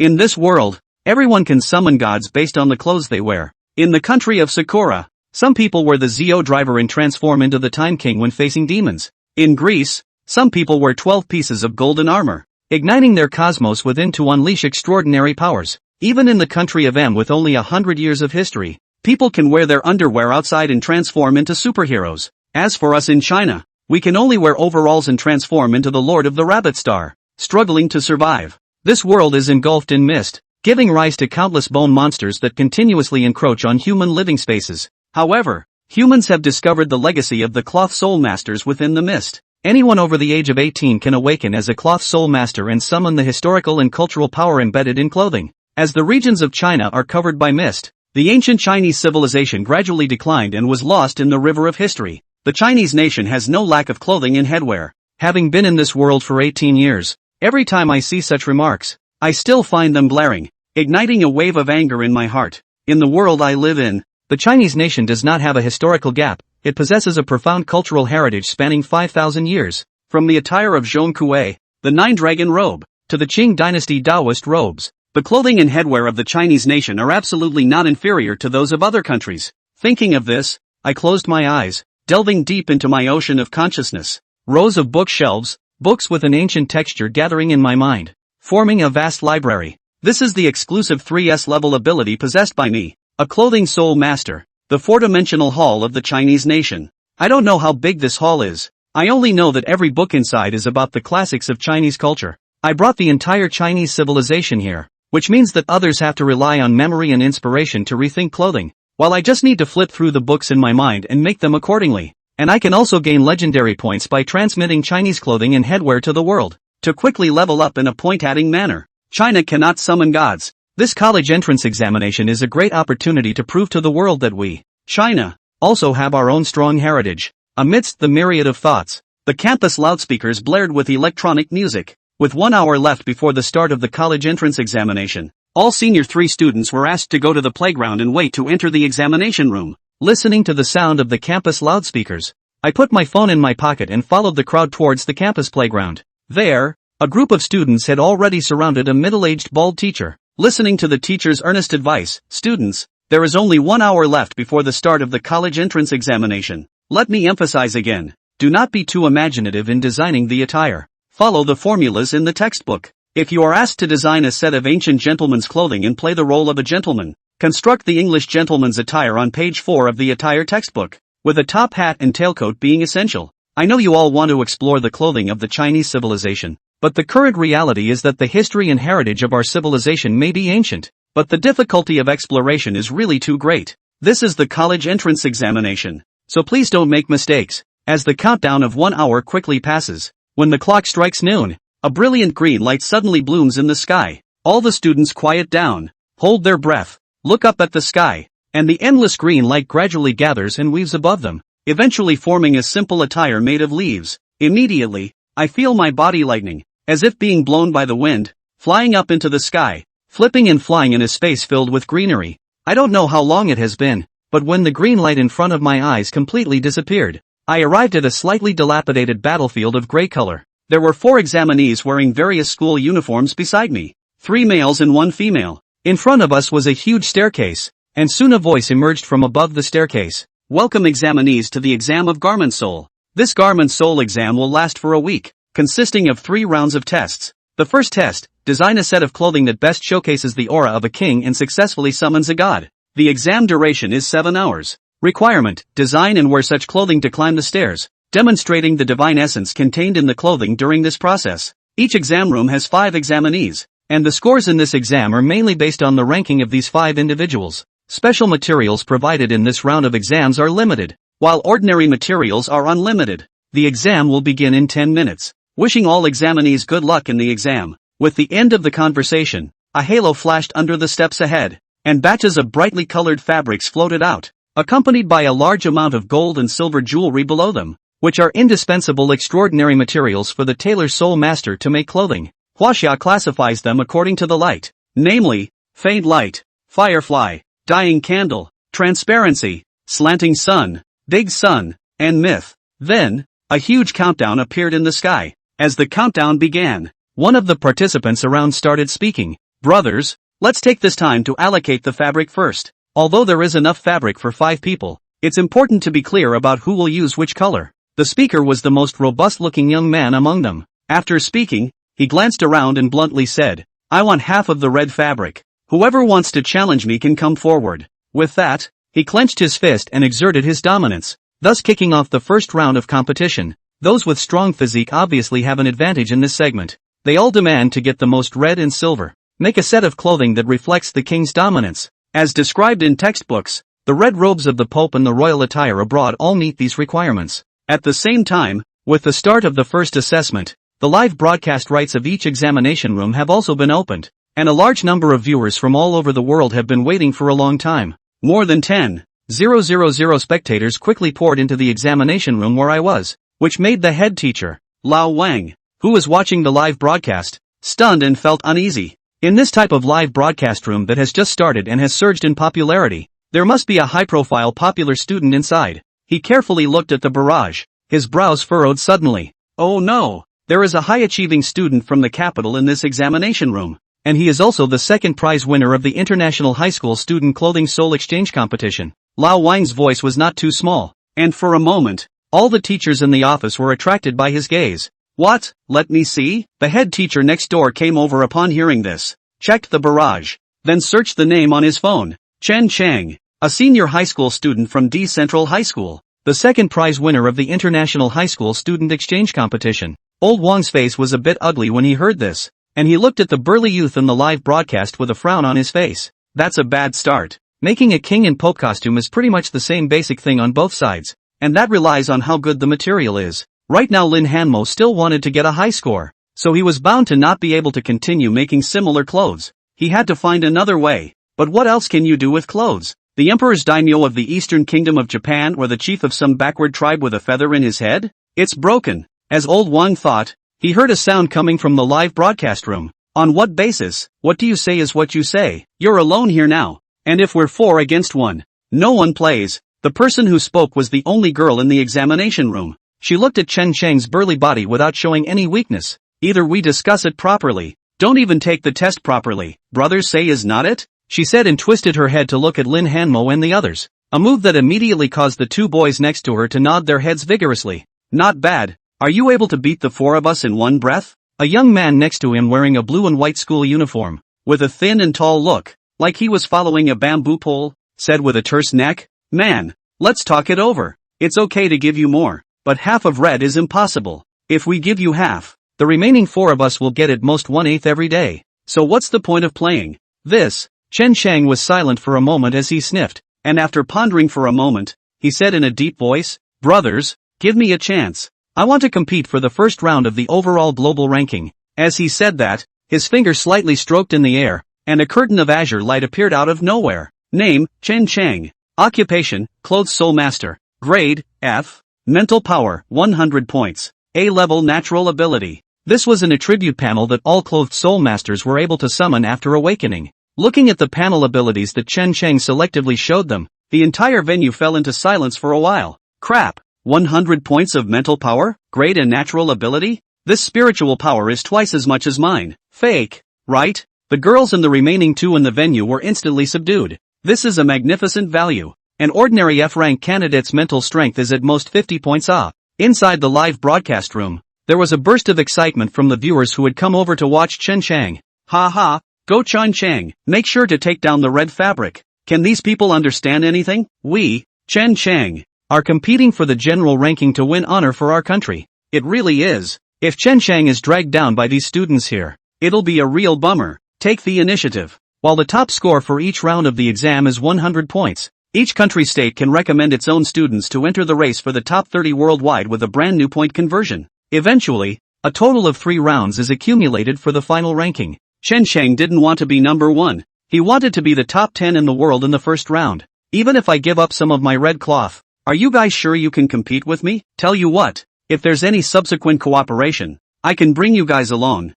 In this world, everyone can summon gods based on the clothes they wear. In the country of Sakura, some people wear the Zeo driver and transform into the Time King when facing demons. In Greece, some people wear 12 pieces of golden armor, igniting their cosmos within to unleash extraordinary powers. Even in the country of M with only 100 years of history, people can wear their underwear outside and transform into superheroes. As for us in China, we can only wear overalls and transform into the Lord of the Rabbit Star, struggling to survive. This world is engulfed in mist, giving rise to countless bone monsters that continuously encroach on human living spaces. However, humans have discovered the legacy of the cloth soul masters within the mist. Anyone over the age of 18 can awaken as a cloth soul master and summon the historical and cultural power embedded in clothing. As the regions of China are covered by mist, the ancient Chinese civilization gradually declined and was lost in the river of history. The Chinese nation has no lack of clothing and headwear. Having been in this world for 18 years, every time I see such remarks, I still find them blaring, igniting a wave of anger in my heart. In the world I live in, the Chinese nation does not have a historical gap. It possesses a profound cultural heritage spanning 5,000 years. From the attire of Zhongkue, the nine-dragon robe, to the Qing dynasty Taoist robes, the clothing and headwear of the Chinese nation are absolutely not inferior to those of other countries. Thinking of this, I closed my eyes, delving deep into my ocean of consciousness. Rows of bookshelves, books with an ancient texture gathering in my mind, forming a vast library. This is the exclusive 3S level ability possessed by me, a clothing soul master, the four-dimensional hall of the Chinese nation. I don't know how big this hall is. I only know that every book inside is about the classics of Chinese culture. I brought the entire Chinese civilization here, which means that others have to rely on memory and inspiration to rethink clothing, while I just need to flip through the books in my mind and make them accordingly. And I can also gain legendary points by transmitting Chinese clothing and headwear to the world, to quickly level up in a point-adding manner. China cannot summon gods. This college entrance examination is a great opportunity to prove to the world that we, China, also have our own strong heritage. Amidst the myriad of thoughts, the campus loudspeakers blared with electronic music. With 1 hour left before the start of the college entrance examination, all senior 3 students were asked to go to the playground and wait to enter the examination room. Listening to the sound of the campus loudspeakers, I put my phone in my pocket and followed the crowd towards the campus playground. There, a group of students had already surrounded a middle-aged bald teacher. Listening to the teacher's earnest advice, "Students, there is only 1 hour left before the start of the college entrance examination. Let me emphasize again, do not be too imaginative in designing the attire. Follow the formulas in the textbook. If you are asked to design a set of ancient gentleman's clothing and play the role of a gentleman, construct the English gentleman's attire on page 4 of the attire textbook, with a top hat and tailcoat being essential." I know you all want to explore the clothing of the Chinese civilization, but the current reality is that the history and heritage of our civilization may be ancient, but the difficulty of exploration is really too great. This is the college entrance examination, so please don't make mistakes. As the countdown of 1 hour quickly passes, when the clock strikes noon, a brilliant green light suddenly blooms in the sky. All the students quiet down, hold their breath, look up at the sky, and the endless green light gradually gathers and weaves above them, eventually forming a simple attire made of leaves. Immediately, I feel my body lightening, as if being blown by the wind, flying up into the sky, flipping and flying in a space filled with greenery. I don't know how long it has been, but when the green light in front of my eyes completely disappeared, I arrived at a slightly dilapidated battlefield of gray color. There were 4 examinees wearing various school uniforms beside me, 3 males and 1 female. In front of us was a huge staircase, and soon a voice emerged from above the staircase. "Welcome examinees to the exam of Garment Soul. This Garment Soul exam will last for a week, consisting of 3 rounds of tests. The first test, design a set of clothing that best showcases the aura of a king and successfully summons a god. The exam duration is 7 hours. Requirement, design and wear such clothing to climb the stairs, demonstrating the divine essence contained in the clothing during this process. Each exam room has 5 examinees, and the scores in this exam are mainly based on the ranking of these 5 individuals. Special materials provided in this round of exams are limited, while ordinary materials are unlimited. The exam will begin in 10 minutes. Wishing all examinees good luck in the exam. With the end of the conversation, a halo flashed under the steps ahead, and batches of brightly colored fabrics floated out, accompanied by a large amount of gold and silver jewelry below them, which are indispensable extraordinary materials for the tailor soul master to make clothing. Huaxia classifies them according to the light, namely, faint light, firefly, dying candle, transparency, slanting sun, big sun, and myth. Then, a huge countdown appeared in the sky. As the countdown began, one of the participants around started speaking. Brothers, let's take this time to allocate the fabric first. Although there is enough fabric for 5 people, it's important to be clear about who will use which color. The speaker was the most robust-looking young man among them. After speaking, he glanced around and bluntly said, "I want half of the red fabric. Whoever wants to challenge me can come forward." With that, he clenched his fist and exerted his dominance, thus kicking off the first round of competition. Those with strong physique obviously have an advantage in this segment. They all demand to get the most red and silver. Make a set of clothing that reflects the king's dominance. As described in textbooks, the red robes of the Pope and the royal attire abroad all meet these requirements. At the same time, with the start of the first assessment, the live broadcast rights of each examination room have also been opened, and a large number of viewers from all over the world have been waiting for a long time. More than 10,000 spectators quickly poured into the examination room where I was, which made the head teacher, Lao Wang, who was watching the live broadcast, stunned and felt uneasy. In this type of live broadcast room that has just started and has surged in popularity, there must be a high-profile popular student inside. He carefully looked at the barrage, his brows furrowed suddenly. Oh no, there is a high-achieving student from the capital in this examination room, and he is also the second prize winner of the International High School Student Clothing Soul Exchange Competition. Lao Wang's voice was not too small, and for a moment, all the teachers in the office were attracted by his gaze. What? Let me see? The head teacher next door came over upon hearing this, checked the barrage, then searched the name on his phone. Chen Chang, a senior high school student from D Central High School, the second prize winner of the International High School Student Exchange Competition. Old Wang's face was a bit ugly when he heard this, and he looked at the burly youth in the live broadcast with a frown on his face. That's a bad start. Making a king and pope costume is pretty much the same basic thing on both sides, and that relies on how good the material is. Right now Lin Hanmo still wanted to get a high score, so he was bound to not be able to continue making similar clothes. He had to find another way. But what else can you do with clothes? The emperor's daimyo of the Eastern Kingdom of Japan or the chief of some backward tribe with a feather in his head? It's broken. As old Wang thought, he heard a sound coming from the live broadcast room. On what basis? What do you say is what you say. You're alone here now. And if we're 4 against 1, no one plays. The person who spoke was the only girl in the examination room. She looked at Chen Chang's burly body without showing any weakness. Either we discuss it properly, don't even take the test properly, brothers say is not it? She said and twisted her head to look at Lin Hanmo and the others, a move that immediately caused the 2 boys next to her to nod their heads vigorously. Not bad. Are you able to beat the 4 of us in one breath? A young man next to him wearing a blue and white school uniform, with a thin and tall look, like he was following a bamboo pole, said with a terse neck, "Man, let's talk it over. It's okay to give you more, but half of red is impossible. If we give you half, the remaining 4 of us will get at most 1/8 every day. So what's the point of playing this?" Chen Chang was silent for a moment as he sniffed, and after pondering for a moment, he said in a deep voice, "Brothers, give me a chance. I want to compete for the first round of the overall global ranking." As he said that, his finger slightly stroked in the air, and a curtain of azure light appeared out of nowhere. Name, Chen Chang. Occupation, Clothes Soul Master. Grade, F. Mental Power, 100 points. A-level Natural Ability. This was an attribute panel that all Clothed Soul Masters were able to summon after awakening. Looking at the panel abilities that Chen Chang selectively showed them, the entire venue fell into silence for a while. Crap! 100 points of mental power, grade and natural ability? This spiritual power is twice as much as mine. Fake, right? The girls and the remaining 2 in the venue were instantly subdued. This is a magnificent value. An ordinary F-rank candidate's mental strength is at most 50 points off. Inside the live broadcast room, there was a burst of excitement from the viewers who had come over to watch Chen Chang. Ha ha! Go Chen Chang, make sure to take down the red fabric. Can these people understand anything? We, Chen Chang, are competing for the general ranking to win honor for our country. It really is. If Chen Chang is dragged down by these students here, it'll be a real bummer. Take the initiative. While the top score for each round of the exam is 100 points, each country state can recommend its own students to enter the race for the top 30 worldwide with a brand new point conversion. Eventually, a total of 3 rounds is accumulated for the final ranking. Chen Chang didn't want to be number 1. He wanted to be the top 10 in the world in the first round. Even if I give up some of my red cloth, are you guys sure you can compete with me? Tell you what, if there's any subsequent cooperation, I can bring you guys along.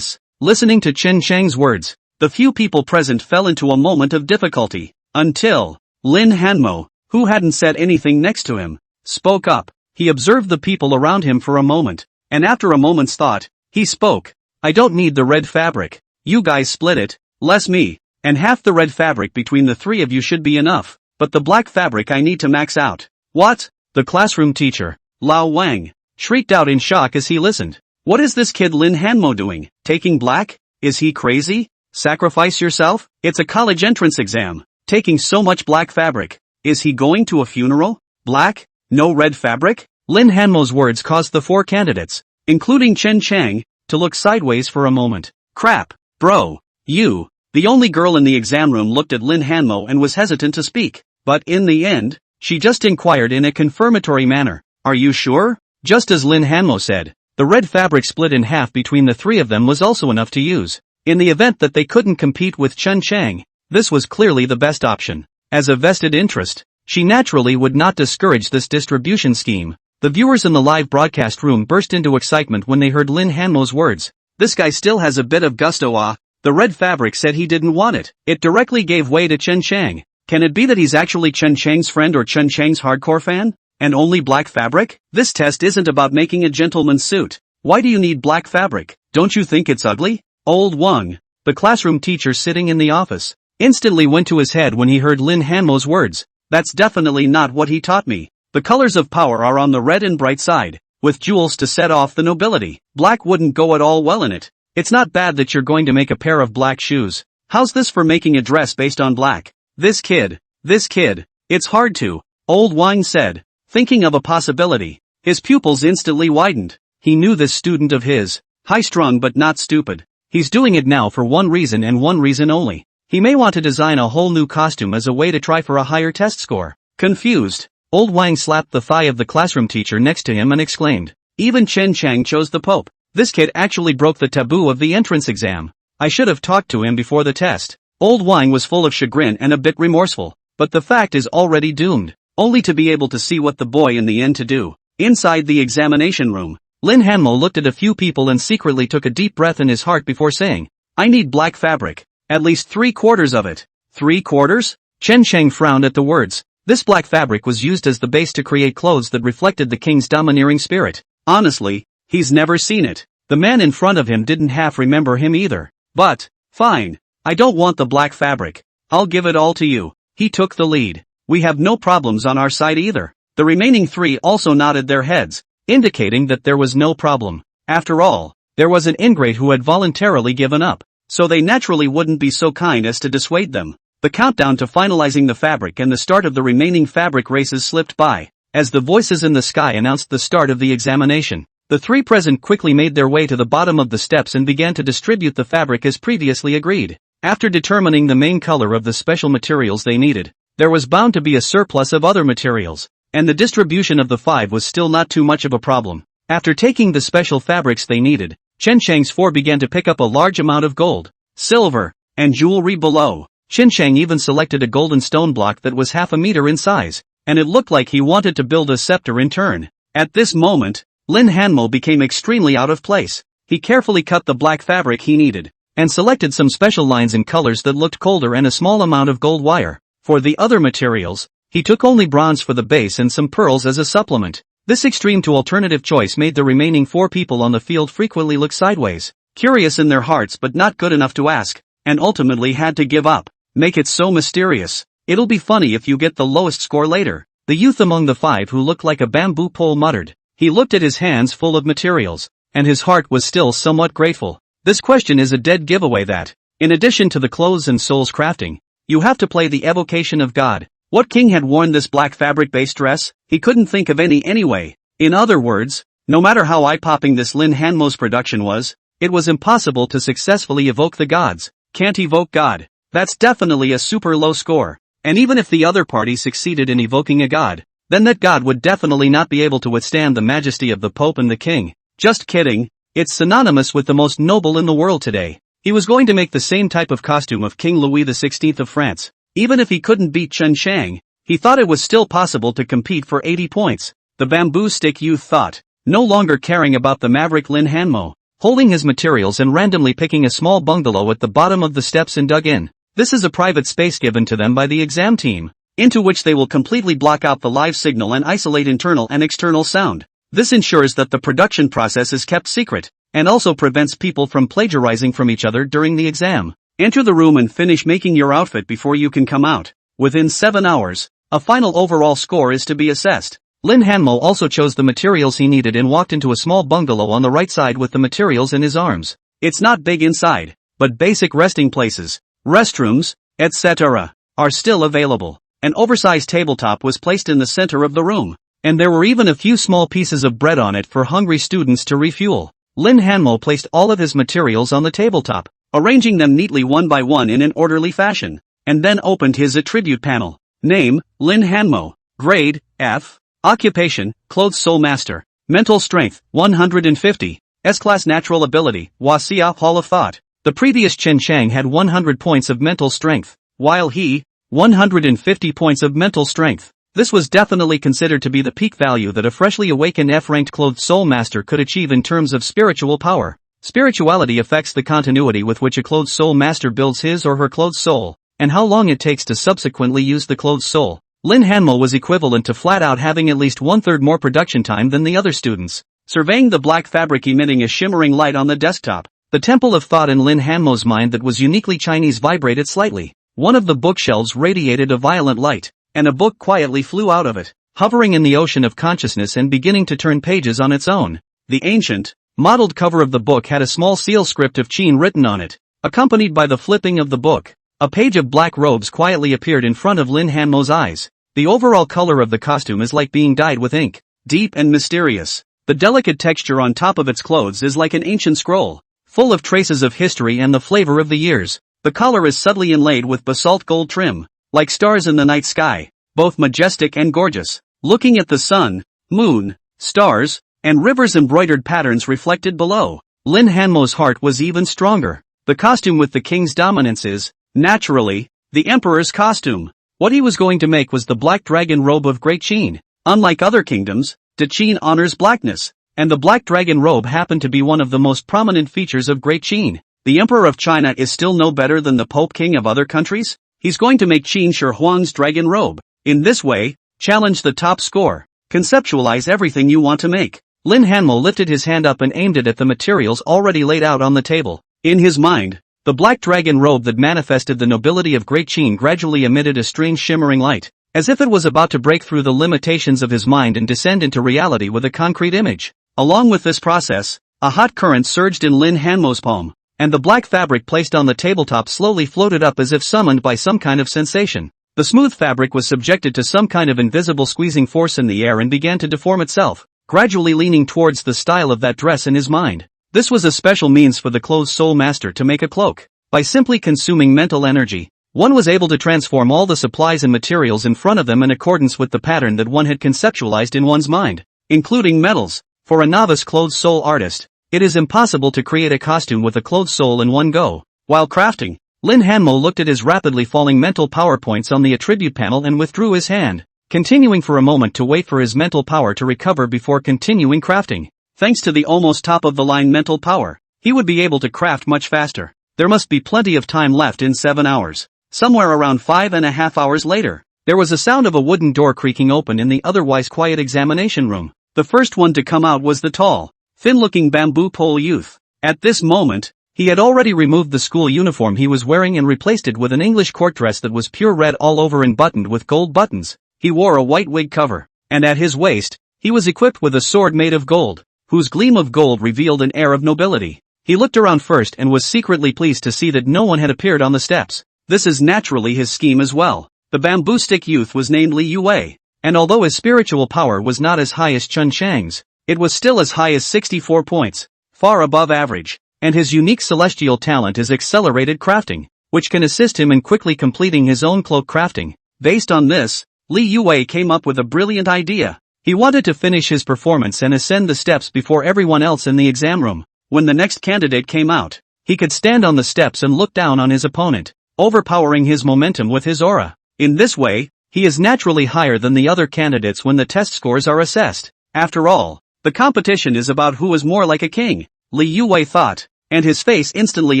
Listening to Chen Chang's words, the few people present fell into a moment of difficulty, until Lin Hanmo, who hadn't said anything next to him, spoke up. He observed the people around him for a moment, and after a moment's thought, he spoke. I don't need the red fabric. You guys split it. less me, and half the red fabric between the three of you should be enough, but the black fabric I need to max out. What? The classroom teacher, Lao Wang, shrieked out in shock as he listened. What is this kid Lin Hanmo doing? Taking black? Is he crazy? Sacrifice yourself? It's a college entrance exam. Taking so much black fabric. Is he going to a funeral? Black? No red fabric? Lin Hanmo's words caused the four candidates, including Chen Chang, to look sideways for a moment. Crap, bro. You. The only girl in the exam room looked at Lin Hanmo and was hesitant to speak, but in the end, she just inquired in a confirmatory manner. Are you sure? Just as Lin Hanmo said, the red fabric split in half between the three of them was also enough to use. In the event that they couldn't compete with Chen Chang, this was clearly the best option. As a vested interest, she naturally would not discourage this distribution scheme. The viewers in the live broadcast room burst into excitement when they heard Lin Hanmo's words. This guy still has a bit of gusto. The red fabric said he didn't want it. It directly gave way to Chen Chang. Can it be that he's actually Chen Chang's friend or Chen Chang's hardcore fan? And only black fabric? This test isn't about making a gentleman's suit. Why do you need black fabric? Don't you think it's ugly? Old Wang, the classroom teacher sitting in the office, instantly went to his head when he heard Lin Hanmo's words. That's definitely not what he taught me. The colors of power are on the red and bright side, with jewels to set off the nobility. Black wouldn't go at all well in it. It's not bad that you're going to make a pair of black shoes. How's this for making a dress based on black? This kid, it's hard to, Old Wang said, thinking of a possibility. His pupils instantly widened. He knew this student of his, high-strung but not stupid. He's doing it now for one reason and one reason only. He may want to design a whole new costume as a way to try for a higher test score. Confused, Old Wang slapped the thigh of the classroom teacher next to him and exclaimed, even Chen Chang chose the Pope. This kid actually broke the taboo of the entrance exam. I should have talked to him before the test. Old Wang was full of chagrin and a bit remorseful, but the fact is already doomed, only to be able to see what the boy in the end to do. Inside the examination room, Lin Hanmo looked at a few people and secretly took a deep breath in his heart before saying, I need black fabric. At least 3/4 of it. 3/4? Chen Chang frowned at the words. This black fabric was used as the base to create clothes that reflected the king's domineering spirit. Honestly, he's never seen it. The man in front of him didn't half remember him either. But, fine. I don't want the black fabric. I'll give it all to you. He took the lead. We have no problems on our side either. The remaining three also nodded their heads, indicating that there was no problem. After all, there was an ingrate who had voluntarily given up, so they naturally wouldn't be so kind as to dissuade them. The countdown to finalizing the fabric and the start of the remaining fabric races slipped by. As the voices in the sky announced the start of the examination, the three present quickly made their way to the bottom of the steps and began to distribute the fabric as previously agreed. After determining the main color of the special materials they needed, there was bound to be a surplus of other materials, and the distribution of the five was still not too much of a problem. After taking the special fabrics they needed, Chen Chang's four began to pick up a large amount of gold, silver, and jewelry below. Chen Chang even selected a golden stone block that was half a meter in size, and it looked like he wanted to build a scepter in turn. At this moment, Lin Hanmo became extremely out of place. He carefully cut the black fabric he needed, and selected some special lines in colors that looked colder and a small amount of gold wire. For the other materials, he took only bronze for the base and some pearls as a supplement. This extreme to alternative choice made the remaining four people on the field frequently look sideways, curious in their hearts but not good enough to ask, and ultimately had to give up. Make it so mysterious. It'll be funny if you get the lowest score later. The youth among the five who looked like a bamboo pole muttered. He looked at his hands full of materials, and his heart was still somewhat grateful. This question is a dead giveaway that, in addition to the clothes and souls crafting, you have to play the evocation of God. What king had worn this black fabric-based dress? He couldn't think of any anyway. In other words, no matter how eye-popping this Lin Hanmo's production was, it was impossible to successfully evoke the gods. Can't evoke God. That's definitely a super low score. And even if the other party succeeded in evoking a god, then that god would definitely not be able to withstand the majesty of the Pope and the King. Just kidding. It's synonymous with the most noble in the world today. He was going to make the same type of costume of King Louis XVI of France. Even if he couldn't beat Chen Chang, he thought it was still possible to compete for 80 points. The bamboo stick youth thought, no longer caring about the maverick Lin Hanmo, holding his materials and randomly picking a small bungalow at the bottom of the steps and dug in. This is a private space given to them by the exam team, into which they will completely block out the live signal and isolate internal and external sound. This ensures that the production process is kept secret, and also prevents people from plagiarizing from each other during the exam. Enter the room and finish making your outfit before you can come out. Within 7 hours, a final overall score is to be assessed. Lin Hanmo also chose the materials he needed and walked into a small bungalow on the right side with the materials in his arms. It's not big inside, but basic resting places, restrooms, etc. are still available. An oversized tabletop was placed in the center of the room, and there were even a few small pieces of bread on it for hungry students to refuel. Lin Hanmo placed all of his materials on the tabletop, arranging them neatly one by one in an orderly fashion, and then opened his attribute panel. Name, Lin Hanmo. Grade, F. Occupation, Clothes Soul Master. Mental Strength, 150. S-Class Natural Ability, Wasia Hall of Thought. The previous Chen Chang had 100 points of mental strength, while he, 150 points of mental strength. This was definitely considered to be the peak value that a freshly awakened F-ranked Clothed Soul Master could achieve in terms of spiritual power. Spirituality affects the continuity with which a Clothed Soul Master builds his or her Clothed Soul, and how long it takes to subsequently use the Clothed Soul. Lin Hanmo was equivalent to flat out having at least 1/3 more production time than the other students. Surveying the black fabric emitting a shimmering light on the desktop, the temple of thought in Lin Hanmo's mind that was uniquely Chinese vibrated slightly. One of the bookshelves radiated a violent light, and a book quietly flew out of it, hovering in the ocean of consciousness and beginning to turn pages on its own. The ancient, mottled cover of the book had a small seal script of Qin written on it. Accompanied by the flipping of the book, a page of black robes quietly appeared in front of Lin Hanmo's eyes. The overall color of the costume is like being dyed with ink, deep and mysterious. The delicate texture on top of its clothes is like an ancient scroll, full of traces of history and the flavor of the years. The collar is subtly inlaid with basalt gold trim, like stars in the night sky, both majestic and gorgeous. Looking at the sun, moon, stars, and rivers embroidered patterns reflected below, Lin Hanmo's heart was even stronger. The costume with the king's dominance is, naturally, the emperor's costume. What he was going to make was the black dragon robe of Great Qin. Unlike other kingdoms, the Qin honors blackness, and the black dragon robe happened to be one of the most prominent features of Great Qin. The Emperor of China is still no better than the Pope King of other countries? He's going to make Qin Shi Huang's dragon robe. In this way, challenge the top score. Conceptualize everything you want to make. Lin Hanmo lifted his hand up and aimed it at the materials already laid out on the table. In his mind, the black dragon robe that manifested the nobility of Great Qin gradually emitted a strange shimmering light, as if it was about to break through the limitations of his mind and descend into reality with a concrete image. Along with this process, a hot current surged in Lin Hanmo's palm, and the black fabric placed on the tabletop slowly floated up as if summoned by some kind of sensation. The smooth fabric was subjected to some kind of invisible squeezing force in the air and began to deform itself, gradually leaning towards the style of that dress in his mind. This was a special means for the Clothed Soul Master to make a cloak. By simply consuming mental energy, one was able to transform all the supplies and materials in front of them in accordance with the pattern that one had conceptualized in one's mind, including metals. For a novice Clothed Soul artist, it is impossible to create a costume with a Clothed Soul in one go. While crafting, Lin Hanmo looked at his rapidly falling mental power points on the attribute panel and withdrew his hand, continuing for a moment to wait for his mental power to recover before continuing crafting. Thanks to the almost top-of-the-line mental power, he would be able to craft much faster. There must be plenty of time left in 7 hours. Somewhere around 5.5 hours later, there was a sound of a wooden door creaking open in the otherwise quiet examination room. The first one to come out was the tall, thin-looking bamboo pole youth. At this moment, he had already removed the school uniform he was wearing and replaced it with an English court dress that was pure red all over and buttoned with gold buttons. He wore a white wig cover, and at his waist, he was equipped with a sword made of gold, whose gleam of gold revealed an air of nobility. He looked around first and was secretly pleased to see that no one had appeared on the steps. This is naturally his scheme as well. The bamboo stick youth was named Li Yue, and although his spiritual power was not as high as Chen Chang's, it was still as high as 64 points, far above average, and his unique celestial talent is accelerated crafting, which can assist him in quickly completing his own cloak crafting. Based on this, Li Yue came up with a brilliant idea. He wanted to finish his performance and ascend the steps before everyone else in the exam room. When the next candidate came out, he could stand on the steps and look down on his opponent, overpowering his momentum with his aura. In this way, he is naturally higher than the other candidates when the test scores are assessed. After all, the competition is about who is more like a king, Li Yue thought, and his face instantly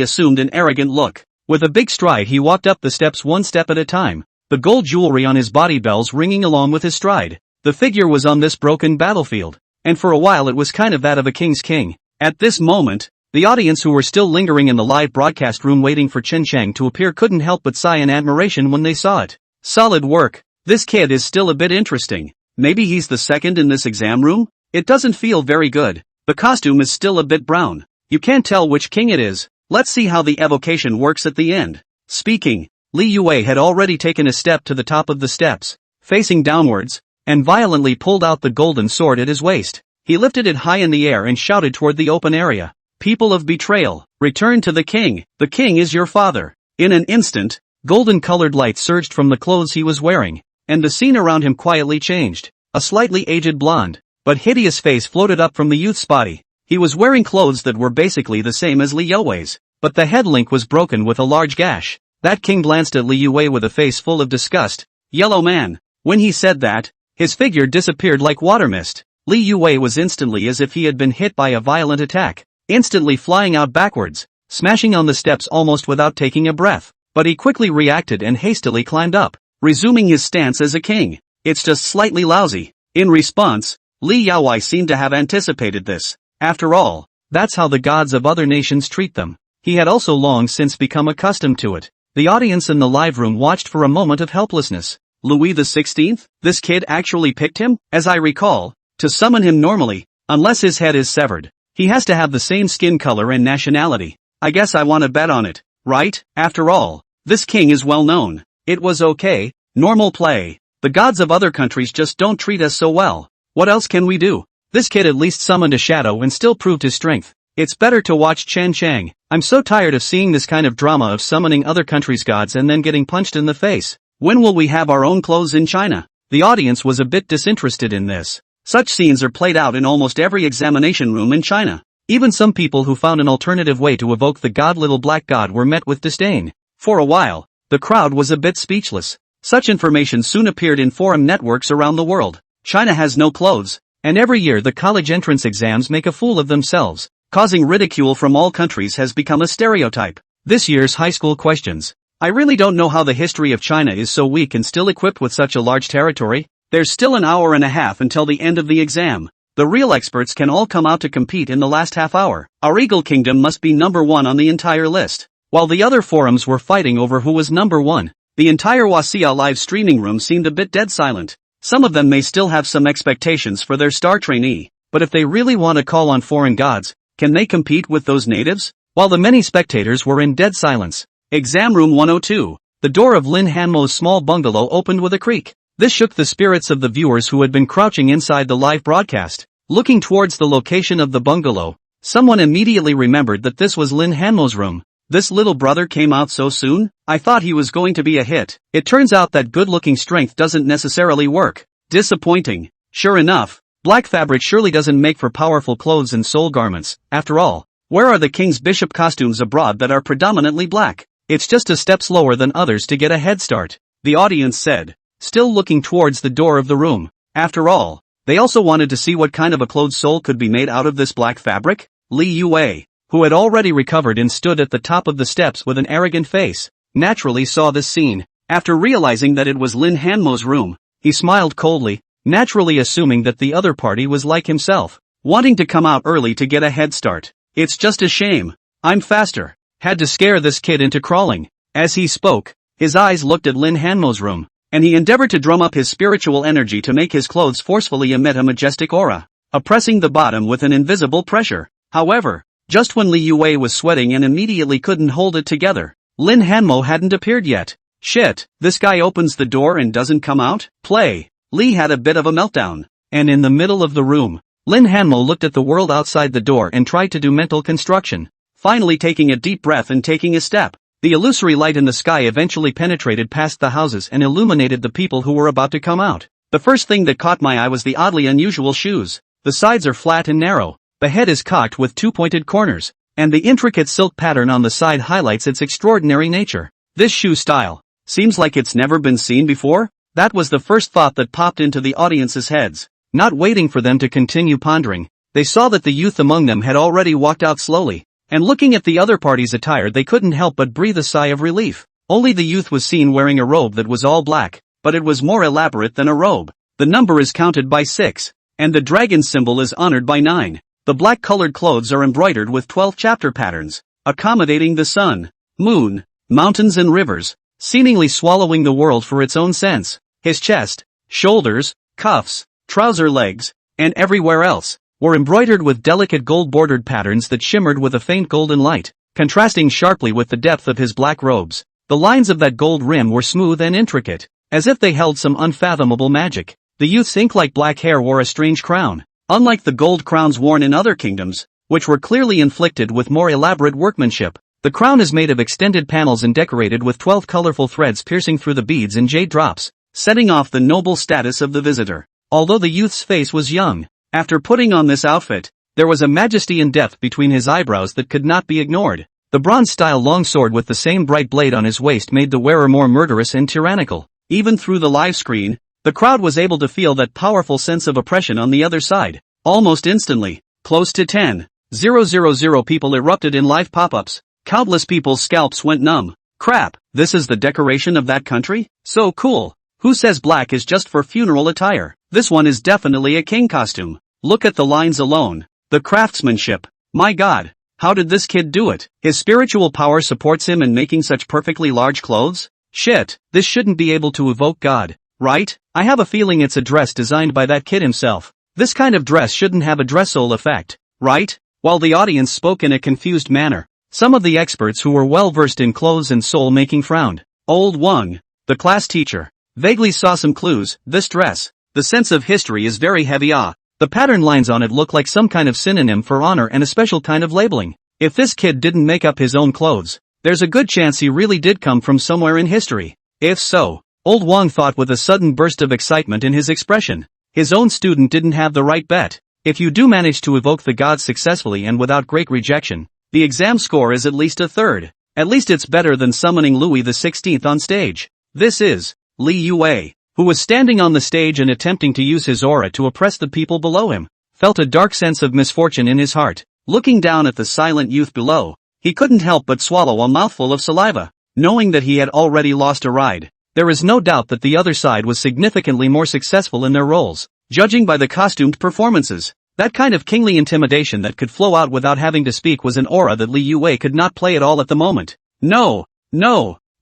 assumed an arrogant look. With a big stride he walked up the steps one step at a time, the gold jewelry on his body bells ringing along with his stride. The figure was on this broken battlefield, and for a while it was kind of that of a king's king. At this moment, The audience who were still lingering in the live broadcast room waiting for Chen Chang to appear couldn't help but sigh in admiration when they saw it. Solid work. This kid is still a bit interesting. Maybe he's the second in this exam room? It doesn't feel very good. The costume is still a bit brown. You can't tell which king it is. Let's see how the evocation works at the end. Speaking, Li Yue had already taken a step to the top of the steps, facing downwards, and violently pulled out the golden sword at his waist. He lifted it high in the air and shouted toward the open area. People of betrayal, return to the king. The king is your father. In an instant, golden-colored light surged from the clothes he was wearing, and the scene around him quietly changed. A slightly aged blonde, but hideous face floated up from the youth's body. He was wearing clothes that were basically the same as Li Yue's, but the head link was broken with a large gash. That king glanced at Li Yue with a face full of disgust. Yellow man. When he said that, his figure disappeared like water mist. Li Yue was instantly as if he had been hit by a violent attack, instantly flying out backwards, smashing on the steps almost without taking a breath. But he quickly reacted and hastily climbed up, resuming his stance as a king. It's just slightly lousy. In response, Li Yue seemed to have anticipated this. After all, that's how the gods of other nations treat them. He had also long since become accustomed to it. The audience in the live room watched for a moment of helplessness. Louis XVI? This kid actually picked him? As I recall, to summon him normally, unless his head is severed, he has to have the same skin color and nationality. I guess I want to bet on it, right? After all, this king is well known. It was okay, normal play. The gods of other countries just don't treat us so well. What else can we do? This kid at least summoned a shadow and still proved his strength. It's better to watch Chen Chang. I'm so tired of seeing this kind of drama of summoning other countries' gods and then getting punched in the face. When will we have our own clothes in China? The audience was a bit disinterested in this. Such scenes are played out in almost every examination room in China. Even some people who found an alternative way to evoke the god Little Black God were met with disdain. For a while, the crowd was a bit speechless. Such information soon appeared in forum networks around the world. China has no clothes, and every year the college entrance exams make a fool of themselves. Causing ridicule from all countries has become a stereotype. This year's high school questions. I really don't know how the history of China is so weak and still equipped with such a large territory. There's still an hour and a half until the end of the exam. The real experts can all come out to compete in the last half hour. Our Eagle Kingdom must be number one on the entire list. While the other forums were fighting over who was number one, the entire Wasia live streaming room seemed a bit dead silent. Some of them may still have some expectations for their star trainee, but if they really want to call on foreign gods, can they compete with those natives? While the many spectators were in dead silence. Exam room 102. The door of Lin Hanmo's small bungalow opened with a creak. This shook the spirits of the viewers who had been crouching inside the live broadcast. Looking towards the location of the bungalow, someone immediately remembered that this was Lin Hanmo's room. This little brother came out so soon? I thought he was going to be a hit. It turns out that good-looking strength doesn't necessarily work. Disappointing. Sure enough, black fabric surely doesn't make for powerful clothes and soul garments. After all, where are the king's bishop costumes abroad that are predominantly black? It's just a step slower than others to get a head start, the audience said, still looking towards the door of the room. After all, they also wanted to see what kind of a clothed soul could be made out of this black fabric. Li Yue, who had already recovered and stood at the top of the steps with an arrogant face, naturally saw this scene. After realizing that it was Lin Hanmo's room, he smiled coldly, naturally assuming that the other party was like himself, wanting to come out early to get a head start. It's just a shame. I'm faster. Had to scare this kid into crawling. As he spoke, his eyes looked at Lin Hanmo's room, and he endeavored to drum up his spiritual energy to make his clothes forcefully emit a majestic aura, oppressing the bottom with an invisible pressure. However, just when Li Yue was sweating and immediately couldn't hold it together, Lin Hanmo hadn't appeared yet. Shit, this guy opens the door and doesn't come out? Play. Li had a bit of a meltdown, and in the middle of the room, Lin Hanmo looked at the world outside the door and tried to do mental construction, finally taking a deep breath and taking a step. The illusory light in the sky eventually penetrated past the houses and illuminated the people who were about to come out. The first thing that caught my eye was the oddly unusual shoes. The sides are flat and narrow, the head is cocked with two pointed corners, and the intricate silk pattern on the side highlights its extraordinary nature. This shoe style seems like it's never been seen before. That was the first thought that popped into the audience's heads. Not waiting for them to continue pondering, they saw that the youth among them had already walked out slowly, and looking at the other party's attire they couldn't help but breathe a sigh of relief. Only the youth was seen wearing a robe that was all black, but it was more elaborate than a robe. The number is counted by 6, and the dragon symbol is honored by 9. The black-colored clothes are embroidered with 12 chapter patterns, accommodating the sun, moon, mountains and rivers, seemingly swallowing the world for its own sense. His chest, shoulders, cuffs, trouser legs, and everywhere else, were embroidered with delicate gold-bordered patterns that shimmered with a faint golden light, contrasting sharply with the depth of his black robes. The lines of that gold rim were smooth and intricate, as if they held some unfathomable magic. The youth's ink-like black hair wore a strange crown, unlike the gold crowns worn in other kingdoms, which were clearly inflicted with more elaborate workmanship. The crown is made of extended panels and decorated with 12 colorful threads piercing through the beads and jade drops, setting off the noble status of the visitor. Although the youth's face was young, after putting on this outfit, there was a majesty and depth between his eyebrows that could not be ignored. The bronze-style longsword with the same bright blade on his waist made the wearer more murderous and tyrannical. Even through the live screen, the crowd was able to feel that powerful sense of oppression on the other side. Almost instantly, close to 10,000 people erupted in live pop-ups. Countless people's scalps went numb. Crap, this is the decoration of that country? So cool. Who says black is just for funeral attire? This one is definitely a king costume. Look at the lines alone. The craftsmanship. My god, how did this kid do it? His spiritual power supports him in making such perfectly large clothes? Shit, this shouldn't be able to evoke God, right? I have a feeling it's a dress designed by that kid himself. This kind of dress shouldn't have a dress-soul effect, right? While the audience spoke in a confused manner, some of the experts who were well-versed in clothes and soul-making frowned. Old Wang, the class teacher, vaguely saw some clues. This dress, the sense of history is very heavy. The pattern lines on it look like some kind of synonym for honor and a special kind of labeling. If this kid didn't make up his own clothes, there's a good chance he really did come from somewhere in history. If so, Old Wang thought with a sudden burst of excitement in his expression. His own student didn't have the right bet. If you do manage to evoke the gods successfully and without great rejection, the exam score is at least a third. At least it's better than summoning Louis XVI on stage. This is Li Yue, who was standing on the stage and attempting to use his aura to oppress the people below him, felt a dark sense of misfortune in his heart. Looking down at the silent youth below, he couldn't help but swallow a mouthful of saliva, knowing that he had already lost a ride. There is no doubt that the other side was significantly more successful in their roles. Judging by the costumed performances, that kind of kingly intimidation that could flow out without having to speak was an aura that Li Yue could not play at all at the moment. No,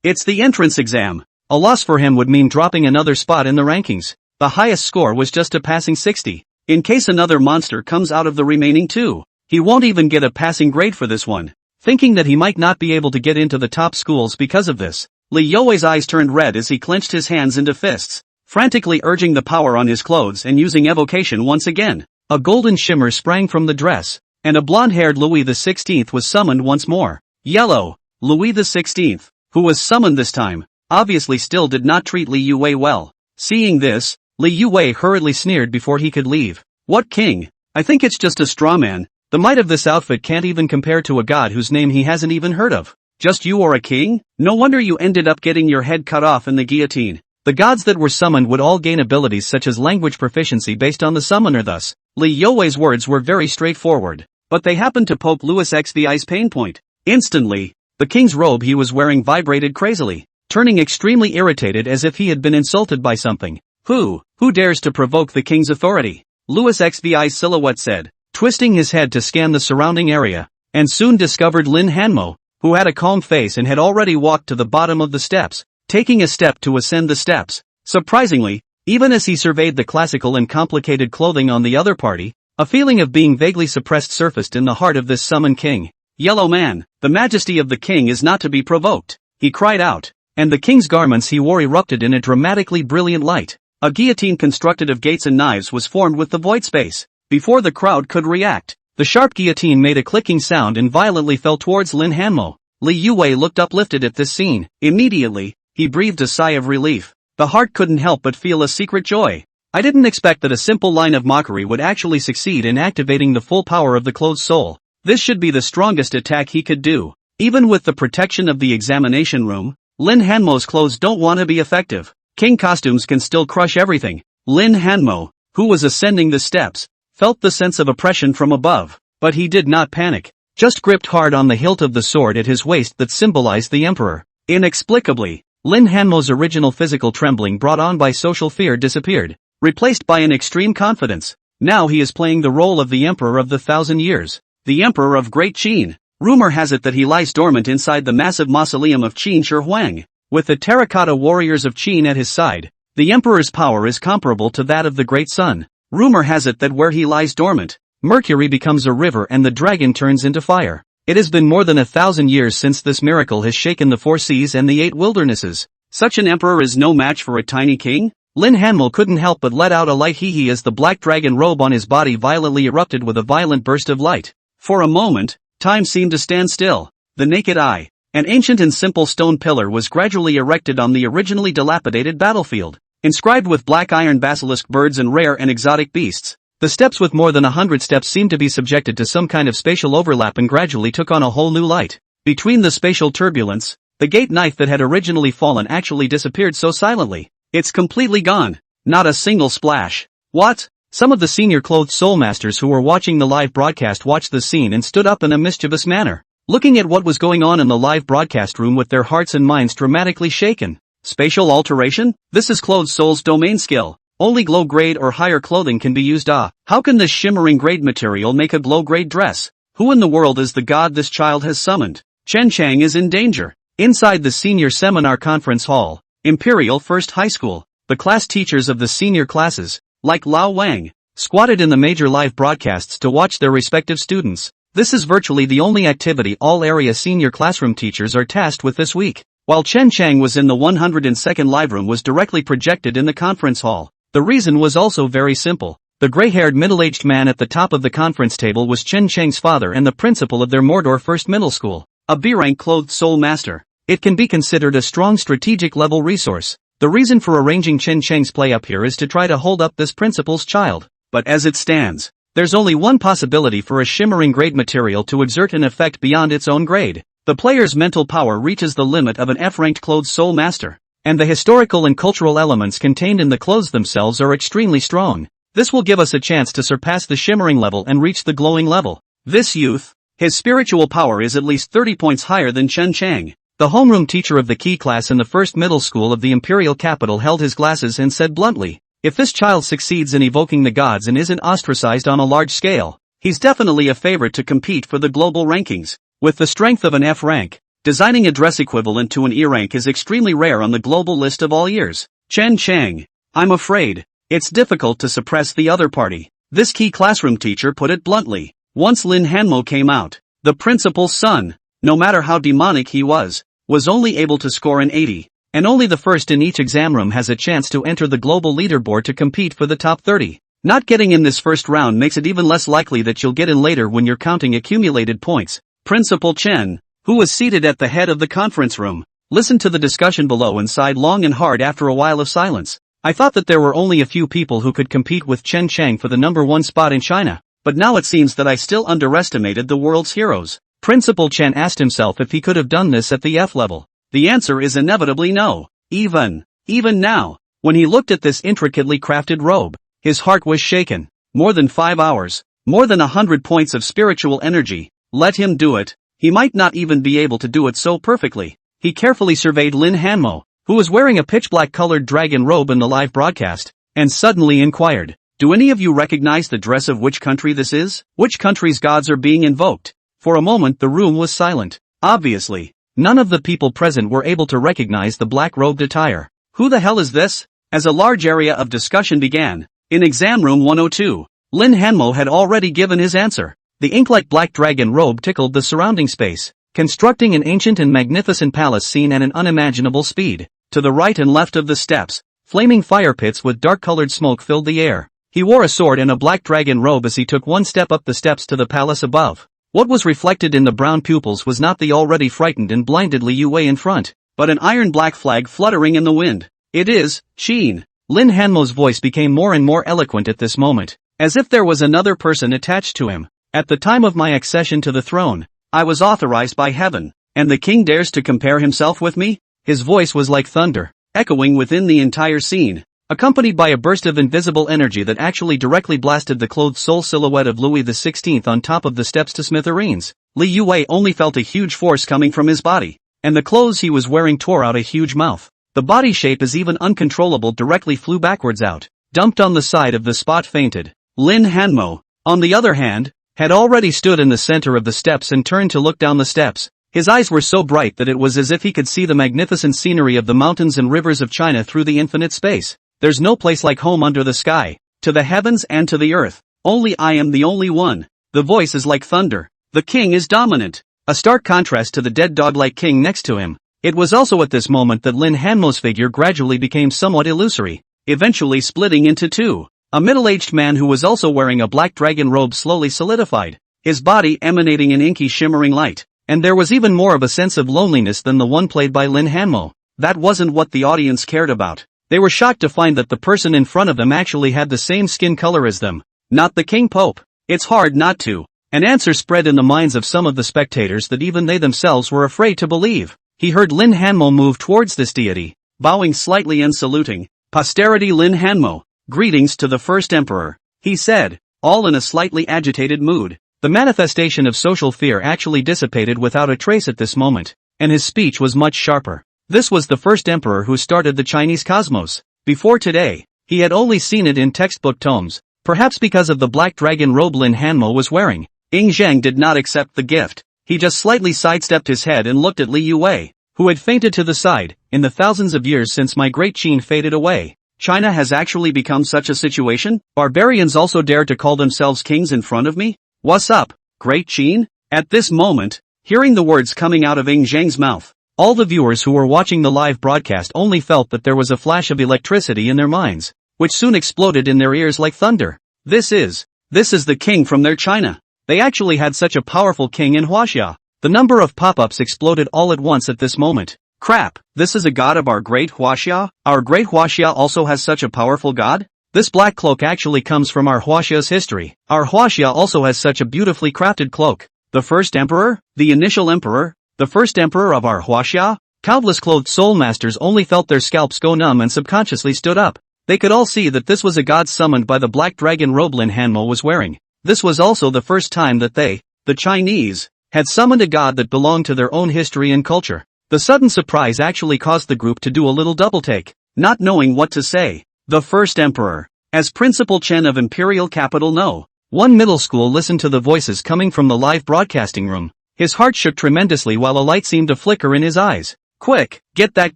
it's the entrance exam. A loss for him would mean dropping another spot in the rankings. The highest score was just a passing 60. In case another monster comes out of the remaining two, he won't even get a passing grade for this one. Thinking that he might not be able to get into the top schools because of this, Li Yue's eyes turned red as he clenched his hands into fists, frantically urging the power on his clothes and using evocation once again. A golden shimmer sprang from the dress, and a blonde-haired Louis XVI was summoned once more. Yellow, Louis XVI, who was summoned this time, obviously still did not treat Li Yue well. Seeing this, Li Yue hurriedly sneered before he could leave. What king? I think it's just a straw man. The might of this outfit can't even compare to a god whose name he hasn't even heard of. Just you or a king? No wonder you ended up getting your head cut off in the guillotine. The gods that were summoned would all gain abilities such as language proficiency based on the summoner. Thus, Li Yue's words were very straightforward, but they happened to poke Louis XVI's pain point. Instantly, the king's robe he was wearing vibrated crazily, turning extremely irritated as if he had been insulted by something. Who dares to provoke the king's authority? Louis XVI's silhouette said, twisting his head to scan the surrounding area, and soon discovered Lin Hanmo, who had a calm face and had already walked to the bottom of the steps, taking a step to ascend the steps. Surprisingly, even as he surveyed the classical and complicated clothing on the other party, a feeling of being vaguely suppressed surfaced in the heart of this summoned king. Yellow man, the majesty of the king is not to be provoked, he cried out, and the king's garments he wore erupted in a dramatically brilliant light. A guillotine constructed of gates and knives was formed with the void space. Before the crowd could react, the sharp guillotine made a clicking sound and violently fell towards Lin Hanmo. Li Yue looked uplifted at this scene. Immediately, he breathed a sigh of relief. The heart couldn't help but feel a secret joy. I didn't expect that a simple line of mockery would actually succeed in activating the full power of the closed soul. This should be the strongest attack he could do. Even with the protection of the examination room, Lin Hanmo's clothes don't want to be effective. King costumes can still crush everything. Lin Hanmo, who was ascending the steps, felt the sense of oppression from above, but he did not panic, just gripped hard on the hilt of the sword at his waist that symbolized the emperor. Inexplicably, Lin Hanmo's original physical trembling brought on by social fear disappeared, replaced by an extreme confidence. Now he is playing the role of the Emperor of the Thousand Years, the Emperor of Great Qin. Rumor has it that he lies dormant inside the massive mausoleum of Qin Shi Huang. With the terracotta warriors of Qin at his side, the Emperor's power is comparable to that of the Great Sun. Rumor has it that where he lies dormant, Mercury becomes a river and the dragon turns into fire. It has been more than 1,000 years since this miracle has shaken the 4 seas and the 8 wildernesses. Such an emperor is no match for a tiny king? Lin Hanmo couldn't help but let out a light hee-hee as the black dragon robe on his body violently erupted with a violent burst of light. For a moment, time seemed to stand still. The naked eye, an ancient and simple stone pillar was gradually erected on the originally dilapidated battlefield, inscribed with black iron basilisk birds and rare and exotic beasts. The steps with more than 100 steps seemed to be subjected to some kind of spatial overlap and gradually took on a whole new light. Between the spatial turbulence, the gate knife that had originally fallen actually disappeared so silently. It's completely gone. Not a single splash. What? Some of the senior clothed soul masters who were watching the live broadcast watched the scene and stood up in a mischievous manner, looking at what was going on in the live broadcast room with their hearts and minds dramatically shaken. Spatial alteration? This is clothed soul's domain skill. Only glow grade or higher clothing can be used. How can this shimmering grade material make a glow grade dress? Who in the world is the god this child has summoned? Chen Chang is in danger. Inside the senior seminar conference hall, Imperial First High School, the class teachers of the senior classes, like Lao Wang, squatted in the major live broadcasts to watch their respective students. This is virtually the only activity all area senior classroom teachers are tasked with this week. While Chen Chang was in the 102nd live room was directly projected in the conference hall. The reason was also very simple. The gray-haired middle-aged man at the top of the conference table was Chen Chang's father and the principal of their Mordor First Middle School, a B-rank clothed soul master. It can be considered a strong strategic level resource. The reason for arranging Chen Chang's play up here is to try to hold up this principal's child. But as it stands, there's only one possibility for a shimmering grade material to exert an effect beyond its own grade. The player's mental power reaches the limit of an F-ranked clothed soul master, and the historical and cultural elements contained in the clothes themselves are extremely strong. This will give us a chance to surpass the shimmering level and reach the glowing level. This youth, his spiritual power is at least 30 points higher than Chen Chang. The homeroom teacher of the key class in the first middle school of the imperial capital held his glasses and said bluntly, if this child succeeds in evoking the gods and isn't ostracized on a large scale, he's definitely a favorite to compete for the global rankings. With the strength of an F rank, designing a dress equivalent to an E rank is extremely rare on the global list of all years. Chen Chang, I'm afraid, it's difficult to suppress the other party. This key classroom teacher put it bluntly. Once Lin Hanmo came out, the principal's son, no matter how demonic he was only able to score an 80, and only the first in each exam room has a chance to enter the global leaderboard to compete for the top 30. Not getting in this first round makes it even less likely that you'll get in later when you're counting accumulated points. Principal Chen, who was seated at the head of the conference room, listened to the discussion below and sighed long and hard after a while of silence. I thought that there were only a few people who could compete with Chen Chang for the #1 spot in China, but now it seems that I still underestimated the world's heroes. Principal Chen asked himself if he could have done this at the F level. The answer is inevitably no. Even now, when he looked at this intricately crafted robe, his heart was shaken. More than 5 hours, more than 100 points of spiritual energy. Let him do it. He might not even be able to do it so perfectly. He carefully surveyed Lin Hanmo, who was wearing a pitch-black colored dragon robe in the live broadcast, and suddenly inquired, do any of you recognize the dress of which country this is? Which country's gods are being invoked? For a moment the room was silent. Obviously, none of the people present were able to recognize the black-robed attire. Who the hell is this? As a large area of discussion began, in exam room 102, Lin Hanmo had already given his answer. The ink-like black dragon robe tickled the surrounding space, constructing an ancient and magnificent palace scene at an unimaginable speed. To the right and left of the steps, flaming fire pits with dark-colored smoke filled the air. He wore a sword and a black dragon robe as he took one step up the steps to the palace above. What was reflected in the brown pupils was not the already frightened and blinded Liu Wei in front, but an iron-black flag fluttering in the wind. It is Qin. Lin Hanmo's voice became more and more eloquent at this moment, as if there was another person attached to him. At the time of my accession to the throne, I was authorized by heaven, and the king dares to compare himself with me? His voice was like thunder, echoing within the entire scene, accompanied by a burst of invisible energy that actually directly blasted the clothed soul silhouette of Louis XVI on top of the steps to smithereens. Liu Wei only felt a huge force coming from his body, and the clothes he was wearing tore out a huge mouth. The body shape, as even uncontrollable, directly flew backwards out, dumped on the side of the spot, fainted. Lin Hanmo, on the other hand, had already stood in the center of the steps and turned to look down the steps. His eyes were so bright that it was as if he could see the magnificent scenery of the mountains and rivers of China through the infinite space. There's no place like home under the sky, to the heavens and to the earth. Only I am the only one. The voice is like thunder. The king is dominant. A stark contrast to the dead dog-like king next to him. It was also at this moment that Lin Hanmo's figure gradually became somewhat illusory, eventually splitting into two. A middle-aged man who was also wearing a black dragon robe slowly solidified, his body emanating an inky shimmering light. And there was even more of a sense of loneliness than the one played by Lin Hanmo. That wasn't what the audience cared about. They were shocked to find that the person in front of them actually had the same skin color as them. Not the King Pope. It's hard not to. An answer spread in the minds of some of the spectators that even they themselves were afraid to believe. He heard Lin Hanmo move towards this deity, bowing slightly and saluting. "Posterity Lin Hanmo, greetings to the first emperor," he said, all in a slightly agitated mood. The manifestation of social fear actually dissipated without a trace at this moment, and his speech was much sharper. This was the first emperor who started the Chinese cosmos. Before today, he had only seen it in textbook tomes, perhaps because of the black dragon robe Lin Hanmo was wearing. Ying Zheng did not accept the gift. He just slightly sidestepped his head and looked at Li Yue, who had fainted to the side. "In the thousands of years since my great Qin faded away, China has actually become such a situation? Barbarians also dare to call themselves kings in front of me? What's up, Great Qin?" At this moment, hearing the words coming out of Ying Zheng's mouth, all the viewers who were watching the live broadcast only felt that there was a flash of electricity in their minds, which soon exploded in their ears like thunder. This is the king from their China. They actually had such a powerful king in Huaxia. The number of pop-ups exploded all at once at this moment. Crap, this is a god of our great Huaxia? Our great Huaxia also has such a powerful god? This black cloak actually comes from our Huaxia's history. Our Huaxia also has such a beautifully crafted cloak. The first emperor? The initial emperor? The first emperor of our Huaxia? Countless clothed soul masters only felt their scalps go numb and subconsciously stood up. They could all see that this was a god summoned by the black dragon robe Lin Hanmo was wearing. This was also the first time that they, the Chinese, had summoned a god that belonged to their own history and culture. The sudden surprise actually caused the group to do a little double-take, not knowing what to say. The first emperor. As Principal Chen of Imperial Capital No. 1 Middle School listened to the voices coming from the live broadcasting room. His heart shook tremendously while a light seemed to flicker in his eyes. "Quick, get that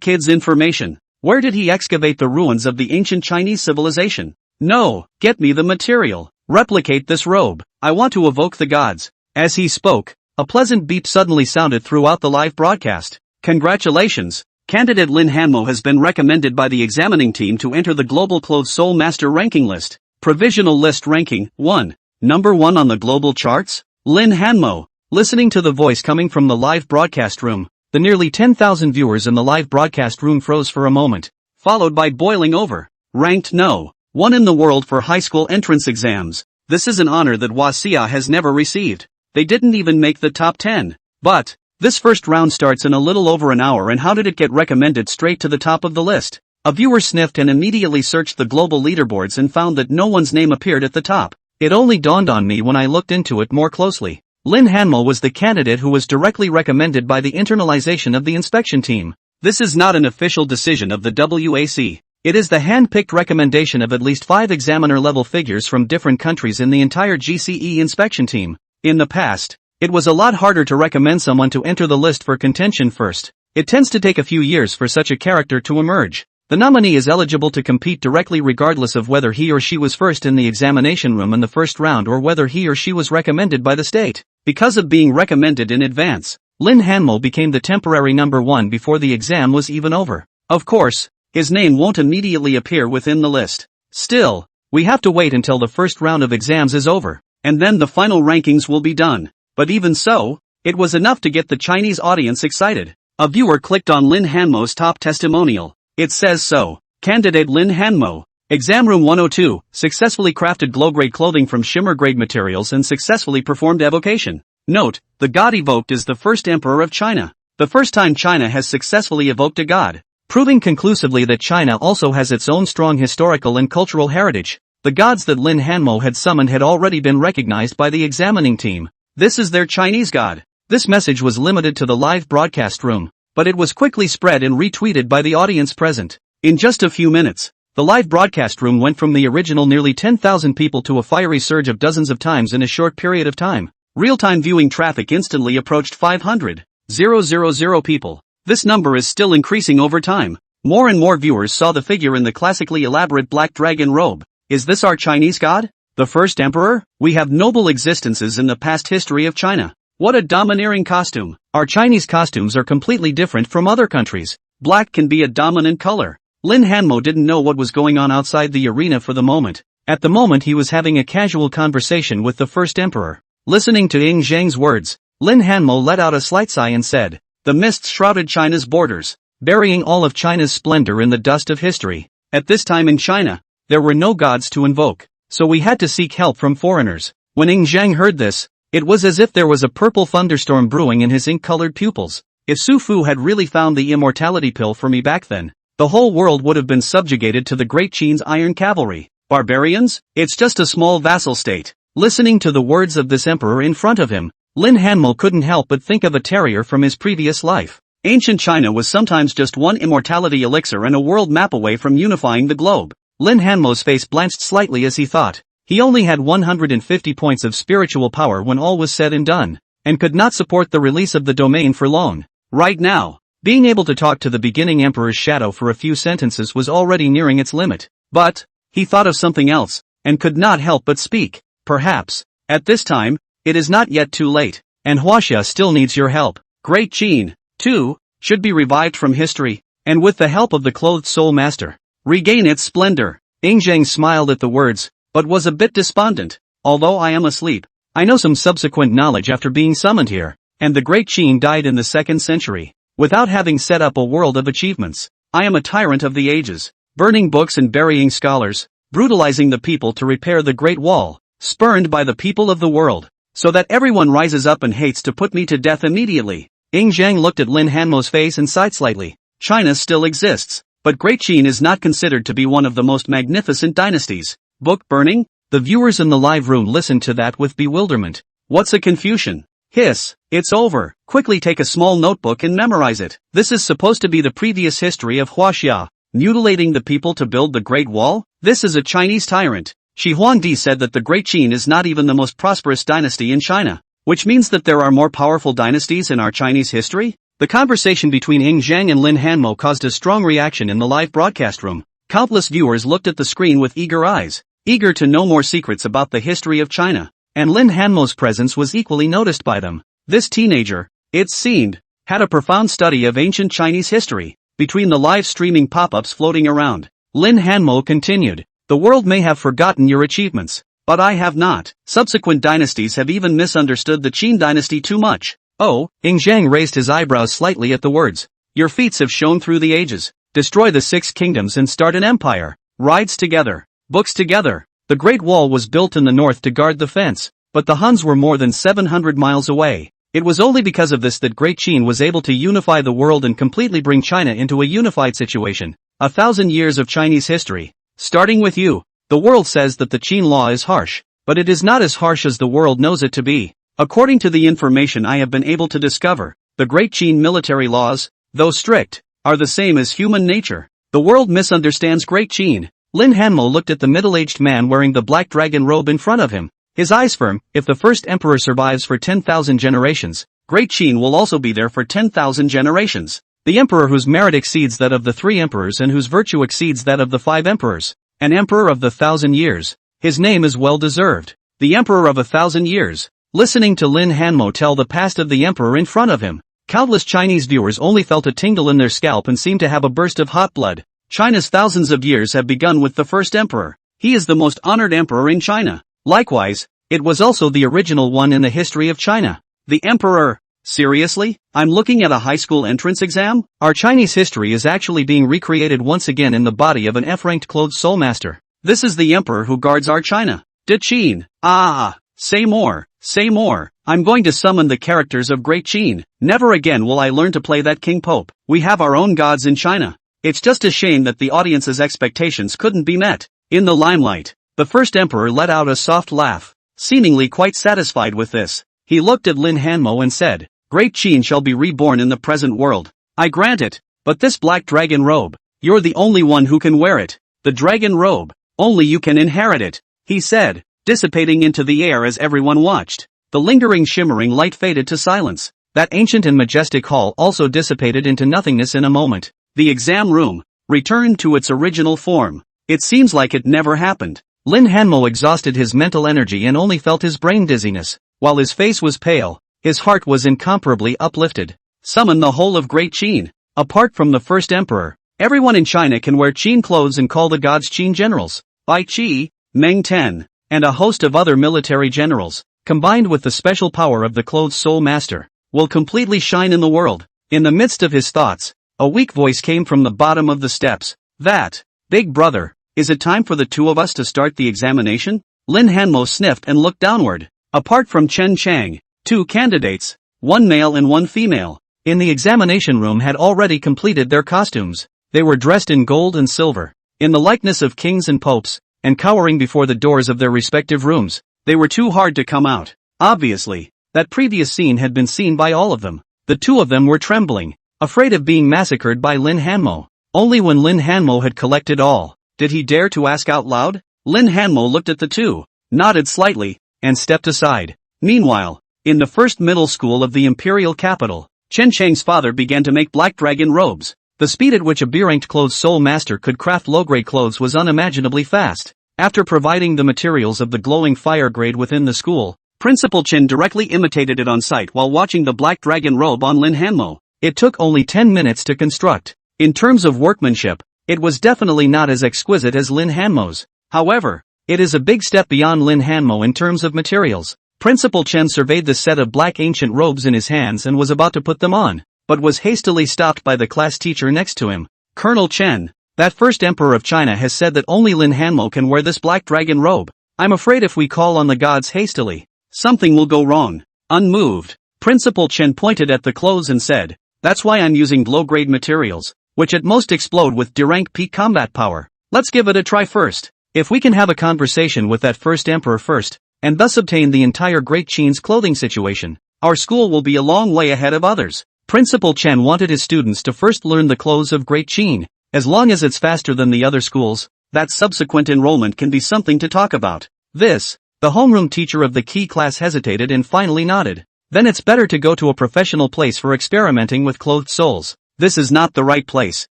kid's information. Where did he excavate the ruins of the ancient Chinese civilization? No, get me the material. Replicate this robe. I want to evoke the gods." As he spoke, a pleasant beep suddenly sounded throughout the live broadcast. "Congratulations. Candidate Lin Hanmo has been recommended by the examining team to enter the Global Clothes Soul Master ranking list. Provisional list ranking 1. Number 1 on the global charts? Lin Hanmo." Listening to the voice coming from the live broadcast room, the nearly 10,000 viewers in the live broadcast room froze for a moment, followed by boiling over. Ranked No. 1 in the world for high school entrance exams. This is an honor that Huaxia has never received. They didn't even make the top 10. But this first round starts in a little over an hour, and how did it get recommended straight to the top of the list? A viewer sniffed and immediately searched the global leaderboards and found that no one's name appeared at the top. It only dawned on me when I looked into it more closely. Lin Hanmo was the candidate who was directly recommended by the internalization of the inspection team. This is not an official decision of the WAC. It is the hand-picked recommendation of at least 5 examiner-level figures from different countries in the entire GCE inspection team. In the past, it was a lot harder to recommend someone to enter the list for contention first. It tends to take a few years for such a character to emerge. The nominee is eligible to compete directly regardless of whether he or she was first in the examination room in the first round or whether he or she was recommended by the state. Because of being recommended in advance, Lin Hanmo became the temporary number 1 before the exam was even over. Of course, his name won't immediately appear within the list. Still, we have to wait until the first round of exams is over, and then the final rankings will be done. But even so, it was enough to get the Chinese audience excited. A viewer clicked on Lin Hanmo's top testimonial. It says so. Candidate Lin Hanmo. Exam room 102, successfully crafted glow-grade clothing from shimmer-grade materials and successfully performed evocation. Note, the god evoked is the first emperor of China. The first time China has successfully evoked a god, proving conclusively that China also has its own strong historical and cultural heritage. The gods that Lin Hanmo had summoned had already been recognized by the examining team. This is their Chinese god. This message was limited to the live broadcast room, but it was quickly spread and retweeted by the audience present. In just a few minutes, The live broadcast room went from the original nearly 10,000 people to a fiery surge of dozens of times in a short period of time. Real-time viewing traffic instantly approached 500,000 people. This number is still increasing over time. More and more viewers saw the figure in the classically elaborate black dragon robe. Is this our Chinese god? The first emperor? We have noble existences in the past history of China. What a domineering costume. Our Chinese costumes are completely different from other countries. Black can be a dominant color. Lin Hanmo didn't know what was going on outside the arena for the moment. At the moment he was having a casual conversation with the first emperor. Listening to Ying Zhang's words, Lin Hanmo let out a slight sigh and said, "The mists shrouded China's borders, burying all of China's splendor in the dust of history. At this time in China, there were no gods to invoke, so we had to seek help from foreigners." When Ying Zhang heard this, it was as if there was a purple thunderstorm brewing in his ink-colored pupils. If Su Fu had really found the immortality pill for me back then, the whole world would have been subjugated to the Great Qin's iron cavalry. Barbarians? It's just a small vassal state. Listening to the words of this emperor in front of him, Lin Hanmo couldn't help but think of a terrier from his previous life. Ancient China was sometimes just one immortality elixir and a world map away from unifying the globe. Lin Hanmo's face blanched slightly as he thought. He only had 150 points of spiritual power when all was said and done, and could not support the release of the domain for long. Right now, being able to talk to the beginning emperor's shadow for a few sentences was already nearing its limit. But, he thought of something else, and could not help but speak. Perhaps, at this time, it is not yet too late, and Huaxia still needs your help. Great Qin, too, should be revived from history, and with the help of the clothed soul master, regain its splendor. Ying Zhang smiled at the words, but was a bit despondent. Although I am asleep, I know some subsequent knowledge after being summoned here, and the Great Qin died in the 2nd century, without having set up a world of achievements. I am a tyrant of the ages, burning books and burying scholars, brutalizing the people to repair the Great Wall, spurned by the people of the world, so that everyone rises up and hates to put me to death immediately. Ying Zhang looked at Lin Hanmo's face and sighed slightly. China still exists, but Great Qin is not considered to be one of the most magnificent dynasties. Book burning? The viewers in the live room listened to that with bewilderment. What's a Confucian? Hiss, it's over. Quickly take a small notebook and memorize it. This is supposed to be the previous history of Huaxia, mutilating the people to build the Great Wall. This is a Chinese tyrant. Shi Huangdi said that the Great Qin is not even the most prosperous dynasty in China, which means that there are more powerful dynasties in our Chinese history? The conversation between Ying Zhang and Lin Hanmo caused a strong reaction in the live broadcast room. Countless viewers looked at the screen with eager eyes, eager to know more secrets about the history of China, and Lin Hanmo's presence was equally noticed by them. This teenager, it seemed, had a profound study of ancient Chinese history. Between the live streaming pop-ups floating around, Lin Hanmo continued, "The world may have forgotten your achievements, but I have not. Subsequent dynasties have even misunderstood the Qin dynasty too much." Oh, Ying Zhang raised his eyebrows slightly at the words. "Your feats have shown through the ages. Destroy the 6 kingdoms and start an empire. Rides together. Books together." The Great Wall was built in the north to guard the fence, but the Huns were more than 700 miles away. It was only because of this that Great Qin was able to unify the world and completely bring China into a unified situation. 1,000 years of Chinese history. Starting with you. The world says that the Qin law is harsh, but it is not as harsh as the world knows it to be. According to the information I have been able to discover, the Great Qin military laws, though strict, are the same as human nature. The world misunderstands Great Qin. Lin Hanmo looked at the middle-aged man wearing the black dragon robe in front of him. His eyes firm. If the first emperor survives for 10,000 generations, Great Qin will also be there for 10,000 generations. The emperor whose merit exceeds that of the 3 emperors and whose virtue exceeds that of the 5 emperors. An emperor of the 1,000 years. His name is well deserved. The emperor of 1,000 years. Listening to Lin Hanmo tell the past of the emperor in front of him, countless Chinese viewers only felt a tingle in their scalp and seemed to have a burst of hot blood. China's thousands of years have begun with the first emperor. He is the most honored emperor in China. Likewise, it was also the original one in the history of China. The emperor. Seriously? I'm looking at a high school entrance exam? Our Chinese history is actually being recreated once again in the body of an F-ranked clothed soul master. This is the emperor who guards our China. De Qin. Ah, say more, say more. I'm going to summon the characters of Great Qin. Never again will I learn to play that King Pope. We have our own gods in China. It's just a shame that the audience's expectations couldn't be met. In the limelight, the first emperor let out a soft laugh. Seemingly quite satisfied with this, he looked at Lin Hanmo and said, "Great Qin shall be reborn in the present world. I grant it, but this black dragon robe, you're the only one who can wear it." the dragon robe. Only you can inherit it, he said, dissipating into the air as everyone watched. The lingering shimmering light faded to silence. That ancient and majestic hall also dissipated into nothingness in a moment. The exam room returned to its original form. It seems like it never happened. Lin Hanmo exhausted his mental energy and only felt his brain dizziness. While his face was pale, his heart was incomparably uplifted. Summon the whole of Great Qin. Apart from the first emperor, everyone in China can wear Qin clothes and call the gods Qin generals. Bai Qi, Meng Ten, and a host of other military generals, combined with the special power of the clothes soul master, will completely shine in the world. In the midst of his thoughts, a weak voice came from the bottom of the steps. That, big brother, is it time for the two of us to start the examination? Lin Hanmo sniffed and looked downward. Apart from Chen Chang, two candidates, one male and one female, in the examination room had already completed their costumes. They were dressed in gold and silver, in the likeness of kings and popes, and cowering before the doors of their respective rooms. They were too hard to come out. Obviously, that previous scene had been seen by all of them. The two of them were trembling, afraid of being massacred by Lin Hanmo. Only when Lin Hanmo had collected all, did he dare to ask out loud. Lin Hanmo looked at the two, nodded slightly, and stepped aside. Meanwhile, in the first middle school of the imperial capital, Chen Chang's father began to make black dragon robes. The speed at which a B-ranked clothes soul master could craft low-grade clothes was unimaginably fast. After providing the materials of the glowing fire grade within the school, Principal Chen directly imitated it on site while watching the black dragon robe on Lin Hanmo. It took only 10 minutes to construct. In terms of workmanship, it was definitely not as exquisite as Lin Hanmo's. However, it is a big step beyond Lin Hanmo in terms of materials. Principal Chen surveyed the set of black ancient robes in his hands and was about to put them on, but was hastily stopped by the class teacher next to him. Colonel Chen, that first emperor of China has said that only Lin Hanmo can wear this black dragon robe. I'm afraid if we call on the gods hastily, something will go wrong. Unmoved, Principal Chen pointed at the clothes and said, that's why I'm using low-grade materials, which at most explode with D-rank peak combat power. Let's give it a try first. If we can have a conversation with that first emperor first, and thus obtain the entire Great Qin's clothing situation, our school will be a long way ahead of others. Principal Chen wanted his students to first learn the clothes of Great Qin. As long as it's faster than the other schools, that subsequent enrollment can be something to talk about. The homeroom teacher of the key class hesitated and finally nodded. Then it's better to go to a professional place for experimenting with clothed souls. This is not the right place.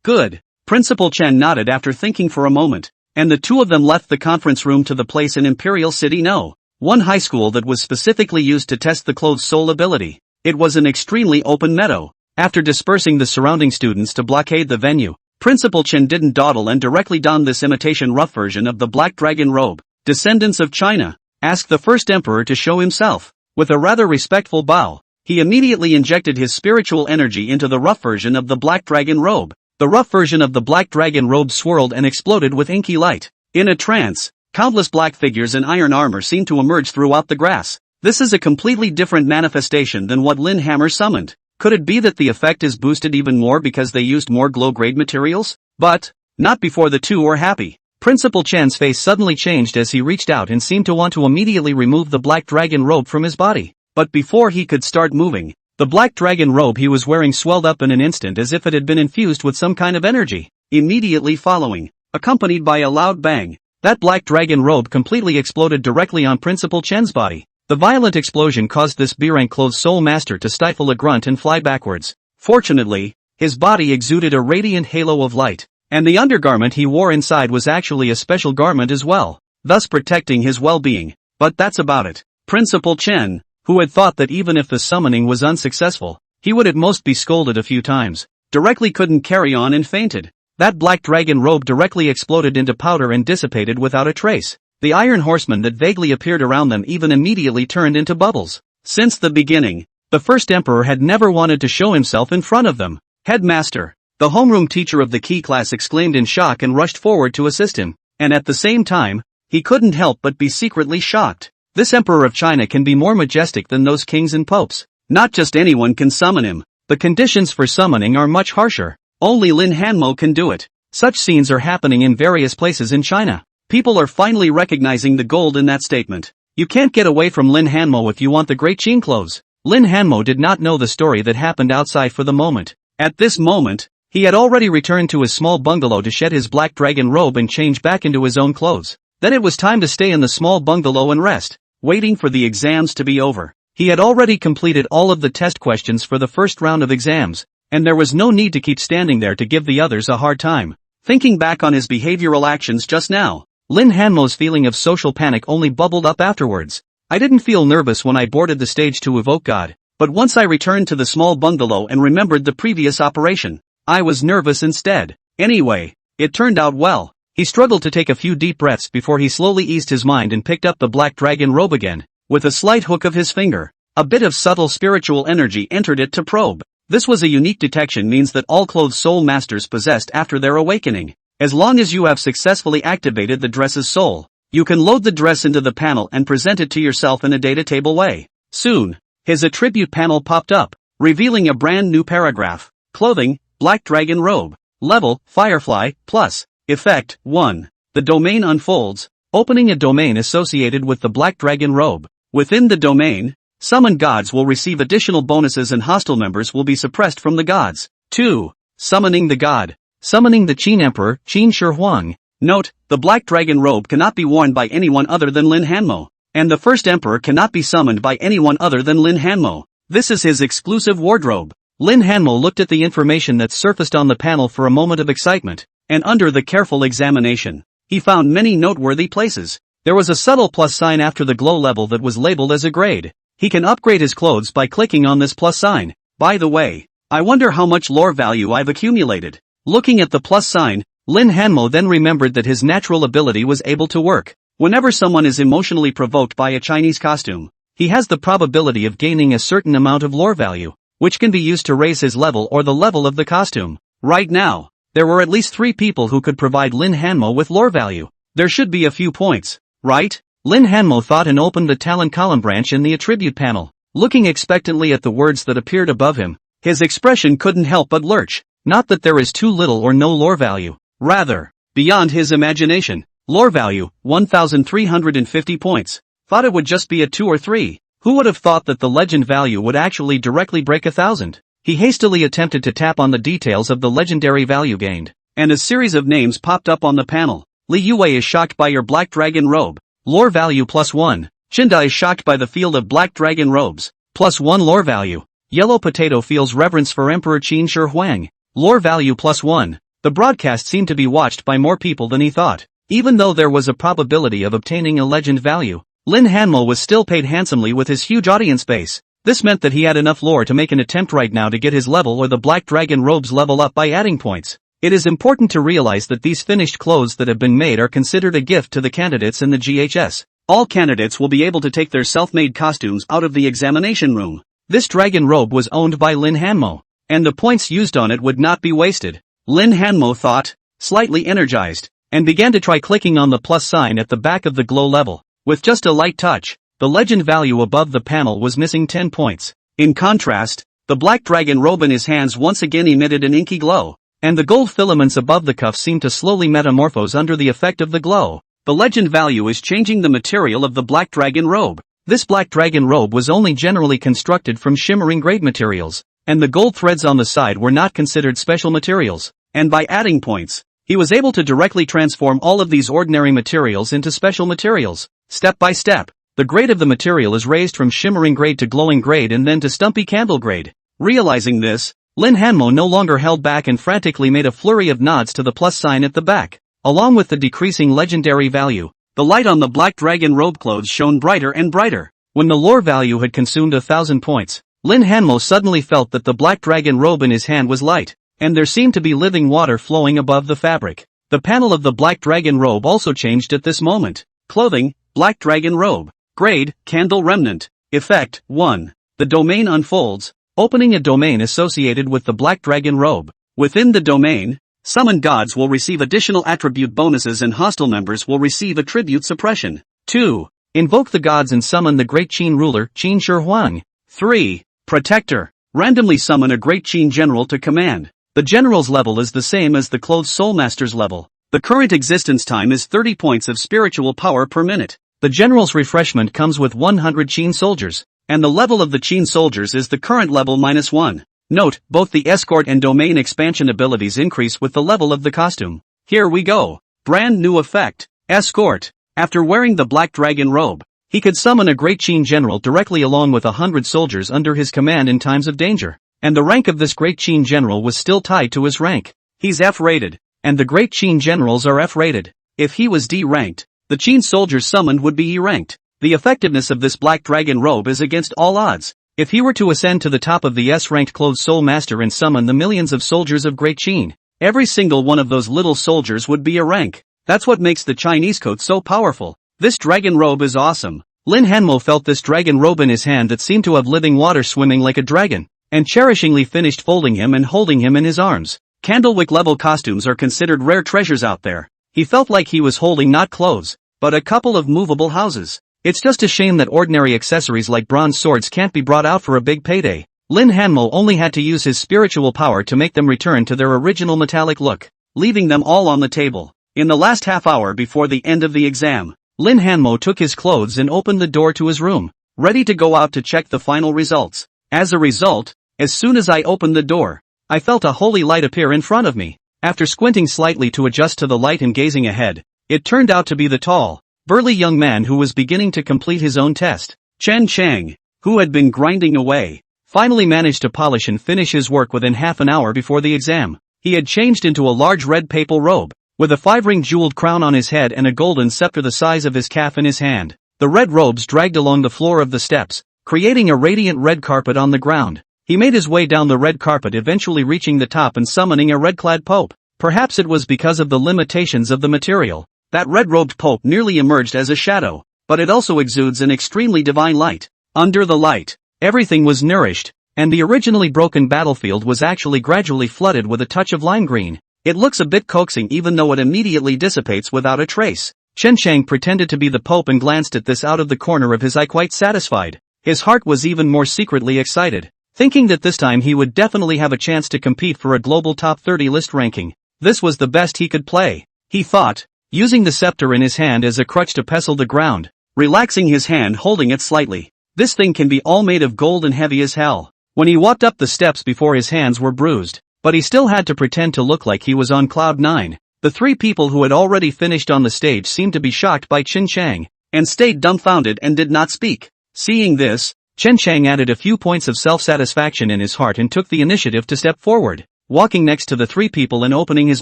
Good. Principal Chen nodded after thinking for a moment, and the two of them left the conference room to the place in Imperial City No. 1 high school that was specifically used to test the clothed soul ability. It was an extremely open meadow. After dispersing the surrounding students to blockade the venue, Principal Chen didn't dawdle and directly donned this imitation rough version of the black dragon robe. Descendants of China, asked the first emperor to show himself. With a rather respectful bow, he immediately injected his spiritual energy into the rough version of the black dragon robe. The rough version of the black dragon robe swirled and exploded with inky light. In a trance, countless black figures in iron armor seemed to emerge throughout the grass. This is a completely different manifestation than what Lin Hammer summoned. Could it be that the effect is boosted even more because they used more glow-grade materials? But, not before the two were happy. Principal Chen's face suddenly changed as he reached out and seemed to want to immediately remove the black dragon robe from his body. But before he could start moving, the black dragon robe he was wearing swelled up in an instant as if it had been infused with some kind of energy. Immediately following, accompanied by a loud bang, that black dragon robe completely exploded directly on Principal Chen's body. The violent explosion caused this B-rank clothes soul master to stifle a grunt and fly backwards. Fortunately, his body exuded a radiant halo of light, and the undergarment he wore inside was actually a special garment as well, thus protecting his well-being. But that's about it. Principal Chen, who had thought that even if the summoning was unsuccessful, he would at most be scolded a few times, directly couldn't carry on and fainted. That black dragon robe directly exploded into powder and dissipated without a trace. The iron horsemen that vaguely appeared around them even immediately turned into bubbles. Since the beginning, the first emperor had never wanted to show himself in front of them. Headmaster, the homeroom teacher of the key class exclaimed in shock and rushed forward to assist him, and at the same time, he couldn't help but be secretly shocked. This emperor of China can be more majestic than those kings and popes. Not just anyone can summon him. The conditions for summoning are much harsher. Only Lin Hanmo can do it. Such scenes are happening in various places in China. People are finally recognizing the gold in that statement. You can't get away from Lin Hanmo if you want the Great Qin clothes. Lin Hanmo did not know the story that happened outside for the moment. At this moment, He had already returned to his small bungalow to shed his black dragon robe and change back into his own clothes. Then it was time to stay in the small bungalow and rest, waiting for the exams to be over. He had already completed all of the test questions for the first round of exams, and there was no need to keep standing there to give the others a hard time. Thinking back on his behavioral actions just now, Lin Hanmo's feeling of social panic only bubbled up afterwards. I didn't feel nervous when I boarded the stage to evoke God, but once I returned to the small bungalow and remembered the previous operation, I was nervous instead. Anyway, it turned out well. He struggled to take a few deep breaths before he slowly eased his mind and picked up the black dragon robe again. With a slight hook of his finger, a bit of subtle spiritual energy entered it to probe. This was a unique detection, means that all clothes soul masters possessed after their awakening. As long as you have successfully activated the dress's soul, you can load the dress into the panel and present it to yourself in a data table way. Soon, his attribute panel popped up, revealing a brand new paragraph. Clothing, black dragon robe. Level, Firefly, plus. Effect, 1. The domain unfolds, opening a domain associated with the black dragon robe. Within the domain, summoned gods will receive additional bonuses and hostile members will be suppressed from the gods. 2. Summoning the god. Summoning the Qin Emperor, Qin Shi Huang. Note, the black dragon robe cannot be worn by anyone other than Lin Hanmo, and the first emperor cannot be summoned by anyone other than Lin Hanmo. This is his exclusive wardrobe. Lin Hanmo looked at the information that surfaced on the panel for a moment of excitement, and under the careful examination, he found many noteworthy places. There was a subtle plus sign after the glow level that was labeled as a grade. He can upgrade his clothes by clicking on this plus sign. By the way, I wonder how much lore value I've accumulated. Looking at the plus sign, Lin Hanmo then remembered that his natural ability was able to work. Whenever someone is emotionally provoked by a Chinese costume, he has the probability of gaining a certain amount of lore value, which can be used to raise his level or the level of the costume. Right now, there were at least 3 people who could provide Lin Hanmo with lore value. There should be a few points, right? Lin Hanmo thought and opened the talent column branch in the attribute panel. Looking expectantly at the words that appeared above him, his expression couldn't help but lurch. Not that there is too little or no lore value. Rather, beyond his imagination. Lore value, 1,350 points. Thought it would just be a 2 or 3. Who would have thought that the legend value would actually directly break 1,000? He hastily attempted to tap on the details of the legendary value gained, and a series of names popped up on the panel. Li Yue is shocked by your black dragon robe. Lore value +1. Shinda is shocked by the field of black dragon robes. +1 lore value. Yellow Potato feels reverence for Emperor Qin Shi Huang. Lore value +1. The broadcast seemed to be watched by more people than he thought. Even though there was a probability of obtaining a legend value, Lin Hanmo was still paid handsomely with his huge audience base. This meant that he had enough lore to make an attempt right now to get his level or the black dragon robes level up by adding points. It is important to realize that these finished clothes that have been made are considered a gift to the candidates in the GHS. All candidates will be able to take their self-made costumes out of the examination room. This dragon robe was owned by Lin Hanmo, and the points used on it would not be wasted. Lin Hanmo thought, slightly energized, and began to try clicking on the plus sign at the back of the glow level. With just a light touch, the legend value above the panel was missing 10 points. In contrast, the black dragon robe in his hands once again emitted an inky glow, and the gold filaments above the cuff seemed to slowly metamorphose under the effect of the glow. The legend value is changing the material of the black dragon robe. This black dragon robe was only generally constructed from shimmering grade materials, and the gold threads on the side were not considered special materials. And by adding points, he was able to directly transform all of these ordinary materials into special materials. Step by step, the grade of the material is raised from shimmering grade to glowing grade and then to stumpy candle grade. Realizing this, Lin Hanmo no longer held back and frantically made a flurry of nods to the plus sign at the back. Along with the decreasing legendary value, the light on the black dragon robe clothes shone brighter and brighter. When the lore value had consumed 1,000 points, Lin Hanmo suddenly felt that the black dragon robe in his hand was light, and there seemed to be living water flowing above the fabric. The panel of the black dragon robe also changed at this moment. Clothing, black dragon robe. Grade, candle remnant. Effect, 1. The domain unfolds, opening a domain associated with the black dragon robe. Within the domain, summoned gods will receive additional attribute bonuses and hostile members will receive attribute suppression. 2. Invoke the gods and summon the great Qin ruler, Qin Shi Huang. 3. Protector. Randomly summon a great Qin general to command. The general's level is the same as the clothes soulmaster's level. The current existence time is 30 points of spiritual power per minute. The general's refreshment comes with 100 Qin soldiers, and the level of the Qin soldiers is the current level -1. Note, both the escort and domain expansion abilities increase with the level of the costume. Here we go. Brand new effect. Escort. After wearing the black dragon robe, he could summon a Great Qin general directly along with 100 soldiers under his command in times of danger. And the rank of this Great Qin general was still tied to his rank. He's F-rated. And the Great Qin generals are F-rated. If he was D-ranked, the Qin soldiers summoned would be E-ranked. The effectiveness of this black dragon robe is against all odds. If he were to ascend to the top of the S-ranked clothes soul master and summon the millions of soldiers of Great Qin, every single one of those little soldiers would be a rank. That's what makes the Chinese code so powerful. This dragon robe is awesome. Lin Hanmo felt this dragon robe in his hand that seemed to have living water swimming like a dragon, and cherishingly finished folding him and holding him in his arms. Candlewick level costumes are considered rare treasures out there. He felt like he was holding not clothes, but a couple of movable houses. It's just a shame that ordinary accessories like bronze swords can't be brought out for a big payday. Lin Hanmo only had to use his spiritual power to make them return to their original metallic look, leaving them all on the table. In the last half hour before the end of the exam, Lin Hanmo took his clothes and opened the door to his room, ready to go out to check the final results. As a result, as soon as I opened the door, I felt a holy light appear in front of me. After squinting slightly to adjust to the light and gazing ahead, it turned out to be the tall, burly young man who was beginning to complete his own test. Chen Chang, who had been grinding away, finally managed to polish and finish his work within half an hour before the exam. He had changed into a large red papal robe, with a 5-ring jeweled crown on his head and a golden scepter the size of his calf in his hand. The red robes dragged along the floor of the steps, creating a radiant red carpet on the ground. He made his way down the red carpet, eventually reaching the top and summoning a red-clad pope. Perhaps it was because of the limitations of the material. That red-robed pope nearly emerged as a shadow, but it also exudes an extremely divine light. Under the light, everything was nourished, and the originally broken battlefield was actually gradually flooded with a touch of lime green. It looks a bit coaxing even though it immediately dissipates without a trace. Chen Chang pretended to be the pope and glanced at this out of the corner of his eye, quite satisfied. His heart was even more secretly excited, thinking that this time he would definitely have a chance to compete for a global top 30 list ranking. This was the best he could play, he thought, using the scepter in his hand as a crutch to pestle the ground, relaxing his hand holding it slightly. This thing can be all made of gold and heavy as hell. When he walked up the steps before, his hands were bruised, but he still had to pretend to look like he was on cloud 9. The 3 people who had already finished on the stage seemed to be shocked by Chen Chang, and stayed dumbfounded and did not speak. Seeing this, Chen Chang added a few points of self-satisfaction in his heart and took the initiative to step forward, walking next to the 3 people and opening his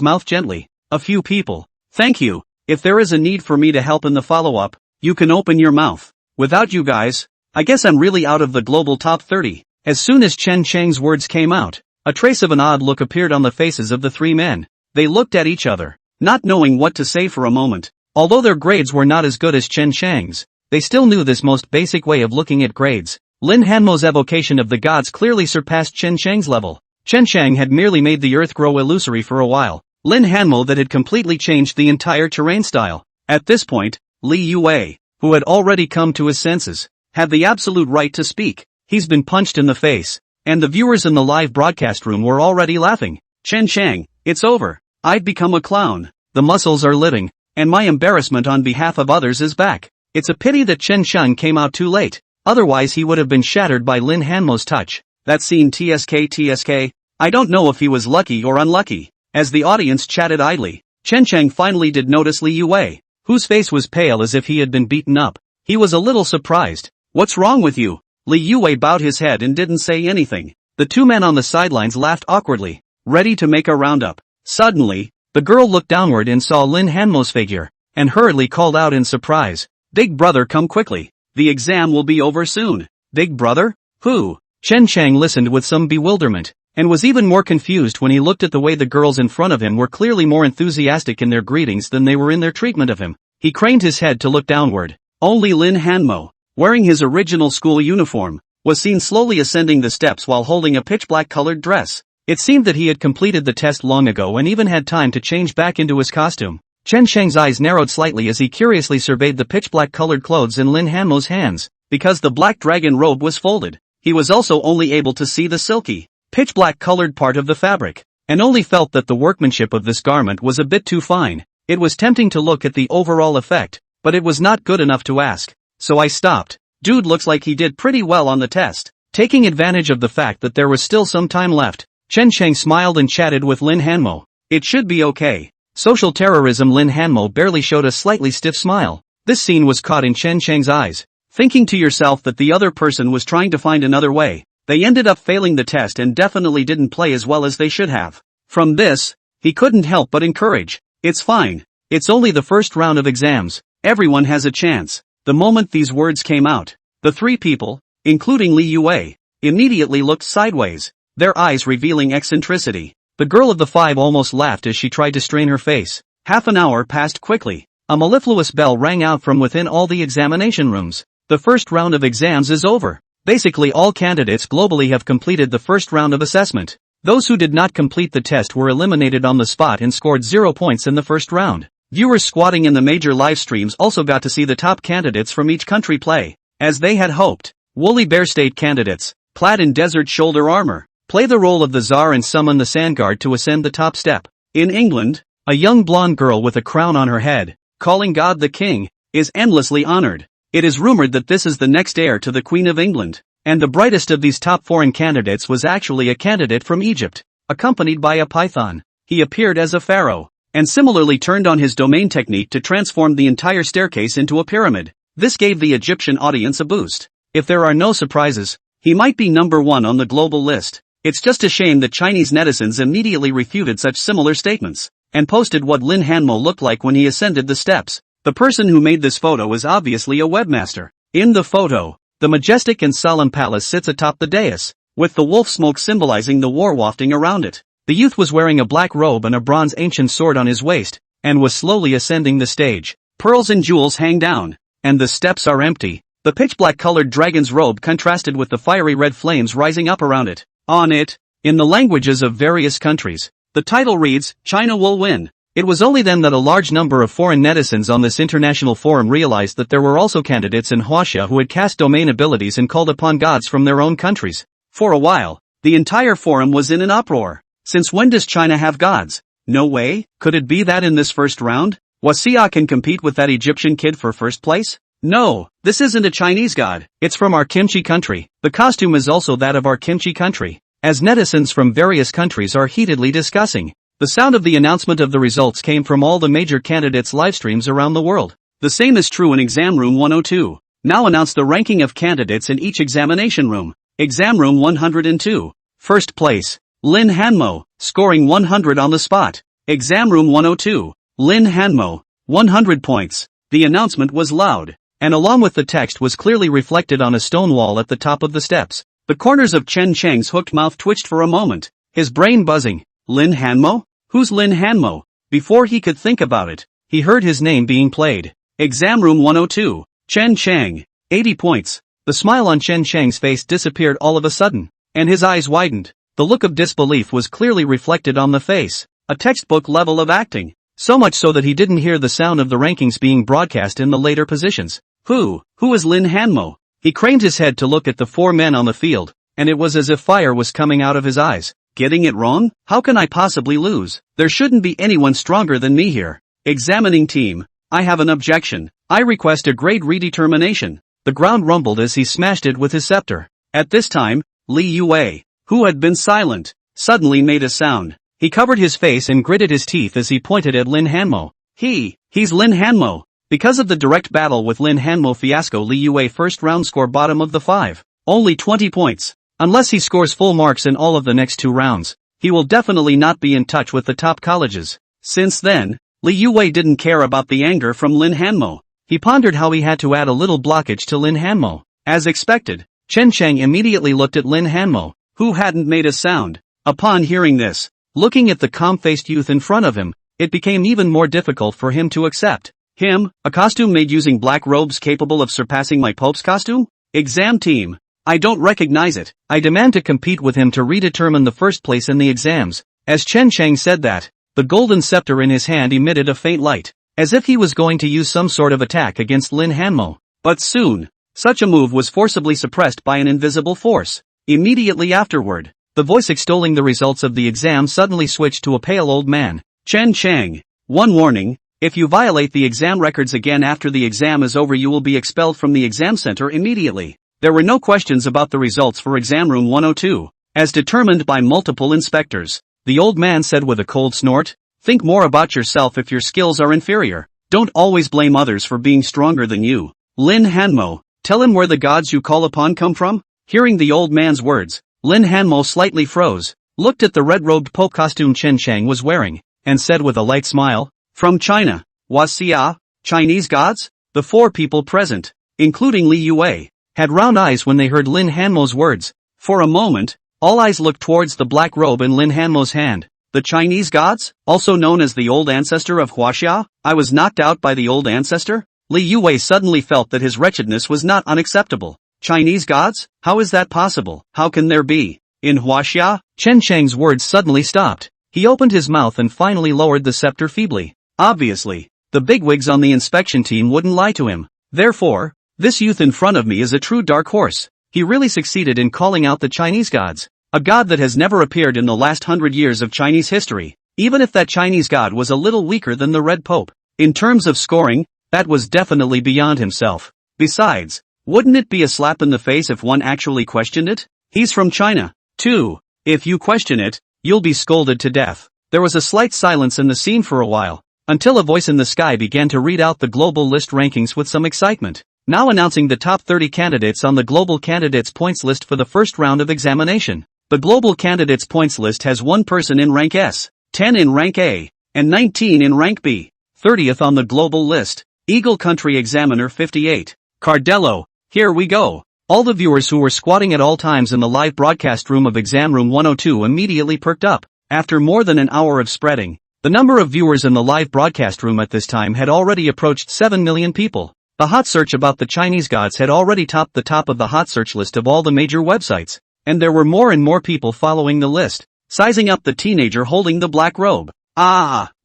mouth gently. A few people. Thank you. If there is a need for me to help in the follow-up, you can open your mouth. Without you guys, I guess I'm really out of the global top 30. As soon as Chen Chang's words came out, a trace of an odd look appeared on the faces of the 3 men. They looked at each other, not knowing what to say for a moment. Although their grades were not as good as Chen Chang's, they still knew this most basic way of looking at grades. Lin Hanmo's evocation of the gods clearly surpassed Chen Chang's level. Chen Chang had merely made the earth grow illusory for a while. Lin Hanmo that had completely changed the entire terrain style. At this point, Li Yue, who had already come to his senses, had the absolute right to speak. He's been punched in the face, and the viewers in the live broadcast room were already laughing. Chen Chang, it's over. I've become a clown. The muscles are living, and my embarrassment on behalf of others is back. It's a pity that Chen Chang came out too late, otherwise he would have been shattered by Lin Hanmo's touch. That scene TSK. I don't know if he was lucky or unlucky. As the audience chatted idly, Chen Chang finally did notice Li Yue, whose face was pale as if he had been beaten up. He was a little surprised. What's wrong with you? Li Yue bowed his head and didn't say anything. The 2 men on the sidelines laughed awkwardly, ready to make a roundup. Suddenly, the girl looked downward and saw Lin Hanmo's figure, and hurriedly called out in surprise, "Big brother, come quickly. The exam will be over soon." Big brother? Who? Chen Chang listened with some bewilderment, and was even more confused when he looked at the way the girls in front of him were clearly more enthusiastic in their greetings than they were in their treatment of him. He craned his head to look downward. Only Lin Hanmo, wearing his original school uniform, was seen slowly ascending the steps while holding a pitch-black colored dress. It seemed that he had completed the test long ago and even had time to change back into his costume. Chen Chang's eyes narrowed slightly as he curiously surveyed the pitch-black colored clothes in Lin Hanmo's hands. Because the black dragon robe was folded, he was also only able to see the silky, pitch-black colored part of the fabric, and only felt that the workmanship of this garment was a bit too fine. It was tempting to look at the overall effect, but it was not good enough to ask. So I stopped. Dude looks like he did pretty well on the test. Taking advantage of the fact that there was still some time left, Chen Cheng smiled and chatted with Lin Hanmo. It should be okay. Social terrorism. Lin Hanmo barely showed a slightly stiff smile. This scene was caught in Chen Cheng's eyes. Thinking to yourself that the other person was trying to find another way, they ended up failing the test and definitely didn't play as well as they should have. From this, he couldn't help but encourage. It's fine. It's only the first round of exams. Everyone has a chance. The moment these words came out, the three people, including Li Yue, immediately looked sideways, their eyes revealing eccentricity. The girl of the five almost laughed as she tried to strain her face. Half an hour passed quickly. A mellifluous bell rang out from within all the examination rooms. The first round of exams is over. Basically all candidates globally have completed the first round of assessment. Those who did not complete the test were eliminated on the spot and scored 0 points in the first round. Viewers squatting in the major live streams also got to see the top candidates from each country play. As they had hoped, woolly bear state candidates, clad in desert shoulder armor, play the role of the Tsar and summon the Sandguard to ascend the top step. In England, a young blonde girl with a crown on her head, calling God the King, is endlessly honored. It is rumored that this is the next heir to the Queen of England, and the brightest of these top foreign candidates was actually a candidate from Egypt, accompanied by a python. He appeared as a pharaoh, and similarly turned on his domain technique to transform the entire staircase into a pyramid. This gave the Egyptian audience a boost. If there are no surprises, he might be number one on the global list. It's just a shame that Chinese netizens immediately refuted such similar statements, and posted what Lin Hanmo looked like when he ascended the steps. The person who made this photo is obviously a webmaster. In the photo, the majestic and solemn palace sits atop the dais, with the wolf smoke symbolizing the war wafting around it. The youth was wearing a black robe and a bronze ancient sword on his waist, and was slowly ascending the stage. Pearls and jewels hang down, and the steps are empty. The pitch-black colored dragon's robe contrasted with the fiery red flames rising up around it. On it, in the languages of various countries, the title reads, China will win. It was only then that a large number of foreign netizens on this international forum realized that there were also candidates in Huaxia who had cast domain abilities and called upon gods from their own countries. For a while, the entire forum was in an uproar. Since when does China have gods? No way. Could it be that in this first round, Huaxia can compete with that Egyptian kid for first place? No, this isn't a Chinese god. It's from our kimchi country. The costume is also that of our kimchi country. As netizens from various countries are heatedly discussing, the sound of the announcement of the results came from all the major candidates' live streams around the world. The same is true in Exam Room 102. Now announce the ranking of candidates in each examination room. Exam Room 102. First place, Lin Hanmo, scoring 100 on the spot. Exam Room 102. Lin Hanmo, 100 points. The announcement was loud, and along with the text was clearly reflected on a stone wall at the top of the steps. The corners of Chen Cheng's hooked mouth twitched for a moment, his brain buzzing. Lin Hanmo? Who's Lin Hanmo? Before he could think about it, he heard his name being played. Exam Room 102. Chen Cheng. 80 points. The smile on Chen Cheng's face disappeared all of a sudden, and his eyes widened. The look of disbelief was clearly reflected on the face. A textbook level of acting. So much so that he didn't hear the sound of the rankings being broadcast in the later positions. Who is Lin Hanmo? He craned his head to look at the four men on the field, and it was as if fire was coming out of his eyes. Getting it wrong? How can I possibly lose? There shouldn't be anyone stronger than me here. Examining team, I have an objection. I request a grade redetermination. The ground rumbled as he smashed it with his scepter. At this time, Li Yue, who had been silent, suddenly made a sound. He covered his face and gritted his teeth as he pointed at Lin Hanmo. He's Lin Hanmo. Because of the direct battle with Lin Hanmo fiasco, Li Yue first round score bottom of the 5. Only 20 points. Unless he scores full marks in all of the next 2 rounds, he will definitely not be in touch with the top colleges. Since then, Li Yue didn't care about the anger from Lin Hanmo. He pondered how he had to add a little blockage to Lin Hanmo. As expected, Chen Cheng immediately looked at Lin Hanmo, who hadn't made a sound. Upon hearing this, looking at the calm-faced youth in front of him, it became even more difficult for him to accept. Him, a costume made using black robes capable of surpassing my Pope's costume? Exam team. I don't recognize it. I demand to compete with him to redetermine the first place in the exams. As Chen Cheng said that, the golden scepter in his hand emitted a faint light, as if he was going to use some sort of attack against Lin Hanmo. But soon, such a move was forcibly suppressed by an invisible force. Immediately afterward, the voice extolling the results of the exam suddenly switched to a pale old man. Chen Cheng. One warning, if you violate the exam records again after the exam is over, you will be expelled from the exam center immediately. There were no questions about the results for exam room 102, as determined by multiple inspectors. The old man said with a cold snort, "Think more about yourself if your skills are inferior. Don't always blame others for being stronger than you. Lin Hanmo, tell him where the gods you call upon come from?" Hearing the old man's words, Lin Hanmo slightly froze, looked at the red-robed pope costume Chen Chang was wearing, and said with a light smile, "From China. Xia, Chinese gods?" The four people present, including Li Yue, had round eyes when they heard Lin Hanmo's words. For a moment, all eyes looked towards the black robe in Lin Hanmo's hand. The Chinese gods, also known as the old ancestor of Huaxia? I was knocked out by the old ancestor? Li Yue suddenly felt that his wretchedness was not unacceptable. Chinese gods? How is that possible? How can there be? In Huaxia? Chen Chang's words suddenly stopped. He opened his mouth and finally lowered the scepter feebly. Obviously, the bigwigs on the inspection team wouldn't lie to him. Therefore, this youth in front of me is a true dark horse. He really succeeded in calling out the Chinese gods. A god that has never appeared in the last 100 years of Chinese history, even if that Chinese god was a little weaker than the Red Pope. In terms of scoring, that was definitely beyond himself. Besides, wouldn't it be a slap in the face if one actually questioned it? He's from China, too. If you question it, you'll be scolded to death. There was a slight silence in the scene for a while, until a voice in the sky began to read out the global list rankings with some excitement. Now announcing the top 30 candidates on the global candidates points list for the first round of examination. The global candidates points list has 1 person in rank S, 10 in rank A, and 19 in rank B. 30th on the global list, Eagle Country Examiner 58. Cardello, here we go. All the viewers who were squatting at all times in the live broadcast room of exam room 102 immediately perked up. After more than an hour of spreading, the number of viewers in the live broadcast room at this time had already approached 7 million people. The hot search about the Chinese gods had already topped the top of the hot search list of all the major websites, and there were more and more people following the list, sizing up the teenager holding the black robe.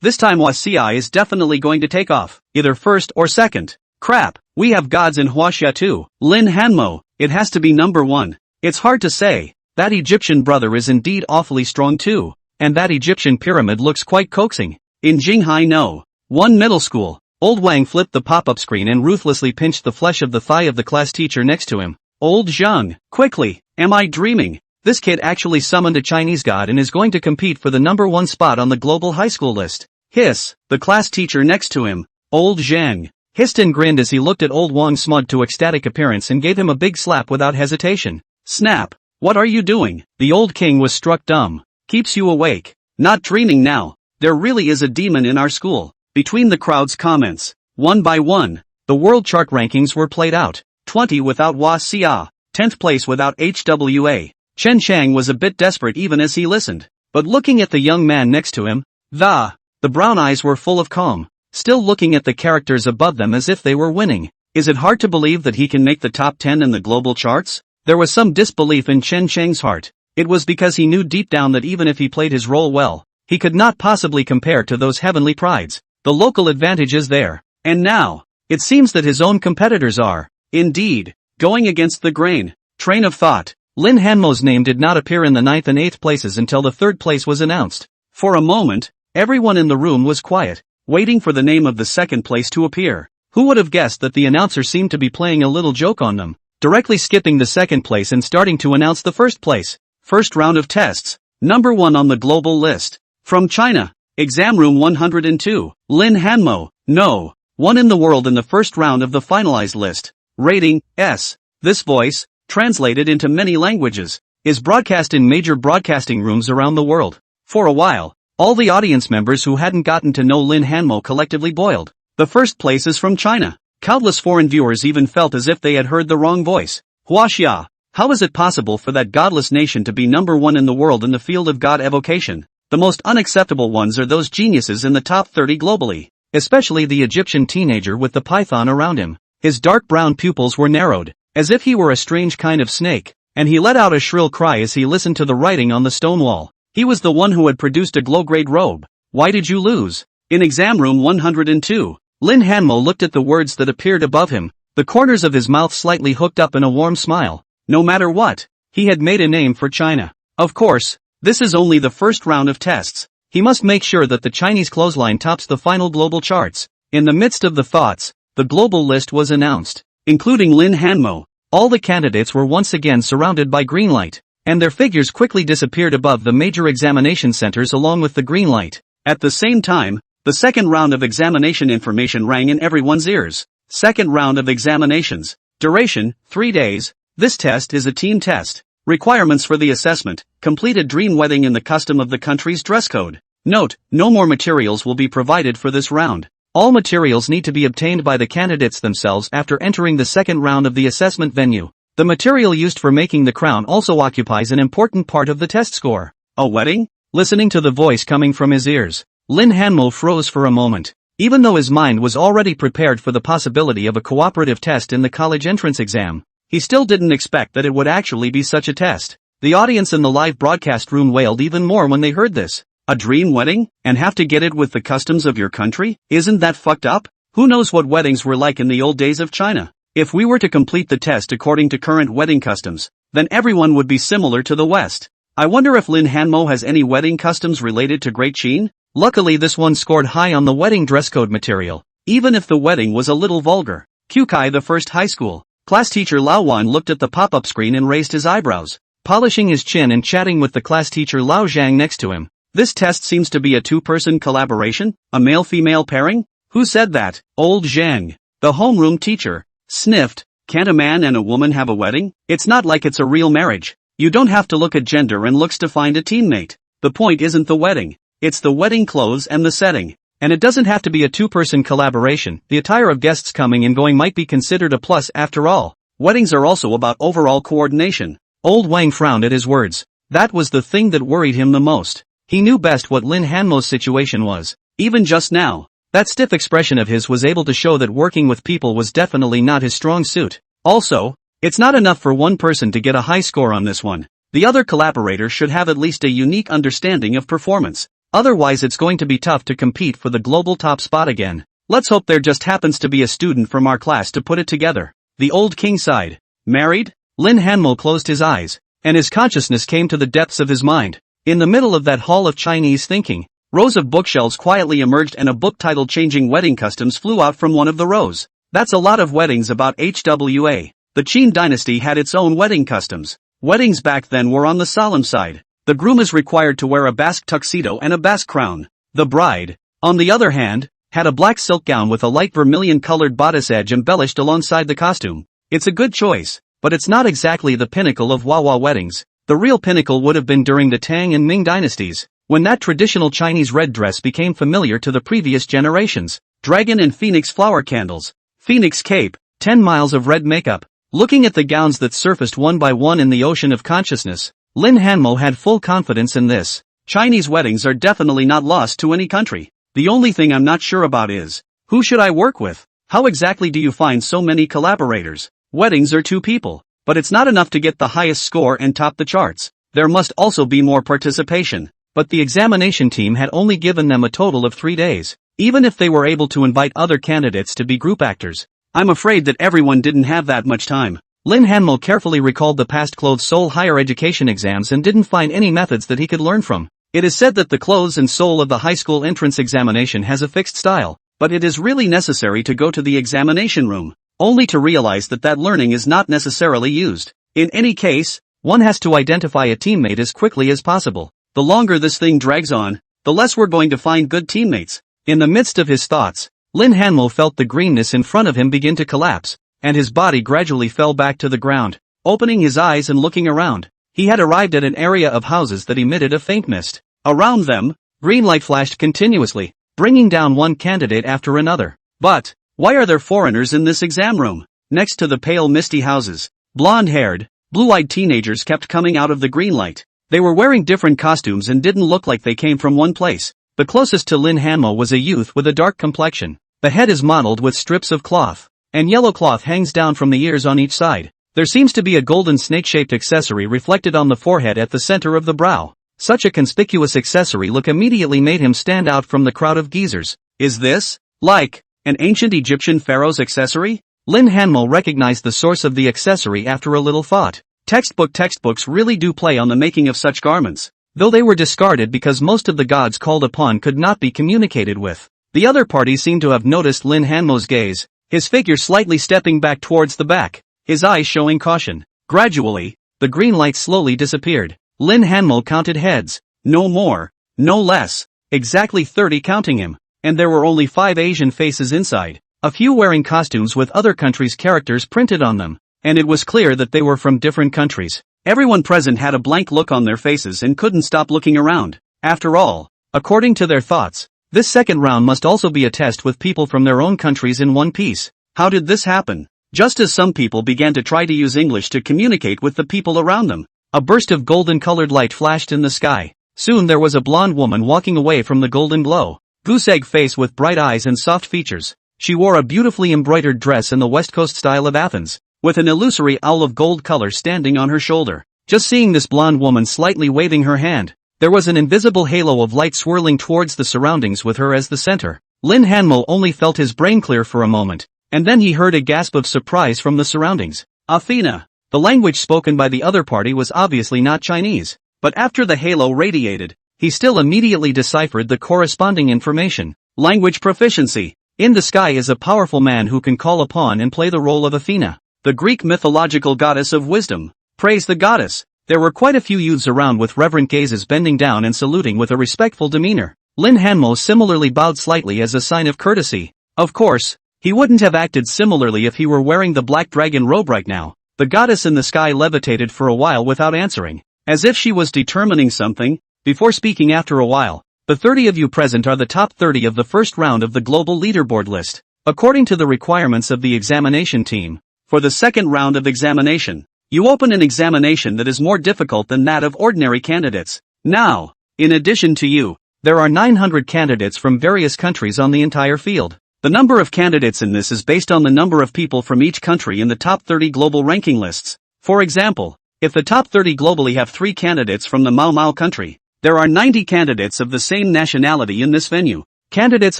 This time Huaxia is definitely going to take off, either first or second. Crap, we have gods in Huaxia too. Lin Hanmo, it has to be number 1. It's hard to say. That Egyptian brother is indeed awfully strong too, and that Egyptian pyramid looks quite coaxing. In Jinghai No. 1 Middle School, Old Wang flipped the pop-up screen and ruthlessly pinched the flesh of the thigh of the class teacher next to him. Old Zhang, quickly, am I dreaming? This kid actually summoned a Chinese god and is going to compete for the number 1 spot on the global high school list. Hiss, the class teacher next to him. Old Zhang hissed and grinned as he looked at old Wang's smug to ecstatic appearance and gave him a big slap without hesitation. Snap, what are you doing? The old king was struck dumb. Keeps you awake. Not dreaming now. There really is a demon in our school. Between the crowd's comments, one by one, the world chart rankings were played out. 20 without Huaxia, 10th place without HWA. Chen Chang was a bit desperate even as he listened, but looking at the young man next to him, the brown eyes were full of calm, still looking at the characters above them as if they were winning. Is it hard to believe that he can make the top 10 in the global charts? There was some disbelief in Chen Chang's heart. It was because he knew deep down that even if he played his role well, he could not possibly compare to those heavenly prides. The local advantage is there. And now, it seems that his own competitors are, indeed, going against the grain. Train of thought. Lin Hanmo's name did not appear in the 9th and 8th places until the 3rd place was announced. For a moment, everyone in the room was quiet, waiting for the name of the 2nd place to appear. Who would have guessed that the announcer seemed to be playing a little joke on them, directly skipping the 2nd place and starting to announce the 1st place. First round of tests. Number 1 on the global list. From China. Exam room 102. Lin Hanmo. No. 1 in the world in the first round of the finalized list. Rating, S. This voice, translated into many languages, is broadcast in major broadcasting rooms around the world. For a while, all the audience members who hadn't gotten to know Lin Hanmo collectively boiled. The first place is from China. Countless foreign viewers even felt as if they had heard the wrong voice. Huaxia. How is it possible for that godless nation to be number 1 in the world in the field of god evocation? The most unacceptable ones are those geniuses in the top 30 globally, especially the Egyptian teenager with the python around him. His dark brown pupils were narrowed, as if he were a strange kind of snake, and he let out a shrill cry as he listened to the writing on the stone wall. He was the one who had produced a glow-grade robe. Why did you lose? In exam room 102, Lin Hanmo looked at the words that appeared above him, the corners of his mouth slightly hooked up in a warm smile. No matter what, he had made a name for China. Of course, this is only the first round of tests. He must make sure that the Chinese clothesline tops the final global charts. In the midst of the thoughts, the global list was announced, including Lin Hanmo. All the candidates were once again surrounded by green light, and their figures quickly disappeared above the major examination centers along with the green light. At the same time, the second round of examination information rang in everyone's ears. Second round of examinations. Duration, 3 days. This test is a team test. Requirements for the assessment: completed dream wedding in the custom of the country's dress code. Note, no more materials will be provided for this round. All materials need to be obtained by the candidates themselves after entering the second round of the assessment venue. The material used for making the crown also occupies an important part of the test score. A wedding? Listening to the voice coming from his ears, Lin Hanmo froze for a moment. Even though his mind was already prepared for the possibility of a cooperative test in the college entrance exam, he still didn't expect that it would actually be such a test. The audience in the live broadcast room wailed even more when they heard this. A dream wedding? And have to get it with the customs of your country? Isn't that fucked up? Who knows what weddings were like in the old days of China? If we were to complete the test according to current wedding customs, then everyone would be similar to the West. I wonder if Lin Hanmo has any wedding customs related to Great Qin? Luckily this one scored high on the wedding dress code material, even if the wedding was a little vulgar. Kukai the first high school. Class teacher Lao Wan looked at the pop-up screen and raised his eyebrows, polishing his chin and chatting with the class teacher Lao Zhang next to him. This test seems to be a two-person collaboration? A male-female pairing? Who said that? Old Zhang, the homeroom teacher, sniffed. Can't a man and a woman have a wedding? It's not like it's a real marriage. You don't have to look at gender and looks to find a teammate. The point isn't the wedding. It's the wedding clothes and the setting. And it doesn't have to be a two-person collaboration. The attire of guests coming and going might be considered a plus after all. Weddings are also about overall coordination. Old Wang frowned at his words. That was the thing that worried him the most. He knew best what Lin Hanmo's situation was. Even just now, that stiff expression of his was able to show that working with people was definitely not his strong suit. Also, it's not enough for one person to get a high score on this one. The other collaborator should have at least a unique understanding of performance. Otherwise it's going to be tough to compete for the global top spot again. Let's hope there just happens to be a student from our class to put it together. The old king sighed. Married? Lin Hanmo closed his eyes, and his consciousness came to the depths of his mind. In the middle of that hall of Chinese thinking, rows of bookshelves quietly emerged and a book titled Changing Wedding Customs flew out from one of the rows. That's a lot of weddings about HWA. The Qin dynasty had its own wedding customs. Weddings back then were on the solemn side. The groom is required to wear a basque tuxedo and a basque crown. The bride, on the other hand, had a black silk gown with a light vermilion-colored bodice edge embellished alongside the costume. It's a good choice, but it's not exactly the pinnacle of Wawa weddings. The real pinnacle would have been during the Tang and Ming dynasties, when that traditional Chinese red dress became familiar to the previous generations. Dragon and phoenix flower candles, phoenix cape, 10 miles of red makeup. Looking at the gowns that surfaced one by one in the ocean of consciousness, Lin Hanmo had full confidence in this. Chinese weddings are definitely not lost to any country. The only thing I'm not sure about is, who should I work with? How exactly do you find so many collaborators? Weddings are two people, but it's not enough to get the highest score and top the charts. There must also be more participation. But the examination team had only given them a total of 3 days. Even if they were able to invite other candidates to be group actors, I'm afraid that everyone didn't have that much time. Lin Hanmo carefully recalled the past clothes Seoul higher education exams and didn't find any methods that he could learn from. It is said that the clothes and soul of the high school entrance examination has a fixed style, but it is really necessary to go to the examination room, only to realize that that learning is not necessarily used. In any case, one has to identify a teammate as quickly as possible. The longer this thing drags on, the less we're going to find good teammates. In the midst of his thoughts, Lin Hanmo felt the greenness in front of him begin to collapse, and his body gradually fell back to the ground. Opening his eyes and looking around, he had arrived at an area of houses that emitted a faint mist. Around them, green light flashed continuously, bringing down one candidate after another. But, why are there foreigners in this exam room? Next to the pale misty houses, blonde-haired, blue-eyed teenagers kept coming out of the green light. They were wearing different costumes and didn't look like they came from one place. The closest to Lin Hanmo was a youth with a dark complexion. The head is modeled with strips of cloth, and yellow cloth hangs down from the ears on each side. There seems to be a golden snake-shaped accessory reflected on the forehead at the center of the brow. Such a conspicuous accessory look immediately made him stand out from the crowd of geezers. Is this, like, an ancient Egyptian pharaoh's accessory? Lin Hanmo recognized the source of the accessory after a little thought. Textbooks really do play on the making of such garments, though they were discarded because most of the gods called upon could not be communicated with. The other party seemed to have noticed Lin Hanmo's gaze, his figure slightly stepping back towards the back. his eyes showing caution. Gradually, the green light slowly disappeared. Lin Hanmo counted heads. No more, no less. Exactly 30 counting him. And there were only 5 Asian faces inside. A few wearing costumes with other countries' characters printed on them. And it was clear that they were from different countries. Everyone present had a blank look on their faces and couldn't stop looking around. After all, according to their thoughts, this second round must also be a test with people from their own countries in one piece. How did this happen? Just as some people began to try to use English to communicate with the people around them, a burst of golden-colored light flashed in the sky. Soon there was a blonde woman walking away from the golden glow. Goose-egg face with bright eyes and soft features. She wore a beautifully embroidered dress in the West Coast style of Athens, with an illusory owl of gold color standing on her shoulder. Just seeing this blonde woman slightly waving her hand, there was an invisible halo of light swirling towards the surroundings with her as the center. Lin Hanmo only felt his brain clear for a moment, and then he heard a gasp of surprise from the surroundings. Athena. The language spoken by the other party was obviously not Chinese, but after the halo radiated, he still immediately deciphered the corresponding information. Language proficiency. In the sky is a powerful man who can call upon and play the role of Athena, the Greek mythological goddess of wisdom. Praise the goddess. There were quite a few youths around with reverent gazes bending down and saluting with a respectful demeanor. Lin Hanmo similarly bowed slightly as a sign of courtesy. Of course, he wouldn't have acted similarly if he were wearing the black dragon robe right now. The goddess in the sky levitated for a while without answering, as if she was determining something, before speaking after a while. The 30 of you present are the top 30 of the first round of the global leaderboard list, according to the requirements of the examination team. For the second round of examination, you open an examination that is more difficult than that of ordinary candidates. Now, in addition to you, there are 900 candidates from various countries on the entire field. The number of candidates in this is based on the number of people from each country in the top 30 global ranking lists. For example, if the top 30 globally have 3 candidates from the Mau country, there are 90 candidates of the same nationality in this venue. Candidates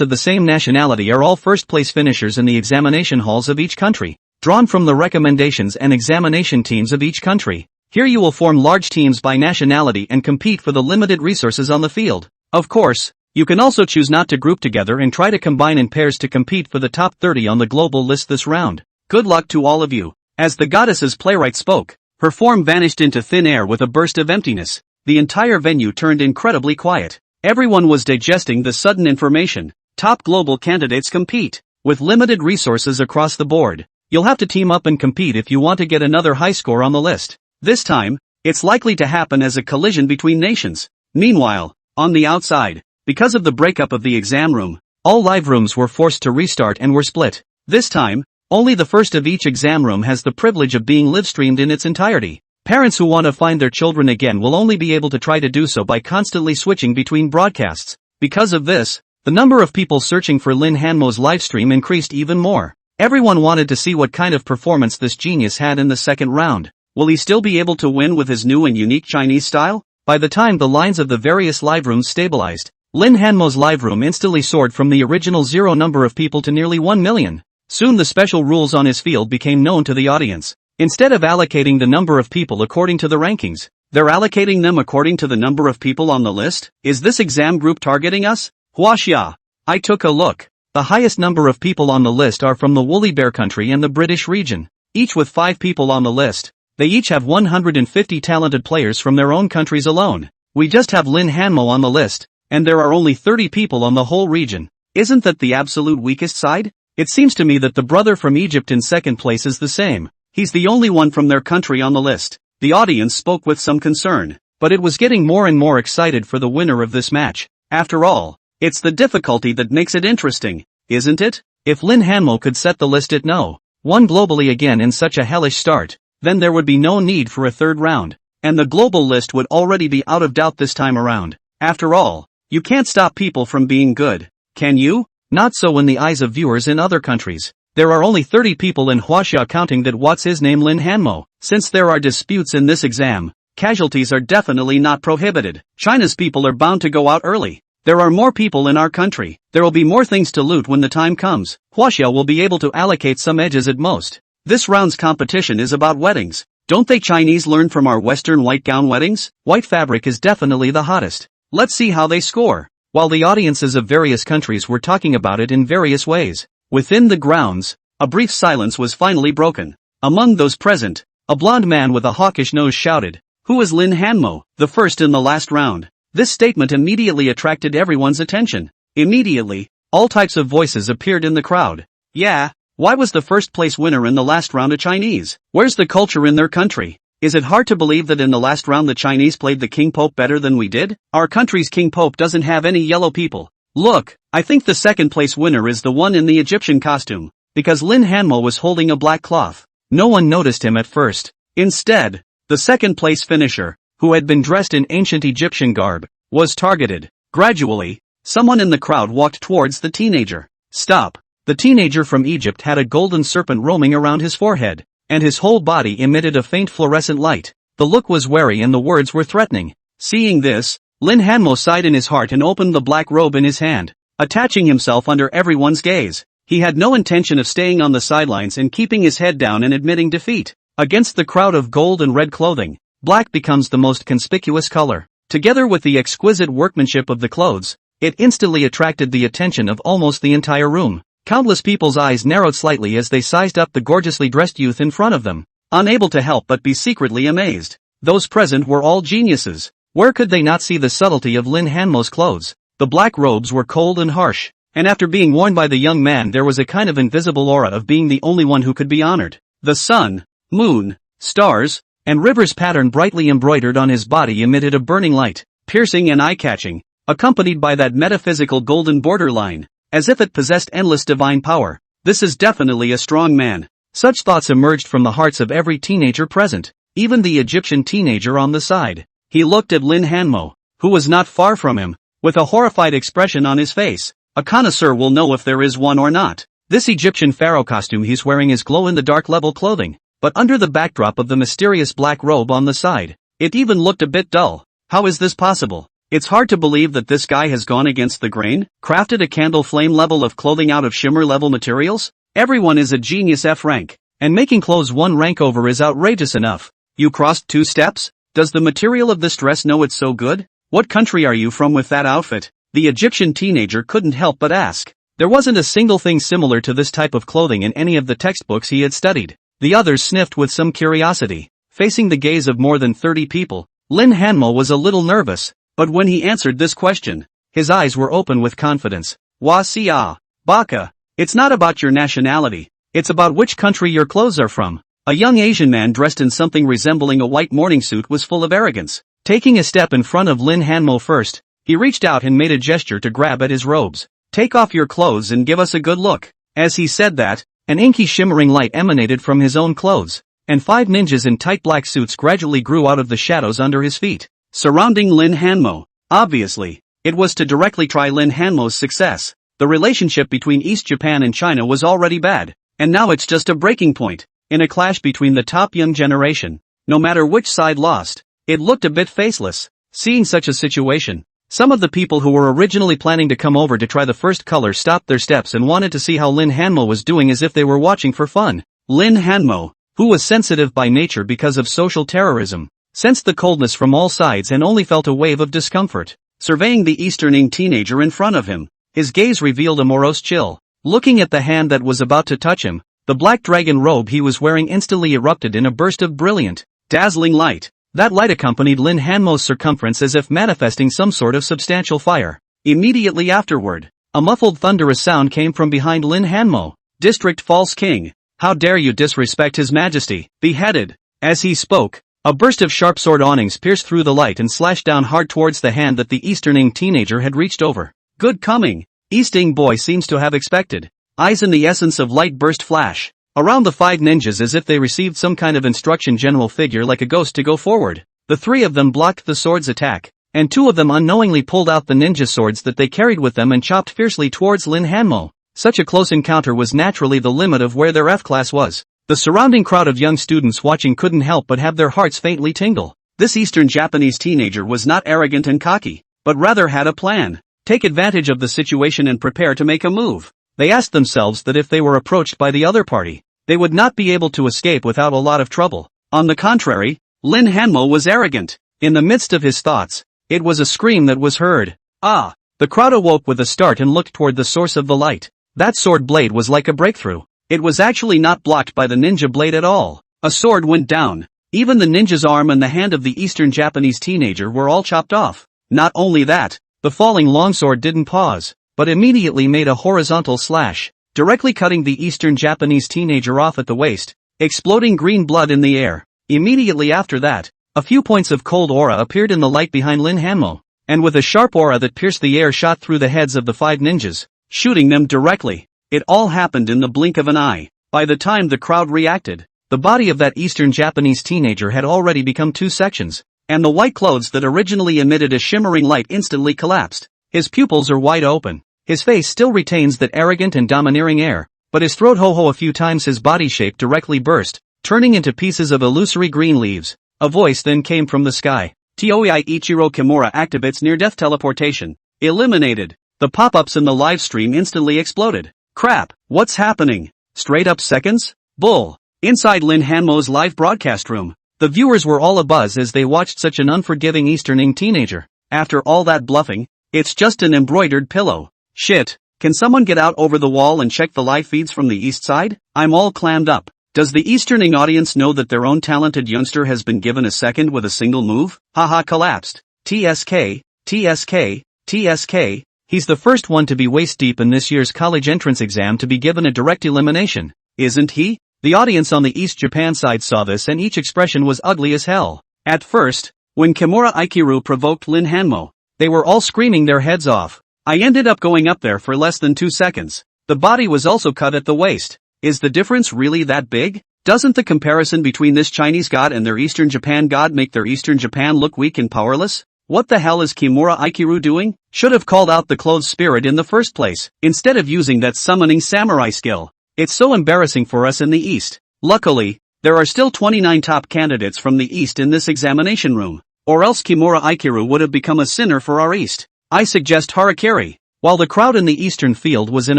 of the same nationality are all first-place finishers in the examination halls of each country, drawn from the recommendations and examination teams of each country. Here you will form large teams by nationality and compete for the limited resources on the field. Of course, you can also choose not to group together and try to combine in pairs to compete for the top 30 on the global list this round. Good luck to all of you. As the goddess's playwright spoke, her form vanished into thin air with a burst of emptiness. The entire venue turned incredibly quiet. Everyone was digesting the sudden information. Top global candidates compete. With limited resources across the board, you'll have to team up and compete if you want to get another high score on the list. This time, it's likely to happen as a collision between nations. Meanwhile, on the outside, because of the breakup of the exam room, all live rooms were forced to restart and were split. This time, only the first of each exam room has the privilege of being live-streamed in its entirety. Parents who want to find their children again will only be able to try to do so by constantly switching between broadcasts. Because of this, the number of people searching for Lin Hanmo's livestream increased even more. Everyone wanted to see what kind of performance this genius had in the second round. Will he still be able to win with his new and unique Chinese style? By the time the lines of the various live rooms stabilized, Lin Hanmo's live room instantly soared from the original 0 number of people to nearly 1 million. Soon the special rules on his field became known to the audience. Instead of allocating the number of people according to the rankings, they're allocating them according to the number of people on the list? Is this exam group targeting us? Huaxia. I took a look. The highest number of people on the list are from the Woolly Bear country and the British region. Each with 5 people on the list. They each have 150 talented players from their own countries alone. We just have Lin Hanmo on the list, and there are only 30 people on the whole region. Isn't that the absolute weakest side? It seems to me that the brother from Egypt in second place is the same. He's the only one from their country on the list. The audience spoke with some concern, but it was getting more and more excited for the winner of this match. After all, it's the difficulty that makes it interesting, isn't it? If Lin Hanmo could set the list at no. 1 globally again in such a hellish start, then there would be no need for a third round, and the global list would already be out of doubt this time around. After all, you can't stop people from being good, can you? Not so in the eyes of viewers in other countries. There are only 30 people in Huaxia counting that what's his name Lin Hanmo. Since there are disputes in this exam, casualties are definitely not prohibited. China's people are bound to go out early. There are more people in our country. There will be more things to loot when the time comes. Huaxia will be able to allocate some edges at most. This round's competition is about weddings. Don't they Chinese learn from our Western white gown weddings? White fabric is definitely the hottest. Let's see how they score. While the audiences of various countries were talking about it in various ways, within the grounds, a brief silence was finally broken. Among those present, a blond man with a hawkish nose shouted, "Who is Lin Hanmo, the first in the last round?" This statement immediately attracted everyone's attention. Immediately, all types of voices appeared in the crowd. Yeah, why was the first place winner in the last round a Chinese? Where's the culture in their country? Is it hard to believe that in the last round the Chinese played the King Pope better than we did? Our country's King Pope doesn't have any yellow people. Look, I think the second place winner is the one in the Egyptian costume, because Lin Hanmo was holding a black cloth. No one noticed him at first. Instead, the second place finisher, who had been dressed in ancient Egyptian garb, was targeted. Gradually, someone in the crowd walked towards the teenager. Stop. The teenager from Egypt had a golden serpent roaming around his forehead, and his whole body emitted a faint fluorescent light. The look was wary and the words were threatening. Seeing this, Lin Hanmo sighed in his heart and opened the black robe in his hand, attaching himself under everyone's gaze. He had no intention of staying on the sidelines and keeping his head down and admitting defeat. Against the crowd of gold and red clothing, black becomes the most conspicuous color. Together with the exquisite workmanship of the clothes, it instantly attracted the attention of almost the entire room. Countless people's eyes narrowed slightly as they sized up the gorgeously dressed youth in front of them, unable to help but be secretly amazed. Those present were all geniuses. Where could they not see the subtlety of Lin Hanmo's clothes? The black robes were cold and harsh, and after being worn by the young man there was a kind of invisible aura of being the only one who could be honored. The sun, moon, stars, and rivers pattern brightly embroidered on his body emitted a burning light, piercing and eye-catching, accompanied by that metaphysical golden borderline, as if it possessed endless divine power. This is definitely a strong man. Such thoughts emerged from the hearts of every teenager present, even the Egyptian teenager on the side. He looked at Lin Hanmo, who was not far from him, with a horrified expression on his face. A connoisseur will know if there is one or not. This Egyptian pharaoh costume he's wearing is glow-in-the-dark level clothing, but under the backdrop of the mysterious black robe on the side, it even looked a bit dull. How is this possible? It's hard to believe that this guy has gone against the grain, crafted a candle flame level of clothing out of shimmer level materials? Everyone is a genius F rank, and making clothes one rank over is outrageous enough. You crossed 2 steps? Does the material of this dress know it's so good? What country are you from with that outfit? The Egyptian teenager couldn't help but ask. There wasn't a single thing similar to this type of clothing in any of the textbooks he had studied. The others sniffed with some curiosity. Facing the gaze of more than 30 people, Lin Hanmo was a little nervous, but when he answered this question, his eyes were open with confidence. Wasia, Baka, it's not about your nationality, it's about which country your clothes are from. A young Asian man dressed in something resembling a white morning suit was full of arrogance. Taking a step in front of Lin Hanmo first, he reached out and made a gesture to grab at his robes. Take off your clothes and give us a good look. As he said that, an inky shimmering light emanated from his own clothes, and 5 ninjas in tight black suits gradually grew out of the shadows under his feet, surrounding Lin Hanmo. Obviously, it was to directly try Lin Hanmo's success. The relationship between East Japan and China was already bad, and now it's just a breaking point, in a clash between the top young generation. No matter which side lost, it looked a bit faceless. Seeing such a situation, some of the people who were originally planning to come over to try the first color stopped their steps and wanted to see how Lin Hanmo was doing as if they were watching for fun. Lin Hanmo, who was sensitive by nature because of social terrorism, sensed the coldness from all sides and only felt a wave of discomfort. Surveying the Easterning teenager in front of him, his gaze revealed a morose chill. Looking at the hand that was about to touch him, the black dragon robe he was wearing instantly erupted in a burst of brilliant, dazzling light. That light accompanied Lin Hanmo's circumference as if manifesting some sort of substantial fire. Immediately afterward, a muffled thunderous sound came from behind Lin Hanmo. District False King, how dare you disrespect His Majesty? Beheaded. As he spoke, a burst of sharp sword awnings pierced through the light and slashed down hard towards the hand that the Easterning teenager had reached over. Good coming. Easting boy seems to have expected. Eyes in the essence of light burst flash around the 5 ninjas as if they received some kind of instruction general figure like a ghost to go forward. The 3 of them blocked the sword's attack, and 2 of them unknowingly pulled out the ninja swords that they carried with them and chopped fiercely towards Lin Hanmo. Such a close encounter was naturally the limit of where their F-class was. The surrounding crowd of young students watching couldn't help but have their hearts faintly tingle. This Eastern Japanese teenager was not arrogant and cocky, but rather had a plan. Take advantage of the situation and prepare to make a move. They asked themselves that if they were approached by the other party, they would not be able to escape without a lot of trouble. On the contrary, Lin Hanmo was arrogant. In the midst of his thoughts, it was a scream that was heard. Ah! The crowd awoke with a start and looked toward the source of the light. That sword blade was like a breakthrough. It was actually not blocked by the ninja blade at all. A sword went down. Even the ninja's arm and the hand of the Eastern Japanese teenager were all chopped off. Not only that, the falling longsword didn't pause, but immediately made a horizontal slash, directly cutting the Eastern Japanese teenager off at the waist, exploding green blood in the air. Immediately after that, a few points of cold aura appeared in the light behind Lin Hanmo, and with a sharp aura that pierced the air shot through the heads of the 5 ninjas, shooting them directly. It all happened in the blink of an eye. By the time the crowd reacted, the body of that Eastern Japanese teenager had already become 2 sections, and the white clothes that originally emitted a shimmering light instantly collapsed. His pupils are wide open. His face still retains that arrogant and domineering air, but his throat ho-ho a few times his body shape directly burst, turning into pieces of illusory green leaves. A voice then came from the sky. Toei Ichiro Kimura activates near-death teleportation. Eliminated. The pop-ups in the live stream instantly exploded. Crap, what's happening? Straight up seconds? Bull. Inside Lin Hanmo's live broadcast room, the viewers were all abuzz as they watched such an unforgiving Easterning teenager. After all that bluffing, it's just an embroidered pillow. Shit, can someone get out over the wall and check the live feeds from the east side? I'm all clammed up. Does the Easterning audience know that their own talented youngster has been given a second with a single move? Haha, collapsed. TSK, TSK, TSK. He's the first one to be waist deep in this year's college entrance exam to be given a direct elimination, isn't he? The audience on the East Japan side saw this and each expression was ugly as hell. At first, when Kimura Aikiru provoked Lin Hanmo, they were all screaming their heads off. I ended up going up there for less than 2 seconds. The body was also cut at the waist. Is the difference really that big? Doesn't the comparison between this Chinese god and their Eastern Japan god make their Eastern Japan look weak and powerless? What the hell is Kimura Aikiru doing? Should have called out the clothes spirit in the first place, instead of using that summoning samurai skill. It's so embarrassing for us in the East. Luckily, there are still 29 top candidates from the East in this examination room, or else Kimura Aikiru would have become a sinner for our East. I suggest harakiri. While the crowd in the Eastern field was in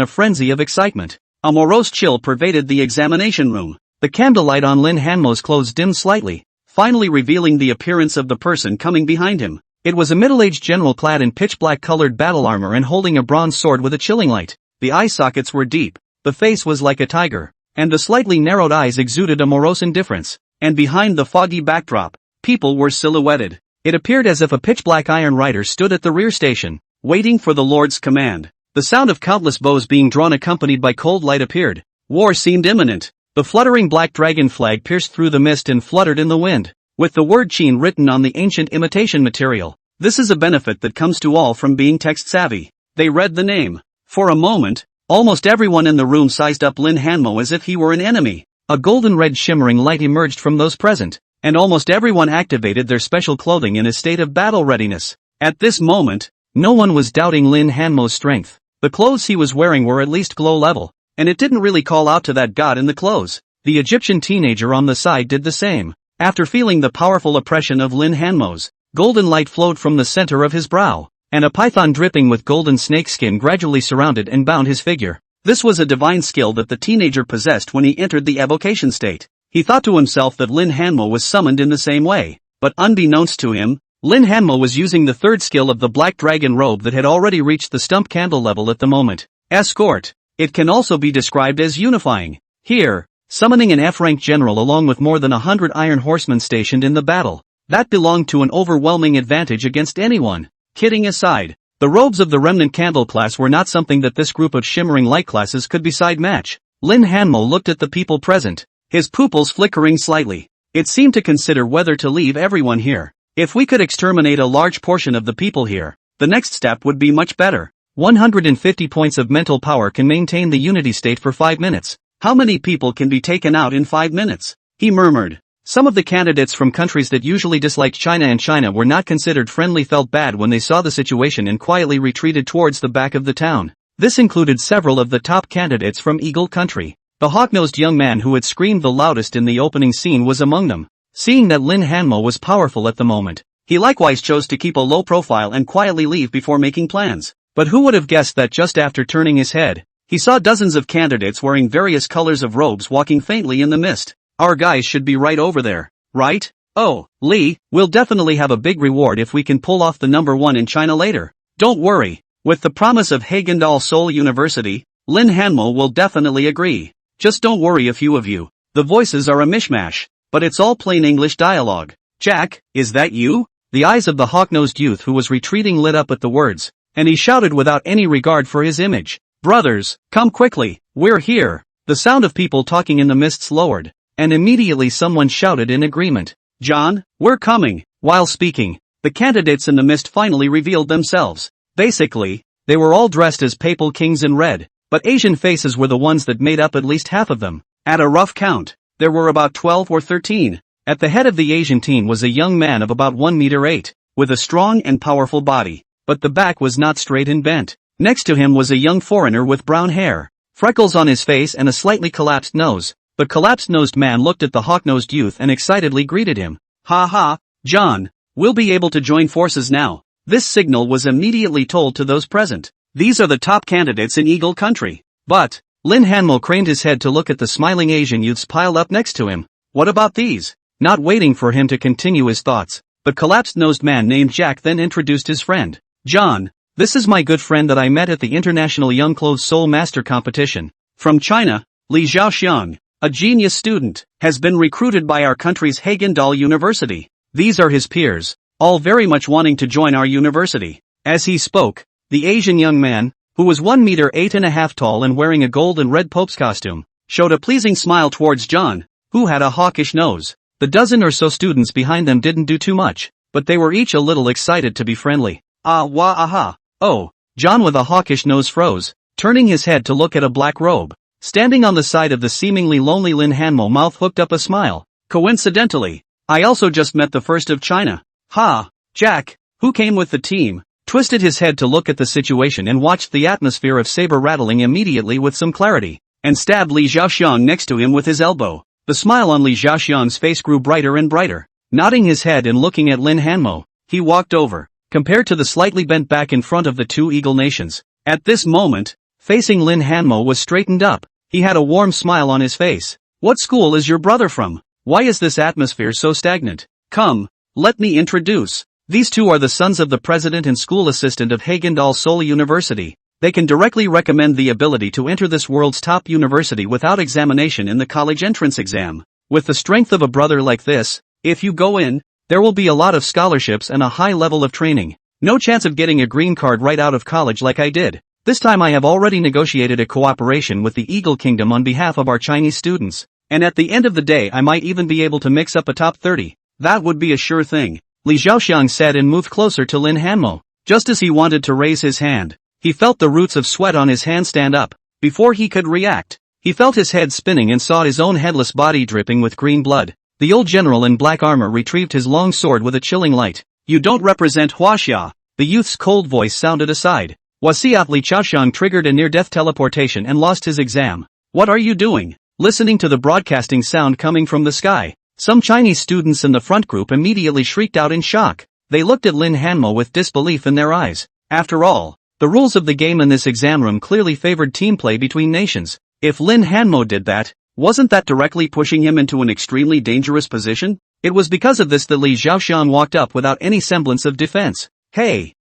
a frenzy of excitement, a morose chill pervaded the examination room. The candlelight on Lin Hanmo's clothes dimmed slightly, finally revealing the appearance of the person coming behind him. It was a middle-aged general clad in pitch-black colored battle armor and holding a bronze sword with a chilling light. The eye sockets were deep, the face was like a tiger, and the slightly narrowed eyes exuded a morose indifference. And behind the foggy backdrop, people were silhouetted. It appeared as if a pitch-black iron rider stood at the rear station, waiting for the Lord's command. The sound of countless bows being drawn accompanied by cold light appeared. War seemed imminent. The fluttering black dragon flag pierced through the mist and fluttered in the wind, with the word Qin written on the ancient imitation material. This is a benefit that comes to all from being text-savvy. They read the name. For a moment, almost everyone in the room sized up Lin Hanmo as if he were an enemy. A golden-red shimmering light emerged from those present, and almost everyone activated their special clothing in a state of battle readiness. At this moment, no one was doubting Lin Hanmo's strength. The clothes he was wearing were at least glow level, and it didn't really call out to that god in the clothes. The Egyptian teenager on the side did the same. After feeling the powerful oppression of Lin Hanmo's, golden light flowed from the center of his brow, and a python dripping with golden snakeskin gradually surrounded and bound his figure. This was a divine skill that the teenager possessed when he entered the evocation state. He thought to himself that Lin Hanmo was summoned in the same way, but unbeknownst to him, Lin Hanmo was using the third skill of the black dragon robe that had already reached the stump candle level at the moment. Escort. It can also be described as unifying. Here, summoning an F-rank general along with more than 100 iron horsemen stationed in the battle. That belonged to an overwhelming advantage against anyone. Kidding aside, the robes of the remnant candle class were not something that this group of shimmering light classes could beside match. Lin Hanmo looked at the people present, his pupils flickering slightly. It seemed to consider whether to leave everyone here. If we could exterminate a large portion of the people here, the next step would be much better. 150 points of mental power can maintain the unity state for 5 minutes. How many people can be taken out in 5 minutes? He murmured. Some of the candidates from countries that usually disliked China and China were not considered friendly felt bad when they saw the situation and quietly retreated towards the back of the town. This included several of the top candidates from Eagle Country. The hawk-nosed young man who had screamed the loudest in the opening scene was among them. Seeing that Lin Hanmo was powerful at the moment, he likewise chose to keep a low profile and quietly leave before making plans. But who would have guessed that just after turning his head, he saw dozens of candidates wearing various colors of robes walking faintly in the mist. Our guys should be right over there, right? Oh, Lee, we'll definitely have a big reward if we can pull off the number 1 in China later. Don't worry, with the promise of Hagendal Seoul University, Lin Hanmo will definitely agree. Just don't worry, a few of you. The voices are a mishmash, but it's all plain English dialogue. Jack, is that you? The eyes of the hawk-nosed youth who was retreating lit up at the words, and he shouted without any regard for his image. Brothers, come quickly, we're here. The sound of people talking in the mists lowered, and immediately someone shouted in agreement. John, we're coming. While speaking, the candidates in the mist finally revealed themselves. Basically, they were all dressed as papal kings in red, but Asian faces were the ones that made up at least half of them. At a rough count, there were about 12 or 13. At the head of the Asian team was a young man of about 1 meter 8, with a strong and powerful body, but the back was not straight and bent. Next to him was a young foreigner with brown hair, freckles on his face and a slightly collapsed nose. The collapsed-nosed man looked at the hawk-nosed youth and excitedly greeted him. Ha ha, John, we'll be able to join forces now. This signal was immediately told to those present. These are the top candidates in Eagle Country. But, Lin Hanmo craned his head to look at the smiling Asian youths piled up next to him. What about these? Not waiting for him to continue his thoughts, the collapsed-nosed man named Jack then introduced his friend. John, this is my good friend that I met at the International Young Clothes Soul Master Competition. From China, Li Zhaoxiang, a genius student, has been recruited by our country's Hagendal University. These are his peers, all very much wanting to join our university. As he spoke, the Asian young man, who was 1 meter 8.5 tall and wearing a gold and red Pope's costume, showed a pleasing smile towards John, who had a hawkish nose. The dozen or so students behind them didn't do too much, but they were each a little excited to be friendly. Ah wah aha. Oh, John with a hawkish nose froze, turning his head to look at a black robe. Standing on the side of the seemingly lonely Lin Hanmo mouth hooked up a smile. Coincidentally, I also just met the first of China. Ha, Jack, who came with the team, twisted his head to look at the situation and watched the atmosphere of saber rattling immediately with some clarity, and stabbed Li Zhaoxiang next to him with his elbow. The smile on Li Zhaoxiang's face grew brighter and brighter. Nodding his head and looking at Lin Hanmo, he walked over, compared to the slightly bent back in front of the two Eagle nations. At this moment, facing Lin Hanmo was straightened up. He had a warm smile on his face. What school is your brother from? Why is this atmosphere so stagnant? Come, let me introduce. These two are the sons of the president and school assistant of Hagendal Seoul University. They can directly recommend the ability to enter this world's top university without examination in the college entrance exam. With the strength of a brother like this, if you go in, there will be a lot of scholarships and a high level of training. No chance of getting a green card right out of college like I did. This time I have already negotiated a cooperation with the Eagle Kingdom on behalf of our Chinese students. And at the end of the day I might even be able to mix up a top 30. That would be a sure thing. Li Zhaoxiang said and moved closer to Lin Hanmo. Just as he wanted to raise his hand, he felt the roots of sweat on his hand stand up. Before he could react, he felt his head spinning and saw his own headless body dripping with green blood. The old general in black armor retrieved his long sword with a chilling light. You don't represent Huaxia. The youth's cold voice sounded aside. Wasiat Li Chaoxiang triggered a near-death teleportation and lost his exam. What are you doing? Listening to the broadcasting sound coming from the sky, some Chinese students in the front group immediately shrieked out in shock. They looked at Lin Hanmo with disbelief in their eyes. After all, the rules of the game in this exam room clearly favored team play between nations. If Lin Hanmo did that, wasn't that directly pushing him into an extremely dangerous position? It was because of this that Li Zhaoxiang walked up without any semblance of defense. Hey,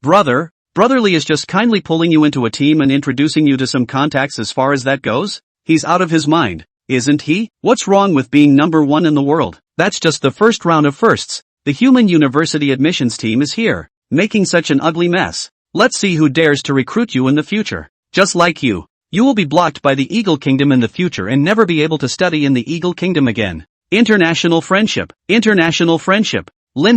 brother. Brother Li is just kindly pulling you into a team and introducing you to some contacts as far as that goes? He's out of his mind, isn't he? What's wrong with being number one in the world? That's just the first round of firsts. The human university admissions team is here, making such an ugly mess. Let's see who dares to recruit you in the future. Just like you will be blocked by the Eagle Kingdom in the future and never be able to study in the Eagle Kingdom again. International friendship. Lin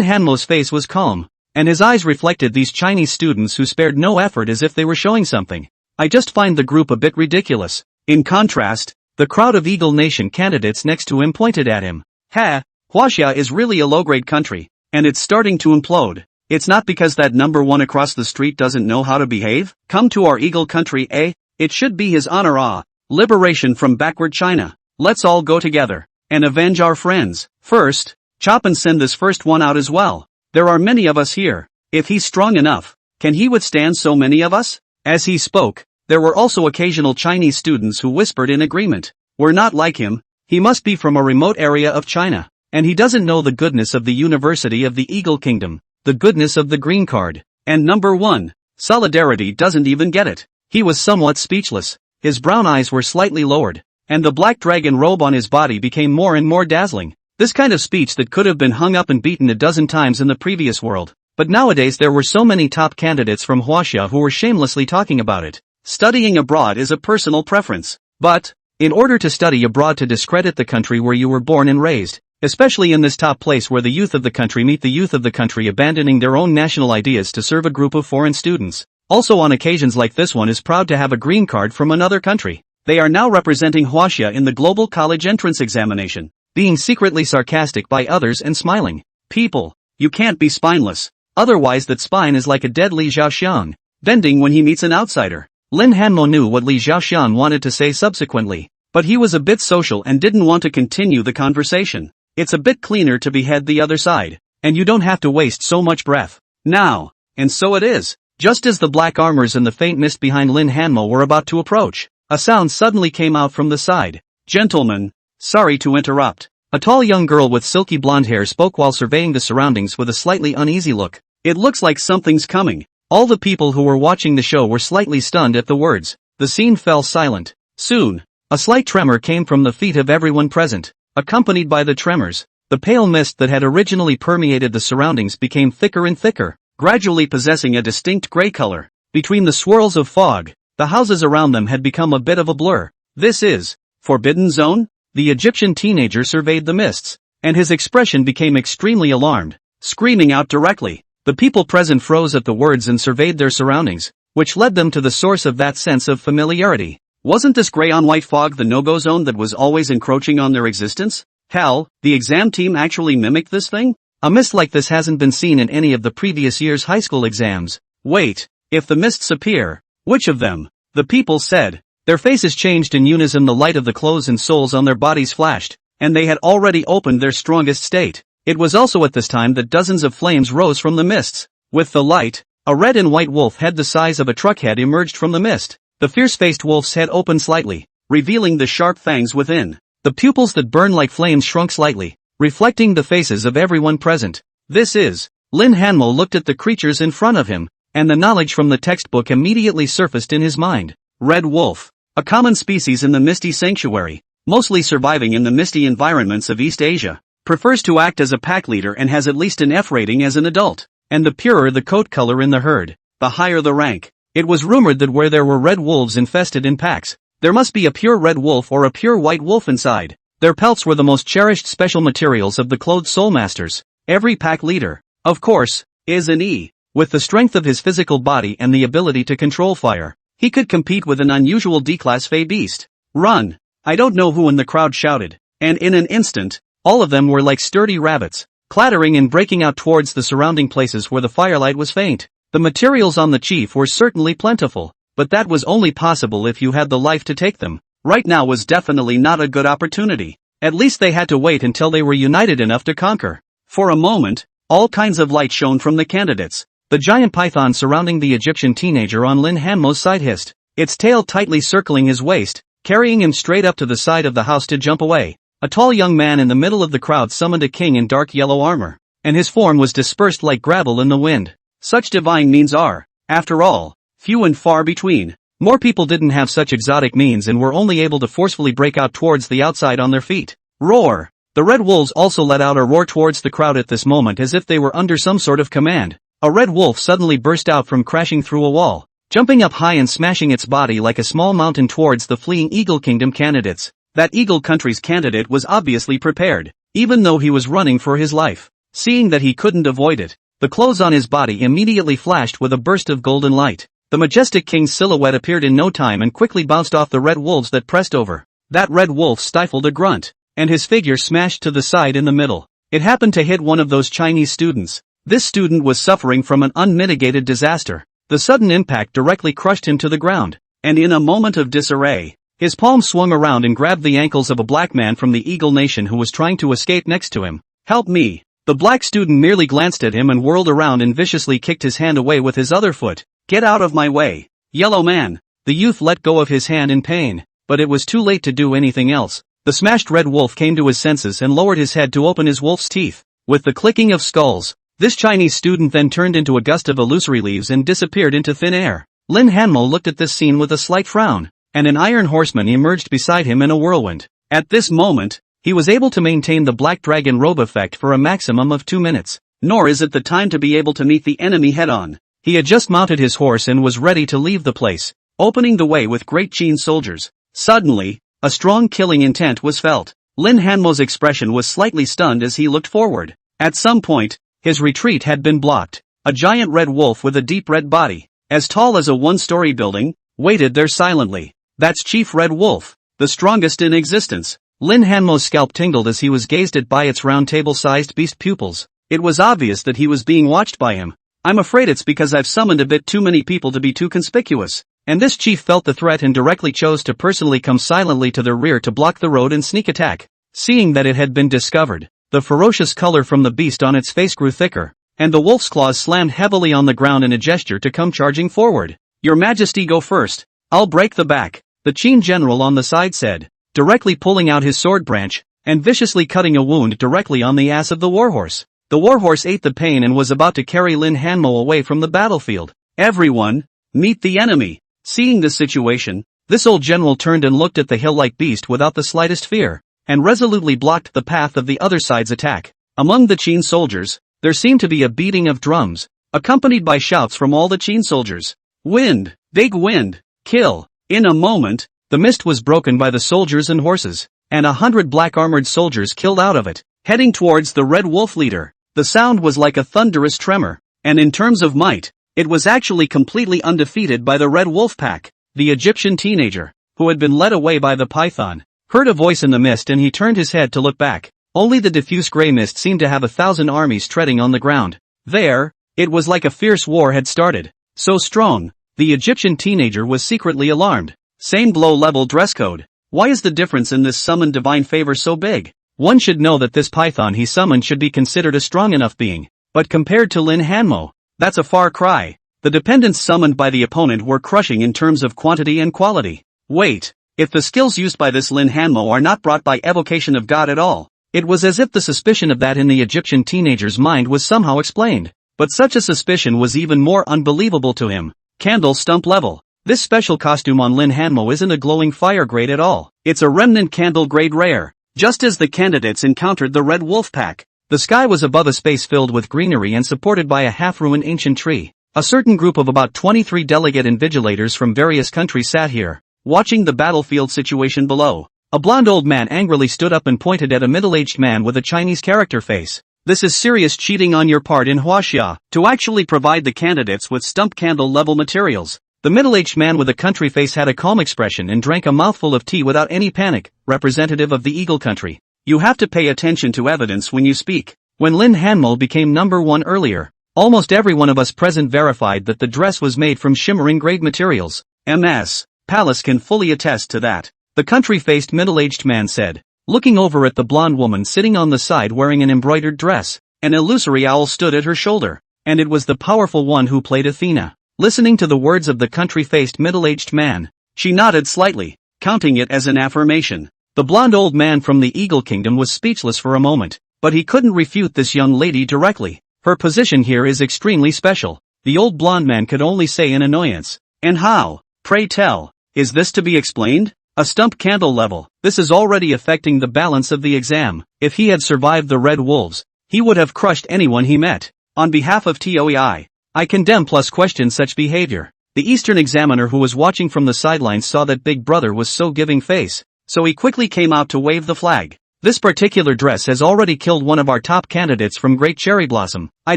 Hanmo's face was calm, and his eyes reflected these Chinese students who spared no effort as if they were showing something. I just find the group a bit ridiculous. In contrast, the crowd of Eagle Nation candidates next to him pointed at him. Huaxia is really a low-grade country, and it's starting to implode. It's not because that number one across the street doesn't know how to behave. Come to our Eagle Country, eh? It should be his honor. Liberation from backward China. Let's all go together and avenge our friends. First, chop and send this first one out as well. There are many of us here. If he's strong enough, can he withstand so many of us? As he spoke, there were also occasional Chinese students who whispered in agreement. We're not like him. He must be from a remote area of China, and he doesn't know the goodness of the University of the Eagle Kingdom, the goodness of the green card. And number one, Solidarity doesn't even get it. He was somewhat speechless. His brown eyes were slightly lowered. and the black dragon robe on his body became more and more dazzling. This kind of speech that could have been hung up and beaten a dozen times in the previous world. But nowadays there were so many top candidates from Huaxia who were shamelessly talking about it. Studying abroad is a personal preference. But, in order to study abroad to discredit the country where you were born and raised, especially in this top place where the youth of the country meet the youth of the country abandoning their own national ideas to serve a group of foreign students, also on occasions like this one is proud to have a green card from another country. They are now representing Huaxia in the global college entrance examination, being secretly sarcastic by others and smiling. People, you can't be spineless. Otherwise that spine is like a dead Li Zhaoxiang, bending when he meets an outsider. Lin Hanmo knew what Li Zhaoxiang wanted to say subsequently, but he was a bit social and didn't want to continue the conversation. It's a bit cleaner to behead the other side, and you don't have to waste so much breath. Now, and so it is. Just as the black armors and the faint mist behind Lin Hanmo were about to approach, a sound suddenly came out from the side. Gentlemen, sorry to interrupt. A tall young girl with silky blonde hair spoke while surveying the surroundings with a slightly uneasy look. It looks like something's coming. All the people who were watching the show were slightly stunned at the words. The scene fell silent. Soon, a slight tremor came from the feet of everyone present. Accompanied by the tremors, the pale mist that had originally permeated the surroundings became thicker and thicker, gradually possessing a distinct gray color. Between the swirls of fog, the houses around them had become a bit of a blur. This is Forbidden Zone? The Egyptian teenager surveyed the mists, and his expression became extremely alarmed, screaming out directly. The people present froze at the words and surveyed their surroundings, which led them to the source of that sense of familiarity. Wasn't this gray-on-white fog the no-go zone that was always encroaching on their existence? Hell, the exam team actually mimicked this thing? A mist like this hasn't been seen in any of the previous year's high school exams. Wait, if the mists appear, which of them? The people said. Their faces changed in unison. The light of the clothes and souls on their bodies flashed, and they had already opened their strongest state. It was also at this time that dozens of flames rose from the mists. With the light, a red and white wolf head the size of a truck head emerged from the mist. The fierce-faced wolf's head opened slightly, revealing the sharp fangs within. The pupils that burn like flames shrunk slightly, reflecting the faces of everyone present. This is. Lin Hanmo looked at the creatures in front of him, and the knowledge from the textbook immediately surfaced in his mind. Red wolf, a common species in the misty sanctuary, mostly surviving in the misty environments of East Asia, prefers to act as a pack leader and has at least an F rating as an adult. And the purer the coat color in the herd, the higher the rank. It was rumored that where there were red wolves infested in packs, there must be a pure red wolf or a pure white wolf inside. Their pelts were the most cherished special materials of the clothed soul masters. Every pack leader, of course, is an E. With the strength of his physical body and the ability to control fire, he could compete with an unusual D-class Fey beast. Run! I don't know who in the crowd shouted, and in an instant, all of them were like sturdy rabbits, clattering and breaking out towards the surrounding places where the firelight was faint. The materials on the chief were certainly plentiful, but that was only possible if you had the life to take them. Right now was definitely not a good opportunity. At least they had to wait until they were united enough to conquer. For a moment, all kinds of light shone from the candidates. The giant python surrounding the Egyptian teenager on Lin Hanmo's side hissed, its tail tightly circling his waist, carrying him straight up to the side of the house to jump away. A tall young man in the middle of the crowd summoned a king in dark yellow armor, and his form was dispersed like gravel in the wind. Such divine means are, after all, few and far between. More people didn't have such exotic means and were only able to forcefully break out towards the outside on their feet. Roar! The red wolves also let out a roar towards the crowd at this moment as if they were under some sort of command. A red wolf suddenly burst out from crashing through a wall, jumping up high and smashing its body like a small mountain towards the fleeing Eagle Kingdom candidates. That Eagle Country's candidate was obviously prepared, even though he was running for his life. Seeing that he couldn't avoid it, the clothes on his body immediately flashed with a burst of golden light. The majestic king's silhouette appeared in no time and quickly bounced off the red wolves that pressed over. That red wolf stifled a grunt, and his figure smashed to the side in the middle. It happened to hit one of those Chinese students. This student was suffering from an unmitigated disaster. The sudden impact directly crushed him to the ground, and in a moment of disarray, his palm swung around and grabbed the ankles of a black man from the Eagle Nation who was trying to escape next to him. Help me! The black student merely glanced at him and whirled around and viciously kicked his hand away with his other foot. Get out of my way! Yellow man! The youth let go of his hand in pain, but it was too late to do anything else. The smashed red wolf came to his senses and lowered his head to open his wolf's teeth. With the clicking of skulls, this Chinese student then turned into a gust of illusory leaves and disappeared into thin air. Lin Hanmo looked at this scene with a slight frown. and an iron horseman emerged beside him in a whirlwind. At this moment, he was able to maintain the Black Dragon robe effect for a maximum of 2 minutes. Nor is it the time to be able to meet the enemy head-on. He had just mounted his horse and was ready to leave the place, opening the way with great Qin soldiers. Suddenly, a strong killing intent was felt. Lin Hanmo's expression was slightly stunned as he looked forward. At some point, his retreat had been blocked. A giant red wolf with a deep red body, as tall as a one-story building, waited there silently. That's Chief Red Wolf, the strongest in existence. Lin Hanmo's scalp tingled as he was gazed at by its round table-sized beast pupils. It was obvious that he was being watched by him. I'm afraid it's because I've summoned a bit too many people to be too conspicuous. And this chief felt the threat and directly chose to personally come silently to the rear to block the road and sneak attack. Seeing that it had been discovered, the ferocious color from the beast on its face grew thicker, and the wolf's claws slammed heavily on the ground in a gesture to come charging forward. Your Majesty, go first. I'll break the back, the Qin general on the side said, directly pulling out his sword branch, and viciously cutting a wound directly on the ass of the warhorse. The warhorse ate the pain and was about to carry Lin Hanmo away from the battlefield. Everyone, meet the enemy. Seeing this situation, this old general turned and looked at the hill-like beast without the slightest fear, and resolutely blocked the path of the other side's attack. Among the Qin soldiers, there seemed to be a beating of drums, accompanied by shouts from all the Qin soldiers. Wind, big wind, kill. In a moment, the mist was broken by the soldiers and horses, and 100 black-armored soldiers killed out of it, heading towards the Red Wolf leader. The sound was like a thunderous tremor, and in terms of might, it was actually completely undefeated by the Red Wolf pack. The Egyptian teenager, who had been led away by the python, heard a voice in the mist and he turned his head to look back. Only the diffuse gray mist seemed to have 1,000 armies treading on the ground. There, it was like a fierce war had started. So strong, the Egyptian teenager was secretly alarmed. Same low-level dress code. Why is the difference in this summoned divine favor so big? One should know that this python he summoned should be considered a strong enough being. But compared to Lin Hanmo, that's a far cry. The dependents summoned by the opponent were crushing in terms of quantity and quality. Wait, if the skills used by this Lin Hanmo are not brought by evocation of God at all, it was as if the suspicion of that in the Egyptian teenager's mind was somehow explained. But such a suspicion was even more unbelievable to him. Candle stump level. This special costume on Lin Hanmo isn't a glowing fire grade at all. It's a remnant candle grade rare. Just as the candidates encountered the Red Wolf pack, the sky was above a space filled with greenery and supported by a half-ruined ancient tree. A certain group of about 23 delegate invigilators from various countries sat here, watching the battlefield situation below. A blond old man angrily stood up and pointed at a middle-aged man with a Chinese character face. This is serious cheating on your part in Huaxia, to actually provide the candidates with stump candle level materials. The middle-aged man with a country face had a calm expression and drank a mouthful of tea without any panic, representative of the Eagle country. You have to pay attention to evidence when you speak. When Lin Hanmo became number 1 earlier, almost every one of us present verified that the dress was made from shimmering grade materials. MS. Palace can fully attest to that. The country-faced middle-aged man said, looking over at the blonde woman sitting on the side wearing an embroidered dress. An illusory owl stood at her shoulder, and it was the powerful one who played Athena. Listening to the words of the country-faced middle-aged man, she nodded slightly, counting it as an affirmation. The blonde old man from the Eagle Kingdom was speechless for a moment, but he couldn't refute this young lady directly. Her position here is extremely special, the old blonde man could only say in annoyance. And how, pray tell, is this to be explained? A stump candle level, this is already affecting the balance of the exam. If he had survived the Red Wolves, he would have crushed anyone he met. On behalf of TOEI, I condemn plus question such behavior. The Eastern examiner who was watching from the sidelines saw that Big Brother was so giving face, so he quickly came out to wave the flag. This particular dress has already killed one of our top candidates from Great Cherry Blossom. I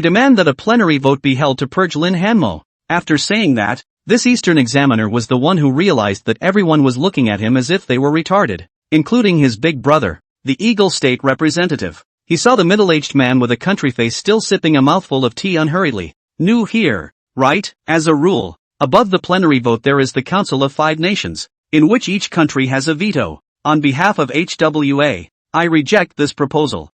demand that a plenary vote be held to purge Lin Hanmo. After saying that, this Eastern examiner was the one who realized that everyone was looking at him as if they were retarded, including his big brother, the Eagle State representative. He saw the middle-aged man with a country face still sipping a mouthful of tea unhurriedly. New here, right? As a rule, above the plenary vote there is the Council of 5 Nations, in which each country has a veto. On behalf of HWA, I reject this proposal.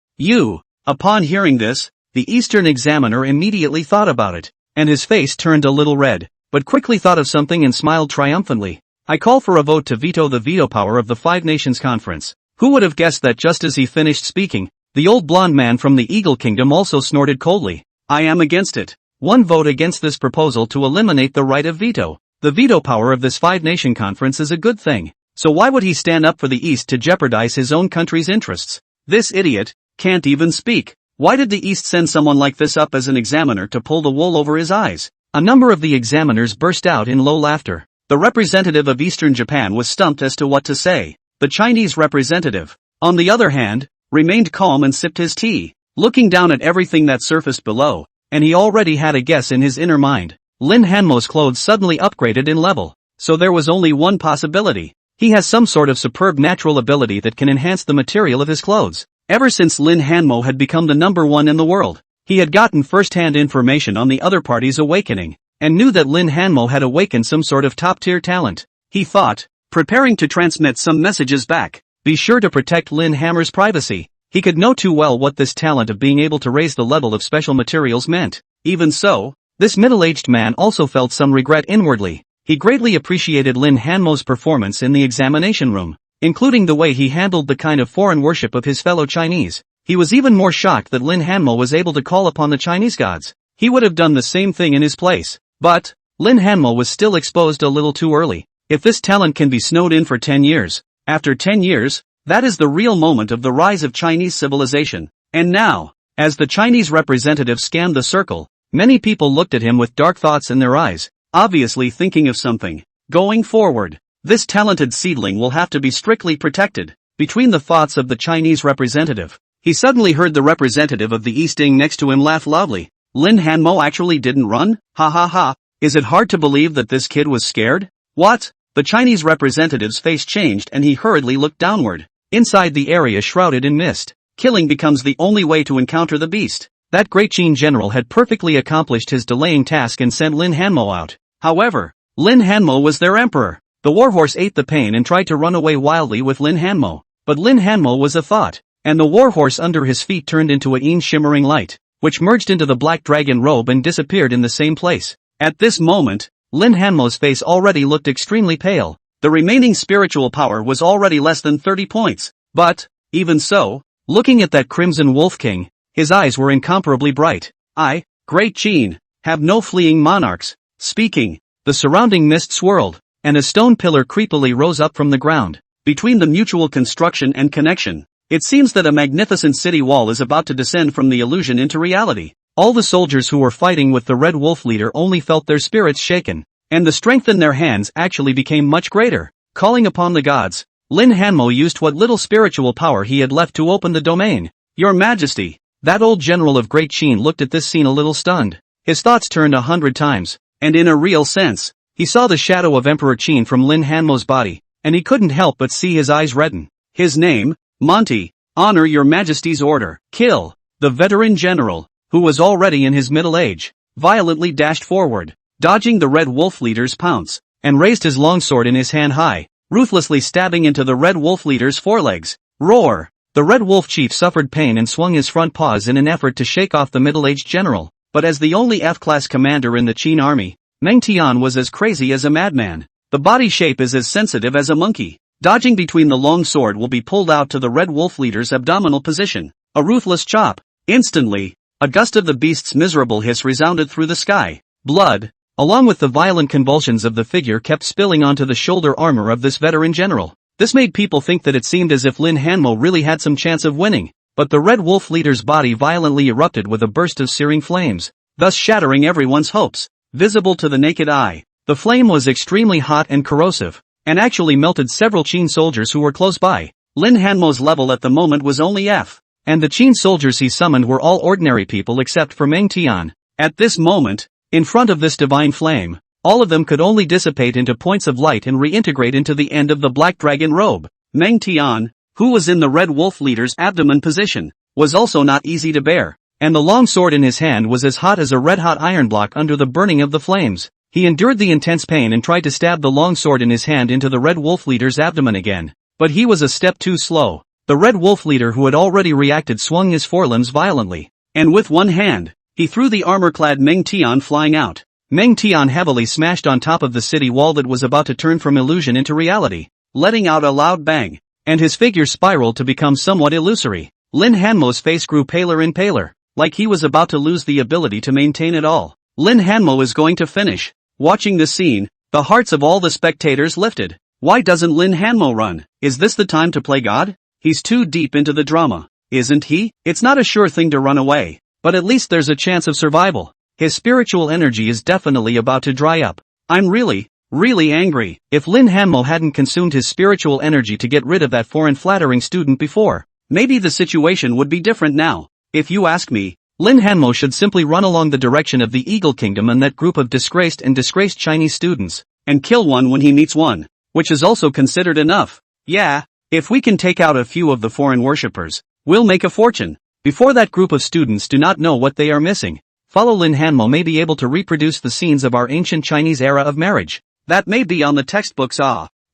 Upon hearing this, the Eastern examiner immediately thought about it, and his face turned a little red, but quickly thought of something and smiled triumphantly. I call for a vote to veto the veto power of the 5 Nations Conference. Who would have guessed that just as he finished speaking, the old blonde man from the Eagle Kingdom also snorted coldly. I am against it. One vote against this proposal to eliminate the right of veto. The veto power of this five-nation conference is a good thing. So why would he stand up for the East to jeopardize his own country's interests? This idiot can't even speak. Why did the East send someone like this up as an examiner to pull the wool over his eyes? A number of the examiners burst out in low laughter. The representative of Eastern Japan was stumped as to what to say. The Chinese representative, on the other hand, remained calm and sipped his tea, looking down at everything that surfaced below, and he already had a guess in his inner mind. Lin Hanmo's clothes suddenly upgraded in level, so there was only one possibility. He has some sort of superb natural ability that can enhance the material of his clothes. Ever since Lin Hanmo had become the number one in the world, he had gotten first-hand information on the other party's awakening, and knew that Lin Hanmo had awakened some sort of top-tier talent. He thought, preparing to transmit some messages back, be sure to protect Lin Hammer's privacy. He could know too well what this talent of being able to raise the level of special materials meant. Even so, this middle-aged man also felt some regret inwardly. He greatly appreciated Lin Hanmo's performance in the examination room, including the way he handled the kind of foreign worship of his fellow Chinese. He was even more shocked that Lin Hanmo was able to call upon the Chinese gods. He would have done the same thing in his place. But Lin Hanmo was still exposed a little too early. If this talent can be snowed in for 10 years, after 10 years, that is the real moment of the rise of Chinese civilization. And now, as the Chinese representative scanned the circle, many people looked at him with dark thoughts in their eyes, obviously thinking of something. Going forward, this talented seedling will have to be strictly protected. Between the thoughts of the Chinese representative, he suddenly heard the representative of the East next to him laugh loudly. Lin Hanmo actually didn't run? Ha ha ha. Is it hard to believe that this kid was scared? What? The Chinese representative's face changed and he hurriedly looked downward. Inside the area shrouded in mist, killing becomes the only way to encounter the beast. That great Qin general had perfectly accomplished his delaying task and sent Lin Hanmo out. However, Lin Hanmo was their emperor. The warhorse ate the pain and tried to run away wildly with Lin Hanmo. But Lin Hanmo was a thought, and the warhorse under his feet turned into a Qin shimmering light, which merged into the black dragon robe and disappeared in the same place. At this moment, Lin Hanmo's face already looked extremely pale. The remaining spiritual power was already less than 30 points. But, even so, looking at that Crimson Wolf King, his eyes were incomparably bright. I, Great Qin, have no fleeing monarchs. Speaking, the surrounding mist swirled, and a stone pillar creepily rose up from the ground. Between the mutual construction and connection, it seems that a magnificent city wall is about to descend from the illusion into reality. All the soldiers who were fighting with the Red Wolf leader only felt their spirits shaken, and the strength in their hands actually became much greater. Calling upon the gods, Lin Hanmo used what little spiritual power he had left to open the domain. Your Majesty, that old general of Great Qin looked at this scene a little stunned. His thoughts turned 100 times, and in a real sense, he saw the shadow of Emperor Qin from Lin Hanmo's body, and he couldn't help but see his eyes redden. His name, Monty, honor your Majesty's order. Kill. The veteran general, who was already in his middle age, violently dashed forward, dodging the Red Wolf leader's pounce, and raised his longsword in his hand high, ruthlessly stabbing into the Red Wolf leader's forelegs. Roar! The Red Wolf chief suffered pain and swung his front paws in an effort to shake off the middle-aged general, but as the only F-class commander in the Qin army, Meng Tian was as crazy as a madman. The body shape is as sensitive as a monkey. Dodging between the long sword will be pulled out to the Red Wolf leader's abdominal position. A ruthless chop. Instantly, a gust of the beast's miserable hiss resounded through the sky. Blood, along with the violent convulsions of the figure, kept spilling onto the shoulder armor of this veteran general. This made people think that it seemed as if Lin Hanmo really had some chance of winning, but the Red Wolf leader's body violently erupted with a burst of searing flames, thus shattering everyone's hopes. Visible to the naked eye, the flame was extremely hot and corrosive, and actually melted several Qin soldiers who were close by. Lin Hanmo's level at the moment was only F, and the Qin soldiers he summoned were all ordinary people except for Meng Tian. At this moment, in front of this divine flame, all of them could only dissipate into points of light and reintegrate into the end of the black dragon robe. Meng Tian, who was in the Red Wolf leader's abdomen position, was also not easy to bear, and the long sword in his hand was as hot as a red-hot iron block under the burning of the flames. He endured the intense pain and tried to stab the long sword in his hand into the Red Wolf leader's abdomen again, but he was a step too slow. The Red Wolf leader, who had already reacted, swung his forelimbs violently, and with one hand, he threw the armor-clad Meng Tian flying out. Meng Tian heavily smashed on top of the city wall that was about to turn from illusion into reality, letting out a loud bang, and his figure spiraled to become somewhat illusory. Lin Hanmo's face grew paler and paler, like he was about to lose the ability to maintain it all. Lin Hanmo is going to finish. Watching this scene, The hearts of all the spectators lifted. Why doesn't Lin Hanmo run? Is this the time to play God? He's too deep into the drama, isn't he? It's not a sure thing to run away, but at least there's a chance of survival. His spiritual energy is definitely about to dry up. I'm really angry. If Lin Hanmo hadn't consumed his spiritual energy to get rid of that foreign flattering student before, maybe the situation would be different now. If you ask me, Lin Hanmo should simply run along the direction of the Eagle Kingdom and that group of disgraced Chinese students, and kill one when he meets one, which is also considered enough. Yeah, if we can take out a few of the foreign worshippers, we'll make a fortune. Before that group of students do not know what they are missing, follow Lin Hanmo may be able to reproduce the scenes of our ancient Chinese era of marriage. That may be on the textbooks.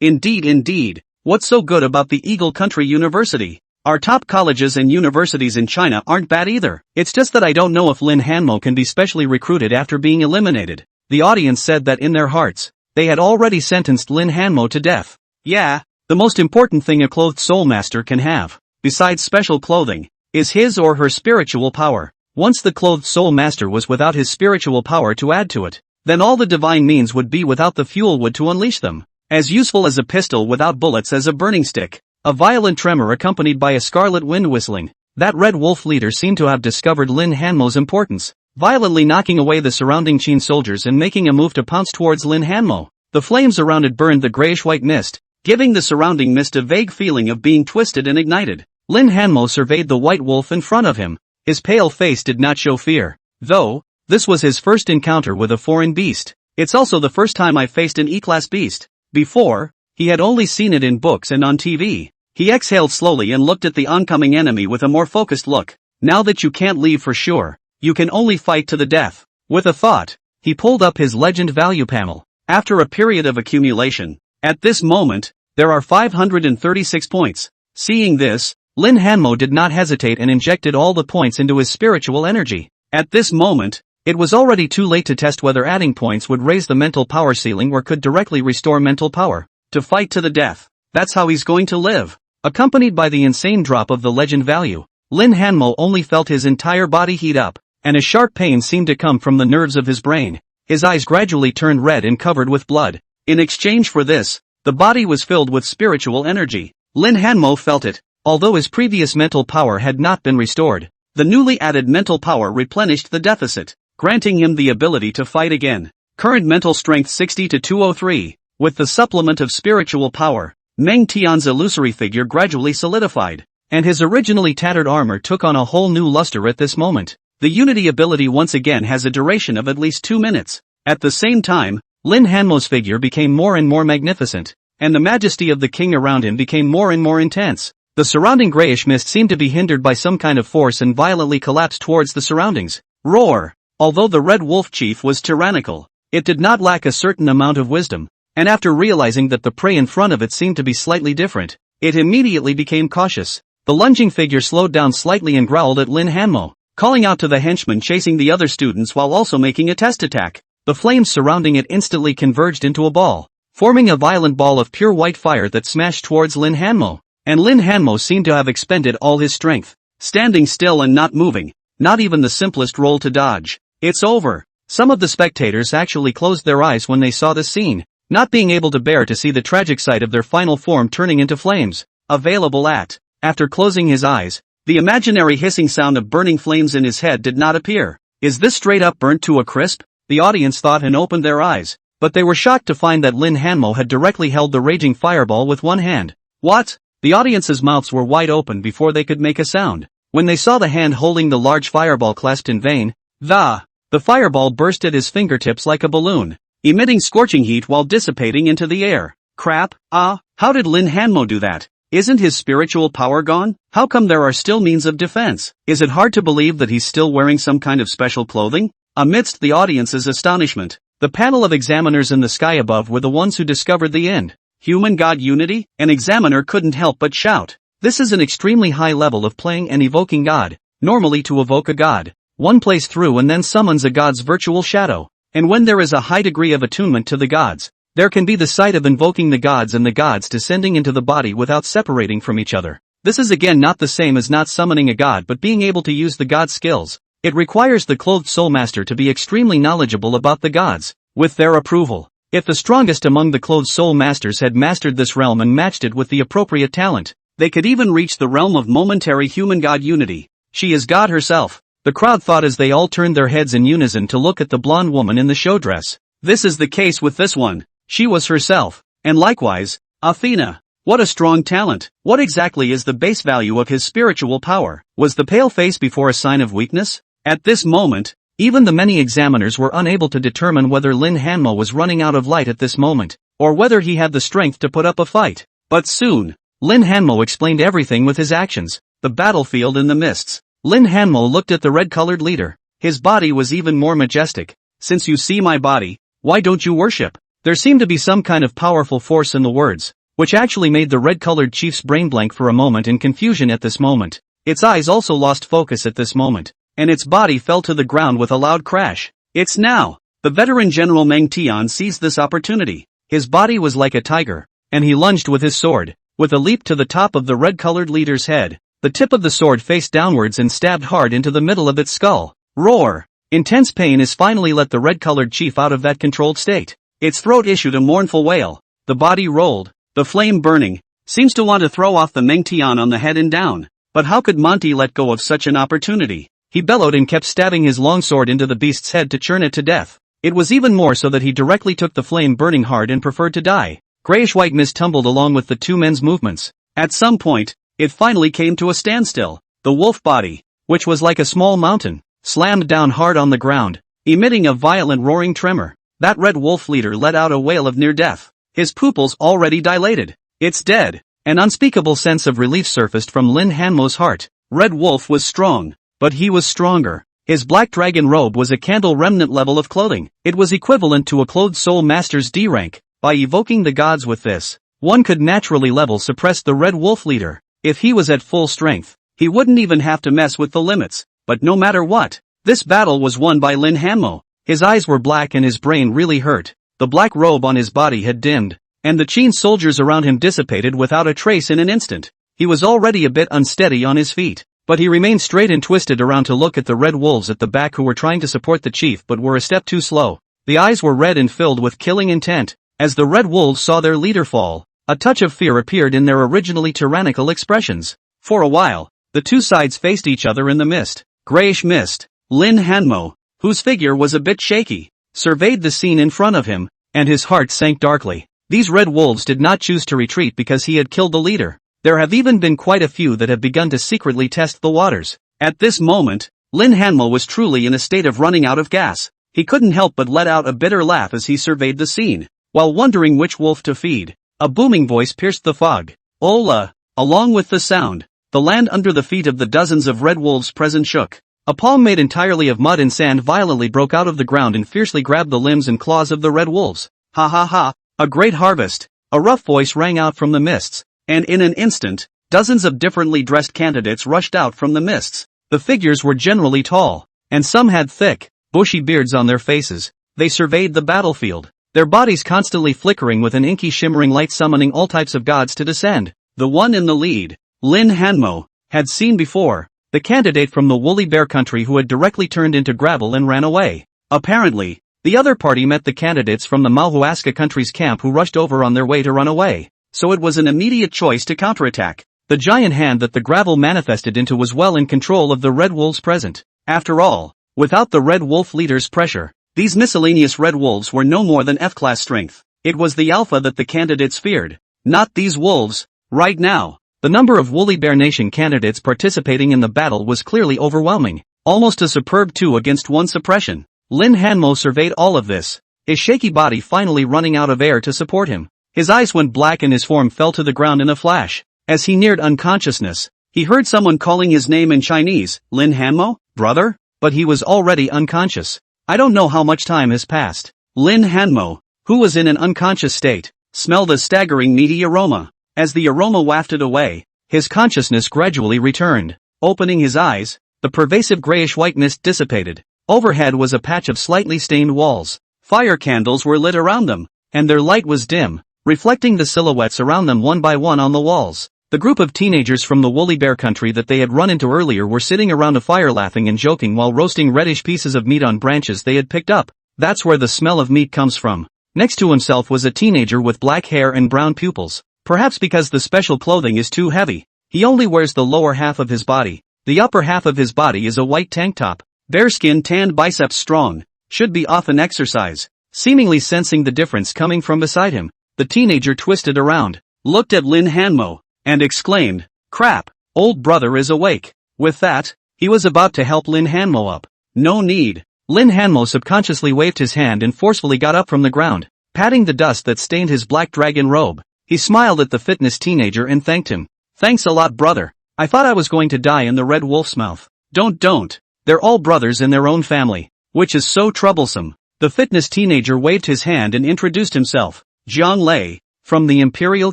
Indeed. What's so good about the Eagle Country University? Our top colleges and universities in China aren't bad either. It's just that I don't know if Lin Hanmo can be specially recruited after being eliminated. The audience said that in their hearts, they had already sentenced Lin Hanmo to death. Yeah, the most important thing a clothed soul master can have, besides special clothing, is his or her spiritual power. Once the clothed soul master was without his spiritual power to add to it, then all the divine means would be without the fuel wood to unleash them. As useful as a pistol without bullets as a burning stick. A violent tremor accompanied by a scarlet wind whistling. That red wolf leader seemed to have discovered Lin Hanmo's importance, violently knocking away the surrounding Qin soldiers and making a move to pounce towards Lin Hanmo. The flames around it burned the grayish-white mist, giving the surrounding mist a vague feeling of being twisted and ignited. Lin Hanmo surveyed the white wolf in front of him. His pale face did not show fear, though. This was his first encounter with a foreign beast. It's also the first time I faced an E-class beast. Before, he had only seen it in books and on TV. He exhaled slowly and looked at the oncoming enemy with a more focused look. Now that you can't leave for sure, you can only fight to the death. With a thought, he pulled up his legend value panel. After a period of accumulation, at this moment, there are 536 points. Seeing this, Lin Hanmo did not hesitate and injected all the points into his spiritual energy. At this moment, it was already too late to test whether adding points would raise the mental power ceiling or could directly restore mental power. To fight to the death. That's how he's going to live. Accompanied by the insane drop of the legend value, Lin Hanmo only felt his entire body heat up, and a sharp pain seemed to come from the nerves of his brain. His eyes gradually turned red and covered with blood. In exchange for this, the body was filled with spiritual energy. Lin Hanmo felt it, although his previous mental power had not been restored. The newly added mental power replenished the deficit, granting him the ability to fight again. Current mental strength 60 to 203. With the supplement of spiritual power, Meng Tian's illusory figure gradually solidified, and his originally tattered armor took on a whole new luster at this moment. The Unity ability once again has a duration of at least 2 minutes. At the same time, Lin Hanmo's figure became more and more magnificent, and the majesty of the king around him became more and more intense. The surrounding grayish mist seemed to be hindered by some kind of force and violently collapsed towards the surroundings. Roar! Although the Red Wolf Chief was tyrannical, it did not lack a certain amount of wisdom. And after realizing that the prey in front of it seemed to be slightly different, it immediately became cautious. The lunging figure slowed down slightly and growled at Lin Hanmo, calling out to the henchman chasing the other students while also making a test attack. The flames surrounding it instantly converged into a ball, forming a violent ball of pure white fire that smashed towards Lin Hanmo. And Lin Hanmo seemed to have expended all his strength, standing still and not moving, not even the simplest roll to dodge. It's over. Some of the spectators actually closed their eyes when they saw this scene, not being able to bear to see the tragic sight of their final form turning into flames. Available at. After closing his eyes, the imaginary hissing sound of burning flames in his head did not appear. Is this straight up burnt to a crisp? The audience thought and opened their eyes, but they were shocked to find that Lin Hanmo had directly held the raging fireball with one hand. What? The audience's mouths were wide open before they could make a sound. When they saw the hand holding the large fireball clasped in vain, the fireball burst at his fingertips like a balloon, emitting scorching heat while dissipating into the air. Crap, how did Lin Hanmo do that? Isn't his spiritual power gone? How come there are still means of defense? Is it hard to believe that he's still wearing some kind of special clothing? Amidst the audience's astonishment, the panel of examiners in the sky above were the ones who discovered the end. Human-God unity? An examiner couldn't help but shout. This is an extremely high level of playing and evoking God. Normally to evoke a god, one plays through and then summons a god's virtual shadow. And when there is a high degree of attunement to the gods, there can be the sight of invoking the gods and the gods descending into the body without separating from each other. This is again not the same as not summoning a god but being able to use the god's skills. It requires the clothed soul master to be extremely knowledgeable about the gods. With their approval, If the strongest among the clothed soul masters had mastered this realm and matched it with the appropriate talent, they could even reach the realm of momentary human-god unity. She is God herself, the crowd thought as they all turned their heads in unison to look at the blonde woman in the show dress. This is the case with this one. She was herself. And likewise, Athena. What a strong talent. What exactly is the base value of his spiritual power? Was the pale face before a sign of weakness? At this moment, even the many examiners were unable to determine whether Lin Hanmo was running out of light at this moment, or whether he had the strength to put up a fight. But soon, Lin Hanmo explained everything with his actions. The battlefield in the mists. Lin Hanmo looked at the red-colored leader. His body was even more majestic. Since you see my body, why don't you worship? There seemed to be some kind of powerful force in the words, which actually made the red-colored chief's brain blank for a moment in confusion at this moment. Its eyes also lost focus at this moment, and its body fell to the ground with a loud crash. It's now. The veteran General Meng Tian seized this opportunity. His body was like a tiger, and he lunged with his sword, with a leap to the top of the red-colored leader's head. The tip of the sword faced downwards and stabbed hard into the middle of its skull. Roar! Intense pain has finally let the red-colored chief out of that controlled state. Its throat issued a mournful wail. The body rolled, the flame burning. Seems to want to throw off the Meng Tian on the head and down. But how could Monty let go of such an opportunity? He bellowed and kept stabbing his long sword into the beast's head to churn it to death. It was even more so that he directly took the flame burning hard and preferred to die. Grayish-white mist tumbled along with the two men's movements. At some point, it finally came to a standstill. The wolf body, which was like a small mountain, slammed down hard on the ground, emitting a violent roaring tremor. That red wolf leader let out a wail of near death. His pupils already dilated. It's dead. An unspeakable sense of relief surfaced from Lin Hanmo's heart. Red Wolf was strong, but he was stronger. His black dragon robe was a candle remnant level of clothing. It was equivalent to a clothed soul master's D rank. By evoking the gods with this, one could naturally level suppress the Red Wolf leader. If he was at full strength, he wouldn't even have to mess with the limits. But no matter what, this battle was won by Lin Hanmo. His eyes were black and his brain really hurt. The black robe on his body had dimmed, and the Qin soldiers around him dissipated without a trace in an instant. He was already a bit unsteady on his feet, but he remained straight and twisted around to look at the red wolves at the back who were trying to support the chief but were a step too slow. The eyes were red and filled with killing intent. As the red wolves saw their leader fall, a touch of fear appeared in their originally tyrannical expressions. For a while, the two sides faced each other in the mist. Grayish mist. Lin Hanmo, whose figure was a bit shaky, surveyed the scene in front of him, and his heart sank darkly. These red wolves did not choose to retreat because he had killed the leader. There have even been quite a few that have begun to secretly test the waters. At this moment, Lin Hanmo was truly in a state of running out of gas. He couldn't help but let out a bitter laugh as he surveyed the scene. While wondering which wolf to feed, a booming voice pierced the fog. Ola! Along with the sound, the land under the feet of the dozens of red wolves present shook. A palm made entirely of mud and sand violently broke out of the ground and fiercely grabbed the limbs and claws of the red wolves. Ha ha ha! A great harvest! A rough voice rang out from the mists, and in an instant, dozens of differently dressed candidates rushed out from the mists. The figures were generally tall, and some had thick, bushy beards on their faces. They surveyed the battlefield, their bodies constantly flickering with an inky shimmering light summoning all types of gods to descend. The one in the lead, Lin Hanmo, had seen before, the candidate from the woolly bear country who had directly turned into gravel and ran away. Apparently, the other party met the candidates from the manhwaresumen country's camp who rushed over on their way to run away, so it was an immediate choice to counterattack. The giant hand that the gravel manifested into was well in control of the red wolves present. After all, without the red wolf leader's pressure, these miscellaneous red wolves were no more than F-class strength. It was the alpha that the candidates feared, not these wolves. Right now, the number of woolly bear nation candidates participating in the battle was clearly overwhelming, almost a superb 2-against-1 suppression. Lin Hanmo surveyed all of this, his shaky body finally running out of air to support him. His eyes went black and his form fell to the ground in a flash. As he neared unconsciousness, he heard someone calling his name in Chinese. Lin Hanmo, brother? But he was already unconscious. I don't know how much time has passed. Lin Hanmo, who was in an unconscious state, smelled a staggering meaty aroma. As the aroma wafted away, his consciousness gradually returned. Opening his eyes, the pervasive grayish-white mist dissipated. Overhead was a patch of slightly stained walls. Fire candles were lit around them, and their light was dim, reflecting the silhouettes around them one by one on the walls. The group of teenagers from the woolly bear country that they had run into earlier were sitting around a fire laughing and joking while roasting reddish pieces of meat on branches they had picked up. That's where the smell of meat comes from. Next to himself was a teenager with black hair and brown pupils. Perhaps because the special clothing is too heavy, he only wears the lower half of his body. The upper half of his body is a white tank top. Bare skin, tanned biceps strong. Should be often exercise. Seemingly sensing the difference coming from beside him, the teenager twisted around, looked at Lin Hanmo, and exclaimed, "Crap, old brother is awake." With that, he was about to help Lin Hanmo up. No need. Lin Hanmo subconsciously waved his hand and forcefully got up from the ground, patting the dust that stained his black dragon robe. He smiled at the fitness teenager and thanked him. "Thanks a lot, brother. I thought I was going to die in the red wolf's mouth." Don't. They're all brothers in their own family, which is so troublesome. The fitness teenager waved his hand and introduced himself. Jiang Lei, from the imperial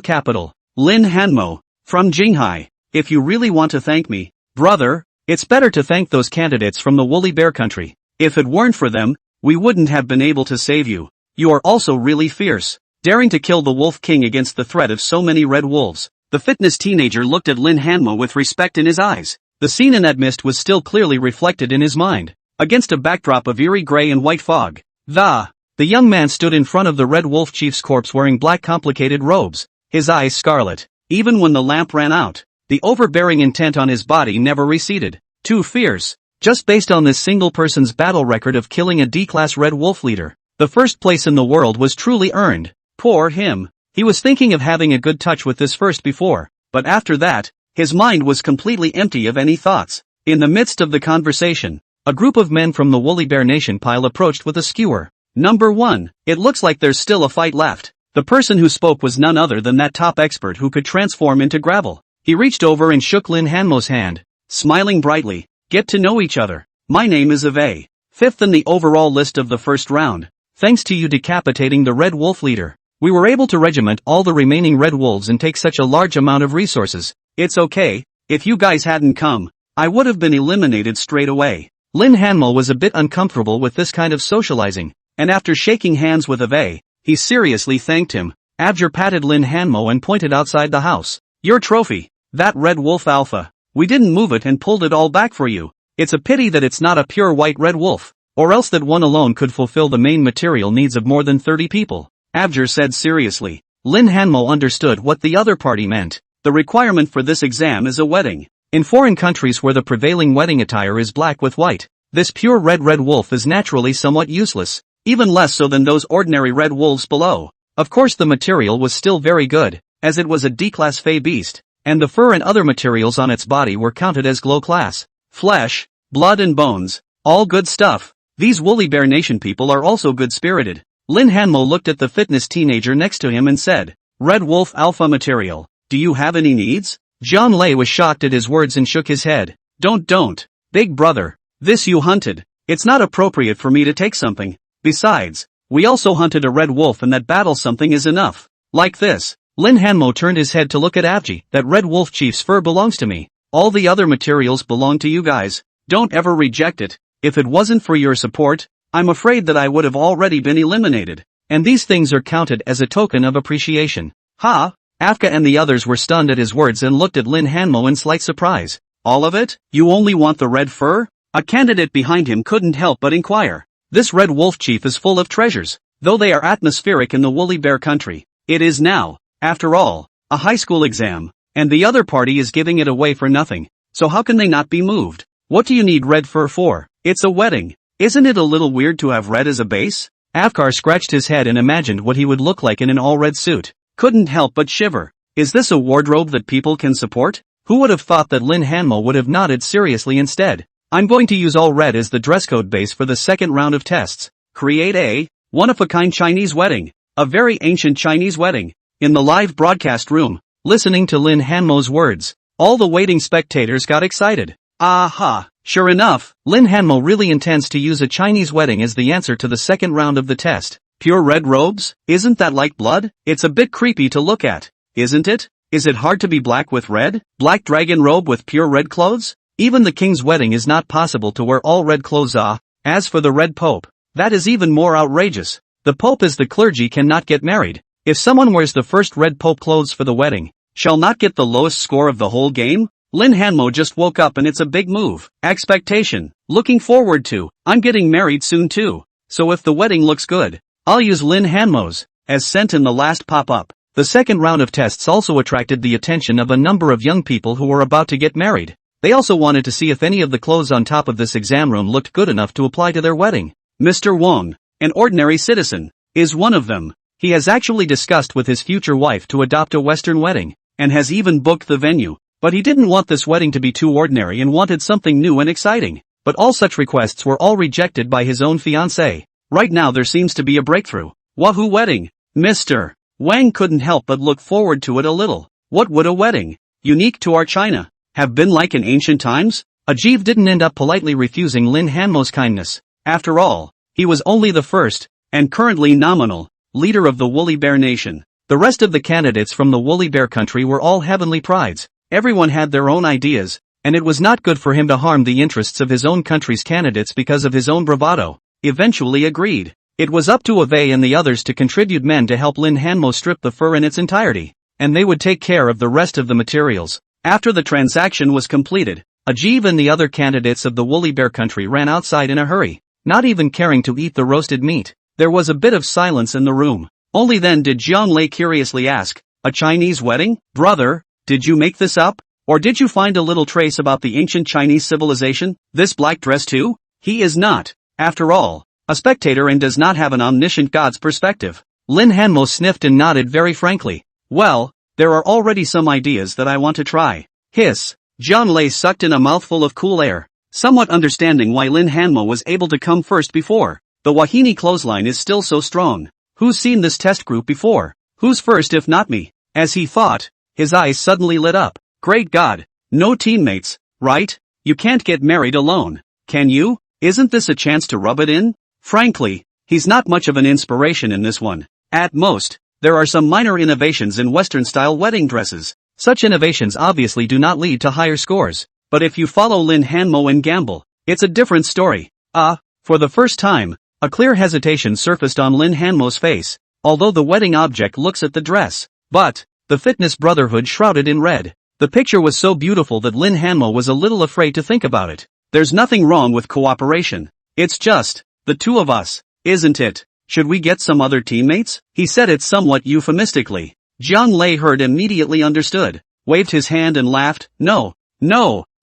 capital. Lin Hanmo, from Jinghai. If you really want to thank me, brother, it's better to thank those candidates from the woolly bear country. If it weren't for them, we wouldn't have been able to save you. You are also really fierce, daring to kill the wolf king against the threat of so many red wolves. The fitness teenager looked at Lin Hanmo with respect in his eyes. The scene in that mist was still clearly reflected in his mind, against a backdrop of eerie gray and white fog. The young man stood in front of the red wolf chief's corpse wearing black complicated robes, his eyes scarlet. Even when the lamp ran out, the overbearing intent on his body never receded. Too fierce. Just based on this single person's battle record of killing a D-class red wolf leader, the first place in the world was truly earned. Poor him. He was thinking of having a good touch with this first before, but after that, his mind was completely empty of any thoughts. In the midst of the conversation, a group of men from the Woolly Bear Nation pile approached with a skewer. Number 1, it looks like there's still a fight left. The person who spoke was none other than that top expert who could transform into gravel. He reached over and shook Lin Hanmo's hand, smiling brightly. Get to know each other. My name is Ave. 5th in the overall list of the first round. Thanks to you decapitating the red wolf leader, we were able to regiment all the remaining red wolves and take such a large amount of resources. It's okay, if you guys hadn't come, I would have been eliminated straight away. Lin Hanmo was a bit uncomfortable with this kind of socializing, and after shaking hands with Ave, he seriously thanked him. Abjur patted Lin Hanmo and pointed outside the house. Your trophy, that red wolf alpha. We didn't move it and pulled it all back for you. It's a pity that it's not a pure white red wolf, or else that one alone could fulfill the main material needs of more than 30 people. Abjur said seriously. Lin Hanmo understood what the other party meant. The requirement for this exam is a wedding. In foreign countries where the prevailing wedding attire is black with white, this pure red wolf is naturally somewhat useless, even less so than those ordinary red wolves below. Of course the material was still very good, as it was a D-class fey beast, and the fur and other materials on its body were counted as glow class. Flesh, blood and bones, all good stuff. These Woolly Bear Nation people are also good-spirited. Lin Hanmo looked at the fitness teenager next to him and said, Red wolf alpha material, do you have any needs? Jiang Lei was shocked at his words and shook his head. Don't. Big brother, this you hunted. It's not appropriate for me to take something. Besides, we also hunted a red wolf and that battle something is enough. Like this. Lin Hanmo turned his head to look at Abji. That red wolf chief's fur belongs to me. All the other materials belong to you guys. Don't ever reject it. If it wasn't for your support, I'm afraid that I would have already been eliminated. And these things are counted as a token of appreciation. Ha! Afka and the others were stunned at his words and looked at Lin Hanmo in slight surprise. All of it? You only want the red fur? A candidate behind him couldn't help but inquire. This red wolf chief is full of treasures, though they are atmospheric in the woolly bear country. It is now, after all, a high school exam, and the other party is giving it away for nothing, so how can they not be moved? What do you need red fur for? It's a wedding. Isn't it a little weird to have red as a base? Afkar scratched his head and imagined what he would look like in an all-red suit. Couldn't help but shiver. Is this a wardrobe that people can support? Who would have thought that Lin Hanmo would have nodded seriously instead? I'm going to use all red as the dress code base for the second round of tests. Create a one-of-a-kind Chinese wedding. A very ancient Chinese wedding. In the live broadcast room, listening to Lin Hanmo's words, all the waiting spectators got excited. Aha! Sure enough, Lin Hanmo really intends to use a Chinese wedding as the answer to the second round of the test. Pure red robes? Isn't that like blood? It's a bit creepy to look at, isn't it? Is it hard to be black with red? Black dragon robe with pure red clothes? Even the king's wedding is not possible to wear all red clothes. As for the red pope, that is even more outrageous. The pope as the clergy cannot get married. If someone wears the first red pope clothes for the wedding, shall not get the lowest score of the whole game? Lin Hanmo just woke up and it's a big move. Expectation. Looking forward to. I'm getting married soon too. So if the wedding looks good, I'll use Lin Hanmo's, as sent in the last pop-up. The second round of tests also attracted the attention of a number of young people who were about to get married. They also wanted to see if any of the clothes on top of this exam room looked good enough to apply to their wedding. Mr. Wong, an ordinary citizen, is one of them. He has actually discussed with his future wife to adopt a Western wedding, and has even booked the venue. But he didn't want this wedding to be too ordinary and wanted something new and exciting. But all such requests were all rejected by his own fiancée. Right now there seems to be a breakthrough. Wahoo wedding! Mr. Wang couldn't help but look forward to it a little. What would a wedding, unique to our China, have been like in ancient times? Ajeev didn't end up politely refusing Lin Hanmo's kindness. After all, he was only the first, and currently nominal, leader of the Woolly Bear Nation. The rest of the candidates from the Woolly Bear country were all heavenly prides. Everyone had their own ideas, and it was not good for him to harm the interests of his own country's candidates because of his own bravado. Eventually agreed. It was up to Ave and the others to contribute men to help Lin Hanmo strip the fur in its entirety, and they would take care of the rest of the materials. After the transaction was completed, Ajeev and the other candidates of the Woolly Bear country ran outside in a hurry, not even caring to eat the roasted meat. There was a bit of silence in the room. Only then did Jiang Lei curiously ask, "A Chinese wedding? Brother, did you make this up? Or did you find a little trace about the ancient Chinese civilization? This black dress too?" He is not, after all, a spectator and does not have an omniscient god's perspective. Lin Hanmo sniffed and nodded very frankly. "Well, there are already some ideas that I want to try." Hiss. Jiang Lei sucked in a mouthful of cool air, somewhat understanding why Lin Hanmo was able to come first before. The Wahini clothesline is still so strong. Who's seen this test group before? Who's first if not me? As he thought, his eyes suddenly lit up. Great God, no teammates, right? You can't get married alone, can you? Isn't this a chance to rub it in? Frankly, he's not much of an inspiration in this one. At most, there are some minor innovations in Western-style wedding dresses. Such innovations obviously do not lead to higher scores. But if you follow Lin Hanmo and gamble, it's a different story. For the first time, a clear hesitation surfaced on Lin Hanmo's face, although the wedding object looks at the dress. But, the fitness brotherhood shrouded in red. The picture was so beautiful that Lin Hanmo was a little afraid to think about it. There's nothing wrong with cooperation. It's just, the two of us, isn't it? Should we get some other teammates? He said it somewhat euphemistically. Jiang Lei heard immediately understood, waved his hand and laughed. No,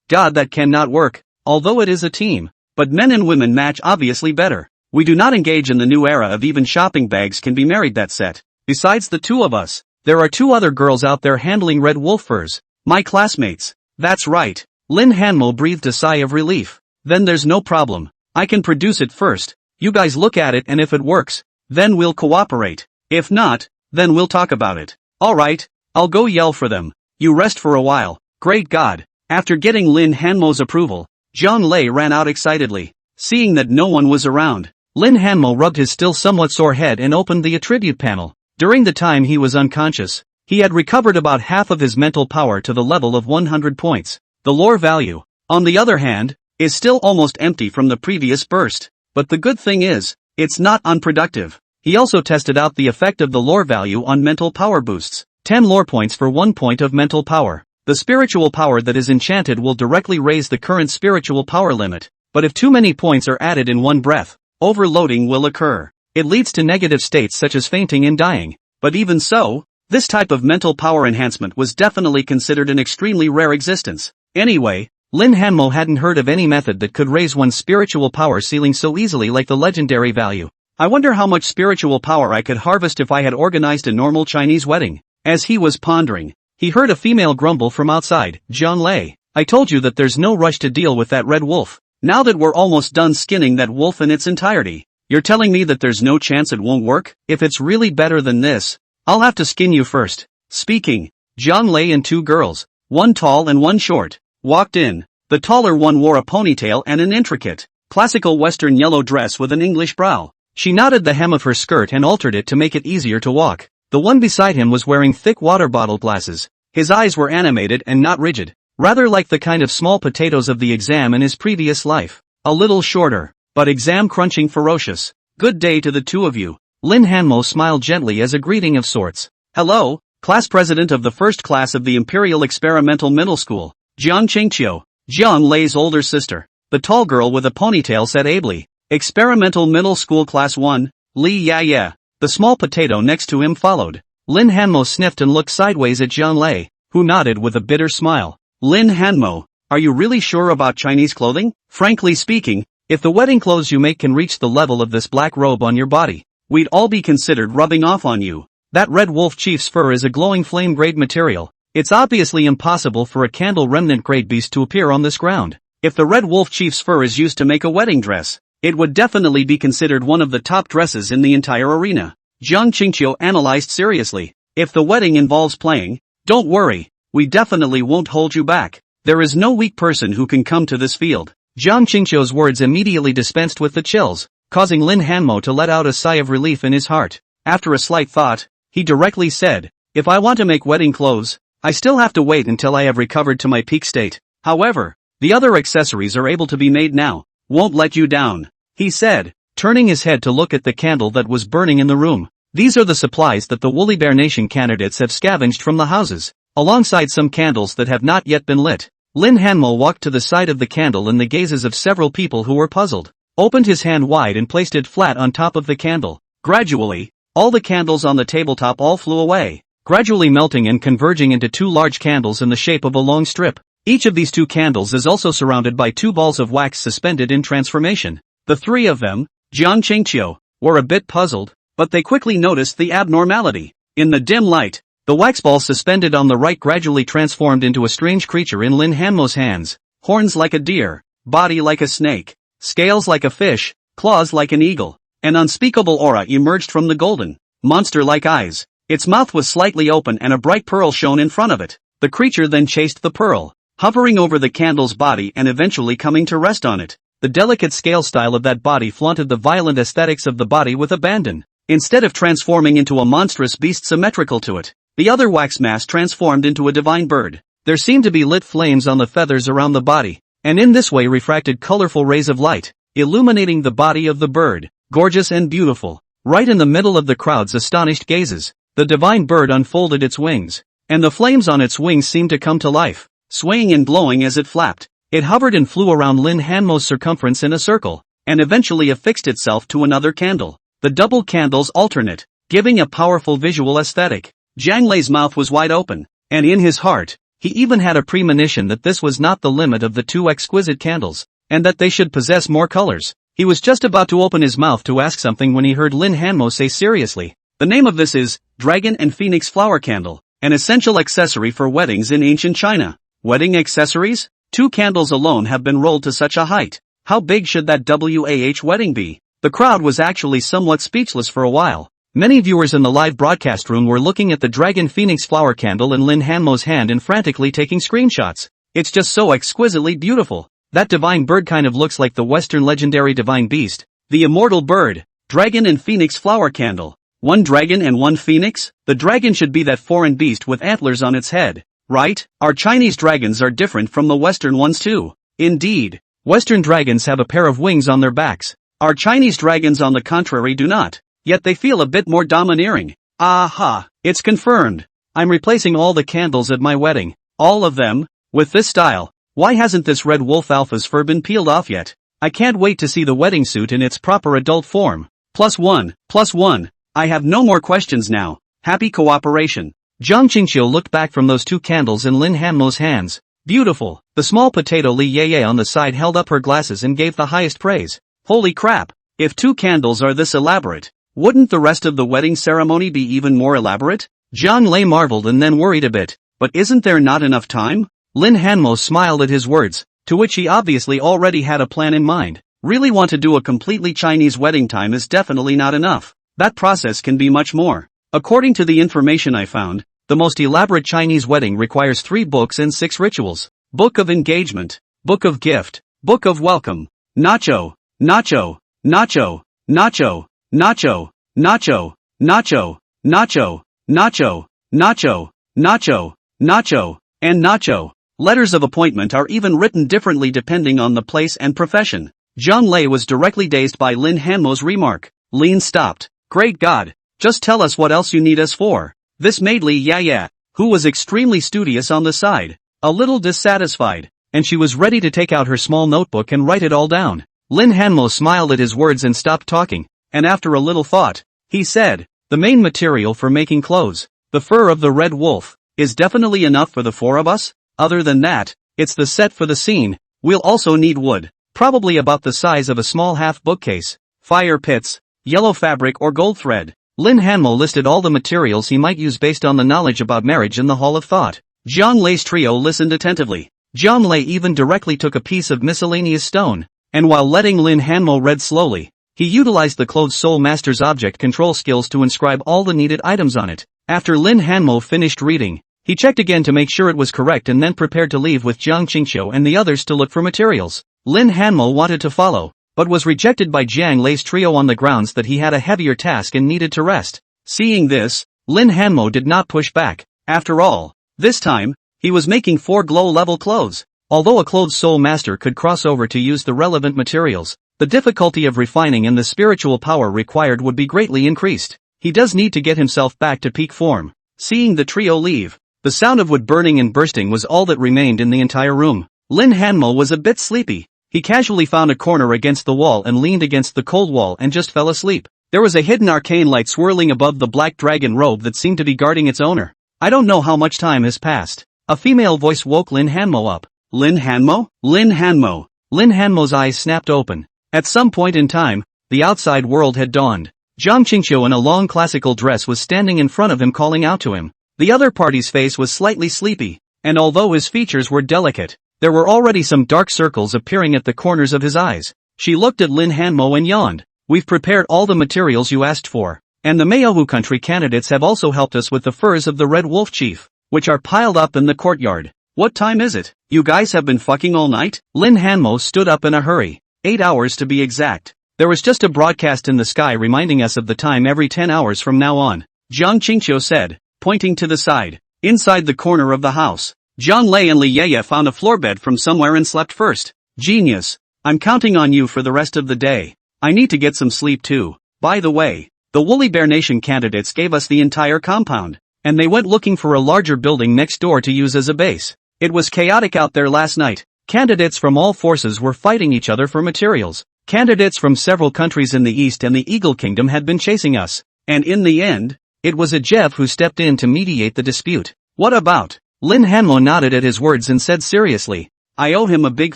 God, that cannot work, although it is a team. But men and women match obviously better. We do not engage in the new era of even shopping bags can be married that set. Besides the two of us, there are two other girls out there handling red wolf furs. My classmates. That's right. Lin Hanmo breathed a sigh of relief. Then there's no problem. I can produce it first. You guys look at it and if it works, then we'll cooperate. If not, then we'll talk about it. Alright, I'll go yell for them. You rest for a while. Great God. After getting Lin Hanmo's approval, Jiang Lei ran out excitedly. Seeing that no one was around, Lin Hanmo rubbed his still somewhat sore head and opened the attribute panel. During the time he was unconscious, he had recovered about half of his mental power to the level of 100 points. The lore value, on the other hand, is still almost empty from the previous burst. But the good thing is, it's not unproductive. He also tested out the effect of the lore value on mental power boosts. 10 lore points for 1 point of mental power. The spiritual power that is enchanted will directly raise the current spiritual power limit. But if too many points are added in one breath, overloading will occur. It leads to negative states such as fainting and dying. But even so, this type of mental power enhancement was definitely considered an extremely rare existence. Anyway, Lin Hanmo hadn't heard of any method that could raise one's spiritual power ceiling so easily like the legendary value. I wonder how much spiritual power I could harvest if I had organized a normal Chinese wedding. As he was pondering, he heard a female grumble from outside. Jiang Lei, I told you that there's no rush to deal with that red wolf. Now that we're almost done skinning that wolf in its entirety, you're telling me that there's no chance it won't work? If it's really better than this, I'll have to skin you first. Speaking, Jiang Lei and two girls, one tall and one short, walked in. The taller one wore a ponytail and an intricate, classical Western yellow dress with an English brow. She knotted the hem of her skirt and altered it to make it easier to walk. The one beside him was wearing thick water bottle glasses. His eyes were animated and not rigid, rather like the kind of small potatoes of the exam in his previous life. A little shorter, but exam crunching ferocious. Good day to the two of you. Lin Hanmo smiled gently as a greeting of sorts. Hello, class president of the first class of the Imperial Experimental Middle School, Jiang Qingqiu, Jiang Lei's older sister. The tall girl with a ponytail said ably. Experimental Middle School Class 1, Li yeah. The small potato next to him followed. Lin Hanmo sniffed and looked sideways at Jiang Lei, who nodded with a bitter smile. Lin Hanmo, are you really sure about Chinese clothing? Frankly speaking, if the wedding clothes you make can reach the level of this black robe on your body, we'd all be considered rubbing off on you. That red wolf chief's fur is a glowing flame grade material. It's obviously impossible for a candle remnant grade beast to appear on this ground. If the red wolf chief's fur is used to make a wedding dress, it would definitely be considered one of the top dresses in the entire arena. Jiang Qingqiu analyzed seriously. If the wedding involves playing, don't worry, we definitely won't hold you back. There is no weak person who can come to this field. Jiang Qingqiu's words immediately dispensed with the chills, causing Lin Hanmo to let out a sigh of relief in his heart. After a slight thought, he directly said, if I want to make wedding clothes, I still have to wait until I have recovered to my peak state. However, the other accessories are able to be made now. Won't let you down, he said, turning his head to look at the candle that was burning in the room. These are the supplies that the Woolly Bear Nation candidates have scavenged from the houses, alongside some candles that have not yet been lit. Lin Hanmo walked to the side of the candle in the gazes of several people who were puzzled, opened his hand wide and placed it flat on top of the candle. Gradually, all the candles on the tabletop all flew away, gradually melting and converging into two large candles in the shape of a long strip. Each of these two candles is also surrounded by two balls of wax suspended in transformation. The three of them, Jiang Qingqiu, were a bit puzzled, but they quickly noticed the abnormality. In the dim light, the wax ball suspended on the right gradually transformed into a strange creature in Lin Hanmo's hands. Horns like a deer, body like a snake, scales like a fish, claws like an eagle. An unspeakable aura emerged from the golden, monster-like eyes. Its mouth was slightly open and a bright pearl shone in front of it. The creature then chased the pearl, hovering over the candle's body and eventually coming to rest on it. The delicate scale style of that body flaunted the violent aesthetics of the body with abandon. Instead of transforming into a monstrous beast symmetrical to it, the other wax mass transformed into a divine bird. There seemed to be lit flames on the feathers around the body, and in this way refracted colorful rays of light, illuminating the body of the bird, gorgeous and beautiful. Right in the middle of the crowd's astonished gazes, the divine bird unfolded its wings, and the flames on its wings seemed to come to life, swaying and glowing as it flapped. It hovered and flew around Lin Hanmo's circumference in a circle, and eventually affixed itself to another candle. The double candles alternate, giving a powerful visual aesthetic. Jiang Lei's mouth was wide open, and in his heart, he even had a premonition that this was not the limit of the two exquisite candles, and that they should possess more colors. He was just about to open his mouth to ask something when he heard Lin Hanmo say seriously, the name of this is Dragon and Phoenix Flower Candle, an essential accessory for weddings in ancient China. Wedding accessories? 2 candles alone have been rolled to such a height. How big should that WAH wedding be? The crowd was actually somewhat speechless for a while. Many viewers in the live broadcast room were looking at the Dragon Phoenix flower candle in Lin Hanmo's hand and frantically taking screenshots. It's just so exquisitely beautiful. That divine bird kind of looks like the Western legendary divine beast, the immortal bird. Dragon and Phoenix flower candle. 1 dragon and 1 phoenix? The dragon should be that foreign beast with antlers on its head, right? Our Chinese dragons are different from the Western ones too. Indeed, Western dragons have a pair of wings on their backs. Our Chinese dragons on the contrary do not. Yet they feel a bit more domineering. Aha, it's confirmed. I'm replacing all the candles at my wedding. All of them, with this style. Why hasn't this red wolf alpha's fur been peeled off yet? I can't wait to see the wedding suit in its proper adult form. +1. I have no more questions now. Happy cooperation. Jiang Qingqiu looked back from those 2 candles in Lin Hanmo's hands. Beautiful. The small potato Li Yeye on the side held up her glasses and gave the highest praise. Holy crap. If 2 candles are this elaborate, wouldn't the rest of the wedding ceremony be even more elaborate? Jiang Lei marveled and then worried a bit. But isn't there not enough time? Lin Hanmo smiled at his words, to which he obviously already had a plan in mind. Really want to do a completely Chinese wedding time is definitely not enough. That process can be much more. According to the information I found, the most elaborate Chinese wedding requires 3 books and 6 rituals. Book of engagement, book of gift, book of welcome. Nacho, nacho, nacho, nacho, nacho, nacho, nacho, nacho, nacho, nacho, nacho, nacho, and nacho. Letters of appointment are even written differently depending on the place and profession. Jiang Lei was directly dazed by Lin Hanmo's remark. Lin stopped. Great God, just tell us what else you need us for. This made Li Yaya, who was extremely studious on the side, a little dissatisfied, and she was ready to take out her small notebook and write it all down. Lin Hanmo smiled at his words and stopped talking, and after a little thought, he said, "The main material for making clothes, the fur of the red wolf, is definitely enough for the 4 of us. Other than that, it's the set for the scene. We'll also need wood, probably about the size of a small half bookcase, fire pits, yellow fabric or gold thread." Lin Hanmo listed all the materials he might use based on the knowledge about marriage in the Hall of Thought. Zhang Lei's trio listened attentively. Zhang Lei even directly took a piece of miscellaneous stone, and while letting Lin Hanmo read slowly, he utilized the Clothes Soul Master's object control skills to inscribe all the needed items on it. After Lin Hanmo finished reading, he checked again to make sure it was correct and then prepared to leave with Jiang Qingqiu and the others to look for materials. Lin Hanmo wanted to follow, but was rejected by Zhang Lei's trio on the grounds that he had a heavier task and needed to rest. Seeing this, Lin Hanmo did not push back. After all, this time, he was making 4 glow-level clothes. Although a Clothes Soul Master could cross over to use the relevant materials, the difficulty of refining and the spiritual power required would be greatly increased. He does need to get himself back to peak form. Seeing the trio leave, the sound of wood burning and bursting was all that remained in the entire room. Lin Hanmo was a bit sleepy. He casually found a corner against the wall and leaned against the cold wall and just fell asleep. There was a hidden arcane light swirling above the black dragon robe that seemed to be guarding its owner. I don't know how much time has passed. A female voice woke Lin Hanmo up. Lin Hanmo? Lin Hanmo. Lin Hanmo's eyes snapped open. At some point in time, the outside world had dawned. Jiang Qingqiu in a long classical dress was standing in front of him calling out to him. The other party's face was slightly sleepy, and although his features were delicate, there were already some dark circles appearing at the corners of his eyes. She looked at Lin Hanmo and yawned. "We've prepared all the materials you asked for, and the Maohu country candidates have also helped us with the furs of the Red Wolf Chief, which are piled up in the courtyard. What time is it? You guys have been fucking all night?" Lin Hanmo stood up in a hurry. 8 hours to be exact. There was just a broadcast in the sky reminding us of the time every 10 hours from now on, Jiang Qingqiu said, pointing to the side. Inside the corner of the house, Zhang Lei and Li Yeye found a floorbed from somewhere and slept first. Genius. I'm counting on you for the rest of the day. I need to get some sleep too. By the way, the Woolly Bear Nation candidates gave us the entire compound, and they went looking for a larger building next door to use as a base. It was chaotic out there last night. Candidates from all forces were fighting each other for materials. Candidates from several countries in the East and the Eagle Kingdom had been chasing us, and in the end, it was a Jev who stepped in to mediate the dispute. What about? Lin Hanmo nodded at his words and said seriously, "I owe him a big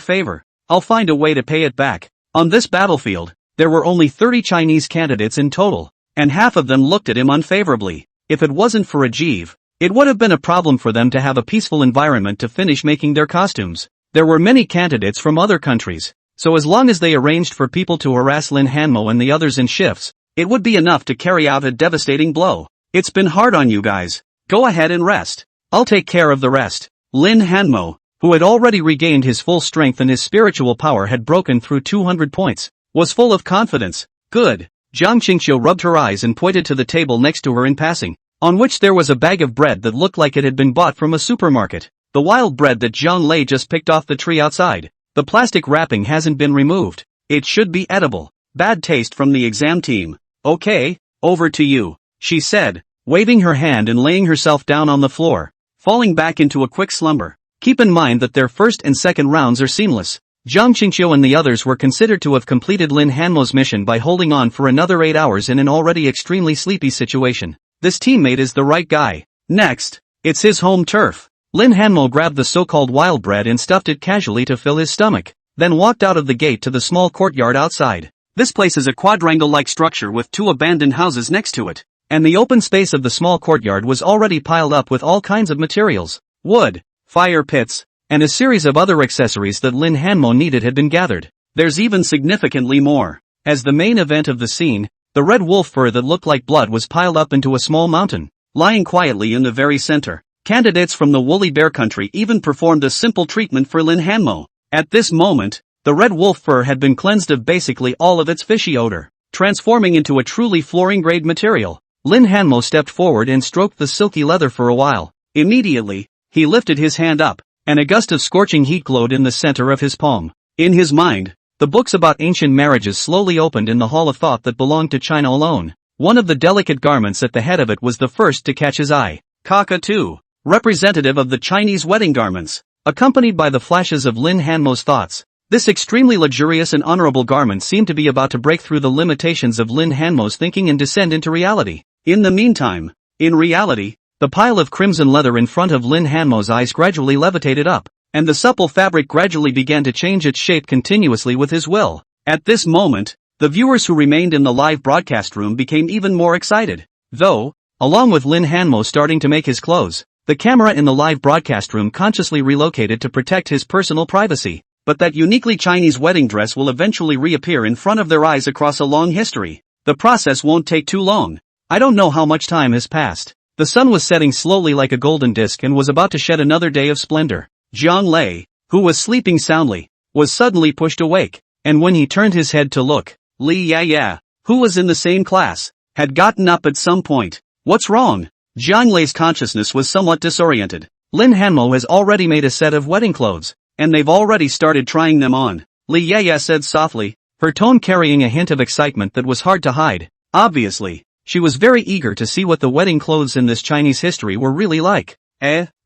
favor. I'll find a way to pay it back." On this battlefield, there were only 30 Chinese candidates in total, and half of them looked at him unfavorably. If it wasn't for a Jeev, it would have been a problem for them to have a peaceful environment to finish making their costumes. There were many candidates from other countries, so as long as they arranged for people to harass Lin Hanmo and the others in shifts, it would be enough to carry out a devastating blow. "It's been hard on you guys. Go ahead and rest. I'll take care of the rest." Lin Hanmo, who had already regained his full strength and his spiritual power had broken through 200 points, was full of confidence. "Good." Jiang Qingqiu rubbed her eyes and pointed to the table next to her in passing, on which there was a bag of bread that looked like it had been bought from a supermarket. The wild bread that Zhang Lei just picked off the tree outside. The plastic wrapping hasn't been removed. It should be edible. Bad taste from the exam team. "Okay, over to you," she said, waving her hand and laying herself down on the floor, falling back into a quick slumber. Keep in mind that their first and second rounds are seamless. Jiang Qingqiu and the others were considered to have completed Lin Hanmo's mission by holding on for another 8 hours in an already extremely sleepy situation. This teammate is the right guy. Next, it's his home turf. Lin Hanmo grabbed the so-called wild bread and stuffed it casually to fill his stomach, then walked out of the gate to the small courtyard outside. This place is a quadrangle-like structure with 2 abandoned houses next to it, and the open space of the small courtyard was already piled up with all kinds of materials. Wood, fire pits, and a series of other accessories that Lin Hanmo needed had been gathered. There's even significantly more. As the main event of the scene, the red wolf fur that looked like blood was piled up into a small mountain, lying quietly in the very center. Candidates from the Woolly Bear country even performed a simple treatment for Lin Hanmo. At this moment, the red wolf fur had been cleansed of basically all of its fishy odor, transforming into a truly flooring-grade material. Lin Hanmo stepped forward and stroked the silky leather for a while. Immediately, he lifted his hand up, and a gust of scorching heat glowed in the center of his palm. In his mind, the books about ancient marriages slowly opened in the Hall of Thought that belonged to China alone. One of the delicate garments at the head of it was the first to catch his eye. Kaka too, representative of the Chinese wedding garments. Accompanied by the flashes of Lin Hanmo's thoughts, This extremely luxurious and honorable garment seemed to be about to break through the limitations of Lin Hanmo's thinking and descend into reality. In the meantime, in reality, the pile of crimson leather in front of Lin Hanmo's eyes gradually levitated up, and the supple fabric gradually began to change its shape continuously with his will. At this moment, the viewers who remained in the live broadcast room became even more excited. Though, along with Lin Hanmo starting to make his clothes, the camera in the live broadcast room consciously relocated to protect his personal privacy. But that uniquely Chinese wedding dress will eventually reappear in front of their eyes across a long history. The process won't take too long. I don't know how much time has passed. The sun was setting slowly like a golden disk and was about to shed another day of splendor. Jiang Lei, who was sleeping soundly, was suddenly pushed awake, and when he turned his head to look, Li Ya, who was in the same class, had gotten up at some point. What's wrong? Jiang Lei's consciousness was somewhat disoriented. Lin Hanmo has already made a set of wedding clothes, and they've already started trying them on, Li Ya said softly, her tone carrying a hint of excitement that was hard to hide. Obviously, she was very eager to see what the wedding clothes in this Chinese history were really like.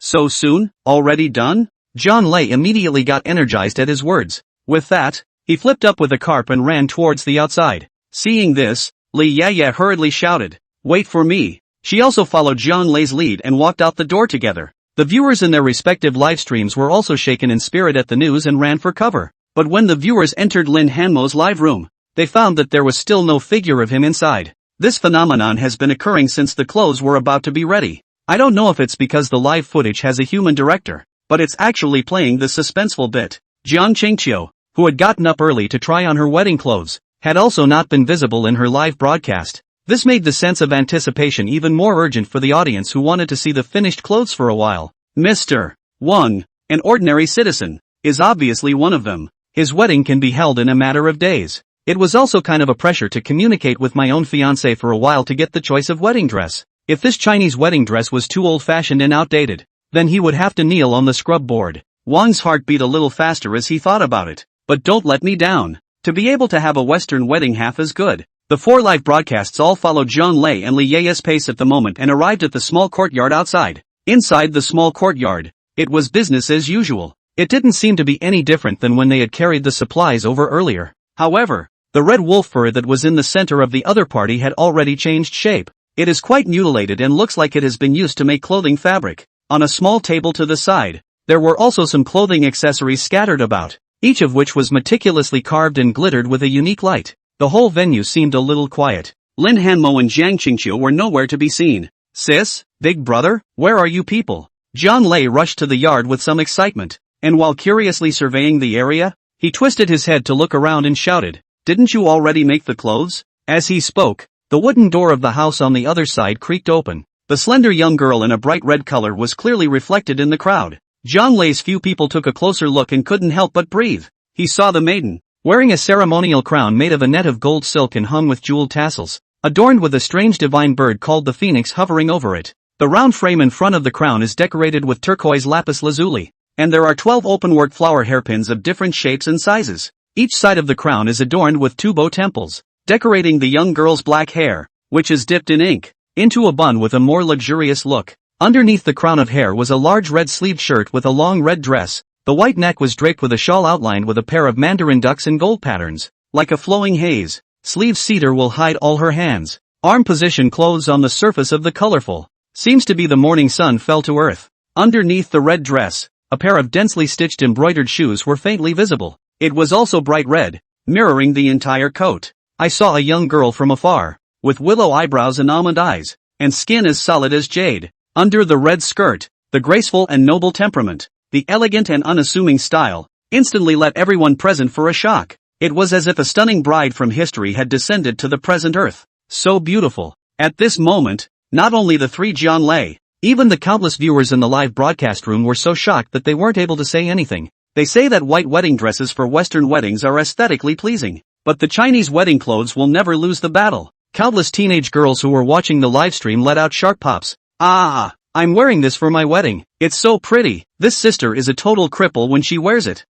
So soon? Already done? Jiang Lei immediately got energized at his words. With that, he flipped up with a carp and ran towards the outside. Seeing this, Li Ya hurriedly shouted, "Wait for me." She also followed Jiang Lei's lead and walked out the door together. The viewers in their respective live streams were also shaken in spirit at the news and ran for cover. But when the viewers entered Lin Hanmo's live room, they found that there was still no figure of him inside. This phenomenon has been occurring since the clothes were about to be ready. I don't know if it's because the live footage has a human director, but it's actually playing the suspenseful bit. Jiang Qingqiu, who had gotten up early to try on her wedding clothes, had also not been visible in her live broadcast. This made the sense of anticipation even more urgent for the audience who wanted to see the finished clothes for a while. Mr. Wang, an ordinary citizen, is obviously one of them. His wedding can be held in a matter of days. It was also kind of a pressure to communicate with my own fiancé for a while to get the choice of wedding dress. If this Chinese wedding dress was too old-fashioned and outdated, then he would have to kneel on the scrub board. Wang's heart beat a little faster as he thought about it. But don't let me down. To be able to have a Western wedding half as good. The 4 live broadcasts all followed Jiang Lei and Li Ya's pace at the moment and arrived at the small courtyard outside. Inside the small courtyard, it was business as usual. It didn't seem to be any different than when they had carried the supplies over earlier. However, the red wolf fur that was in the center of the other party had already changed shape. It is quite mutilated and looks like it has been used to make clothing fabric. On a small table to the side, there were also some clothing accessories scattered about, each of which was meticulously carved and glittered with a unique light. The whole venue seemed a little quiet. Lin Hanmo and Jiang Qingqiu were nowhere to be seen. Sis, big brother, where are you people? Jiang Lei rushed to the yard with some excitement, and while curiously surveying the area, he twisted his head to look around and shouted, "Didn't you already make the clothes?" As he spoke, the wooden door of the house on the other side creaked open. The slender young girl in a bright red color was clearly reflected in the crowd. Jiang Lei's few people took a closer look and couldn't help but breathe. He saw the maiden, wearing a ceremonial crown made of a net of gold silk and hung with jeweled tassels, adorned with a strange divine bird called the phoenix hovering over it. The round frame in front of the crown is decorated with turquoise lapis lazuli, and there are 12 open-work flower hairpins of different shapes and sizes. Each side of the crown is adorned with 2 bow temples, decorating the young girl's black hair, which is dipped in ink, into a bun with a more luxurious look. Underneath the crown of hair was a large red-sleeved shirt with a long red dress. The white neck was draped with a shawl outlined with a pair of mandarin ducks in gold patterns, like a flowing haze. Sleeve cedar will hide all her hands. Arm position clothes on the surface of the colorful. Seems to be the morning sun fell to earth. Underneath the red dress, a pair of densely stitched embroidered shoes were faintly visible. It was also bright red, mirroring the entire coat. I saw a young girl from afar, with willow eyebrows and almond eyes, and skin as solid as jade. Under the red skirt, the graceful and noble temperament, the elegant and unassuming style, instantly let everyone present for a shock. It was as if a stunning bride from history had descended to the present earth. So beautiful. At this moment, not only the 3 Jiang Lei, even the countless viewers in the live broadcast room were so shocked that they weren't able to say anything. They say that white wedding dresses for Western weddings are aesthetically pleasing, but the Chinese wedding clothes will never lose the battle. Countless teenage girls who were watching the live stream let out sharp pops. "Ah, I'm wearing this for my wedding. It's so pretty. This sister is a total cripple when she wears it.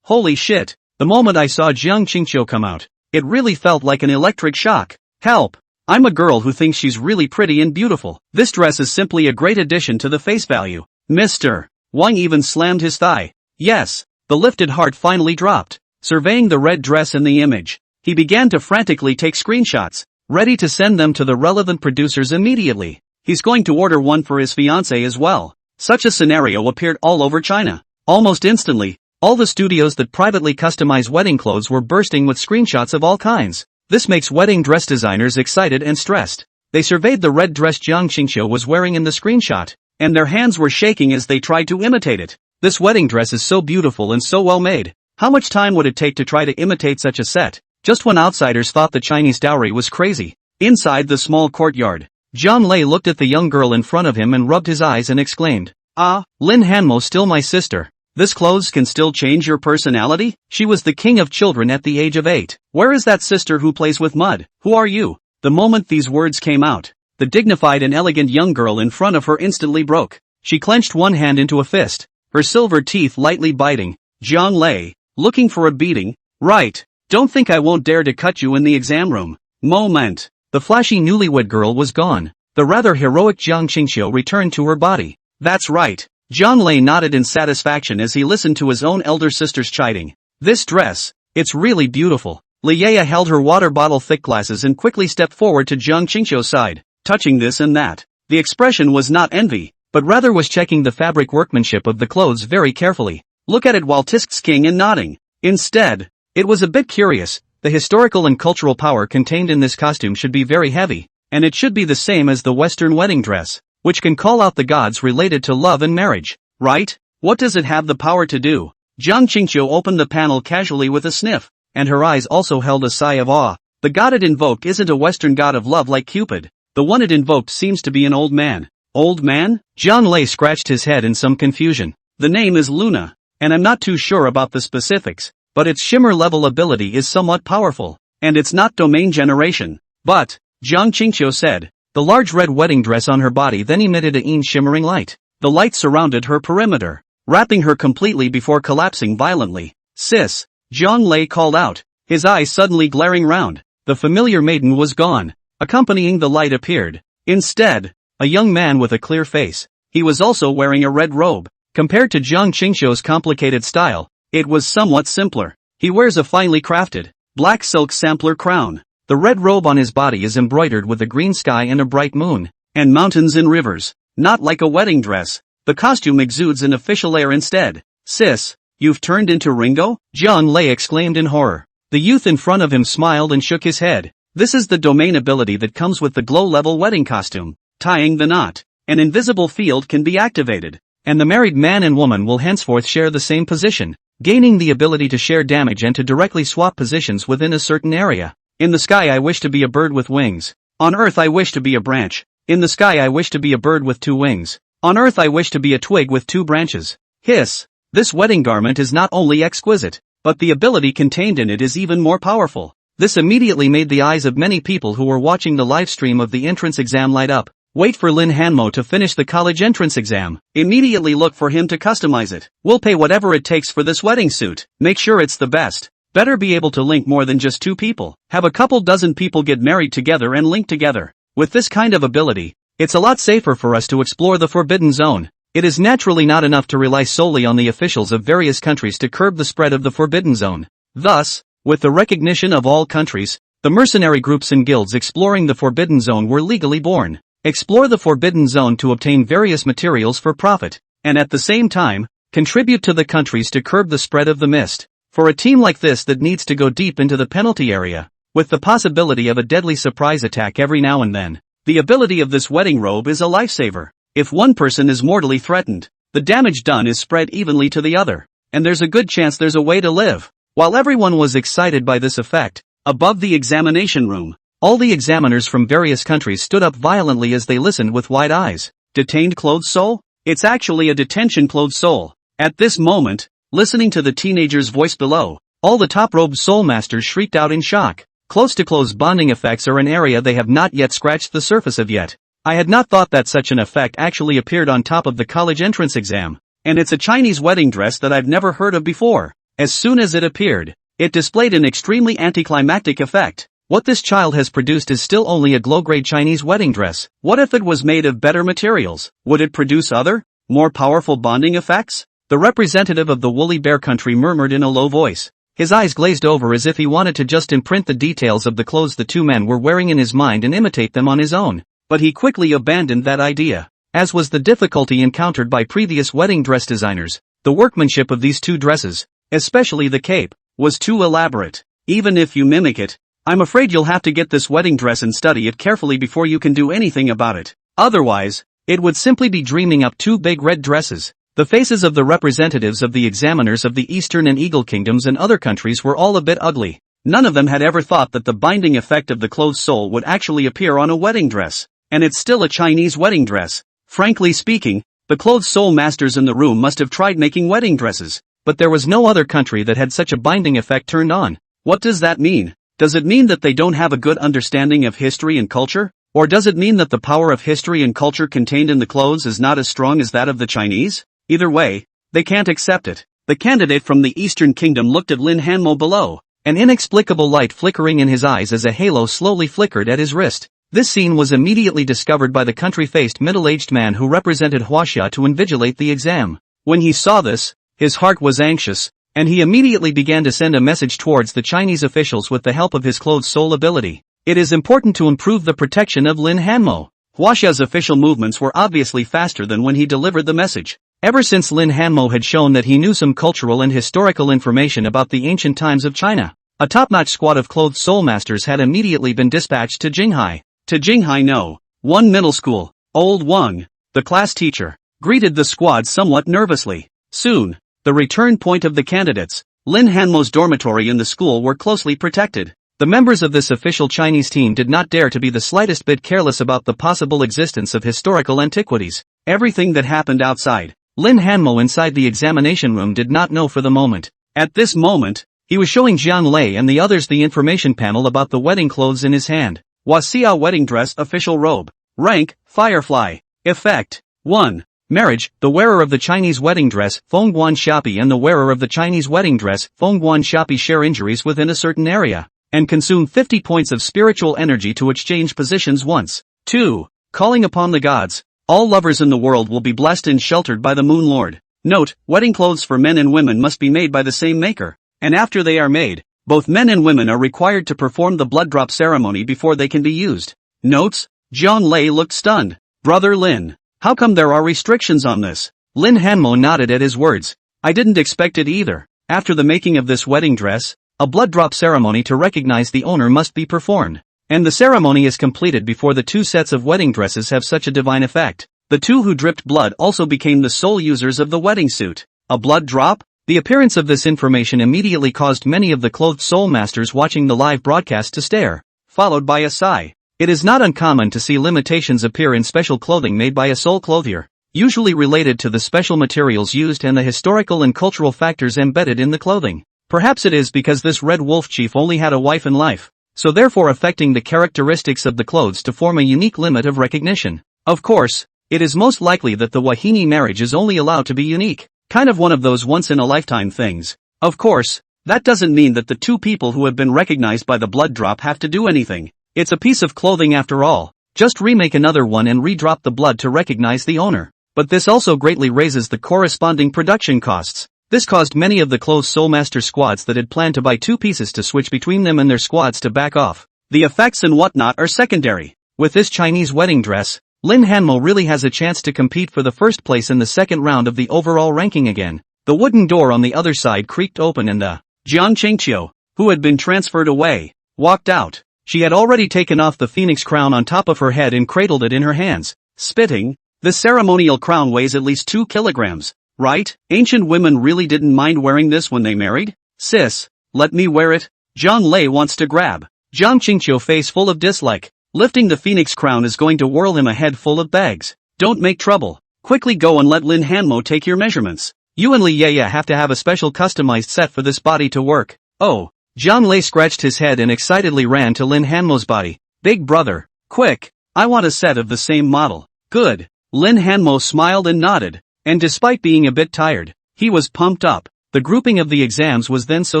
Holy shit." The moment I saw Jiang Qingqiu come out, it really felt like an electric shock. Help! I'm a girl who thinks she's really pretty and beautiful. This dress is simply a great addition to the face value. Mr. Wang even slammed his thigh. Yes, The lifted heart finally dropped. Surveying the red dress in the image, he began to frantically take screenshots, ready to send them to the relevant producers immediately. He's going to order one for his fiancée as well. Such a scenario appeared all over China. Almost instantly, all the studios that privately customize wedding clothes were bursting with screenshots of all kinds. This makes wedding dress designers excited and stressed. They surveyed the red dress Jiang Qingqiu was wearing in the screenshot, and their hands were shaking as they tried to imitate it. This wedding dress is so beautiful and so well made. How much time would it take to try to imitate such a set? Just when outsiders thought the Chinese dowry was crazy. Inside the small courtyard, Zhang Lei looked at the young girl in front of him and rubbed his eyes and exclaimed, "Ah, Lin Hanmo still my sister. This clothes can still change your personality?" She was the king of children at the age of 8. Where is that sister who plays with mud? Who are you? The moment these words came out, the dignified and elegant young girl in front of her instantly broke. She clenched one hand into a fist, her silver teeth lightly biting. Zhang Lei, looking for a beating? Right. Don't think I won't dare to cut you in the exam room. Moment. The flashy newlywed girl was gone. The rather heroic Jiang Qingqiu returned to her body. That's right. Zhang Lei nodded in satisfaction as he listened to his own elder sister's chiding. This dress, it's really beautiful. Liaya held her water bottle thick glasses and quickly stepped forward to Jiang Qingqiu's side, touching this and that. The expression was not envy, but rather was checking the fabric workmanship of the clothes very carefully. Look at it while king and nodding. Instead, it was a bit curious. The historical and cultural power contained in this costume should be very heavy, and it should be the same as the Western wedding dress, which can call out the gods related to love and marriage, right? What does it have the power to do? Jiang Qingqiu opened the panel casually with a sniff, and her eyes also held a sigh of awe. The god it invoked isn't a Western god of love like Cupid. The one it invoked seems to be an old man. Old man? Zhang Lei scratched his head in some confusion. The name is Luna, and I'm not too sure about the specifics, but its shimmer level ability is somewhat powerful, and it's not domain generation. But, Jiang Qingqiu said, the large red wedding dress on her body then emitted a shimmering light. The light surrounded her perimeter, wrapping her completely before collapsing violently. Sis, Zhang Lei called out, his eyes suddenly glaring round. The familiar maiden was gone. Accompanying the light appeared, instead, a young man with a clear face. He was also wearing a red robe. Compared to Jiang Qingqiu's complicated style, it was somewhat simpler. He wears a finely crafted, black silk sampler crown. The red robe on his body is embroidered with a green sky and a bright moon, and mountains and rivers. Not like a wedding dress. The costume exudes an official air instead. Sis, you've turned into Ringo? Zhang Lei exclaimed in horror. The youth in front of him smiled and shook his head. This is the domain ability that comes with the glow-level wedding costume. Tying the knot, an invisible field can be activated, and the married man and woman will henceforth share the same position, gaining the ability to share damage and to directly swap positions within a certain area. In the sky I wish to be a bird with wings. On earth I wish to be a branch. In the sky I wish to be a bird with 2 wings. On earth I wish to be a twig with 2 branches. Hiss. This wedding garment is not only exquisite, but the ability contained in it is even more powerful. This immediately made the eyes of many people who were watching the live stream of the entrance exam light up. Wait for Lin Hanmo to finish the college entrance exam. Immediately look for him to customize it. We'll pay whatever it takes for this wedding suit. Make sure it's the best. Better be able to link more than just 2 people. Have a couple dozen people get married together and link together. With this kind of ability, it's a lot safer for us to explore the forbidden zone. It is naturally not enough to rely solely on the officials of various countries to curb the spread of the forbidden zone. Thus, with the recognition of all countries, the mercenary groups and guilds exploring the forbidden zone were legally born. Explore the forbidden zone to obtain various materials for profit, and at the same time, contribute to the countries to curb the spread of the mist. For a team like this that needs to go deep into the penalty area, with the possibility of a deadly surprise attack every now and then, the ability of this wedding robe is a lifesaver. If one person is mortally threatened, the damage done is spread evenly to the other, and there's a good chance there's a way to live. While everyone was excited by this effect, above the examination room, all the examiners from various countries stood up violently as they listened with wide eyes. Detained clothes soul? It's actually a detention clothes soul. At this moment, listening to the teenager's voice below, all the top-robed soul masters shrieked out in shock. Close-to-close bonding effects are an area they have not yet scratched the surface of yet. I had not thought that such an effect actually appeared on top of the college entrance exam, and it's a Chinese wedding dress that I've never heard of before. As soon as it appeared, it displayed an extremely anticlimactic effect. What this child has produced is still only a glow-grade Chinese wedding dress. What if it was made of better materials? Would it produce other, more powerful bonding effects? The The representative of the woolly bear country murmured in a low voice. His eyes glazed over as if he wanted to just imprint the details of the clothes the two men were wearing in his mind and imitate them on his own. But he quickly abandoned that idea. As was the difficulty encountered by previous wedding dress designers, the workmanship of these two dresses, especially the cape, was too elaborate. Even if you mimic it, I'm afraid you'll have to get this wedding dress and study it carefully before you can do anything about it. Otherwise, it would simply be dreaming up two big red dresses. The faces of the representatives of the examiners of the Eastern and Eagle kingdoms and other countries were all a bit ugly. None of them had ever thought that the binding effect of the clothes sole would actually appear on a wedding dress. And it's still a Chinese wedding dress. Frankly speaking, the clothes sole masters in the room must have tried making wedding dresses, but there was no other country that had such a binding effect turned on. What does that mean? Does it mean that they don't have a good understanding of history and culture? Or does it mean that the power of history and culture contained in the clothes is not as strong as that of the Chinese? Either way, they can't accept it. The candidate from the Eastern Kingdom looked at Lin Hanmo below, an inexplicable light flickering in his eyes as a halo slowly flickered at his wrist. This scene was immediately discovered by the country-faced middle-aged man who represented Huaxia to invigilate the exam. When he saw this, his heart was anxious, and he immediately began to send a message towards the Chinese officials with the help of his clothes sole ability. It is important to improve the protection of Lin Hanmo. Huaxia's official movements were obviously faster than when he delivered the message. Ever since Lin Hanmo had shown that he knew some cultural and historical information about the ancient times of China, a top-notch squad of clothes sole masters had immediately been dispatched to Jinghai. To Jinghai No. 1 Middle School. Old Wang, the class teacher, greeted the squad somewhat nervously. Soon, the return point of the candidates, Lin Hanmo's dormitory and the school were closely protected. The members of this official Chinese team did not dare to be the slightest bit careless about the possible existence of historical antiquities. Everything that happened outside, Lin Hanmo inside the examination room did not know for the moment. At this moment, he was showing Jiang Lei and the others the information panel about the wedding clothes in his hand. Huaxia wedding dress official robe. Rank, Firefly. Effect. 1. Marriage. The wearer of the Chinese wedding dress, Fengguan Xiapi, and the wearer of the Chinese wedding dress, Fengguan Xiapi, share injuries within a certain area, and consume 50 points of spiritual energy to exchange positions once. 2. Calling upon the gods. All lovers in the world will be blessed and sheltered by the Moon Lord. Note, wedding clothes for men and women must be made by the same maker, and after they are made, both men and women are required to perform the blood drop ceremony before they can be used. Notes, Jiang Lei looked stunned. Brother Lin, how come there are restrictions on this? Lin Hanmo nodded at his words. I didn't expect it either. After the making of this wedding dress, a blood drop ceremony to recognize the owner must be performed. And the ceremony is completed before the two sets of wedding dresses have such a divine effect. The two who dripped blood also became the sole users of the wedding suit. A blood drop? The appearance of this information immediately caused many of the clothed soul masters watching the live broadcast to stare, followed by a sigh. It is not uncommon to see limitations appear in special clothing made by a soul clothier, usually related to the special materials used and the historical and cultural factors embedded in the clothing. Perhaps it is because this Red Wolf chief only had a wife in life, so therefore affecting the characteristics of the clothes to form a unique limit of recognition. Of course, it is most likely that the Wahini marriage is only allowed to be unique, kind of one of those once-in-a-lifetime things. Of course, that doesn't mean that the two people who have been recognized by the blood drop have to do anything. It's a piece of clothing after all. Just remake another one and redrop the blood to recognize the owner. But this also greatly raises the corresponding production costs. This caused many of the clothes soulmaster squads that had planned to buy two pieces to switch between them and their squads to back off. The effects and whatnot are secondary. With this Chinese wedding dress, Lin Hanmo really has a chance to compete for the first place in the second round of the overall ranking again. The wooden door on the other side creaked open and the Jiang Qingqiu, who had been transferred away, walked out. She had already taken off the phoenix crown on top of her head and cradled it in her hands, spitting. The ceremonial crown weighs at least 2 kilograms. Right? Ancient women really didn't mind wearing this when they married? Sis, let me wear it. Jiang Lei wants to grab Jiang Qingqiu face full of dislike. Lifting the phoenix crown is going to whirl him a head full of bags. Don't make trouble. Quickly go and let Lin Hanmo take your measurements. You and Li Yeye have to have a special customized set for this body to work. Oh. Jiang Lei scratched his head and excitedly ran to Lin Hanmo's body. Big brother, quick. I want a set of the same model. Good. Lin Hanmo smiled and nodded. And despite being a bit tired, he was pumped up. The grouping of the exams was then so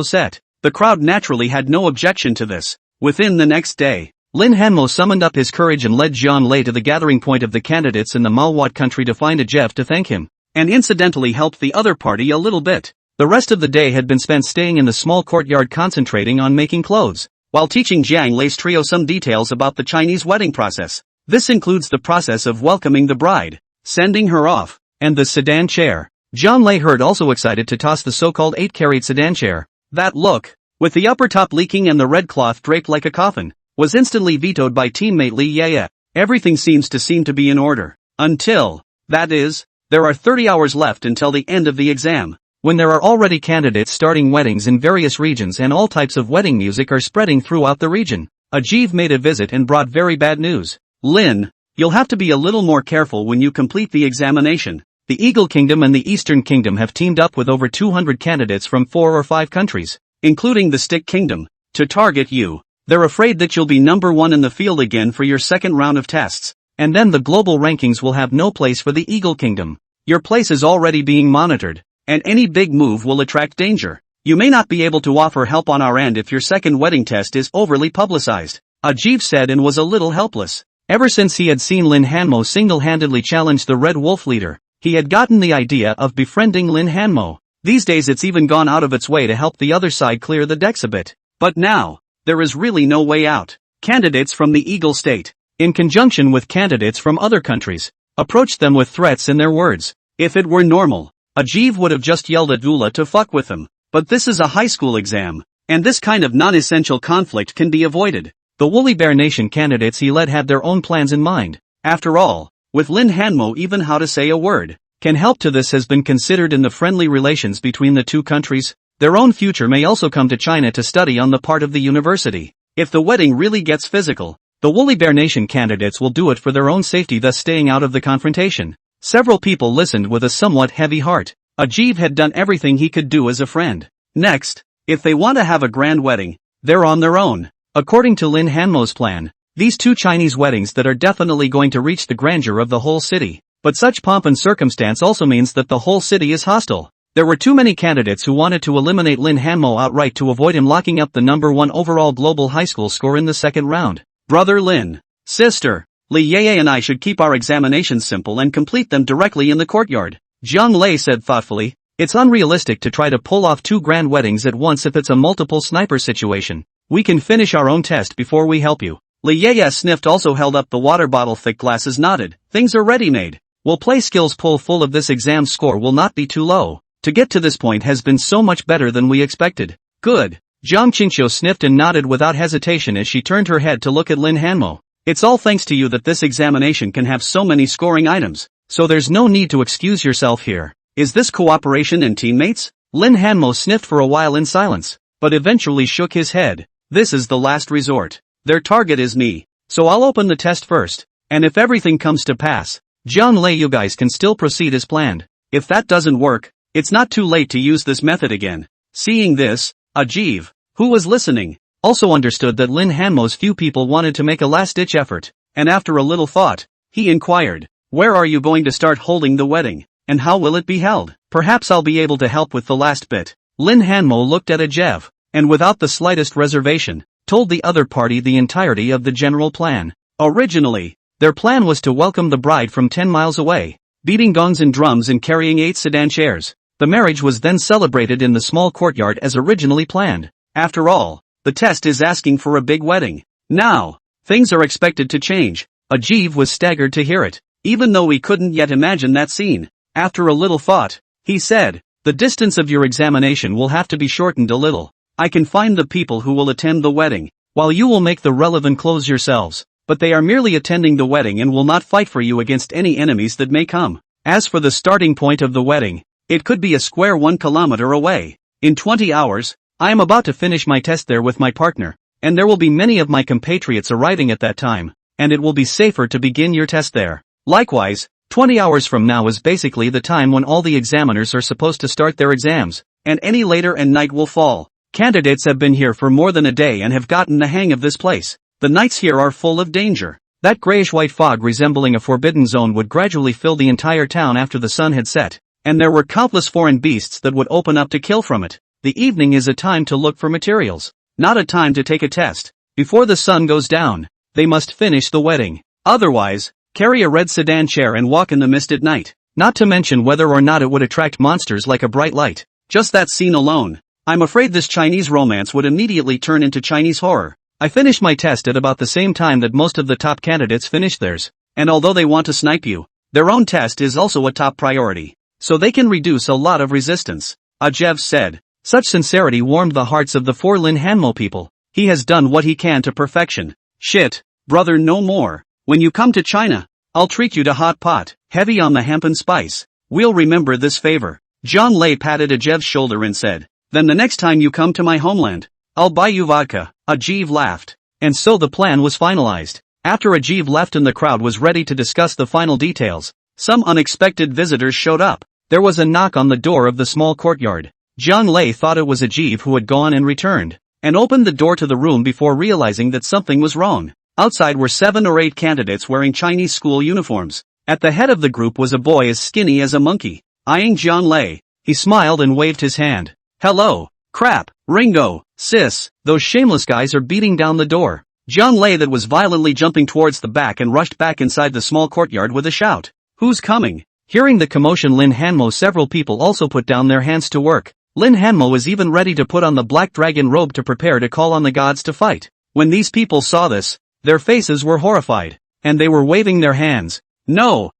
set. The crowd naturally had no objection to this. Within the next day, Lin Hanmo summoned up his courage and led Jiang Lei to the gathering point of the candidates in the Malwat country to find a Jeff to thank him. and incidentally helped the other party a little bit. The rest of the day had been spent staying in the small courtyard concentrating on making clothes, while teaching Jiang Lei's trio some details about the Chinese wedding process. This includes the process of welcoming the bride, sending her off, and the sedan chair. Jiang Lei heard also excited to toss the so-called 8-carried sedan chair. That look, with the upper top leaking and the red cloth draped like a coffin, was instantly vetoed by teammate Li Yeye. Everything seems to be in order. Until, that is, there are 30 hours left until the end of the exam. When there are already candidates starting weddings in various regions and all types of wedding music are spreading throughout the region, Ajiv made a visit and brought very bad news. Lin, you'll have to be a little more careful when you complete the examination. The Eagle Kingdom and the Eastern Kingdom have teamed up with over 200 candidates from 4 or 5 countries, including the Stick Kingdom, to target you. They're afraid that you'll be number 1 in the field again for your second round of tests, and then the global rankings will have no place for the Eagle Kingdom. Your place is already being monitored, and any big move will attract danger. You may not be able to offer help on our end if your second wedding test is overly publicized, Ajiv said, and was a little helpless. Ever since he had seen Lin Hanmo single-handedly challenge the Red Wolf leader, he had gotten the idea of befriending Lin Hanmo. These days it's even gone out of its way to help the other side clear the decks a bit. But now, there is really no way out. Candidates from the Eagle State, in conjunction with candidates from other countries, approached them with threats in their words. If it were normal, Ajiv would have just yelled at Dula to fuck with them. But this is a high school exam, and this kind of non-essential conflict can be avoided. The Woolly Bear Nation candidates he led had their own plans in mind. After all, with Lin Hanmo, even how to say a word can help to this has been considered in the friendly relations between the two countries. Their own future may also come to China to study on the part of the university. If the wedding really gets physical, the Woolly Bear Nation candidates will do it for their own safety, thus staying out of the confrontation. Several people listened with a somewhat heavy heart. Ajiv had done everything he could do as a friend. Next, if they want to have a grand wedding, they're on their own. According to Lin Hanmo's plan, these 2 Chinese weddings that are definitely going to reach the grandeur of the whole city. But such pomp and circumstance also means that the whole city is hostile. There were too many candidates who wanted to eliminate Lin Hanmo outright to avoid him locking up the number 1 overall global high school score in the second round. Brother Lin, sister, Li Yeye and I should keep our examinations simple and complete them directly in the courtyard, Jiang Lei said thoughtfully. It's unrealistic to try to pull off 2 grand weddings at once if it's a multiple sniper situation. We can finish our own test before we help you. Li Yeye sniffed, also held up the water bottle. Thick glasses nodded. Things are ready-made. We'll play skills pull full of this exam score will not be too low. To get to this point has been so much better than we expected. Good. Jiang Qingqiu sniffed and nodded without hesitation as she turned her head to look at Lin Hanmo. It's all thanks to you that this examination can have so many scoring items, so there's no need to excuse yourself here. Is this cooperation and teammates? Lin Hanmo sniffed for a while in silence, but eventually shook his head. This is the last resort. Their target is me, so I'll open the test first, and if everything comes to pass, Jiang Lei, you guys can still proceed as planned. If that doesn't work, it's not too late to use this method again. Seeing this, Ajiv, who was listening, also understood that Lin Hanmo's few people wanted to make a last-ditch effort, and after a little thought, he inquired, where are you going to start holding the wedding, and how will it be held? Perhaps I'll be able to help with the last bit. Lin Hanmo looked at Ajiv, and without the slightest reservation, told the other party the entirety of the general plan. Originally, their plan was to welcome the bride from 10 miles away, beating gongs and drums and carrying 8 sedan chairs. The marriage was then celebrated in the small courtyard as originally planned. After all, the test is asking for a big wedding. Now, things are expected to change. Ajiv was staggered to hear it, even though he couldn't yet imagine that scene. After a little thought, he said, the distance of your examination will have to be shortened a little. I can find the people who will attend the wedding, while you will make the relevant clothes yourselves, but they are merely attending the wedding and will not fight for you against any enemies that may come. As for the starting point of the wedding, it could be a square 1 kilometer away. In 20 hours, I am about to finish my test there with my partner, and there will be many of my compatriots arriving at that time, and it will be safer to begin your test there. Likewise, 20 hours from now is basically the time when all the examiners are supposed to start their exams, and any later and night will fall. Candidates have been here for more than a day and have gotten the hang of this place. The nights here are full of danger. That grayish-white fog resembling a forbidden zone would gradually fill the entire town after the sun had set, and there were countless foreign beasts that would open up to kill from it. The evening is a time to look for materials, not a time to take a test. Before the sun goes down, they must finish the wedding. Otherwise, carry a red sedan chair and walk in the mist at night. not to mention whether or not it would attract monsters like a bright light. Just that scene alone. I'm afraid this Chinese romance would immediately turn into Chinese horror. I finished my test at about the same time that most of the top candidates finished theirs. And although they want to snipe you, their own test is also a top priority. So they can reduce a lot of resistance. Ajev said. Such sincerity warmed the hearts of the 4 Lin Hanmo people. He has done what he can to perfection. Shit, brother, no more. When you come to China, I'll treat you to hot pot, heavy on the hemp and spice. We'll remember this favor. John Lei patted Ajev's shoulder and said, then the next time you come to my homeland, I'll buy you vodka. Ajev laughed. And so the plan was finalized. After Ajev left and the crowd was ready to discuss the final details, some unexpected visitors showed up. There was a knock on the door of the small courtyard. Zhang Lei thought it was Ajev who had gone and returned, and opened the door to the room before realizing that something was wrong. Outside were 7 or 8 candidates wearing Chinese school uniforms. At the head of the group was a boy as skinny as a monkey. Eyeing Zhang Lei, he smiled and waved his hand. Hello, crap, Ringo, sis, those shameless guys are beating down the door. Zhang Lei that was violently jumping towards the back and rushed back inside the small courtyard with a shout. Who's coming? Hearing the commotion, Lin Hanmo, several people also put down their hands to work. Lin Hanmo was even ready to put on the black dragon robe to prepare to call on the gods to fight. When these people saw this, their faces were horrified, and they were waving their hands. No,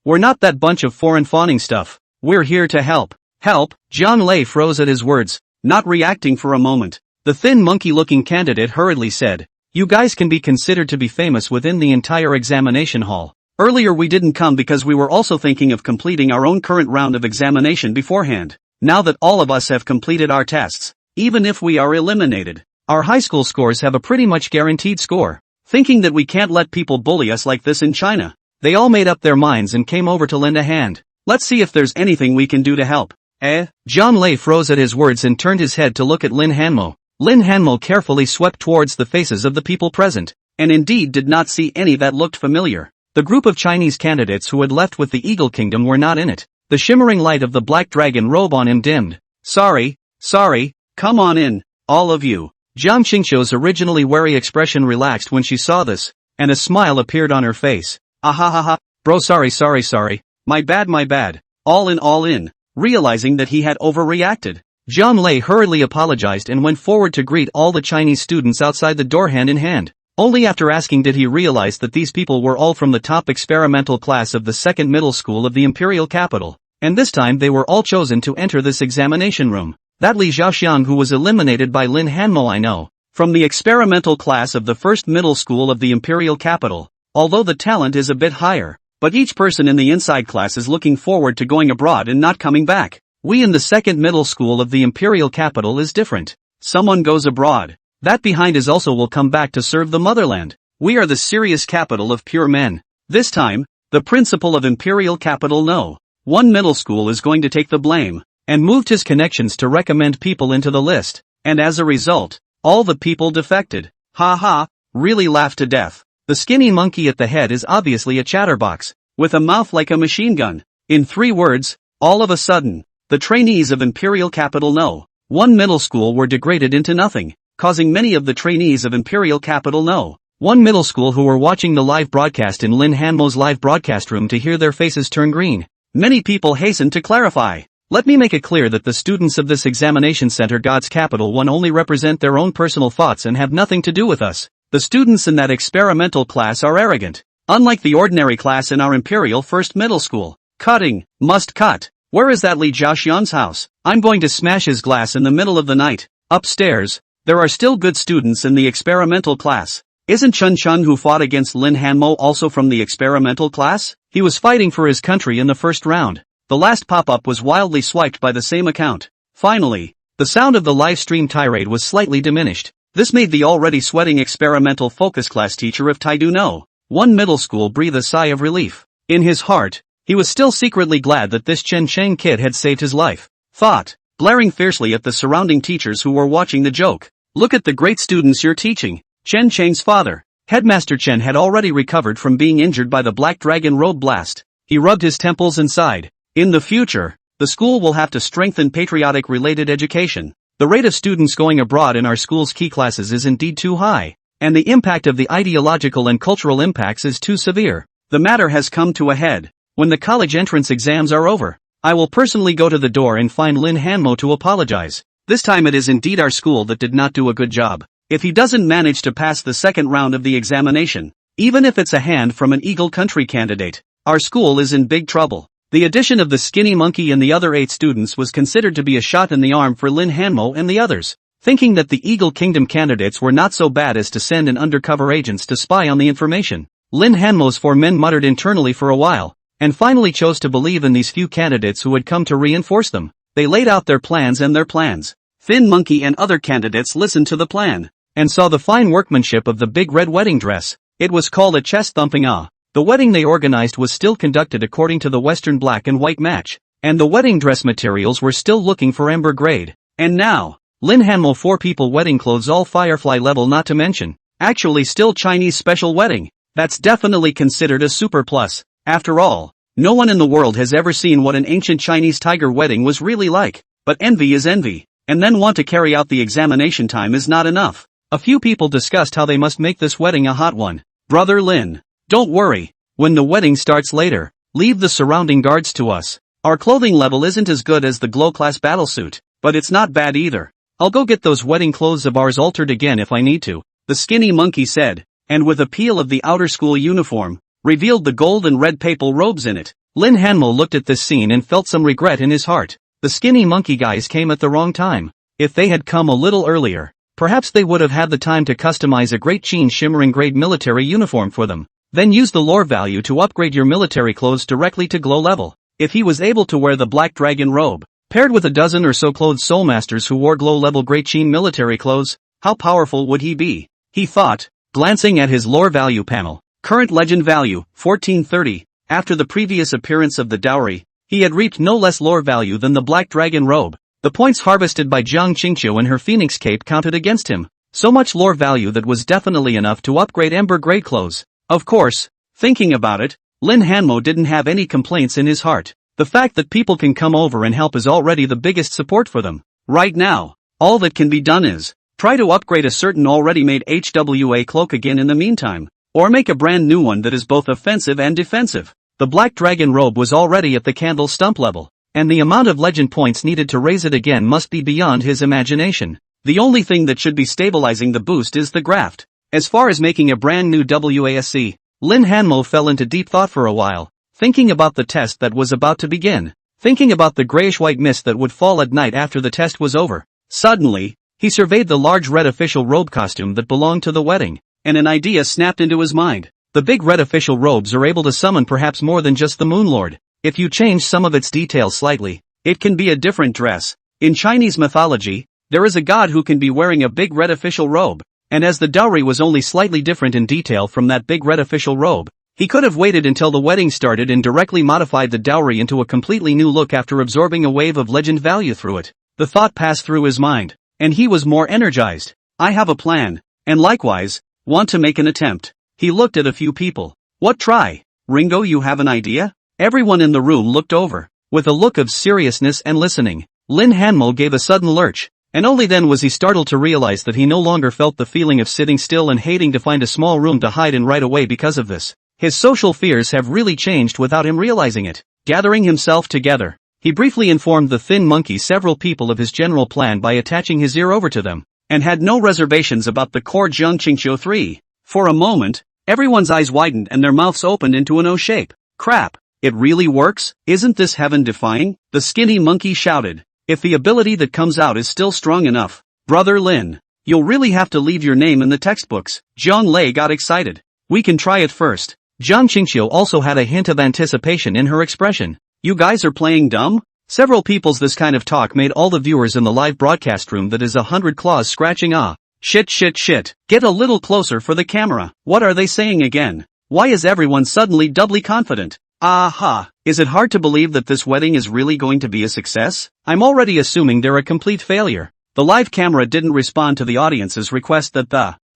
we're not that bunch of foreign fawning stuff. We're here to help. Help? Zhang Lei froze at his words, not reacting for a moment. The thin monkey-looking candidate hurriedly said, you guys can be considered to be famous within the entire examination hall. Earlier we didn't come because we were also thinking of completing our own current round of examination beforehand. Now that all of us have completed our tests, even if we are eliminated, our high school scores have a pretty much guaranteed score. Thinking that we can't let people bully us like this in China, they all made up their minds and came over to lend a hand. Let's see if there's anything we can do to help. Zhang Lei froze at his words and turned his head to look at Lin Hanmo. Lin Hanmo carefully swept towards the faces of the people present, and indeed did not see any that looked familiar. The group of Chinese candidates who had left with the Eagle Kingdom were not in it. The shimmering light of the black dragon robe on him dimmed. Sorry, come on in, all of you. Jiang Qingqiu's originally wary expression relaxed when she saw this, and a smile appeared on her face. Ahahaha, bro, sorry. My bad. All in. Realizing that he had overreacted, Zhang Lei hurriedly apologized and went forward to greet all the Chinese students outside the door hand in hand. Only after asking did he realize that these people were all from the top experimental class of the second middle school of the imperial capital, and this time they were all chosen to enter this examination room. That Li Zhaoxiang who was eliminated by Lin Hanmo I know, from the experimental class of the first middle school of the imperial capital, although the talent is a bit higher, but each person in the inside class is looking forward to going abroad and not coming back. We in the second middle school of the imperial capital is different. Someone goes abroad. That behind is also will come back to serve the motherland. We are the serious capital of pure men. This time, the principal of imperial capital No. 1 middle school is going to take the blame, and moved his connections to recommend people into the list, and as a result, all the people defected. Really laughed to death. The skinny monkey at the head is obviously a chatterbox, with a mouth like a machine gun. In 3 words, all of a sudden, the trainees of imperial capital No. 1 middle school were degraded into nothing, causing many of the trainees of imperial capital No. 1 middle school who were watching the live broadcast in Lin Hanmo's live broadcast room to hear their faces turn green. Many people hastened to clarify. Let me make it clear that the students of this examination center God's Capital 1 only represent their own personal thoughts and have nothing to do with us. The students in that experimental class are arrogant, unlike the ordinary class in our imperial first middle school. Cutting, must cut. Where is that Li Zhaoxian's house? I'm going to smash his glass in the middle of the night. Upstairs. There are still good students in the experimental class. Isn't Chen Chun who fought against Lin Hanmo also from the experimental class? He was fighting for his country in the first round. The last pop-up was wildly swiped by the same account. Finally, the sound of the live stream tirade was slightly diminished. This made the already sweating experimental focus class teacher of Taidu No. 1 middle school breathe a sigh of relief. In his heart, he was still secretly glad that this Chen Cheng kid had saved his life. Thought, glaring fiercely at the surrounding teachers who were watching the joke. Look at the great students you're teaching. Chen Cheng's father, Headmaster Chen, had already recovered from being injured by the Black Dragon robe blast. He rubbed his temples and sighed. In the future, the school will have to strengthen patriotic-related education. The rate of students going abroad in our school's key classes is indeed too high, and the impact of the ideological and cultural impacts is too severe. The matter has come to a head. when the college entrance exams are over, I will personally go to the door and find Lin Hanmo to apologize. This time it is indeed our school that did not do a good job. If he doesn't manage to pass the second round of the examination, even if it's a hand from an Eagle Country candidate, our school is in big trouble. The addition of the skinny monkey and the other 8 students was considered to be a shot in the arm for Lin Hanmo and the others. Thinking that the Eagle Kingdom candidates were not so bad as to send in undercover agents to spy on the information, Lin Hanmo's 4 men muttered internally for a while, and finally chose to believe in these few candidates who had come to reinforce them. They laid out their plans and their plans. Thin Monkey and other candidates listened to the plan, and saw the fine workmanship of the big red wedding dress. It was called a chest-thumping ah. The wedding they organized was still conducted according to the Western black and white match, and the wedding dress materials were still looking for amber grade. And now, Lin Hanmo 4 people wedding clothes all Firefly level, not to mention, actually still Chinese special wedding. That's definitely considered a super plus. After all, no one in the world has ever seen what an ancient Chinese tiger wedding was really like. But envy is envy, and then want to carry out the examination time is not enough. A few people discussed how they must make this wedding a hot one. Brother Lin, don't worry, when the wedding starts later, leave the surrounding guards to us. Our clothing level isn't as good as the Glow class battlesuit, but it's not bad either. I'll go get those wedding clothes of ours altered again if I need to, the skinny monkey said, and with a peel of the outer school uniform, revealed the gold and red papal robes in it. Lin Hanmo looked at this scene and felt some regret in his heart. The skinny monkey guys came at the wrong time. If they had come a little earlier, perhaps they would have had the time to customize a great sheen shimmering grade military uniform for them. Then use the lore value to upgrade your military clothes directly to glow level. If he was able to wear the black dragon robe, paired with a dozen or so clothed soulmasters who wore glow level great sheen military clothes, how powerful would he be? He thought, glancing at his lore value panel. Current legend value, 1430. After the previous appearance of the dowry, he had reaped no less lore value than the black dragon robe. The points harvested by Jiang Qingqiu and her phoenix cape counted against him. So much lore value that was definitely enough to upgrade ember grade clothes. Of course, thinking about it, Lin Hanmo didn't have any complaints in his heart. The fact that people can come over and help is already the biggest support for them. Right now, all that can be done is try to upgrade a certain already made HWA cloak again in the meantime, or make a brand new one that is both offensive and defensive. The black dragon robe was already at the candle stump level, and the amount of legend points needed to raise it again must be beyond his imagination. The only thing that should be stabilizing the boost is the graft. As far as making a brand new WASC, Lin Hanmo fell into deep thought for a while, thinking about the test that was about to begin, thinking about the grayish-white mist that would fall at night after the test was over. Suddenly, he surveyed the large red official robe costume that belonged to the wedding, and an idea snapped into his mind. The big red official robes are able to summon perhaps more than just the Moon Lord. If you change some of its details slightly, it can be a different dress. In Chinese mythology, there is a god who can be wearing a big red official robe, and as the dowry was only slightly different in detail from that big red official robe, he could have waited until the wedding started and directly modified the dowry into a completely new look after absorbing a wave of legend value through it. The thought passed through his mind, and he was more energized. I have a plan, and likewise, want to make an attempt. He looked at a few people. What try? Ringo, you have an idea? Everyone in the room looked over, with a look of seriousness and listening. Lin Hanmo gave a sudden lurch, and only then was he startled to realize that he no longer felt the feeling of sitting still and hating to find a small room to hide in right away because of this. His social fears have really changed without him realizing it. Gathering himself together, he briefly informed the thin monkey several people of his general plan by attaching his ear over to them, and had no reservations about the core Jiang Qingqiu 3. For a moment, everyone's eyes widened and their mouths opened into an O shape. Crap, it really works? Isn't this heaven-defying? The skinny monkey shouted. If the ability that comes out is still strong enough, Brother Lin, you'll really have to leave your name in the textbooks. Zhang Lei got excited. We can try it first. Jiang Qingqiu also had a hint of anticipation in her expression. You guys are playing dumb? Several people's this kind of talk made all the viewers in the live broadcast room that is 100 claws scratching ah. Shit. Get a little closer for the camera. What are they saying again? Why is everyone suddenly doubly confident? Aha, is it hard to believe that this wedding is really going to be a success? I'm already assuming they're a complete failure. The live camera didn't respond to the audience's request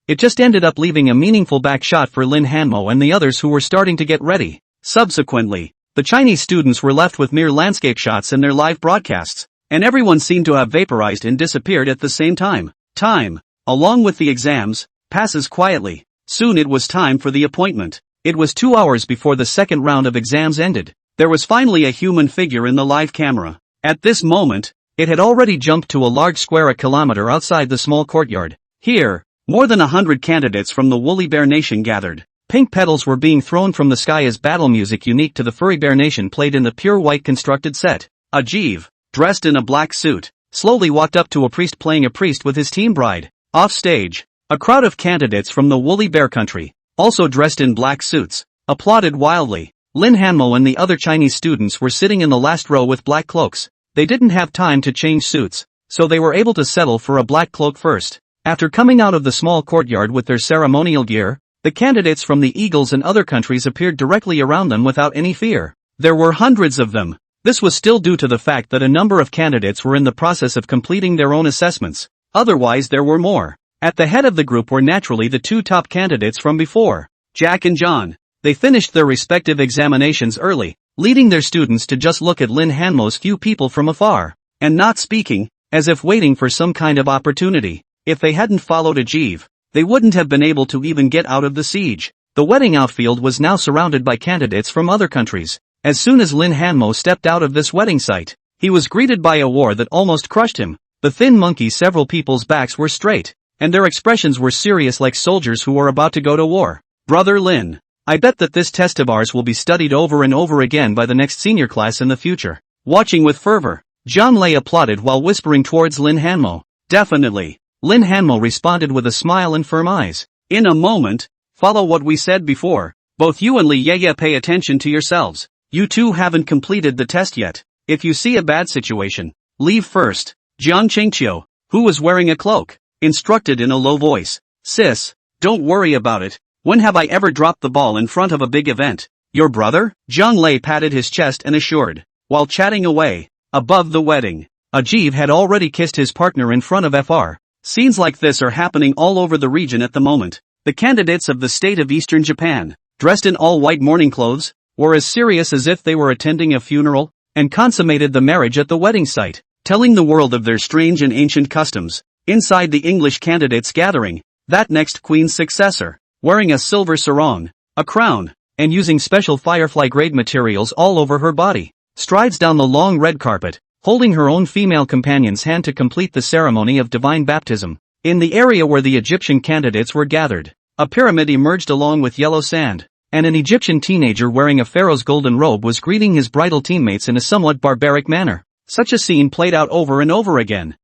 it just ended up leaving a meaningful back shot for Lin Hanmo and the others who were starting to get ready. Subsequently, the Chinese students were left with mere landscape shots in their live broadcasts, and everyone seemed to have vaporized and disappeared at the same time. Time, along with the exams, passes quietly. Soon it was time for the appointment. It was 2 hours before the second round of exams ended. There was finally a human figure in the live camera. At this moment, it had already jumped to a large square a kilometer outside the small courtyard. Here, more than 100 candidates from the Woolly Bear Nation gathered. Pink petals were being thrown from the sky as battle music unique to the Furry Bear Nation played in the pure white constructed set. Ajeev, dressed in a black suit, slowly walked up to a priest playing a priest with his team bride. Off stage, a crowd of candidates from the Woolly Bear country, also dressed in black suits, applauded wildly. Lin Hanmo and the other Chinese students were sitting in the last row with black cloaks. They didn't have time to change suits, so they were able to settle for a black cloak first. After coming out of the small courtyard with their ceremonial gear, the candidates from the Eagles and other countries appeared directly around them without any fear. There were hundreds of them. This was still due to the fact that a number of candidates were in the process of completing their own assessments. Otherwise there were more. At the head of the group were naturally the two top candidates from before, Jack and John. They finished their respective examinations early, leading their students to just look at Lin Hanmo's few people from afar, and not speaking, as if waiting for some kind of opportunity. If they hadn't followed Ajeev, they wouldn't have been able to even get out of the siege. The wedding outfield was now surrounded by candidates from other countries. As soon as Lin Hanmo stepped out of this wedding site, he was greeted by a war that almost crushed him. The thin monkey several people's backs were straight, and their expressions were serious like soldiers who are about to go to war. Brother Lin, I bet that this test of ours will be studied over and over again by the next senior class in the future. Watching with fervor, Zhang Lei applauded while whispering towards Lin Hanmo. Definitely. Lin Hanmo responded with a smile and firm eyes. In a moment, follow what we said before. Both you and Li Yeye pay attention to yourselves. You two haven't completed the test yet. If you see a bad situation, leave first. Jiang Chengqiu, who was wearing a cloak, instructed in a low voice. Sis, don't worry about it. When have I ever dropped the ball in front of a big event? Your brother? Zhang Lei patted his chest and assured. While chatting away, above the wedding, Ajeev had already kissed his partner in front of Fr. Scenes like this are happening all over the region at the moment. The candidates of the state of Eastern Japan, dressed in all white mourning clothes, were as serious as if they were attending a funeral, and consummated the marriage at the wedding site, telling the world of their strange and ancient customs. Inside the English candidates gathering, that next queen's successor, wearing a silver sarong, a crown, and using special firefly-grade materials all over her body, strides down the long red carpet, holding her own female companion's hand to complete the ceremony of divine baptism. In the area where the Egyptian candidates were gathered, a pyramid emerged along with yellow sand, and an Egyptian teenager wearing a pharaoh's golden robe was greeting his bridal teammates in a somewhat barbaric manner. Such a scene played out over and over again.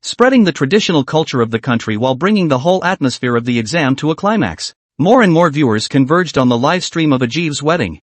Spreading the traditional culture of the country while bringing the whole atmosphere of the exam to a climax. More and more viewers converged on the live stream of Ajeev's wedding.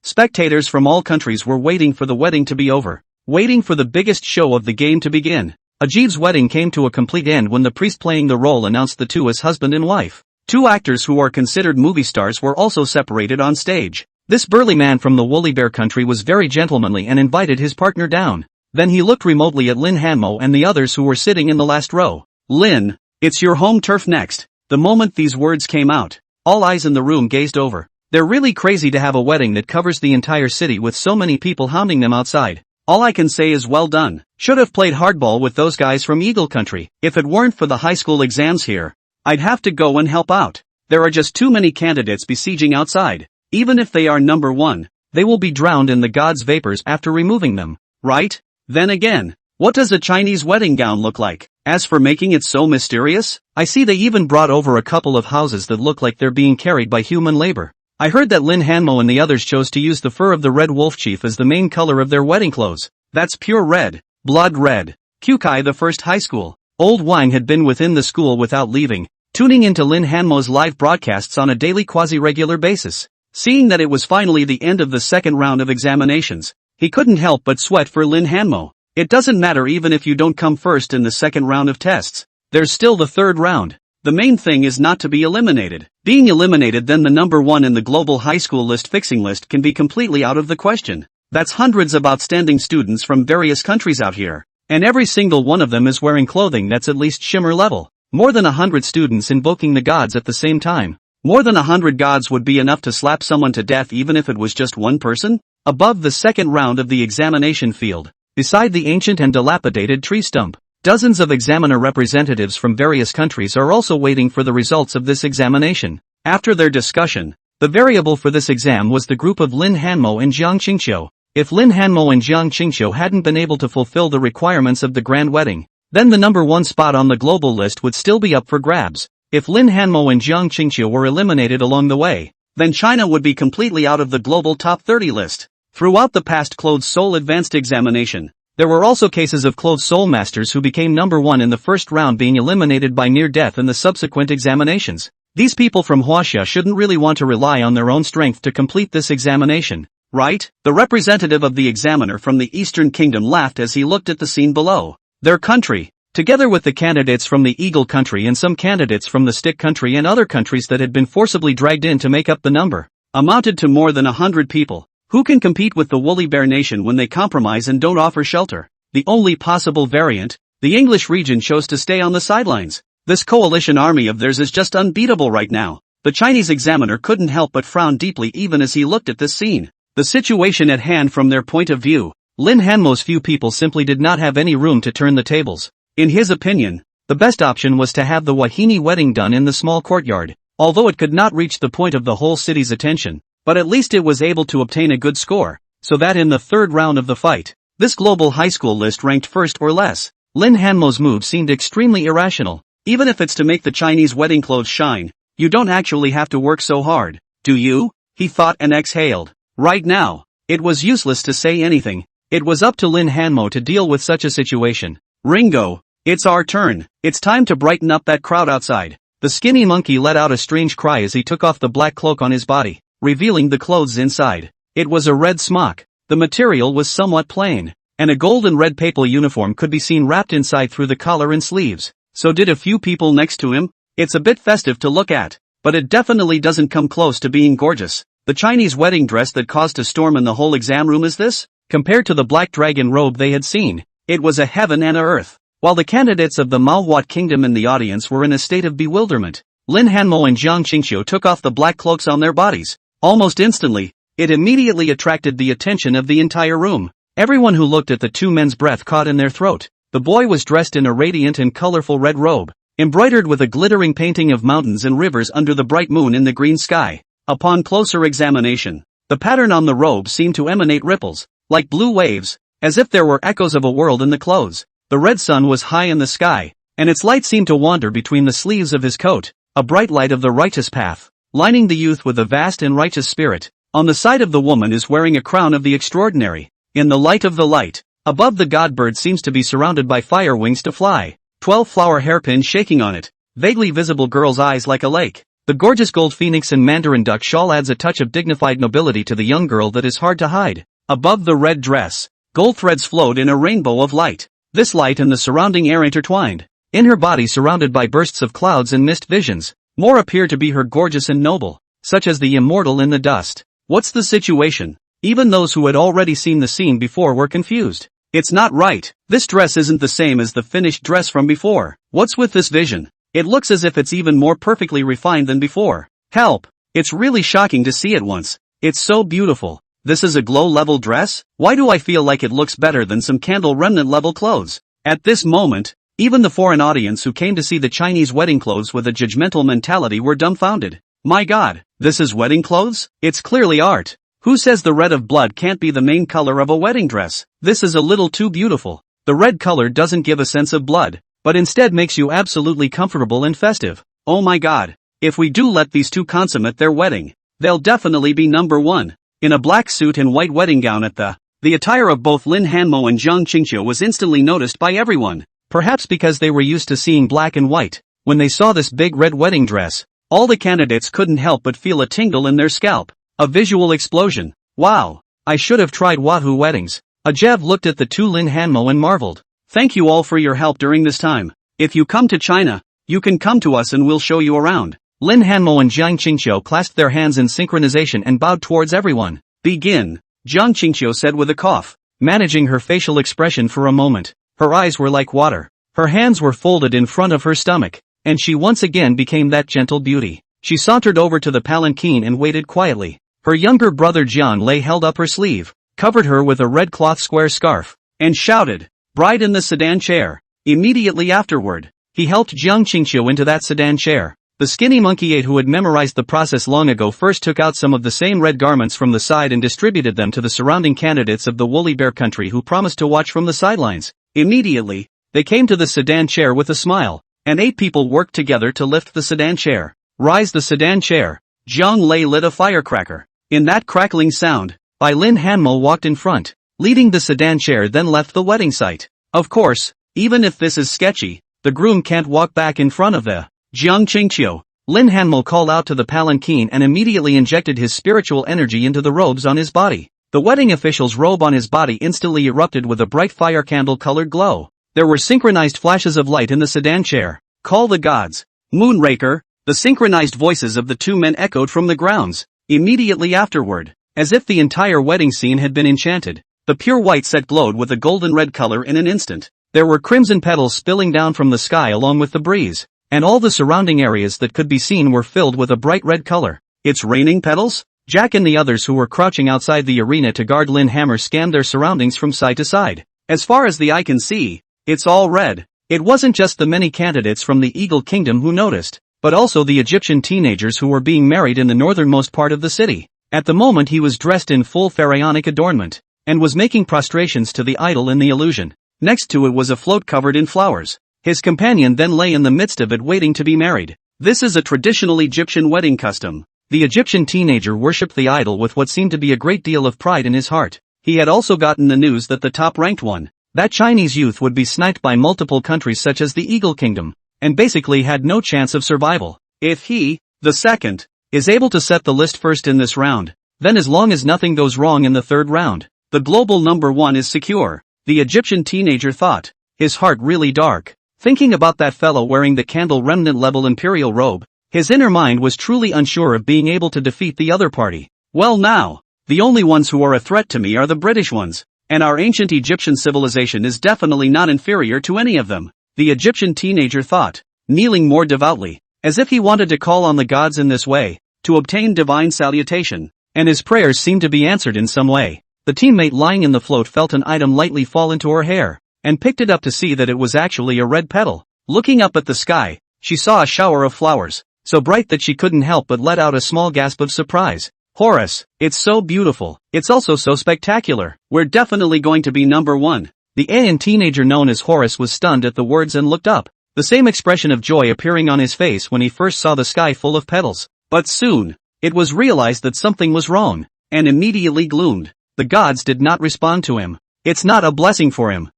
Spectators from all countries were waiting for the wedding to be over, waiting for the biggest show of the game to begin. Ajeev's wedding came to a complete end when the priest playing the role announced the two as husband and wife. Two actors who are considered movie stars were also separated on stage. This burly man from the Woolly Bear country was very gentlemanly and invited his partner down. Then he looked remotely at Lin Hanmo and the others who were sitting in the last row. Lin, it's your home turf next. The moment these words came out, all eyes in the room gazed over. They're really crazy to have a wedding that covers the entire city with so many people hounding them outside. All I can say is well done. Should have played hardball with those guys from Eagle Country. If it weren't for the high school exams here, I'd have to go and help out. There are just too many candidates besieging outside. Even if they are number one, they will be drowned in the gods' vapors after removing them, right? Then again, what does a Chinese wedding gown look like? As for making it so mysterious, I see they even brought over a couple of houses that look like they're being carried by human labor. I heard that Lin Hanmo and the others chose to use the fur of the red wolf chief as the main color of their wedding clothes. That's pure red, blood red. Kukai the first high school. Old Wang had been within the school without leaving, tuning into Lin Hanmo's live broadcasts on a daily quasi-regular basis. Seeing that it was finally the end of the second round of examinations, he couldn't help but sweat for Lin Hanmo. It doesn't matter even if you don't come first in the second round of tests. There's still the third round. The main thing is not to be eliminated. Being eliminated, then the number one in the global high school list fixing list can be completely out of the question. That's hundreds of outstanding students from various countries out here. And every single one of them is wearing clothing that's at least shimmer level. More than 100 students invoking the gods at the same time. More than 100 gods would be enough to slap someone to death even if it was just one person. Above the second round of the examination field, beside the ancient and dilapidated tree stump, dozens of examiner representatives from various countries are also waiting for the results of this examination. After their discussion, The variable for this exam was the group of Lin Hanmo and Jiang Qingqiu. If Lin Hanmo and Jiang Qingqiu hadn't been able to fulfill the requirements of the grand wedding, then the number 1 spot on the global list would still be up for grabs. If Lin Hanmo and Jiang Qingqiu were eliminated along the way, then China would be completely out of the global top 30 list. Throughout the past Clothes Soul Advanced Examination, there were also cases of Clothes Soul Masters who became number 1 in the first round being eliminated by near death in the subsequent examinations. These people from Huaxia shouldn't really want to rely on their own strength to complete this examination, right? The representative of the examiner from the Eastern Kingdom laughed as he looked at the scene below. Their country, together with the candidates from the Eagle Country and some candidates from the Stick Country and other countries that had been forcibly dragged in to make up the number, amounted to more than 100 people. Who can compete with the Woolly Bear Nation when they compromise and don't offer shelter? The only possible variant, the English region chose to stay on the sidelines. This coalition army of theirs is just unbeatable right now. The Chinese examiner couldn't help but frown deeply even as he looked at this scene. The situation at hand from their point of view, Lin Hanmo's few people simply did not have any room to turn the tables. In his opinion, the best option was to have the Wahini wedding done in the small courtyard, although it could not reach the point of the whole city's attention. But at least it was able to obtain a good score, so that in the third round of the fight, this global high school list ranked first or less. Lin Hanmo's move seemed extremely irrational. Even if it's to make the Chinese wedding clothes shine, you don't actually have to work so hard, do you? He thought and exhaled. Right now, it was useless to say anything. It was up to Lin Hanmo to deal with such a situation. Ringo, it's our turn. It's time to brighten up that crowd outside. The skinny monkey let out a strange cry as he took off the black cloak on his body, revealing the clothes inside. It was a red smock. The material was somewhat plain, and a gold and red papal uniform could be seen wrapped inside through the collar and sleeves. So did a few people next to him. It's a bit festive to look at, but it definitely doesn't come close to being gorgeous. The Chinese wedding dress that caused a storm in the whole exam room is this? Compared to the black dragon robe they had seen, it was a heaven and a earth. While the candidates of the Manhwaed kingdom in the audience were in a state of bewilderment, Lin Hanmo and Jiang Qingqiu took off the black cloaks on their bodies. Almost instantly, it immediately attracted the attention of the entire room. Everyone who looked at the two men's breath caught in their throat. The boy was dressed in a radiant and colorful red robe, embroidered with a glittering painting of mountains and rivers under the bright moon in the green sky. Upon closer examination, the pattern on the robe seemed to emanate ripples, like blue waves, as if there were echoes of a world in the clothes. The red sun was high in the sky, and its light seemed to wander between the sleeves of his coat, a bright light of the righteous path, lining the youth with a vast and righteous spirit. On the side of the woman is wearing a crown of the extraordinary. In the light of the light, above the godbird seems to be surrounded by fire wings to fly, 12 flower hairpins shaking on it, vaguely visible girl's eyes like a lake. The gorgeous gold phoenix and mandarin duck shawl adds a touch of dignified nobility to the young girl that is hard to hide. Above the red dress, gold threads flowed in a rainbow of light. This light and the surrounding air intertwined. In her body surrounded by bursts of clouds and mist visions, more appear to be her gorgeous and noble, such as the immortal in the dust. What's the situation? Even those who had already seen the scene before were confused. It's not right. This dress isn't the same as the finished dress from before. What's with this vision? It looks as if it's even more perfectly refined than before. Help! It's really shocking to see it once. It's so beautiful. This is a glow-level dress? Why do I feel like it looks better than some candle remnant-level clothes? At this moment, even the foreign audience who came to see the Chinese wedding clothes with a judgmental mentality were dumbfounded. My God, this is wedding clothes? It's clearly art. Who says the red of blood can't be the main color of a wedding dress? This is a little too beautiful. The red color doesn't give a sense of blood, but instead makes you absolutely comfortable and festive. Oh my God. If we do let these two consummate their wedding, they'll definitely be number one. In a black suit and white wedding gown at the attire of both Lin Hanmo and Jiang Qingqiu was instantly noticed by everyone. Perhaps because they were used to seeing black and white. When they saw this big red wedding dress, all the candidates couldn't help but feel a tingle in their scalp. A visual explosion. Wow. I should have tried Wahoo weddings. Ajev looked at the two Lin Hanmo and marveled. Thank you all for your help during this time. If you come to China, you can come to us and we'll show you around. Lin Hanmo and Jiang Qingqiu clasped their hands in synchronization and bowed towards everyone. Begin, Jiang Qingqiu said with a cough, managing her facial expression for a moment. Her eyes were like water. Her hands were folded in front of her stomach, and she once again became that gentle beauty. She sauntered over to the palanquin and waited quietly. Her younger brother Jian Lei held up her sleeve, covered her with a red cloth square scarf, and shouted, "Bride in the sedan chair." Immediately afterward, he helped Jiang Qingqiu into that sedan chair. The skinny monkey who had memorized the process long ago first took out some of the same red garments from the side and distributed them to the surrounding candidates of the woolly bear country who promised to watch from the sidelines. Immediately, they came to the sedan chair with a smile, and 8 people worked together to lift the sedan chair. Rise the sedan chair. Zhang Lei lit a firecracker. In that crackling sound, Bai Lin Hanmo walked in front, leading the sedan chair, then left the wedding site. Of course, even if this is sketchy, the groom can't walk back in front of the Jiang Qingqiu. Lin Hanmo called out to the palanquin and immediately injected his spiritual energy into the robes on his body. The wedding official's robe on his body instantly erupted with a bright fire candle-colored glow. There were synchronized flashes of light in the sedan chair. Call the gods. Moonraker. The synchronized voices of the 2 men echoed from the grounds. Immediately afterward, as if the entire wedding scene had been enchanted, the pure white set glowed with a golden red color in an instant. There were crimson petals spilling down from the sky along with the breeze, and all the surrounding areas that could be seen were filled with a bright red color. It's raining petals? Jack and the others who were crouching outside the arena to guard Lin Hammer scanned their surroundings from side to side. As far as the eye can see, it's all red. It wasn't just the many candidates from the Eagle Kingdom who noticed, but also the Egyptian teenagers who were being married in the northernmost part of the city. At the moment he was dressed in full pharaonic adornment, and was making prostrations to the idol in the illusion. Next to it was a float covered in flowers. His companion then lay in the midst of it waiting to be married. This is a traditional Egyptian wedding custom. The Egyptian teenager worshipped the idol with what seemed to be a great deal of pride in his heart. He had also gotten the news that the top-ranked one, that Chinese youth, would be sniped by multiple countries such as the Eagle Kingdom, and basically had no chance of survival. If he, the second, is able to set the list first in this round, then as long as nothing goes wrong in the third round, the global number 1 is secure, the Egyptian teenager thought, his heart really dark. Thinking about that fellow wearing the candle remnant level imperial robe, his inner mind was truly unsure of being able to defeat the other party. Well now, the only ones who are a threat to me are the British ones, and our ancient Egyptian civilization is definitely not inferior to any of them, the Egyptian teenager thought, kneeling more devoutly, as if he wanted to call on the gods in this way, to obtain divine salutation, and his prayers seemed to be answered in some way. The teammate lying in the float felt an item lightly fall into her hair, and picked it up to see that it was actually a red petal. Looking up at the sky, she saw a shower of flowers, so bright that she couldn't help but let out a small gasp of surprise. Horus, it's so beautiful, it's also so spectacular, we're definitely going to be number 1. The Aeon teenager known as Horus was stunned at the words and looked up, the same expression of joy appearing on his face when he first saw the sky full of petals. But soon, it was realized that something was wrong, and immediately gloomed. The gods did not respond to him. It's not a blessing for him.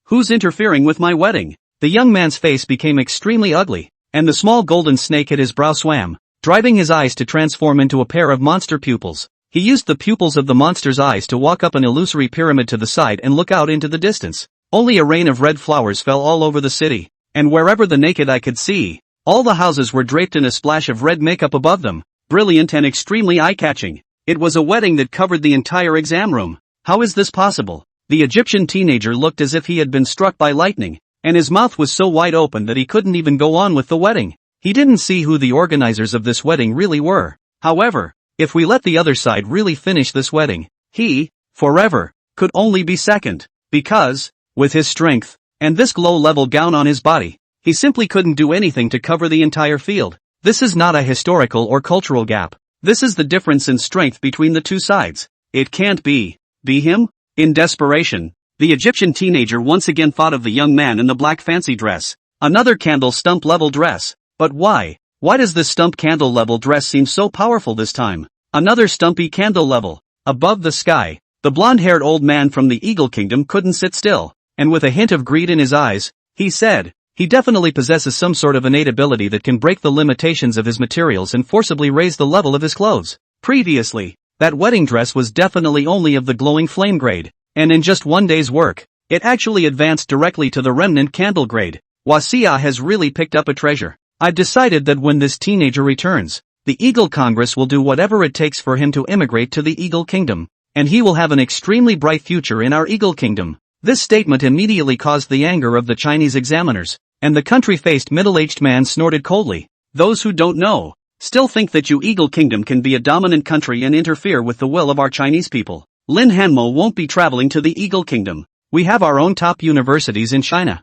Who's interfering with my wedding? The young man's face became extremely ugly, and the small golden snake at his brow swam, driving his eyes to transform into a pair of monster pupils. He used the pupils of the monster's eyes to walk up an illusory pyramid to the side and look out into the distance. Only a rain of red flowers fell all over the city, and wherever the naked eye could see, all the houses were draped in a splash of red makeup above them, brilliant and extremely eye-catching. It was a wedding that covered the entire exam room. How is this possible? The Egyptian teenager looked as if he had been struck by lightning, and his mouth was so wide open that he couldn't even go on with the wedding. He didn't see who the organizers of this wedding really were. However, if we let the other side really finish this wedding, he, forever, could only be second, because, with his strength, and this glow-level gown on his body, he simply couldn't do anything to cover the entire field. This is not a historical or cultural gap. This is the difference in strength between the two sides. It can't be him? In desperation, the Egyptian teenager once again thought of the young man in the black fancy dress. Another candle stump level dress. But why? Why does this stump candle level dress seem so powerful this time? Another stumpy candle level. Above the sky, the blonde-haired old man from the Eagle Kingdom couldn't sit still, and with a hint of greed in his eyes, he said, he definitely possesses some sort of innate ability that can break the limitations of his materials and forcibly raise the level of his clothes. Previously, that wedding dress was definitely only of the glowing flame grade, and in just one day's work, it actually advanced directly to the remnant candle grade. Wasia has really picked up a treasure. I've decided that when this teenager returns, the Eagle Congress will do whatever it takes for him to immigrate to the Eagle Kingdom, and he will have an extremely bright future in our Eagle Kingdom. This statement immediately caused the anger of the Chinese examiners, and the country-faced middle-aged man snorted coldly. Those who don't know still think that you Eagle Kingdom can be a dominant country and interfere with the will of our Chinese people. Lin Hanmo won't be traveling to the Eagle Kingdom. We have our own top universities in China.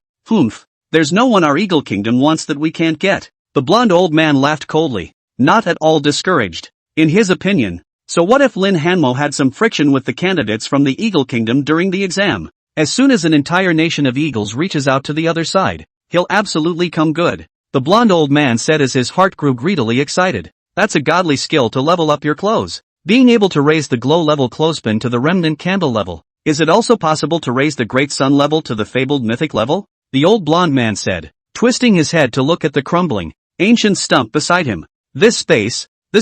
There's no one our Eagle Kingdom wants that we can't get. The blonde old man laughed coldly, not at all discouraged. In his opinion, so what if Lin Hanmo had some friction with the candidates from the Eagle Kingdom during the exam? As soon as an entire nation of eagles reaches out to the other side, he'll absolutely come good. The blonde old man said as his heart grew greedily excited. That's a godly skill to level up your clothes. Being able to raise the glow level clothespin to the remnant candle level. Is it also possible to raise the great sun level to the fabled mythic level? The old blonde man said, twisting his head to look at the crumbling, ancient stump beside him. This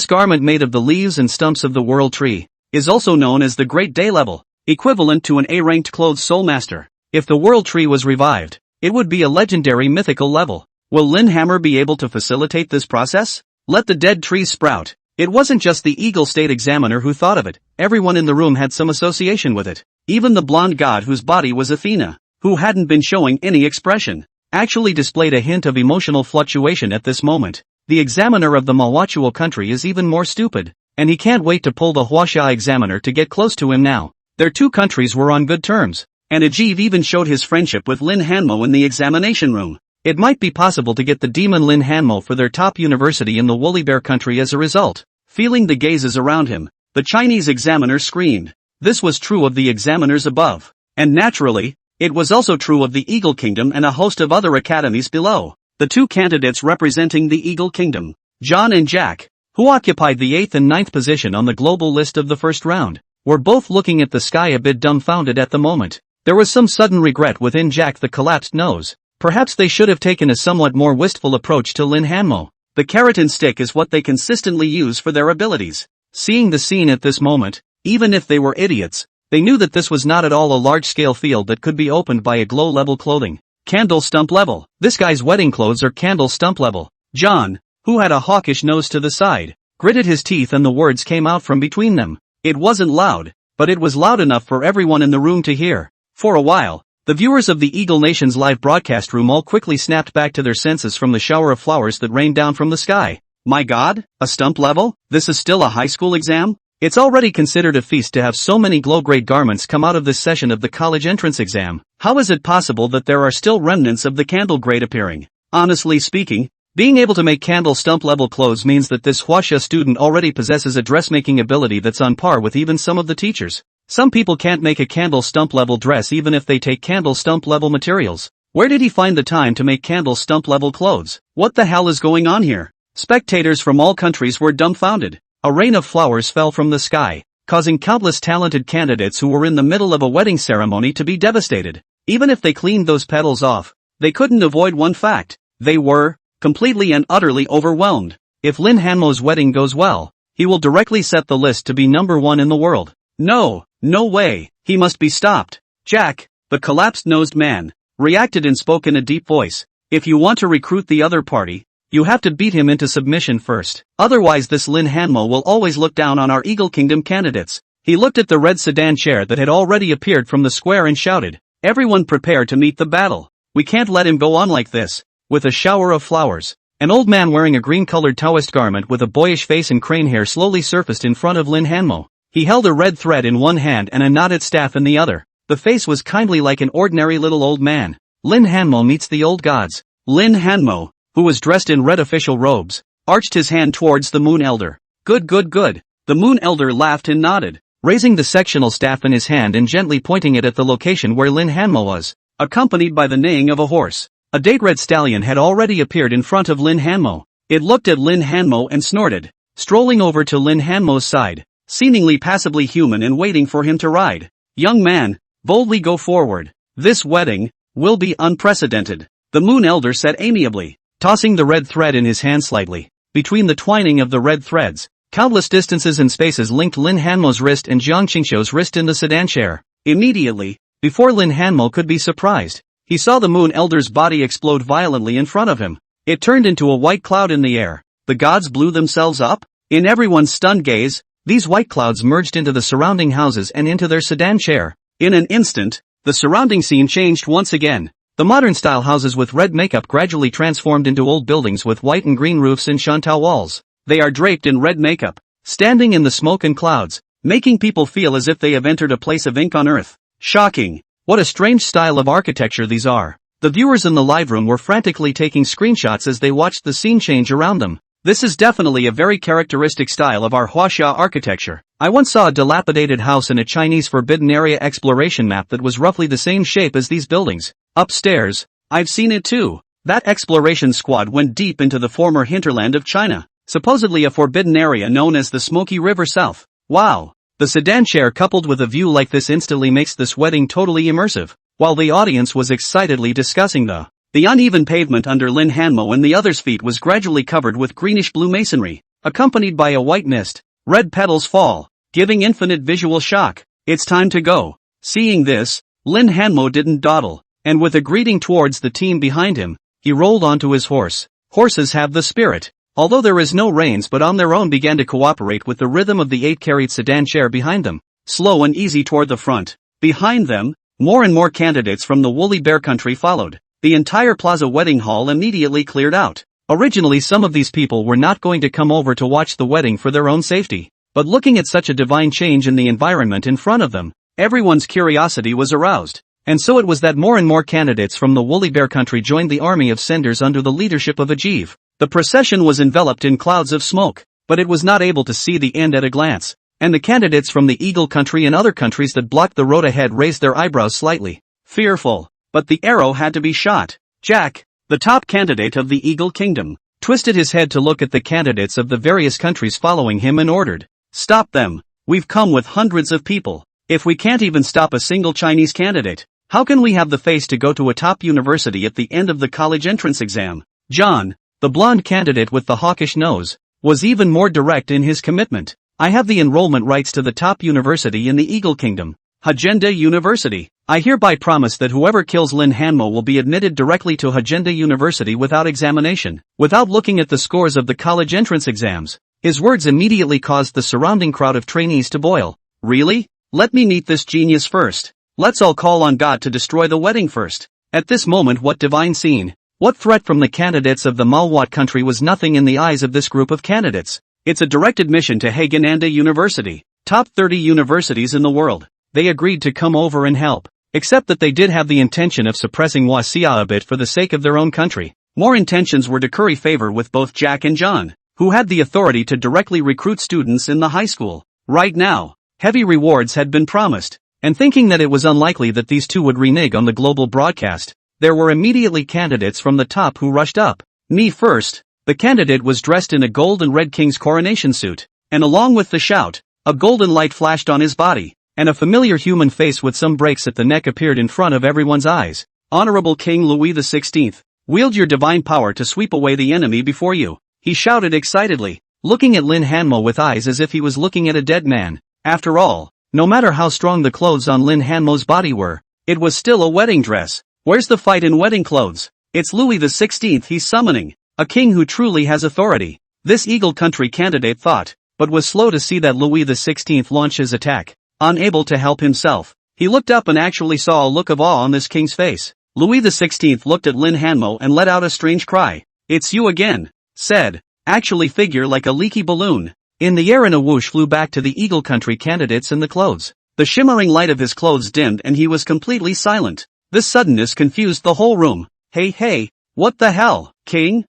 garment made of the leaves and stumps of the world tree, is also known as the Great Day level, equivalent to an A-ranked clothes soul master. If the world tree was revived, it would be a legendary mythical level. Will Lin Hammer be able to facilitate this process? Let the dead trees sprout. It wasn't just the Eagle State examiner who thought of it, everyone in the room had some association with it. Even the blonde god whose body was Athena, who hadn't been showing any expression, actually displayed a hint of emotional fluctuation at this moment. The examiner of the Manhwachuo country is even more stupid, and he can't wait to pull the Huaxia examiner to get close to him now. Their two countries were on good terms, and Ajiv even showed his friendship with Lin Hanmo in the examination room. It might be possible to get the demon Lin Hanmo for their top university in the Woolly Bear country as a result. Feeling the gazes around him, the Chinese examiner screamed. This was true of the examiners above, and naturally, it was also true of the Eagle Kingdom and a host of other academies below. The two candidates representing the Eagle Kingdom, John and Jack, who occupied the 8th and 9th position on the global list of the first round, were both looking at the sky a bit dumbfounded at the moment. There was some sudden regret within Jack the collapsed nose. Perhaps they should have taken a somewhat more wistful approach to Lin Hanmo. The carrot and stick is what they consistently use for their abilities. Seeing the scene at this moment, even if they were idiots, they knew that this was not at all a large-scale field that could be opened by a glow-level clothing. Candle stump level. This guy's wedding clothes are candle stump level. John, who had a hawkish nose to the side, gritted his teeth and the words came out from between them. It wasn't loud, but it was loud enough for everyone in the room to hear. For a while, the viewers of the Eagle Nation's live broadcast room all quickly snapped back to their senses from the shower of flowers that rained down from the sky. My God, a stump level? This is still a high school exam? It's already considered a feast to have so many glow-grade garments come out of this session of the college entrance exam. How is it possible that there are still remnants of the candle grade appearing? Honestly speaking, being able to make candle stump level clothes means that this Huaxia student already possesses a dressmaking ability that's on par with even some of the teachers. Some people can't make a candle stump level dress even if they take candle stump level materials. Where did he find the time to make candle stump level clothes? What the hell is going on here? Spectators from all countries were dumbfounded. A rain of flowers fell from the sky, causing countless talented candidates who were in the middle of a wedding ceremony to be devastated. Even if they cleaned those petals off, they couldn't avoid one fact. They were completely and utterly overwhelmed. If Lin Hanmo's wedding goes well, he will directly set the list to be #1 in the world. No way, he must be stopped. Jack, the collapsed-nosed man, reacted and spoke in a deep voice. If you want to recruit the other party, you have to beat him into submission first. Otherwise this Lin Hanmo will always look down on our Eagle Kingdom candidates. He looked at the red sedan chair that had already appeared from the square and shouted, everyone prepare to meet the battle. We can't let him go on like this. With a shower of flowers, an old man wearing a green-colored Taoist garment with a boyish face and crane hair slowly surfaced in front of Lin Hanmo. He held a red thread in one hand and a knotted staff in the other. The face was kindly like an ordinary little old man. Lin Hanmo meets the old gods. Lin Hanmo, who was dressed in red official robes, arched his hand towards the Moon Elder. Good. The Moon Elder laughed and nodded, raising the sectional staff in his hand and gently pointing it at the location where Lin Hanmo was, accompanied by the neighing of a horse. A date red stallion had already appeared in front of Lin Hanmo. It looked at Lin Hanmo and snorted, strolling over to Lin Hanmo's side, seemingly passively human and waiting for him to ride. Young man, boldly go forward. This wedding will be unprecedented, the Moon Elder said amiably, tossing the red thread in his hand slightly. Between the twining of the red threads, countless distances and spaces linked Lin Hanmo's wrist and Jiang Qingxiu's wrist in the sedan chair. Immediately, before Lin Hanmo could be surprised, he saw the Moon Elder's body explode violently in front of him. It turned into a white cloud in the air. The gods blew themselves up? In everyone's stunned gaze, these white clouds merged into the surrounding houses and into their sedan chair. In an instant, the surrounding scene changed once again. The modern-style houses with red makeup gradually transformed into old buildings with white and green roofs and Chantal walls. They are draped in red makeup, standing in the smoke and clouds, making people feel as if they have entered a place of ink on earth. Shocking. What a strange style of architecture these are. The viewers in the live room were frantically taking screenshots as they watched the scene change around them. This is definitely a very characteristic style of our Huaxia architecture. I once saw a dilapidated house in a Chinese forbidden area exploration map that was roughly the same shape as these buildings. Upstairs, I've seen it too. That exploration squad went deep into the former hinterland of China, supposedly a forbidden area known as the Smoky River South. Wow. The sedan chair coupled with a view like this instantly makes this wedding totally immersive. While the audience was excitedly discussing the uneven pavement under Lin Hanmo and the others' feet was gradually covered with greenish-blue masonry, accompanied by a white mist. Red petals fall, giving infinite visual shock. It's time to go. Seeing this, Lin Hanmo didn't dawdle, and with a greeting towards the team behind him, he rolled onto his horse. Horses have the spirit. Although there is no reins but on their own began to cooperate with the rhythm of the 8-carried sedan chair behind them, slow and easy toward the front. Behind them, more and more candidates from the woolly bear country followed. The entire Plaza wedding hall immediately cleared out. Originally some of these people were not going to come over to watch the wedding for their own safety, but looking at such a divine change in the environment in front of them, everyone's curiosity was aroused. And so it was that more and more candidates from the woolly bear country joined the army of senders under the leadership of Ajiv. The procession was enveloped in clouds of smoke, but it was not able to see the end at a glance, and the candidates from the Eagle country and other countries that blocked the road ahead raised their eyebrows slightly. Fearful. But the arrow had to be shot. Jack, the top candidate of the Eagle Kingdom, twisted his head to look at the candidates of the various countries following him and ordered, "Stop them. We've come with hundreds of people. If we can't even stop a single Chinese candidate, how can we have the face to go to a top university at the end of the college entrance exam?" John, the blonde candidate with the hawkish nose, was even more direct in his commitment. "I have the enrollment rights to the top university in the Eagle Kingdom, Hagenda University. I hereby promise that whoever kills Lin Hanmo will be admitted directly to Hagenda University without examination, without looking at the scores of the college entrance exams." His words immediately caused the surrounding crowd of trainees to boil. "Really? Let me meet this genius first. Let's all call on God to destroy the wedding first." At this moment, what divine scene! What threat from the candidates of the Malwat country was nothing in the eyes of this group of candidates. It's a direct admission to Hagananda University, top 30 universities in the world. They agreed to come over and help, except that they did have the intention of suppressing Huaxia a bit for the sake of their own country. More intentions were to curry favor with both Jack and John, who had the authority to directly recruit students in the high school. Right now, heavy rewards had been promised, and thinking that it was unlikely that these two would renege on the global broadcast, there were immediately candidates from the top who rushed up. Me first. The candidate was dressed in a gold and red king's coronation suit, and along with the shout, a golden light flashed on his body, and a familiar human face with some breaks at the neck appeared in front of everyone's eyes. "Honorable King Louis XVI, wield your divine power to sweep away the enemy before you," he shouted excitedly, looking at Lin Hanmo with eyes as if he was looking at a dead man. After all, no matter how strong the clothes on Lin Hanmo's body were, it was still a wedding dress. Where's the fight in wedding clothes? It's Louis XVI he's summoning, a king who truly has authority. This Eagle country candidate thought, but was slow to see that Louis XVI launch his attack. Unable to help himself, he looked up and actually saw a look of awe on this king's face. Louis XVI looked at Lin Hanmo and let out a strange cry. "It's you again," said, "actually figure like a leaky balloon." In the air and a whoosh flew back to the Eagle country candidates and the clothes. The shimmering light of his clothes dimmed and he was completely silent. This suddenness confused the whole room. Hey, what the hell? King?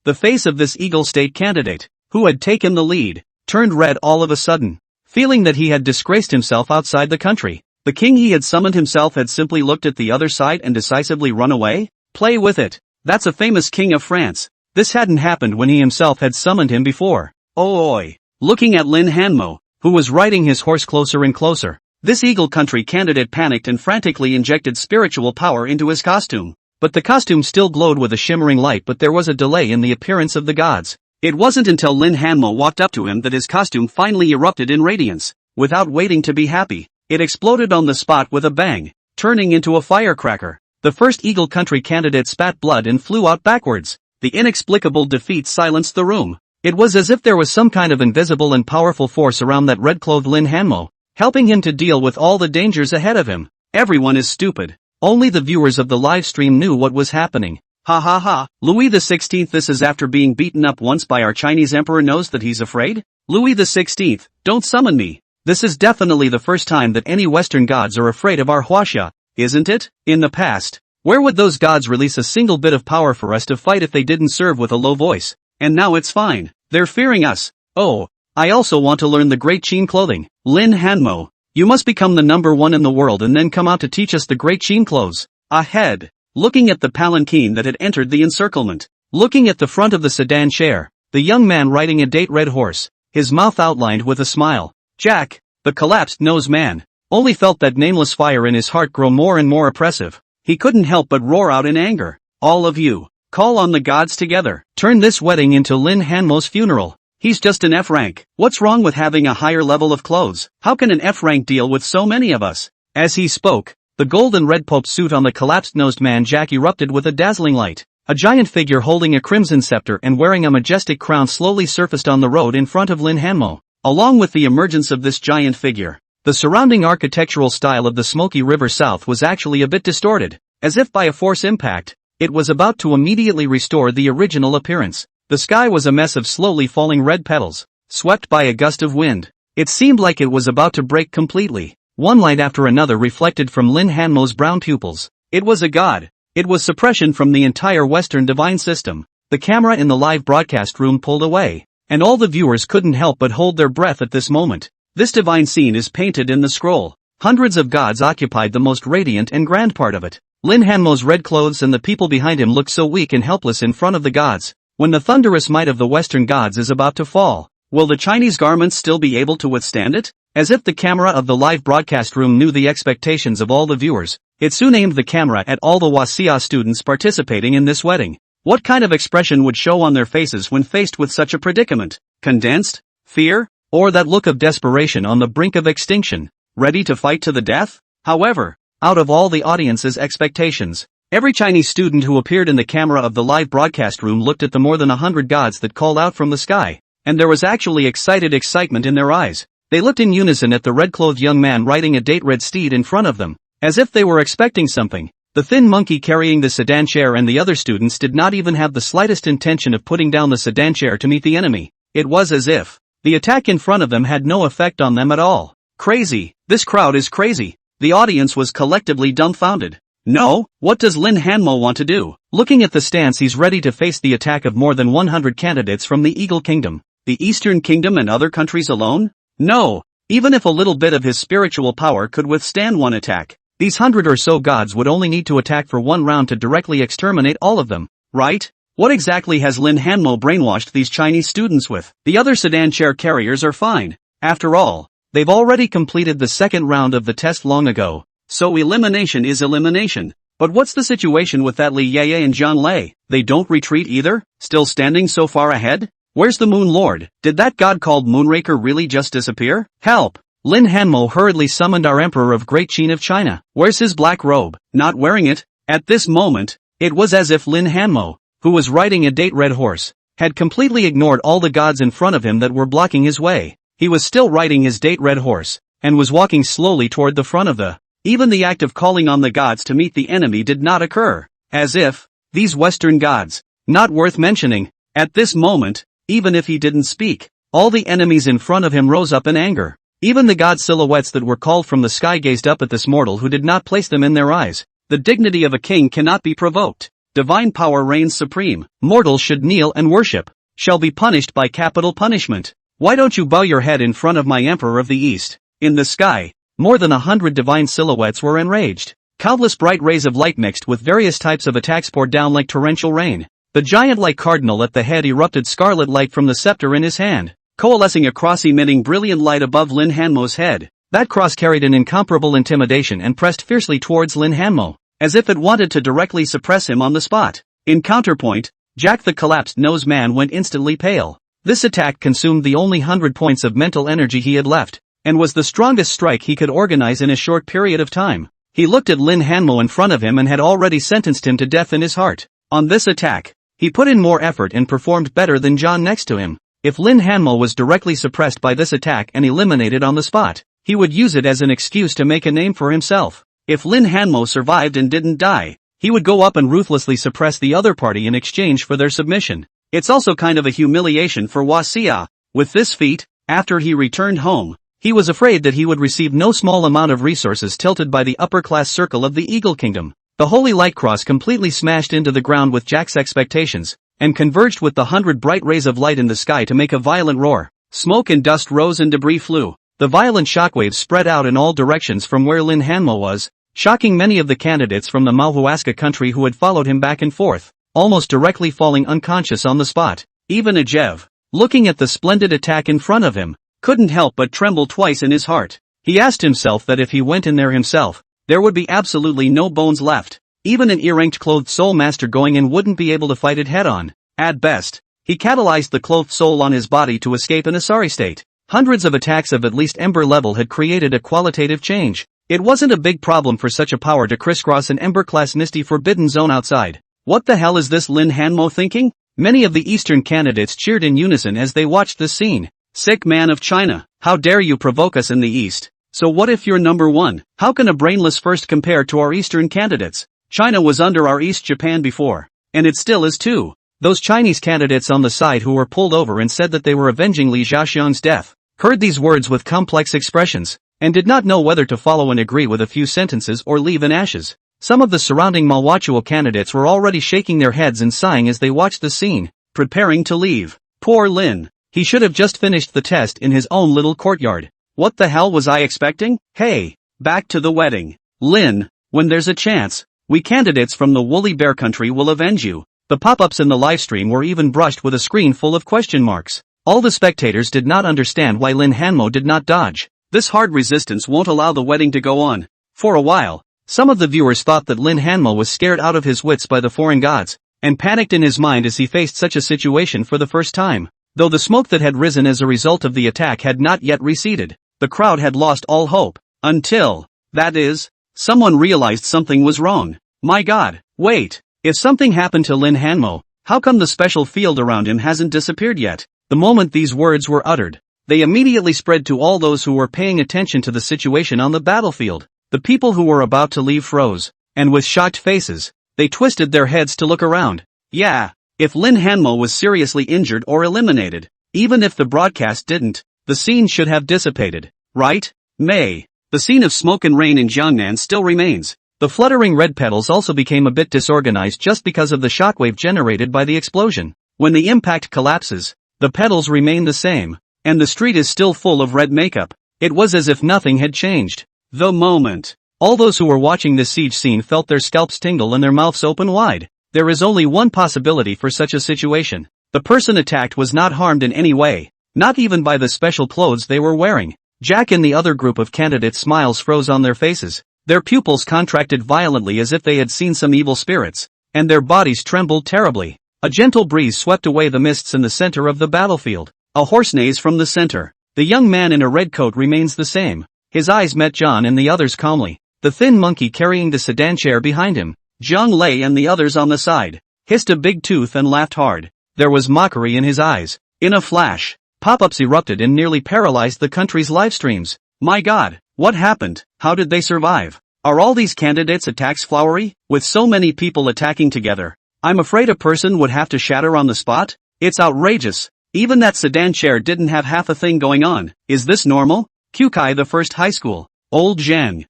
The face of this Eagle state candidate, who had taken the lead, turned red all of a sudden. Feeling that he had disgraced himself outside the country, the king he had summoned himself had simply looked at the other side and decisively run away? Play with it. That's a famous king of France. This hadn't happened when he himself had summoned him before. Oi! Looking at Lin Hanmo, who was riding his horse closer and closer, this Eagle country candidate panicked and frantically injected spiritual power into his costume. But the costume still glowed with a shimmering light, but there was a delay in the appearance of the gods. It wasn't until Lin Hanmo walked up to him that his costume finally erupted in radiance. Without waiting to be happy, it exploded on the spot with a bang, turning into a firecracker. The first Eagle country candidate spat blood and flew out backwards. The inexplicable defeat silenced the room. It was as if there was some kind of invisible and powerful force around that red-clothed Lin Hanmo, helping him to deal with all the dangers ahead of him. Everyone is stupid. Only the viewers of the live stream knew what was happening. Ha ha ha, Louis XVI, this is after being beaten up once by our Chinese emperor, knows that he's afraid? Louis XVI, don't summon me. This is definitely the first time that any Western gods are afraid of our Huaxia, isn't it? In the past, Where would those gods release a single bit of power for us to fight if they didn't serve with a low voice? And now it's fine. They're fearing us. Oh, I also want to learn the great Qin clothing. Lin Hanmo, you must become the #1 in the world and then come out to teach us the great Qin clothes. Ahead. Looking at the palanquin that had entered the encirclement. Looking at the front of the sedan chair, the young man riding a date red horse, his mouth outlined with a smile. Jack, the collapsed-nosed man, only felt that nameless fire in his heart grow more and more oppressive. He couldn't help but roar out in anger. All of you, call on the gods together. Turn this wedding into Lin Hanmo's funeral. He's just an F rank. What's wrong with having a higher level of clothes? How can an F rank deal with so many of us? As he spoke, the gold and red pope suit on the collapsed-nosed man Jack erupted with a dazzling light. A giant figure holding a crimson scepter and wearing a majestic crown slowly surfaced on the road in front of Lin Hanmo. Along with the emergence of this giant figure, the surrounding architectural style of the Smoky River South was actually a bit distorted. As if by a force impact, it was about to immediately restore the original appearance. The sky was a mess of slowly falling red petals, swept by a gust of wind. It seemed like it was about to break completely. One light after another reflected from Lin Hanmo's brown pupils. It was a god. It was suppression from the entire Western divine system. The camera in the live broadcast room pulled away, and all the viewers couldn't help but hold their breath at this moment. This divine scene is painted in the scroll. Hundreds of gods occupied the most radiant and grand part of it. Lin Hanmo's red clothes and the people behind him looked so weak and helpless in front of the gods. When the thunderous might of the Western gods is about to fall, will the Chinese garments still be able to withstand it? As if the camera of the live broadcast room knew the expectations of all the viewers, it soon aimed the camera at all the Wasia students participating in this wedding. What kind of expression would show on their faces when faced with such a predicament? Condensed? Fear? Or that look of desperation on the brink of extinction, ready to fight to the death? However, out of all the audience's expectations, every Chinese student who appeared in the camera of the live broadcast room looked at the more than 100 gods that called out from the sky, and there was actually excitement in their eyes. They looked in unison at the red-clothed young man riding a date red steed in front of them, as if they were expecting something. The thin monkey carrying the sedan chair and the other students did not even have the slightest intention of putting down the sedan chair to meet the enemy. It was as if the attack in front of them had no effect on them at all. Crazy. This crowd is crazy. The audience was collectively dumbfounded. No, what does Lin Hanmo want to do? Looking at the stance, he's ready to face the attack of more than 100 candidates from the Eagle Kingdom, the Eastern Kingdom and other countries alone? No, even if a little bit of his spiritual power could withstand one attack, these 100 or so gods would only need to attack for one round to directly exterminate all of them, right? What exactly has Lin Hanmo brainwashed these Chinese students with? The other sedan chair carriers are fine. After all, they've already completed the second round of the test long ago, so elimination is elimination. But what's the situation with that Li Yeye and Zhang Lei? They don't retreat either? Still standing so far ahead? Where's the Moon Lord? Did that god called Moonraker really just disappear? Help! Lin Hanmo hurriedly summoned our Emperor of Great Qin of China. Where's his black robe? Not wearing it? At this moment, it was as if Lin Hanmo, who was riding a date red horse, had completely ignored all the gods in front of him that were blocking his way. He was still riding his date red horse, and was walking slowly toward the front of the. Even the act of calling on the gods to meet the enemy did not occur. As if, these Western gods, not worth mentioning. At this moment, even if he didn't speak, all the enemies in front of him rose up in anger. Even the god silhouettes that were called from the sky gazed up at this mortal who did not place them in their eyes. The dignity of a king cannot be provoked. Divine power reigns supreme. Mortals should kneel and worship, shall be punished by capital punishment. Why don't you bow your head in front of my Emperor of the East? In the sky, more than 100 divine silhouettes were enraged. Countless bright rays of light mixed with various types of attacks poured down like torrential rain. The giant-like cardinal at the head erupted scarlet light from the scepter in his hand, coalescing across, emitting brilliant light above Lin Hanmo's head. That cross carried an incomparable intimidation and pressed fiercely towards Lin Hanmo, as if it wanted to directly suppress him on the spot. In counterpoint, Jack the collapsed-nosed man went instantly pale. This attack consumed the only 100 points of mental energy he had left, and was the strongest strike he could organize in a short period of time. He looked at Lin Hanmo in front of him and had already sentenced him to death in his heart. On this attack, he put in more effort and performed better than John next to him. If Lin Hanmo was directly suppressed by this attack and eliminated on the spot, he would use it as an excuse to make a name for himself. If Lin Hanmo survived and didn't die, he would go up and ruthlessly suppress the other party in exchange for their submission. It's also kind of a humiliation for Wasia. With this feat, after he returned home, he was afraid that he would receive no small amount of resources tilted by the upper-class circle of the Eagle Kingdom. The holy light cross completely smashed into the ground with Jack's expectations, and converged with the 100 bright rays of light in the sky to make a violent roar. Smoke and dust rose and debris flew. The violent shockwaves spread out in all directions from where Lin Hanmo was, shocking many of the candidates from the manhwareska country who had followed him back and forth, almost directly falling unconscious on the spot. Even Ajev, looking at the splendid attack in front of him, couldn't help but tremble twice in his heart. He asked himself that if he went in there himself, there would be absolutely no bones left. Even an ear-ranked clothed soul master going in wouldn't be able to fight it head-on. At best, he catalyzed the clothed soul on his body to escape in a sorry state. Hundreds of attacks of at least Ember level had created a qualitative change. It wasn't a big problem for such a power to crisscross an Ember-class Nisty forbidden zone outside. What the hell is this Lin Hanmo thinking? Many of the Eastern candidates cheered in unison as they watched this scene. Sick man of China, how dare you provoke us in the East? So what if you're number one? How can a brainless first compare to our Eastern candidates? China was under our East Japan before. And it still is too. Those Chinese candidates on the side who were pulled over and said that they were avenging Li Zhaxiang's death, heard these words with complex expressions, and did not know whether to follow and agree with a few sentences or leave in ashes. Some of the surrounding manhwachuo candidates were already shaking their heads and sighing as they watched the scene, preparing to leave. Poor Lin. He should have just finished the test in his own little courtyard. What the hell was I expecting? Hey, back to the wedding. Lin, when there's a chance, we candidates from the woolly bear country will avenge you. The pop-ups in the livestream were even brushed with a screen full of question marks. All the spectators did not understand why Lin Hanmo did not dodge. This hard resistance won't allow the wedding to go on. For a while, some of the viewers thought that Lin Hanmo was scared out of his wits by the foreign gods, and panicked in his mind as he faced such a situation for the first time. Though the smoke that had risen as a result of the attack had not yet receded, the crowd had lost all hope. Until, that is, someone realized something was wrong. My god, wait, if something happened to Lin Hanmo, how come the special field around him hasn't disappeared yet? The moment these words were uttered, they immediately spread to all those who were paying attention to the situation on the battlefield. The people who were about to leave froze, and with shocked faces, they twisted their heads to look around. Yeah, if Lin Hanmo was seriously injured or eliminated, even if the broadcast didn't, the scene should have dissipated, right? The scene of smoke and rain in Jiangnan still remains. The fluttering red petals also became a bit disorganized just because of the shockwave generated by the explosion. When the impact collapses, the petals remain the same, and the street is still full of red makeup. It was as if nothing had changed. The moment all those who were watching this siege scene felt their scalps tingle and their mouths open wide. There is only one possibility for such a situation. The person attacked was not harmed in any way, not even by the special clothes they were wearing. Jack and the other group of candidates' smiles froze on their faces. Their pupils contracted violently as if they had seen some evil spirits, and their bodies trembled terribly. A gentle breeze swept away the mists in the center of the battlefield. A horse neighs from the center. The young man in a red coat remains the same. His eyes met John and the others calmly. The thin monkey carrying the sedan chair behind him, Zhang Lei and the others on the side, hissed a big tooth and laughed hard. There was mockery in his eyes. In a flash, pop-ups erupted and nearly paralyzed the country's live streams. My god, what happened? How did they survive? Are all these candidates' attacks flowery? With so many people attacking together, I'm afraid a person would have to shatter on the spot? It's outrageous. Even that sedan chair didn't have half a thing going on. Is this normal? Kukai the first high school. Old Zhang.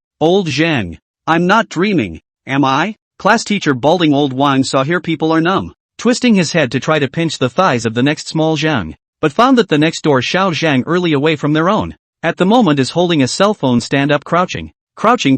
I'm not dreaming, am I? Class teacher balding old Wang saw here people are numb, twisting his head to try to pinch the thighs of the next small Zhang, but found that the next door Xiao Zhang early away from their own. At the moment is holding a cell phone stand up crouching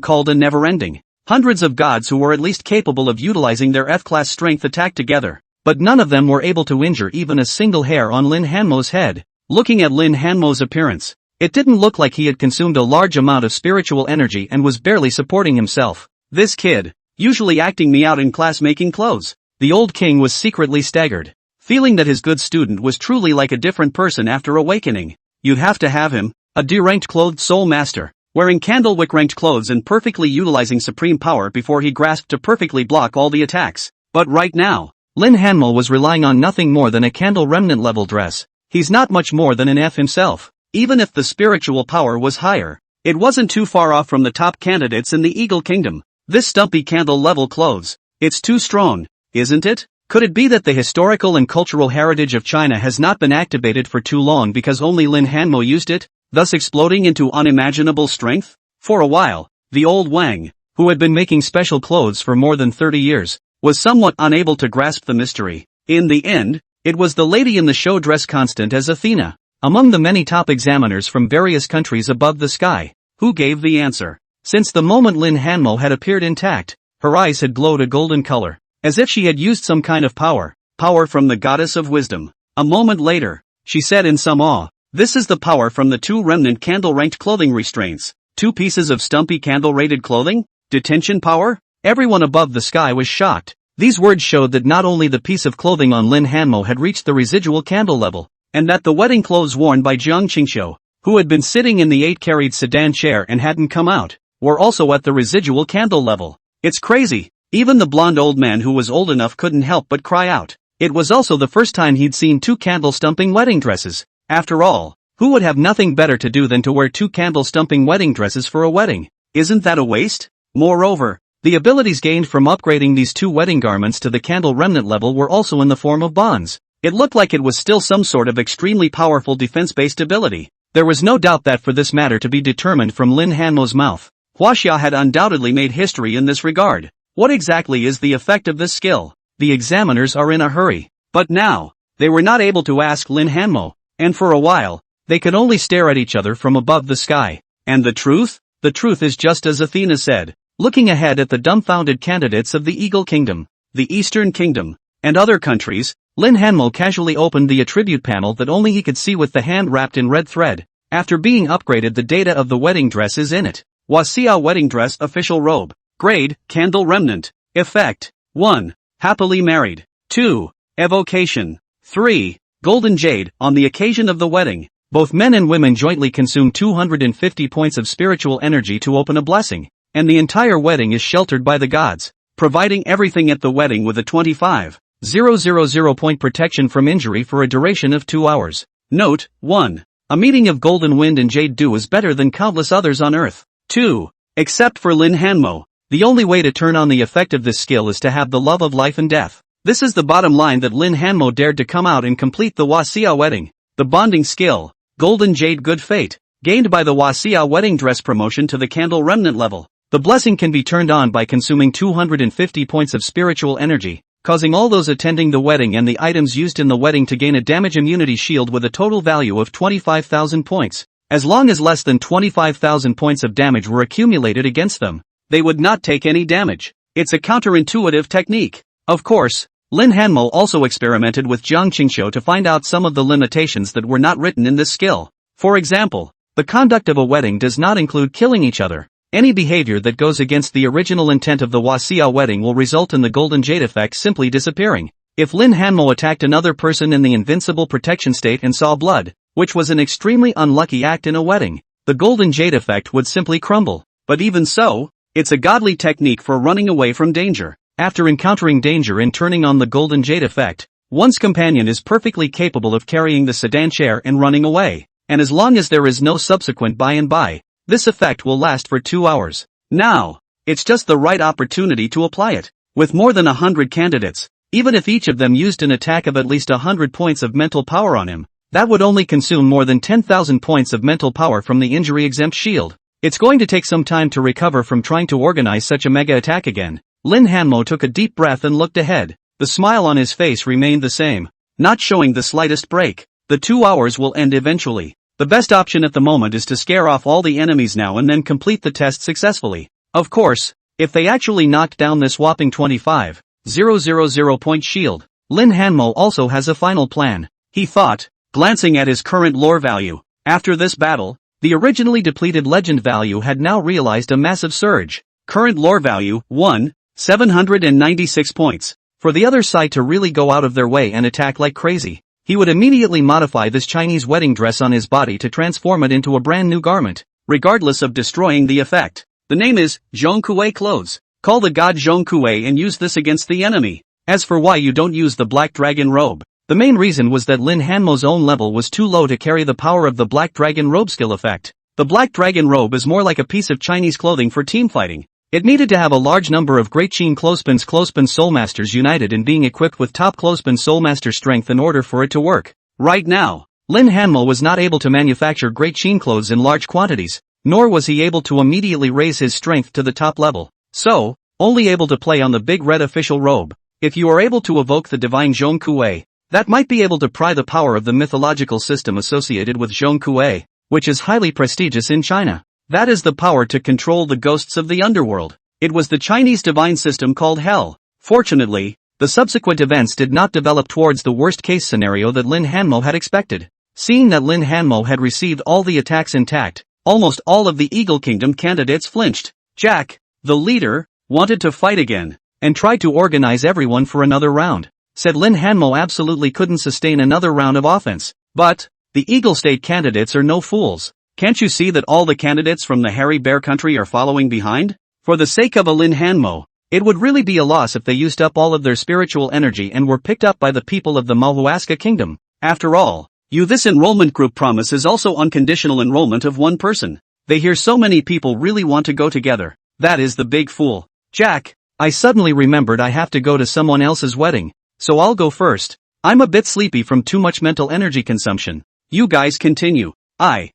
called a never-ending. Hundreds of gods who were at least capable of utilizing their F-class strength attacked together, but none of them were able to injure even a single hair on Lin Hanmo's head. Looking at Lin Hanmo's appearance, it didn't look like he had consumed a large amount of spiritual energy and was barely supporting himself. This kid, usually acting me out in class making clothes. The old king was secretly staggered, feeling that his good student was truly like a different person after awakening. You'd have to have him, a D-ranked clothed soul master, wearing candlewick-ranked clothes and perfectly utilizing supreme power before he grasped to perfectly block all the attacks. But right now, Lin Hanmo was relying on nothing more than a candle remnant level dress. He's not much more than an F himself. Even if the spiritual power was higher, it wasn't too far off from the top candidates in the Eagle Kingdom. This stumpy candle level clothes, it's too strong, isn't it? Could it be that the historical and cultural heritage of China has not been activated for too long because only Lin Hanmo used it, thus exploding into unimaginable strength? For a while, the old Wang, who had been making special clothes for more than 30 years, was somewhat unable to grasp the mystery. In the end, it was the lady in the show dressed constant as Athena, among the many top examiners from various countries above the sky, who gave the answer. Since the moment Lin Hanmo had appeared intact, her eyes had glowed a golden color, as if she had used some kind of power from the goddess of wisdom. A moment later, she said in some awe, "This is the power from the 2 remnant candle-ranked clothing restraints. 2 pieces of stumpy candle-rated clothing? Detention power?" Everyone above the sky was shocked. These words showed that not only the piece of clothing on Lin Hanmo had reached the residual candle level, and that the wedding clothes worn by Jiang Qingxiu, who had been sitting in the 8-carried sedan chair and hadn't come out, were also at the residual candle level. It's crazy. Even the blonde old man who was old enough couldn't help but cry out. It was also the first time he'd seen 2 candle-stumping wedding dresses. After all, who would have nothing better to do than to wear 2 candle-stumping wedding dresses for a wedding? Isn't that a waste? Moreover, the abilities gained from upgrading these 2 wedding garments to the candle remnant level were also in the form of bonds. It looked like it was still some sort of extremely powerful defense-based ability. There was no doubt that for this matter to be determined from Lin Hanmo's mouth, Huaxia had undoubtedly made history in this regard. What exactly is the effect of this skill? The examiners are in a hurry. But now, they were not able to ask Lin Hanmo, and for a while, they could only stare at each other from above the sky. And the truth? The truth is just as Athena said. Looking ahead at the dumbfounded candidates of the Eagle Kingdom, the Eastern Kingdom, and other countries, Lin Hanmo casually opened the attribute panel that only he could see with the hand wrapped in red thread. After being upgraded, the data of the wedding dress is in it. Huaxia wedding dress official robe. Grade, candle remnant. Effect. 1. Happily married. 2. Evocation. 3. Golden jade. On the occasion of the wedding, both men and women jointly consume 250 points of spiritual energy to open a blessing, and the entire wedding is sheltered by the gods, providing everything at the wedding with a 25,000 point protection from injury for a duration of 2 hours. Note, 1. A meeting of golden wind and jade dew is better than countless others on earth. 2. Except for Lin Hanmo, the only way to turn on the effect of this skill is to have the love of life and death. This is the bottom line that Lin Hanmo dared to come out and complete the Huaxia wedding. The bonding skill, Golden Jade Good Fate, gained by the Huaxia wedding dress promotion to the candle remnant level. The blessing can be turned on by consuming 250 points of spiritual energy, causing all those attending the wedding and the items used in the wedding to gain a damage immunity shield with a total value of 25,000 points. As long as less than 25,000 points of damage were accumulated against them, they would not take any damage. It's a counterintuitive technique. Of course, Lin Hanmo also experimented with Jiang Qingxiu to find out some of the limitations that were not written in this skill. For example, the conduct of a wedding does not include killing each other. Any behavior that goes against the original intent of the Huaxia wedding will result in the Golden Jade effect simply disappearing. If Lin Hanmo attacked another person in the invincible protection state and saw blood, which was an extremely unlucky act in a wedding, the Golden Jade effect would simply crumble. But even so, it's a godly technique for running away from danger. After encountering danger and turning on the Golden Jade effect, one's companion is perfectly capable of carrying the sedan chair and running away. And as long as there is no subsequent by and by, this effect will last for 2 hours. Now, it's just the right opportunity to apply it. With more than 100 candidates, even if each of them used an attack of at least 100 points of mental power on him, that would only consume more than 10,000 points of mental power from the injury-exempt shield. It's going to take some time to recover from trying to organize such a mega attack again. Lin Hanmo took a deep breath and looked ahead. The smile on his face remained the same, not showing the slightest break. The 2 hours will end eventually. The best option at the moment is to scare off all the enemies now and then complete the test successfully. Of course, if they actually knocked down this whopping 25,000 point shield, Lin Hanmo also has a final plan. He thought, glancing at his current lore value. After this battle, the originally depleted legend value had now realized a massive surge. Current lore value, 796 points. For the other side to really go out of their way and attack like crazy, he would immediately modify this Chinese wedding dress on his body to transform it into a brand new garment, regardless of destroying the effect. The name is Zhongkue Clothes. Call the god Zhongkue and use this against the enemy. As for why you don't use the Black Dragon robe, the main reason was that Lin Hanmo's own level was too low to carry the power of the Black Dragon robe skill effect. The Black Dragon robe is more like a piece of Chinese clothing for team fighting. It needed to have a large number of Great Qin Clothespin Soulmasters united in being equipped with top Clothespin Soulmaster strength in order for it to work. Right now, Lin Hanmo was not able to manufacture Great Qin clothes in large quantities, nor was he able to immediately raise his strength to the top level. So, only able to play on the big red official robe. If you are able to evoke the divine Zhong Kuei, that might be able to pry the power of the mythological system associated with Zhong Kuei, which is highly prestigious in China. That is the power to control the ghosts of the underworld. It was the Chinese divine system called Hell. Fortunately, the subsequent events did not develop towards the worst-case scenario that Lin Hanmo had expected. Seeing that Lin Hanmo had received all the attacks intact, almost all of the Eagle Kingdom candidates flinched. Jack, the leader, wanted to fight again, and tried to organize everyone for another round. Said Lin Hanmo absolutely couldn't sustain another round of offense. But, the Eagle State candidates are no fools. Can't you see that all the candidates from the Hairy Bear country are following behind? For the sake of a Lin Hanmo, it would really be a loss if they used up all of their spiritual energy and were picked up by the people of the manhwaresumen kingdom. After all, this enrollment group promise is also unconditional enrollment of one person. They hear so many people really want to go together. That is the big fool. Jack, I suddenly remembered I have to go to someone else's wedding, so I'll go first. I'm a bit sleepy from too much mental energy consumption. You guys continue. I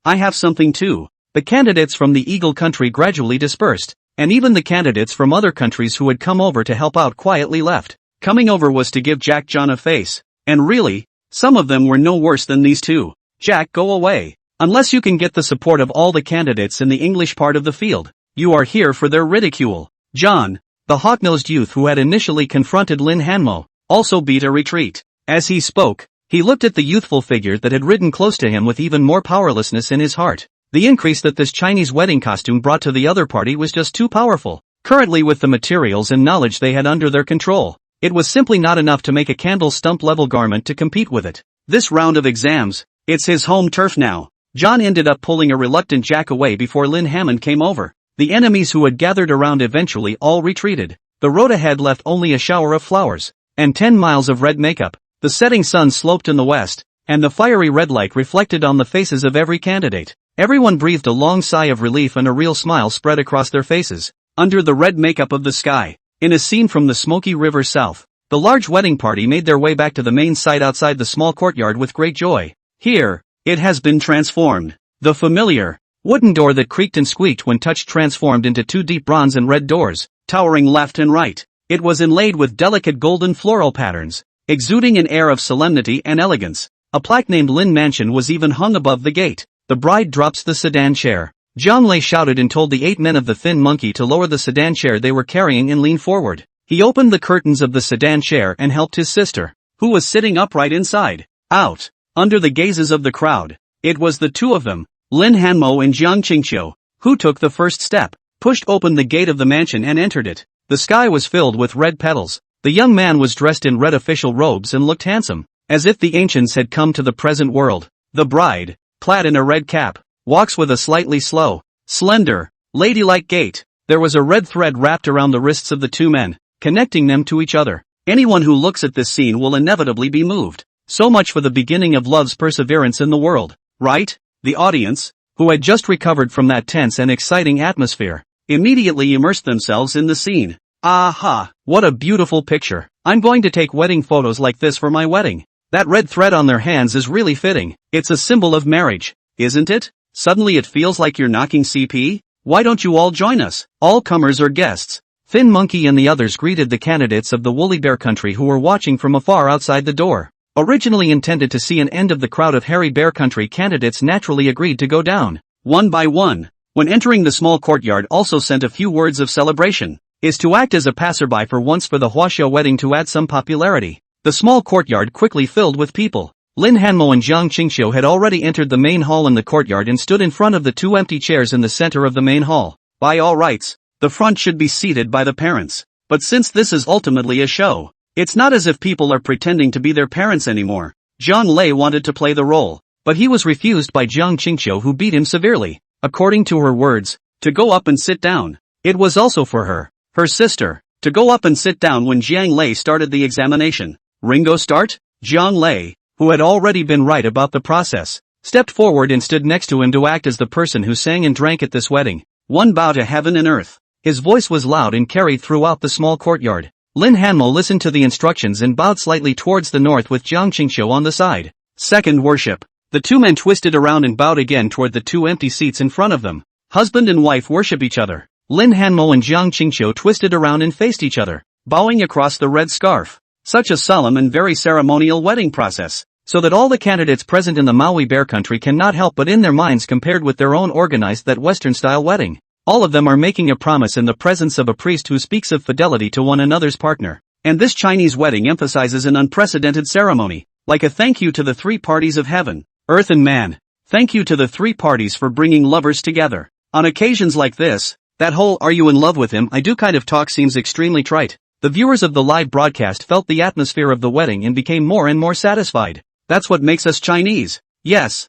have something too. The candidates from the Eagle country gradually dispersed, and even the candidates from other countries who had come over to help out quietly left. Coming over was to give Jack John a face, and really, some of them were no worse than these two. Jack, go away. Unless you can get the support of all the candidates in the English part of the field, you are here for their ridicule. John, the hawk-nosed youth who had initially confronted Lin Hanmo, also beat a retreat. As he spoke, he looked at the youthful figure that had ridden close to him with even more powerlessness in his heart. The increase that this Chinese wedding costume brought to the other party was just too powerful. Currently, with the materials and knowledge they had under their control, it was simply not enough to make a candle stump level garment to compete with it. This round of exams, it's his home turf now. John ended up pulling a reluctant Jack away before Lin Hammond came over. The enemies who had gathered around eventually all retreated. The road ahead left only a shower of flowers, and 10 miles of red makeup. The setting sun sloped in the west, and the fiery red light reflected on the faces of every candidate. Everyone breathed a long sigh of relief and a real smile spread across their faces. Under the red makeup of the sky, in a scene from the Smoky River south, the large wedding party made their way back to the main site outside the small courtyard with great joy. Here, it has been transformed. The familiar, wooden door that creaked and squeaked when touched transformed into two deep bronze and red doors, towering left and right. It was inlaid with delicate golden floral patterns, exuding an air of solemnity and elegance. A plaque named Lin Mansion was even hung above the gate. The bride drops the sedan chair. Zhang Lei shouted and told the 8 men of the thin monkey to lower the sedan chair they were carrying and lean forward. He opened the curtains of the sedan chair and helped his sister, who was sitting upright inside, out, under the gazes of the crowd. It was the two of them, Lin Hanmo and Jiang Qingqiu, who took the first step, pushed open the gate of the mansion and entered it. The sky was filled with red petals. The young man was dressed in red official robes and looked handsome, as if the ancients had come to the present world. The bride, clad in a red cap, walks with a slightly slow, slender, ladylike gait. There was a red thread wrapped around the wrists of the two men, connecting them to each other. Anyone who looks at this scene will inevitably be moved. So much for the beginning of love's perseverance in the world, right? The audience, who had just recovered from that tense and exciting atmosphere, immediately immersed themselves in the scene. Aha! What a beautiful picture. I'm going to take wedding photos like this for my wedding. That red thread on their hands is really fitting. It's a symbol of marriage, isn't it? Suddenly it feels like you're knocking CP? Why don't you all join us? All comers or guests. Thin Monkey and the others greeted the candidates of the Woolly Bear country who were watching from afar outside the door. Originally intended to see an end of the crowd of Hairy Bear country candidates naturally agreed to go down, one by one. When entering the small courtyard also sent a few words of celebration, is to act as a passerby for once for the Huaxiao wedding to add some popularity. The small courtyard quickly filled with people. Lin Hanmo and Jiang Qingqiu had already entered the main hall in the courtyard and stood in front of the two empty chairs in the center of the main hall. By all rights, the front should be seated by the parents. But since this is ultimately a show, it's not as if people are pretending to be their parents anymore. Zhang Lei wanted to play the role, but he was refused by Jiang Qingqiu, who beat him severely. According to her words, to go up and sit down. It was also for her sister, to go up and sit down when Jiang Lei started the examination. Ringo start? Jiang Lei, who had already been right about the process, stepped forward and stood next to him to act as the person who sang and drank at this wedding. One bow to heaven and earth. His voice was loud and carried throughout the small courtyard. Lin Hanmo listened to the instructions and bowed slightly towards the north with Jiang Qingqiu on the side. Second worship. The two men twisted around and bowed again toward the two empty seats in front of them. Husband and wife worship each other. Lin Hanmo and Jiang Qingqiu twisted around and faced each other, bowing across the red scarf. Such a solemn and very ceremonial wedding process, so that all the candidates present in the Maui Bear country cannot help but in their minds compared with their own organized that Western-style wedding. All of them are making a promise in the presence of a priest who speaks of fidelity to one another's partner. And this Chinese wedding emphasizes an unprecedented ceremony, like a thank you to the three parties of heaven, earth and man. Thank you to the three parties for bringing lovers together. On occasions like this, that whole "are you in love with him I do" kind of talk seems extremely trite. The viewers of the live broadcast felt the atmosphere of the wedding and became more and more satisfied. That's what makes us Chinese. Yes.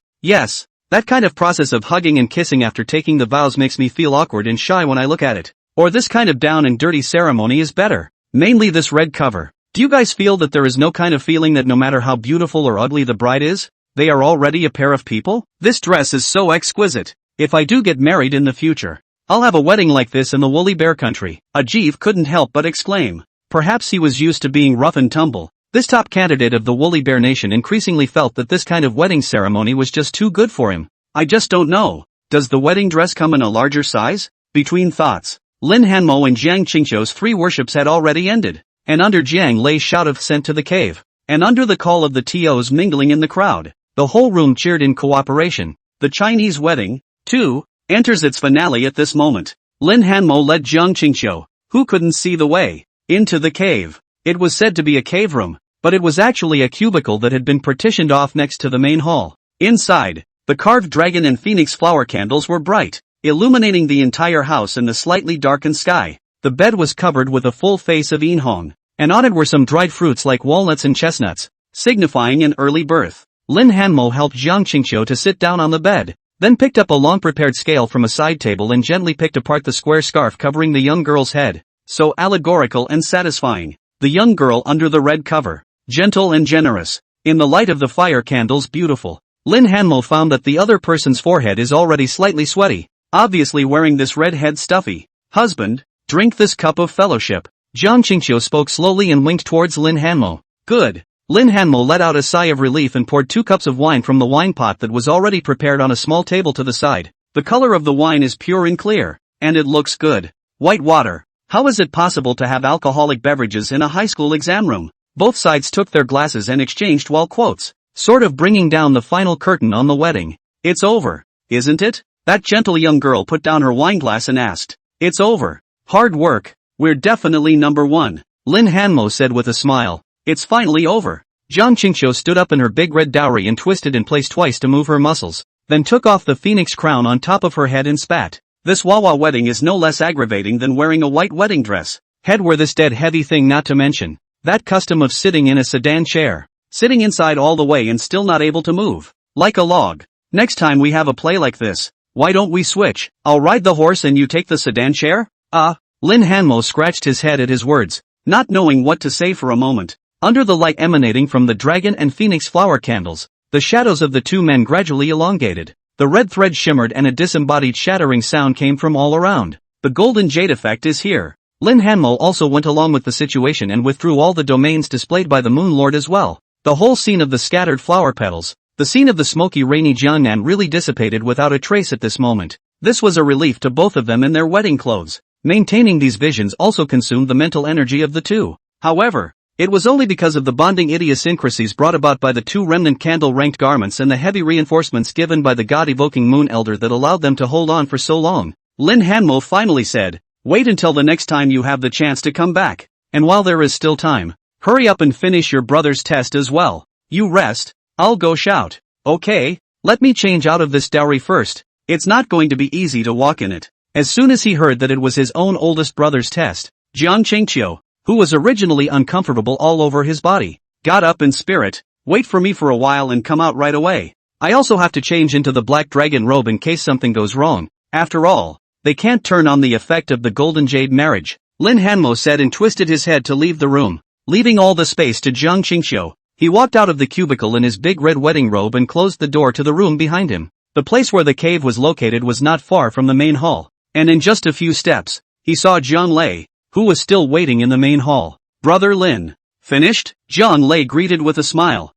That kind of process of hugging and kissing after taking the vows makes me feel awkward and shy when I look at it. Or this kind of down and dirty ceremony is better. Mainly this red cover. Do you guys feel that there is no kind of feeling that no matter how beautiful or ugly the bride is, they are already a pair of people? This dress is so exquisite. If I do get married in the future, I'll have a wedding like this in the woolly bear country. Ajif couldn't help but exclaim. Perhaps he was used to being rough and tumble. This top candidate of the woolly bear nation increasingly felt that this kind of wedding ceremony was just too good for him. I just don't know. Does the wedding dress come in a larger size? Between thoughts, Lin Hanmo and Jiang Qingqiu's three worships had already ended, and under Jiang Lei's shout of sent to the cave, and under the call of the TOs mingling in the crowd, the whole room cheered in cooperation. The Chinese wedding, too, enters its finale at this moment. Lin Hanmo led Jiang Qingqiu, who couldn't see the way, into the cave. It was said to be a cave room, but it was actually a cubicle that had been partitioned off next to the main hall. Inside, the carved dragon and phoenix flower candles were bright, illuminating the entire house and the slightly darkened sky. The bed was covered with a full face of inhong, and on it were some dried fruits like walnuts and chestnuts, signifying an early birth. Lin Hanmo helped Jiang Qingqiu to sit down on the bed, then picked up a long-prepared scale from a side table and gently picked apart the square scarf covering the young girl's head. So allegorical and satisfying. The young girl under the red cover, gentle and generous, in the light of the fire candles beautiful. Lin Hanmo found that the other person's forehead is already slightly sweaty, obviously wearing this red head stuffy. Husband, drink this cup of fellowship. Jiang Qingqiu spoke slowly and winked towards Lin Hanmo. Good. Lin Hanmo let out a sigh of relief and poured 2 cups of wine from the wine pot that was already prepared on a small table to the side. The color of the wine is pure and clear, and it looks good. White water. How is it possible to have alcoholic beverages in a high school exam room? Both sides took their glasses and exchanged while quotes, sort of bringing down the final curtain on the wedding. It's over, isn't it? That gentle young girl put down her wineglass and asked. It's over. Hard work. We're definitely number one. Lin Hanmo said with a smile. It's finally over. Jiang Qingqiu stood up in her big red dowry and twisted in place twice to move her muscles, then took off the phoenix crown on top of her head and spat. This Wawa wedding is no less aggravating than wearing a white wedding dress. Head wear this dead heavy thing, not to mention that custom of sitting in a sedan chair. Sitting inside all the way and still not able to move. Like a log. Next time we have a play like this, why don't we switch? I'll ride the horse and you take the sedan chair? Lin Hanmo scratched his head at his words, not knowing what to say for a moment. Under the light emanating from the dragon and phoenix flower candles, the shadows of the two men gradually elongated. The red thread shimmered and a disembodied shattering sound came from all around. The golden jade effect is here. Lin Hanmo also went along with the situation and withdrew all the domains displayed by the Moon Lord as well. The whole scene of the scattered flower petals, the scene of the smoky rainy Jiangnan really dissipated without a trace at this moment. This was a relief to both of them in their wedding clothes. Maintaining these visions also consumed the mental energy of the two. However, it was only because of the bonding idiosyncrasies brought about by the two remnant candle-ranked garments and the heavy reinforcements given by the god-evoking Moon Elder that allowed them to hold on for so long. Lin Hanmo finally said, wait until the next time you have the chance to come back. And while there is still time, hurry up and finish your brother's test as well. You rest, I'll go shout. Okay, let me change out of this dowry first. It's not going to be easy to walk in it. As soon as he heard that it was his own oldest brother's test, Jiang Qingqiu, who was originally uncomfortable all over his body, got up in spirit. Wait for me for a while and come out right away. I also have to change into the black dragon robe in case something goes wrong. After all, they can't turn on the effect of the golden jade marriage. Lin Hanmo said and twisted his head to leave the room, leaving all the space to Jiang Qingqiu. He walked out of the cubicle in his big red wedding robe and closed the door to the room behind him. The place where the cave was located was not far from the main hall, and in just a few steps, he saw Jiang Lei, who was still waiting in the main hall. Brother Lin. Finished? Jiang Lei greeted with a smile.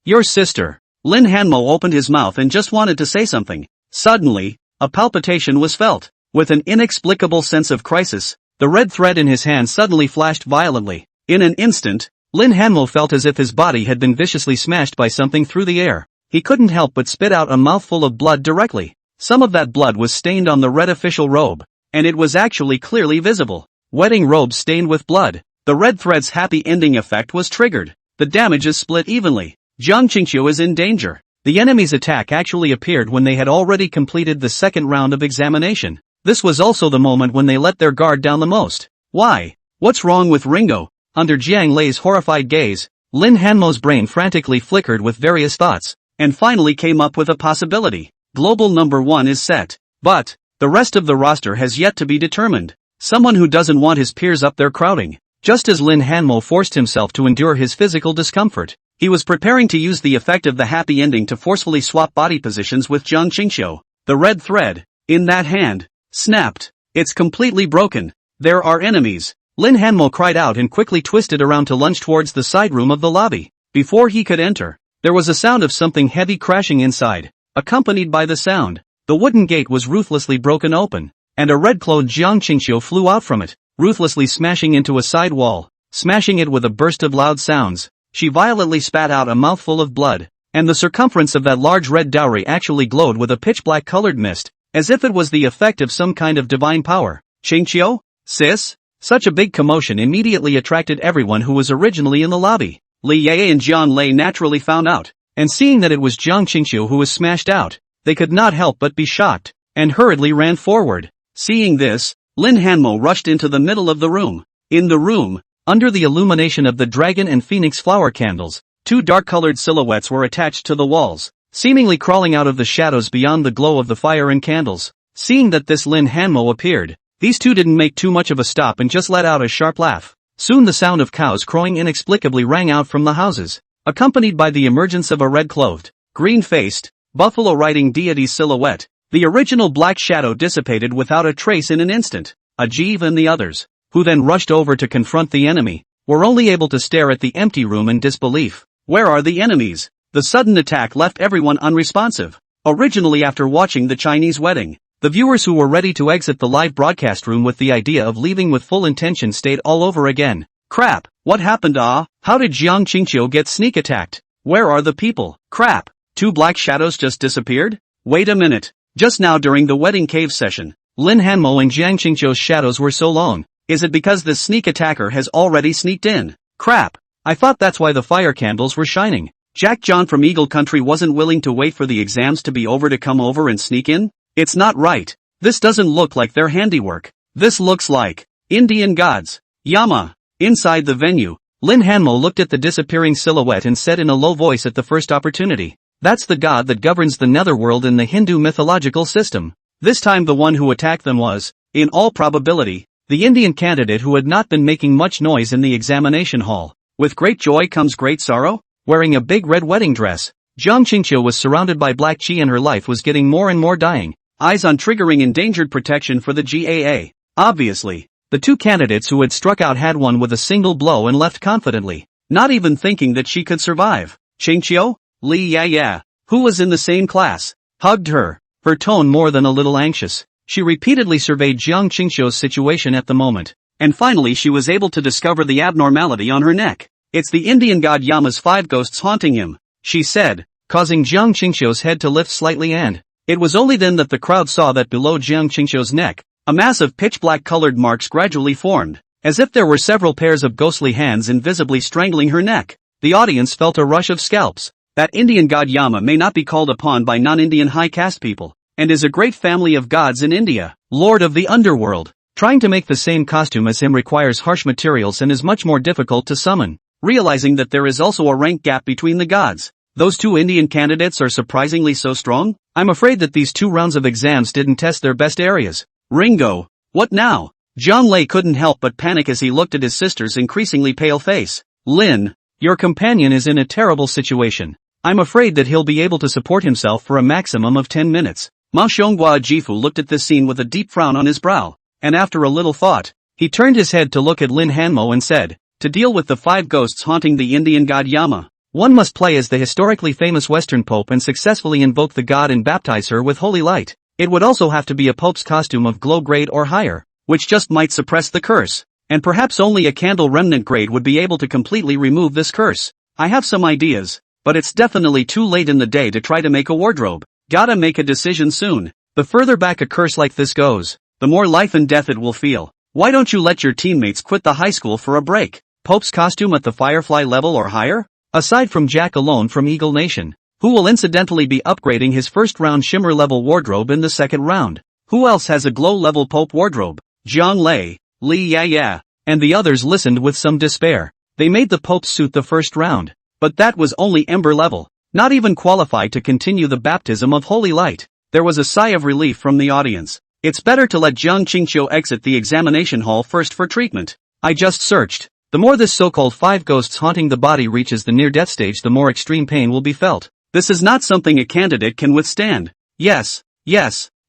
Your sister. Lin Hanmo opened his mouth and just wanted to say something. Suddenly, a palpitation was felt. With an inexplicable sense of crisis, the red thread in his hand suddenly flashed violently. In an instant, Lin Hanmo felt as if his body had been viciously smashed by something through the air. He couldn't help but spit out a mouthful of blood directly. Some of that blood was stained on the red official robe, and it was actually clearly visible. Wedding robe stained with blood. The red thread's happy ending effect was triggered. The damage is split evenly. Jiang Qingqiu is in danger. The enemy's attack actually appeared when they had already completed the second round of examination. This was also the moment when they let their guard down the most. Why? What's wrong with Ringo? Under Jiang Lei's horrified gaze, Lin Hanmo's brain frantically flickered with various thoughts, and finally came up with a possibility. Global number 1 is set. But the rest of the roster has yet to be determined. Someone who doesn't want his peers up there crowding. Just as Lin Hanmo forced himself to endure his physical discomfort, he was preparing to use the effect of the happy ending to forcefully swap body positions with Jiang Qingqiu. The red thread, in that hand, snapped. It's completely broken. There are enemies. Lin Hanmo cried out and quickly twisted around to lunge towards the side room of the lobby. Before he could enter, there was a sound of something heavy crashing inside. Accompanied by the sound, the wooden gate was ruthlessly broken open, and a red-clothed Jiang Qingqiu flew out from it, ruthlessly smashing into a side wall, smashing it with a burst of loud sounds. She violently spat out a mouthful of blood, and the circumference of that large red dowry actually glowed with a pitch-black colored mist, as if it was the effect of some kind of divine power. Qingqiu? Sis? Such a big commotion immediately attracted everyone who was originally in the lobby. Li Ye and Jian Lei naturally found out, and seeing that it was Jiang Qingqiu who was smashed out, they could not help but be shocked, and hurriedly ran forward. Seeing this, Lin Hanmo rushed into the middle of the room. In the room, under the illumination of the dragon and phoenix flower candles, two dark-colored silhouettes were attached to the walls, seemingly crawling out of the shadows beyond the glow of the fire and candles. Seeing that this Lin Hanmo appeared, these two didn't make too much of a stop and just let out a sharp laugh. Soon the sound of cows crowing inexplicably rang out from the houses, accompanied by the emergence of a red-clothed, green-faced, buffalo-riding deity silhouette. The original black shadow dissipated without a trace in an instant. Ajeev and the others, who then rushed over to confront the enemy, were only able to stare at the empty room in disbelief. Where are the enemies? The sudden attack left everyone unresponsive. Originally, after watching the Chinese wedding, the viewers who were ready to exit the live broadcast room with the idea of leaving with full intention stayed all over again. Crap, what happened? How did Jiang Qingqiu get sneak attacked? Where are the people? Crap, two black shadows just disappeared? Wait a minute, just now during the wedding cave session, Lin Hanmo and Jiang Qingqiu's shadows were so long. Is it because this sneak attacker has already sneaked in? Crap, I thought that's why the fire candles were shining. Jack John from Eagle Country wasn't willing to wait for the exams to be over to come over and sneak in? It's not right. This doesn't look like their handiwork. This looks like Indian gods. Yama. Inside the venue, Lin Hanmo looked at the disappearing silhouette and said in a low voice at the first opportunity, "That's the god that governs the netherworld in the Hindu mythological system." This time the one who attacked them was, in all probability, the Indian candidate who had not been making much noise in the examination hall. With great joy comes great sorrow? Wearing a big red wedding dress, Jiang Qingqiu was surrounded by black chi and her life was getting more and more dying. Eyes on triggering endangered protection for the GAA. Obviously, the two candidates who had struck out had won with a single blow and left confidently, not even thinking that she could survive. Qingqiu? Li Ya, who was in the same class, hugged her, her tone more than a little anxious. She repeatedly surveyed Jiang Qingqiu's situation at the moment, and finally she was able to discover the abnormality on her neck. It's the Indian god Yama's 5 ghosts haunting him, she said, causing Jiang Qingqiu's head to lift slightly, and it was only then that the crowd saw that below Jiang Qingqiu's neck, a mass of pitch-black colored marks gradually formed, as if there were several pairs of ghostly hands invisibly strangling her neck. The audience felt a rush of scalps. That Indian god Yama may not be called upon by non-Indian high caste people, and is a great family of gods in India, lord of the underworld. Trying to make the same costume as him requires harsh materials and is much more difficult to summon. Realizing that there is also a rank gap between the gods, those two Indian candidates are surprisingly so strong. I'm afraid that these 2 rounds of exams didn't test their best areas. Ringo, what now? Jian Lei couldn't help but panic as he looked at his sister's increasingly pale face. Lin, your companion is in a terrible situation. I'm afraid that he'll be able to support himself for a maximum of 10 minutes. Ma Xionghua Jifu looked at this scene with a deep frown on his brow, and after a little thought, he turned his head to look at Lin Hanmo and said, to deal with the 5 ghosts haunting the Indian god Yama, one must play as the historically famous Western Pope and successfully invoke the god and baptize her with holy light. It would also have to be a pope's costume of glow grade or higher, which just might suppress the curse. And perhaps only a candle remnant grade would be able to completely remove this curse. I have some ideas, but it's definitely too late in the day to try to make a wardrobe. Gotta make a decision soon. The further back a curse like this goes, the more life and death it will feel. Why don't you let your teammates quit the high school for a break? Pope's costume at the Firefly level or higher? Aside from Jack alone from Eagle Nation, who will incidentally be upgrading his first round Shimmer level wardrobe in the second round. Who else has a glow level Pope wardrobe? Jiang Lei, Li yeah, and the others listened with some despair. They made the Pope's suit the first round, but that was only Ember level, not even qualified to continue the baptism of holy light. There was a sigh of relief from the audience. It's better to let Jiang Qingqiu exit the examination hall first for treatment. I just searched. The more this so-called 5 ghosts haunting the body reaches the near-death stage, the more extreme pain will be felt. This is not something a candidate can withstand. Yes,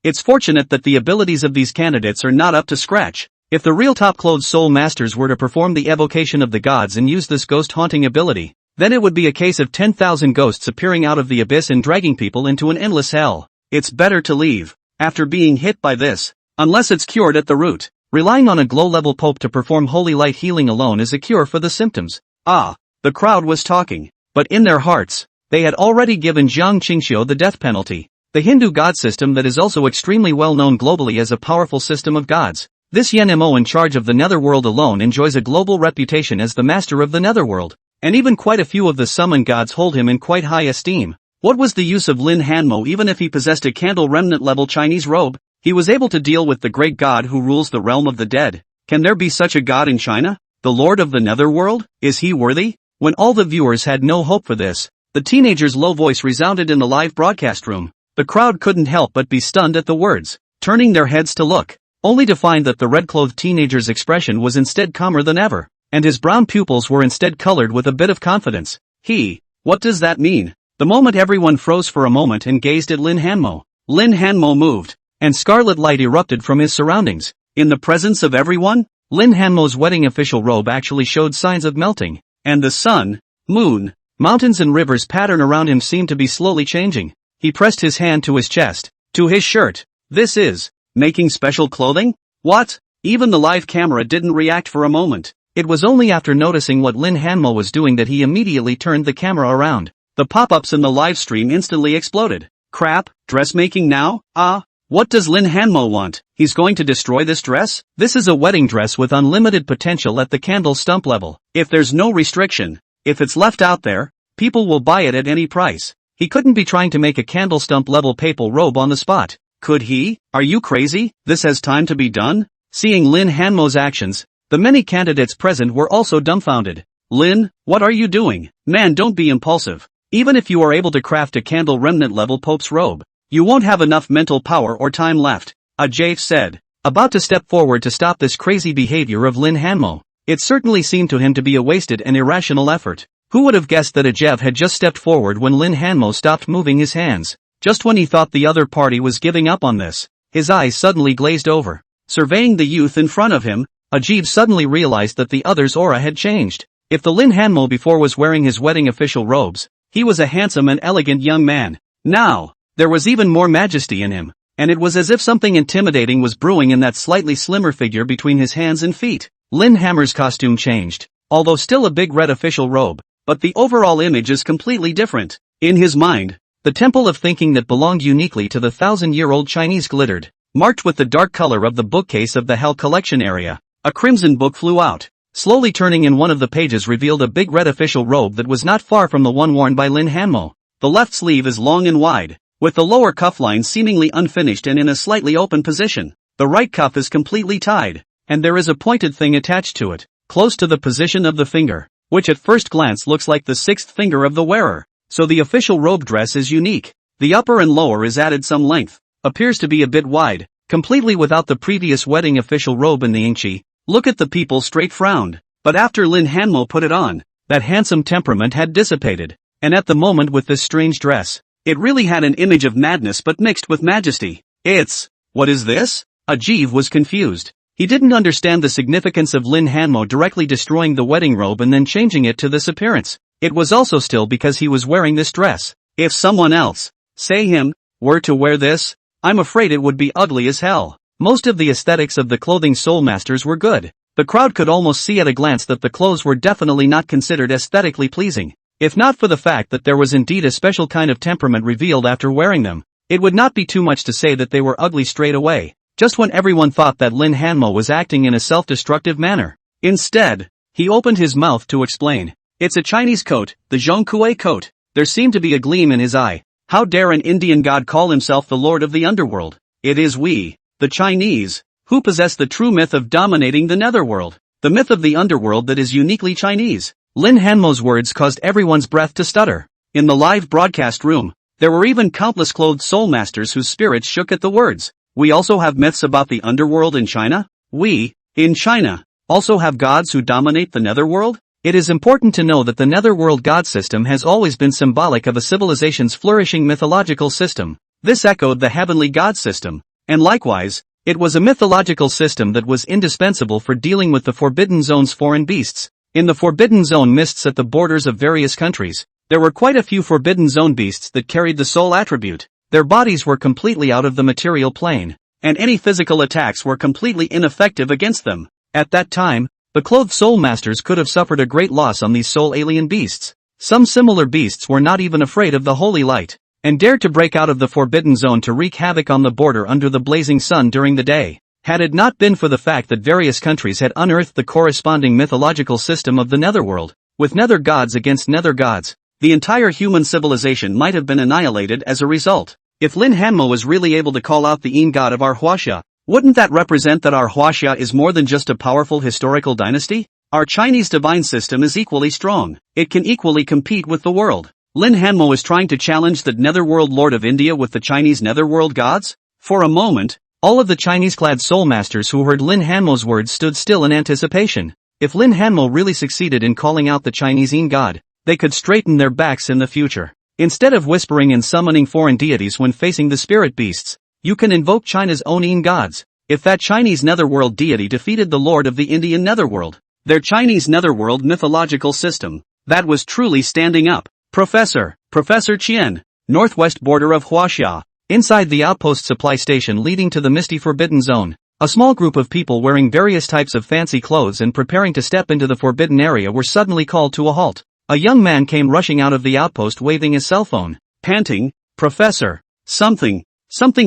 it's fortunate that the abilities of these candidates are not up to scratch. If the real top-clothes soul masters were to perform the evocation of the gods and use this ghost-haunting ability, then it would be a case of 10,000 ghosts appearing out of the abyss and dragging people into an endless hell. It's better to leave, after being hit by this, unless it's cured at the root. Relying on a glow-level Pope to perform holy light healing alone is a cure for the symptoms. The crowd was talking, but in their hearts, they had already given Jiang Qingqiu the death penalty. The Hindu god system that is also extremely well known globally as a powerful system of gods. This Yen Mo in charge of the Netherworld alone enjoys a global reputation as the master of the Netherworld, and even quite a few of the summoned gods hold him in quite high esteem. What was the use of Lin Hanmo even if he possessed a candle remnant level Chinese robe? He was able to deal with the great god who rules the realm of the dead. Can there be such a god in China? The Lord of the Netherworld? Is he worthy? When all the viewers had no hope for this, the teenager's low voice resounded in the live broadcast room. The crowd couldn't help but be stunned at the words, turning their heads to look, only to find that the red-clothed teenager's expression was instead calmer than ever, and his brown pupils were instead colored with a bit of confidence. What does that mean? The moment everyone froze for a moment and gazed at Lin Hanmo. Lin Hanmo moved, and scarlet light erupted from his surroundings. In the presence of everyone, Lin Hanmo's wedding official robe actually showed signs of melting, and the sun, moon, mountains and rivers pattern around him seemed to be slowly changing. He pressed his hand to his chest, to his shirt. This is making special clothing? What? Even the live camera didn't react for a moment. It was only after noticing what Lin Hanmo was doing that he immediately turned the camera around. The pop-ups in the live stream instantly exploded. Crap, dressmaking now? What does Lin Hanmo want? He's going to destroy this dress? This is a wedding dress with unlimited potential at the candle stump level. If there's no restriction, if it's left out there, people will buy it at any price. He couldn't be trying to make a candle stump level papal robe on the spot. Could he? Are you crazy? This has time to be done? Seeing Lin Hanmo's actions, the many candidates present were also dumbfounded. Lin, what are you doing? Man, don't be impulsive. Even if you are able to craft a candle remnant level Pope's robe, you won't have enough mental power or time left, Ajay said, about to step forward to stop this crazy behavior of Lin Hanmo. It certainly seemed to him to be a wasted and irrational effort. Who would have guessed that Ajev had just stepped forward when Lin Hanmo stopped moving his hands? Just when he thought the other party was giving up on this, his eyes suddenly glazed over. Surveying the youth in front of him, Ajev suddenly realized that the other's aura had changed. If the Lin Hanmo before was wearing his wedding official robes, he was a handsome and elegant young man. Now, there was even more majesty in him, and it was as if something intimidating was brewing in that slightly slimmer figure between his hands and feet. Lin Hammer's costume changed, although still a big red official robe, but the overall image is completely different. In his mind, the temple of thinking that belonged uniquely to the 1,000-year-old Chinese glittered, marked with the dark color of the bookcase of the Hell collection area. A crimson book flew out, slowly turning, in one of the pages revealed a big red official robe that was not far from the one worn by Lin Hanmo. The left sleeve is long and wide, with the lower cuff line seemingly unfinished and in a slightly open position. The right cuff is completely tied, and there is a pointed thing attached to it, close to the position of the finger, which at first glance looks like the sixth finger of the wearer. So the official robe dress is unique. The upper and lower is added some length, appears to be a bit wide, completely without the previous wedding official robe in the Yingqi. Look at the people straight frowned. But after Lin Hanmo put it on, that handsome temperament had dissipated, and at the moment with this strange dress, it really had an image of madness but mixed with majesty. What is this? Ajeev was confused. He didn't understand the significance of Lin Hanmo directly destroying the wedding robe and then changing it to this appearance. It was also still because he was wearing this dress. If someone else, say him, were to wear this, I'm afraid it would be ugly as hell. Most of the aesthetics of the clothing soul masters were good. The crowd could almost see at a glance that the clothes were definitely not considered aesthetically pleasing. If not for the fact that there was indeed a special kind of temperament revealed after wearing them, it would not be too much to say that they were ugly straight away, just when everyone thought that Lin Hanmo was acting in a self-destructive manner. Instead, he opened his mouth to explain. It's a Chinese coat, the Zhongkue coat. There seemed to be a gleam in his eye. How dare an Indian god call himself the lord of the underworld? It is we, the Chinese, who possess the true myth of dominating the netherworld. The myth of the underworld that is uniquely Chinese. Lin Hanmo's words caused everyone's breath to stutter. In the live broadcast room, there were even countless clothed soul masters whose spirits shook at the words. We also have myths about the underworld in China? We, in China, also have gods who dominate the netherworld? It is important to know that the netherworld god system has always been symbolic of a civilization's flourishing mythological system. This echoed the heavenly god system, and likewise, it was a mythological system that was indispensable for dealing with the Forbidden Zone's foreign beasts. In the Forbidden Zone mists at the borders of various countries, there were quite a few Forbidden Zone beasts that carried the soul attribute. Their bodies were completely out of the material plane, and any physical attacks were completely ineffective against them. At that time, the clothed soul masters could have suffered a great loss on these soul alien beasts. Some similar beasts were not even afraid of the holy light, and dared to break out of the Forbidden Zone to wreak havoc on the border under the blazing sun during the day. Had it not been for the fact that various countries had unearthed the corresponding mythological system of the netherworld, with nether gods against nether gods, the entire human civilization might have been annihilated as a result. If Lin Hanmo was really able to call out the Yin god of our Huaxia, wouldn't that represent that our Huaxia is more than just a powerful historical dynasty? Our Chinese divine system is equally strong. It can equally compete with the world. Lin Hanmo is trying to challenge the netherworld lord of India with the Chinese netherworld gods? For a moment, all of the Chinese-clad soul masters who heard Lin Hanmo's words stood still in anticipation. If Lin Hanmo really succeeded in calling out the Chinese Yin god, they could straighten their backs in the future. Instead of whispering and summoning foreign deities when facing the spirit beasts, you can invoke China's own Yin gods. If that Chinese netherworld deity defeated the lord of the Indian netherworld, their Chinese netherworld mythological system, that was truly standing up. Professor Qian, northwest border of Huaxia. Inside the outpost supply station leading to the misty Forbidden Zone, a small group of people wearing various types of fancy clothes and preparing to step into the forbidden area were suddenly called to a halt. A young man came rushing out of the outpost waving his cell phone, panting, "Professor, something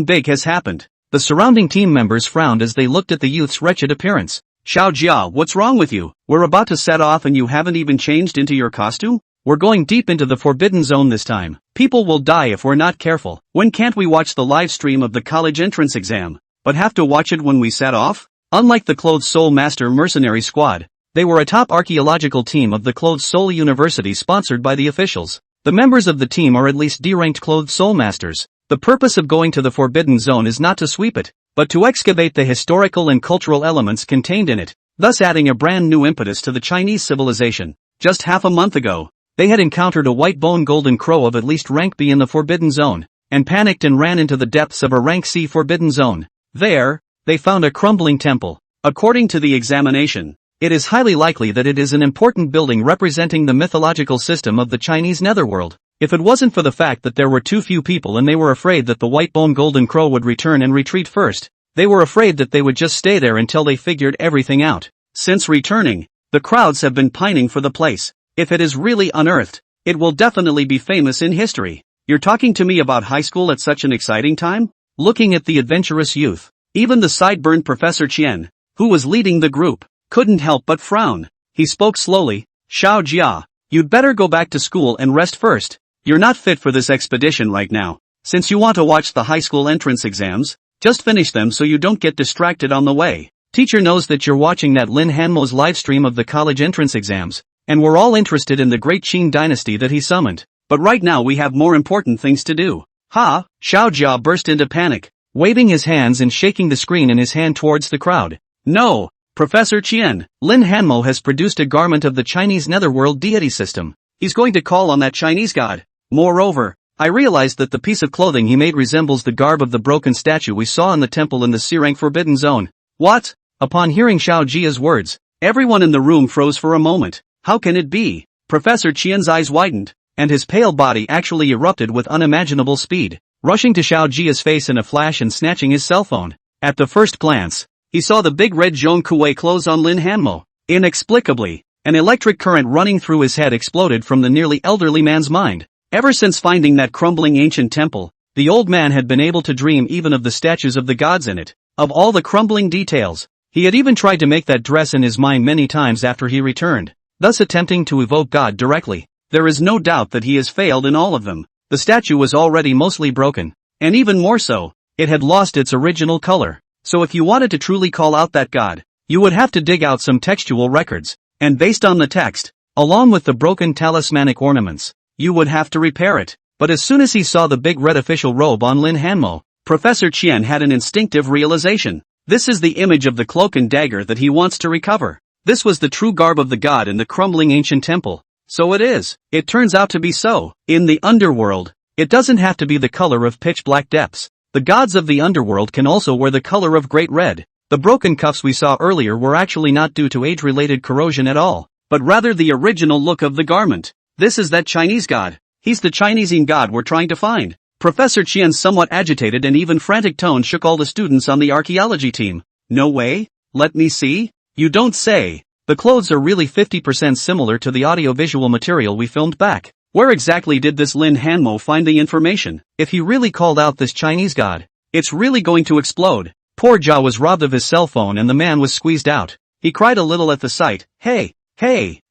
big has happened." The surrounding team members frowned as they looked at the youth's wretched appearance. "Xiao Jia, what's wrong with you? We're about to set off and you haven't even changed into your costume? We're going deep into the Forbidden Zone this time. People will die if we're not careful. When can't we watch the live stream of the college entrance exam, but have to watch it when we set off?" Unlike the Clothed Soul Master Mercenary Squad, they were a top archaeological team of the Clothed Soul University sponsored by the officials. The members of the team are at least D-ranked Clothed Soul Masters. The purpose of going to the Forbidden Zone is not to sweep it, but to excavate the historical and cultural elements contained in it, thus adding a brand new impetus to the Chinese civilization. Just half a month ago, they had encountered a white-bone golden crow of at least rank B in the Forbidden Zone, and panicked and ran into the depths of a rank C Forbidden Zone. There, they found a crumbling temple. According to the examination, it is highly likely that it is an important building representing the mythological system of the Chinese netherworld. If it wasn't for the fact that there were too few people and they were afraid that the white-bone golden crow would return and retreat first, they were afraid that they would just stay there until they figured everything out. Since returning, the crowds have been pining for the place. If it is really unearthed, it will definitely be famous in history. You're talking to me about high school at such an exciting time? Looking at the adventurous youth, even the sideburn Professor Qian, who was leading the group, couldn't help but frown. He spoke slowly. "Xiao Jia, you'd better go back to school and rest first. You're not fit for this expedition right now. Since you want to watch the high school entrance exams, just finish them so you don't get distracted on the way. Teacher knows that you're watching that Lin Hanmo's live stream of the college entrance exams, and we're all interested in the great Qin dynasty that he summoned. But right now we have more important things to do." "Ha!" Xiao Jia burst into panic, waving his hands and shaking the screen in his hand towards the crowd. "No, Professor Qian, Lin Hanmo has produced a garment of the Chinese netherworld deity system. He's going to call on that Chinese god. Moreover, I realized that the piece of clothing he made resembles the garb of the broken statue we saw in the temple in the C-rank Forbidden Zone." "What?" Upon hearing Xiao Jia's words, everyone in the room froze for a moment. How can it be? Professor Qian's eyes widened, and his pale body actually erupted with unimaginable speed. rushing to Xiao Jia's face in a flash and snatching his cell phone. At the first glance, he saw the big red Zhongkuei close on Lin Hanmo. Inexplicably, an electric current running through his head exploded from the nearly elderly man's mind. Ever since finding that crumbling ancient temple, the old man had been able to dream even of the statues of the gods in it, of all the crumbling details. He had even tried to make that dress in his mind many times after he returned, thus attempting to evoke God directly. There is no doubt that he has failed in all of them. The statue was already mostly broken, and even more so, it had lost its original color. So if you wanted to truly call out that god, you would have to dig out some textual records, and based on the text, along with the broken talismanic ornaments, you would have to repair it. But as soon as he saw the big red official robe on Lin Hanmo, Professor Qian had an instinctive realization. This is the image of the cloak and dagger that he wants to recover. This was the true garb of the god in the crumbling ancient temple. So it is. It turns out to be so. In the underworld, it doesn't have to be the color of pitch black depths. The gods of the underworld can also wear the color of great red. The broken cuffs we saw earlier were actually not due to age-related corrosion at all, but rather the original look of the garment. This is that Chinese god. He's the Chinesine god we're trying to find. Professor Qian's somewhat agitated and even frantic tone shook all the students on the archaeology team. No way? Let me see? You don't say. The clothes are really 50% similar to the audiovisual material we filmed back. Where exactly did this Lin Hanmo find the information? If he really called out this Chinese god, it's really going to explode. Poor Jia was robbed of his cell phone and the man was squeezed out. He cried a little at the sight. Hey,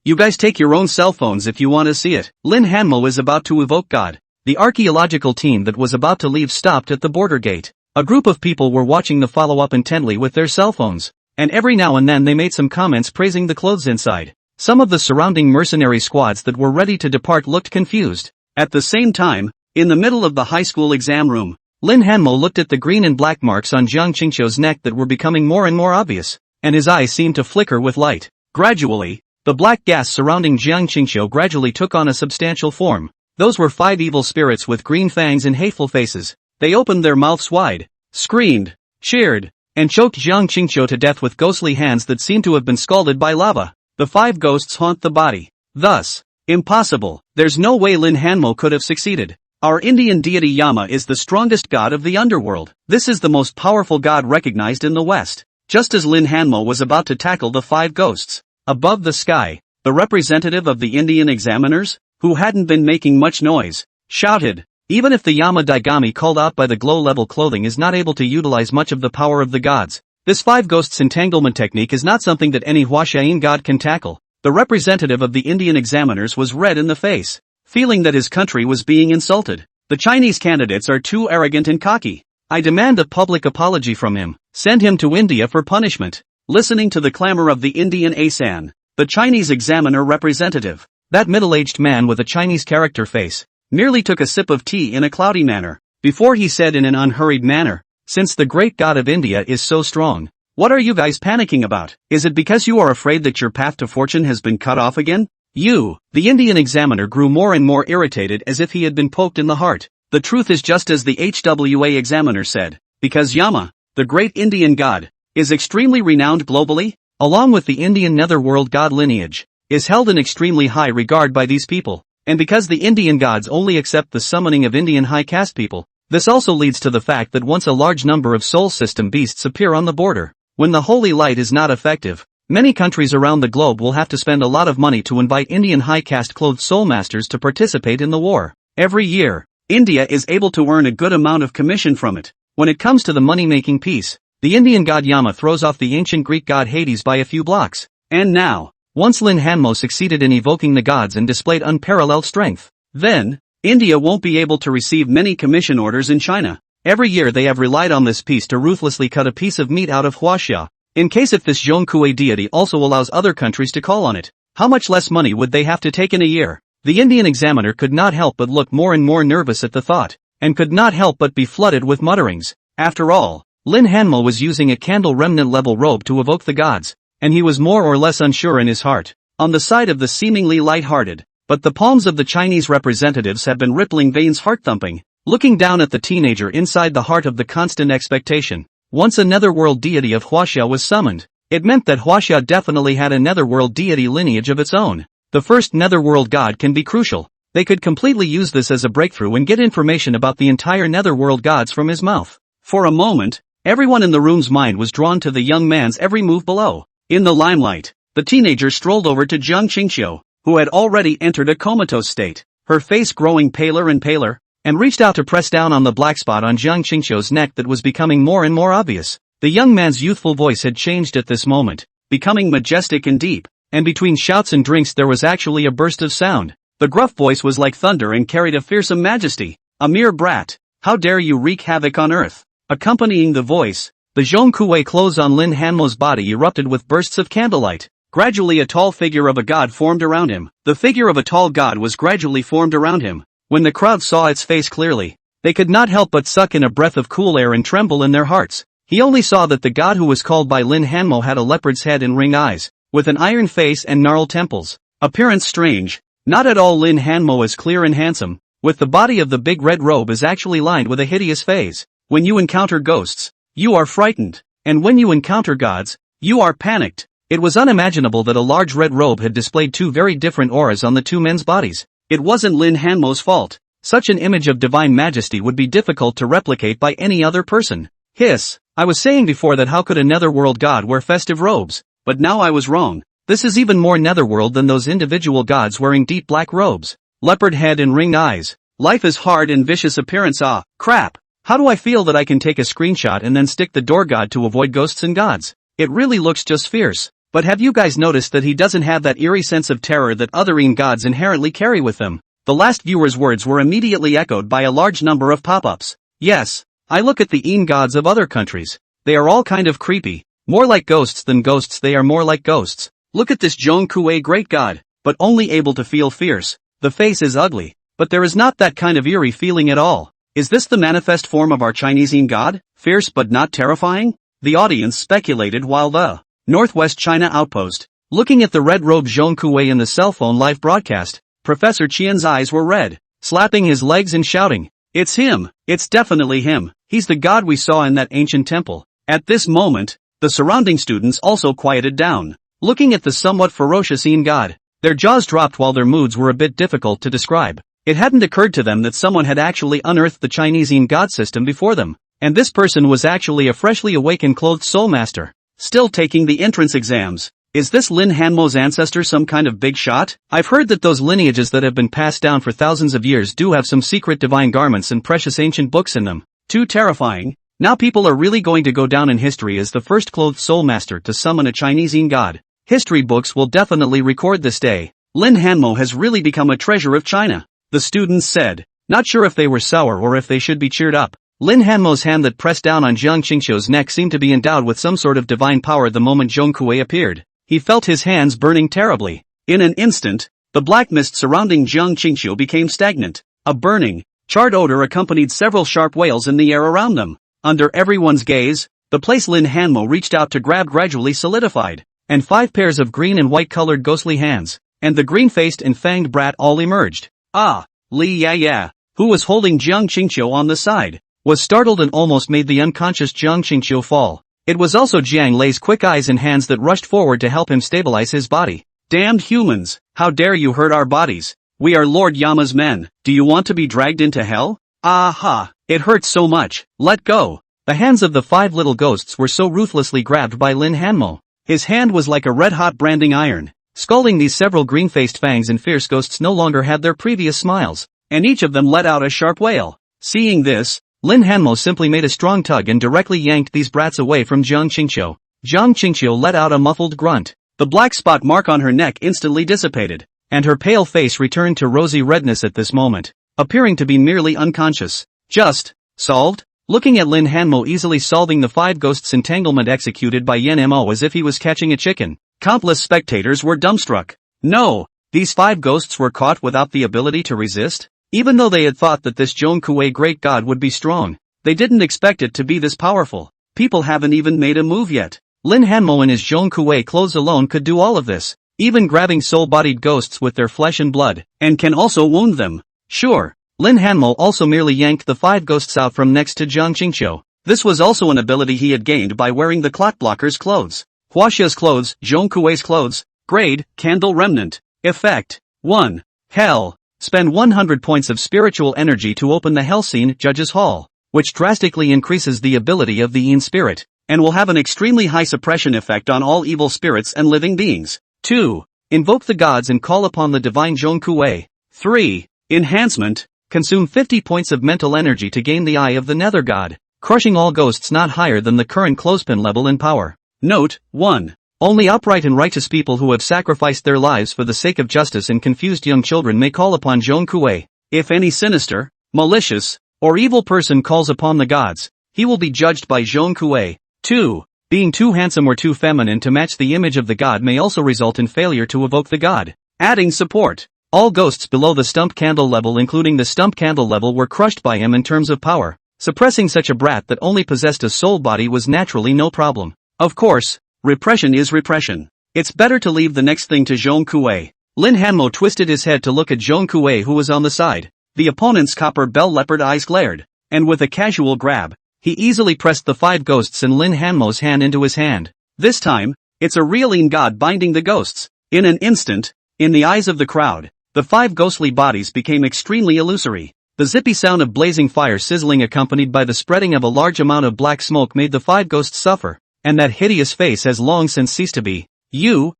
you guys take your own cell phones if you want to see it. Lin Hanmo is about to evoke God. The archaeological team that was about to leave stopped at the border gate. A group of people were watching the follow-up intently with their cell phones, and every now and then they made some comments praising the clothes inside. Some of the surrounding mercenary squads that were ready to depart looked confused. At the same time, in the middle of the high school exam room, Lin Hanmo looked at the green and black marks on Jiang Qingqiu's neck that were becoming more and more obvious, and his eyes seemed to flicker with light. Gradually, the black gas surrounding Jiang Qingqiu gradually took on a substantial form. Those were 5 evil spirits with green fangs and hateful faces. They opened their mouths wide, screamed, cheered, and choked Jiang Qingqiu to death with ghostly hands that seemed to have been scalded by lava. The 5 ghosts haunt the body. Thus, impossible. There's no way Lin Hanmo could have succeeded. Our Indian deity Yama is the strongest god of the underworld. This is the most powerful god recognized in the West. Just as Lin Hanmo was about to tackle the 5 ghosts, above the sky, the representative of the Indian examiners, who hadn't been making much noise, shouted, even if the Yama Daigami called out by the glow-level clothing is not able to utilize much of the power of the gods, this 5 ghosts entanglement technique is not something that any Huaxiayin god can tackle. The representative of the Indian examiners was red in the face, feeling that his country was being insulted. The Chinese candidates are too arrogant and cocky. I demand a public apology from him. Send him to India for punishment. Listening to the clamor of the Indian Asan, the Chinese examiner representative, that middle-aged man with a Chinese character face, merely took a sip of tea in a cloudy manner, before he said in an unhurried manner, since the great god of India is so strong, what are you guys panicking about? Is it because you are afraid that your path to fortune has been cut off again? The Indian examiner grew more and more irritated as if he had been poked in the heart. The truth is just as the HWA examiner said, because Yama, the great Indian god, is extremely renowned globally, along with the Indian netherworld god lineage, is held in extremely high regard by these people, and because the Indian gods only accept the summoning of Indian high caste people, this also leads to the fact that once a large number of soul system beasts appear on the border, when the holy light is not effective, many countries around the globe will have to spend a lot of money to invite Indian high caste clothed soul masters to participate in the war. Every year, India is able to earn a good amount of commission from it. When it comes to the money-making piece, the Indian god Yama throws off the ancient Greek god Hades by a few blocks. And now, once Lin Hanmo succeeded in evoking the gods and displayed unparalleled strength, then, India won't be able to receive many commission orders in China. Every year they have relied on this piece to ruthlessly cut a piece of meat out of Huaxia, in case if this Zhongkuei deity also allows other countries to call on it. How much less money would they have to take in a year? The Indian examiner could not help but look more and more nervous at the thought, and could not help but be flooded with mutterings. After all, Lin Hanmo was using a candle remnant level robe to evoke the gods, and he was more or less unsure in his heart, on the side of the seemingly light-hearted. But the palms of the Chinese representatives have been rippling veins heart-thumping, looking down at the teenager inside the heart of the constant expectation. Once a netherworld deity of Huaxia was summoned, it meant that Huaxia definitely had a netherworld deity lineage of its own. The first netherworld god can be crucial. They could completely use this as a breakthrough and get information about the entire netherworld gods from his mouth. For a moment, everyone in the room's mind was drawn to the young man's every move below. In the limelight, the teenager strolled over to Jiang Qingqiu, who had already entered a comatose state, her face growing paler and paler, and reached out to press down on the black spot on Jiang Qingqiu's neck that was becoming more and more obvious. The young man's youthful voice had changed at this moment, becoming majestic and deep, and between shouts and drinks there was actually a burst of sound. The gruff voice was like thunder and carried a fearsome majesty. A mere brat, how dare you wreak havoc on earth? Accompanying the voice, the Zhongkuwei clothes on Lin Hanmo's body erupted with bursts of candlelight. Gradually a tall figure of a god formed around him. The figure of a tall god was gradually formed around him. When the crowd saw its face clearly, they could not help but suck in a breath of cool air and tremble in their hearts. He only saw that the god who was called by Lin Hanmo had a leopard's head and ring eyes, with an iron face and gnarled temples. Appearance strange. Not at all. Lin Hanmo is clear and handsome, with the body of the big red robe is actually lined with a hideous phase. When you encounter ghosts, you are frightened, and when you encounter gods, you are panicked. It was unimaginable that a large red robe had displayed two very different auras on the two men's bodies. It wasn't Lin Hanmo's fault. Such an image of divine majesty would be difficult to replicate by any other person. Hiss, I was saying before that how could a netherworld god wear festive robes? But now I was wrong. This is even more netherworld than those individual gods wearing deep black robes, leopard head and ringed eyes. Life is hard and vicious appearance. Ah, crap. How do I feel that I can take a screenshot and then stick the door god to avoid ghosts and gods? It really looks just fierce. But have you guys noticed that he doesn't have that eerie sense of terror that other gods inherently carry with them? The last viewer's words were immediately echoed by a large number of pop-ups. Yes, I look at the gods of other countries. They are all kind of creepy. More like ghosts than ghosts. They are more like ghosts. Look at this Zhongkuwei great god, but only able to feel fierce. The face is ugly, but there is not that kind of eerie feeling at all. Is this the manifest form of our Chinese god? Fierce but not terrifying? The audience speculated while the Northwest China outpost, looking at the red-robed Zhongkuwei in the cell phone live broadcast, Professor Qian's eyes were red, slapping his legs and shouting, "It's him! It's definitely him! He's the god we saw in that ancient temple." At this moment, the surrounding students also quieted down, looking at the somewhat ferocious god. Their jaws dropped while their moods were a bit difficult to describe. It hadn't occurred to them that someone had actually unearthed the Chinese god system before them, and this person was actually a freshly awakened clothed soul master, still taking the entrance exams. Is this Lin Hanmo's ancestor some kind of big shot? I've heard that those lineages that have been passed down for thousands of years do have some secret divine garments and precious ancient books in them. Too terrifying. Now people are really going to go down in history as the first clothed soul master to summon a Chinese god. History books will definitely record this day. Lin Hanmo has really become a treasure of China, the students said, not sure if they were sour or if they should be cheered up. Lin Hanmo's hand that pressed down on Jiang Qingqiu's neck seemed to be endowed with some sort of divine power the moment Zhongkuwei appeared. He felt his hands burning terribly. In an instant, the black mist surrounding Jiang Qingqiu became stagnant. A burning, charred odor accompanied several sharp wails in the air around them. Under everyone's gaze, the place Lin Hanmo reached out to grab gradually solidified, and 5 pairs of green and white-colored ghostly hands, and the green-faced and fanged brat all emerged. Ah, Li Ya, who was holding Jiang Qingqiu on the side, was startled and almost made the unconscious Jiang Qingqiu fall. It was also Jiang Lei's quick eyes and hands that rushed forward to help him stabilize his body. Damned humans, how dare you hurt our bodies? We are Lord Yama's men. Do you want to be dragged into hell? Aha, it hurts so much. Let go. The hands of the 5 little ghosts were so ruthlessly grabbed by Lin Hanmo. His hand was like a red-hot branding iron. Scalding these several green-faced fangs and fierce ghosts no longer had their previous smiles, and each of them let out a sharp wail. Seeing this, Lin Hanmo simply made a strong tug and directly yanked these brats away from Jiang Qingqiu. Jiang Qingqiu let out a muffled grunt. The black spot mark on her neck instantly dissipated, and her pale face returned to rosy redness at this moment, appearing to be merely unconscious. Just solved? Looking at Lin Hanmo easily solving the 5 ghosts' entanglement executed by Yan Mo as if he was catching a chicken, countless spectators were dumbstruck. No, these 5 ghosts were caught without the ability to resist? Even though they had thought that this Zhongkuwei great god would be strong, they didn't expect it to be this powerful. People haven't even made a move yet. Lin Hanmo in his Zhongkuwei clothes alone could do all of this, even grabbing soul-bodied ghosts with their flesh and blood, and can also wound them. Sure, Lin Hanmo also merely yanked the 5 ghosts out from next to Jiang Qingqiu. This was also an ability he had gained by wearing the clot blocker's clothes. Huaxia's clothes, Zhongkuwei's clothes, grade, candle remnant, effect, 1. Hell. spend 100 points of spiritual energy to open the Hellscene Judges Hall, which drastically increases the ability of the Yin spirit, and will have an extremely high suppression effect on all evil spirits and living beings. 2. Invoke the gods and call upon the divine Zhongkuei. 3. Enhancement. Consume 50 points of mental energy to gain the Eye of the Nether God, crushing all ghosts not higher than the current clothespin level in power. Note: 1. Only upright and righteous people who have sacrificed their lives for the sake of justice and confused young children may call upon Zhongkuei. If any sinister, malicious, or evil person calls upon the gods, he will be judged by Zhongkuei. 2. Being too handsome or too feminine to match the image of the god may also result in failure to evoke the god. Adding support. All ghosts below the stump candle level, including the stump candle level, were crushed by him in terms of power. Suppressing such a brat that only possessed a soul body was naturally no problem. Of course, repression is repression. It's better to leave the next thing to Zhongkuei. Lin Hanmo twisted his head to look at Zhongkuei, who was on the side. The opponent's copper bell leopard eyes glared, and with a casual grab, he easily pressed the 5 ghosts in Lin Hanmo's hand into his hand. This time, it's a real Yin god binding the ghosts. In an instant, in the eyes of the crowd, the 5 ghostly bodies became extremely illusory. The zippy sound of blazing fire sizzling accompanied by the spreading of a large amount of black smoke made the 5 ghosts suffer, and that hideous face has long since ceased to be. You,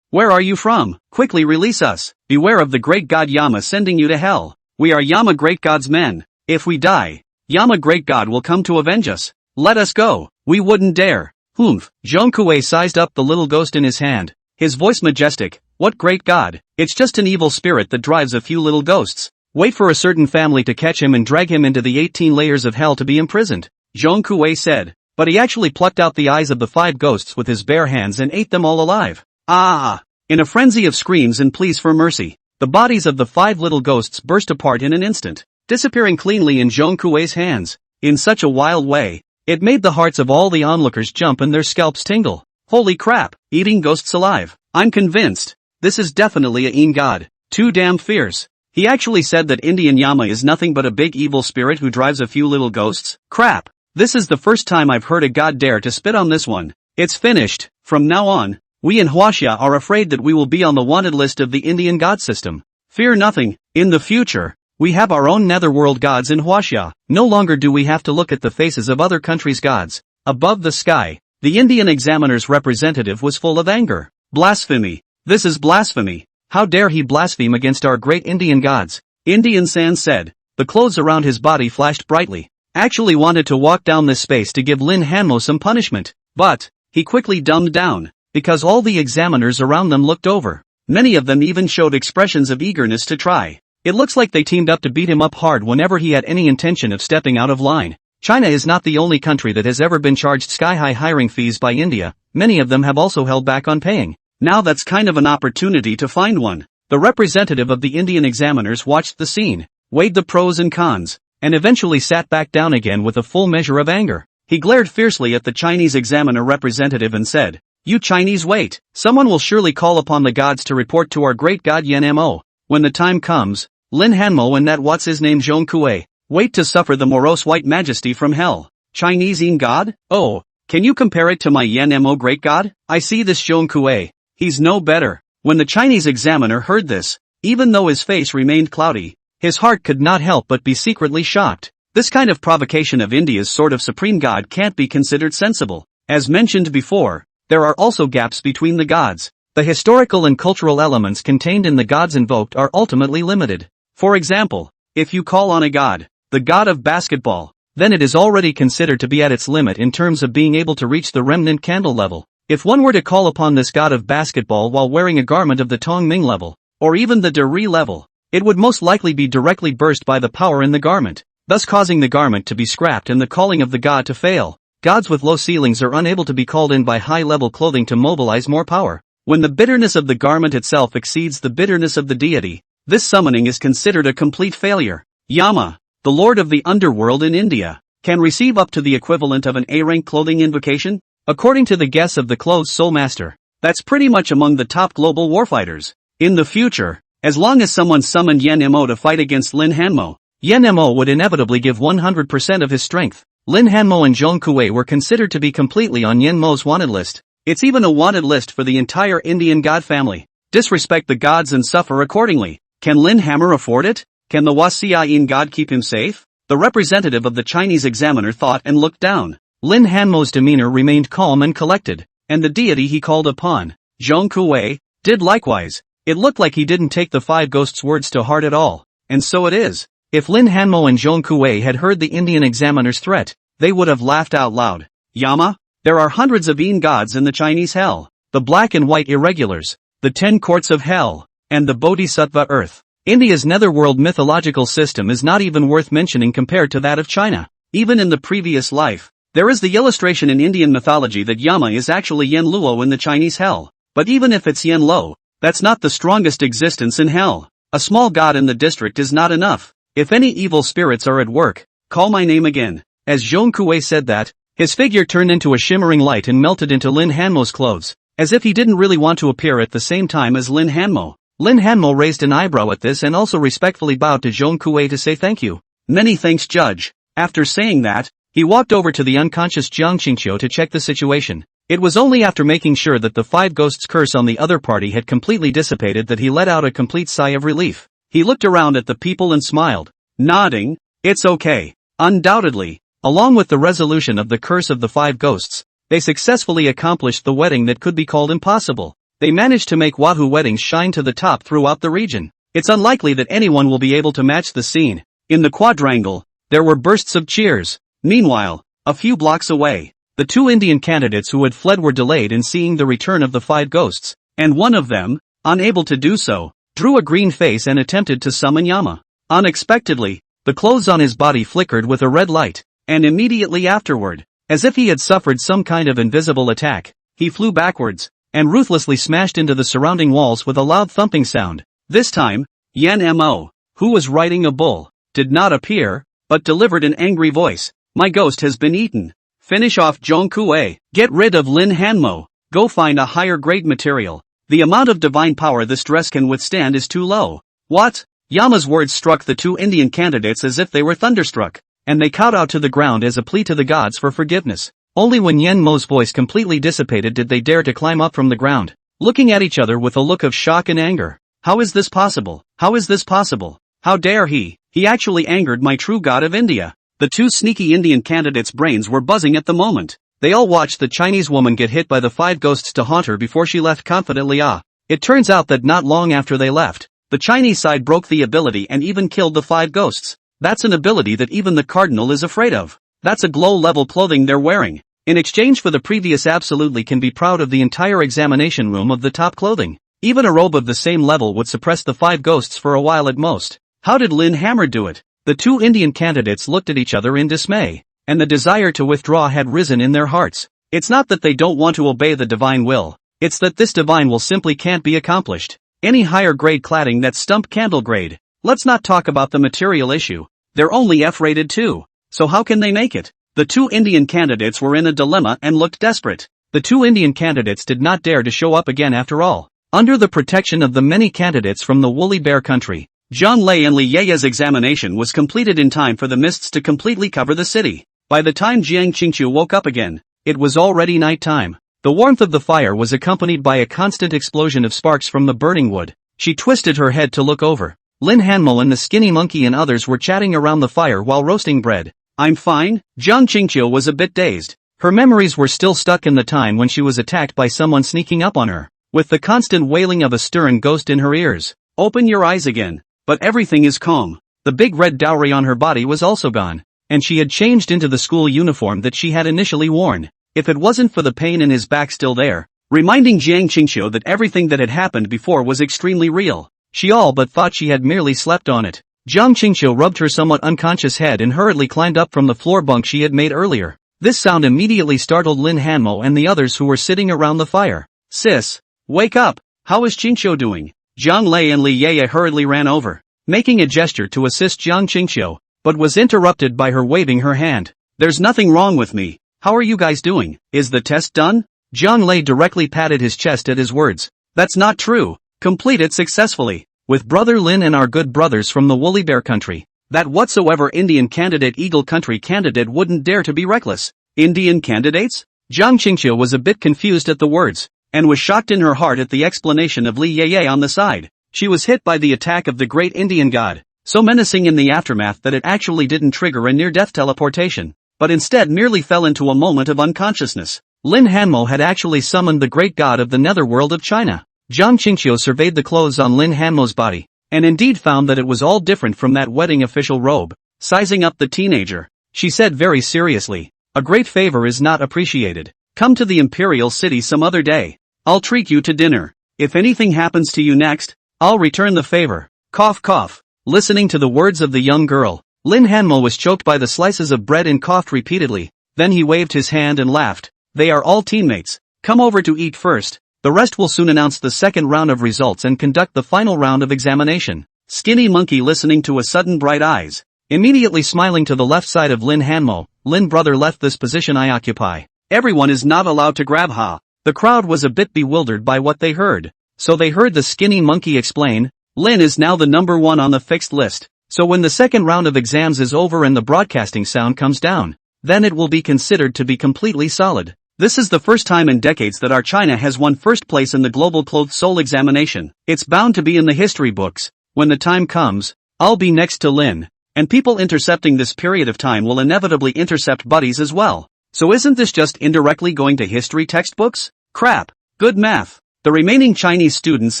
where are you from? Quickly release us. Beware of the great god Yama sending you to hell. We are Yama great god's men. If we die, Yama great god will come to avenge us. Let us go. We wouldn't dare. Humph. Zhongkuei sized up the little ghost in his hand, his voice majestic. What great god? It's just an evil spirit that drives a few little ghosts. Wait for a certain family to catch him and drag him into the 18 layers of hell to be imprisoned, Zhongkuei said. But he actually plucked out the eyes of the 5 ghosts with his bare hands and ate them all alive. Ah! In a frenzy of screams and pleas for mercy, the bodies of the 5 little ghosts burst apart in an instant, disappearing cleanly in Zhongkuei's hands. In such a wild way, it made the hearts of all the onlookers jump and their scalps tingle. Holy crap, eating ghosts alive. I'm convinced. This is definitely a Yin god. Too damn fierce. He actually said that Indian Yama is nothing but a big evil spirit who drives a few little ghosts? Crap. This is the first time I've heard a god dare to spit on this one. It's finished. From now on, we in Huaxia are afraid that we will be on the wanted list of the Indian god system. Fear nothing. In the future, we have our own netherworld gods in Huaxia. No longer do we have to look at the faces of other countries' gods. Above the sky, the Indian examiner's representative was full of anger. Blasphemy. This is blasphemy. How dare he blaspheme against our great Indian gods? Indian San said. The clothes around his body flashed brightly. Actually wanted to walk down this space to give Lin Hanmo some punishment, but he quickly dumbed down, because all the examiners around them looked over. Many of them even showed expressions of eagerness to try. It looks like they teamed up to beat him up hard whenever he had any intention of stepping out of line. China is not the only country that has ever been charged sky-high hiring fees by India. Many of them have also held back on paying. Now that's kind of an opportunity to find one. The representative of the Indian examiners watched the scene, weighed the pros and cons, and eventually sat back down again with a full measure of anger. He glared fiercely at the Chinese examiner representative and said, "You Chinese wait. Someone will surely call upon the gods to report to our great god Yen Mo. When the time comes, Lin Hanmo and that what's-his-name Zhongkuei, wait to suffer the morose white majesty from hell. Chinese Yin god? Oh, can you compare it to my Yen Mo great god? I see this Zhongkuei. He's no better." When the Chinese examiner heard this, even though his face remained cloudy, his heart could not help but be secretly shocked. This kind of provocation of India's sort of supreme god can't be considered sensible. As mentioned before, there are also gaps between the gods. The historical and cultural elements contained in the gods invoked are ultimately limited. For example, if you call on a god, the god of basketball, then it is already considered to be at its limit in terms of being able to reach the remnant candle level. If one were to call upon this god of basketball while wearing a garment of the Tong Ming level, or even the De Ri level, it would most likely be directly burst by the power in the garment, thus causing the garment to be scrapped and the calling of the god to fail. Gods with low ceilings are unable to be called in by high-level clothing to mobilize more power. When the bitterness of the garment itself exceeds the bitterness of the deity, this summoning is considered a complete failure. Yama, the lord of the underworld in India, can receive up to the equivalent of an A-rank clothing invocation? According to the guess of the clothes soul master, that's pretty much among the top global warfighters. In the future, as long as someone summoned Yen Mo to fight against Lin Hanmo, Yen Mo would inevitably give 100% of his strength. Lin Hanmo and Zhongkuei were considered to be completely on Yen Mo's wanted list. It's even a wanted list for the entire Indian god family. Disrespect the gods and suffer accordingly. Can Lin Hammer afford it? Can the Wasiayin god keep him safe? The representative of the Chinese examiner thought and looked down. Lin Hanmo's demeanor remained calm and collected, and the deity he called upon, Zhong Kuwei, did likewise. It looked like he didn't take the five ghosts' words to heart at all, and so it is. If Lin Hanmo and Zhong Kuwei had heard the Indian examiner's threat, they would have laughed out loud. Yama, there are hundreds of Yin gods in the Chinese hell, the black and white irregulars, the 10 courts of hell, and the Bodhisattva earth. India's netherworld mythological system is not even worth mentioning compared to that of China. Even in the previous life, there is the illustration in Indian mythology that Yama is actually Yen Luo in the Chinese hell. But even if it's Yen Luo, that's not the strongest existence in hell. A small god in the district is not enough. If any evil spirits are at work, call my name again. As Zhong Kuwei said that, his figure turned into a shimmering light and melted into Lin Hanmo's clothes, as if he didn't really want to appear at the same time as Lin Hanmo. Lin Hanmo raised an eyebrow at this and also respectfully bowed to Zhong Kuwei to say thank you. Many thanks, Judge. After saying that, he walked over to the unconscious Jiang Qingqiu to check the situation. It was only after making sure that the five ghosts' curse on the other party had completely dissipated that he let out a complete sigh of relief. He looked around at the people and smiled, nodding, "It's okay." Undoubtedly, along with the resolution of the curse of the five ghosts, they successfully accomplished the wedding that could be called impossible. They managed to make Wahoo weddings shine to the top throughout the region. It's unlikely that anyone will be able to match the scene. In the quadrangle, there were bursts of cheers. Meanwhile, a few blocks away, the two Indian candidates who had fled were delayed in seeing the return of the five ghosts, and one of them, unable to do so, drew a green face and attempted to summon Yama. Unexpectedly, the clothes on his body flickered with a red light, and immediately afterward, as if he had suffered some kind of invisible attack, he flew backwards, and ruthlessly smashed into the surrounding walls with a loud thumping sound. This time, Yan Mo, who was riding a bull, did not appear, but delivered an angry voice. "My ghost has been eaten. Finish off Zhong Kuwei. Get rid of Lin Hanmo. Go find a higher grade material. The amount of divine power this dress can withstand is too low." What? Yama's words struck the two Indian candidates as if they were thunderstruck, and they kowtowed to the ground as a plea to the gods for forgiveness. Only when Yen Mo's voice completely dissipated did they dare to climb up from the ground, looking at each other with a look of shock and anger. How is this possible? How is this possible? How dare he? He actually angered my true god of India. The two sneaky Indian candidates' brains were buzzing at the moment. They all watched the Chinese woman get hit by the five ghosts to haunt her before she left confidently. It turns out that not long after they left, the Chinese side broke the ability and even killed the five ghosts. That's an ability that even the cardinal is afraid of. That's a glow-level clothing they're wearing. In exchange for the previous absolutely can be proud of the entire examination room of the top clothing. Even a robe of the same level would suppress the five ghosts for a while at most. How did Lin Hammer do it? The two Indian candidates looked at each other in dismay, and the desire to withdraw had risen in their hearts. It's not that they don't want to obey the divine will, it's that this divine will simply can't be accomplished. Any higher grade cladding that's stump candle grade. Let's not talk about the material issue. They're only F-rated too, so how can they make it? The two Indian candidates were in a dilemma and looked desperate. The two Indian candidates did not dare to show up again after all. Under the protection of the many candidates from the woolly bear country, Zhang Lei and Li Yeye's examination was completed in time for the mists to completely cover the city. By the time Jiang Qingqiu woke up again, it was already night time. The warmth of the fire was accompanied by a constant explosion of sparks from the burning wood. She twisted her head to look over. Lin Hanmo and the skinny monkey and others were chatting around the fire while roasting bread. "I'm fine." Jiang Qingqiu was a bit dazed. Her memories were still stuck in the time when she was attacked by someone sneaking up on her, with the constant wailing of a stern ghost in her ears. "Open your eyes again." But everything is calm. The big red dowry on her body was also gone, and she had changed into the school uniform that she had initially worn. If it wasn't for the pain in his back still there, reminding Jiang Qingqiu that everything that had happened before was extremely real, she all but thought she had merely slept on it. Jiang Qingqiu rubbed her somewhat unconscious head and hurriedly climbed up from the floor bunk she had made earlier. This sound immediately startled Lin Hanmo and the others who were sitting around the fire. "Sis, wake up! How is Qingqiu doing?" Zhang Lei and Li Yeye hurriedly ran over, making a gesture to assist Jiang Qingqiu, but was interrupted by her waving her hand. "There's nothing wrong with me. How are you guys doing? Is the test done?" Zhang Lei directly patted his chest at his words. "That's not true. Complete it successfully. With Brother Lin and our good brothers from the woolly bear country. That whatsoever Indian candidate eagle country candidate wouldn't dare to be reckless." "Indian candidates?" Jiang Qingqiu was a bit confused at the words, and was shocked in her heart at the explanation of Li Yeye on the side. She was hit by the attack of the great Indian god, so menacing in the aftermath that it actually didn't trigger a near-death teleportation, but instead merely fell into a moment of unconsciousness. Lin Hanmo had actually summoned the great god of the netherworld of China. Jiang Qingqiu surveyed the clothes on Lin Hanmo's body, and indeed found that it was all different from that wedding official robe. Sizing up the teenager, she said very seriously, "A great favor is not appreciated. Come to the imperial city some other day. I'll treat you to dinner. If anything happens to you next, I'll return the favor." Cough cough. Listening to the words of the young girl, Lin Hanmo was choked by the slices of bread and coughed repeatedly. Then he waved his hand and laughed. "They are all teammates. Come over to eat first. The rest will soon announce the second round of results and conduct the final round of examination." Skinny Monkey, listening to a sudden bright eyes, immediately smiling to the left side of Lin Hanmo. "Lin brother left this position I occupy. Everyone is not allowed to grab ha." The crowd was a bit bewildered by what they heard. So they heard the Skinny Monkey explain, "Lin is now the number one on the fixed list, so when the second round of exams is over and the broadcasting sound comes down, then it will be considered to be completely solid. This is the first time in decades that our China has won first place in the global clothed soul examination. It's bound to be in the history books. When the time comes, I'll be next to Lin, and people intercepting this period of time will inevitably intercept buddies as well. So isn't this just indirectly going to history textbooks? Crap. Good math." The remaining Chinese students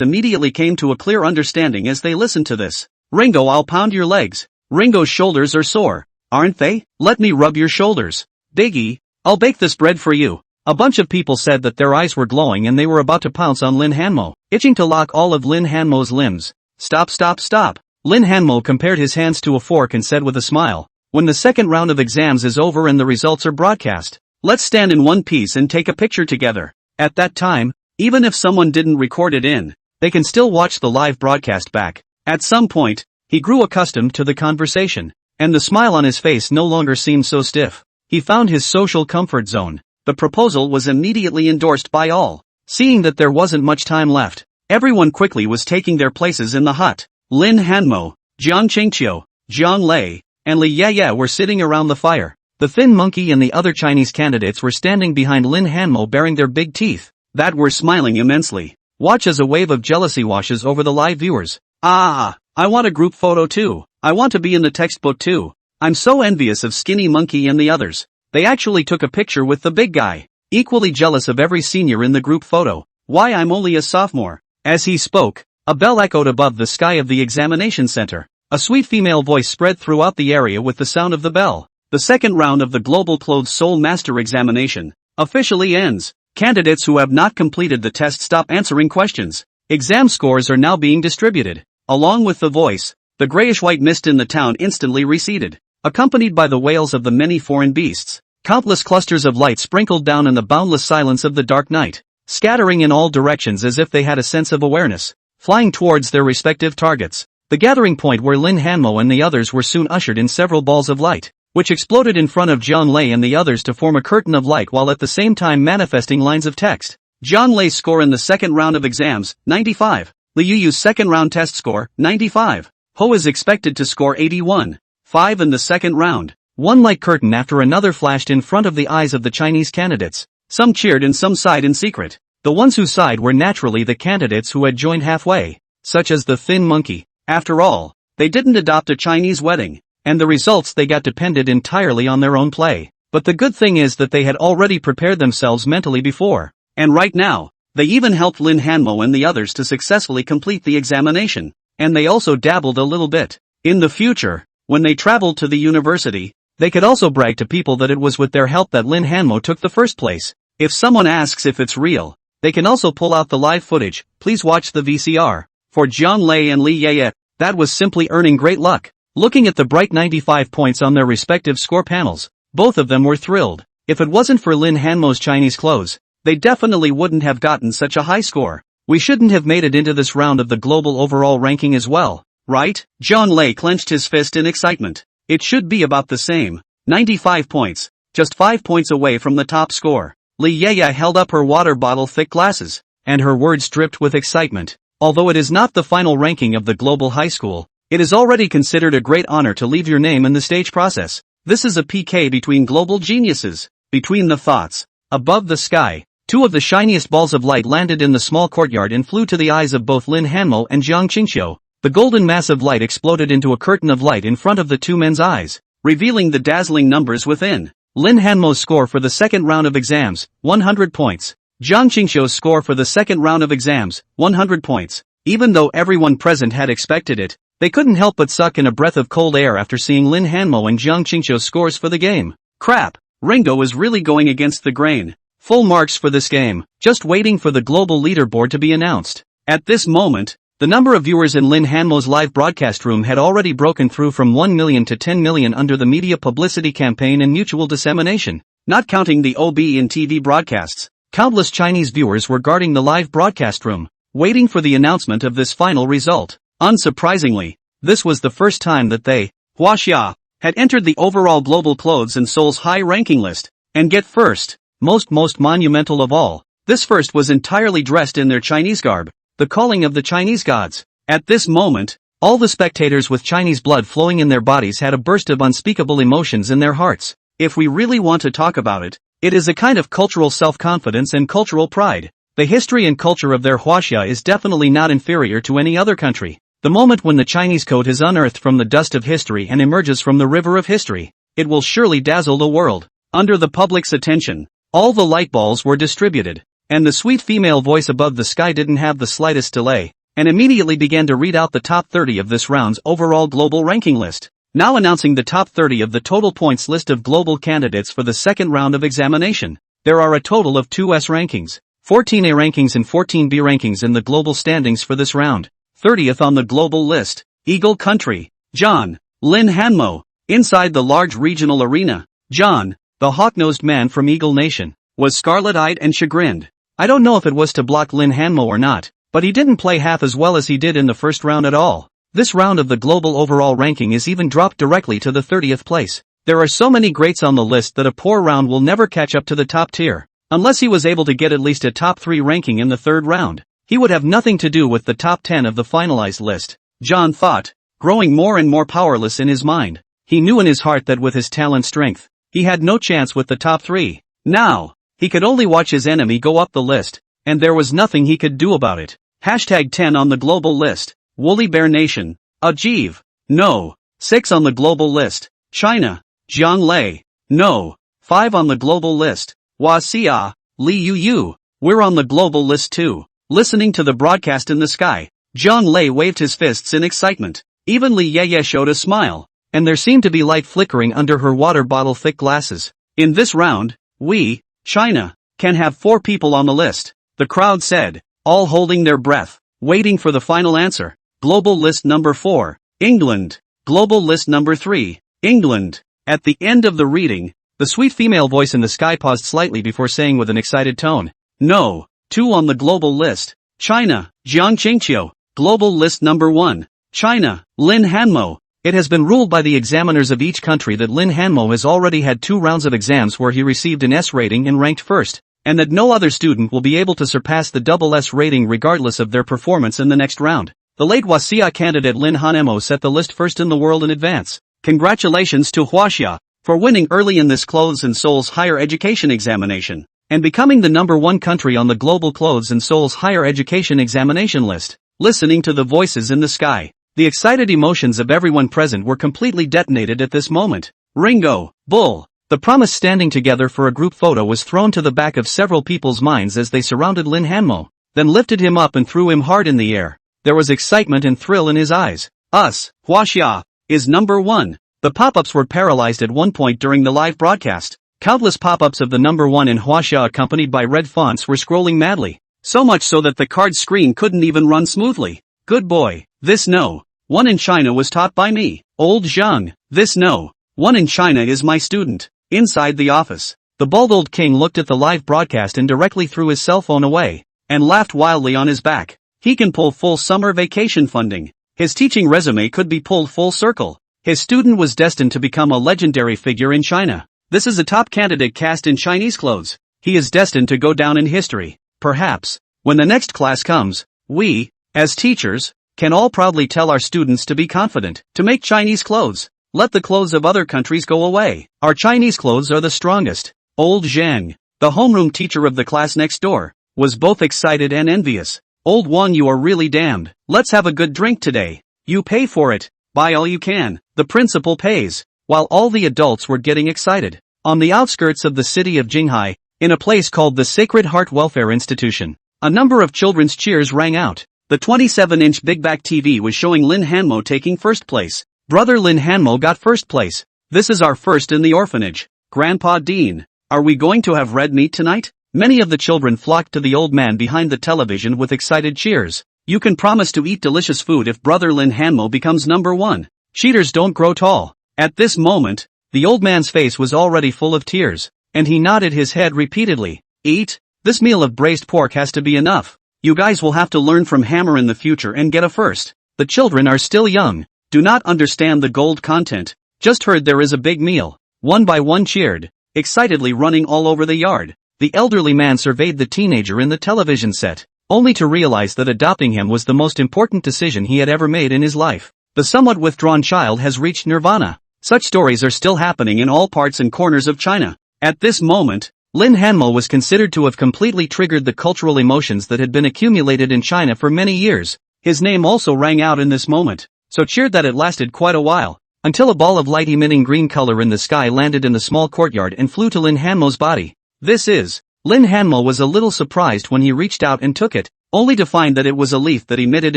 immediately came to a clear understanding as they listened to this. "Ringo, I'll pound your legs. Ringo's shoulders are sore, aren't they? Let me rub your shoulders. Diggy, I'll bake this bread for you." A bunch of people said that their eyes were glowing and they were about to pounce on Lin Hanmo, itching to lock all of Lin Hanmo's limbs. "Stop stop stop." Lin Hanmo compared his hands to a fork and said with a smile, "When the second round of exams is over and the results are broadcast, let's stand in one piece and take a picture together. At that time, even if someone didn't record it in, they can still watch the live broadcast back." At some point, he grew accustomed to the conversation, and the smile on his face no longer seemed so stiff. He found his social comfort zone. The proposal was immediately endorsed by all. Seeing that there wasn't much time left, everyone quickly was taking their places in the hut. Lin Hanmo, Jiang Qingqiu, Jiang Lei, and Li Yeye were sitting around the fire. The thin monkey and the other Chinese candidates were standing behind Lin Hanmo baring their big teeth that were smiling immensely. Watch as a wave of jealousy washes over the live viewers. "Ah, I want a group photo too. I want to be in the textbook too. I'm so envious of Skinny Monkey and the others. They actually took a picture with the big guy." Equally jealous of every senior in the group photo. "Why, I'm only a sophomore." As he spoke, a bell echoed above the sky of the examination center. A sweet female voice spread throughout the area with the sound of the bell. The second round of the Global Clothed Soul Master Examination officially ends. Candidates who have not completed the test stop answering questions. Exam scores are now being distributed. Along with the voice, the grayish-white mist in the town instantly receded, accompanied by the wails of the many foreign beasts. Countless clusters of light sprinkled down in the boundless silence of the dark night, scattering in all directions as if they had a sense of awareness, flying towards their respective targets. The gathering point where Lin Hanmo and the others were soon ushered in several balls of light, which exploded in front of Jiang Lei and the others to form a curtain of light while at the same time manifesting lines of text. Jiang Lei's score in the second round of exams, 95. Li Yuyu's second round test score, 95. Ho is expected to score 81.5 in the second round. One light curtain after another flashed in front of the eyes of the Chinese candidates. Some cheered and some sighed in secret. The ones who sighed were naturally the candidates who had joined halfway, such as the thin monkey. After all, they didn't adopt a Chinese wedding, and the results they got depended entirely on their own play. But the good thing is that they had already prepared themselves mentally before, and right now, they even helped Lin Hanmo and the others to successfully complete the examination, and they also dabbled a little bit. In the future, when they traveled to the university, they could also brag to people that it was with their help that Lin Hanmo took the first place. If someone asks if it's real, they can also pull out the live footage. Please watch the VCR. For Jiang Lei and Li Yeye, that was simply earning great luck. Looking at the bright 95 points on their respective score panels, both of them were thrilled. If it wasn't for Lin Hanmo's Chinese clothes, they definitely wouldn't have gotten such a high score. We shouldn't have made it into this round of the global overall ranking as well, right? Jiang Lei clenched his fist in excitement. It should be about the same. 95 points, just 5 points away from the top score. Li Yeye held up her water bottle-thick glasses, and her words dripped with excitement. Although it is not the final ranking of the global high school, it is already considered a great honor to leave your name in the stage process. This is a PK between global geniuses, between the thoughts, above the sky. Two of the shiniest balls of light landed in the small courtyard and flew to the eyes of both Lin Hanmo and Jiang Qingqiu. The golden mass of light exploded into a curtain of light in front of the two men's eyes, revealing the dazzling numbers within. Lin Hanmo's score for the second round of exams, 100 points. Jiang Qingqiu's score for the second round of exams, 100 points. Even though everyone present had expected it, they couldn't help but suck in a breath of cold air after seeing Lin Hanmo and Jiang Qingqiu's scores for the game. Crap, Ringo is really going against the grain. Full marks for this game, just waiting for the global leaderboard to be announced. At this moment, the number of viewers in Lin Hanmo's live broadcast room had already broken through from 1 million to 10 million under the media publicity campaign and mutual dissemination. Not counting the OB in TV broadcasts, countless Chinese viewers were guarding the live broadcast room, waiting for the announcement of this final result. Unsurprisingly, this was the first time that they, Huaxia, had entered the overall global clothes and souls high ranking list. And get first, most monumental of all, this first was entirely dressed in their Chinese garb, the calling of the Chinese gods. At this moment, all the spectators with Chinese blood flowing in their bodies had a burst of unspeakable emotions in their hearts. If we really want to talk about it, it is a kind of cultural self-confidence and cultural pride. The history and culture of their Huaxia is definitely not inferior to any other country. The moment when the Chinese coat is unearthed from the dust of history and emerges from the river of history, it will surely dazzle the world. Under the public's attention, all the light balls were distributed, and the sweet female voice above the sky didn't have the slightest delay, and immediately began to read out the top 30 of this round's overall global ranking list. Now announcing the top 30 of the total points list of global candidates for the second round of examination. There are a total of 2 S rankings, 14 A rankings and 14 B rankings in the global standings for this round. 30th on the global list, Eagle Country, John, Lin Hanmo. Inside the large regional arena, John, the hawk-nosed man from Eagle Nation, was scarlet-eyed and chagrined. I don't know if it was to block Lin Hanmo or not, but he didn't play half as well as he did in the first round at all. This round of the global overall ranking is even dropped directly to the 30th place. There are so many greats on the list that a poor round will never catch up to the top tier. Unless he was able to get at least a top 3 ranking in the third round, he would have nothing to do with the top 10 of the finalized list. John thought, growing more and more powerless in his mind. He knew in his heart that with his talent strength, he had no chance with the top 3. Now, he could only watch his enemy go up the list, and there was nothing he could do about it. Hashtag 10 on the global list, Woolly Bear Nation, Ajiv. No. 6 on the global list, China, Jiang Lei. No. 5 on the global list, Huaxia, Li Yu. We're on the global list too. Listening to the broadcast in the sky, Jiang Lei waved his fists in excitement. Even Li Ye showed a smile, and there seemed to be light flickering under her water bottle thick glasses. In this round, we, China, can have 4 people on the list, the crowd said, all holding their breath, waiting for the final answer. Global list number 4, England. Global list number 3, England. At the end of the reading, the sweet female voice in the sky paused slightly before saying with an excited tone, no. 2 on the global list, China, Jiang Qingqiu. Global list number 1, China, Lin Hanmo. It has been ruled by the examiners of each country that Lin Hanmo has already had 2 rounds of exams where he received an S rating and ranked first, and that no other student will be able to surpass the double S rating regardless of their performance in the next round. The late Huaxia candidate Lin Hanmo set the list first in the world in advance. Congratulations to Huaxia for winning early in this Clothes and Souls higher education examination, and becoming the number 1 country on the global Clothes and Souls higher education examination list. Listening to the voices in the sky, the excited emotions of everyone present were completely detonated at this moment. Ringo, Bull. The promise standing together for a group photo was thrown to the back of several people's minds as they surrounded Lin Hanmo, then lifted him up and threw him hard in the air. There was excitement and thrill in his eyes. Us, Huaxia, is number 1. The pop-ups were paralyzed at one point during the live broadcast. Countless pop-ups of the number 1 in Huaxia accompanied by red fonts were scrolling madly. So much so that the card screen couldn't even run smoothly. Good boy. This no. 1 in China was taught by me. Old Zhang. This no. 1 in China is my student. Inside the office, the bald old king looked at the live broadcast and directly threw his cell phone away, and laughed wildly on his back. He can pull full summer vacation funding. His teaching resume could be pulled full circle. His student was destined to become a legendary figure in China. This is a top candidate cast in Chinese clothes. He is destined to go down in history. Perhaps, when the next class comes, we, as teachers, can all proudly tell our students to be confident, to make Chinese clothes. Let the clothes of other countries go away. Our Chinese clothes are the strongest. Old Zhang. the homeroom teacher of the class next door, was both excited and envious. "Old one, you are really damned. Let's have a good drink today. You pay for it. Buy all you can. The principal pays." While all the adults were getting excited, on the outskirts of the city of Jinghai, in a place called the Sacred Heart Welfare Institution, a number of children's cheers rang out. The 27-inch big back TV was showing Lin Hanmo taking first place. "Brother Lin Hanmo got first place. This is our first in the orphanage. Grandpa Dean, are we going to have red meat tonight?" Many of the children flocked to the old man behind the television with excited cheers. "You can promise to eat delicious food if Brother Lin Hanmo becomes number one. Cheaters don't grow tall." At this moment, the old man's face was already full of tears, and he nodded his head repeatedly. "Eat? This meal of braised pork has to be enough. You guys will have to learn from Hammer in the future and get a first. The children are still young, do not understand the gold content, just heard there is a big meal." One by one cheered, excitedly running all over the yard. The elderly man surveyed the teenager in the television set, only to realize that adopting him was the most important decision he had ever made in his life. The somewhat withdrawn child has reached nirvana. Such stories are still happening in all parts and corners of China. At this moment, Lin Hanmo was considered to have completely triggered the cultural emotions that had been accumulated in China for many years. His name also rang out in this moment, so cheered that it lasted quite a while, until a ball of light emitting green color in the sky landed in the small courtyard and flew to Lin Hanmo's body. Lin Hanmo was a little surprised when he reached out and took it, only to find that it was a leaf that emitted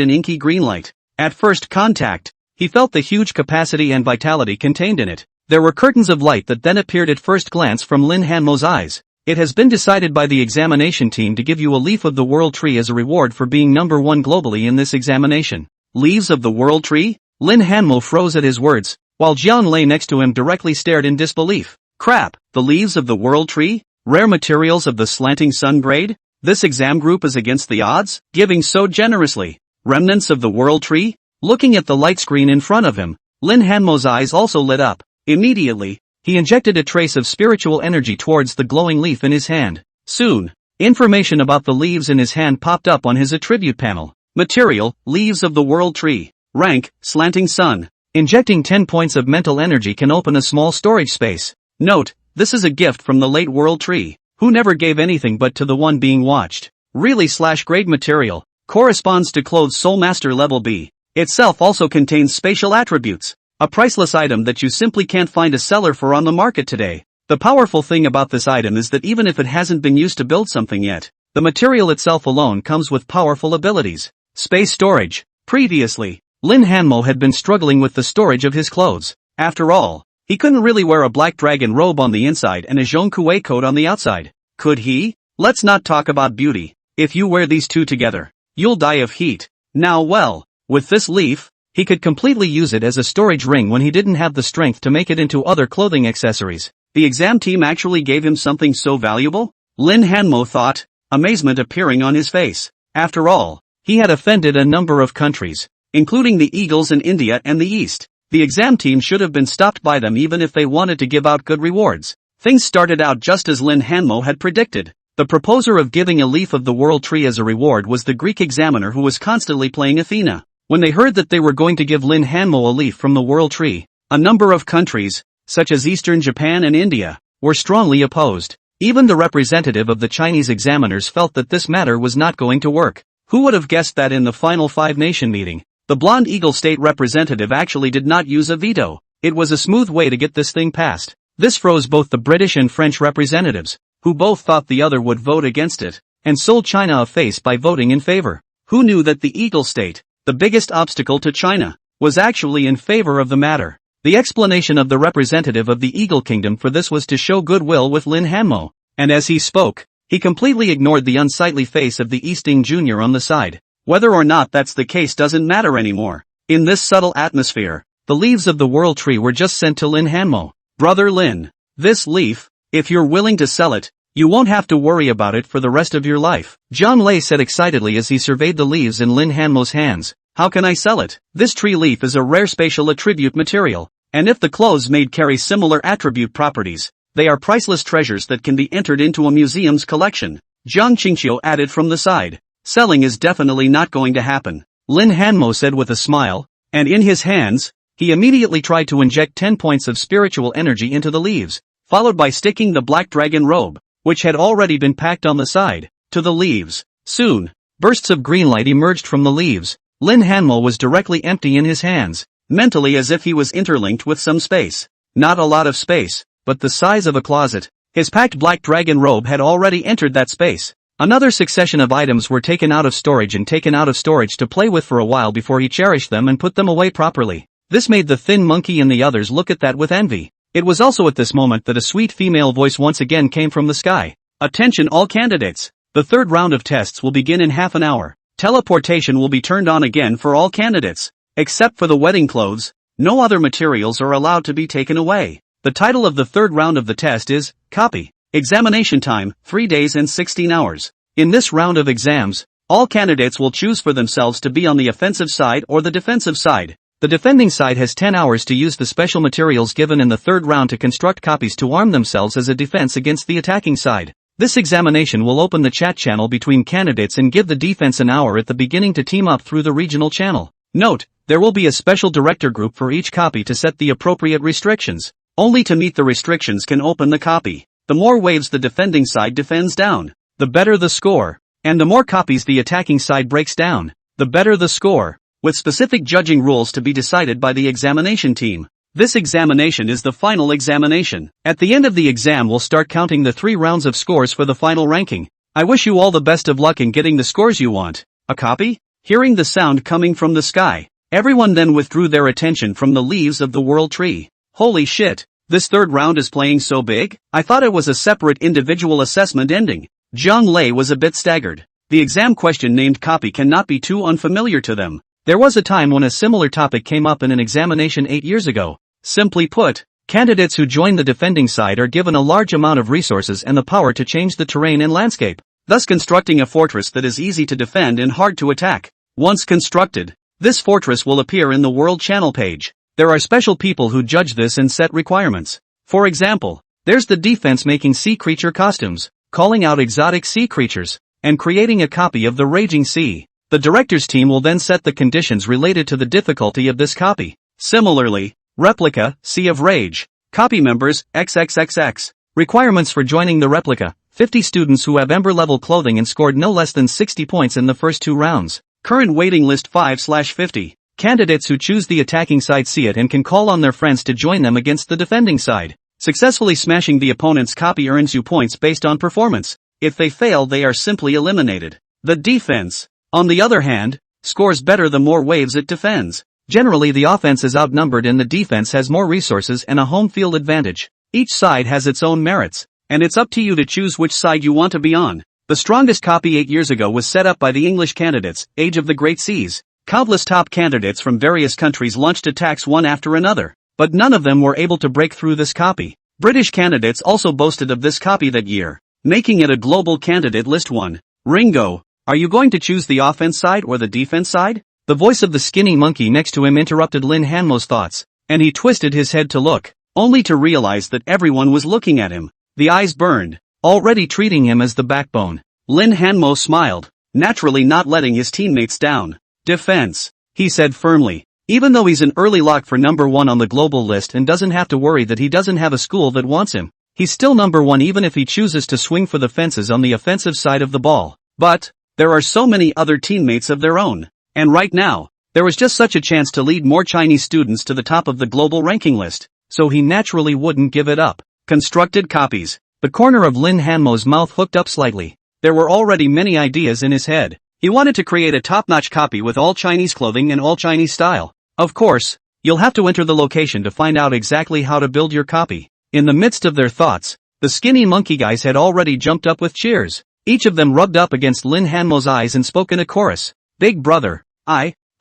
an inky green light. At first contact, he felt the huge capacity and vitality contained in it. There were curtains of light that then appeared at first glance from Lin Hanmo's eyes. "It has been decided by the examination team to give you a leaf of the world tree as a reward for being number one globally in this examination." Leaves of the world tree? Lin Hanmo froze at his words, while Jiang Lei next to him directly stared in disbelief. "Crap, the leaves of the world tree? Rare materials of the slanting sun grade? This exam group is against the odds, giving so generously. Remnants of the world tree?" Looking at the light screen in front of him, Lin Hanmo's eyes also lit up. Immediately, he injected a trace of spiritual energy towards the glowing leaf in his hand. Soon, information about the leaves in his hand popped up on his attribute panel. Material, leaves of the world tree. Rank, slanting sun. Injecting 10 points of mental energy can open a small storage space. Note, this is a gift from the late world tree, who never gave anything but to the one being watched. Really/grade material, corresponds to clothes Soul Master level B. Itself also contains spatial attributes, a priceless item that you simply can't find a seller for on the market today. The powerful thing about this item is that even if it hasn't been used to build something yet, the material itself alone comes with powerful abilities. Space storage. Previously, Lin Hanmo had been struggling with the storage of his clothes. After all, he couldn't really wear a black dragon robe on the inside and a Zhongkue coat on the outside. Could he? Let's not talk about beauty. If you wear these two together, you'll die of heat. Now well, with this leaf, he could completely use it as a storage ring when he didn't have the strength to make it into other clothing accessories. The exam team actually gave him something so valuable? Lin Hanmo thought, amazement appearing on his face. After all, he had offended a number of countries, including the Eagles in India and the East. The exam team should have been stopped by them even if they wanted to give out good rewards. Things started out just as Lin Hanmo had predicted. The proposer of giving a leaf of the world tree as a reward was the Greek examiner who was constantly playing Athena. When they heard that they were going to give Lin Hanmo a leaf from the world tree, a number of countries, such as Eastern Japan and India, were strongly opposed. Even the representative of the Chinese examiners felt that this matter was not going to work. Who would have guessed that in the final five-nation meeting, the blonde Eagle state representative actually did not use a veto? It was a smooth way to get this thing passed. This froze both the British and French representatives, who both thought the other would vote against it, and sold China a face by voting in favor. Who knew that the Eagle state, the biggest obstacle to China, was actually in favor of the matter? The explanation of the representative of the Eagle Kingdom for this was to show goodwill with Lin Hanmo, and as he spoke, he completely ignored the unsightly face of the Easting Jr. on the side. Whether or not that's the case doesn't matter anymore. In this subtle atmosphere, the leaves of the world tree were just sent to Lin Hanmo. Brother Lin, this leaf, if you're willing to sell it, you won't have to worry about it for the rest of your life. Jiang Lei said excitedly as he surveyed the leaves in Lin Hanmo's hands. How can I sell it? This tree leaf is a rare spatial attribute material, and if the clothes made carry similar attribute properties, they are priceless treasures that can be entered into a museum's collection. Jiang Qingqiu added from the side. Selling is definitely not going to happen, Lin Hanmo said with a smile, and in his hands, he immediately tried to inject 10 points of spiritual energy into the leaves, followed by sticking the black dragon robe. which had already been packed on the side, to the leaves. Soon, bursts of green light emerged from the leaves. Lin Hanmo was directly empty in his hands, mentally as if he was interlinked with some space. Not a lot of space, but the size of a closet. His packed black dragon robe had already entered that space. Another succession of items were taken out of storage to play with for a while before he cherished them and put them away properly. This made the thin monkey and the others look at that with envy. It was also at this moment that a sweet female voice once again came from the sky. Attention all candidates! The third round of tests will begin in half an hour. Teleportation will be turned on again for all candidates. Except for the wedding clothes, no other materials are allowed to be taken away. The title of the third round of the test is, Copy. Examination time, 3 days and 16 hours. In this round of exams, all candidates will choose for themselves to be on the offensive side or the defensive side. The defending side has 10 hours to use the special materials given in the third round to construct copies to arm themselves as a defense against the attacking side. This examination will open the chat channel between candidates and give the defense an hour at the beginning to team up through the regional channel. Note, there will be a special director group for each copy to set the appropriate restrictions. Only to meet the restrictions can open the copy. The more waves the defending side defends down, the better the score. And the more copies the attacking side breaks down, the better the score. With specific judging rules to be decided by the examination team. This examination is the final examination. At the end of the exam we'll start counting the 3 rounds of scores for the final ranking. I wish you all the best of luck in getting the scores you want. A copy? Hearing the sound coming from the sky, everyone then withdrew their attention from the leaves of the world tree. Holy shit! This third round is playing so big? I thought it was a separate individual assessment ending. Zhang Lei was a bit staggered. The exam question named copy cannot be too unfamiliar to them. There was a time when a similar topic came up in an examination 8 years ago. Simply put, candidates who join the defending side are given a large amount of resources and the power to change the terrain and landscape, thus constructing a fortress that is easy to defend and hard to attack. Once constructed, this fortress will appear in the World Channel page. There are special people who judge this and set requirements. For example, there's the defense making sea creature costumes, calling out exotic sea creatures, and creating a copy of the Raging Sea. The director's team will then set the conditions related to the difficulty of this copy. Similarly, Replica, Sea of Rage. Copy members, XXXX. Requirements for joining the replica, 50 students who have Ember-level clothing and scored no less than 60 points in the first 2 rounds. Current waiting list 5/50. Candidates who choose the attacking side see it and can call on their friends to join them against the defending side. Successfully smashing the opponent's copy earns you points based on performance. If they fail, they are simply eliminated. The defense, on the other hand, scores better the more waves it defends. Generally the offense is outnumbered and the defense has more resources and a home field advantage. Each side has its own merits, and it's up to you to choose which side you want to be on. The strongest copy 8 years ago was set up by the English candidates, Age of the Great Seas. Countless top candidates from various countries launched attacks one after another, but none of them were able to break through this copy. British candidates also boasted of this copy that year, making it a global candidate list 1. Ringo, are you going to choose the offense side or the defense side? The voice of the skinny monkey next to him interrupted Lin Hanmo's thoughts, and he twisted his head to look, only to realize that everyone was looking at him. The eyes burned, already treating him as the backbone. Lin Hanmo smiled, naturally not letting his teammates down. Defense, he said firmly. Even though he's an early lock for number 1 on the global list and doesn't have to worry that he doesn't have a school that wants him, he's still number 1 even if he chooses to swing for the fences on the offensive side of the ball. But, there are so many other teammates of their own. And right now, there was just such a chance to lead more Chinese students to the top of the global ranking list, so he naturally wouldn't give it up. Constructed copies. The corner of Lin Hanmo's mouth hooked up slightly. There were already many ideas in his head. He wanted to create a top-notch copy with all Chinese clothing and all Chinese style. Of course, you'll have to enter the location to find out exactly how to build your copy. In the midst of their thoughts, the skinny monkey guys had already jumped up with cheers. Each of them rubbed up against Lin Hanmo's eyes and spoke in a chorus. Big brother,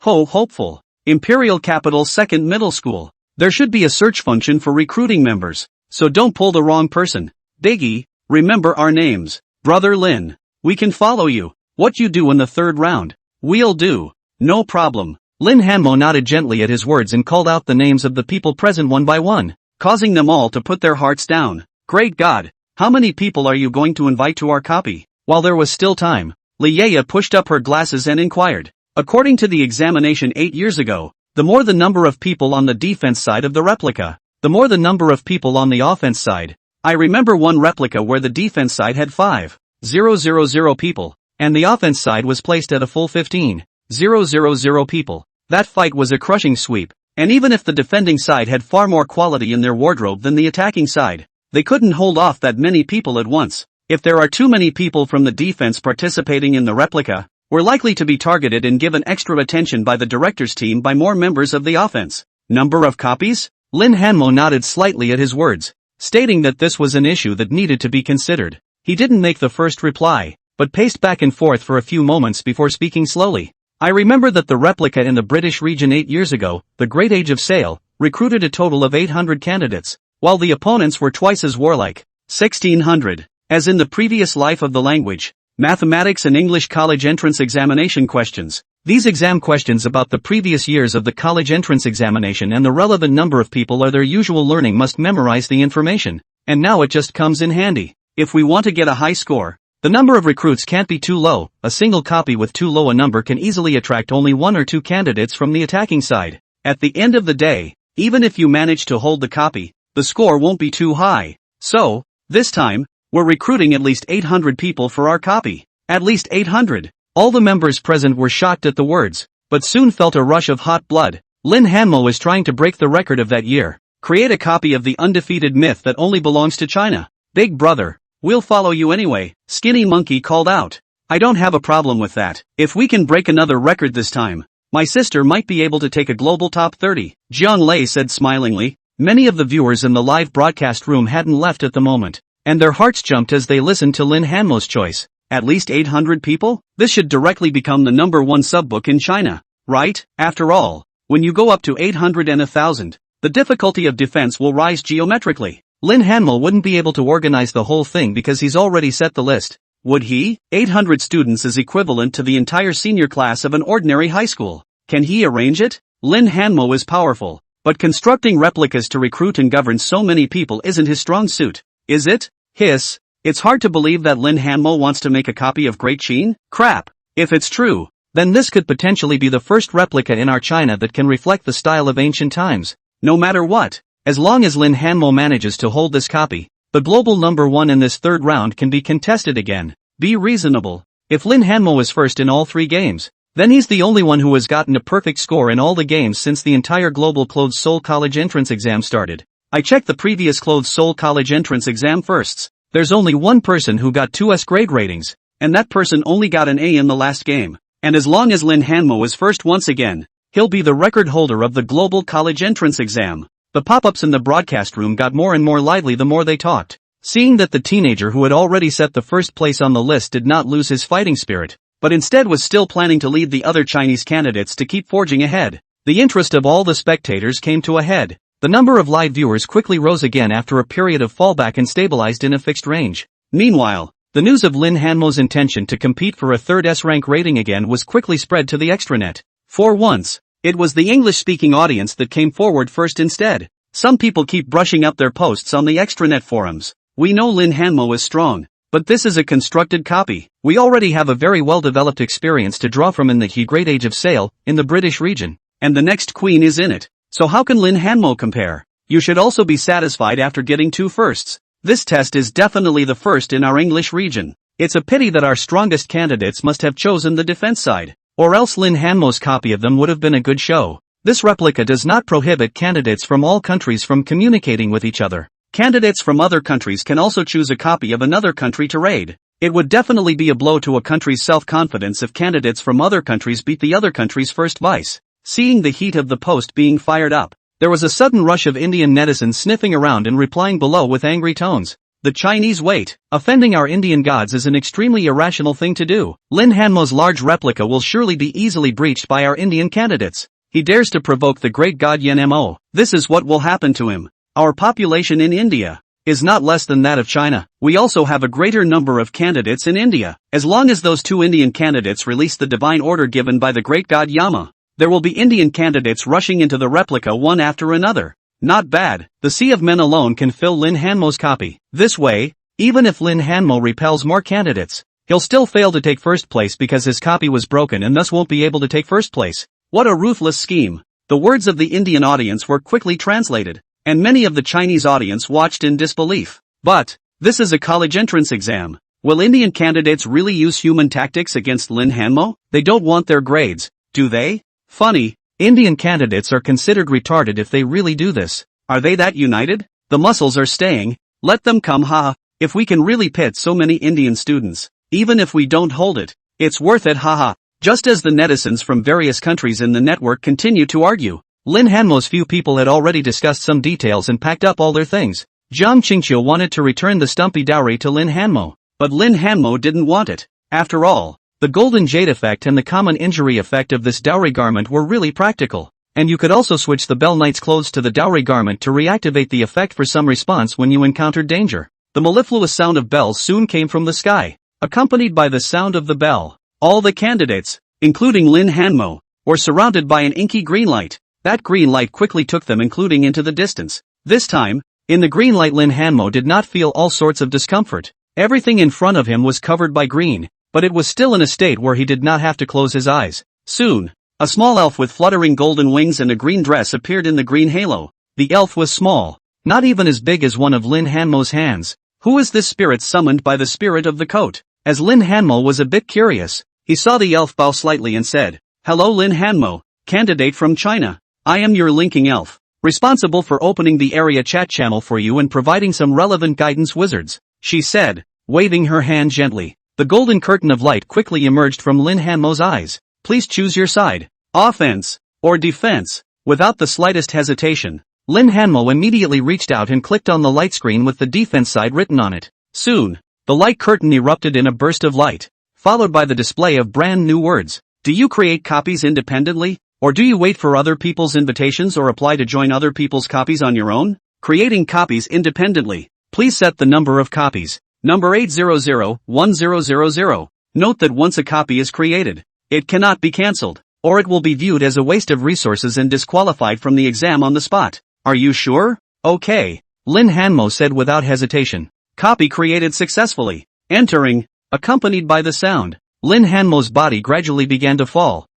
hopeful. Imperial Capital 2nd Middle School. There should be a search function for recruiting members, so don't pull the wrong person. Biggie, remember our names. Brother Lin, we can follow you. What you do in the third round, we'll do. No problem. Lin Hanmo nodded gently at his words and called out the names of the people present one by one, causing them all to put their hearts down. Great God, how many people are you going to invite to our copy? While there was still time, Liea pushed up her glasses and inquired. According to the examination 8 years ago, the more the number of people on the defense side of the replica, the more the number of people on the offense side, I remember one replica where the defense side had 5,000 people, and the offense side was placed at a full 15,000 people. That fight was a crushing sweep, and even if the defending side had far more quality in their wardrobe than the attacking side, they couldn't hold off that many people at once. If there are too many people from the defense participating in the replica, we're likely to be targeted and given extra attention by the director's team by more members of the offense. Number of copies? Lin Hanmo nodded slightly at his words, stating that this was an issue that needed to be considered. He didn't make the first reply, but paced back and forth for a few moments before speaking slowly. I remember that the replica in the British region 8 years ago, the Great Age of Sail, recruited a total of 800 candidates, while the opponents were twice as warlike, 1,600. As in the previous life of the language, mathematics and English college entrance examination questions. These exam questions about the previous years of the college entrance examination and the relevant number of people or their usual learning must memorize the information, and now it just comes in handy. If we want to get a high score, the number of recruits can't be too low. A single copy with too low a number can easily attract only 1 or 2 candidates from the attacking side. At the end of the day, even if you manage to hold the copy, the score won't be too high. So, this time, we're recruiting at least 800 people for our copy. At least 800. All the members present were shocked at the words, but soon felt a rush of hot blood. Lin Hanmo is trying to break the record of that year. Create a copy of the undefeated myth that only belongs to China. Big brother, we'll follow you anyway, Skinny Monkey called out. I don't have a problem with that. If we can break another record this time, my sister might be able to take a global top 30, Jiang Lei said smilingly. Many of the viewers in the live broadcast room hadn't left at the moment, and their hearts jumped as they listened to Lin Hanmo's choice. At least 800 people? This should directly become the #1 subbook in China, right? After all, when you go up to 800 and 1,000, the difficulty of defense will rise geometrically. Lin Hanmo wouldn't be able to organize the whole thing because he's already set the list, would he? 800 students is equivalent to the entire senior class of an ordinary high school. Can he arrange it? Lin Hanmo is powerful, but constructing replicas to recruit and govern so many people isn't his strong suit, is it? Hiss. It's hard to believe that Lin Hanmo wants to make a copy of Great Qin? Crap. If it's true, then this could potentially be the first replica in our China that can reflect the style of ancient times. No matter what, as long as Lin Hanmo manages to hold this copy, the global #1 in this third round can be contested again. Be reasonable. If Lin Hanmo is first in all 3 games, then he's the only one who has gotten a perfect score in all the games since the entire global Closed Soul College entrance exam started. I checked the previous Closed Soul College entrance exam firsts. There's only one person who got 2S grade ratings, and that person only got an A in the last game. And as long as Lin Hanmo is first once again, he'll be the record holder of the global college entrance exam. The pop-ups in the broadcast room got more and more lively the more they talked. Seeing that the teenager who had already set the first place on the list did not lose his fighting spirit, but instead was still planning to lead the other Chinese candidates to keep forging ahead, the interest of all the spectators came to a head. The number of live viewers quickly rose again after a period of fallback and stabilized in a fixed range. Meanwhile, the news of Lin Hanmo's intention to compete for a third S-rank rating again was quickly spread to the extranet. For once, it was the English-speaking audience that came forward first instead. Some people keep brushing up their posts on the extranet forums. We know Lin Hanmo is strong, but this is a constructed copy. We already have a very well-developed experience to draw from in the Great Age of Sail, in the British region, and the next queen is in it. So how can Lin Hanmo compare? You should also be satisfied after getting 2 firsts. This test is definitely the first in our English region. It's a pity that our strongest candidates must have chosen the defense side, or else Lin Hanmo's copy of them would have been a good show. This replica does not prohibit candidates from all countries from communicating with each other. Candidates from other countries can also choose a copy of another country to raid. It would definitely be a blow to a country's self-confidence if candidates from other countries beat the other country's first vice. Seeing the heat of the post being fired up, there was a sudden rush of Indian netizens sniffing around and replying below with angry tones. The Chinese wait. Offending our Indian gods is an extremely irrational thing to do. Lin Hanmo's large replica will surely be easily breached by our Indian candidates. He dares to provoke the great god Yen Mo. This is what will happen to him. Our population in India is not less than that of China. We also have a greater number of candidates in India. As long as those 2 Indian candidates release the divine order given by the great god Yama, there will be Indian candidates rushing into the replica one after another. Not bad. The sea of men alone can fill Lin Hanmo's copy. This way, even if Lin Hanmo repels more candidates, he'll still fail to take first place because his copy was broken and thus won't be able to take first place. What a ruthless scheme. The words of the Indian audience were quickly translated, and many of the Chinese audience watched in disbelief. But, this is a college entrance exam. Will Indian candidates really use human tactics against Lin Hanmo? They don't want their grades, do they? Funny, Indian candidates are considered retarded if they really do this. Are they that united? The muscles are staying, let them come haha. If we can really pit so many Indian students, even if we don't hold it, it's worth it haha. Just as the netizens from various countries in the network continue to argue, Lin Hanmo's few people had already discussed some details and packed up all their things. Jiang Qingqiu wanted to return the stumpy dowry to Lin Hanmo, but Lin Hanmo didn't want it. After all, the golden jade effect and the common injury effect of this dowry garment were really practical, and you could also switch the Bell Knight's clothes to the dowry garment to reactivate the effect for some response when you encountered danger. The mellifluous sound of bells soon came from the sky, accompanied by the sound of the bell. All the candidates, including Lin Hanmo, were surrounded by an inky green light. That green light quickly took them including into the distance. This time, in the green light Lin Hanmo did not feel all sorts of discomfort. Everything in front of him was covered by green, but it was still in a state where he did not have to close his eyes. Soon, a small elf with fluttering golden wings and a green dress appeared in the green halo. The elf was small, not even as big as one of Lin Hanmo's hands. Who is this spirit summoned by the spirit of the coat? As Lin Hanmo was a bit curious, he saw the elf bow slightly and said, "Hello Lin Hanmo, candidate from China. I am your linking elf, responsible for opening the area chat channel for you and providing some relevant guidance wizards," she said, waving her hand gently. The golden curtain of light quickly emerged from Lin Hanmo's eyes. Please choose your side, offense, or defense. Without the slightest hesitation, Lin Hanmo immediately reached out and clicked on the light screen with the defense side written on it. Soon, the light curtain erupted in a burst of light, followed by the display of brand new words. Do you create copies independently, or do you wait for other people's invitations or apply to join other people's copies on your own? Creating copies independently. Please set the number of copies. Number 8001000. Note that once a copy is created, it cannot be cancelled, or it will be viewed as a waste of resources and disqualified from the exam on the spot. Are you sure? Okay, Lin Hanmo said without hesitation. Copy created successfully. Entering, accompanied by the sound, Lin Hanmo's body gradually began to fall.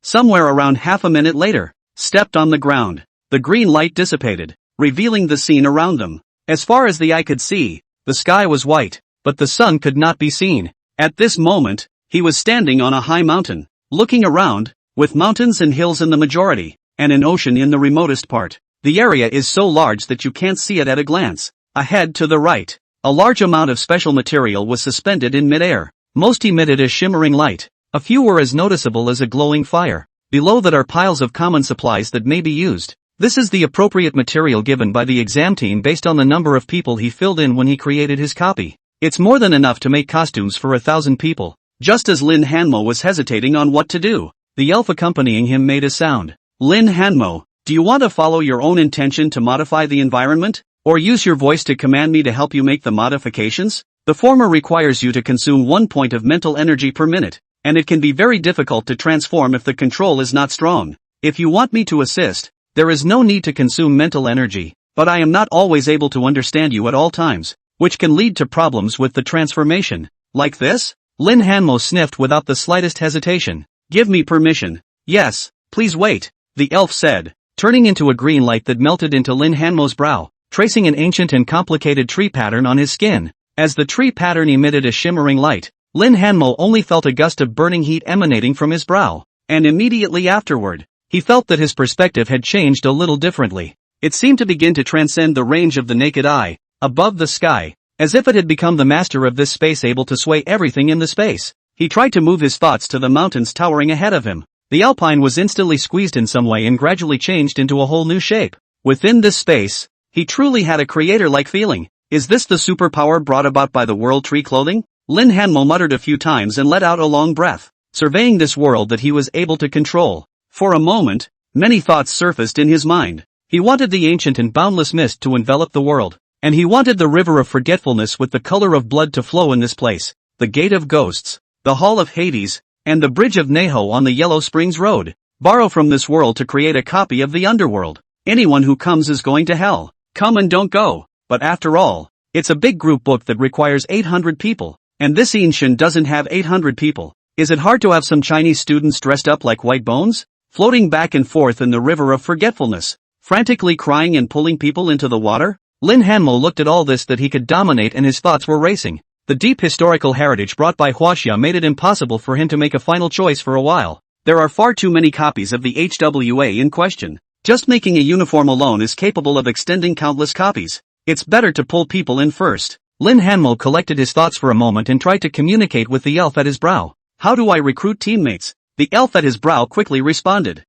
Somewhere around half a minute later, stepped on the ground. The green light dissipated, revealing the scene around them. As far as the eye could see, the sky was white, but the sun could not be seen. At this moment, he was standing on a high mountain, looking around, with mountains and hills in the majority, and an ocean in the remotest part. The area is so large that you can't see it at a glance. Ahead to the right, a large amount of special material was suspended in midair. Most emitted a shimmering light. A few were as noticeable as a glowing fire. Below that are piles of common supplies that may be used. This is the appropriate material given by the exam team based on the number of people he filled in when he created his copy. It's more than enough to make costumes for 1,000 people. Just as Lin Hanmo was hesitating on what to do, the elf accompanying him made a sound. Lin Hanmo, do you want to follow your own intention to modify the environment, or use your voice to command me to help you make the modifications? The former requires you to consume 1 point of mental energy per minute, and it can be very difficult to transform if the control is not strong. If you want me to assist, there is no need to consume mental energy, but I am not always able to understand you at all times, which can lead to problems with the transformation. Like this? Lin Hanmo sniffed without the slightest hesitation. Give me permission. Yes, please wait, the elf said, turning into a green light that melted into Lin Hanmo's brow, tracing an ancient and complicated tree pattern on his skin. As the tree pattern emitted a shimmering light, Lin Hanmo only felt a gust of burning heat emanating from his brow, and immediately afterward, he felt that his perspective had changed a little differently. It seemed to begin to transcend the range of the naked eye, above the sky, as if it had become the master of this space, able to sway everything in the space. He tried to move his thoughts to the mountains towering ahead of him. The alpine was instantly squeezed in some way and gradually changed into a whole new shape. Within this space, he truly had a creator-like feeling. Is this the superpower brought about by the world tree clothing? Lin Hanmo muttered a few times and let out a long breath, surveying this world that he was able to control. For a moment, many thoughts surfaced in his mind. He wanted the ancient and boundless mist to envelop the world, and he wanted the river of forgetfulness with the color of blood to flow in this place, the gate of ghosts, the hall of Hades, and the bridge of Neho on the Yellow Springs Road. Borrow from this world to create a copy of the underworld. Anyone who comes is going to hell. Come and don't go. But after all, it's a big group book that requires 800 people, and this Inshin doesn't have 800 people. Is it hard to have some Chinese students dressed up like white bones, floating back and forth in the river of forgetfulness, frantically crying and pulling people into the water? Lin Hanmo looked at all this that he could dominate and his thoughts were racing. The deep historical heritage brought by Huaxia made it impossible for him to make a final choice for a while. There are far too many copies of the HWA in question. Just making a uniform alone is capable of extending countless copies. It's better to pull people in first. Lin Hanmo collected his thoughts for a moment and tried to communicate with the elf at his brow. How do I recruit teammates? The elf at his brow quickly responded.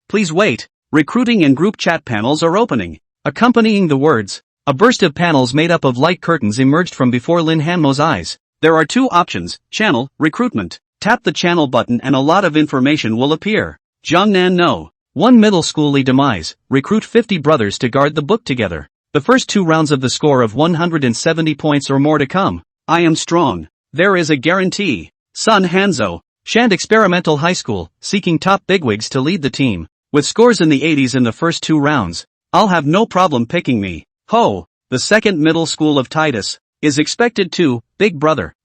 Please wait. Recruiting and group chat panels are opening. Accompanying the words, a burst of panels made up of light curtains emerged from before Lin Hanmo's eyes. There are two options, channel, recruitment. Tap the channel button and a lot of information will appear. Jiangnan no. 1 middle schooly demise, recruit 50 brothers to guard the book together. The first 2 rounds of the score of 170 points or more to come. I am strong. There is a guarantee. Sun Hanzhou, Shand Experimental High School, seeking top bigwigs to lead the team. With scores in the 80s in the first 2 rounds. I'll have no problem picking me. Ho, the second middle school of Titus, is expected to, Big brother,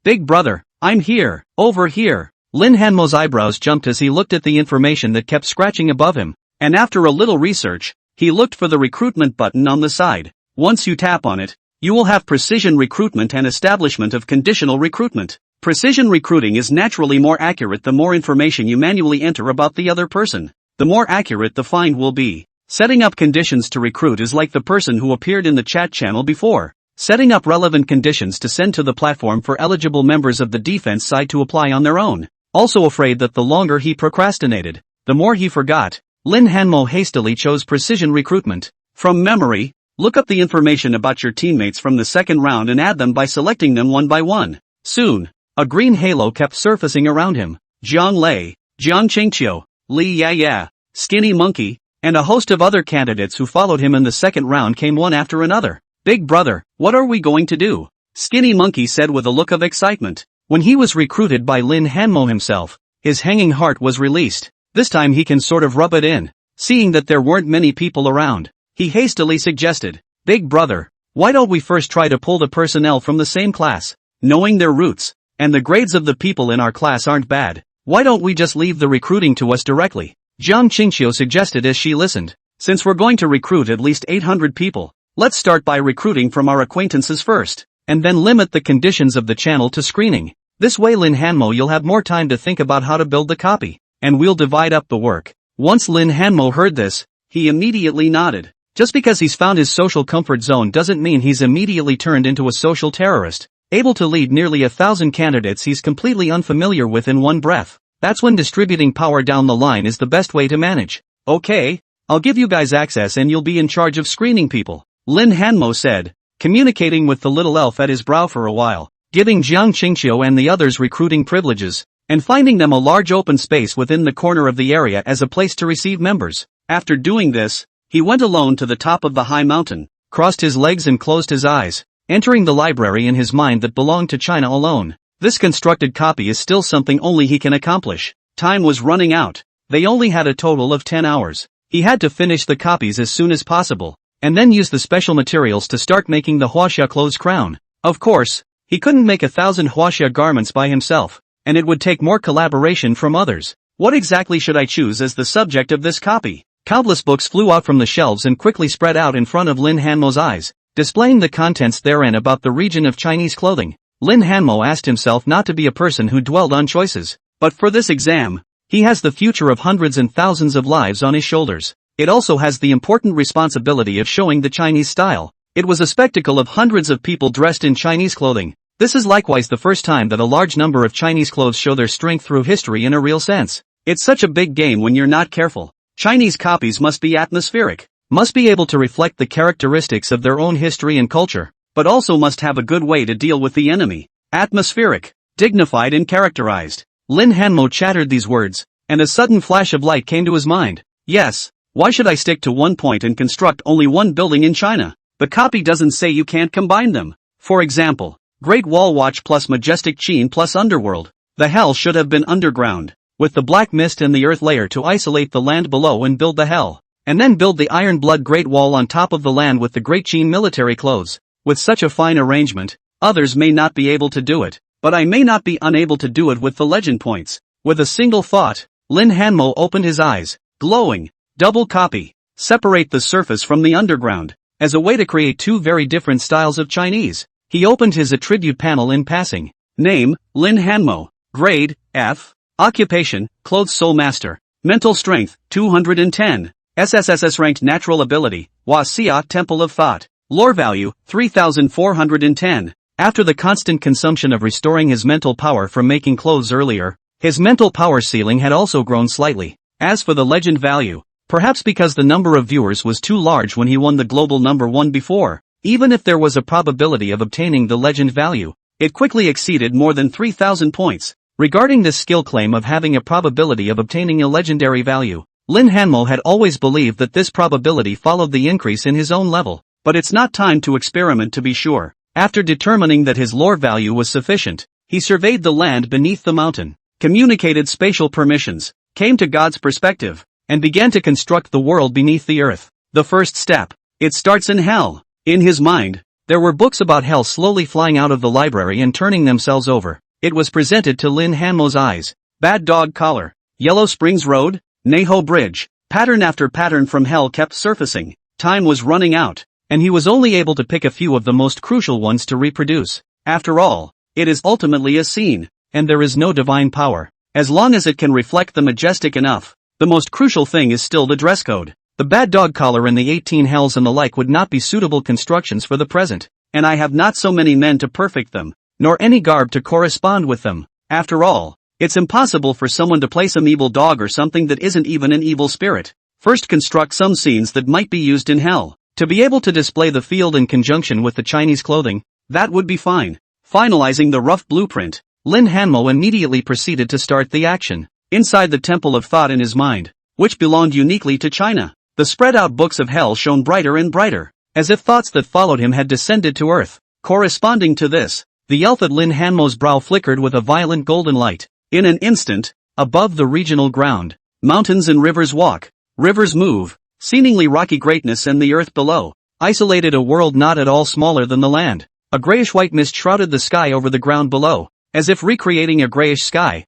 I'm here, over here. Lin Hanmo's eyebrows jumped as he looked at the information that kept scratching above him, and after a little research, he looked for the recruitment button on the side. Once you tap on it, you will have precision recruitment and establishment of conditional recruitment. Precision recruiting is naturally more accurate the more information you manually enter about the other person. The more accurate the find will be. Setting up conditions to recruit is like the person who appeared in the chat channel before. Setting up relevant conditions to send to the platform for eligible members of the defense side to apply on their own. Also afraid that the longer he procrastinated, the more he forgot, Lin Hanmo hastily chose precision recruitment. From memory, look up the information about your teammates from the second round and add them by selecting them one by one. Soon, a green halo kept surfacing around him. Jiang Lei, Jiang Qingqiu, Li Ya, Skinny Monkey, and a host of other candidates who followed him in the second round came one after another. Big brother, what are we going to do? Skinny Monkey said with a look of excitement. When he was recruited by Lin Hanmo himself, his hanging heart was released. This time he can sort of rub it in. Seeing that there weren't many people around, he hastily suggested, Big brother, why don't we first try to pull the personnel from the same class? Knowing their roots, and the grades of the people in our class aren't bad. Why don't we just leave the recruiting to us directly? Jiang Qingqiu suggested as she listened. Since we're going to recruit at least 800 people, let's start by recruiting from our acquaintances first, and then limit the conditions of the channel to screening. This way Lin Hanmo you'll have more time to think about how to build the copy, and we'll divide up the work. Once Lin Hanmo heard this, he immediately nodded. Just because he's found his social comfort zone doesn't mean he's immediately turned into a social terrorist. Able to lead nearly 1,000 candidates he's completely unfamiliar with in one breath. That's when distributing power down the line is the best way to manage. Okay, I'll give you guys access and you'll be in charge of screening people, Lin Hanmo said, communicating with the little elf at his brow for a while, giving Jiang Qingqiu and the others recruiting privileges, and finding them a large open space within the corner of the area as a place to receive members. After doing this, he went alone to the top of the high mountain, crossed his legs and closed his eyes, entering the library in his mind that belonged to China alone. This constructed copy is still something only he can accomplish. Time was running out. They only had a total of 10 hours. He had to finish the copies as soon as possible, and then use the special materials to start making the Huaxia clothes crown. Of course, he couldn't make 1,000 Huaxia garments by himself, and it would take more collaboration from others. What exactly should I choose as the subject of this copy? Countless books flew out from the shelves and quickly spread out in front of Lin Hanmo's eyes, displaying the contents therein about the region of Chinese clothing. Lin Hanmo asked himself not to be a person who dwelled on choices, but for this exam, he has the future of hundreds and thousands of lives on his shoulders. It also has the important responsibility of showing the Chinese style. It was a spectacle of hundreds of people dressed in Chinese clothing. This is likewise the first time that a large number of Chinese clothes show their strength through history in a real sense. It's such a big game when you're not careful. Chinese copies must be atmospheric, must be able to reflect the characteristics of their own history and culture, but also must have a good way to deal with the enemy. Atmospheric, dignified and characterized. Lin Hanmo chattered these words, and a sudden flash of light came to his mind. Yes, why should I stick to one point and construct only one building in China? The copy doesn't say you can't combine them. For example, Great Wall Watch plus Majestic Qin plus Underworld. The hell should have been underground, with the black mist and the earth layer to isolate the land below and build the hell. And then build the Iron Blood Great Wall on top of the land with the Great Qin military clothes. With such a fine arrangement, others may not be able to do it, but I may not be unable to do it with the legend points. With a single thought, Lin Hanmo opened his eyes, glowing. Double copy. Separate the surface from the underground. as a way to create two very different styles of Chinese. He opened his attribute panel in passing. Name, Lin Hanmo. Grade, F. Occupation, Clothes Soul Master. Mental Strength, 210. SSSS Ranked Natural Ability, Xia Temple of Thought. Lore Value, 3410. After the constant consumption of restoring his mental power from making clothes earlier, his mental power ceiling had also grown slightly. As for the legend value, perhaps because the number of viewers was too large when he won the global #1 before, even if there was a probability of obtaining the legend value, it quickly exceeded more than 3,000 points. Regarding this skill claim of having a probability of obtaining a legendary value, Lin Hanmo had always believed that this probability followed the increase in his own level, but it's not time to experiment to be sure. After determining that his lore value was sufficient, he surveyed the land beneath the mountain, communicated spatial permissions, came to God's perspective, and began to construct the world beneath the earth. The first step. It starts in hell. In his mind, there were books about hell slowly flying out of the library and turning themselves over. It was presented to Lin Hanmo's eyes. Bad Dog Collar, Yellow Springs Road, Neho Bridge. Pattern after pattern from hell kept surfacing. Time was running out, and he was only able to pick a few of the most crucial ones to reproduce. After all, it is ultimately a scene, and there is no divine power. As long as it can reflect the majestic enough, the most crucial thing is still the dress code. The Bad Dog Collar and the 18 Hells and the like would not be suitable constructions for the present, and I have not so many men to perfect them, nor any garb to correspond with them. After all, it's impossible for someone to play some evil dog or something that isn't even an evil spirit. First construct some scenes that might be used in hell. To be able to display the field in conjunction with the Chinese clothing, that would be fine. Finalizing the rough blueprint, Lin Hanmo immediately proceeded to start the action. Inside the Temple of Thought in his mind, which belonged uniquely to China, the spread-out books of hell shone brighter and brighter, as if thoughts that followed him had descended to earth. Corresponding to this, the elf at Lin Hanmo's brow flickered with a violent golden light. In an instant, above the regional ground, mountains and rivers walk, rivers move, seemingly rocky greatness and the earth below, isolated a world not at all smaller than the land. A grayish-white mist shrouded the sky over the ground below, as if recreating a grayish sky.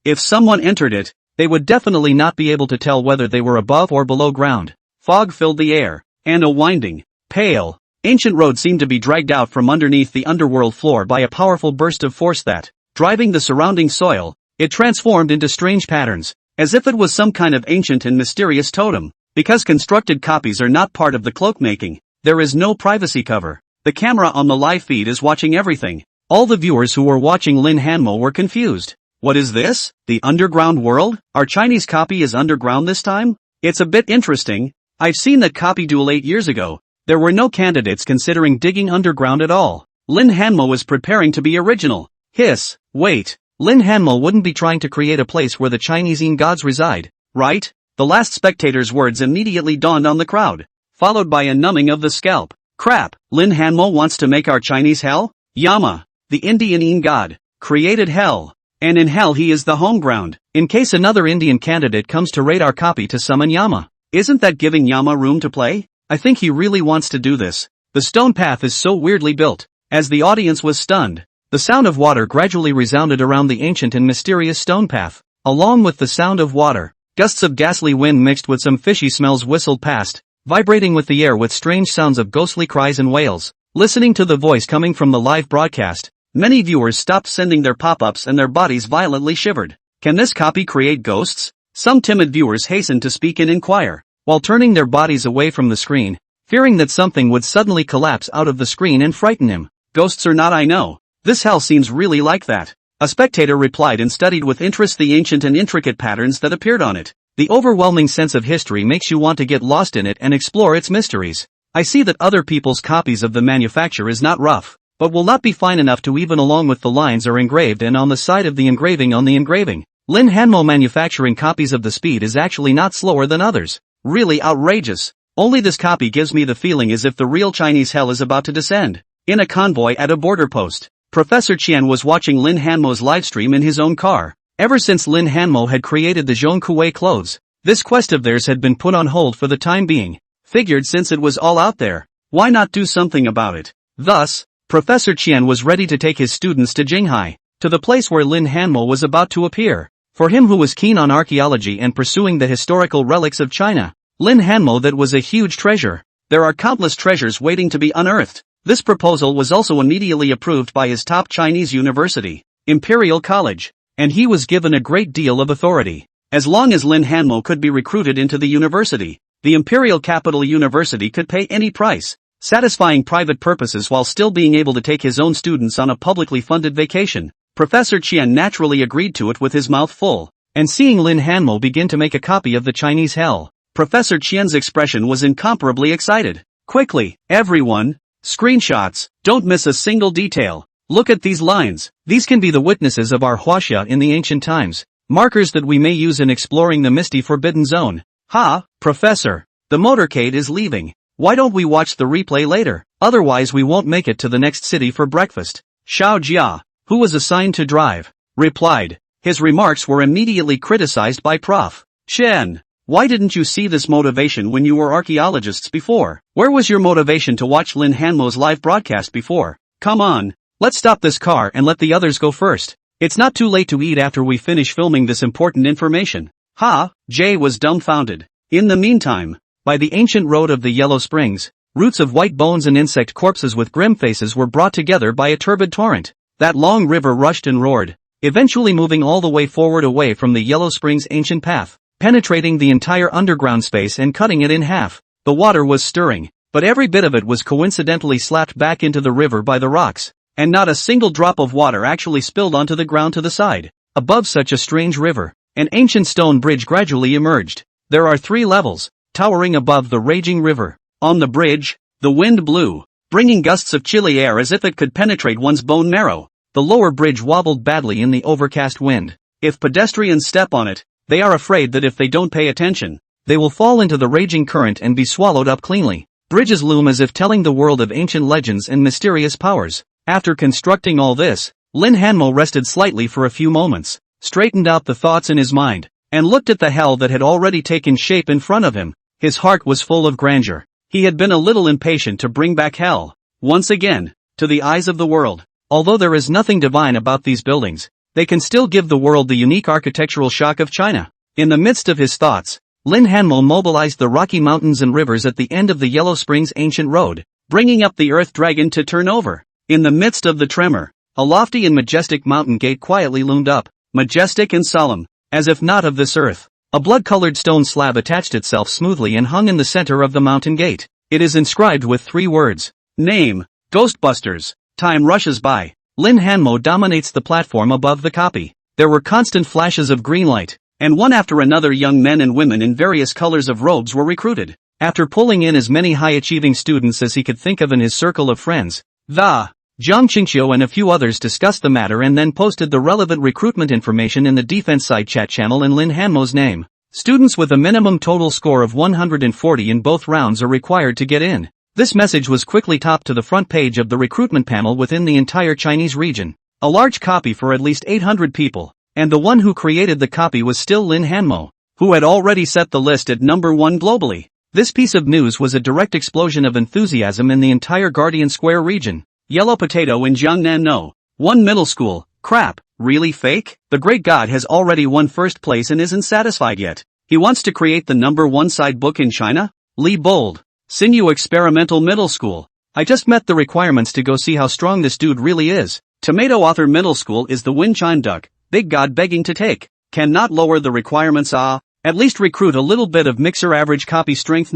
If someone entered it, they would definitely not be able to tell whether they were above or below ground. Fog filled the air, and a winding, pale, ancient road seemed to be dragged out from underneath the underworld floor by a powerful burst of force that, driving the surrounding soil, it transformed into strange patterns, as if it was some kind of ancient and mysterious totem. Because constructed copies are not part of the cloak-making, there is no privacy cover. The camera on the live feed is watching everything. All the viewers who were watching Lin Hanmo were confused. What is this? The underground world? Our Chinese copy is underground this time? It's a bit interesting. I've seen that copy duel 8 years ago. There were no candidates considering digging underground at all. Lin Hanmo was preparing to be original. Hiss, wait. Lin Hanmo wouldn't be trying to create a place where the Chinese gods reside, right? The last spectator's words immediately dawned on the crowd, followed by a numbing of the scalp. Crap, Lin Hanmo wants to make our Chinese hell? Yama, the Indian god, created hell. And in hell he is the home ground, in case another Indian candidate comes to raid our copy to summon Yama. Isn't that giving Yama room to play? I think he really wants to do this. The stone path is so weirdly built. As the audience was stunned, the sound of water gradually resounded around the ancient and mysterious stone path. Along with the sound of water, gusts of ghastly wind mixed with some fishy smells whistled past, vibrating with the air with strange sounds of ghostly cries and wails. Listening to the voice coming from the live broadcast, many viewers stopped sending their pop-ups and their bodies violently shivered. Can this copy create ghosts? Some timid viewers hastened to speak and inquire, while turning their bodies away from the screen, fearing that something would suddenly collapse out of the screen and frighten him. Ghosts or not, I know. This hell seems really like that. A spectator replied and studied with interest the ancient and intricate patterns that appeared on it. The overwhelming sense of history makes you want to get lost in it and explore its mysteries. I see that other people's copies of the manufacture is not rough, but will not be fine enough to even along with the lines are engraved and on the side of the engraving on the engraving. Lin Hanmo manufacturing copies of the speed is actually not slower than others. Really outrageous. Only this copy gives me the feeling as if the real Chinese hell is about to descend. In a convoy at a border post, Professor Qian was watching Lin Hanmo's livestream in his own car. Ever since Lin Hanmo had created the Zhongkuwei clothes, this quest of theirs had been put on hold for the time being. Figured since it was all out there, why not do something about it? Thus, Professor Qian was ready to take his students to Jinghai, to the place where Lin Hanmo was about to appear. For him who was keen on archaeology and pursuing the historical relics of China, Lin Hanmo that was a huge treasure. There are countless treasures waiting to be unearthed. This proposal was also immediately approved by his top Chinese university, Imperial College, and he was given a great deal of authority. As long as Lin Hanmo could be recruited into the university, the Imperial Capital University could pay any price, satisfying private purposes while still being able to take his own students on a publicly funded vacation. Professor Qian naturally agreed to it with his mouth full, and seeing Lin Hanmo begin to make a copy of the Chinese hell, Professor Qian's expression was incomparably excited. Quickly, everyone, screenshots, don't miss a single detail. Look at these lines. These can be the witnesses of our huaxia in the ancient times, markers that we may use in exploring the misty forbidden zone. Ha, Professor, the motorcade is leaving. Why don't we watch the replay later? Otherwise we won't make it to the next city for breakfast. Xiao Jia, who was assigned to drive, replied. His remarks were immediately criticized by Prof. Chen. Why didn't you see this motivation when you were archaeologists before? Where was your motivation to watch Lin Hanmo's live broadcast before? Come on, let's stop this car and let the others go first. It's not too late to eat after we finish filming this important information. Ha, Jay was dumbfounded. In the meantime, by the ancient road of the Yellow Springs, roots of white bones and insect corpses with grim faces were brought together by a turbid torrent. That long river rushed and roared, eventually moving all the way forward away from the Yellow Springs ancient path, penetrating the entire underground space and cutting it in half. The water was stirring, but every bit of it was coincidentally slapped back into the river by the rocks, and not a single drop of water actually spilled onto the ground to the side. Above such a strange river, an ancient stone bridge gradually emerged. There are 3 levels, towering above the raging river. On the bridge, the wind blew, bringing gusts of chilly air as if it could penetrate one's bone marrow. The lower bridge wobbled badly in the overcast wind. If pedestrians step on it, they are afraid that if they don't pay attention, they will fall into the raging current and be swallowed up cleanly. Bridges loom as if telling the world of ancient legends and mysterious powers. After constructing all this, Lin Hanmo rested slightly for a few moments, straightened out the thoughts in his mind, and looked at the hell that had already taken shape in front of him. His heart was full of grandeur. He had been a little impatient to bring back hell, once again, to the eyes of the world. Although there is nothing divine about these buildings, they can still give the world the unique architectural shock of China. In the midst of his thoughts, Lin Hanmo mobilized the rocky mountains and rivers at the end of the Yellow Springs ancient road, bringing up the earth dragon to turn over. In the midst of the tremor, a lofty and majestic mountain gate quietly loomed up, majestic and solemn, as if not of this earth. A blood-colored stone slab attached itself smoothly and hung in the center of the mountain gate. It is inscribed with 3 words. Name, Ghostbusters. Time rushes by. Lin Hanmo dominates the platform above the copy. There were constant flashes of green light, and one after another young men and women in various colors of robes were recruited. After pulling in as many high-achieving students as he could think of in his circle of friends, Zhang Qingqiu and a few others discussed the matter and then posted the relevant recruitment information in the defense side chat channel in Lin Hanmo's name. Students with a minimum total score of 140 in both rounds are required to get in. This message was quickly topped to the front page of the recruitment panel within the entire Chinese region. A large copy for at least 800 people, and the one who created the copy was still Lin Hanmo, who had already set the list at number 1 globally. This piece of news was a direct explosion of enthusiasm in the entire Guardian Square region. Yellow potato in Jiangnan no. 1 middle school. Crap, really fake? The great god has already won first place and isn't satisfied yet. He wants to create the number 1 side book in China? Li Bold. Sinew Experimental Middle School. I just met the requirements to go see how strong this dude really is. Tomato Author Middle School is the wind chime duck. Big god begging to take. Cannot lower the requirements. At least recruit a little bit of mixer average copy strength.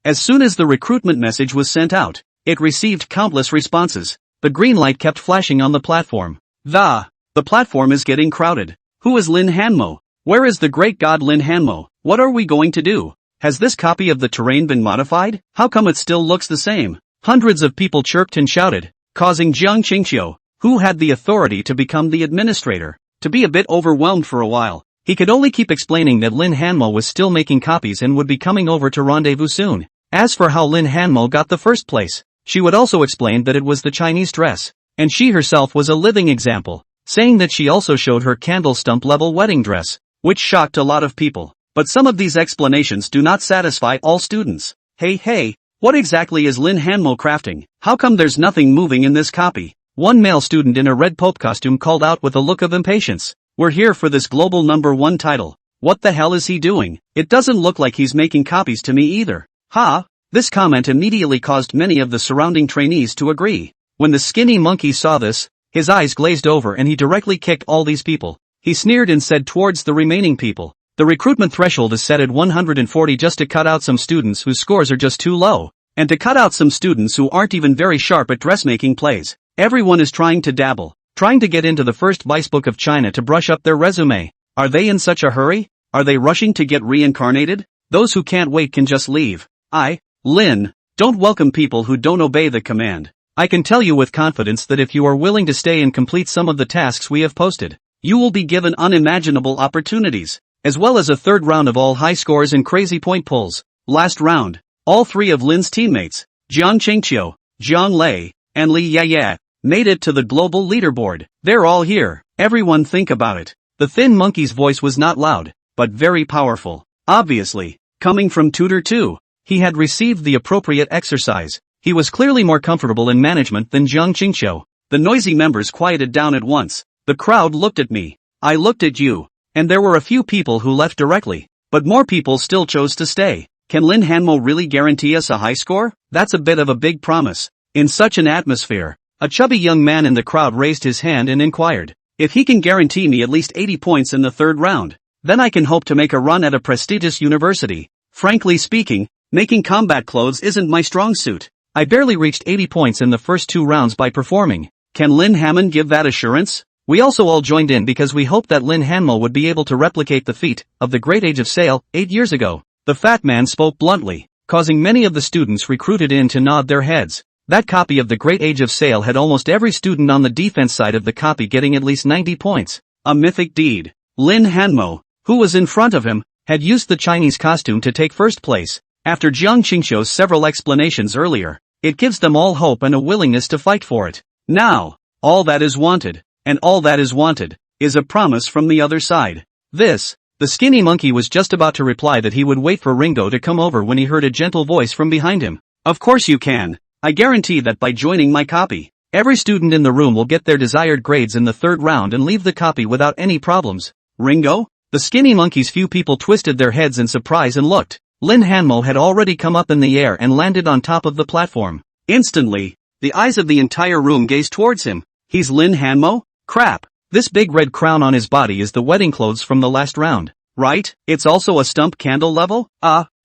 As soon as the recruitment message was sent out, it received countless responses. The green light kept flashing on the platform. The platform is getting crowded. Who is Lin Hanmo? Where is the great god Lin Hanmo? What are we going to do? Has this copy of the terrain been modified? How come it still looks the same? Hundreds of people chirped and shouted, causing Zhang Qingqiu, who had the authority to become the administrator, to be a bit overwhelmed for a while. He could only keep explaining that Lin Hanmo was still making copies and would be coming over to rendezvous soon. As for how Lin Hanmo got the first place, she would also explain that it was the Chinese dress, and she herself was a living example, saying that she also showed her candle stump level wedding dress, which shocked a lot of people. But some of these explanations do not satisfy all students. Hey, what exactly is Lin Hanmo crafting? How come there's nothing moving in this copy? One male student in a red pope costume called out with a look of impatience. We're here for this global number 1 title. What the hell is he doing? It doesn't look like he's making copies to me either. This comment immediately caused many of the surrounding trainees to agree. When the skinny monkey saw this, his eyes glazed over and he directly kicked all these people. He sneered and said towards the remaining people, "The recruitment threshold is set at 140 just to cut out some students whose scores are just too low, and to cut out some students who aren't even very sharp at dressmaking plays. Everyone is trying to dabble, trying to get into the first vice book of China to brush up their resume. Are they in such a hurry? Are they rushing to get reincarnated? Those who can't wait can just leave. I, Lin, don't welcome people who don't obey the command. I can tell you with confidence that if you are willing to stay and complete some of the tasks we have posted, you will be given unimaginable opportunities, as well as a third round of all high scores and crazy point pulls. Last round, all three of Lin's teammates, Jiang Qingqiu, Jiang Lei, and Li Yaya, made it to the global leaderboard. They're all here. Everyone think about it. The thin monkey's voice was not loud, but very powerful. Obviously, coming from Tutor 2, he had received the appropriate exercise. He was clearly more comfortable in management than Jiang Qingqiu. The noisy members quieted down at once. The crowd looked at me. I looked at you. And there were a few people who left directly, but more people still chose to stay. Can Lin Hanmo really guarantee us a high score? That's a bit of a big promise. In such an atmosphere, a chubby young man in the crowd raised his hand and inquired, "If he can guarantee me at least 80 points in the third round, then I can hope to make a run at a prestigious university. Frankly speaking, making combat clothes isn't my strong suit. I barely reached 80 points in the first 2 rounds by performing. Can Lin Hammond give that assurance?" We also all joined in because we hoped that Lin Hanmo would be able to replicate the feat of the Great Age of Sail 8 years ago. The fat man spoke bluntly, causing many of the students recruited in to nod their heads. That copy of the Great Age of Sail had almost every student on the defense side of the copy getting at least 90 points. A mythic deed. Lin Hanmo, who was in front of him, had used the Chinese costume to take first place. After Jiang Qingqiu's several explanations earlier, it gives them all hope and a willingness to fight for it. Now, all that is wanted, and all that is wanted, is a promise from the other side. The skinny monkey was just about to reply that he would wait for Ringo to come over when he heard a gentle voice from behind him. Of course you can. I guarantee that by joining my copy, every student in the room will get their desired grades in the third round and leave the copy without any problems. Ringo? The skinny monkey's few people twisted their heads in surprise and looked. Lin Hanmo had already come up in the air and landed on top of the platform. Instantly, the eyes of the entire room gazed towards him. He's Lin Hanmo? Crap. This big red crown on his body is the wedding clothes from the last round, right? It's also a stump candle level?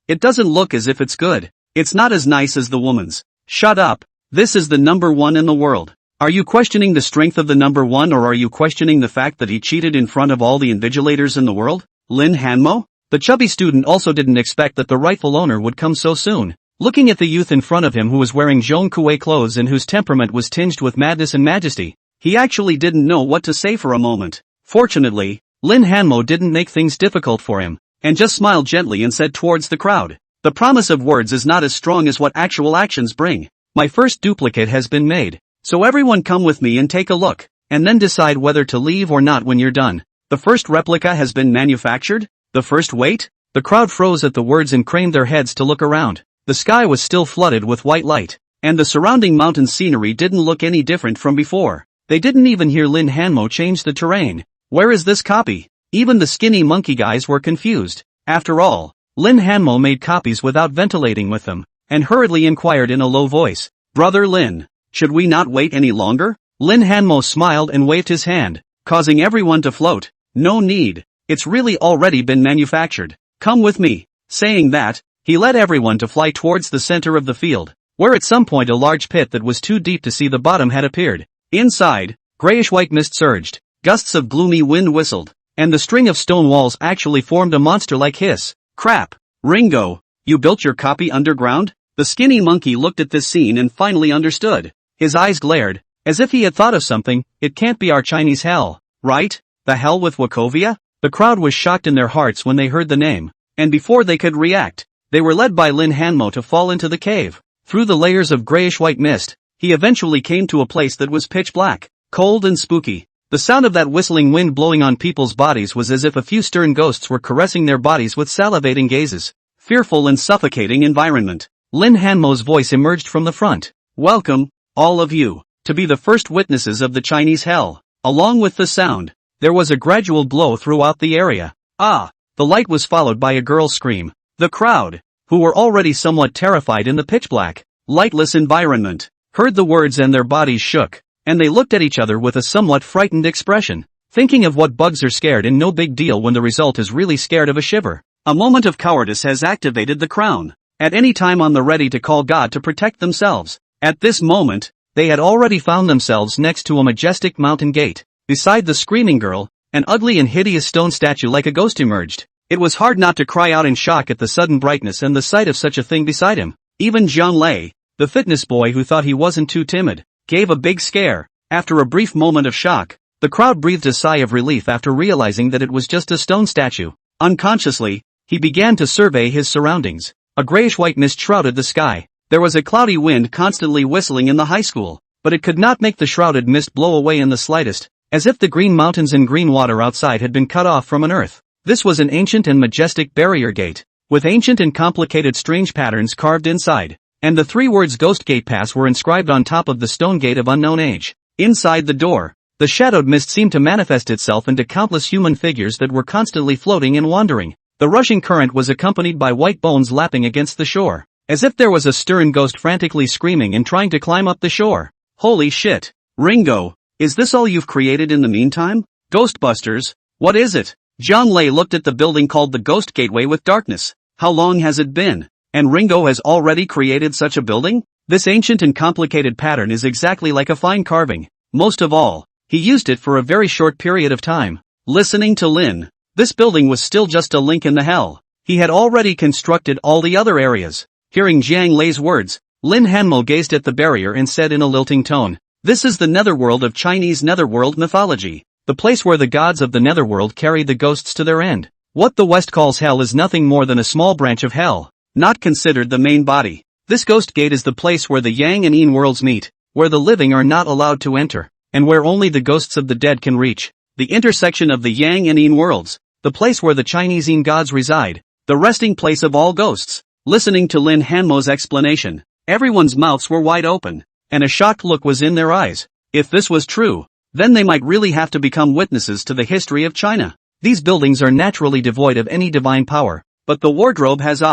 It doesn't look as if it's good. It's not as nice as the woman's. Shut up. This is the number 1 in the world. Are you questioning the strength of the number 1 or are you questioning the fact that he cheated in front of all the invigilators in the world? Lin Hanmo? The chubby student also didn't expect that the rightful owner would come so soon. Looking at the youth in front of him who was wearing Zhong Kuei clothes and whose temperament was tinged with madness and majesty, he actually didn't know what to say for a moment. Fortunately, Lin Hanmo didn't make things difficult for him, and just smiled gently and said towards the crowd, "The promise of words is not as strong as what actual actions bring. My first duplicate has been made, so everyone come with me and take a look, and then decide whether to leave or not when you're done. The first replica has been manufactured? The first weight?" The crowd froze at the words and craned their heads to look around. The sky was still flooded with white light, and the surrounding mountain scenery didn't look any different from before. They didn't even hear Lin Hanmo change the terrain. Where is this copy? Even the skinny monkey guys were confused. After all, Lin Hanmo made copies without ventilating with them, and hurriedly inquired in a low voice, "Brother Lin, should we not wait any longer?" Lin Hanmo smiled and waved his hand, causing everyone to float. "No need. It's really already been manufactured. Come with me." Saying that, he led everyone to fly towards the center of the field, where at some point a large pit that was too deep to see the bottom had appeared. Inside, grayish-white mist surged, gusts of gloomy wind whistled, and the string of stone walls actually formed a monster-like hiss. Crap! Ringo, you built your copy underground? The skinny monkey looked at this scene and finally understood. His eyes glared, as if he had thought of something. It can't be our Chinese hell, right? The hell with Wachovia? The crowd was shocked in their hearts when they heard the name, and before they could react, they were led by Lin Hanmo to fall into the cave. Through the layers of grayish-white mist, he eventually came to a place that was pitch black, cold and spooky. The sound of that whistling wind blowing on people's bodies was as if a few stern ghosts were caressing their bodies with salivating gazes. Fearful and suffocating environment. Lin Hanmo's voice emerged from the front. "Welcome, all of you, to be the first witnesses of the Chinese hell." Along with the sound, there was a gradual glow throughout the area. The light was followed by a girl's scream. The crowd, who were already somewhat terrified in the pitch-black, lightless environment, heard the words and their bodies shook, and they looked at each other with a somewhat frightened expression, thinking of what bugs are scared and no big deal when the result is really scared of a shiver. A moment of cowardice has activated the crown, at any time on the ready to call God to protect themselves. At this moment, they had already found themselves next to a majestic mountain gate. Beside the screaming girl, an ugly and hideous stone statue like a ghost emerged. It was hard not to cry out in shock at the sudden brightness and the sight of such a thing beside him. Even Jiang Lei, the fitness boy who thought he wasn't too timid, gave a big scare. After a brief moment of shock, the crowd breathed a sigh of relief after realizing that it was just a stone statue. Unconsciously, he began to survey his surroundings. A grayish-white mist shrouded the sky. There was a cloudy wind constantly whistling in the high school, but it could not make the shrouded mist blow away in the slightest, as if the green mountains and green water outside had been cut off from an earth. This was an ancient and majestic barrier gate, with ancient and complicated strange patterns carved inside, and the 3 words Ghost Gate Pass were inscribed on top of the stone gate of unknown age. Inside the door, the shadowed mist seemed to manifest itself into countless human figures that were constantly floating and wandering. The rushing current was accompanied by white bones lapping against the shore, as if there was a stern ghost frantically screaming and trying to climb up the shore. Holy shit! Ringo, is this all you've created in the meantime? Ghostbusters, what is it? Jiang Lei looked at the building called the Ghost Gateway with darkness. How long has it been? And Ringo has already created such a building? This ancient and complicated pattern is exactly like a fine carving. Most of all, he used it for a very short period of time. Listening to Lin, this building was still just a link in the hell. He had already constructed all the other areas. Hearing Jiang Lei's words, Lin Hanmo gazed at the barrier and said in a lilting tone, "This is the netherworld of Chinese netherworld mythology, the place where the gods of the netherworld carry the ghosts to their end. What the West calls hell is nothing more than a small branch of hell, not considered the main body. This ghost gate is the place where the Yang and Yin worlds meet, where the living are not allowed to enter, and where only the ghosts of the dead can reach. The intersection of the Yang and Yin worlds, the place where the Chinese Yin gods reside, the resting place of all ghosts." Listening to Lin Hanmo's explanation, everyone's mouths were wide open, and a shocked look was in their eyes. If this was true, then they might really have to become witnesses to the history of China. These buildings are naturally devoid of any divine power, but the wardrobe has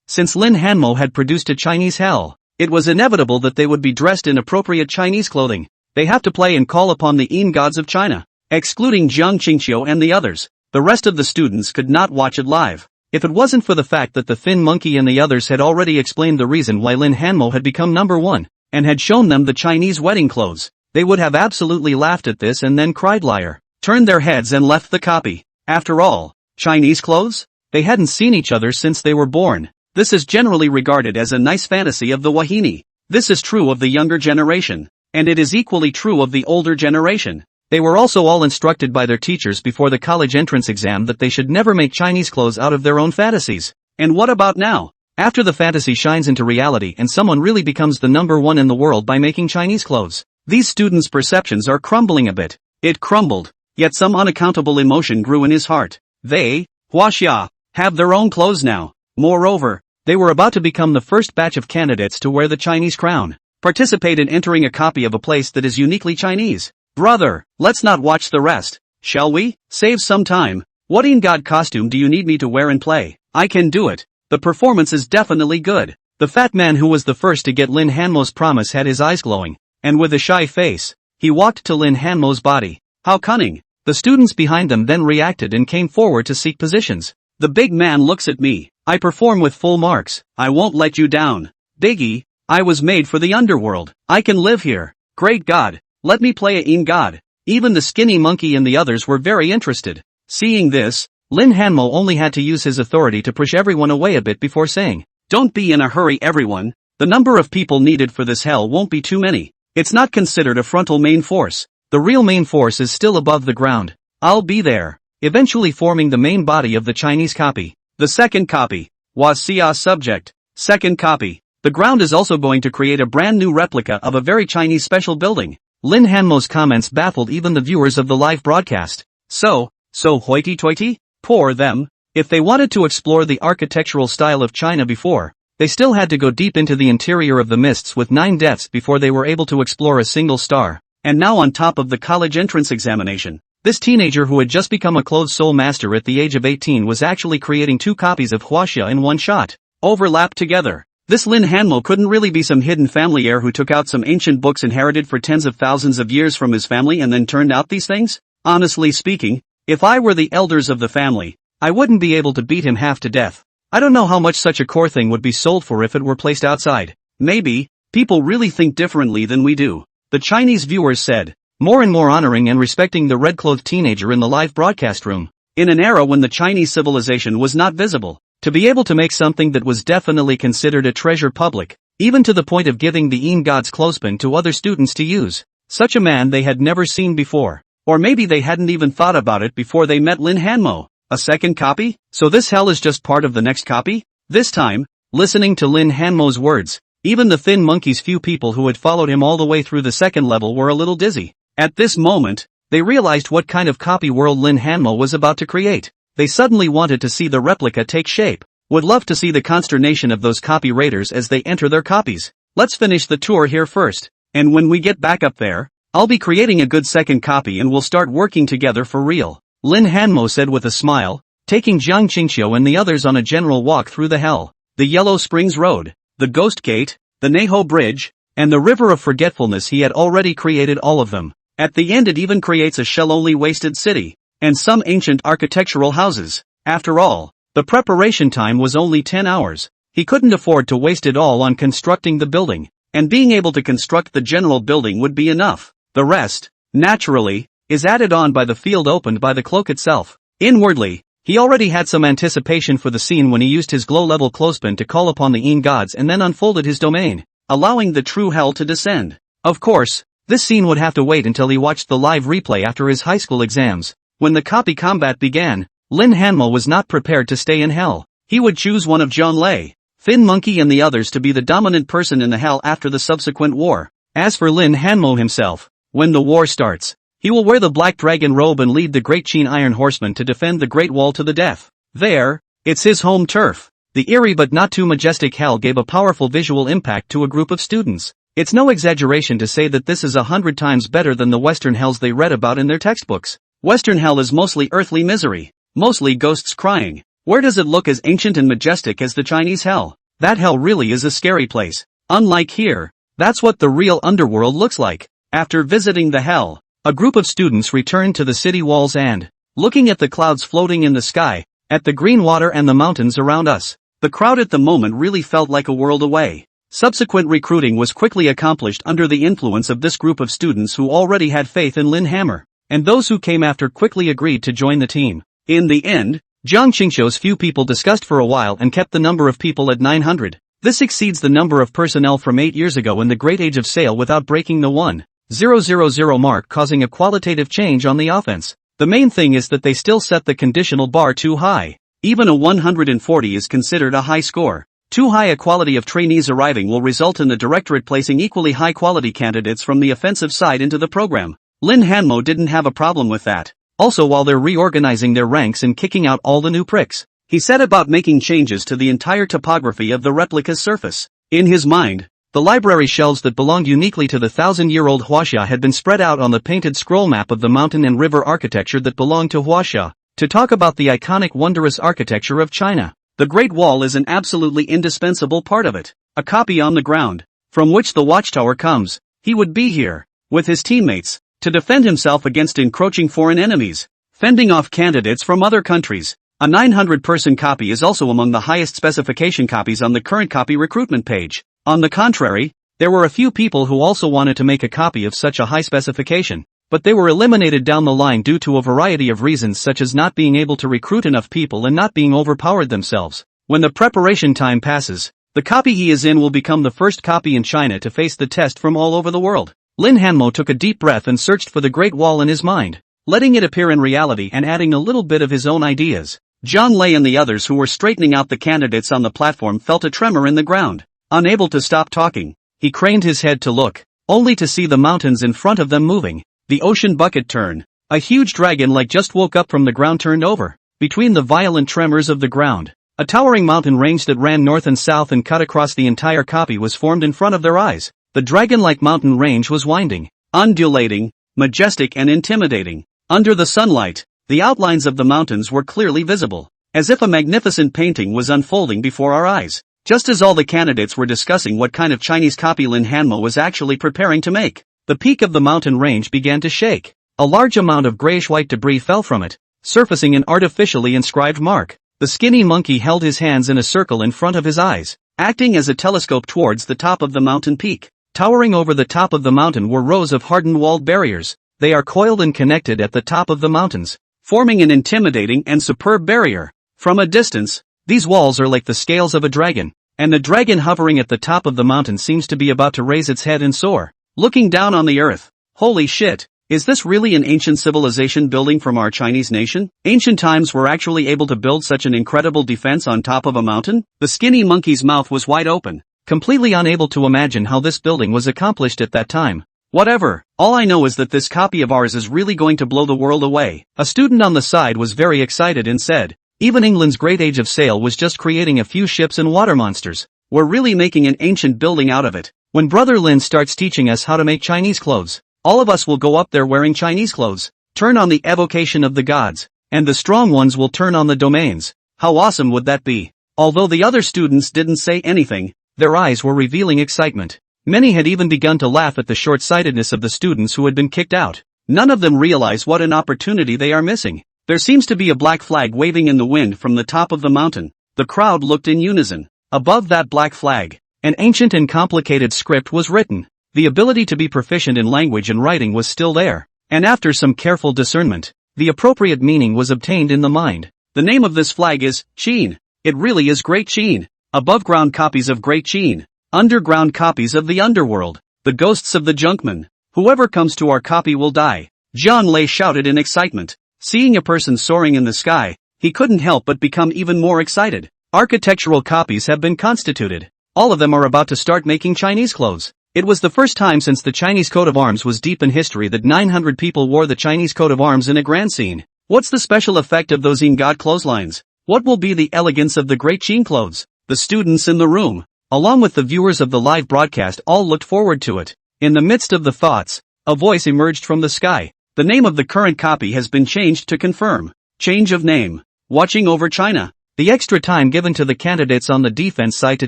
Since Lin Hanmo had produced a Chinese hell, it was inevitable that they would be dressed in appropriate Chinese clothing. They have to play and call upon the Yin gods of China. Excluding Jiang Qingqiu and the others, the rest of the students could not watch it live. If it wasn't for the fact that the thin monkey and the others had already explained the reason why Lin Hanmo had become number 1, and had shown them the Chinese wedding clothes, they would have absolutely laughed at this and then cried liar, turned their heads and left the copy. After all, Chinese clothes? They hadn't seen each other since they were born. This is generally regarded as a nice fantasy of the Wahini. This is true of the younger generation, and it is equally true of the older generation. They were also all instructed by their teachers before the college entrance exam that they should never make Chinese clothes out of their own fantasies. And what about now? After the fantasy shines into reality and someone really becomes the number 1 in the world by making Chinese clothes, these students' perceptions are crumbling a bit. It crumbled, yet some unaccountable emotion grew in his heart. They, Huaxia, have their own clothes now. Moreover, they were about to become the first batch of candidates to wear the Chinese crown, participate in entering a copy of a place that is uniquely Chinese. Brother, let's not watch the rest, shall we? Save some time. What Yin god costume do you need me to wear and play? I can do it. The performance is definitely good. The fat man who was the first to get Lin Hanmo's promise had his eyes glowing, and with a shy face, he walked to Lin Hanmo's body. How cunning. The students behind them then reacted and came forward to seek positions. The big man looks at me. I perform with full marks. I won't let you down. Biggie, I was made for the underworld. I can live here. Great God. Let me play a Yin god. Even the skinny monkey and the others were very interested. Seeing this, Lin Hanmo only had to use his authority to push everyone away a bit before saying, "Don't be in a hurry everyone. The number of people needed for this hell won't be too many. It's not considered a frontal main force. The real main force is still above the ground. I'll be there, eventually forming the main body of the Chinese copy." The second copy was Xia's subject. Second copy. The ground is also going to create a brand new replica of a very Chinese special building. Lin Hanmo's comments baffled even the viewers of the live broadcast. So hoity-toity? Poor them. If they wanted to explore the architectural style of China before, they still had to go deep into the interior of the mists with 9 deaths before they were able to explore a single star. And now on top of the college entrance examination, this teenager who had just become a clothes soul master at the age of 18 was actually creating 2 copies of Huaxia in one shot. overlapped together. This Lin Hanmo couldn't really be some hidden family heir who took out some ancient books inherited for tens of thousands of years from his family and then turned out these things? Honestly speaking, if I were the elders of the family, I wouldn't be able to beat him half to death. I don't know how much such a core thing would be sold for if it were placed outside. Maybe, people really think differently than we do. The Chinese viewers said, more and more honoring and respecting the red-clothed teenager in the live broadcast room. In an era when the Chinese civilization was not visible, to be able to make something that was definitely considered a treasure public, even to the point of giving the Yin God's clothespin to other students to use. Such a man they had never seen before. Or maybe they hadn't even thought about it before they met Lin Hanmo. A second copy? So this hell is just part of the next copy? This time, listening to Lin Hanmo's words, even the thin monkey's few people who had followed him all the way through the second level were a little dizzy. At this moment, they realized what kind of copy world Lin Hanmo was about to create. They suddenly wanted to see the replica take shape. Would love to see the consternation of those copy raiders as they enter their copies. Let's finish the tour here first. And when we get back up there, I'll be creating a good second copy and we'll start working together for real. Lin Hanmo said with a smile, taking Jiang Qingqiu and the others on a general walk through the hell, the Yellow Springs Road, the Ghost Gate, the Neho Bridge, and the River of Forgetfulness. He had already created all of them. At the end it even creates a shell-only wasted city, and some ancient architectural houses. After all, the preparation time was only 10 hours. He couldn't afford to waste it all on constructing the building, and being able to construct the general building would be enough. The rest, naturally, is added on by the field opened by the cloak itself. Inwardly, he already had some anticipation for the scene when he used his glow-level clothespin to call upon the Yin gods and then unfolded his domain, allowing the true hell to descend. Of course, this scene would have to wait until he watched the live replay after his high school exams. When the copy combat began, Lin Hanmo was not prepared to stay in hell. He would choose one of John Lei, Thin Monkey and the others to be the dominant person in the hell after the subsequent war. As for Lin Hanmo himself, when the war starts, he will wear the black dragon robe and lead the Great Qin Iron Horsemen to defend the Great Wall to the death. There, it's his home turf. The eerie but not too majestic hell gave a powerful visual impact to a group of students. It's no exaggeration to say that this is 100 times better than the Western hells they read about in their textbooks. Western hell is mostly earthly misery, mostly ghosts crying. Where does it look as ancient and majestic as the Chinese hell? That hell really is a scary place. Unlike here, that's what the real underworld looks like. After visiting the hell, a group of students returned to the city walls and, looking at the clouds floating in the sky, at the green water and the mountains around us, the crowd at the moment really felt like a world away. Subsequent recruiting was quickly accomplished under the influence of this group of students who already had faith in Lin Hammer, and those who came after quickly agreed to join the team. In the end, Jiang Qingqiu's few people discussed for a while and kept the number of people at 900. This exceeds the number of personnel from 8 years ago in the Great Age of Sail without breaking the 1,000 mark, causing a qualitative change on the offense. The main thing is that they still set the conditional bar too high. Even a 140 is considered a high score. Too high a quality of trainees arriving will result in the directorate placing equally high quality candidates from the offensive side into the program. Lin Hanmo didn't have a problem with that. Also, while they're reorganizing their ranks and kicking out all the new pricks, he set about making changes to the entire topography of the replica's surface. In his mind, the library shelves that belonged uniquely to the 1,000-year-old Huaxia had been spread out on the painted scroll map of the mountain and river architecture that belonged to Huaxia. To talk about the iconic wondrous architecture of China, the Great Wall is an absolutely indispensable part of it. A copy on the ground, from which the watchtower comes. He would be here, with his teammates, to defend himself against encroaching foreign enemies, fending off candidates from other countries. A 900-person copy is also among the highest specification copies on the current copy recruitment page. On the contrary, there were a few people who also wanted to make a copy of such a high specification, but they were eliminated down the line due to a variety of reasons, such as not being able to recruit enough people and not being overpowered themselves. When the preparation time passes, the copy he is in will become the first copy in China to face the test from all over the world. Lin Hanmo took a deep breath and searched for the Great Wall in his mind, letting it appear in reality and adding a little bit of his own ideas. John Lei and the others who were straightening out the candidates on the platform felt a tremor in the ground. Unable to stop talking, he craned his head to look, only to see the mountains in front of them moving. The ocean bucket turn. A huge dragon like just woke up from the ground turned over. Between the violent tremors of the ground, a towering mountain range that ran north and south and cut across the entire copy was formed in front of their eyes. The dragon-like mountain range was winding, undulating, majestic and intimidating. Under the sunlight, the outlines of the mountains were clearly visible, as if a magnificent painting was unfolding before our eyes. just as all the candidates were discussing what kind of Chinese copy Lin Hanmo was actually preparing to make. The peak of the mountain range began to shake. A large amount of grayish-white debris fell from it, surfacing an artificially inscribed mark. The skinny monkey held his hands in a circle in front of his eyes, acting as a telescope towards the top of the mountain peak. Towering over the top of the mountain were rows of hardened walled barriers. They are coiled and connected at the top of the mountains, forming an intimidating and superb barrier. From a distance, these walls are like the scales of a dragon, and the dragon hovering at the top of the mountain seems to be about to raise its head and soar, looking down on the earth. Holy shit! Is this really an ancient civilization building from our Chinese nation? Ancient times were actually able to build such an incredible defense on top of a mountain? The skinny monkey's mouth was wide open, completely unable to imagine how this building was accomplished at that time. Whatever, all I know is that this copy of ours is really going to blow the world away. A student on the side was very excited and said, even England's great age of sail was just creating a few ships and water monsters. We're really making an ancient building out of it. When Brother Lin starts teaching us how to make Chinese clothes, all of us will go up there wearing Chinese clothes, turn on the evocation of the gods, and the strong ones will turn on the domains. How awesome would that be? Although the other students didn't say anything, their eyes were revealing excitement. Many had even begun to laugh at the short-sightedness of the students who had been kicked out. None of them realize what an opportunity they are missing. There seems to be a black flag waving in the wind from the top of the mountain. The crowd looked in unison. Above that black flag, an ancient and complicated script was written. The ability to be proficient in language and writing was still there, and after some careful discernment, the appropriate meaning was obtained in the mind. The name of this flag is Qin. It really is Great Qin. Above-ground copies of Great Qin. Underground copies of the underworld. The ghosts of the junkmen. Whoever comes to our copy will die. John Lei shouted in excitement. Seeing a person soaring in the sky, he couldn't help but become even more excited. Architectural copies have been constituted. All of them are about to start making Chinese clothes. It was the first time since the Chinese coat of arms was deep in history that 900 people wore the Chinese coat of arms in a grand scene. What's the special effect of those God clotheslines? What will be the elegance of the Great Qin clothes? The students in the room, along with the viewers of the live broadcast, all looked forward to it. In the midst of the thoughts, a voice emerged from the sky. The name of the current copy has been changed to confirm. Change of name. Watching over China. The extra time given to the candidates on the defense side to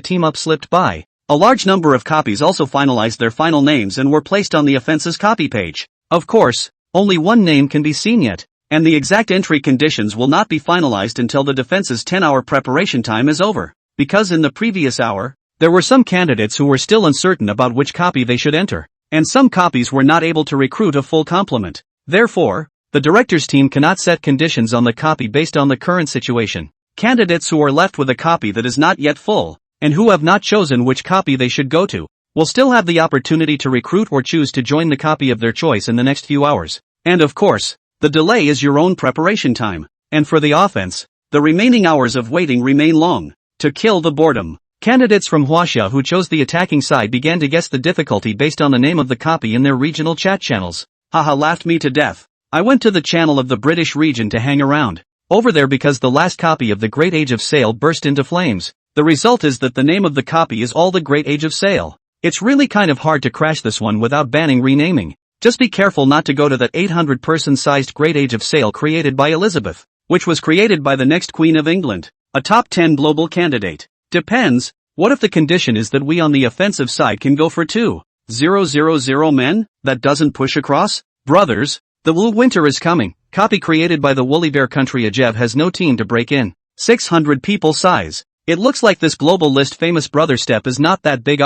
team up slipped by. A large number of copies also finalized their final names and were placed on the offense's copy page. Of course, only one name can be seen yet, and the exact entry conditions will not be finalized until the defense's 10-hour preparation time is over. Because in the previous hour, there were some candidates who were still uncertain about which copy they should enter, and some copies were not able to recruit a full complement. Therefore, the director's team cannot set conditions on the copy based on the current situation. Candidates who are left with a copy that is not yet full, and who have not chosen which copy they should go to, will still have the opportunity to recruit or choose to join the copy of their choice in the next few hours. And of course, the delay is your own preparation time. And for the offense, the remaining hours of waiting remain long. To kill the boredom, candidates from Huaxia who chose the attacking side began to guess the difficulty based on the name of the copy in their regional chat channels. Haha, laughed me to death. I went to the channel of the British region to hang around over there because the last copy of the Great Age of Sail burst into flames. The result is that the name of the copy is all the Great Age of Sail. It's really kind of hard to crash this one without banning renaming. Just be careful not to go to that 800-person sized Great Age of Sail created by Elizabeth, which was created by the next Queen of England, a top 10 global candidate. Depends. What if the condition is that we on the offensive side can go for 2,000 men? That doesn't push across? Brothers, the Wu winter is coming. Copy created by the Woolly Bear country Ajev has no team to break in. 600 people size. It looks like this global list famous brother step is not that big.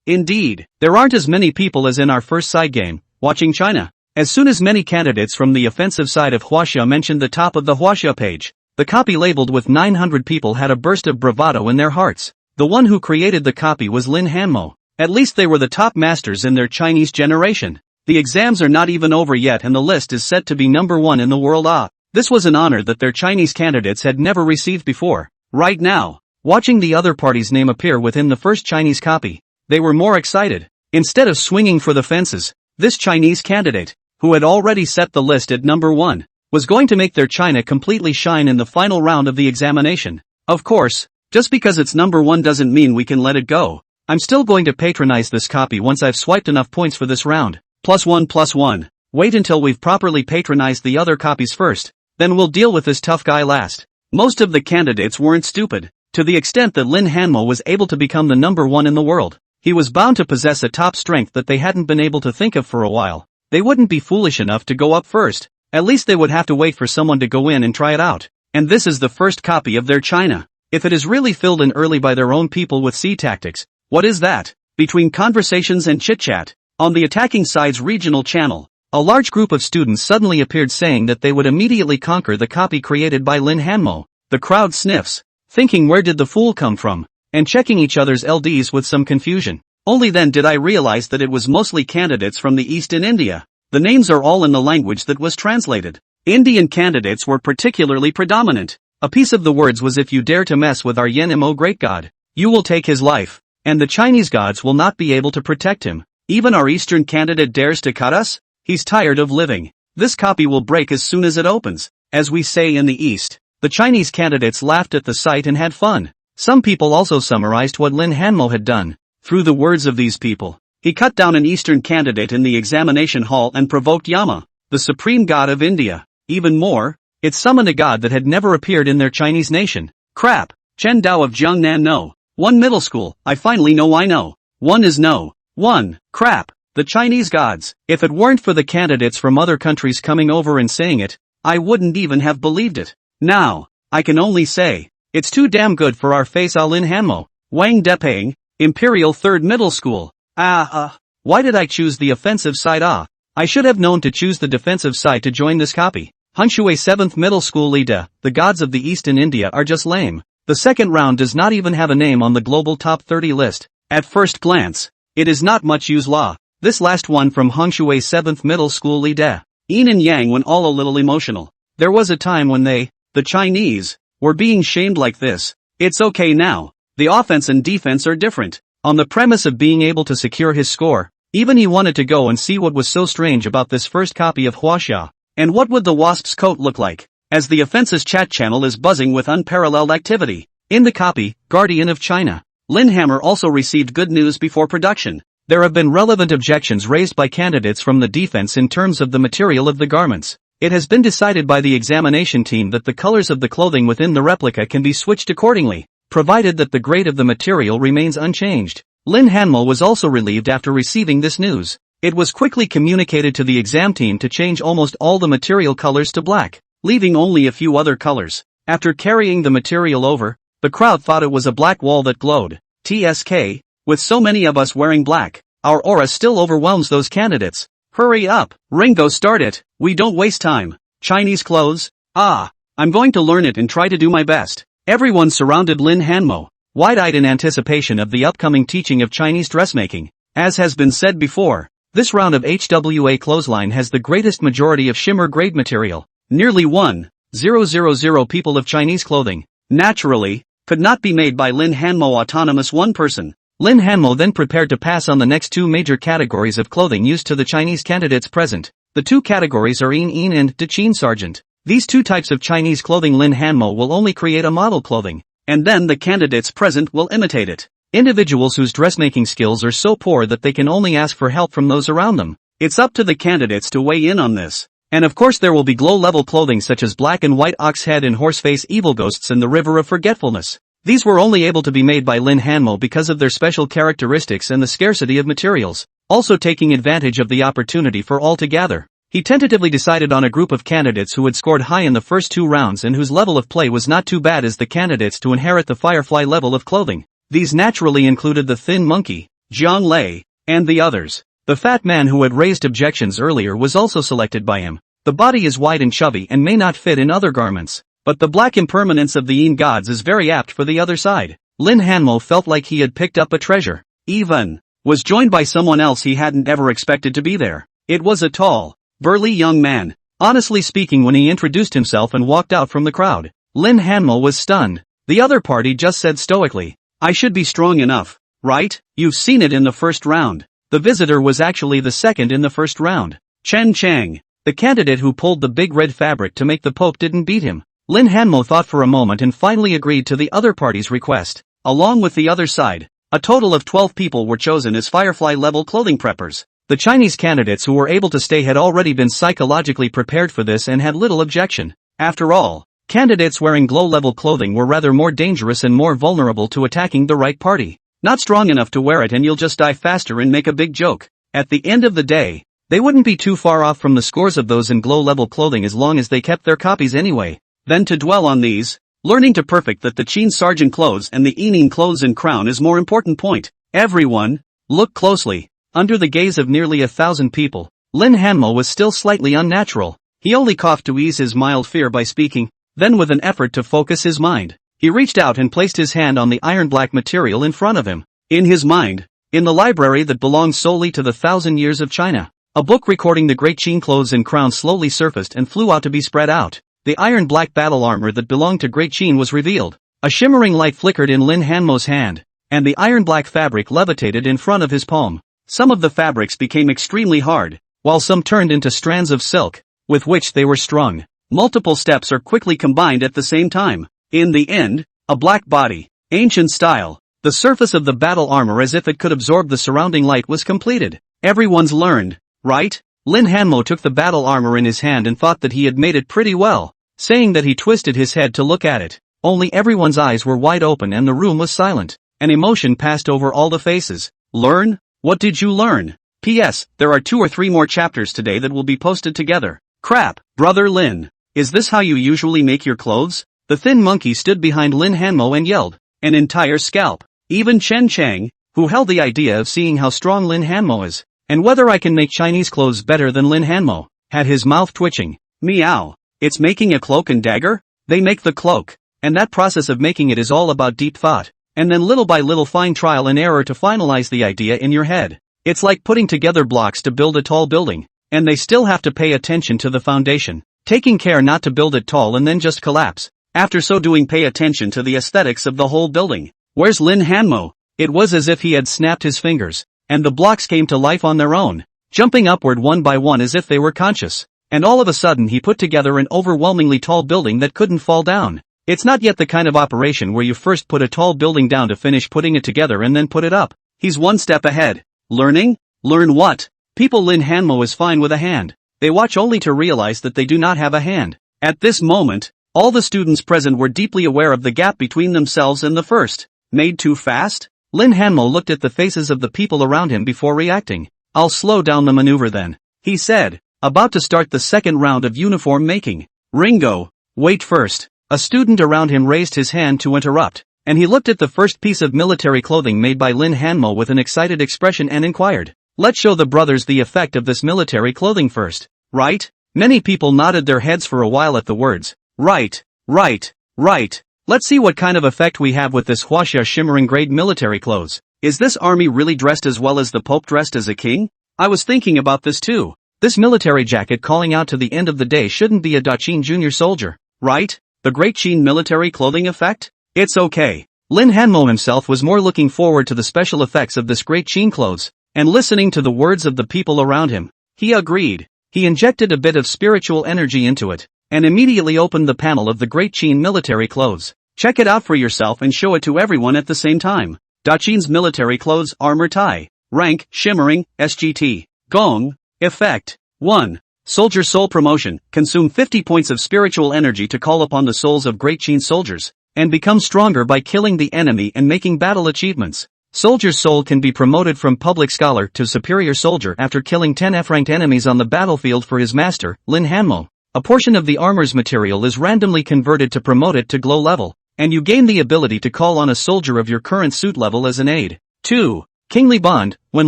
Indeed, there aren't as many people as in our first side game, watching China. As soon as many candidates from the offensive side of Huaxia mentioned the top of the Huaxia page, the copy labeled with 900 people had a burst of bravado in their hearts. The one who created the copy was Lin Hanmo. At least they were the top masters in their Chinese generation. The exams are not even over yet and the list is set to be number 1 in the world. This was an honor that their Chinese candidates had never received before. Right now, watching the other party's name appear within the first Chinese copy, they were more excited. Instead of swinging for the fences, this Chinese candidate, who had already set the list at number 1, was going to make their China completely shine in the final round of the examination. Of course, just because it's number 1 doesn't mean we can let it go. I'm still going to patronize this copy once I've swiped enough points for this round. +1+1. Wait until we've properly patronized the other copies first, then we'll deal with this tough guy last. Most of the candidates weren't stupid. To the extent that Lin Hanmo was able to become the #1 in the world, he was bound to possess a top strength that they hadn't been able to think of for a while. They wouldn't be foolish enough to go up first. At least they would have to wait for someone to go in and try it out. And this is the first copy of their China. If it is really filled in early by their own people with sea tactics, what is that? Between conversations and chit-chat, on the attacking side's regional channel, a large group of students suddenly appeared saying that they would immediately conquer the copy created by Lin Hanmo. The crowd sniffs, thinking where did the fool come from, and checking each other's LDs with some confusion. Only then did I realize that it was mostly candidates from the East in India. The names are all in the language that was translated. Indian candidates were particularly predominant. A piece of the words was, if you dare to mess with our Yen Mo great god, you will take his life, and the Chinese gods will not be able to protect him. Even our Eastern candidate dares to cut us? He's tired of living. This copy will break as soon as it opens. As we say in the East, the Chinese candidates laughed at the sight and had fun. Some people also summarized what Lin Hanmo had done. Through the words of these people, he cut down an Eastern candidate in the examination hall and provoked Yama, the supreme god of India. Even more, it summoned a god that had never appeared in their Chinese nation. Crap. Chen Dao of Jiangnan no. 1 middle school, I finally know I know. 1 is no. 1. Crap. The Chinese gods. If it weren't for the candidates from other countries coming over and saying it, I wouldn't even have believed it. Now, I can only say, it's too damn good for our face. Lin Hanmo. Wang Depeng, Imperial 3rd Middle School. Why did I choose the offensive side? I should have known to choose the defensive side to join this copy. Hunshui 7th Middle School leader, the gods of the East in India are just lame. The second round does not even have a name on the global top 30 list. At first glance, it is not much use law. This last one from Hunshui 7th Middle School leader, Yin and Yang, went all a little emotional. There was a time when they, the Chinese, were being shamed like this. It's okay now. The offense and defense are different. On the premise of being able to secure his score, even he wanted to go and see what was so strange about this first copy of Huaxia. And what would the wasp's coat look like? As the offense's chat channel is buzzing with unparalleled activity. In the copy, Guardian of China, Lin Hammer also received good news before production. There have been relevant objections raised by candidates from the defense in terms of the material of the garments. It has been decided by the examination team that the colors of the clothing within the replica can be switched accordingly, provided that the grade of the material remains unchanged. Lin Hanmo was also relieved after receiving this news. It was quickly communicated to the exam team to change almost all the material colors to black, leaving only a few other colors. After carrying the material over, the crowd thought it was a black wall that glowed. TSK, with so many of us wearing black, our aura still overwhelms those candidates. Hurry up, Ringo, start it. We don't waste time. Chinese clothes? I'm going to learn it and try to do my best. Everyone surrounded Lin Hanmo, wide-eyed in anticipation of the upcoming teaching of Chinese dressmaking. As has been said before, this round of HWA clothesline has the greatest majority of shimmer grade material. Nearly 1,000 people of Chinese clothing, naturally, could not be made by Lin Hanmo autonomous one person. Lin Hanmo then prepared to pass on the next two major categories of clothing used to the Chinese candidates present. The two categories are Yin and Dechin Sergeant. These two types of Chinese clothing Lin Hanmo will only create a model clothing, and then the candidates present will imitate it. Individuals whose dressmaking skills are so poor that they can only ask for help from those around them. It's up to the candidates to weigh in on this. And of course there will be glow-level clothing such as black and white ox head and horseface evil ghosts in the river of forgetfulness. These were only able to be made by Lin Hanmo because of their special characteristics and the scarcity of materials, also taking advantage of the opportunity for all to gather. He tentatively decided on a group of candidates who had scored high in the first two rounds and whose level of play was not too bad as the candidates to inherit the Firefly level of clothing. These naturally included the Thin Monkey, Jiang Lei, and the others. The fat man who had raised objections earlier was also selected by him. The body is wide and chubby and may not fit in other garments, but the black impermanence of the Yin gods is very apt for the other side. Lin Hanmo felt like he had picked up a treasure. Even was joined by someone else he hadn't ever expected to be there. It was a tall, burly young man. Honestly speaking, when he introduced himself and walked out from the crowd, Lin Hanmo was stunned. The other party just said stoically, "I should be strong enough, right? You've seen it in the first round." The visitor was actually the second in the first round. Chen Chang, the candidate who pulled the big red fabric to make the Pope, didn't beat him. Lin Hanmo thought for a moment and finally agreed to the other party's request. Along with the other side, a total of 12 people were chosen as Firefly-level clothing preppers. The Chinese candidates who were able to stay had already been psychologically prepared for this and had little objection. After all, Candidates wearing glow-level clothing were rather more dangerous and more vulnerable to attacking the right party. Not strong enough to wear it and you'll just die faster and make a big joke. At the end of the day, they wouldn't be too far off from the scores of those in glow-level clothing as long as they kept their copies anyway. Then to dwell on these, learning to perfect that the Qin sergeant clothes and the Enin clothes and crown is more important point. Everyone, look closely. Under the gaze of nearly 1,000 people, Lin Hanmo was still slightly unnatural. He only coughed to ease his mild fear by speaking. Then with an effort to focus his mind, he reached out and placed his hand on the iron-black material in front of him. In his mind, in the library that belongs solely to the 1,000 years of China, a book recording the great Qin clothes and crown slowly surfaced and flew out to be spread out. The iron-black battle armor that belonged to great Qin was revealed. A shimmering light flickered in Lin Hanmo's hand, and the iron-black fabric levitated in front of his palm. Some of the fabrics became extremely hard, while some turned into strands of silk, with which they were strung. Multiple steps are quickly combined at the same time. In the end, a black body, ancient style, the surface of the battle armor as if it could absorb the surrounding light was completed. Everyone's learned, right? Lin Hanmo took the battle armor in his hand and thought that he had made it pretty well, saying that he twisted his head to look at it. Only everyone's eyes were wide open and the room was silent. An emotion passed over all the faces. Learn? What did you learn? P.S. There are 2 or 3 more chapters today that will be posted together. Crap, brother Lin. Is this how you usually make your clothes? The thin monkey stood behind Lin Hanmo and yelled, an entire scalp. Even Chen Chang, who held the idea of seeing how strong Lin Hanmo is, and whether I can make Chinese clothes better than Lin Hanmo, had his mouth twitching. Meow. It's making a cloak and dagger? They make the cloak, and that process of making it is all about deep thought, and then little by little fine trial and error to finalize the idea in your head. It's like putting together blocks to build a tall building, and they still have to pay attention to the foundation, taking care not to build it tall and then just collapse. After so doing, pay attention to the aesthetics of the whole building. Where's Lin Hanmo? It was as if he had snapped his fingers, and the blocks came to life on their own, jumping upward one by one as if they were conscious. And all of a sudden he put together an overwhelmingly tall building that couldn't fall down. It's not yet the kind of operation where you first put a tall building down to finish putting it together and then put it up. He's one step ahead. Learning? Learn what? People Lin Hanmo is fine with a hand. They watch only to realize that they do not have a hand. At this moment, all the students present were deeply aware of the gap between themselves and the first. Made too fast? Lin Hanmo looked at the faces of the people around him before reacting. I'll slow down the maneuver then, he said, about to start the second round of uniform making. Ringo, wait first. A student around him raised his hand to interrupt, and he looked at the first piece of military clothing made by Lin Hanmo with an excited expression and inquired, let's show the brothers the effect of this military clothing first, right? Many people nodded their heads for a while at the words, right, right, right. Let's see what kind of effect we have with this huaxia shimmering grade military clothes. Is this army really dressed as well as the Pope dressed as a king? I was thinking about this too. This military jacket calling out to the end of the day shouldn't be a Daqin junior soldier, right? The Great Qin military clothing effect? It's okay. Lin Hanmo himself was more looking forward to the special effects of this Great Qin clothes, and listening to the words of the people around him. He agreed. He injected a bit of spiritual energy into it, and immediately opened the panel of the Great Qin military clothes. Check it out for yourself and show it to everyone at the same time. Daqin's military clothes armor tie. Rank, shimmering, SGT. Gong. Effect. 1. Soldier soul promotion. Consume 50 points of spiritual energy to call upon the souls of Great Qin soldiers, and become stronger by killing the enemy and making battle achievements. Soldier's soul can be promoted from public scholar to superior soldier after killing 10 F-ranked enemies on the battlefield for his master, Lin Hanmo. A portion of the armor's material is randomly converted to promote it to glow level, and you gain the ability to call on a soldier of your current suit level as an aid. 2. Kingly bond. When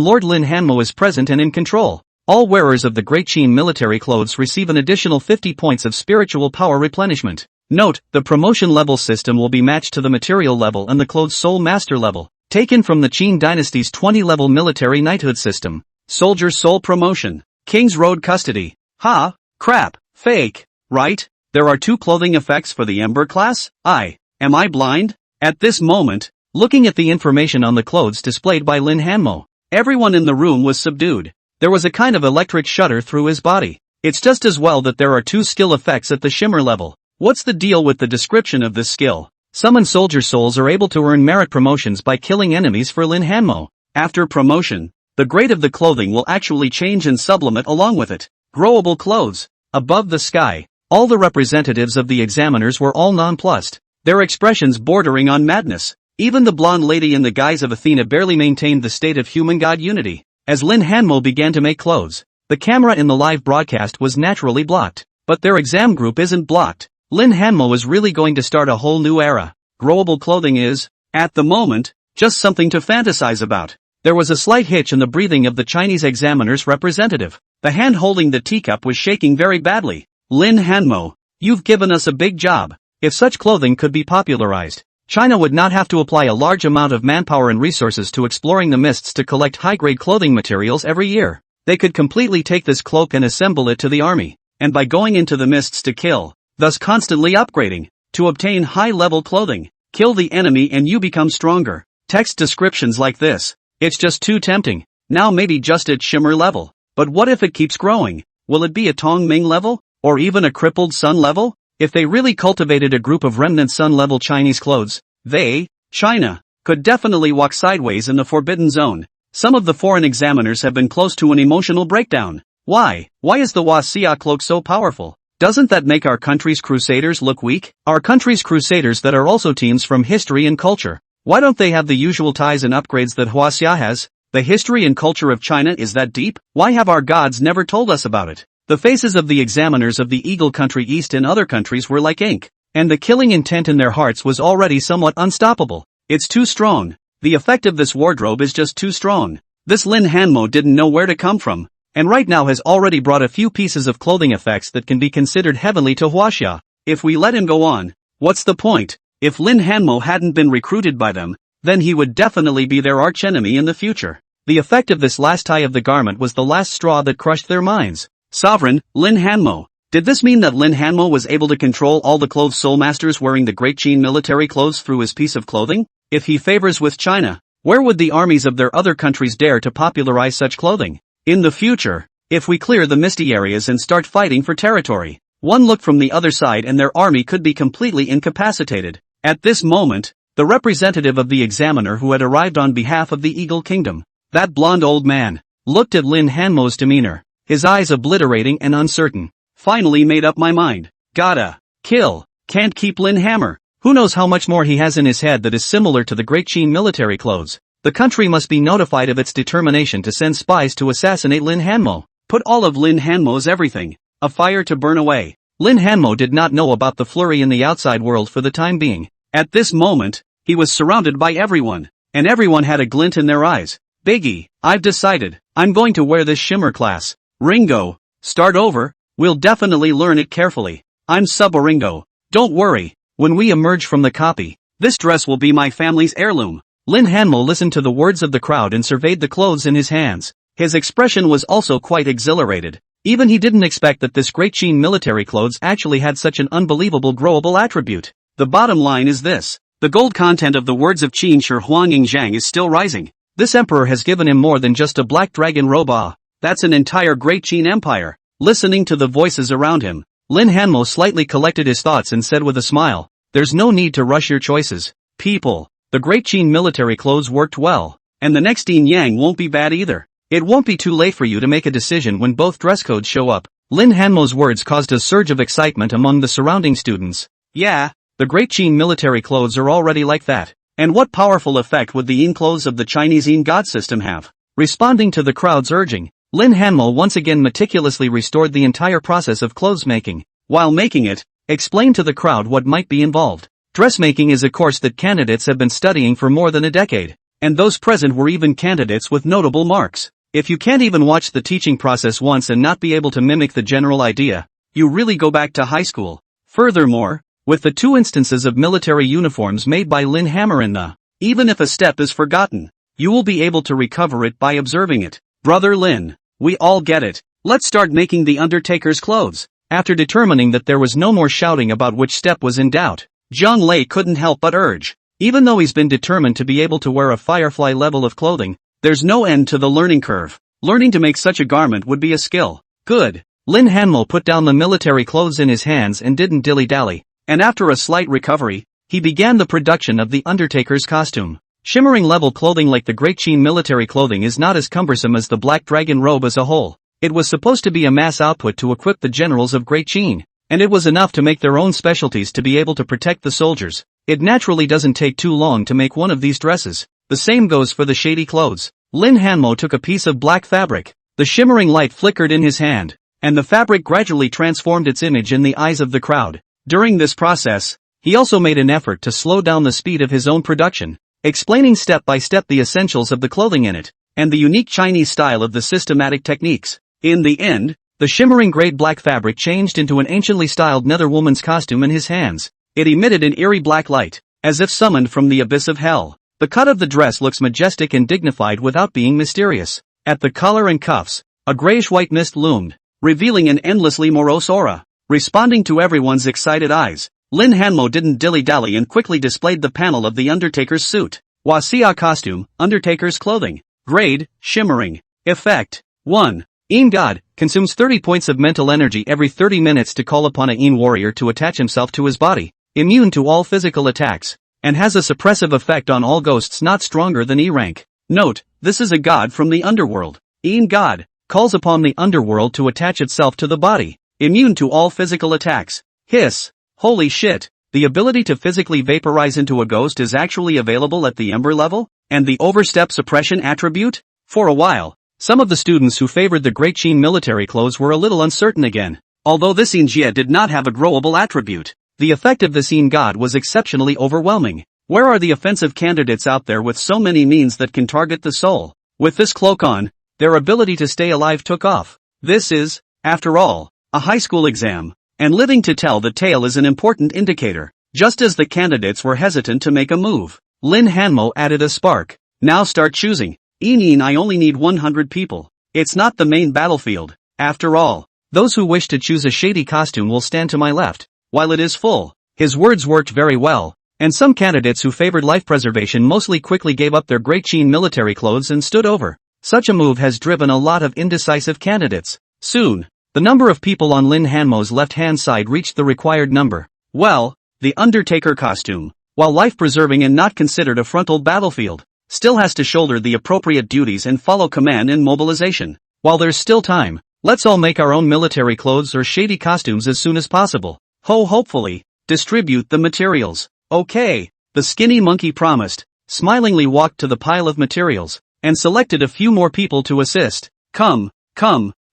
Lord Lin Hanmo is present and in control, all wearers of the Great Qin military clothes receive an additional 50 points of spiritual power replenishment. Note, the promotion level system will be matched to the material level and the clothes soul master level, taken from the Qin dynasty's 20-level military knighthood system. Soldier soul promotion. King's road custody. Ha, crap, fake, right? There are 2 clothing effects for the Ember class? Am I blind? At this moment, looking at the information on the clothes displayed by Lin Hanmo, everyone in the room was subdued. There was a kind of electric shudder through his body. It's just as well that there are 2 skill effects at the shimmer level. What's the deal with the description of this skill? Summoned soldier souls are able to earn merit promotions by killing enemies for Lin Hanmo. After promotion, the grade of the clothing will actually change and sublimate along with it. Growable clothes. Above the sky, All the representatives of the examiners were all nonplussed, their expressions bordering on madness. Even the blonde lady in the guise of Athena barely maintained the state of human-god unity. As Lin Hanmo began to make clothes, the camera in the live broadcast was naturally blocked. But their exam group isn't blocked. Lin Hanmo is really going to start a whole new era. Growable clothing is, at the moment, just something to fantasize about. There was a slight hitch in the breathing of the Chinese examiner's representative. The hand holding the teacup was shaking very badly. Lin Hanmo, you've given us a big job. If such clothing could be popularized, China would not have to apply a large amount of manpower and resources to exploring the mists to collect high-grade clothing materials every year. They could completely take this cloak and assemble it to the army, and by going into the mists to kill, thus constantly upgrading, to obtain high-level clothing, kill the enemy and you become stronger. Text descriptions like this. It's just too tempting. Now maybe just at shimmer level. But what if it keeps growing? Will it be a Tong Ming level? Or even a crippled sun level? If they really cultivated a group of remnant sun level Chinese clothes, they, China, could definitely walk sideways in the forbidden zone. Some of the foreign examiners have been close to an emotional breakdown. Why? Why is the Xia cloak so powerful? Doesn't that make our country's crusaders look weak? Our country's crusaders that are also teams from history and culture. Why don't they have the usual ties and upgrades that Xia has? The history and culture of China is that deep? Why have our gods never told us about it? The faces of the examiners of the Eagle Country East and other countries were like ink, and the killing intent in their hearts was already somewhat unstoppable. It's too strong. The effect of this wardrobe is just too strong. This Lin Hanmo didn't know where to come from, and right now has already brought a few pieces of clothing effects that can be considered heavenly to Xia. If we let him go on, what's the point? If Lin Hanmo hadn't been recruited by them, then he would definitely be their archenemy in the future. The effect of this last tie of the garment was the last straw that crushed their minds. Sovereign, Lin Hanmo. Did this mean that Lin Hanmo was able to control all the clothes soul masters wearing the Great Qin military clothes through his piece of clothing? If he favors with China, where would the armies of their other countries dare to popularize such clothing? In the future, if we clear the misty areas and start fighting for territory, one look from the other side and their army could be completely incapacitated. At this moment, the representative of the examiner who had arrived on behalf of the Eagle Kingdom, that blonde old man, looked at Lin Hanmo's demeanor, his eyes obliterating and uncertain. Finally made up my mind. Gotta kill. Can't keep Lin Hammer. Who knows how much more he has in his head that is similar to the Great Qin military clothes. The country must be notified of its determination to send spies to assassinate Lin Hanmo. Put all of Lin Hanmo's everything. A fire to burn away. Lin Hanmo did not know about the flurry in the outside world for the time being. At this moment, he was surrounded by everyone, and everyone had a glint in their eyes. Biggie, I've decided. I'm going to wear this shimmer class. Ringo, start over. We'll definitely learn it carefully. I'm Sub-Ringo. Don't worry, when we emerge from the copy, this dress will be my family's heirloom. Lin Hanmo listened to the words of the crowd and surveyed the clothes in his hands. His expression was also quite exhilarated. Even he didn't expect that this Great Qin military clothes actually had such an unbelievable growable attribute. The bottom line is this. The gold content of the words of Qin Shi Huanging Zhang is still rising. This emperor has given him more than just a black dragon robe. That's an entire Great Qin empire. Listening to the voices around him, Lin Hanmo slightly collected his thoughts and said with a smile, there's no need to rush your choices. People, the Great Qin military clothes worked well, and the next yin yang won't be bad either. It won't be too late for you to make a decision when both dress codes show up. Lin Hanmo's words caused a surge of excitement among the surrounding students. Yeah, the Great Qin military clothes are already like that. And what powerful effect would the yin clothes of the Chinese yin god system have? Responding to the crowd's urging, Lin Hanmo once again meticulously restored the entire process of clothes making. While making it, explained to the crowd what might be involved. Dressmaking is a course that candidates have been studying for more than a decade, and those present were even candidates with notable marks. If you can't even watch the teaching process once and not be able to mimic the general idea, you really go back to high school. Furthermore, with the 2 instances of military uniforms made by Lin Hammer in the, even if a step is forgotten, you will be able to recover it by observing it. Brother Lin, we all get it. Let's start making the Undertaker's clothes. After determining that there was no more shouting about which step was in doubt, Zhang Lei couldn't help but urge. Even though he's been determined to be able to wear a firefly level of clothing, there's no end to the learning curve. Learning to make such a garment would be a skill. Good. Lin Hanmo put down the military clothes in his hands and didn't dilly-dally, and after a slight recovery, he began the production of the Undertaker's costume. Shimmering level clothing like the Great Qin military clothing is not as cumbersome as the Black Dragon robe as a whole. It was supposed to be a mass output to equip the generals of Great Qin. and it was enough to make their own specialties to be able to protect the soldiers. It naturally doesn't take too long to make one of these dresses. The same goes for the shady clothes. Lin Hanmo took a piece of black fabric. The shimmering light flickered in his hand, and the fabric gradually transformed its image in the eyes of the crowd. During this process, he also made an effort to slow down the speed of his own production, explaining step by step the essentials of the clothing in it, and the unique Chinese style of the systematic techniques. In the end, the shimmering grey black fabric changed into an anciently styled nether woman's costume in his hands. It emitted an eerie black light, as if summoned from the abyss of hell. The cut of the dress looks majestic and dignified without being mysterious. At the collar and cuffs, a grayish-white mist loomed, revealing an endlessly morose aura. Responding to everyone's excited eyes, Lin Hanmo didn't dilly-dally and quickly displayed the panel of the Undertaker's suit. Wasia costume, Undertaker's clothing. Grade, shimmering. Effect. 1. God consumes 30 points of mental energy every 30 minutes to call upon a warrior to attach himself to his body. Immune to all physical attacks, and has a suppressive effect on all ghosts not stronger than E rank. Note, this is a god from the underworld. God calls upon the underworld to attach itself to the body. Immune to all physical attacks. Hiss. Holy shit. The ability to physically vaporize into a ghost is actually available at the Ember level? And the overstep suppression attribute? For a while, some of the students who favored the Great Qin military clothes were a little uncertain again. Although this Jie did not have a growable attribute, the effect of this god was exceptionally overwhelming. Where are the offensive candidates out there with so many means that can target the soul? With this cloak on, their ability to stay alive took off. This is, after all, a high school exam, and living to tell the tale is an important indicator. Just as the candidates were hesitant to make a move, Lin Hanmo added a spark. Now start choosing. I only need 100 people. It's not the main battlefield. After all, those who wish to choose a shady costume will stand to my left, while it is full. His words worked very well, and some candidates who favored life preservation mostly quickly gave up their Great Qin military clothes and stood over. Such a move has driven a lot of indecisive candidates. Soon, the number of people on Lin Hanmo's left-hand side reached the required number. Well, the Undertaker costume, while life-preserving and not considered a frontal battlefield, still has to shoulder the appropriate duties and follow command and mobilization. While there's still time, let's all make our own military clothes or shady costumes as soon as possible. Hopefully, distribute the materials. Okay, the skinny monkey promised, smilingly walked to the pile of materials, and selected a few more people to assist. Come,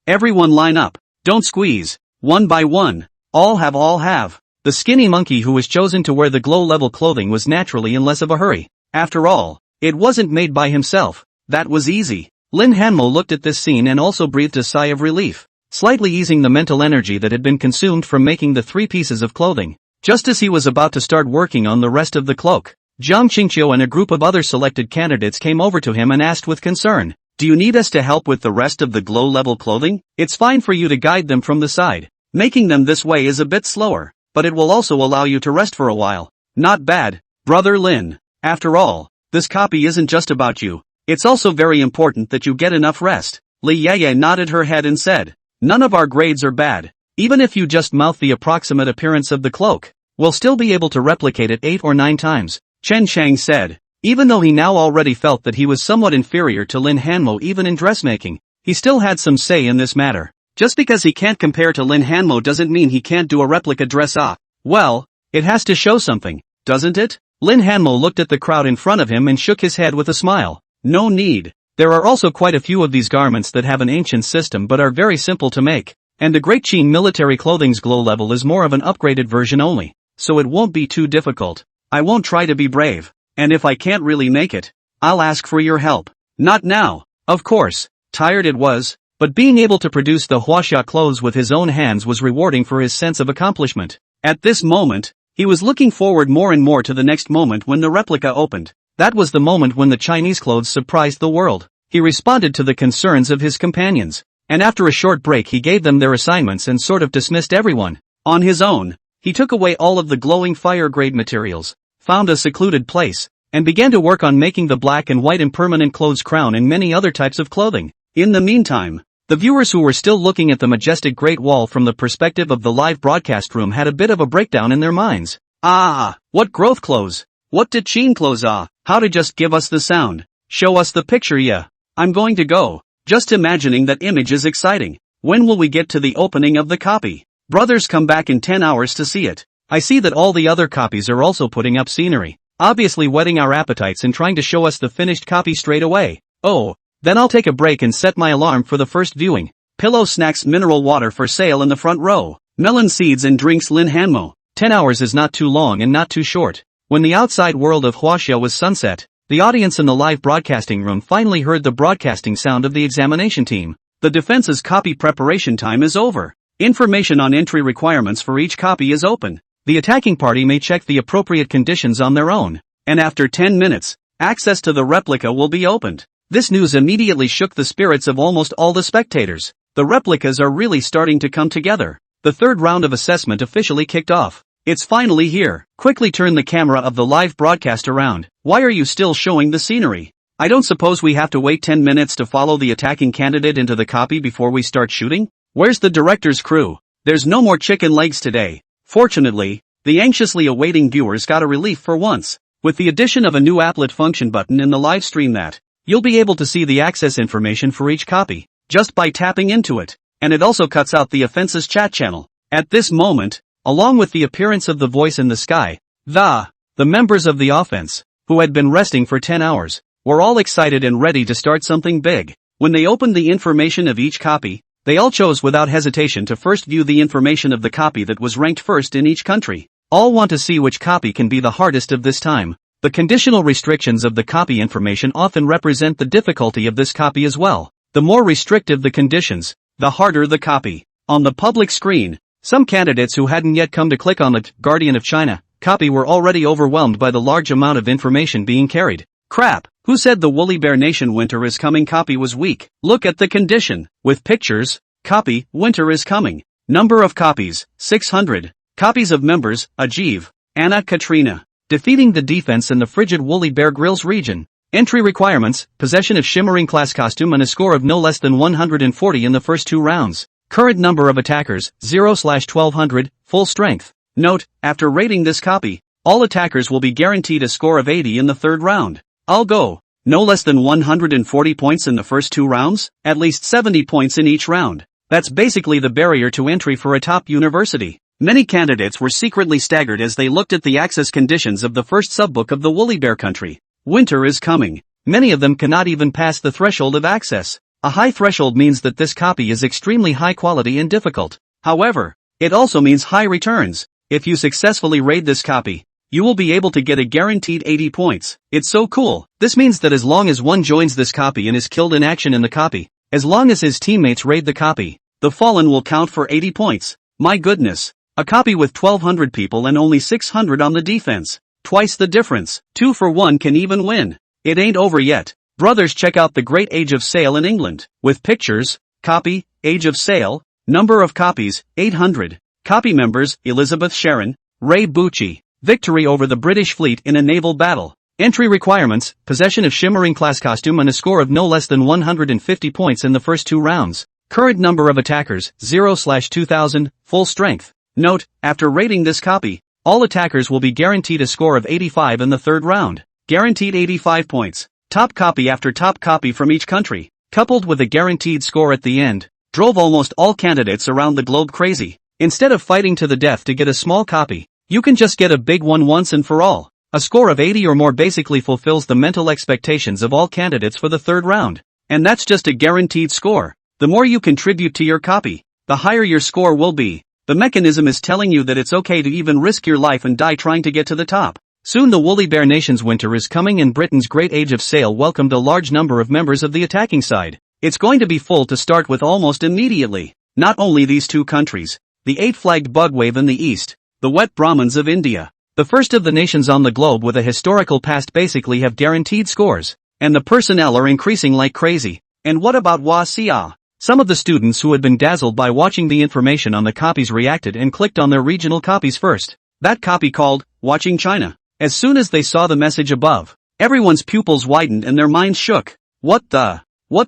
everyone line up, don't squeeze, one by one, all have. The skinny monkey who was chosen to wear the glow-level clothing was naturally in less of a hurry. After all, it wasn't made by himself. That was easy. Lin Hanmo looked at this scene and also breathed a sigh of relief, slightly easing the mental energy that had been consumed from making the 3 pieces of clothing. Just as he was about to start working on the rest of the cloak, Jiang Qingqiu and a group of other selected candidates came over to him and asked with concern, "Do you need us to help with the rest of the glow-level clothing? It's fine for you to guide them from the side. Making them this way is a bit slower, but it will also allow you to rest for a while." "Not bad, Brother Lin. After all, this copy isn't just about you. It's also very important that you get enough rest." Li Yeye nodded her head and said, "None of our grades are bad. Even if you just mouth the approximate appearance of the cloak, we'll still be able to replicate it 8 or 9 times. Chen Chang said. Even though he now already felt that he was somewhat inferior to Lin Hanmo even in dressmaking, he still had some say in this matter. Just because he can't compare to Lin Hanmo doesn't mean he can't do a replica dress-up. Well, it has to show something, doesn't it? Lin Hanmo looked at the crowd in front of him and shook his head with a smile. No need. There are also quite a few of these garments that have an ancient system but are very simple to make, and the Great Qin military clothing's glow level is more of an upgraded version only, so it won't be too difficult. I won't try to be brave, and if I can't really make it, I'll ask for your help. Not now, of course. Tired it was, but being able to produce the huaxia clothes with his own hands was rewarding for his sense of accomplishment. At this moment, he was looking forward more and more to the next moment when the replica opened. That was the moment when the Chinese clothes surprised the world. He responded to the concerns of his companions, and after a short break he gave them their assignments and sort of dismissed everyone. On his own, he took away all of the glowing fire-grade materials, found a secluded place, and began to work on making the black and white impermanent clothes crown and many other types of clothing. In the meantime, the viewers who were still looking at the majestic Great Wall from the perspective of the live broadcast room had a bit of a breakdown in their minds. What growth clothes? What did Qin clothes are? How to just give us the sound? Show us the picture, yeah. I'm going to go. Just imagining that image is exciting. When will we get to the opening of the copy? Brothers come back in 10 hours to see it. I see that all the other copies are also putting up scenery, obviously whetting our appetites and trying to show us the finished copy straight away. Oh, then I'll take a break and set my alarm for the first viewing. Pillow snacks mineral water for sale in the front row. Melon seeds and drinks Lin Hanmo. 10 hours is not too long and not too short. When the outside world of Huaxia was sunset, the audience in the live broadcasting room finally heard the broadcasting sound of the examination team. The defense's copy preparation time is over. Information on entry requirements for each copy is open. The attacking party may check the appropriate conditions on their own, and after 10 minutes, access to the replica will be opened. This news immediately shook the spirits of almost all the spectators. The replicas are really starting to come together. The third round of assessment officially kicked off. It's finally here. Quickly turn the camera of the live broadcast around. Why are you still showing the scenery? I don't suppose we have to wait 10 minutes to follow the attacking candidate into the copy before we start shooting? Where's the director's crew? There's no more chicken legs today. Fortunately, the anxiously awaiting viewers got a relief for once. With the addition of a new applet function button in the live stream that, you'll be able to see the access information for each copy, just by tapping into it. And it also cuts out the offense's chat channel. At this moment, along with the appearance of the voice in the sky, the members of the offense, who had been resting for 10 hours, were all excited and ready to start something big. When they opened the information of each copy, they all chose without hesitation to first view the information of the copy that was ranked first in each country. All want to see which copy can be the hardest of this time. The conditional restrictions of the copy information often represent the difficulty of this copy as well. The more restrictive the conditions, the harder the copy. On the public screen, some candidates who hadn't yet come to click on the Guardian of China copy were already overwhelmed by the large amount of information being carried. Crap, who said the Woolly Bear Nation Winter is Coming copy was weak? Look at the condition. With pictures, copy, Winter is Coming. Number of copies, 600. Copies of members, Ajiv, Anna Katrina. Defeating the defense in the frigid Woolly Bear Grylls region. Entry requirements, possession of shimmering class costume and a score of no less than 140 in the first 2 rounds. Current number of attackers, 0/1200, full strength. Note, after rating this copy, all attackers will be guaranteed a score of 80 in the 3rd round. I'll go. No less than 140 points in the first 2 rounds, at least 70 points in each round. That's basically the barrier to entry for a top university. Many candidates were secretly staggered as they looked at the access conditions of the first subbook of the Woolly Bear country. Winter is Coming. Many of them cannot even pass the threshold of access. A high threshold means that this copy is extremely high quality and difficult. However, it also means high returns. If you successfully raid this copy, you will be able to get a guaranteed 80 points. It's so cool. This means that as long as one joins this copy and is killed in action in the copy, as long as his teammates raid the copy, the fallen will count for 80 points. My goodness. A copy with 1200 people and only 600 on the defense. Twice the difference. 2 for 1 can even win. It ain't over yet. Brothers, check out the great Age of Sail in England. With pictures, copy, Age of Sail, number of copies, 800. Copy members, Elizabeth Sharon, Ray Bucci. Victory over the British fleet in a naval battle. Entry requirements, possession of shimmering class costume and a score of no less than 150 points in the first 2 rounds. Current number of attackers, 0/2000, full strength. Note, after rating this copy, all attackers will be guaranteed a score of 85 in the 3rd round. Guaranteed 85 points. Top copy after top copy from each country, coupled with a guaranteed score at the end, drove almost all candidates around the globe crazy. Instead of fighting to the death to get a small copy, you can just get a big one once and for all. A score of 80 or more basically fulfills the mental expectations of all candidates for the 3rd round. And that's just a guaranteed score. The more you contribute to your copy, the higher your score will be. The mechanism is telling you that it's okay to even risk your life and die trying to get to the top. Soon the Woolly Bear Nation's Winter is Coming and Britain's Great Age of Sail welcomed a large number of members of the attacking side. It's going to be full to start with almost immediately. Not only these 2 countries, the 8-flagged Bugwave in the east, the wet Brahmins of India, the first of the nations on the globe with a historical past basically have guaranteed scores. And the personnel are increasing like crazy. And what about Huaxia? Some of the students who had been dazzled by watching the information on the copies reacted and clicked on their regional copies first. That copy called, Watching China. As soon as they saw the message above, everyone's pupils widened and their minds shook. What the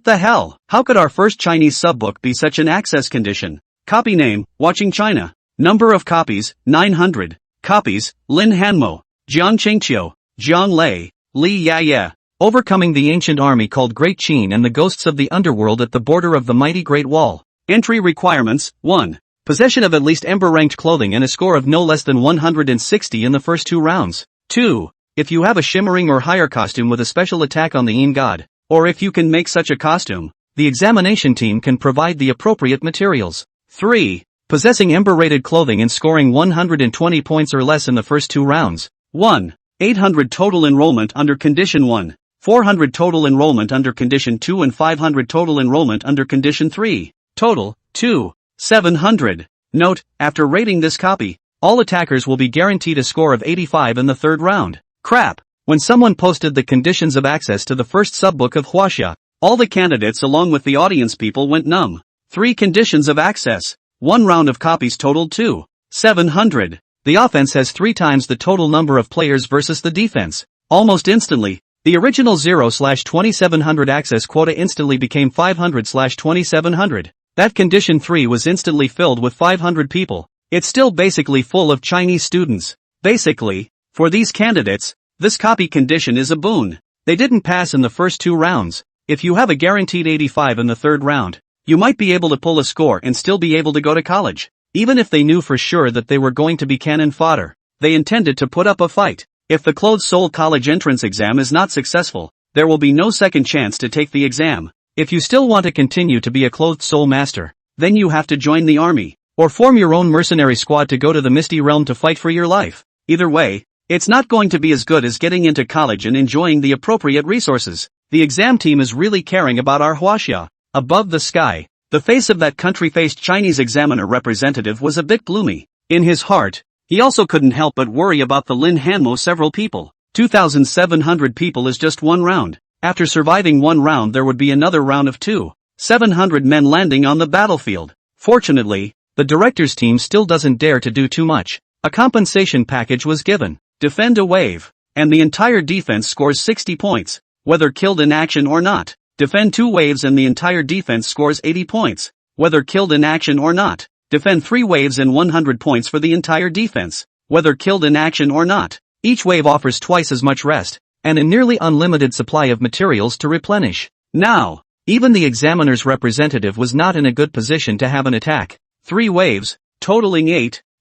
hell? How could our first Chinese subbook be such an access condition? Copy name, Watching China. Number of copies, 900. Copies, Lin Hanmo, Jiang Qingqiu, Jiang Lei, Li Yaya. Overcoming the ancient army called Great Qin and the ghosts of the underworld at the border of the mighty Great Wall. Entry requirements, 1. Possession of at least Ember-ranked clothing and a score of no less than 160 in the first 2 rounds. 2. If you have a shimmering or higher costume with a special attack on the Yin God, or if you can make such a costume, the examination team can provide the appropriate materials. 3. Possessing Ember-rated clothing and scoring 120 points or less in the first 2 rounds. 1. 800 total enrollment under Condition 1, 400 total enrollment under Condition 2 and 500 total enrollment under Condition 3. Total, 2. 700. Note, after rating this copy, all attackers will be guaranteed a score of 85 in the 3rd round. Crap. When someone posted the conditions of access to the first subbook of Huaxia, all the candidates along with the audience people went numb. 3 conditions of access. 1 round of copies totaled 2. 700. The offense has 3 times the total number of players versus the defense. Almost instantly, the original 0/2700 access quota instantly became 500/2700. That condition 3 was instantly filled with 500 people. It's still basically full of Chinese students. Basically, for these candidates, this copy condition is a boon. They didn't pass in the first 2 rounds. If you have a guaranteed 85 in the 3rd round, you might be able to pull a score and still be able to go to college. Even if they knew for sure that they were going to be cannon fodder, they intended to put up a fight. If the closed-soul college entrance exam is not successful, there will be no second chance to take the exam. If you still want to continue to be a closed-soul master, then you have to join the army, or form your own mercenary squad to go to the Misty Realm to fight for your life. Either way, it's not going to be as good as getting into college and enjoying the appropriate resources. The exam team is really caring about our Huaxia. Above the sky, the face of that country-faced Chinese examiner representative was a bit gloomy. In his heart, he also couldn't help but worry about the Lin Hanmo several people. 2,700 people is just 1 round. After surviving 1 round there would be another round of 2,700 men landing on the battlefield. Fortunately, the director's team still doesn't dare to do too much. A compensation package was given. Defend a wave, and the entire defense scores 60 points, whether killed in action or not. Defend 2 waves and the entire defense scores 80 points, whether killed in action or not. Defend 3 waves and 100 points for the entire defense, whether killed in action or not. Each wave offers twice as much rest, and a nearly unlimited supply of materials to replenish. Now, even the examiner's representative was not in a good position to have an attack. 3 waves, totaling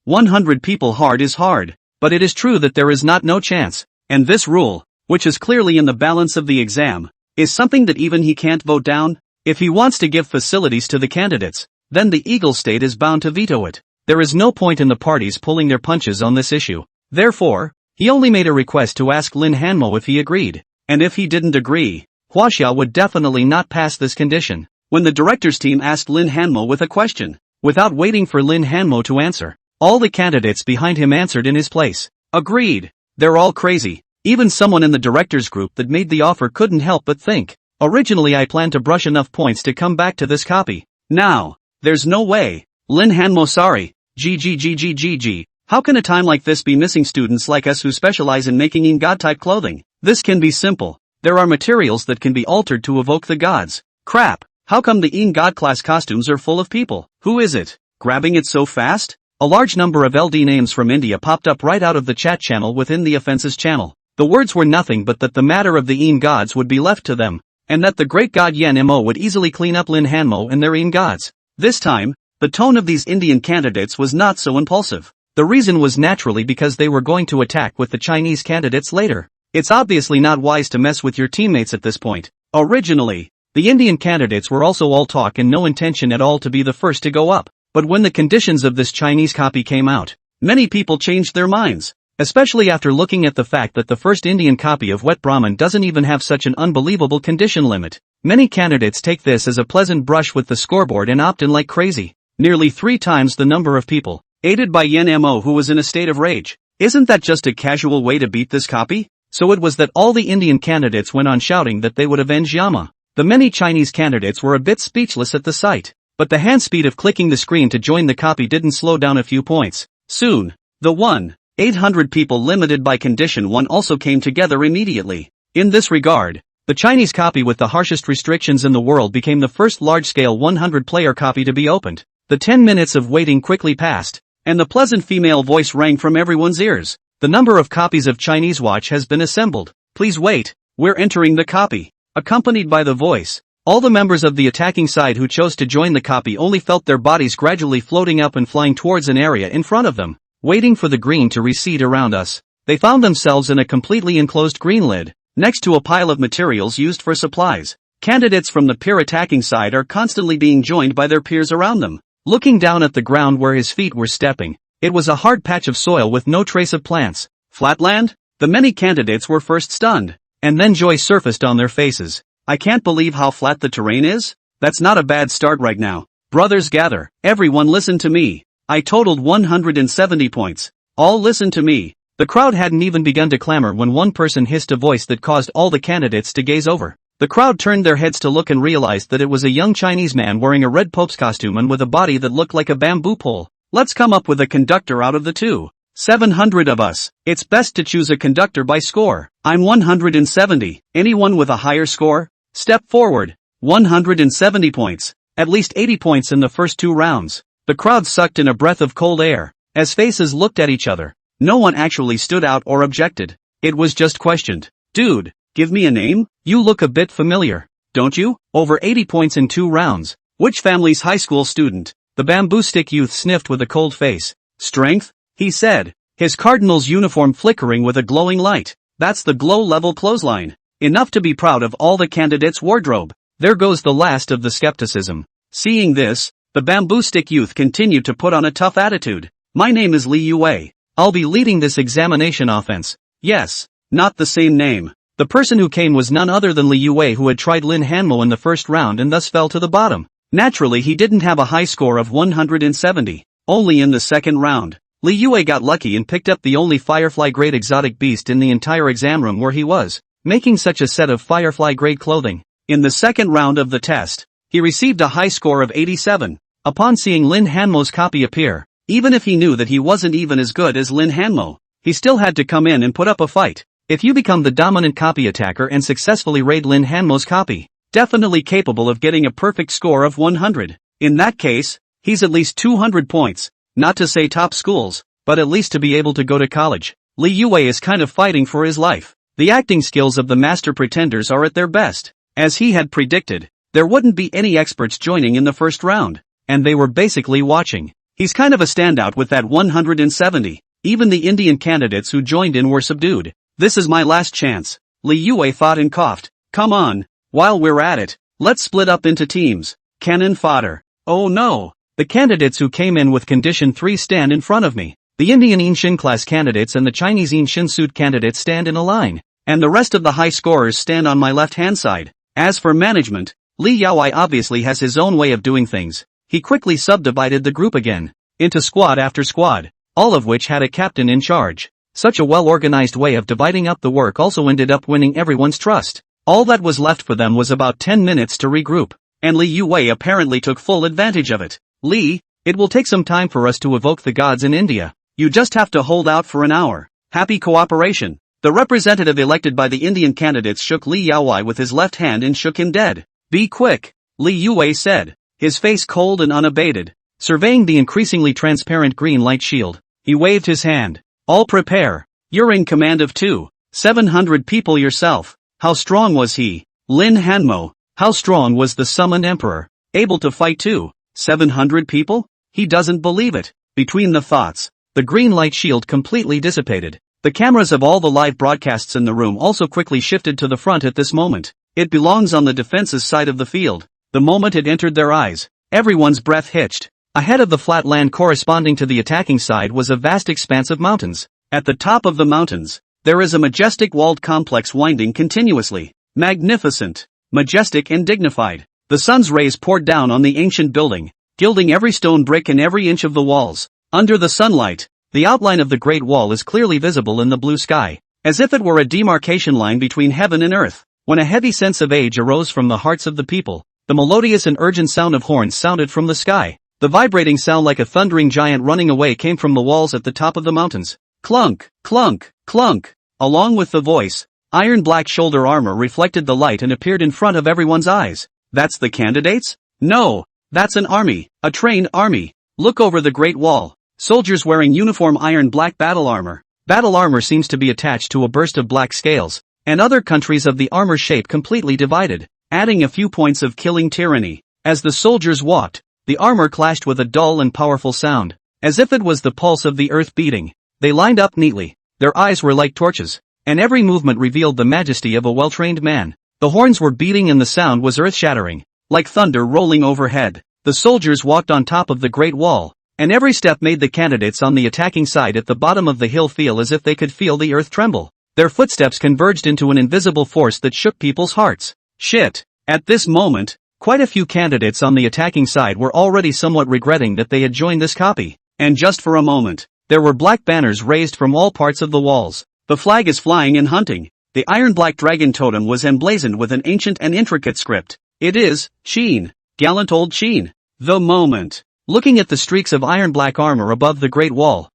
100 people hard is hard, but it is true that there is not no chance, and this rule, which is clearly in the balance of the exam, is something that even he can't vote down. If he wants to give facilities to the candidates, then the Eagle State is bound to veto it. There is no point in the parties pulling their punches on this issue. Therefore, he only made a request to ask Lin Hanmo if he agreed, and if he didn't agree, Huaxia would definitely not pass this condition. When the director's team asked Lin Hanmo with a question, without waiting for Lin Hanmo to answer, all the candidates behind him answered in his place. Agreed. They're all crazy. Even someone in the director's group that made the offer couldn't help but think, originally I planned to brush enough points to come back to this copy. Now, there's no way. Lin Hanmo sorry. GGGGGG. How can a time like this be missing students like us who specialize in making Yin God-type clothing? This can be simple. There are materials that can be altered to evoke the gods. Crap. How come the Yin God class costumes are full of people? Who is it? Grabbing it so fast? A large number of LD names from India popped up right out of the chat channel within the offense's channel. The words were nothing but that the matter of the Yin gods would be left to them, and that the great god Yen Mo would easily clean up Lin Hanmo and their Yin gods. This time, the tone of these Indian candidates was not so impulsive. The reason was naturally because they were going to attack with the Chinese candidates later. It's obviously not wise to mess with your teammates at this point. Originally, the Indian candidates were also all talk and no intention at all to be the first to go up. But when the conditions of this Chinese copy came out, many people changed their minds. Especially after looking at the fact that the first Indian copy of Wet Brahman doesn't even have such an unbelievable condition limit. Many candidates take this as a pleasant brush with the scoreboard and opt in like crazy. Nearly 3 times the number of people, aided by Yen Mo who was in a state of rage. Isn't that just a casual way to beat this copy? So it was that all the Indian candidates went on shouting that they would avenge Yama. The many Chinese candidates were a bit speechless at the sight. But the hand speed of clicking the screen to join the copy didn't slow down a few points. Soon, the 1,800 people limited by Condition 1 also came together immediately. In this regard, the Chinese copy with the harshest restrictions in the world became the first large-scale 100-player copy to be opened. The 10 minutes of waiting quickly passed, and the pleasant female voice rang from everyone's ears. The number of copies of Chinese Watch has been assembled. Please wait, we're entering the copy. Accompanied by the voice, All the members of the attacking side who chose to join the copy only felt their bodies gradually floating up and flying towards an area in front of them, waiting for the green to recede around us. They found themselves in a completely enclosed green lid, next to a pile of materials used for supplies. Candidates from the peer attacking side are constantly being joined by their peers around them. Looking down at the ground where his feet were stepping, it was a hard patch of soil with no trace of plants. Flatland? The many candidates were first stunned, and then joy surfaced on their faces. I can't believe how flat the terrain is. That's not a bad start right now. Brothers gather. Everyone listen to me. I totaled 170 points. All listen to me. The crowd hadn't even begun to clamor when one person hissed a voice that caused all the candidates to gaze over. The crowd turned their heads to look and realized that it was a young Chinese man wearing a red pope's costume and with a body that looked like a bamboo pole. Let's come up with a conductor out of the two. 700 of us. It's best to choose a conductor by score. I'm 170. Anyone with a higher score? Step forward. 170 points. At least 80 points in the first 2 rounds. The crowd sucked in a breath of cold air, as faces looked at each other. No one actually stood out or objected. It was just questioned. Dude, give me a name? You look a bit familiar, don't you? Over 80 points in 2 rounds. Which family's high school student? The bamboo stick youth sniffed with a cold face. Strength? He said, his cardinal's uniform flickering with a glowing light. That's the glow-level clothesline. Enough to be proud of all the candidates' wardrobe. There goes the last of the skepticism. Seeing this, the bamboo stick youth continued to put on a tough attitude. My name is Li Yue. I'll be leading this examination offense. Yes, not the same name. The person who came was none other than Li Yue, who had tried Lin Hanmo in the first round and thus fell to the bottom. Naturally, he didn't have a high score of 170. Only in the second round. Li Yue got lucky and picked up the only Firefly-grade exotic beast in the entire exam room where he was, making such a set of Firefly-grade clothing. In the second round of the test, he received a high score of 87. Upon seeing Lin Hanmo's copy appear, even if he knew that he wasn't even as good as Lin Hanmo, he still had to come in and put up a fight. If you become the dominant copy attacker and successfully raid Lin Hanmo's copy, definitely capable of getting a perfect score of 100. In that case, he's at least 200 points, not to say top schools, but at least to be able to go to college. Li Yue is kind of fighting for his life. The acting skills of the master pretenders are at their best. As he had predicted, there wouldn't be any experts joining in the first round, and they were basically watching. He's kind of a standout with that 170. Even the Indian candidates who joined in were subdued. This is my last chance. Li Yue thought and coughed. Come on. While we're at it, let's split up into teams. Cannon fodder. Oh no. The candidates who came in with condition 3 stand in front of me. The Indian Inshin class candidates and the Chinese Inshin suit candidates stand in a line, and the rest of the high scorers stand on my left-hand side. As for management, Li Yue obviously has his own way of doing things. He quickly subdivided the group again, into squad after squad, all of which had a captain in charge. Such a well-organized way of dividing up the work also ended up winning everyone's trust. All that was left for them was about 10 minutes to regroup, and Li Yue apparently took full advantage of it. Li, it will take some time for us to evoke the gods in India. You just have to hold out for an hour. Happy cooperation. The representative elected by the Indian candidates shook Li Yue with his left hand and shook him dead. Be quick, Li Yue said, his face cold and unabated. Surveying the increasingly transparent green light shield, he waved his hand. All prepare. You're in command of 700 people yourself. How strong was he? Lin Hanmo. How strong was the summoned emperor? Able to fight 700 people? He doesn't believe it. Between the thoughts, the green light shield completely dissipated. The cameras of all the live broadcasts in the room also quickly shifted to the front at this moment. It belongs on the defense's side of the field. The moment it entered their eyes, everyone's breath hitched. Ahead of the flat land corresponding to the attacking side was a vast expanse of mountains. At the top of the mountains, there is a majestic walled complex winding continuously. Magnificent, majestic and dignified. The sun's rays poured down on the ancient building, gilding every stone brick and every inch of the walls. Under the sunlight, the outline of the Great Wall is clearly visible in the blue sky, as if it were a demarcation line between heaven and earth. When a heavy sense of age arose from the hearts of the people, the melodious and urgent sound of horns sounded from the sky. The vibrating sound like a thundering giant running away came from the walls at the top of the mountains. Clunk, clunk, clunk. Along with the voice, iron black shoulder armor reflected the light and appeared in front of everyone's eyes. That's the candidates? No, that's an army, a trained army. Look over the Great Wall. Soldiers wearing uniform iron black battle armor. Battle armor seems to be attached to a burst of black scales, and other countries of the armor shape completely divided. adding a few points of killing tyranny. As the soldiers walked, the armor clashed with a dull and powerful sound, as if it was the pulse of the earth beating. They lined up neatly, their eyes were like torches, and every movement revealed the majesty of a well-trained man. The horns were beating and the sound was earth-shattering, like thunder rolling overhead. The soldiers walked on top of the Great Wall, and every step made the candidates on the attacking side at the bottom of the hill feel as if they could feel the earth tremble. Their footsteps converged into an invisible force that shook people's hearts. Shit! At this moment, quite a few candidates on the attacking side were already somewhat regretting that they had joined this copy. And just for a moment, there were black banners raised from all parts of the walls. The flag is flying and hunting. The iron-black dragon totem was emblazoned with an ancient and intricate script. It is Sheen. Gallant old Sheen. The moment. Looking at the streaks of iron-black armor above the Great Wall,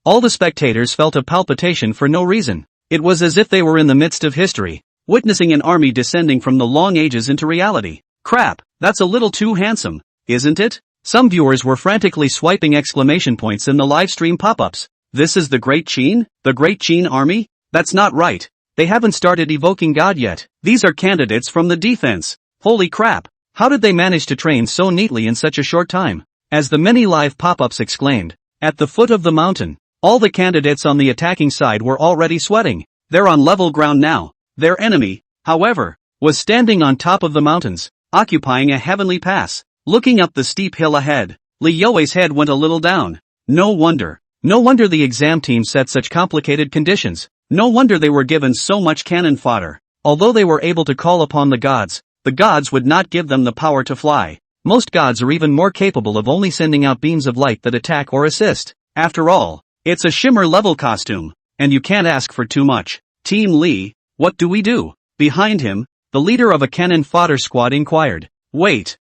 all the spectators felt a palpitation for no reason. It was as if they were in the midst of history, witnessing an army descending from the long ages into reality. Crap, that's a little too handsome, isn't it? Some viewers were frantically swiping exclamation points in the livestream pop-ups. This is the Great Sheen? The Great Sheen army? That's not right. They haven't started evoking God yet. These are candidates from the defense. Holy crap. How did they manage to train so neatly in such a short time? As the many live pop-ups exclaimed, at the foot of the mountain, all the candidates on the attacking side were already sweating. They're on level ground now. Their enemy, however, was standing on top of the mountains, occupying a heavenly pass. Looking up the steep hill ahead, Li Youwei's head went a little down. No wonder the exam team set such complicated conditions. No wonder they were given so much cannon fodder. Although they were able to call upon the gods would not give them the power to fly. Most gods are even more capable of only sending out beams of light that attack or assist. After all, it's a shimmer level costume, and you can't ask for too much. Team Li, what do we do? Behind him, the leader of a cannon fodder squad inquired. Wait,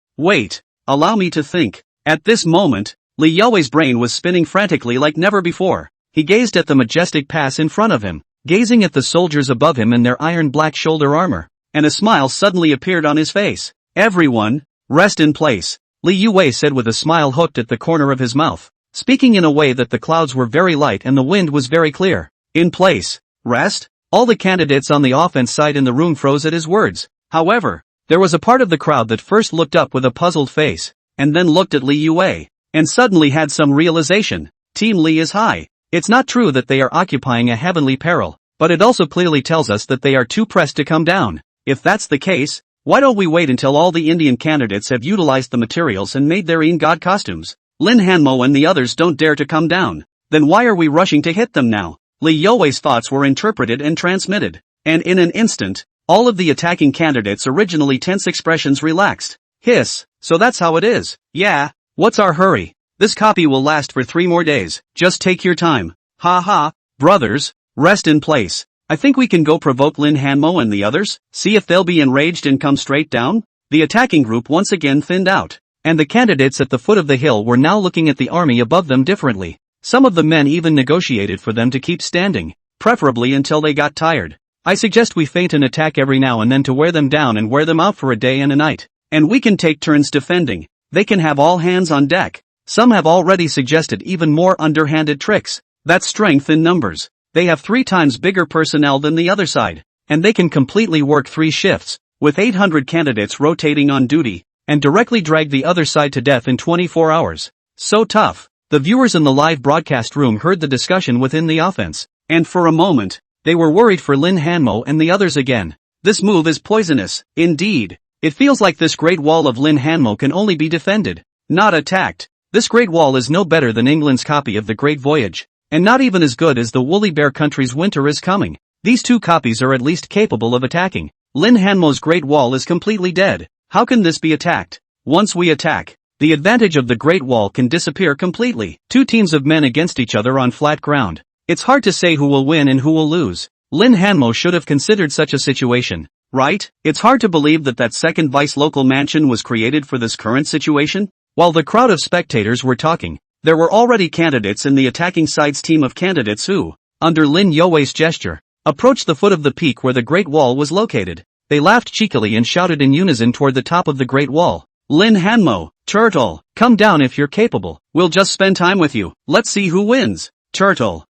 allow me to think. At this moment, Li Youwei's brain was spinning frantically like never before. He gazed at the majestic pass in front of him, gazing at the soldiers above him in their iron-black shoulder armor, and a smile suddenly appeared on his face. Everyone, rest in place, Li Youwei said with a smile hooked at the corner of his mouth, speaking in a way that the clouds were very light and the wind was very clear. In place, rest? All the candidates on the offense side in the room froze at his words. However, there was a part of the crowd that first looked up with a puzzled face, and then looked at Li Youwei, and suddenly had some realization. Team Li is high. It's not true that they are occupying a heavenly peril, but it also clearly tells us that they are too pressed to come down. If that's the case, why don't we wait until all the Indian candidates have utilized the materials and made their own god costumes? Lin Hanmo and the others don't dare to come down. Then why are we rushing to hit them now? Li Youwei's thoughts were interpreted and transmitted, and in an instant, all of the attacking candidates' originally tense expressions relaxed. Hiss, so that's how it is. Yeah, what's our hurry? This copy will last for 3 more days. Just take your time. Ha ha, brothers, rest in place. I think we can go provoke Lin Hanmo and the others, see if they'll be enraged and come straight down. The attacking group once again thinned out, and the candidates at the foot of the hill were now looking at the army above them differently. Some of the men even negotiated for them to keep standing, preferably until they got tired. I suggest we feint an attack every now and then to wear them down and wear them out for a day and a night. And we can take turns defending. They can have all hands on deck. Some have already suggested even more underhanded tricks. That's strength in numbers. They have 3 times bigger personnel than the other side, and they can completely work 3 shifts, with 800 candidates rotating on duty, and directly drag the other side to death in 24 hours. So tough. The viewers in the live broadcast room heard the discussion within the offense, and for a moment, they were worried for Lin Hanmo and the others again. This move is poisonous, indeed. It feels like this Great Wall of Lin Hanmo can only be defended, not attacked. This Great Wall is no better than England's copy of The Great Voyage, and not even as good as the Woolly Bear Country's Winter is Coming. These 2 copies are at least capable of attacking. Lin Hanmo's Great Wall is completely dead. How can this be attacked? Once we attack, the advantage of the Great Wall can disappear completely. 2 teams of men against each other on flat ground. It's hard to say who will win and who will lose. Lin Hanmo should have considered such a situation, right? It's hard to believe that second vice local mansion was created for this current situation. While the crowd of spectators were talking, there were already candidates in the attacking side's team of candidates who, under Lin Youwei's gesture, approached the foot of the peak where the Great Wall was located. They laughed cheekily and shouted in unison toward the top of the Great Wall. Lin Hanmo, Turtle, come down if you're capable. We'll just spend time with you. Let's see who wins. Turtle,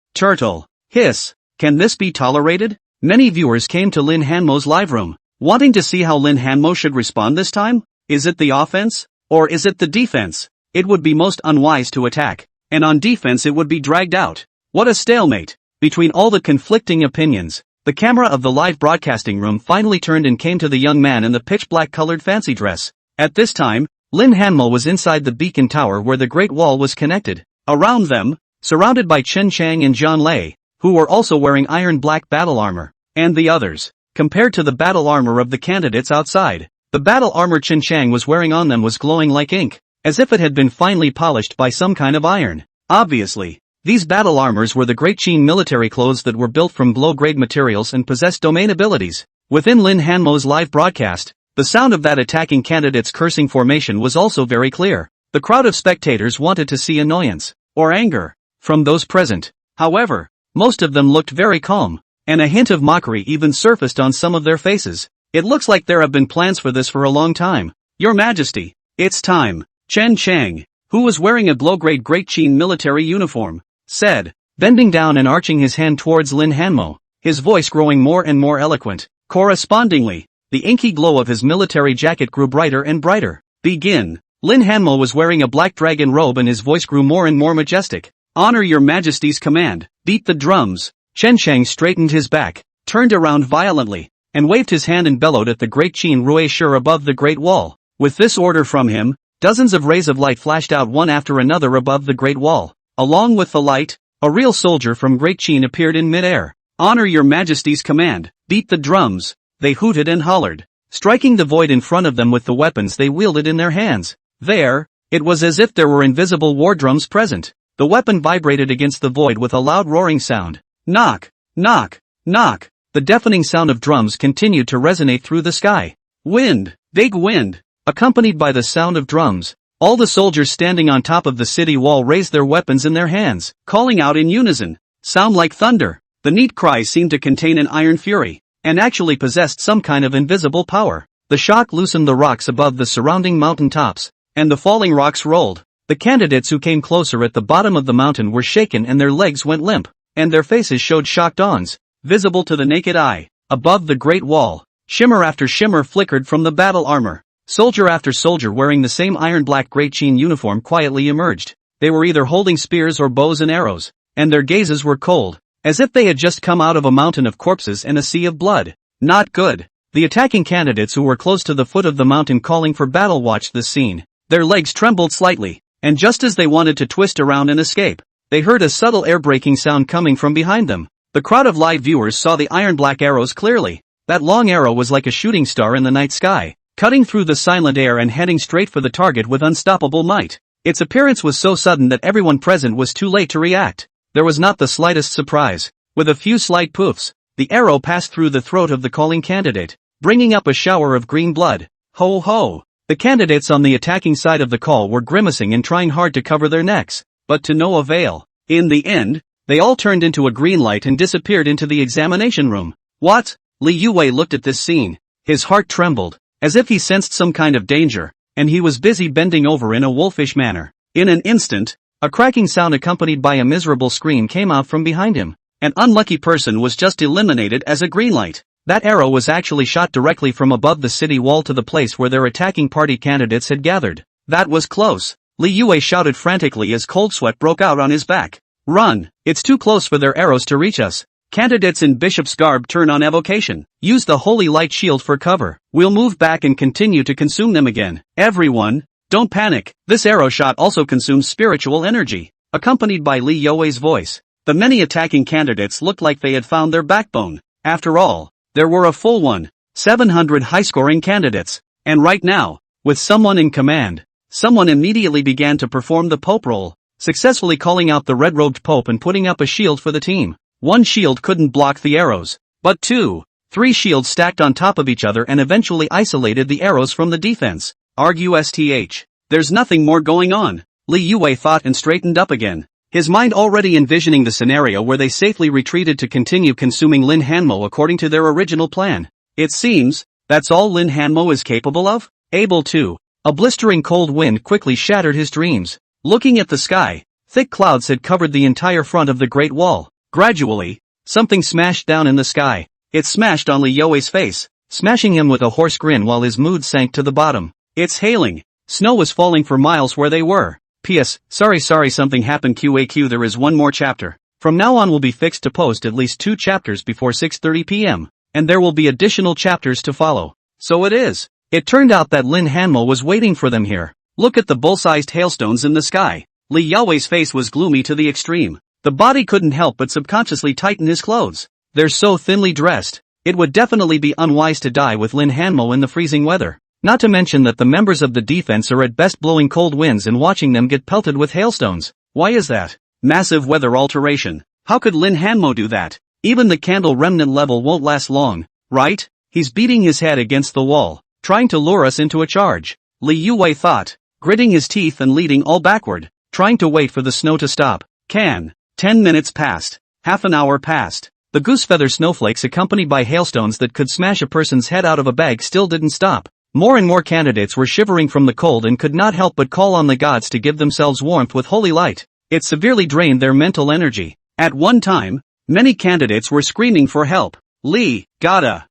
hiss. Can this be tolerated? Many viewers came to Lin Hanmo's live room. Wanting to see how Lin Hanmo should respond this time? Is it the offense? Or is it the defense? It would be most unwise to attack, and on defense it would be dragged out. What a stalemate! Between all the conflicting opinions, the camera of the live broadcasting room finally turned and came to the young man in the pitch-black colored fancy dress. At this time, Lin Hanmo was inside the beacon tower where the Great Wall was connected. Around them, surrounded by Chen Chang and Zhang Lei, who were also wearing iron black battle armor, and the others. Compared to the battle armor of the candidates outside, the battle armor Chen Chang was wearing on them was glowing like ink, as if it had been finely polished by some kind of iron. Obviously, these battle armors were the Great Qin military clothes that were built from low-grade materials and possessed domain abilities. Within Lin Hanmo's live broadcast, the sound of that attacking candidate's cursing formation was also very clear. The crowd of spectators wanted to see annoyance, or anger, from those present. However, most of them looked very calm, and a hint of mockery even surfaced on some of their faces. It looks like there have been plans for this for a long time. Your Majesty, it's time. Chen Chang, who was wearing a low-grade Great Qin military uniform, said, bending down and arching his hand towards Lin Hanmo, his voice growing more and more eloquent. Correspondingly, the inky glow of his military jacket grew brighter and brighter. Begin. Lin Hanmo was wearing a black dragon robe and his voice grew more and more majestic. Honor your Majesty's command. Beat the drums. Chen Chang straightened his back, turned around violently, and waved his hand and bellowed at the Great Qin Rui Shi above the Great Wall. With this order from him, dozens of rays of light flashed out one after another above the Great Wall. Along with the light, a real soldier from Great Qin appeared in mid-air. Honor your Majesty's command. Beat the drums. They hooted and hollered, striking the void in front of them with the weapons they wielded in their hands. There, it was as if there were invisible war drums present. The weapon vibrated against the void with a loud roaring sound. Knock, knock, knock. The deafening sound of drums continued to resonate through the sky. Wind, big wind. Accompanied by the sound of drums, all the soldiers standing on top of the city wall raised their weapons in their hands, calling out in unison. Sound like thunder. The neat cries seemed to contain an iron fury, and actually possessed some kind of invisible power. The shock loosened the rocks above the surrounding mountain tops, and the falling rocks rolled. The candidates who came closer at the bottom of the mountain were shaken and their legs went limp, and their faces showed shocked dawns, visible to the naked eye. Above the Great Wall, shimmer after shimmer flickered from the battle armor. Soldier after soldier wearing the same iron-black Great Qin uniform quietly emerged. They were either holding spears or bows and arrows, and their gazes were cold, as if they had just come out of a mountain of corpses and a sea of blood. Not good. The attacking candidates who were close to the foot of the mountain calling for battle watched this scene. Their legs trembled slightly, and just as they wanted to twist around and escape, they heard a subtle air-breaking sound coming from behind them. The crowd of live viewers saw the iron-black arrows clearly. That long arrow was like a shooting star in the night sky, cutting through the silent air and heading straight for the target with unstoppable might. Its appearance was so sudden that everyone present was too late to react. There was not the slightest surprise. With a few slight poofs, the arrow passed through the throat of the calling candidate, bringing up a shower of green blood. Ho ho! The candidates on the attacking side of the call were grimacing and trying hard to cover their necks, but to no avail. In the end, they all turned into a green light and disappeared into the examination room. What? Li Yue looked at this scene. His heart trembled, as if he sensed some kind of danger, and he was busy bending over in a wolfish manner. In an instant, a cracking sound accompanied by a miserable scream came out from behind him. An unlucky person was just eliminated as a green light. That arrow was actually shot directly from above the city wall to the place where their attacking party candidates had gathered. That was close. Li Yue shouted frantically as cold sweat broke out on his back. Run! It's too close for their arrows to reach us. Candidates in bishop's garb turn on evocation. Use the holy light shield for cover. We'll move back and continue to consume them again. Everyone, don't panic. This arrow shot also consumes spiritual energy. Accompanied by Li Yue's voice, the many attacking candidates looked like they had found their backbone. After all, there were a full 700 high-scoring candidates. And right now, with someone in command, someone immediately began to perform the Pope role, successfully calling out the red-robed Pope and putting up a shield for the team. One shield couldn't block the arrows, but 2, 3 shields stacked on top of each other and eventually isolated the arrows from the defense. Argue-sth. There's nothing more going on, Li Yue thought and straightened up again, his mind already envisioning the scenario where they safely retreated to continue consuming Lin Hanmo according to their original plan. It seems, that's all Lin Hanmo is capable of? Able to. A blistering cold wind quickly shattered his dreams. Looking at the sky, thick clouds had covered the entire front of the Great Wall. Gradually, something smashed down in the sky. It smashed on Li Yue's face, smashing him with a hoarse grin while his mood sank to the bottom. It's hailing. Snow was falling for miles where they were. P.S. Sorry something happened QAQ there is one more chapter. From now on we'll be fixed to post at least 2 chapters before 6:30 p.m. And there will be additional chapters to follow. So it is. It turned out that Lin Hanmo was waiting for them here. Look at the bull-sized hailstones in the sky. Li Yaowei's face was gloomy to the extreme. The body couldn't help but subconsciously tighten his clothes. They're so thinly dressed. It would definitely be unwise to die with Lin Hanmo in the freezing weather. Not to mention that the members of the defense are at best blowing cold winds and watching them get pelted with hailstones. Why is that? Massive weather alteration. How could Lin Hanmo do that? Even the candle remnant level won't last long, right? He's beating his head against the wall, trying to lure us into a charge. Li Yuwei thought, gritting his teeth and leading all backward, trying to wait for the snow to stop. 10 minutes passed. Half an hour passed. The goosefeather snowflakes accompanied by hailstones that could smash a person's head out of a bag still didn't stop. More and more candidates were shivering from the cold and could not help but call on the gods to give themselves warmth with holy light. It severely drained their mental energy. At one time, many candidates were screaming for help. Lee, gotta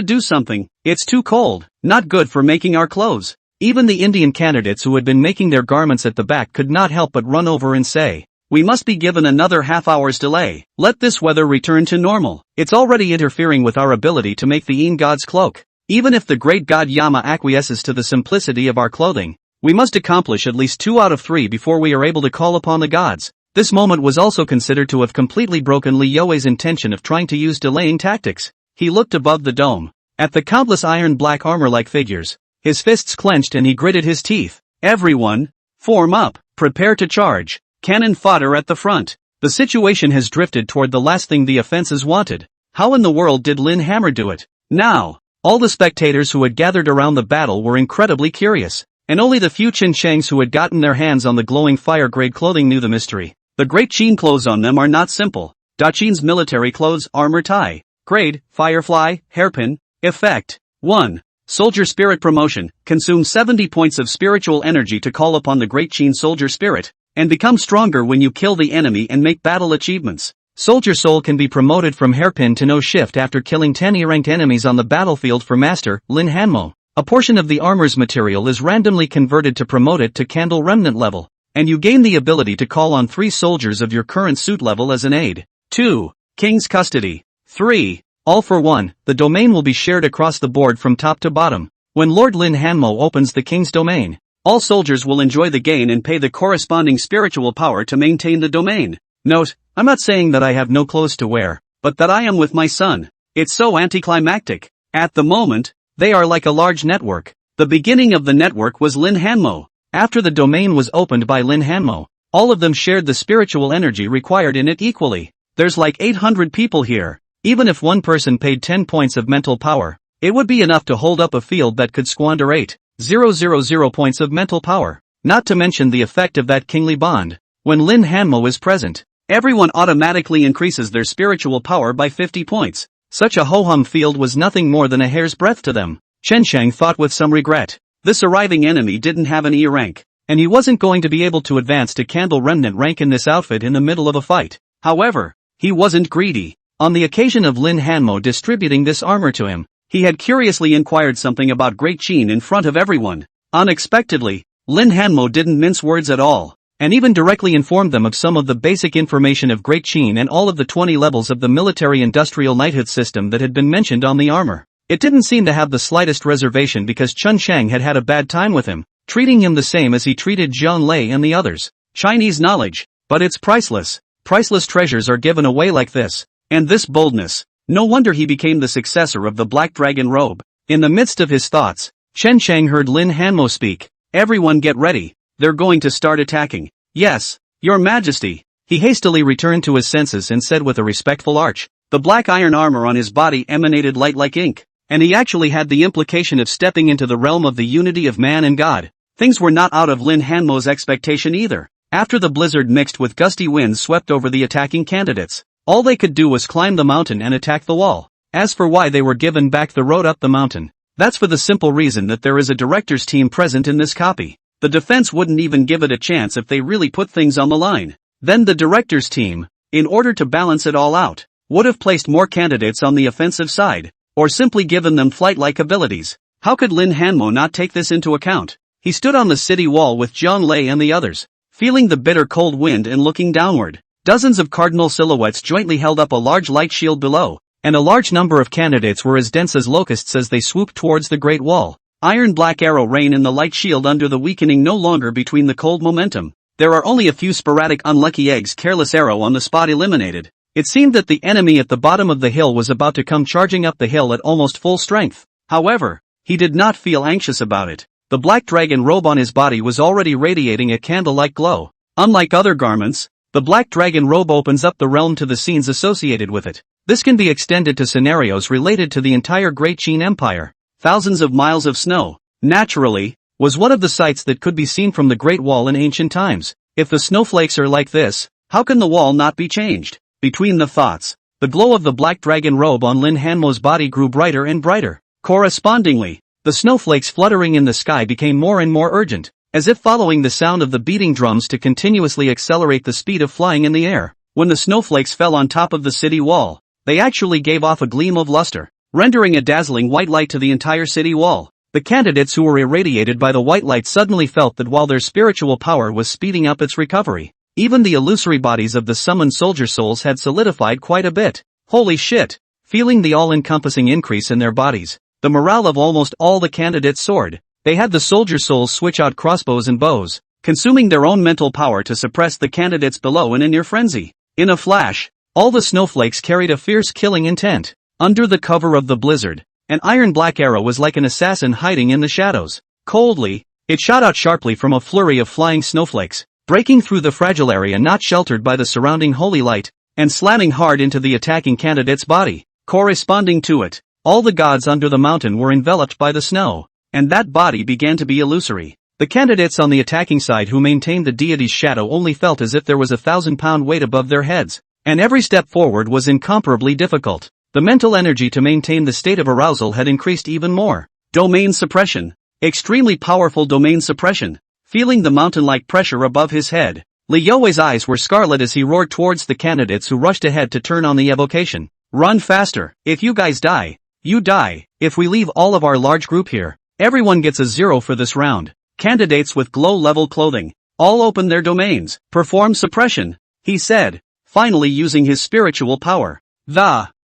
do something. It's too cold. Not good for making our clothes. Even the Indian candidates who had been making their garments at the back could not help but run over and say, we must be given another half hour's delay. Let this weather return to normal. It's already interfering with our ability to make the Yin God's cloak. Even if the great god Yama acquiesces to the simplicity of our clothing, we must accomplish at least 2 out of 3 before we are able to call upon the gods. This moment was also considered to have completely broken Li Yuwei's intention of trying to use delaying tactics. He looked above the dome, at the countless iron black armor-like figures. His fists clenched and he gritted his teeth. Everyone, form up, prepare to charge. Cannon fodder at the front. The situation has drifted toward the last thing the offenses wanted. How in the world did Lin Hammer do it? Now, all the spectators who had gathered around the battle were incredibly curious, and only the few Qin Shangs who had gotten their hands on the glowing fire-grade clothing knew the mystery. The great Qin clothes on them are not simple. Da Qin's military clothes, armor tie, grade, firefly, hairpin, effect. 1. Soldier spirit promotion. Consume 70 points of spiritual energy to call upon the great Qin soldier spirit, and become stronger when you kill the enemy and make battle achievements. Soldier soul can be promoted from hairpin to no shift after killing 10 E-ranked enemies on the battlefield for Master, Lin Hanmo. A portion of the armor's material is randomly converted to promote it to candle remnant level, and you gain the ability to call on 3 soldiers of your current suit level as an aid. 2. King's custody. 3. All for one, the domain will be shared across the board from top to bottom. When Lord Lin Hanmo opens the king's domain, all soldiers will enjoy the gain and pay the corresponding spiritual power to maintain the domain. Note, I'm not saying that I have no clothes to wear, but that I am with my son. It's so anticlimactic. At the moment, they are like a large network. The beginning of the network was Lin Hanmo. After the domain was opened by Lin Hanmo, all of them shared the spiritual energy required in it equally. There's like 800 people here. Even if one person paid 10 points of mental power, it would be enough to hold up a field that could squander 8,000 points of mental power. Not to mention the effect of that kingly bond. When Lin Hanmo is present, everyone automatically increases their spiritual power by 50 points. Such a ho-hum field was nothing more than a hair's breadth to them. Chen Shang thought with some regret. This arriving enemy didn't have an E rank, and he wasn't going to be able to advance to candle remnant rank in this outfit in the middle of a fight. However, he wasn't greedy. On the occasion of Lin Hanmo distributing this armor to him, he had curiously inquired something about Great Qin in front of everyone. Unexpectedly, Lin Hanmo didn't mince words at all, and even directly informed them of some of the basic information of Great Qin and all of the 20 levels of the military-industrial knighthood system that had been mentioned on the armor. It didn't seem to have the slightest reservation because Chen Shang had had a bad time with him, treating him the same as he treated Jiang Lei and the others. Chinese knowledge, but it's priceless. Priceless treasures are given away like this. And this boldness. No wonder he became the successor of the Black Dragon robe. In the midst of his thoughts, Chen Shang heard Lin Hanmo speak. Everyone get ready. They're going to start attacking. Yes, Your Majesty. He hastily returned to his senses and said with a respectful arch. The black iron armor on his body emanated light like ink, and he actually had the implication of stepping into the realm of the unity of man and God. Things were not out of Lin Hanmo's expectation either. After the blizzard mixed with gusty winds swept over the attacking candidates, all they could do was climb the mountain and attack the wall. As for why they were given back the road up the mountain, that's for the simple reason that there is a director's team present in this copy. The defense wouldn't even give it a chance if they really put things on the line. Then the director's team, in order to balance it all out, would have placed more candidates on the offensive side. or simply given them flight-like abilities. How could Lin Hanmo not take this into account? He stood on the city wall with Jiang Lei and the others, feeling the bitter cold wind and looking downward. Dozens of cardinal silhouettes jointly held up a large light shield below, and a large number of candidates were as dense as locusts as they swooped towards the Great Wall. Iron black arrow rain in the light shield under the weakening no longer between the cold momentum. There are only a few sporadic unlucky eggs. Careless arrow on the spot eliminated. It seemed that the enemy at the bottom of the hill was about to come charging up the hill at almost full strength. However, he did not feel anxious about it. The black dragon robe on his body was already radiating a candle-like glow. Unlike other garments, the black dragon robe opens up the realm to the scenes associated with it. This can be extended to scenarios related to the entire Great Qin Empire. Thousands of miles of snow, naturally, was one of the sights that could be seen from the Great Wall in ancient times. If the snowflakes are like this, how can the wall not be changed? Between the thoughts, the glow of the black dragon robe on Lin Hanmo's body grew brighter and brighter. Correspondingly, the snowflakes fluttering in the sky became more and more urgent, as if following the sound of the beating drums to continuously accelerate the speed of flying in the air. When the snowflakes fell on top of the city wall, they actually gave off a gleam of luster, rendering a dazzling white light to the entire city wall. The candidates who were irradiated by the white light suddenly felt that while their spiritual power was speeding up its recovery, even the illusory bodies of the summoned soldier souls had solidified quite a bit. Holy shit! Feeling the all-encompassing increase in their bodies, the morale of almost all the candidates soared. They had the soldier souls switch out crossbows and bows, consuming their own mental power to suppress the candidates below in a near frenzy. In a flash, all the snowflakes carried a fierce killing intent. Under the cover of the blizzard, an iron black arrow was like an assassin hiding in the shadows. Coldly, it shot out sharply from a flurry of flying snowflakes, breaking through the fragile area not sheltered by the surrounding holy light, and slamming hard into the attacking candidate's body. Corresponding to it, all the gods under the mountain were enveloped by the snow, and that body began to be illusory. The candidates on the attacking side who maintained the deity's shadow only felt as if there was a 1,000-pound weight above their heads, and every step forward was incomparably difficult. The mental energy to maintain the state of arousal had increased even more. Domain suppression. Extremely powerful domain suppression. Feeling the mountain-like pressure above his head, Li Youwei's eyes were scarlet as he roared towards the candidates who rushed ahead to turn on the evocation. Run faster. If you guys die, you die. If we leave all of our large group here, everyone gets a 0 for this round. Candidates with glow-level clothing all open their domains. Perform suppression, he said, finally using his spiritual power.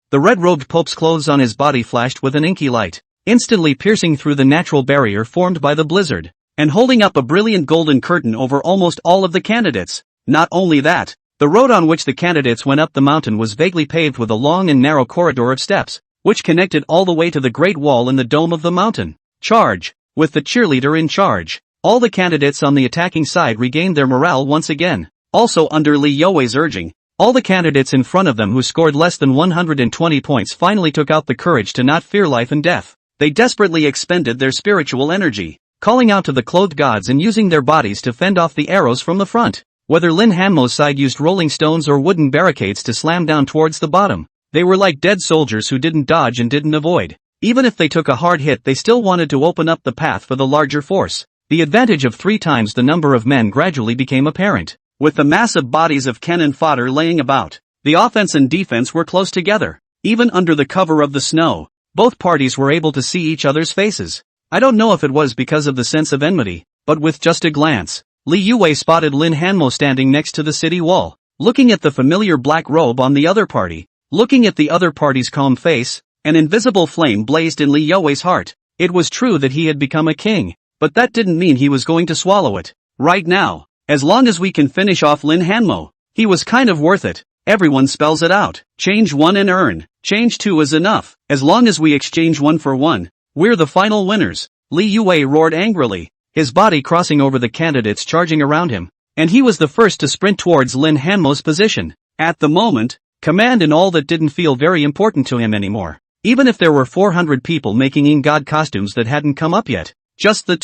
The red-robed Pope's clothes on his body flashed with an inky light, instantly piercing through the natural barrier formed by the blizzard, and holding up a brilliant golden curtain over almost all of the candidates. Not only that, the road on which the candidates went up the mountain was vaguely paved with a long and narrow corridor of steps, which connected all the way to the Great Wall in the dome of the mountain. Charge! With the cheerleader in charge, all the candidates on the attacking side regained their morale once again. Also under Li Youwei's urging, all the candidates in front of them who scored less than 120 points finally took out the courage to not fear life and death. They desperately expended their spiritual energy, calling out to the clothed gods and using their bodies to fend off the arrows from the front. Whether Lin Hanmo's side used rolling stones or wooden barricades to slam down towards the bottom, they were like dead soldiers who didn't dodge and didn't avoid. Even if they took a hard hit, they still wanted to open up the path for the larger force. The advantage of 3 times the number of men gradually became apparent. With the massive bodies of cannon fodder laying about, the offense and defense were close together. Even under the cover of the snow, both parties were able to see each other's faces. I don't know if it was because of the sense of enmity, but with just a glance, Li Youwei spotted Lin Hanmo standing next to the city wall, looking at the familiar black robe on the other party, looking at the other party's calm face. An invisible flame blazed in Li Youwei's heart. It was true that he had become a king, but that didn't mean he was going to swallow it. Right now, as long as we can finish off Lin Hanmo, he was kind of worth it. Everyone spells it out. Change 1 and earn. Change 2 is enough. As long as we exchange 1 for 1, we're the final winners. Li Youwei roared angrily, his body crossing over the candidates charging around him, and he was the first to sprint towards Lin Hanmo's position. At the moment, command and all that didn't feel very important to him anymore. Even if there were 400 people making in-god costumes that hadn't come up yet, just the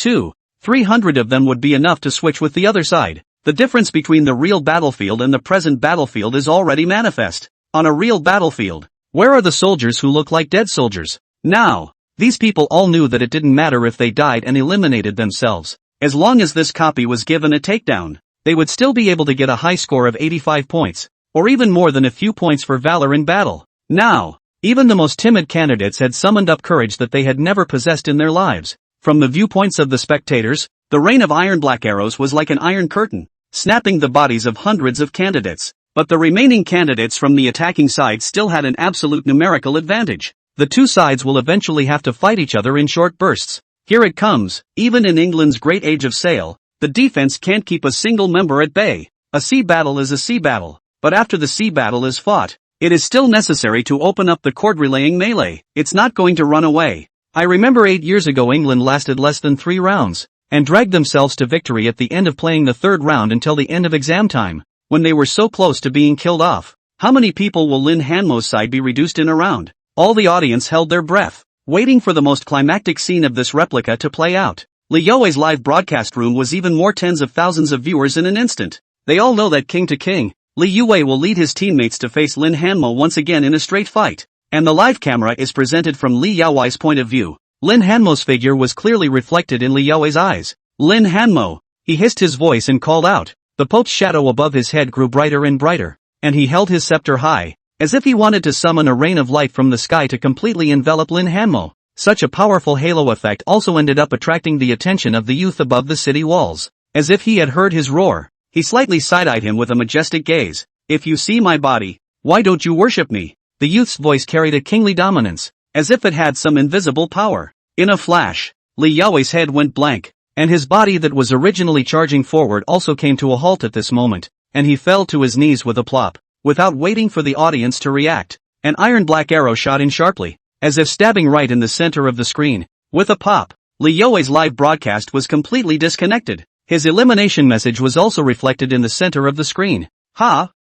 300 of them would be enough to switch with the other side. The difference between the real battlefield and the present battlefield is already manifest. On a real battlefield, where are the soldiers who look like dead soldiers? Now, these people all knew that it didn't matter if they died and eliminated themselves. As long as this copy was given a takedown, they would still be able to get a high score of 85 points, or even more than a few points for valor in battle. Now, Even the most timid candidates had summoned up courage that they had never possessed in their lives. From the viewpoints of the spectators, the rain of iron black arrows was like an iron curtain, snapping the bodies of hundreds of candidates. But the remaining candidates from the attacking side still had an absolute numerical advantage. The two sides will eventually have to fight each other in short bursts. Here it comes. Even in England's great age of sail, the defense can't keep a single member at bay. A sea battle is a sea battle, but after the sea battle is fought, it is still necessary to open up the cord-relaying melee. It's not going to run away. I remember 8 years ago England lasted less than 3 rounds, and dragged themselves to victory at the end of playing the third round until the end of exam time, when they were so close to being killed off. How many people will Lin Hanmo's side be reduced in a round? All the audience held their breath, waiting for the most climactic scene of this replica to play out. Li Yue's live broadcast room was even more tens of thousands of viewers in an instant. They all know that king to king, Li Yue will lead his teammates to face Lin Hanmo once again in a straight fight. And the live camera is presented from Li Yue's point of view. Lin Hanmo's figure was clearly reflected in Li Yue's eyes. Lin Hanmo! He hissed his voice and called out. The Pope's shadow above his head grew brighter and brighter, and he held his scepter high, as if he wanted to summon a rain of light from the sky to completely envelop Lin Hanmo. Such a powerful halo effect also ended up attracting the attention of the youth above the city walls. As if he had heard his roar, he slightly side-eyed him with a majestic gaze. If you see my body, why don't you worship me? The youth's voice carried a kingly dominance, as if it had some invisible power. In a flash, Li Yue's head went blank, and his body that was originally charging forward also came to a halt at this moment, and he fell to his knees with a plop. Without waiting for the audience to react, an iron black arrow shot in sharply, as if stabbing right in the center of the screen. With a pop, Li Yue's live broadcast was completely disconnected. His elimination message was also reflected in the center of the screen.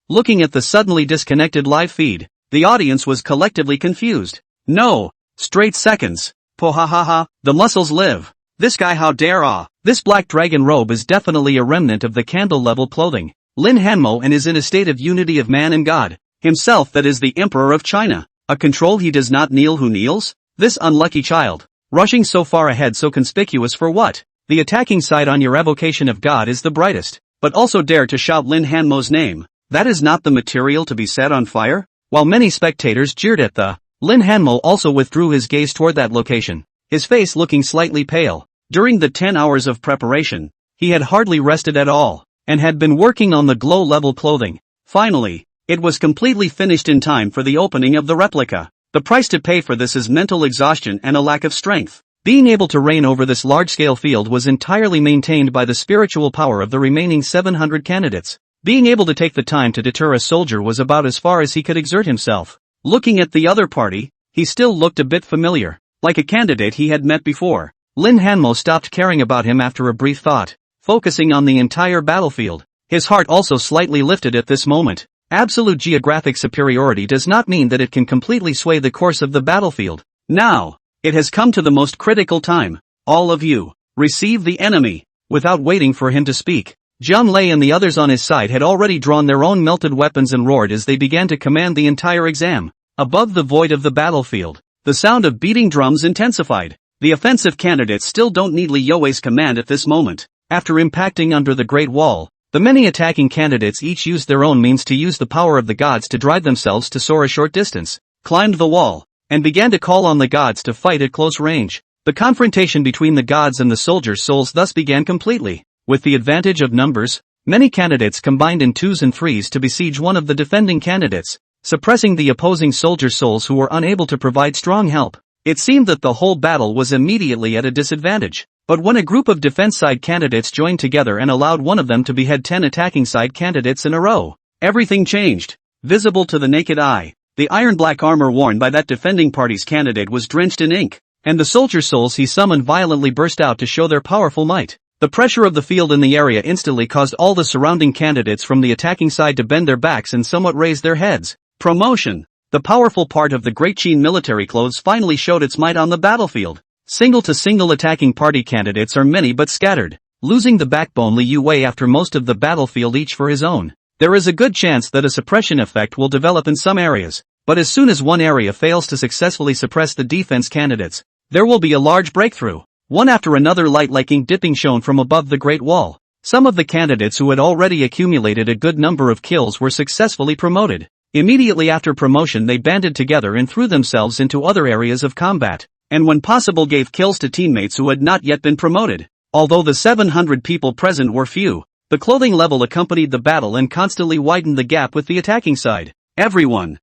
Looking at the suddenly disconnected live feed, the audience was collectively confused. No! Straight seconds. The muscles live. This guy how dare This black dragon robe is definitely a remnant of the candle-level clothing. Lin Hanmo and is in a state of unity of man and God, himself that is the Emperor of China. A control he does not kneel who kneels? This unlucky child, rushing so far ahead so conspicuous for what? The attacking side on your evocation of God is the brightest, but also dare to shout Lin Hanmo's name. That is not the material to be set on fire? While many spectators jeered at the, Lin Hanmo also withdrew his gaze toward that location, his face looking slightly pale. During the 10 hours of preparation, he had hardly rested at all, and had been working on the glow-level clothing. Finally, it was completely finished in time for the opening of the replica. The price to pay for this is mental exhaustion and a lack of strength. Being able to reign over this large-scale field was entirely maintained by the spiritual power of the remaining 700 candidates. Being able to take the time to deter a soldier was about as far as he could exert himself. Looking at the other party, he still looked a bit familiar, like a candidate he had met before. Lin Hanmo stopped caring about him after a brief thought, focusing on the entire battlefield. His heart also slightly lifted at this moment. Absolute geographic superiority does not mean that it can completely sway the course of the battlefield. Now, it has come to the most critical time. All of you, receive the enemy. Without waiting for him to speak, Zhang Lei and the others on his side had already drawn their own melted weapons and roared as they began to command the entire exam. Above the void of the battlefield, the sound of beating drums intensified. The offensive candidates still don't need Li Yue's command at this moment. After impacting under the Great Wall, the many attacking candidates each used their own means to use the power of the gods to drive themselves to soar a short distance, climbed the wall, and began to call on the gods to fight at close range. The confrontation between the gods and the soldiers' souls thus began completely. With the advantage of numbers, many candidates combined in 2s and 3s to besiege one of the defending candidates, suppressing the opposing soldiers' souls who were unable to provide strong help. It seemed that the whole battle was immediately at a disadvantage. But when a group of defense side candidates joined together and allowed one of them to behead 10 attacking side candidates in a row, everything changed. Visible to the naked eye, the iron-black armor worn by that defending party's candidate was drenched in ink, and the soldier souls he summoned violently burst out to show their powerful might. The pressure of the field in the area instantly caused all the surrounding candidates from the attacking side to bend their backs and somewhat raise their heads. Promotion. The powerful part of the Great Qin military clothes finally showed its might on the battlefield. Single-to-single attacking party candidates are many but scattered, losing the backbone Li Yue after most of the battlefield each for his own. There is a good chance that a suppression effect will develop in some areas, but as soon as one area fails to successfully suppress the defense candidates, there will be a large breakthrough. One after another light like ink dipping shone from above the Great Wall. Some of the candidates who had already accumulated a good number of kills were successfully promoted. Immediately after promotion they banded together and threw themselves into other areas of combat, and when possible gave kills to teammates who had not yet been promoted. Although the 700 people present were few, the clothing level accompanied the battle and constantly widened the gap with the attacking side. Everyone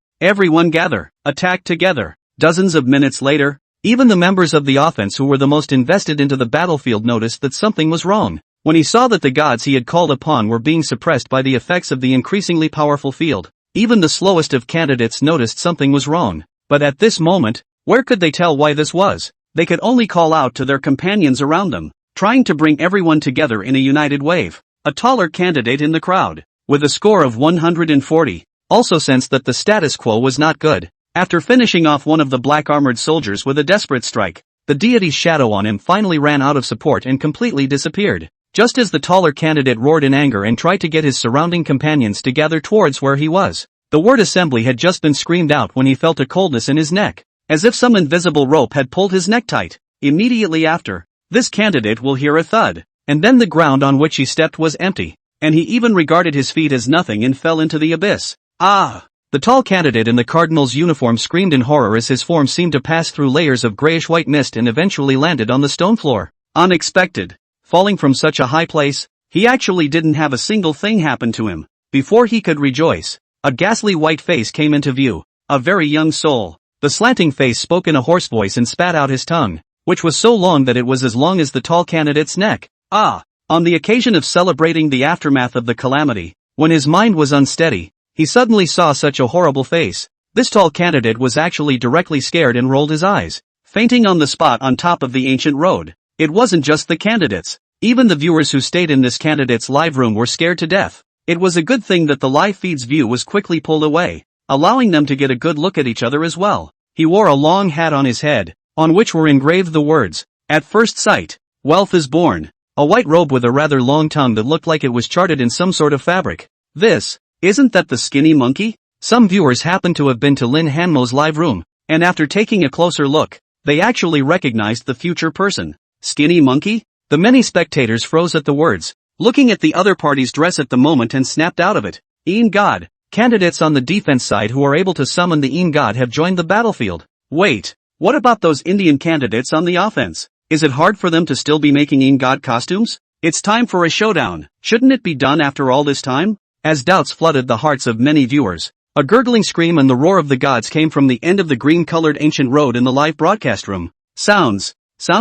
gather, attack together. Dozens of minutes later, even the members of the offense who were the most invested into the battlefield noticed that something was wrong. When he saw that the gods he had called upon were being suppressed by the effects of the increasingly powerful field, even the slowest of candidates noticed something was wrong. But at this moment, where could they tell why this was? They could only call out to their companions around them, trying to bring everyone together in a united wave. A taller candidate in the crowd, with a score of 140, also sensed that the status quo was not good. After finishing off one of the black armored soldiers with a desperate strike, the deity's shadow on him finally ran out of support and completely disappeared. Just as the taller candidate roared in anger and tried to get his surrounding companions to gather towards where he was, the word assembly had just been screamed out when he felt a coldness in his neck, as if some invisible rope had pulled his neck tight. Immediately after, this candidate will hear a thud, and then the ground on which he stepped was empty, and he even regarded his feet as nothing and fell into the abyss. Ah! The tall candidate in the cardinal's uniform screamed in horror as his form seemed to pass through layers of grayish-white mist and eventually landed on the stone floor. Unexpected. Falling from such a high place, he actually didn't have a single thing happen to him. Before he could rejoice, a ghastly white face came into view, a very young soul. The slanting face spoke in a hoarse voice and spat out his tongue, which was so long that it was as long as the tall candidate's neck. Ah! On the occasion of celebrating the aftermath of the calamity, when his mind was unsteady, he suddenly saw such a horrible face. This tall candidate was actually directly scared and rolled his eyes, fainting on the spot on top of the ancient road. It wasn't just the candidates. Even the viewers who stayed in this candidate's live room were scared to death. It was a good thing that the live feed's view was quickly pulled away, allowing them to get a good look at each other as well. He wore a long hat on his head, on which were engraved the words, "At first sight, wealth is born." A white robe with a rather long tongue that looked like it was charted in some sort of fabric. Isn't that the skinny monkey? Some viewers happened to have been to Lin Hanmo's live room, and after taking a closer look, they actually recognized the future person. Skinny monkey? The many spectators froze at the words, looking at the other party's dress at the moment and snapped out of it. Een God. Candidates on the defense side who are able to summon the Een God have joined the battlefield. Wait, what about those Indian candidates on the offense? Is it hard for them to still be making Een God costumes? It's time for a showdown. Shouldn't it be done after all this time? As doubts flooded the hearts of many viewers, a gurgling scream and the roar of the gods came from the end of the green-colored ancient road in the live broadcast room. Sounds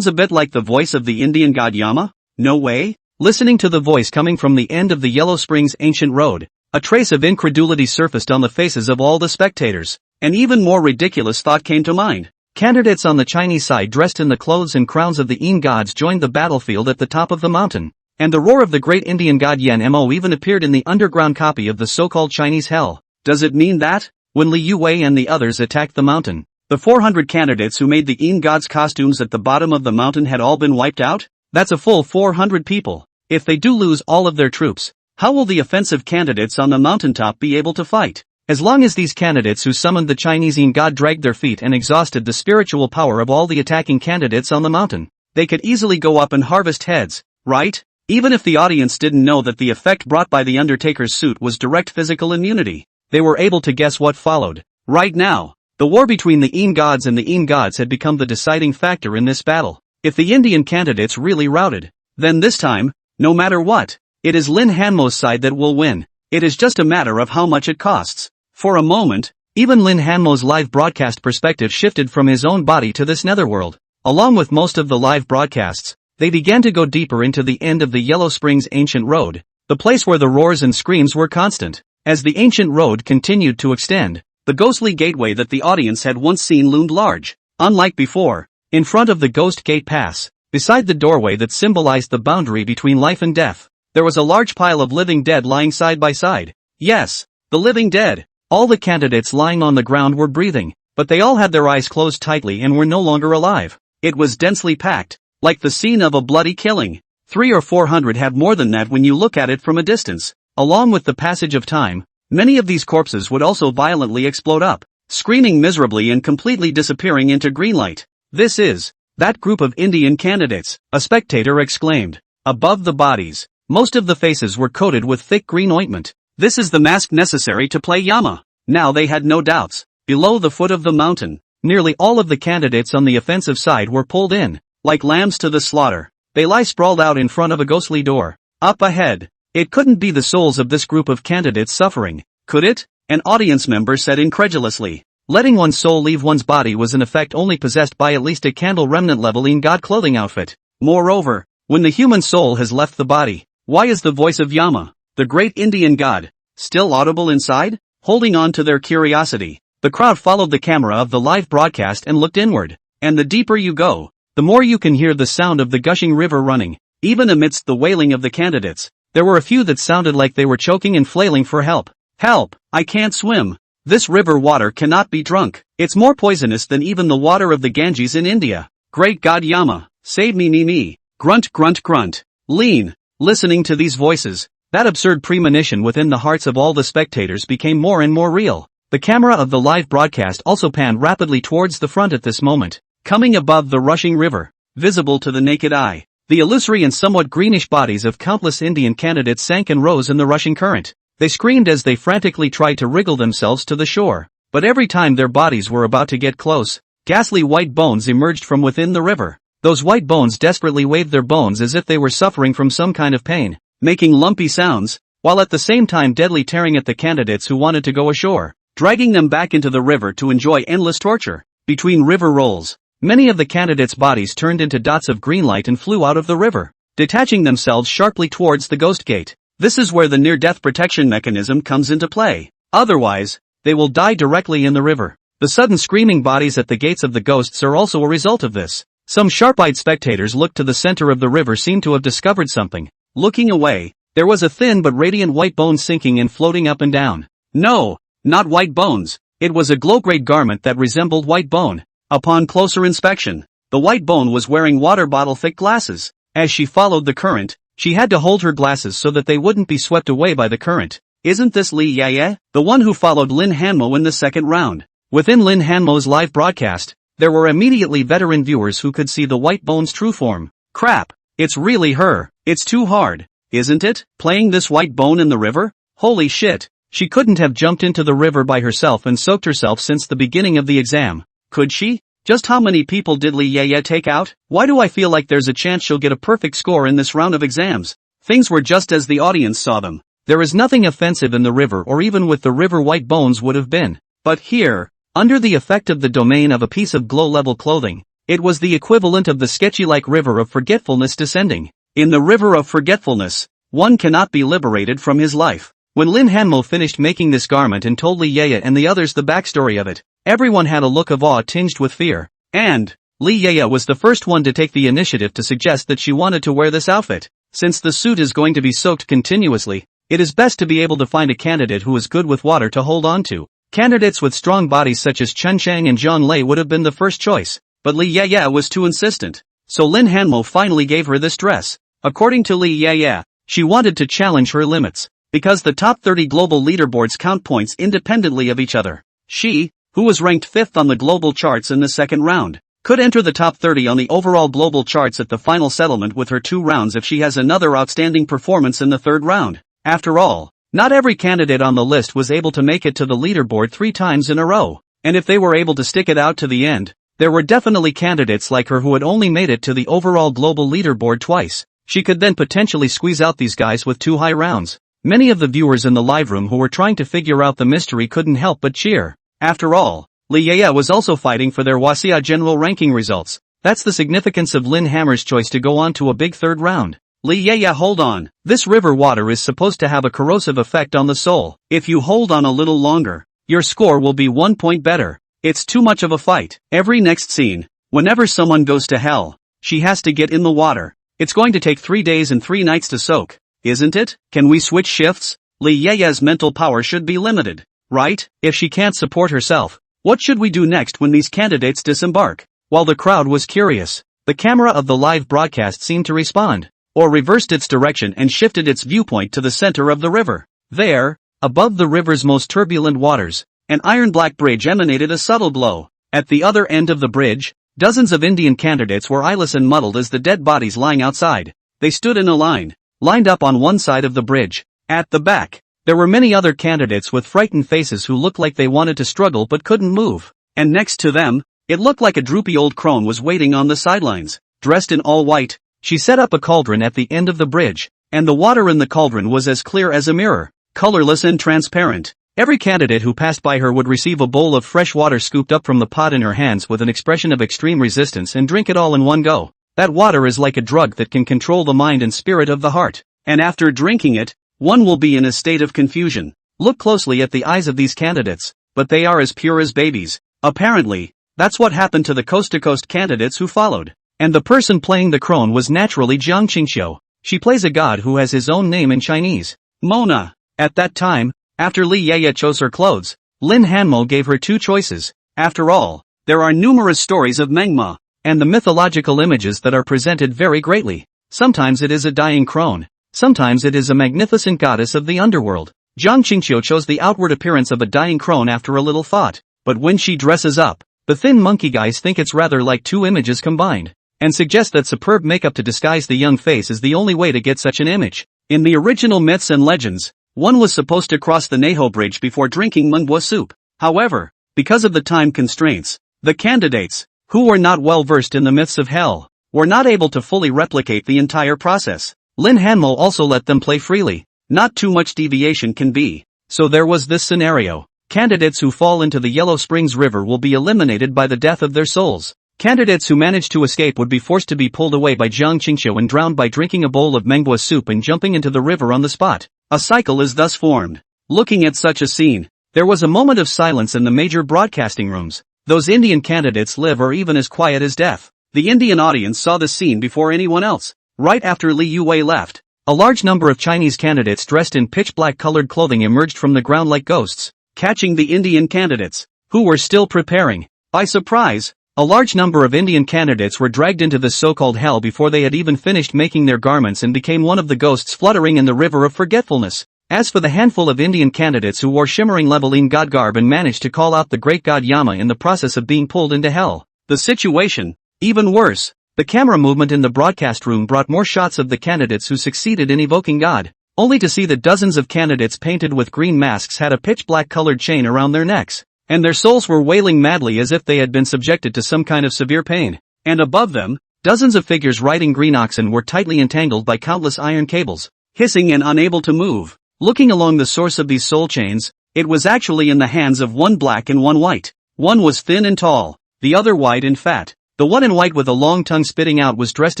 a bit like the voice of the Indian god Yama? No way? Listening to the voice coming from the end of the Yellow Springs ancient road, a trace of incredulity surfaced on the faces of all the spectators. An even more ridiculous thought came to mind. Candidates on the Chinese side dressed in the clothes and crowns of the Een gods joined the battlefield at the top of the mountain, and the roar of the great Indian god Yen Mo even appeared in the underground copy of the so-called Chinese hell. Does it mean that, when Li Yue and the others attacked the mountain, the 400 candidates who made the Een gods costumes at the bottom of the mountain had all been wiped out? That's a full 400 people. If they do lose all of their troops, how will the offensive candidates on the mountaintop be able to fight? As long as these candidates who summoned the Chinese Een god dragged their feet and exhausted the spiritual power of all the attacking candidates on the mountain, they could easily go up and harvest heads, right? Even if the audience didn't know that the effect brought by the Undertaker's suit was direct physical immunity, they were able to guess what followed. Right now, the war between the Een gods and the Een gods had become the deciding factor in this battle. If the Indian candidates really routed, then this time, no matter what, it is Lin Hanmo's side that will win. It is just a matter of how much it costs. For a moment, even Lin Hanmo's live broadcast perspective shifted from his own body to this netherworld. Along with most of the live broadcasts, they began to go deeper into the end of the Yellow Springs ancient road, the place where the roars and screams were constant. As the ancient road continued to extend, the ghostly gateway that the audience had once seen loomed large. Unlike before, in front of the Ghost Gate Pass, beside the doorway that symbolized the boundary between life and death, there was a large pile of living dead lying side by side. Yes, the living dead. All the candidates lying on the ground were breathing, but they all had their eyes closed tightly and were no longer alive. It was densely packed, like the scene of a bloody killing. 300 or 400 have more than that when you look at it from a distance. Along with the passage of time, many of these corpses would also violently explode up, screaming miserably and completely disappearing into green light. This is that group of Indian candidates, a spectator exclaimed. Above the bodies, most of the faces were coated with thick green ointment. This is the mask necessary to play Yama. Now they had no doubts. Below the foot of the mountain, nearly all of the candidates on the offensive side were pulled in, like lambs to the slaughter. They lie sprawled out in front of a ghostly door. Up ahead. It couldn't be the souls of this group of candidates suffering, could it? An audience member said incredulously. Letting one's soul leave one's body was in effect only possessed by at least a candle remnant level in god clothing outfit. Moreover, when the human soul has left the body, why is the voice of Yama, the great Indian god, still audible inside? Holding on to their curiosity, the crowd followed the camera of the live broadcast and looked inward. And the deeper you go, the more you can hear the sound of the gushing river running, even amidst the wailing of the candidates. There were a few that sounded like they were choking and flailing for help. Help! I can't swim. This river water cannot be drunk. It's more poisonous than even the water of the Ganges in India. Great God Yama, save me. Grunt grunt grunt. Lean. Listening to these voices, that absurd premonition within the hearts of all the spectators became more and more real. The camera of the live broadcast also panned rapidly towards the front at this moment, coming above the rushing river, visible to the naked eye. The illusory and somewhat greenish bodies of countless Indian candidates sank and rose in the rushing current. They screamed as they frantically tried to wriggle themselves to the shore. But every time their bodies were about to get close, ghastly white bones emerged from within the river. Those white bones desperately waved their bones as if they were suffering from some kind of pain, making lumpy sounds, while at the same time deadly tearing at the candidates who wanted to go ashore, dragging them back into the river to enjoy endless torture. Between river rolls, many of the candidates' bodies turned into dots of green light and flew out of the river, detaching themselves sharply towards the ghost gate. This is where the near-death protection mechanism comes into play. Otherwise, they will die directly in the river. The sudden screaming bodies at the gates of the ghosts are also a result of this. Some sharp-eyed spectators looked to the center of the river seemed to have discovered something. Looking away, there was a thin but radiant white bone sinking and floating up and down. No, not white bones. It was a glow-grade garment that resembled white bone. Upon closer inspection, the white bone was wearing water bottle-thick glasses. As she followed the current, she had to hold her glasses so that they wouldn't be swept away by the current. Isn't this Lee Yaya, the one who followed Lin Hanmo in the second round? Within Lin Hanmo's live broadcast, there were immediately veteran viewers who could see the white bone's true form. Crap, it's really her. It's too hard, isn't it? Playing this white bone in the river? Holy shit, she couldn't have jumped into the river by herself and soaked herself since the beginning of the exam. Could she? Just how many people did Lee Yaya take out? Why do I feel like there's a chance she'll get a perfect score in this round of exams? Things were just as the audience saw them. There is nothing offensive in the river or even with the river white bones would have been. But here, under the effect of the domain of a piece of glow-level clothing, it was the equivalent of the sketchy-like river of forgetfulness descending. In the river of forgetfulness, one cannot be liberated from his life. When Lin Hanmo finished making this garment and told Lee Yaya and the others the backstory of it, everyone had a look of awe tinged with fear. And Lee Yaya was the first one to take the initiative to suggest that she wanted to wear this outfit. Since the suit is going to be soaked continuously, it is best to be able to find a candidate who is good with water to hold on to. Candidates with strong bodies such as Chen Chang and Zhang Lei would have been the first choice, but Lee Yaya was too insistent. So Lin Hanmo finally gave her this dress. According to Lee Yaya, she wanted to challenge her limits, because the top 30 global leaderboards count points independently of each other. She, who was ranked 5th on the global charts in the second round, could enter the top 30 on the overall global charts at the final settlement with her 2 rounds if she has another outstanding performance in the third round. After all, not every candidate on the list was able to make it to the leaderboard 3 times in a row, and if they were able to stick it out to the end, there were definitely candidates like her who had only made it to the overall global leaderboard twice. She could then potentially squeeze out these guys with 2 high rounds. Many of the viewers in the live room who were trying to figure out the mystery couldn't help but cheer. After all, Lee Yaya was also fighting for their Wasia general ranking results. That's the significance of Lin Hammer's choice to go on to a big third round. Lee Yaya, hold on. This river water is supposed to have a corrosive effect on the soul. If you hold on a little longer, your score will be 1 point better. It's too much of a fight. Every next scene, whenever someone goes to hell, she has to get in the water. It's going to take 3 days and 3 nights to soak, isn't it? Can we switch shifts? Lee Yaya's mental power should be limited, right? If she can't support herself, what should we do next when these candidates disembark? While the crowd was curious, the camera of the live broadcast seemed to respond, or reversed its direction and shifted its viewpoint to the center of the river. There, above the river's most turbulent waters, an iron-black bridge emanated a subtle glow. At the other end of the bridge, dozens of Indian candidates were eyeless and muddled as the dead bodies lying outside. They stood in a line, lined up on one side of the bridge. At the back, There were many other candidates with frightened faces who looked like they wanted to struggle but couldn't move. And next to them, it looked like a droopy old crone was waiting on the sidelines. Dressed in all white, she set up a cauldron at the end of the bridge, and the water in the cauldron was as clear as a mirror, colorless and transparent. Every candidate who passed by her would receive a bowl of fresh water scooped up from the pot in her hands with an expression of extreme resistance and drink it all in one go. That water is like a drug that can control the mind and spirit of the heart. And after drinking it, one will be in a state of confusion. Look closely at the eyes of these candidates, but they are as pure as babies. Apparently, that's what happened to the coast-to-coast candidates who followed. And the person playing the crone was naturally Jiang Qingxiu. She plays a god who has his own name in Chinese, Mona. At that time, after Li Yeye chose her clothes, Lin Hanmo gave her two choices. After all, there are numerous stories of Mengma, and the mythological images that are presented vary greatly. Sometimes it is a dying crone, sometimes it is a magnificent goddess of the underworld. Jiang Qingxiu chose the outward appearance of a dying crone after a little thought, but when she dresses up, the thin monkey guys think it's rather like two images combined, and suggest that superb makeup to disguise the young face is the only way to get such an image. In the original myths and legends, one was supposed to cross the Neho Bridge before drinking manhwa soup. However, because of the time constraints, the candidates, who were not well versed in the myths of hell, were not able to fully replicate the entire process. Lin Hanmo also let them play freely. Not too much deviation can be. So there was this scenario. Candidates who fall into the Yellow Springs River will be eliminated by the death of their souls. Candidates who manage to escape would be forced to be pulled away by Jiang Qingxiu and drowned by drinking a bowl of manhwa soup and jumping into the river on the spot. A cycle is thus formed. Looking at such a scene, there was a moment of silence in the major broadcasting rooms. Those Indian candidates live or even as quiet as death. The Indian audience saw the scene before anyone else. Right after Li Yuwei left, a large number of Chinese candidates dressed in pitch-black colored clothing emerged from the ground like ghosts, catching the Indian candidates, who were still preparing. By surprise, a large number of Indian candidates were dragged into this so-called hell before they had even finished making their garments and became one of the ghosts fluttering in the river of forgetfulness. As for the handful of Indian candidates who wore shimmering Leveling god garb and managed to call out the great god Yama in the process of being pulled into hell, the situation, even worse. The camera movement in the broadcast room brought more shots of the candidates who succeeded in evoking God, only to see that dozens of candidates painted with green masks had a pitch-black colored chain around their necks, and their souls were wailing madly as if they had been subjected to some kind of severe pain. And above them, dozens of figures riding green oxen were tightly entangled by countless iron cables, hissing and unable to move. Looking along the source of these soul chains, it was actually in the hands of one black and one white. One was thin and tall, the other wide and fat. The one in white with a long tongue spitting out was dressed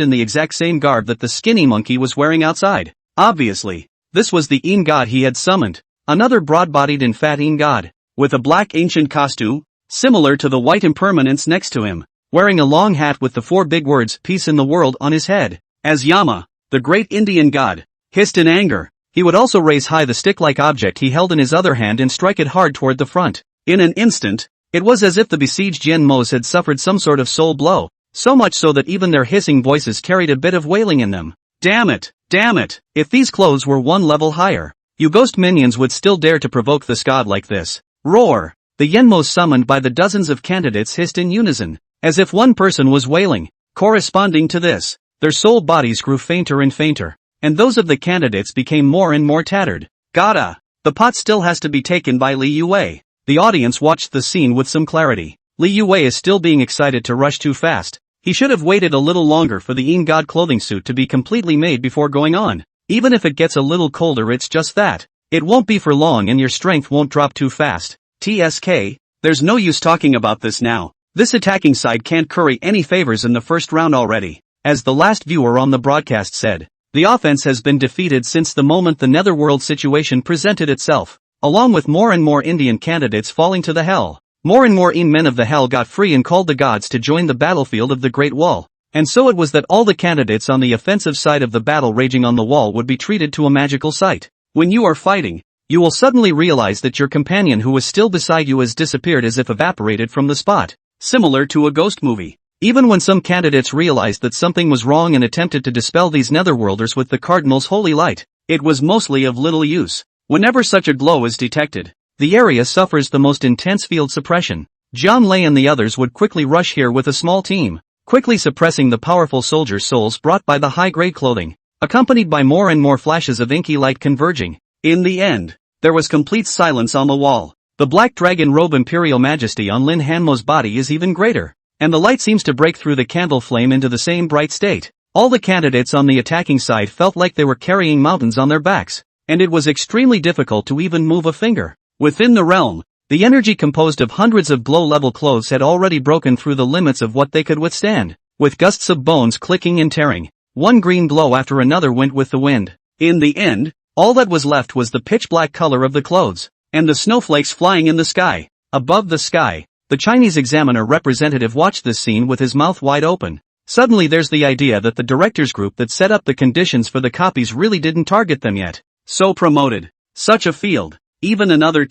in the exact same garb that the skinny monkey was wearing outside. Obviously, this was the Yin god he had summoned, another broad-bodied and fat Yin god, with a black ancient costume, similar to the white impermanence next to him, wearing a long hat with the four big words, peace in the world, on his head. As Yama, the great Indian god, hissed in anger, he would also raise high the stick-like object he held in his other hand and strike it hard toward the front. In an instant, it was as if the besieged Yenmos had suffered some sort of soul blow, so much so that even their hissing voices carried a bit of wailing in them. Damn it! Damn it! If these clothes were one level higher, you ghost minions would still dare to provoke this god like this. Roar! The Yenmos summoned by the dozens of candidates hissed in unison, as if one person was wailing. Corresponding to this, their soul bodies grew fainter and fainter, and those of the candidates became more and more tattered. Gotta! The pot still has to be taken by Li Yuwei. The audience watched the scene with some clarity. Li Yuwei is still being excited to rush too fast. He should have waited a little longer for the Yin God clothing suit to be completely made before going on. Even if it gets a little colder, it's just that. It won't be for long and your strength won't drop too fast. TSK, there's no use talking about this now. This attacking side can't curry any favors in the first round already. As the last viewer on the broadcast said, the offense has been defeated since the moment the netherworld situation presented itself. Along with more and more Indian candidates falling to the hell, more and more men of the hell got free and called the gods to join the battlefield of the Great Wall. And so it was that all the candidates on the offensive side of the battle raging on the wall would be treated to a magical sight. When you are fighting, you will suddenly realize that your companion who was still beside you has disappeared as if evaporated from the spot, similar to a ghost movie. Even when some candidates realized that something was wrong and attempted to dispel these netherworlders with the cardinal's holy light, it was mostly of little use. Whenever such a glow is detected, the area suffers the most intense field suppression. John Lay and the others would quickly rush here with a small team, quickly suppressing the powerful soldiers' souls brought by the high-grade clothing, accompanied by more and more flashes of inky light converging. In the end, There was complete silence on the wall. The black dragon robe imperial majesty on Lin Hanmo's body is even greater. And the light seems to break through the candle flame into the same bright state. All the candidates on the attacking side felt like they were carrying mountains on their backs, and it was extremely difficult to even move a finger. Within the realm, the energy composed of hundreds of glow-level clothes had already broken through the limits of what they could withstand. With gusts of bones clicking and tearing, one green glow after another went with the wind. In the end, all that was left was the pitch-black color of the clothes, and the snowflakes flying in the sky. Above the sky, the Chinese examiner representative watched this scene with his mouth wide open. Suddenly there's the idea that the directors group that set up the conditions for the copies really didn't target them yet. So promoted. Such a field. Even another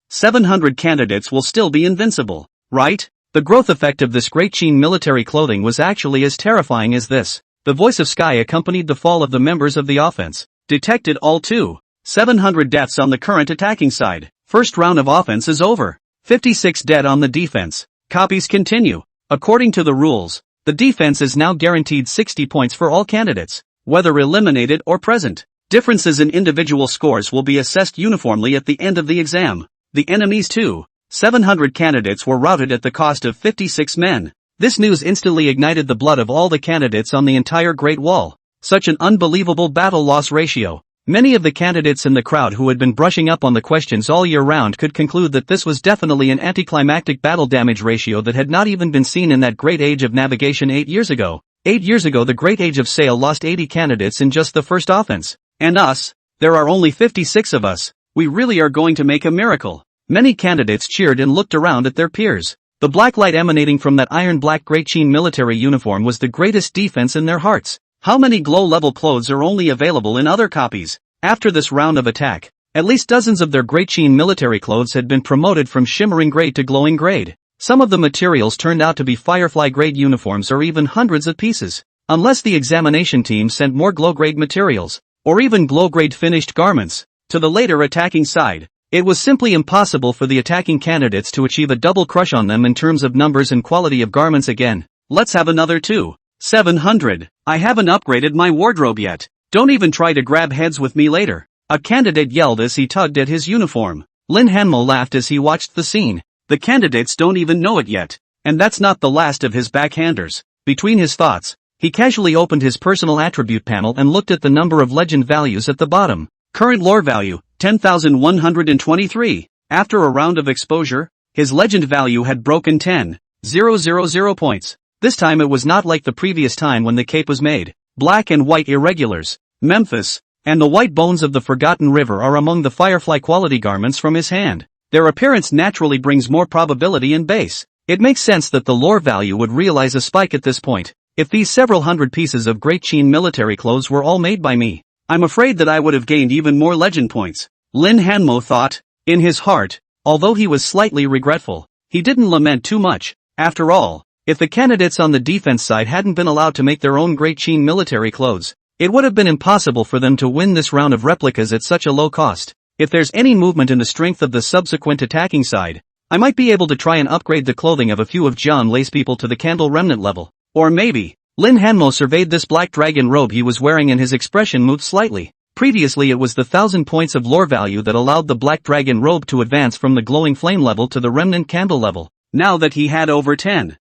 700 candidates will still be invincible, right? The growth effect of this great Qin military clothing was actually as terrifying as this. The voice of Sky accompanied the fall of the members of the offense. Detected all 700 deaths on the current attacking side. First round of offense is over. 56 dead on the defense. Copies continue. According to the rules, the defense is now guaranteed 60 points for all candidates, whether eliminated or present. Differences in individual scores will be assessed uniformly at the end of the exam. The enemy's 700 candidates were routed at the cost of 56 men. This news instantly ignited the blood of all the candidates on the entire Great Wall. Such an unbelievable battle-loss ratio. Many of the candidates in the crowd who had been brushing up on the questions all year round could conclude that this was definitely an anticlimactic battle damage ratio that had not even been seen in that great age of navigation 8 years ago. 8 years ago the great age of sail lost 80 candidates in just the first offense. And us? There are only 56 of us. We really are going to make a miracle. Many candidates cheered and looked around at their peers. The black light emanating from that iron-black Great Qin military uniform was the greatest defense in their hearts. How many glow-level clothes are only available in other copies? After this round of attack, at least dozens of their Great Qin military clothes had been promoted from shimmering grade to glowing grade. Some of the materials turned out to be Firefly grade uniforms or even hundreds of pieces. Unless the examination team sent more glow-grade materials, or even glow-grade finished garments, to the later attacking side, it was simply impossible for the attacking candidates to achieve a double crush on them in terms of numbers and quality of garments again. Let's have another 700. I haven't upgraded my wardrobe yet. Don't even try to grab heads with me later. A candidate yelled as he tugged at his uniform. Lin Hanmo laughed as he watched the scene. The candidates don't even know it yet. And that's not the last of his backhanders. Between his thoughts, he casually opened his personal attribute panel and looked at the number of legend values at the bottom. Current lore value, 10,123. After a round of exposure, his legend value had broken 10,000 points. This time it was not like the previous time when the cape was made. Black and white irregulars, Memphis, and the white bones of the Forgotten River are among the Firefly quality garments from his hand. Their appearance naturally brings more probability in base. It makes sense that the lore value would realize a spike at this point. If these several hundred pieces of Great Qin military clothes were all made by me, I'm afraid that I would have gained even more legend points. Lin Hanmo thought. In his heart, although he was slightly regretful, he didn't lament too much. After all, if the candidates on the defense side hadn't been allowed to make their own Great Qin military clothes, it would have been impossible for them to win this round of replicas at such a low cost. If there's any movement in the strength of the subsequent attacking side, I might be able to try and upgrade the clothing of a few of John Lay's people to the candle remnant level. Or maybe, Lin Hanmo surveyed this black dragon robe he was wearing and his expression moved slightly. Previously it was the 1,000 points of lore value that allowed the black dragon robe to advance from the glowing flame level to the remnant candle level. Now that he had over 10,000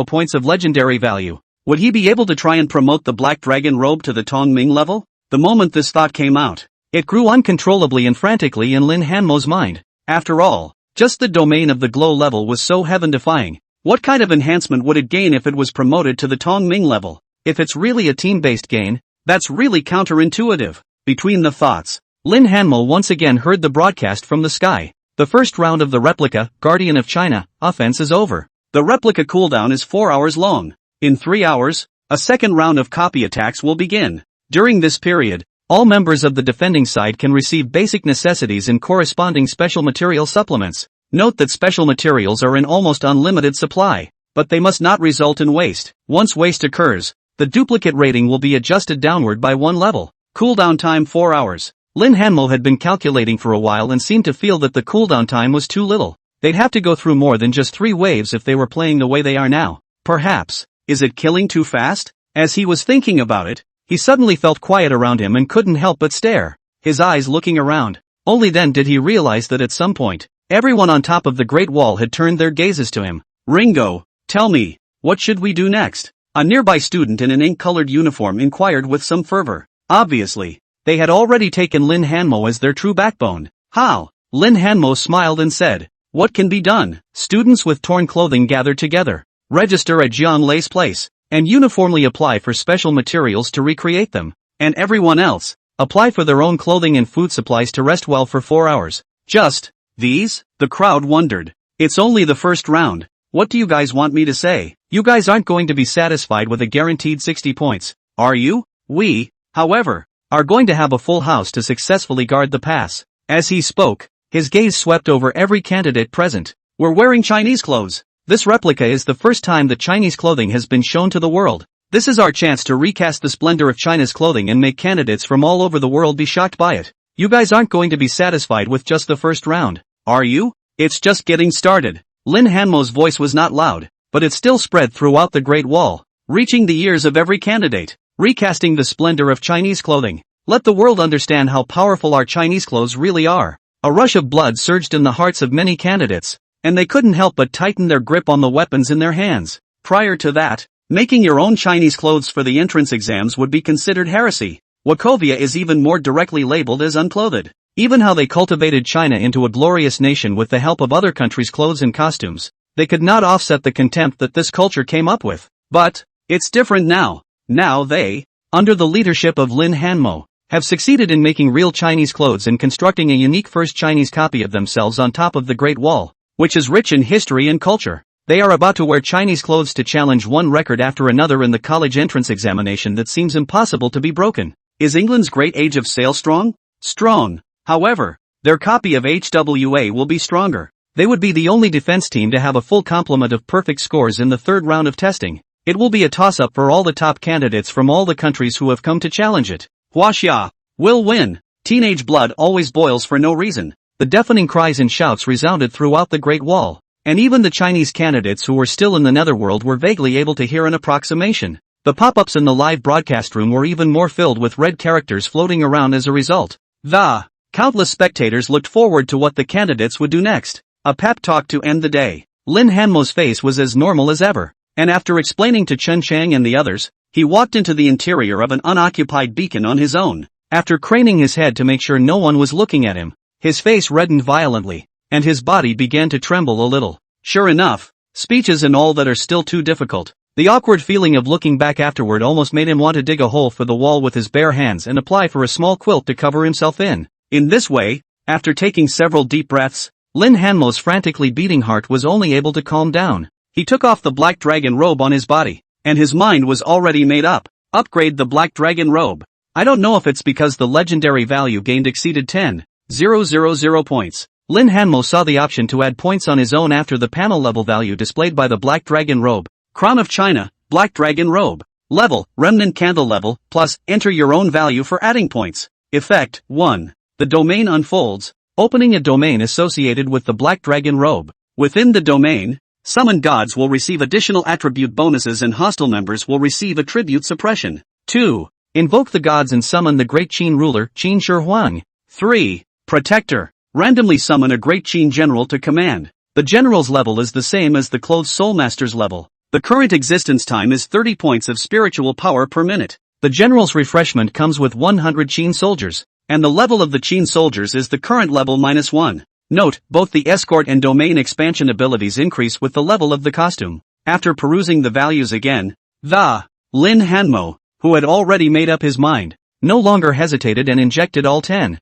points of legendary value, would he be able to try and promote the black dragon robe to the Tong Ming level? The moment this thought came out, it grew uncontrollably and frantically in Lin Hanmo's mind. After all, just the domain of the glow level was so heaven-defying. What kind of enhancement would it gain if it was promoted to the Tong Ming level? If it's really a team-based gain, that's really counterintuitive. Between the thoughts, Lin Hanmo once again heard the broadcast from the sky. The first round of the replica, Guardian of China, offense is over. The replica cooldown is 4 hours long. In 3 hours, a second round of copy attacks will begin. During this period, all members of the defending side can receive basic necessities and corresponding special material supplements. Note that special materials are in almost unlimited supply, but they must not result in waste. Once waste occurs, the duplicate rating will be adjusted downward by 1 level. Cooldown time 4 hours. Lin Hanmo had been calculating for a while and seemed to feel that the cooldown time was too little. They'd have to go through more than just 3 waves if they were playing the way they are now. Perhaps, is it killing too fast? As he was thinking about it, he suddenly felt quiet around him and couldn't help but stare, his eyes looking around. Only then did he realize that at some point, everyone on top of the Great Wall had turned their gazes to him. Ringo, tell me, what should we do next? A nearby student in an ink-colored uniform inquired with some fervor. Obviously, they had already taken Lin Hanmo as their true backbone. How? Lin Hanmo smiled and said, what can be done? Students with torn clothing gather together, register at Jian Lei's place, and uniformly apply for special materials to recreate them. And everyone else, apply for their own clothing and food supplies to rest well for 4 hours. Just these? The crowd wondered. It's only the first round. What do you guys want me to say? You guys aren't going to be satisfied with a guaranteed 60 points, are you? We, however, are going to have a full house to successfully guard the pass. As he spoke, his gaze swept over every candidate present. We're wearing Chinese clothes. This replica is the first time that Chinese clothing has been shown to the world. This is our chance to recast the splendor of China's clothing and make candidates from all over the world be shocked by it. You guys aren't going to be satisfied with just the first round, are you? It's just getting started. Lin Hanmo's voice was not loud, but it still spread throughout the Great Wall, reaching the ears of every candidate. Recasting the splendor of Chinese clothing. Let the world understand how powerful our Chinese clothes really are. A rush of blood surged in the hearts of many candidates, and they couldn't help but tighten their grip on the weapons in their hands. Prior to that, making your own Chinese clothes for the entrance exams would be considered heresy. Wachovia is even more directly labeled as unclothed. Even how they cultivated China into a glorious nation with the help of other countries' clothes and costumes, they could not offset the contempt that this culture came up with. But it's different now. Now they, under the leadership of Lin Hanmo, have succeeded in making real Chinese clothes and constructing a unique first Chinese copy of themselves on top of the Great Wall, which is rich in history and culture. They are about to wear Chinese clothes to challenge one record after another in the college entrance examination that seems impossible to be broken. Is England's great age of sail strong? Strong. However, their copy of HWA will be stronger. They would be the only defense team to have a full complement of perfect scores in the third round of testing. It will be a toss-up for all the top candidates from all the countries who have come to challenge it. Huaxia will win. Teenage blood always boils for no reason. The deafening cries and shouts resounded throughout the Great Wall, and even the Chinese candidates who were still in the netherworld were vaguely able to hear an approximation. The pop-ups in the live broadcast room were even more filled with red characters floating around as a result. The countless spectators looked forward to what the candidates would do next. A pep talk to end the day. Lin Hanmo's face was as normal as ever. And after explaining to Chen Chang and the others, he walked into the interior of an unoccupied beacon on his own. After craning his head to make sure no one was looking at him, his face reddened violently, and his body began to tremble a little. Sure enough, speeches and all that are still too difficult. The awkward feeling of looking back afterward almost made him want to dig a hole for the wall with his bare hands and apply for a small quilt to cover himself in. In this way, after taking several deep breaths, Lin Hanmo's frantically beating heart was only able to calm down. He took off the black dragon robe on his body, and his mind was already made up. Upgrade the black dragon robe. I don't know if it's because the legendary value gained exceeded 10,000 points. Lin Hanmo saw the option to add points on his own after the panel level value displayed by the black dragon robe. Crown of China, black dragon robe. Level, remnant candle level, plus, enter your own value for adding points. Effect, 1. The domain unfolds, opening a domain associated with the black dragon robe. Within the domain, summoned gods will receive additional attribute bonuses and hostile members will receive attribute suppression. 2. Invoke the gods and summon the great Qin ruler, Qin Shi Huang. 3. Protector. Randomly summon a great Qin general to command. The general's level is the same as the clothes soulmaster's level. The current existence time is 30 points of spiritual power per minute. The general's refreshment comes with 100 Qin soldiers, and the level of the Qin soldiers is the current level -1. Note, both the escort and domain expansion abilities increase with the level of the costume. After perusing the values again, the Lin Hanmo, who had already made up his mind, no longer hesitated and injected all 10,000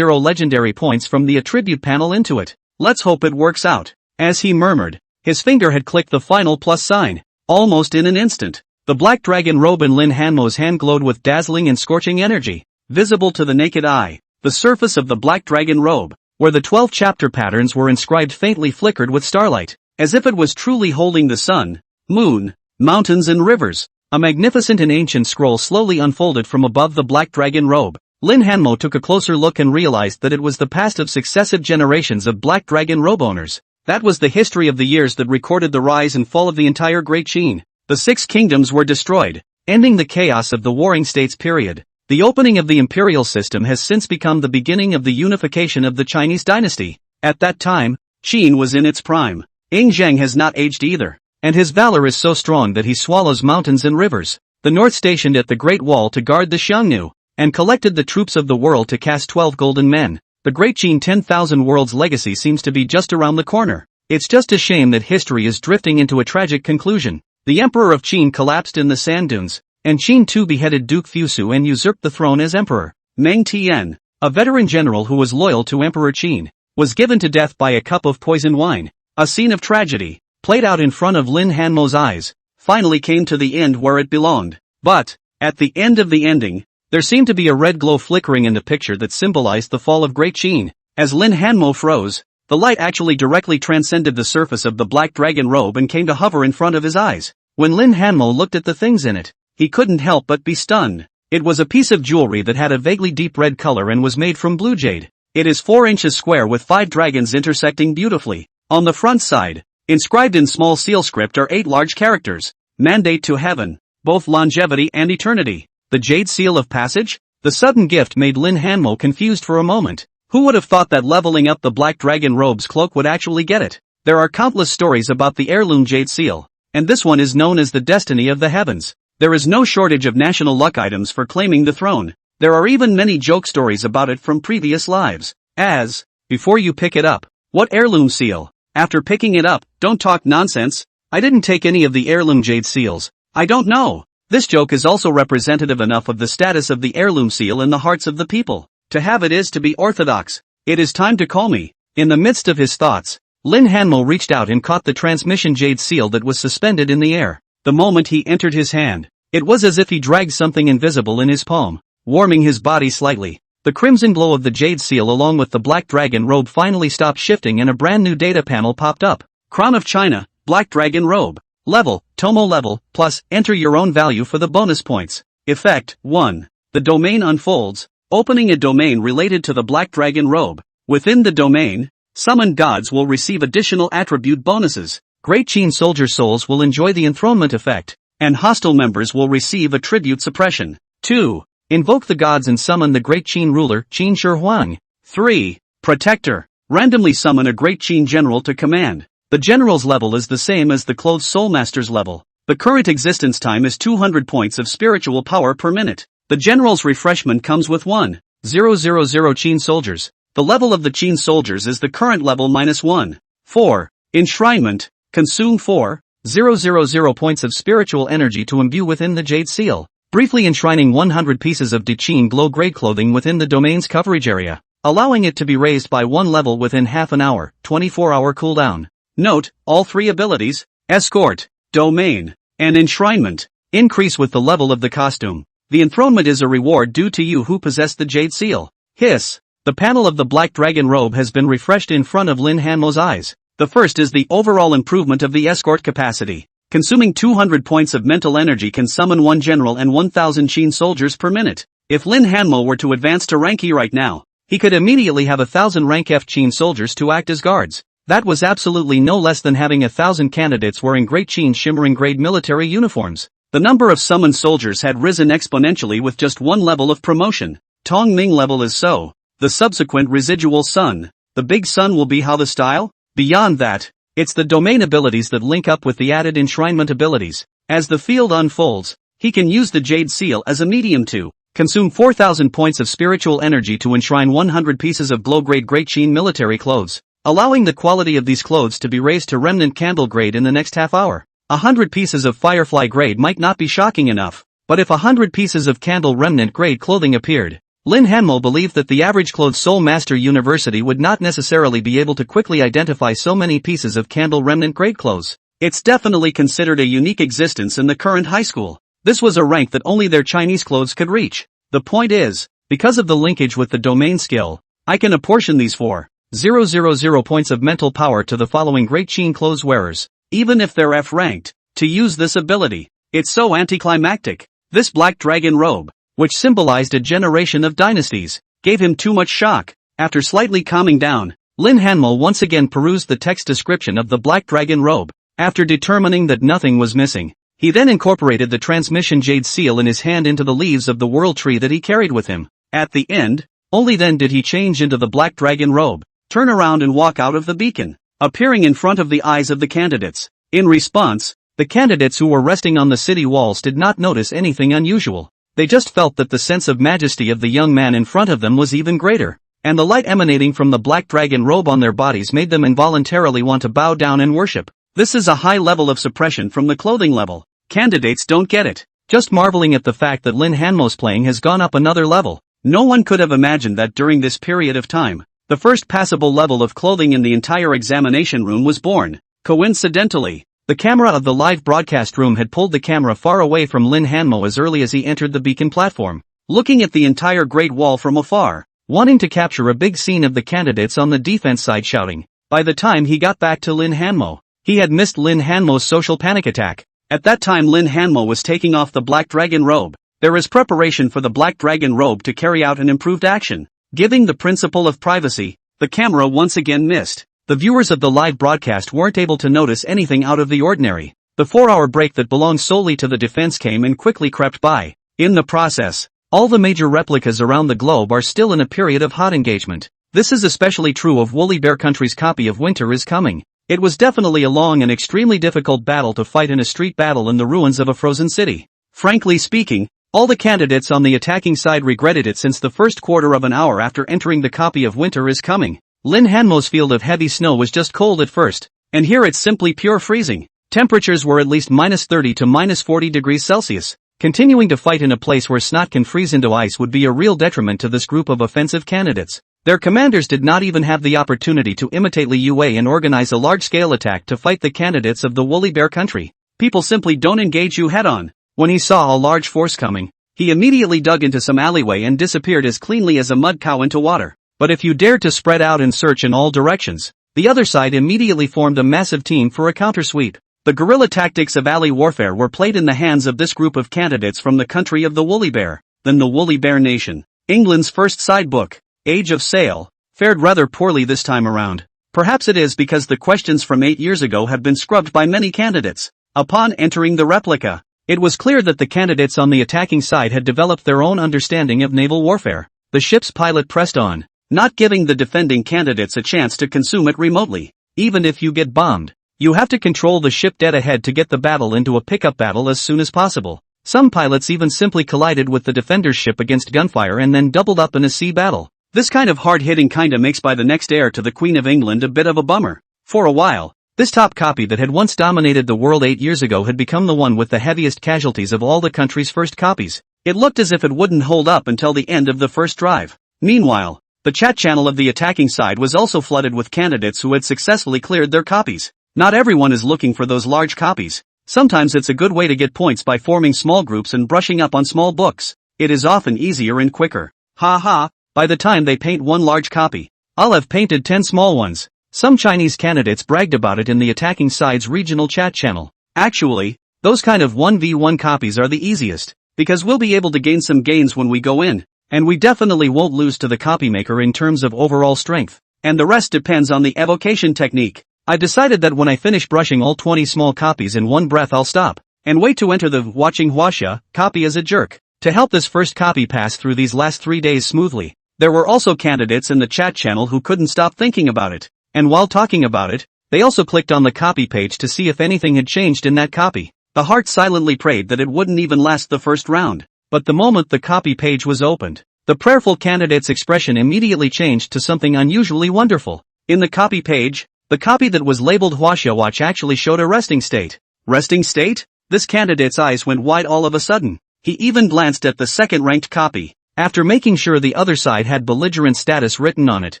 legendary points from the attribute panel into it. Let's hope it works out. As he murmured, his finger had clicked the final plus sign. Almost in an instant, the black dragon robe in Lin Hanmo's hand glowed with dazzling and scorching energy. Visible to the naked eye, the surface of the black dragon robe, where the 12 chapter patterns were inscribed faintly flickered with starlight, as if it was truly holding the sun, moon, mountains and rivers. A magnificent and ancient scroll slowly unfolded from above the black dragon robe. Lin Hanmo took a closer look and realized that it was the past of successive generations of black dragon robe owners. That was the history of the years that recorded the rise and fall of the entire Great Qin. The 6 kingdoms were destroyed, ending the chaos of the Warring States period. The opening of the imperial system has since become the beginning of the unification of the Chinese dynasty. At that time, Qin was in its prime. Ing Zheng has not aged either, and his valor is so strong that he swallows mountains and rivers. The North stationed at the Great Wall to guard the Xiongnu, and collected the troops of the world to cast 12 golden men. The Great Qin 10,000 Worlds legacy seems to be just around the corner. It's just a shame that history is drifting into a tragic conclusion. The Emperor of Qin collapsed in the sand dunes, and Qin too beheaded Duke Fusu and usurped the throne as emperor. Meng Tian, a veteran general who was loyal to Emperor Qin, was given to death by a cup of poisoned wine. A scene of tragedy, played out in front of Lin Hanmo's eyes, finally came to the end where it belonged. But, at the end of the ending, there seemed to be a red glow flickering in the picture that symbolized the fall of Great Qin. As Lin Hanmo froze, the light actually directly transcended the surface of the black dragon robe and came to hover in front of his eyes. When Lin Hanmo looked at the things in it, he couldn't help but be stunned. It was a piece of jewelry that had a vaguely deep red color and was made from blue jade. It is 4 inches square with 5 dragons intersecting beautifully. On the front side, inscribed in small seal script are 8 large characters. Mandate to heaven, both longevity and eternity. The jade seal of passage? The sudden gift made Lin Hanmo confused for a moment. Who would have thought that leveling up the black dragon robe's cloak would actually get it? There are countless stories about the heirloom jade seal, and this one is known as the destiny of the heavens. There is no shortage of national luck items for claiming the throne. There are even many joke stories about it from previous lives. As, before you pick it up, what heirloom seal? After picking it up, don't talk nonsense. I didn't take any of the heirloom jade seals. I don't know. This joke is also representative enough of the status of the heirloom seal in the hearts of the people. To have it is to be orthodox. It is time to call me. In the midst of his thoughts, Lin Hanmo reached out and caught the transmission jade seal that was suspended in the air. The moment he entered his hand, it was as if he dragged something invisible in his palm, warming his body slightly. The crimson glow of the jade seal along with the black dragon robe finally stopped shifting and a brand new data panel popped up. Crown of China, black dragon robe. Level, Tomo level, plus, enter your own value for the bonus points. Effect, 1. The domain unfolds, opening a domain related to the black dragon robe. Within the domain, summoned gods will receive additional attribute bonuses. Great Qin soldier souls will enjoy the enthronement effect, and hostile members will receive attribute suppression. 2. Invoke the gods and summon the Great Qin ruler, Qin Shi Huang. 3. Protector. Randomly summon a Great Qin general to command. The general's level is the same as the clothed soulmaster's level. The current existence time is 200 points of spiritual power per minute. The general's refreshment comes with 1,000 Qin soldiers. The level of the Qin soldiers is the current level -1. 4. Enshrinement. Consume 4,000 points of spiritual energy to imbue within the jade seal, briefly enshrining 100 pieces of de Qin glow grade clothing within the domain's coverage area, allowing it to be raised by 1 level within half an hour, 24-hour cooldown. Note, all 3 abilities, escort, domain, and enshrinement, increase with the level of the costume. The enthronement is a reward due to you who possess the jade seal. Hiss. The panel of the black dragon robe has been refreshed in front of Lin Hanmo's eyes. The first is the overall improvement of the escort capacity. Consuming 200 points of mental energy can summon 1 general and 1,000 Qin soldiers per minute. If Lin Hanmo were to advance to rank E right now, he could immediately have 1,000 rank F Qin soldiers to act as guards. That was absolutely no less than having 1,000 candidates wearing Great Qin's shimmering grade military uniforms. The number of summoned soldiers had risen exponentially with just 1 level of promotion. Tong Ming level is so. The subsequent residual sun. The big sun will be how the style? Beyond that, it's the domain abilities that link up with the added enshrinement abilities. As the field unfolds, he can use the jade seal as a medium to consume 4,000 points of spiritual energy to enshrine 100 pieces of glow-grade Great Qin military clothes, allowing the quality of these clothes to be raised to remnant candle grade in the next half hour. 100 pieces of firefly grade might not be shocking enough, but if 100 pieces of candle remnant grade clothing appeared, Lin Hanmo believed that the average clothed soul master university would not necessarily be able to quickly identify so many pieces of candle remnant grade clothes. It's definitely considered a unique existence in the current high school. This was a rank that only their Chinese clothes could reach. The point is, because of the linkage with the domain skill, I can apportion these 4,000 points of mental power to the following Great Qin clothes wearers, even if they're F ranked, to use this ability. It's so anticlimactic. This black dragon robe, which symbolized a generation of dynasties, gave him too much shock. After slightly calming down, Lin Hanmo once again perused the text description of the black dragon robe. After determining that nothing was missing, He then incorporated the transmission jade seal in his hand into the leaves of the world tree that he carried with him. At the end, only then did he change into the black dragon robe, turn around and walk out of the beacon, appearing in front of the eyes of the candidates. In response, the candidates who were resting on the city walls did not notice anything unusual. They just felt that the sense of majesty of the young man in front of them was even greater, and the light emanating from the black dragon robe on their bodies made them involuntarily want to bow down and worship. This is a high level of suppression from the clothing level. Candidates don't get it, just marveling at the fact that Lin Hanmo's playing has gone up another level. No one could have imagined that during this period of time, the first passable level of clothing in the entire examination room was born. Coincidentally, the camera of the live broadcast room had pulled the camera far away from Lin Hanmo as early as he entered the beacon platform, looking at the entire Great Wall from afar, wanting to capture a big scene of the candidates on the defense side shouting. By the time he got back to Lin Hanmo, he had missed Lin Hanmo's social panic attack. At that time Lin Hanmo was taking off the Black Dragon robe. There is preparation for the Black Dragon robe to carry out an improved action. Giving the principle of privacy, the camera once again missed. The viewers of the live broadcast weren't able to notice anything out of the ordinary. The 4-hour break that belonged solely to the defense came and quickly crept by. In the process, all the major replicas around the globe are still in a period of hot engagement. This is especially true of Woolly Bear Country's copy of Winter is Coming. It was definitely a long and extremely difficult battle to fight in a street battle in the ruins of a frozen city. Frankly speaking, all the candidates on the attacking side regretted it since the first quarter of an hour after entering the copy of Winter is Coming. Lin Hanmo's field of heavy snow was just cold at first, and here it's simply pure freezing. Temperatures were at least -30 to -40 degrees Celsius. Continuing to fight in a place where snot can freeze into ice would be a real detriment to this group of offensive candidates. Their commanders did not even have the opportunity to imitate Liu Wei and organize a large-scale attack to fight the candidates of the Woolly Bear Country. People simply don't engage you head-on. When he saw a large force coming, he immediately dug into some alleyway and disappeared as cleanly as a mud cow into water. But if you dared to spread out and search in all directions, the other side immediately formed a massive team for a counter-sweep. The guerrilla tactics of alley warfare were played in the hands of this group of candidates from the country of the Woolly Bear. Then the Woolly Bear Nation, England's first side book, Age of Sail, fared rather poorly this time around. Perhaps it is because the questions from 8 years ago have been scrubbed by many candidates. Upon entering the replica, it was clear that the candidates on the attacking side had developed their own understanding of naval warfare. The ship's pilot pressed on, not giving the defending candidates a chance to consume it remotely. Even if you get bombed, you have to control the ship dead ahead to get the battle into a pickup battle as soon as possible. Some pilots even simply collided with the defender's ship against gunfire and then doubled up in a sea battle. This kind of hard-hitting kinda makes by the next heir to the Queen of England a bit of a bummer. For a while, this top copy that had once dominated the world 8 years ago had become the one with the heaviest casualties of all the country's first copies. It looked as if it wouldn't hold up until the end of the first drive. Meanwhile, the chat channel of the attacking side was also flooded with candidates who had successfully cleared their copies. Not everyone is looking for those large copies. Sometimes it's a good way to get points by forming small groups and brushing up on small books. It is often easier and quicker. Ha, by the time they paint one large copy, I'll have painted 10 small ones. Some Chinese candidates bragged about it in the attacking side's regional chat channel. Actually, those kind of 1v1 copies are the easiest, because we'll be able to gain some gains when we go in. And we definitely won't lose to the copymaker in terms of overall strength. And the rest depends on the evocation technique. I decided that when I finish brushing all 20 small copies in one breath I'll stop, and wait to enter the watching Huaxia copy as a jerk. To help this first copy pass through these last 3 days smoothly, there were also candidates in the chat channel who couldn't stop thinking about it. And while talking about it, they also clicked on the copy page to see if anything had changed in that copy. The heart silently prayed that it wouldn't even last the first round. But the moment the copy page was opened, the prayerful candidate's expression immediately changed to something unusually wonderful. In the copy page, the copy that was labeled Huaxia Watch actually showed a resting state. Resting state? This candidate's eyes went wide all of a sudden. He even glanced at the second-ranked copy. After making sure the other side had belligerent status written on it,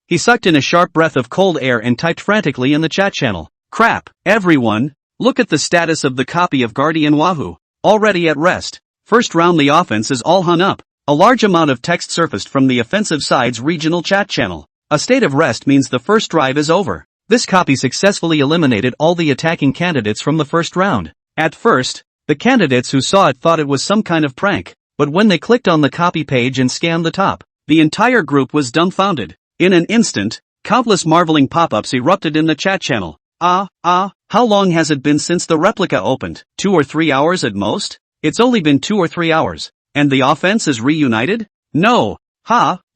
he sucked in a sharp breath of cold air and typed frantically in the chat channel. Crap, everyone, look at the status of the copy of Guardian Wahoo. Already at rest. First round the offense is all hung up. A large amount of text surfaced from the offensive side's regional chat channel. A state of rest means the first drive is over. This copy successfully eliminated all the attacking candidates from the first round. At first, the candidates who saw it thought it was some kind of prank, but when they clicked on the copy page and scanned the top, the entire group was dumbfounded. In an instant, countless marveling pop-ups erupted in the chat channel. How long has it been since the replica opened? 2 or 3 hours at most? It's only been 2 or 3 hours. And the offense is reunited? No.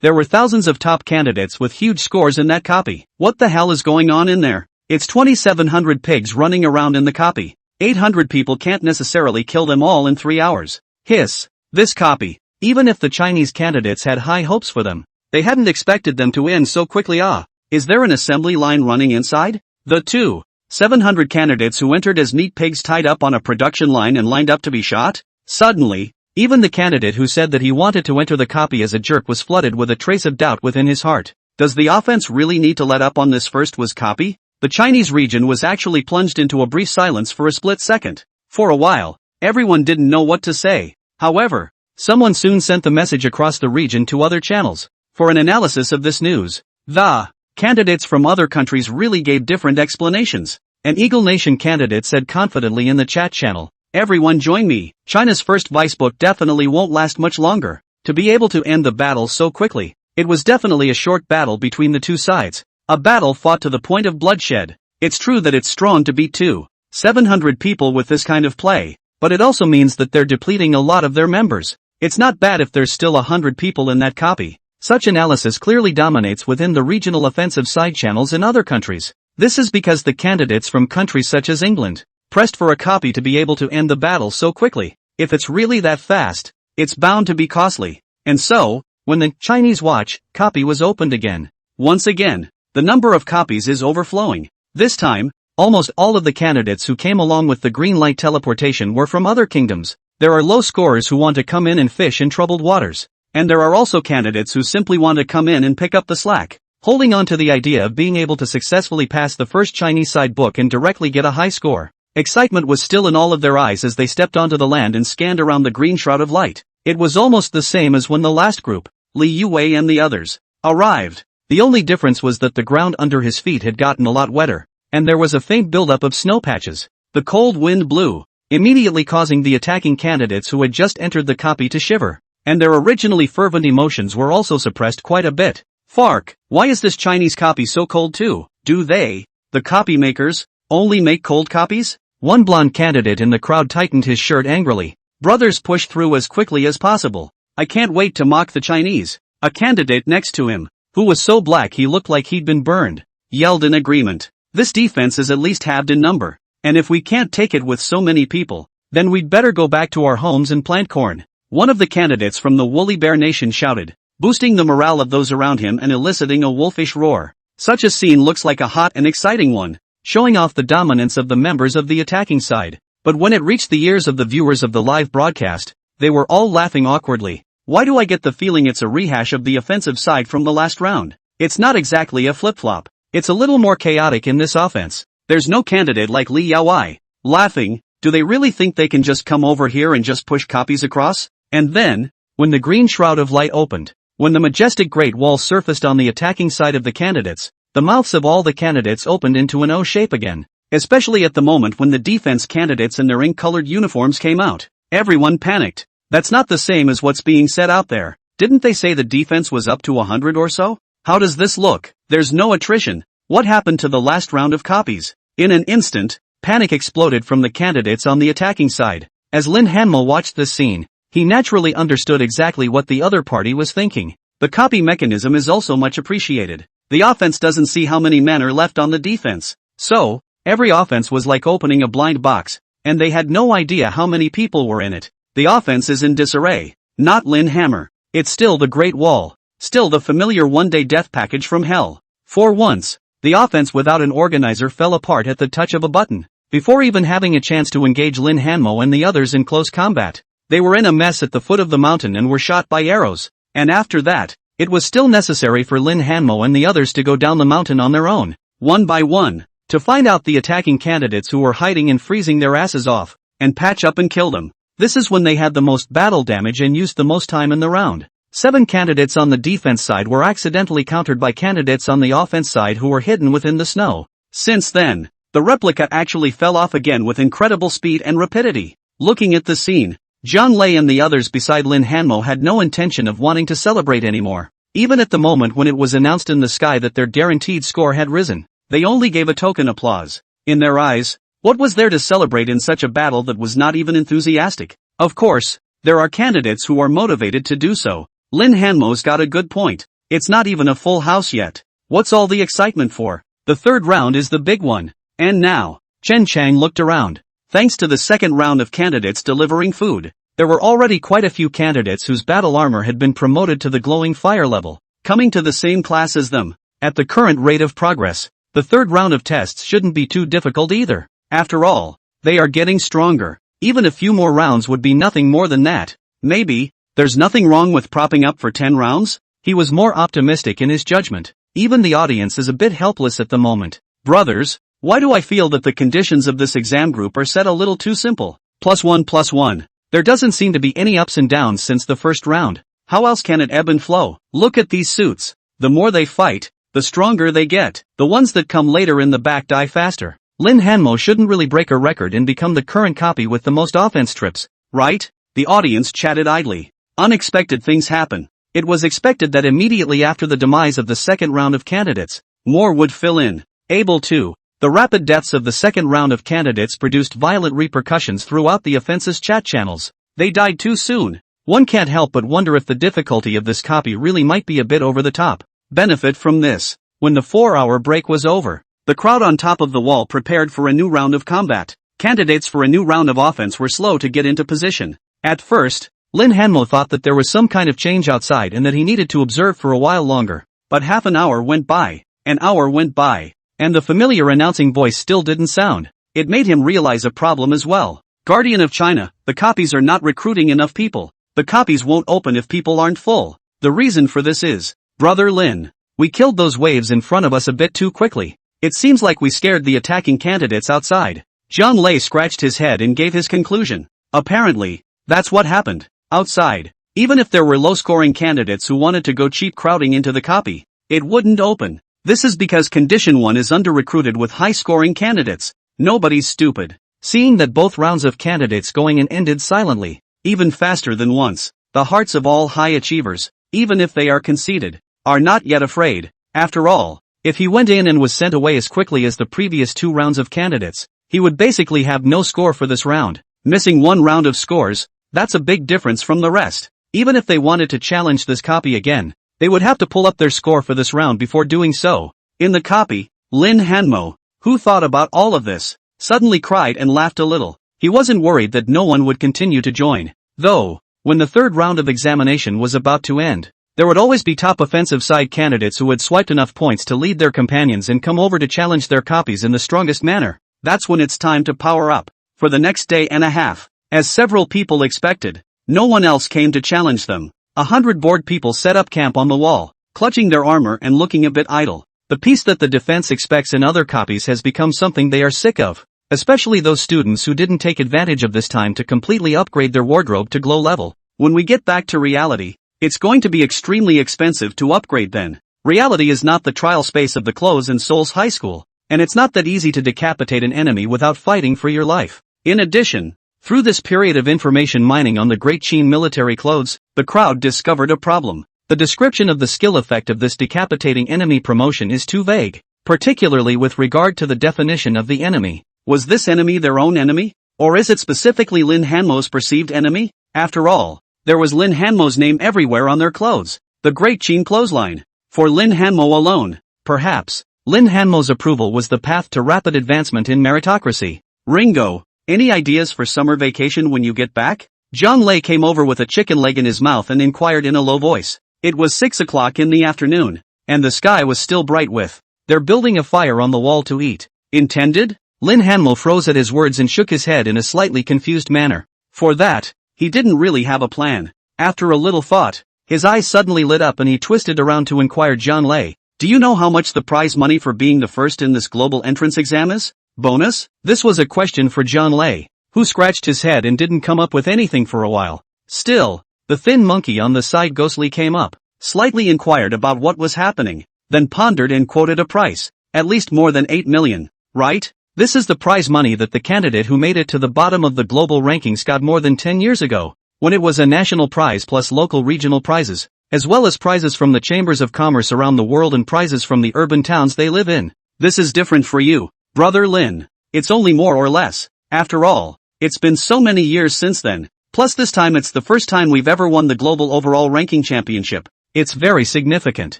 There were thousands of top candidates with huge scores in that copy. What the hell is going on in there? It's 2,700 pigs running around in the copy. 800 people can't necessarily kill them all in 3 hours. Hiss. This copy. Even if the Chinese candidates had high hopes for them, they hadn't expected them to end so quickly. Is there an assembly line running inside? The 2,700 candidates who entered as neat pigs tied up on a production line and lined up to be shot? Suddenly, even the candidate who said that he wanted to enter the copy as a jerk was flooded with a trace of doubt within his heart. Does the offense really need to let up on this first was copy? The Chinese region was actually plunged into a brief silence for a split second. For a while, everyone didn't know what to say. However, someone soon sent the message across the region to other channels. For an analysis of this news, the candidates from other countries really gave different explanations. An Eagle Nation candidate said confidently in the chat channel, "Everyone join me, China's first vice book definitely won't last much longer. To be able to end the battle so quickly, it was definitely a short battle between the two sides. A battle fought to the point of bloodshed. It's true that it's strong to beat 2,700 people with this kind of play, but it also means that they're depleting a lot of their members. It's not bad if there's still 100 people in that copy." Such analysis clearly dominates within the regional offensive side channels in other countries. This is because the candidates from countries such as England pressed for a copy to be able to end the battle so quickly. If it's really that fast, it's bound to be costly. And so, when the Chinese watch copy was opened again, once again, the number of copies is overflowing. This time, almost all of the candidates who came along with the green light teleportation were from other kingdoms. There are low scorers who want to come in and fish in troubled waters. And there are also candidates who simply want to come in and pick up the slack, holding on to the idea of being able to successfully pass the first Chinese side book and directly get a high score. Excitement was still in all of their eyes as they stepped onto the land and scanned around the green shroud of light. It was almost the same as when the last group, Li Yue and the others, arrived. The only difference was that the ground under his feet had gotten a lot wetter, and there was a faint buildup of snow patches. The cold wind blew, immediately causing the attacking candidates who had just entered the copy to shiver. And their originally fervent emotions were also suppressed quite a bit. Fark, why is this Chinese copy so cold too? Do they, the copy makers, only make cold copies? One blonde candidate in the crowd tightened his shirt angrily. Brothers pushed through as quickly as possible. I can't wait to mock the Chinese. A candidate next to him, who was so black he looked like he'd been burned, yelled in agreement. This defense is at least halved in number. And if we can't take it with so many people, then we'd better go back to our homes and plant corn. One of the candidates from the Woolly Bear Nation shouted, boosting the morale of those around him and eliciting a wolfish roar. Such a scene looks like a hot and exciting one, showing off the dominance of the members of the attacking side. But when it reached the ears of the viewers of the live broadcast, they were all laughing awkwardly. Why do I get the feeling it's a rehash of the offensive side from the last round? It's not exactly a flip-flop. It's a little more chaotic in this offense. There's no candidate like Li Yaowai. Laughing, do they really think they can just come over here and just push copies across? And then, when the green shroud of light opened, when the majestic Great Wall surfaced on the attacking side of the candidates, the mouths of all the candidates opened into an O shape again, especially at the moment when the defense candidates in their ink-colored uniforms came out. Everyone panicked. That's not the same as what's being said out there. Didn't they say the defense was up to 100 or so? How does this look? There's no attrition. What happened to the last round of copies? In an instant, panic exploded from the candidates on the attacking side. As Lin Hanmo watched this scene, he naturally understood exactly what the other party was thinking. The copy mechanism is also much appreciated. The offense doesn't see how many men are left on the defense. So, every offense was like opening a blind box, and they had no idea how many people were in it. The offense is in disarray. Not Lin Hammer. It's still the Great Wall. Still the familiar one-day death package from hell. For once, the offense without an organizer fell apart at the touch of a button. Before even having a chance to engage Lin Hanmo and the others in close combat, they were in a mess at the foot of the mountain and were shot by arrows. And after that, it was still necessary for Lin Hanmo and the others to go down the mountain on their own, one by one, to find out the attacking candidates who were hiding and freezing their asses off, and patch up and kill them. This is when they had the most battle damage and used the most time in the round. 7 candidates on the defense side were accidentally countered by candidates on the offense side who were hidden within the snow. Since then, the replica actually fell off again with incredible speed and rapidity. Looking at the scene, Zhang Lei and the others beside Lin Hanmo had no intention of wanting to celebrate anymore. Even at the moment when it was announced in the sky that their guaranteed score had risen, they only gave a token applause. In their eyes, What was there to celebrate in such a battle that was not even enthusiastic? Of course, there are candidates who are motivated to do so. Lin Hanmo's got a good point. It's not even a full house yet. What's all the excitement for? The third round is the big one. And now, Chen Chang looked around. Thanks to the second round of candidates delivering food, there were already quite a few candidates whose battle armor had been promoted to the glowing fire level, coming to the same class as them. At the current rate of progress, the third round of tests shouldn't be too difficult either. After all, they are getting stronger. Even a few more rounds would be nothing more than that. Maybe, there's nothing wrong with propping up for 10 rounds? He was more optimistic in his judgment. Even the audience is a bit helpless at the moment. Brothers, why do I feel that the conditions of this exam group are set a little too simple? +1+1. There doesn't seem to be any ups and downs since the first round. How else can it ebb and flow? Look at these suits. The more they fight, the stronger they get. The ones that come later in the back die faster. Lin Hanmo shouldn't really break a record and become the current copy with the most offense trips, right? The audience chatted idly. Unexpected things happen. It was expected that immediately after the demise of the second round of candidates, more would fill in. Able to. The rapid deaths of the second round of candidates produced violent repercussions throughout the offense's chat channels. They died too soon. One can't help but wonder if the difficulty of this copy really might be a bit over the top. Benefit from this. When the 4-hour break was over, the crowd on top of the wall prepared for a new round of combat. Candidates for a new round of offense were slow to get into position. At first, Lin Hanmo thought that there was some kind of change outside and that he needed to observe for a while longer. But half an hour went by, an hour went by, and the familiar announcing voice still didn't sound. It made him realize a problem as well. Guardian of China, the copies are not recruiting enough people. The copies won't open if people aren't full. The reason for this is, Brother Lin, we killed those waves in front of us a bit too quickly. It seems like we scared the attacking candidates outside. Zhang Lei scratched his head and gave his conclusion. Apparently, that's what happened. Outside, even if there were low-scoring candidates who wanted to go cheap crowding into the copy, it wouldn't open. This is because Condition 1 is under-recruited with high-scoring candidates. Nobody's stupid. Seeing that both rounds of candidates going in ended silently, even faster than once, the hearts of all high achievers, even if they are conceited, are not yet afraid. After all, if he went in and was sent away as quickly as the previous 2 rounds of candidates, he would basically have no score for this round. Missing 1 round of scores, that's a big difference from the rest. Even if they wanted to challenge this copy again, they would have to pull up their score for this round before doing so. In the copy, Lin Hanmo, who thought about all of this, suddenly cried and laughed a little. He wasn't worried that no one would continue to join. Though, when the third round of examination was about to end, there would always be top offensive side candidates who had swiped enough points to lead their companions and come over to challenge their copies in the strongest manner. That's when it's time to power up. For the next day and a half, as several people expected, no one else came to challenge them. 100 bored people set up camp on the wall, clutching their armor and looking a bit idle. The peace that the defense expects in other copies has become something they are sick of, especially those students who didn't take advantage of this time to completely upgrade their wardrobe to glow level. When we get back to reality, it's going to be extremely expensive to upgrade then. Reality is not the trial space of the Clothes and Souls High School, and it's not that easy to decapitate an enemy without fighting for your life. In addition, through this period of information mining on the Great Qin military clothes, the crowd discovered a problem. The description of the skill effect of this decapitating enemy promotion is too vague, particularly with regard to the definition of the enemy. Was this enemy their own enemy? Or is it specifically Lin Hanmo's perceived enemy? After all, there was Lin Hanmo's name everywhere on their clothes. The Great Qin clothesline. For Lin Hanmo alone, perhaps, Lin Hanmo's approval was the path to rapid advancement in meritocracy. Ringo, any ideas for summer vacation when you get back? Zhang Lei came over with a chicken leg in his mouth and inquired in a low voice. It was 6 o'clock in the afternoon, and the sky was still bright with. They're building a fire on the wall to eat. Intended? Lin Hanmo froze at his words and shook his head in a slightly confused manner. For that, he didn't really have a plan. After a little thought, his eyes suddenly lit up and he twisted around to inquire Zhang Lei. Do you know how much the prize money for being the first in this global entrance exam is? Bonus? This was a question for Zhang Lei, who scratched his head and didn't come up with anything for a while. Still, the thin monkey on the side ghostly came up, slightly inquired about what was happening, then pondered and quoted a price. At least more than 8 million, right? This is the prize money that the candidate who made it to the bottom of the global rankings got more than 10 years ago, when it was a national prize plus local regional prizes, as well as prizes from the chambers of commerce around the world and prizes from the urban towns they live in. This is different for you, Brother Lin. it's only more or less. After all, it's been so many years since then. Plus this time it's the first time we've ever won the global overall ranking championship. It's very significant.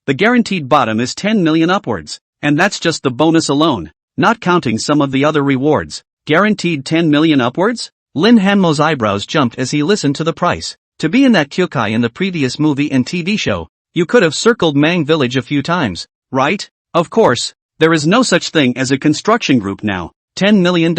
The guaranteed bottom is 10 million upwards. And that's just the bonus alone, not counting some of the other rewards. Guaranteed 10 million upwards? Lin Hanmo's eyebrows jumped as he listened to the price. To be in that kyokai in the previous movie and TV show, you could have circled Mang Village a few times, right? Of course, there is no such thing as a construction group now. $10 million.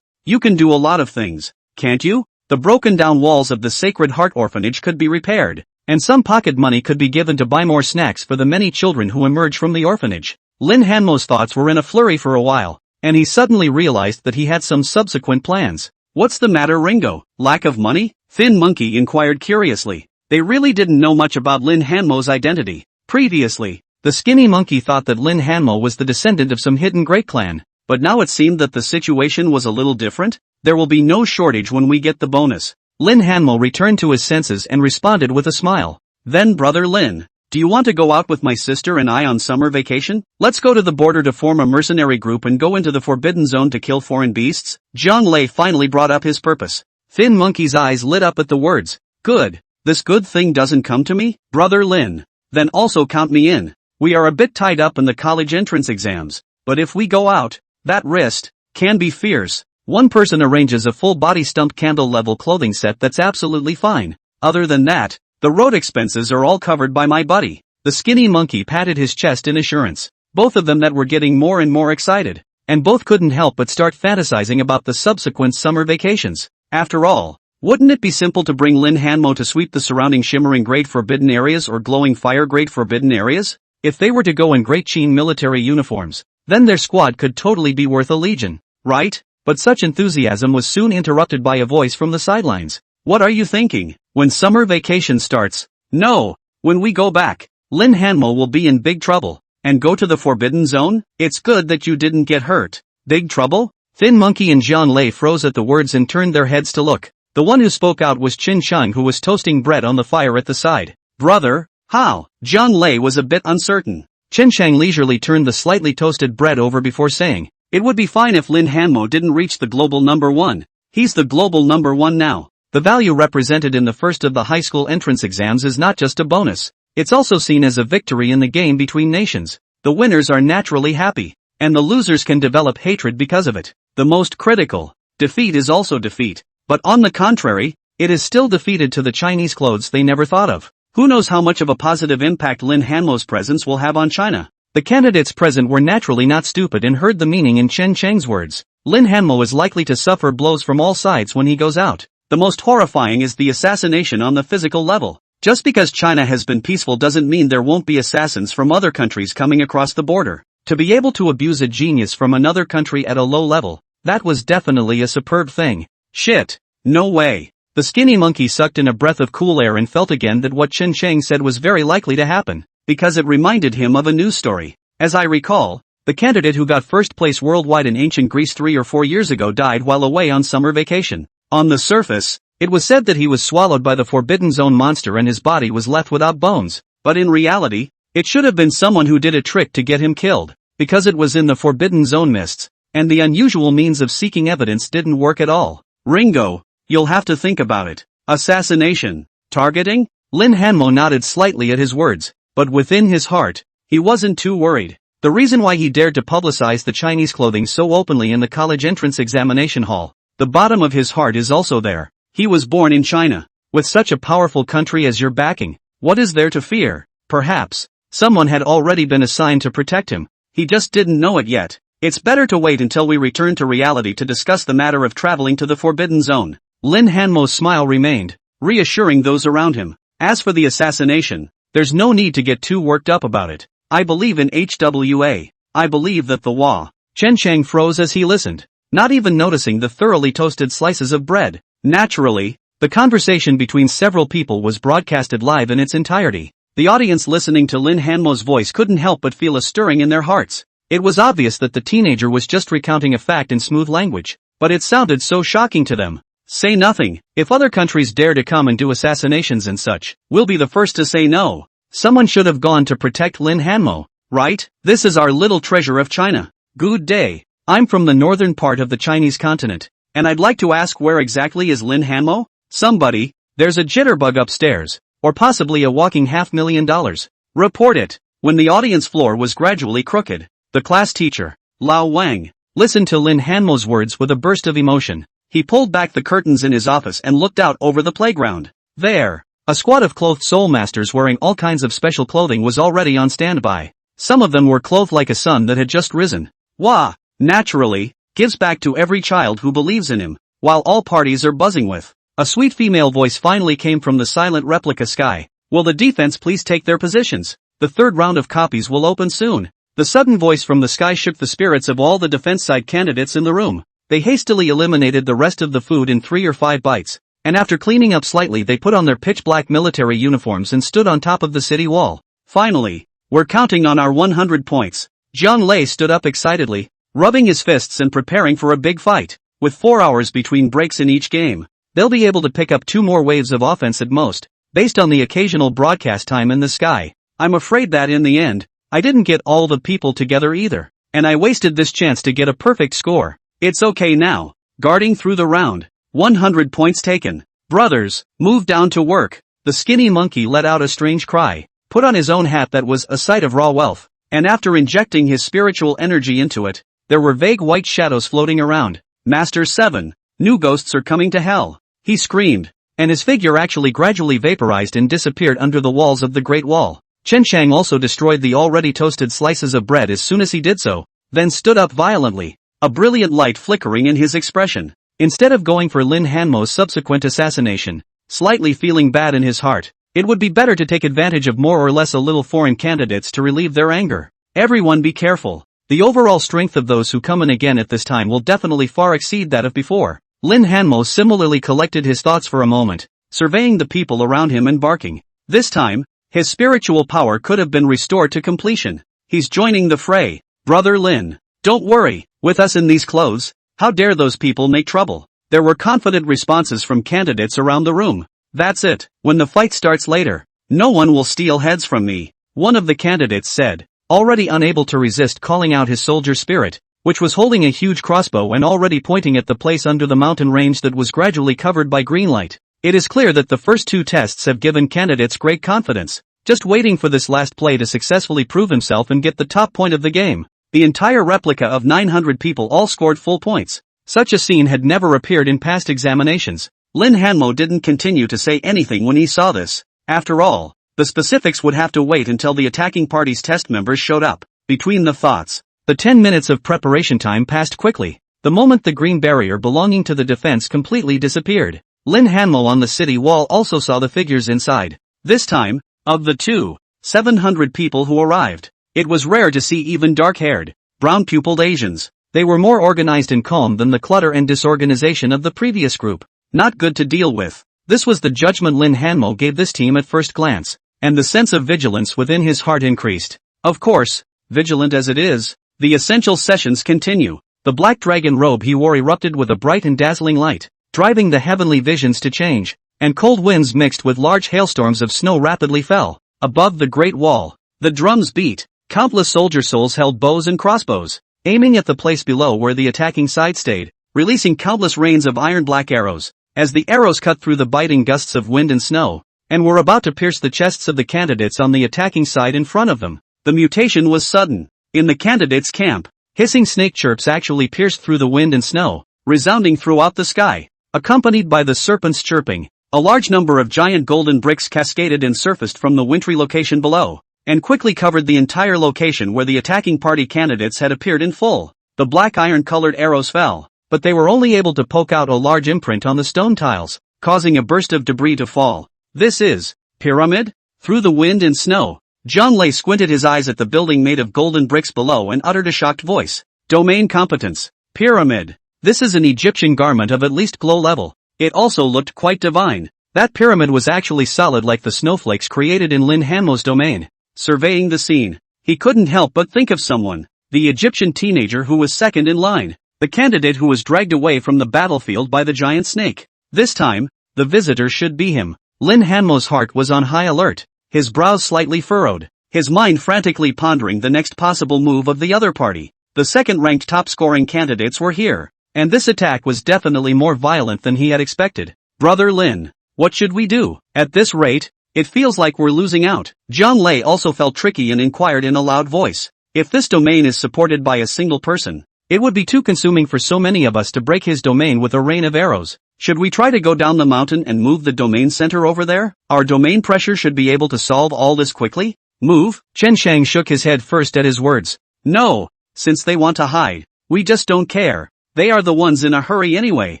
You can do a lot of things, can't you? The broken down walls of the Sacred Heart Orphanage could be repaired, and some pocket money could be given to buy more snacks for the many children who emerge from the orphanage. Lin Hanmo's thoughts were in a flurry for a while, and he suddenly realized that he had some subsequent plans. What's the matter, Ringo? Lack of money? Thin Monkey inquired curiously. They really didn't know much about Lin Hanmo's identity. Previously, the skinny monkey thought that Lin Hanmo was the descendant of some hidden great clan, but now it seemed that the situation was a little different. There will be no shortage when we get the bonus. Lin Hanmo returned to his senses and responded with a smile. Then brother Lin, do you want to go out with my sister and I on summer vacation? Let's go to the border to form a mercenary group and go into the Forbidden Zone to kill foreign beasts? Zhang Lei finally brought up his purpose. Thin Monkey's eyes lit up at the words. Good. This good thing doesn't come to me? Brother Lin. Then also count me in. We are a bit tied up in the college entrance exams, but if we go out, that wrist can be fierce. One person arranges a full-body stump candle-level clothing set that's absolutely fine. Other than that, the road expenses are all covered by my buddy. The skinny monkey patted his chest in assurance. Both of them that were getting more and more excited, and both couldn't help but start fantasizing about the subsequent summer vacations. After all, wouldn't it be simple to bring Lin Hanmo to sweep the surrounding shimmering great forbidden areas or glowing fire great forbidden areas? If they were to go in great Qin military uniforms, then their squad could totally be worth a legion, right? But such enthusiasm was soon interrupted by a voice from the sidelines. What are you thinking? When summer vacation starts? No. When we go back, Lin Hanmo will be in big trouble. And go to the Forbidden Zone? It's good that you didn't get hurt. Big trouble? Thin Monkey and Zhang Lei froze at the words and turned their heads to look. The one who spoke out was Qin Shang, who was toasting bread on the fire at the side. Brother? How? Zhang Lei was a bit uncertain. Qin Shang leisurely turned the slightly toasted bread over before saying, it would be fine if Lin Hanmo didn't reach the global number 1. He's the global number 1 now. The value represented in the first of the high school entrance exams is not just a bonus. It's also seen as a victory in the game between nations. The winners are naturally happy, and the losers can develop hatred because of it. The most critical defeat is also defeat. But on the contrary, it is still defeated to the Chinese clothes they never thought of. Who knows how much of a positive impact Lin Hanmo's presence will have on China? The candidates present were naturally not stupid and heard the meaning in Chen Cheng's words. Lin Hanmo is likely to suffer blows from all sides when he goes out. The most horrifying is the assassination on the physical level. Just because China has been peaceful doesn't mean there won't be assassins from other countries coming across the border. To be able to abuse a genius from another country at a low level, that was definitely a superb thing. Shit. No way. The skinny monkey sucked in a breath of cool air and felt again that what Chen Cheng said was very likely to happen, because it reminded him of a news story. As I recall, the candidate who got first place worldwide in ancient Greece 3 or 4 years ago died while away on summer vacation. On the surface, it was said that he was swallowed by the Forbidden Zone monster and his body was left without bones, but in reality, it should have been someone who did a trick to get him killed, because it was in the Forbidden Zone mists, and the unusual means of seeking evidence didn't work at all. Ringo, you'll have to think about it. Assassination. Targeting? Lin Hanmo nodded slightly at his words, but within his heart, he wasn't too worried. The reason why he dared to publicize the Chinese clothing so openly in the college entrance examination hall, the bottom of his heart is also there. He was born in China. With such a powerful country as your backing, what is there to fear? Perhaps someone had already been assigned to protect him. He just didn't know it yet. It's better to wait until we return to reality to discuss the matter of traveling to the Forbidden Zone. Lin Hanmo's smile remained, reassuring those around him. As for the assassination, there's no need to get too worked up about it. I believe in HWA. I believe that the Wa. Chen Cheng froze as he listened, not even noticing the thoroughly toasted slices of bread. Naturally, the conversation between several people was broadcasted live in its entirety. The audience listening to Lin Hanmo's voice couldn't help but feel a stirring in their hearts. It was obvious that the teenager was just recounting a fact in smooth language, but it sounded so shocking to them. Say nothing. If other countries dare to come and do assassinations and such, we'll be the first to say no. Someone should have gone to protect Lin Hanmo, right? This is our little treasure of China. Good day. I'm from the northern part of the Chinese continent, and I'd like to ask where exactly is Lin Hanmo? Somebody, there's a jitterbug upstairs, or possibly a walking $500,000. Report it. When the audience floor was gradually crooked, the class teacher, Lao Wang, listened to Lin Hanmo's words with a burst of emotion. He pulled back the curtains in his office and looked out over the playground. There, a squad of clothed soul masters wearing all kinds of special clothing was already on standby. Some of them were clothed like a sun that had just risen. Wah! Naturally, gives back to every child who believes in him, while all parties are buzzing with. A sweet female voice finally came from the silent replica sky. Will the defense please take their positions? The third round of copies will open soon. The sudden voice from the sky shook the spirits of all the defense side candidates in the room. They hastily eliminated the rest of the food in 3 or 5 bites, and after cleaning up slightly they put on their pitch-black military uniforms and stood on top of the city wall. Finally, we're counting on our 100 points. Jiang Lei stood up excitedly, rubbing his fists and preparing for a big fight. With 4 hours between breaks in each game, they'll be able to pick up 2 more waves of offense at most, based on the occasional broadcast time in the sky. I'm afraid that in the end, I didn't get all the people together either, and I wasted this chance to get a perfect score. It's okay now. Guarding through the round. 100 points taken. Brothers, move down to work. The skinny monkey let out a strange cry, put on his own hat that was a sight of raw wealth, and after injecting his spiritual energy into it, there were vague white shadows floating around. Master 7, new ghosts are coming to hell. He screamed, and his figure actually gradually vaporized and disappeared under the walls of the Great Wall. Chen Chang also destroyed the already toasted slices of bread as soon as he did so, then stood up violently, a brilliant light flickering in his expression. Instead of going for Lin Hanmo's subsequent assassination, slightly feeling bad in his heart, it would be better to take advantage of more or less a little foreign candidates to relieve their anger. Everyone be careful. The overall strength of those who come in again at this time will definitely far exceed that of before. Lin Hanmo similarly collected his thoughts for a moment, surveying the people around him and barking. This time, his spiritual power could have been restored to completion. He's joining the fray. Brother Lin, don't worry, with us in these clothes, how dare those people make trouble? There were confident responses from candidates around the room. That's it. When the fight starts later, no one will steal heads from me, one of the candidates said, already unable to resist calling out his soldier spirit, which was holding a huge crossbow and already pointing at the place under the mountain range that was gradually covered by green light. It is clear that the first 2 tests have given candidates great confidence, just waiting for this last play to successfully prove himself and get the top point of the game. The entire replica of 900 people all scored full points. Such a scene had never appeared in past examinations. Lin Hanmo didn't continue to say anything when he saw this. After all, the specifics would have to wait until the attacking party's test members showed up. Between the thoughts, the 10 minutes of preparation time passed quickly. The moment the green barrier belonging to the defense completely disappeared, Lin Hanmo on the city wall also saw the figures inside. This time, of the 700 people who arrived, it was rare to see even dark-haired, brown-pupiled Asians. They were more organized and calm than the clutter and disorganization of the previous group. Not good to deal with. This was the judgment Lin Hanmo gave this team at first glance, and the sense of vigilance within his heart increased. Of course, vigilant as it is, the essential sessions continue. The black dragon robe he wore erupted with a bright and dazzling light, driving the heavenly visions to change, and cold winds mixed with large hailstorms of snow rapidly fell. Above the Great Wall, the drums beat. Countless soldier souls held bows and crossbows, aiming at the place below where the attacking side stayed, releasing countless rains of iron-black arrows, as the arrows cut through the biting gusts of wind and snow, and were about to pierce the chests of the candidates on the attacking side in front of them. The mutation was sudden. In the candidates' camp, hissing snake chirps actually pierced through the wind and snow, resounding throughout the sky. Accompanied by the serpents chirping, a large number of giant golden bricks cascaded and surfaced from the wintry location below, and quickly covered the entire location where the attacking party candidates had appeared in full. The black iron-colored arrows fell, but they were only able to poke out a large imprint on the stone tiles, causing a burst of debris to fall. This is pyramid? Through the wind and snow, Zhang Lei squinted his eyes at the building made of golden bricks below and uttered a shocked voice. Domain competence. Pyramid. This is an Egyptian garment of at least glow level. It also looked quite divine. That pyramid was actually solid like the snowflakes created in Lin Hanmo's domain. Surveying the scene, he couldn't help but think of someone. The Egyptian teenager who was second in line. The candidate who was dragged away from the battlefield by the giant snake. This time, the visitor should be him. Lin Hanmo's heart was on high alert, his brows slightly furrowed, his mind frantically pondering the next possible move of the other party. The second-ranked top-scoring candidates were here. And this attack was definitely more violent than he had expected. Brother Lin, what should we do? At this rate, it feels like we're losing out. Zhang Lei also felt tricky and inquired in a loud voice. If this domain is supported by a single person, it would be too consuming for so many of us to break his domain with a rain of arrows. Should we try to go down the mountain and move the domain center over there? Our domain pressure should be able to solve all this quickly? Move? Chen Shang shook his head first at his words. No, since they want to hide, we just don't care. They are the ones in a hurry anyway.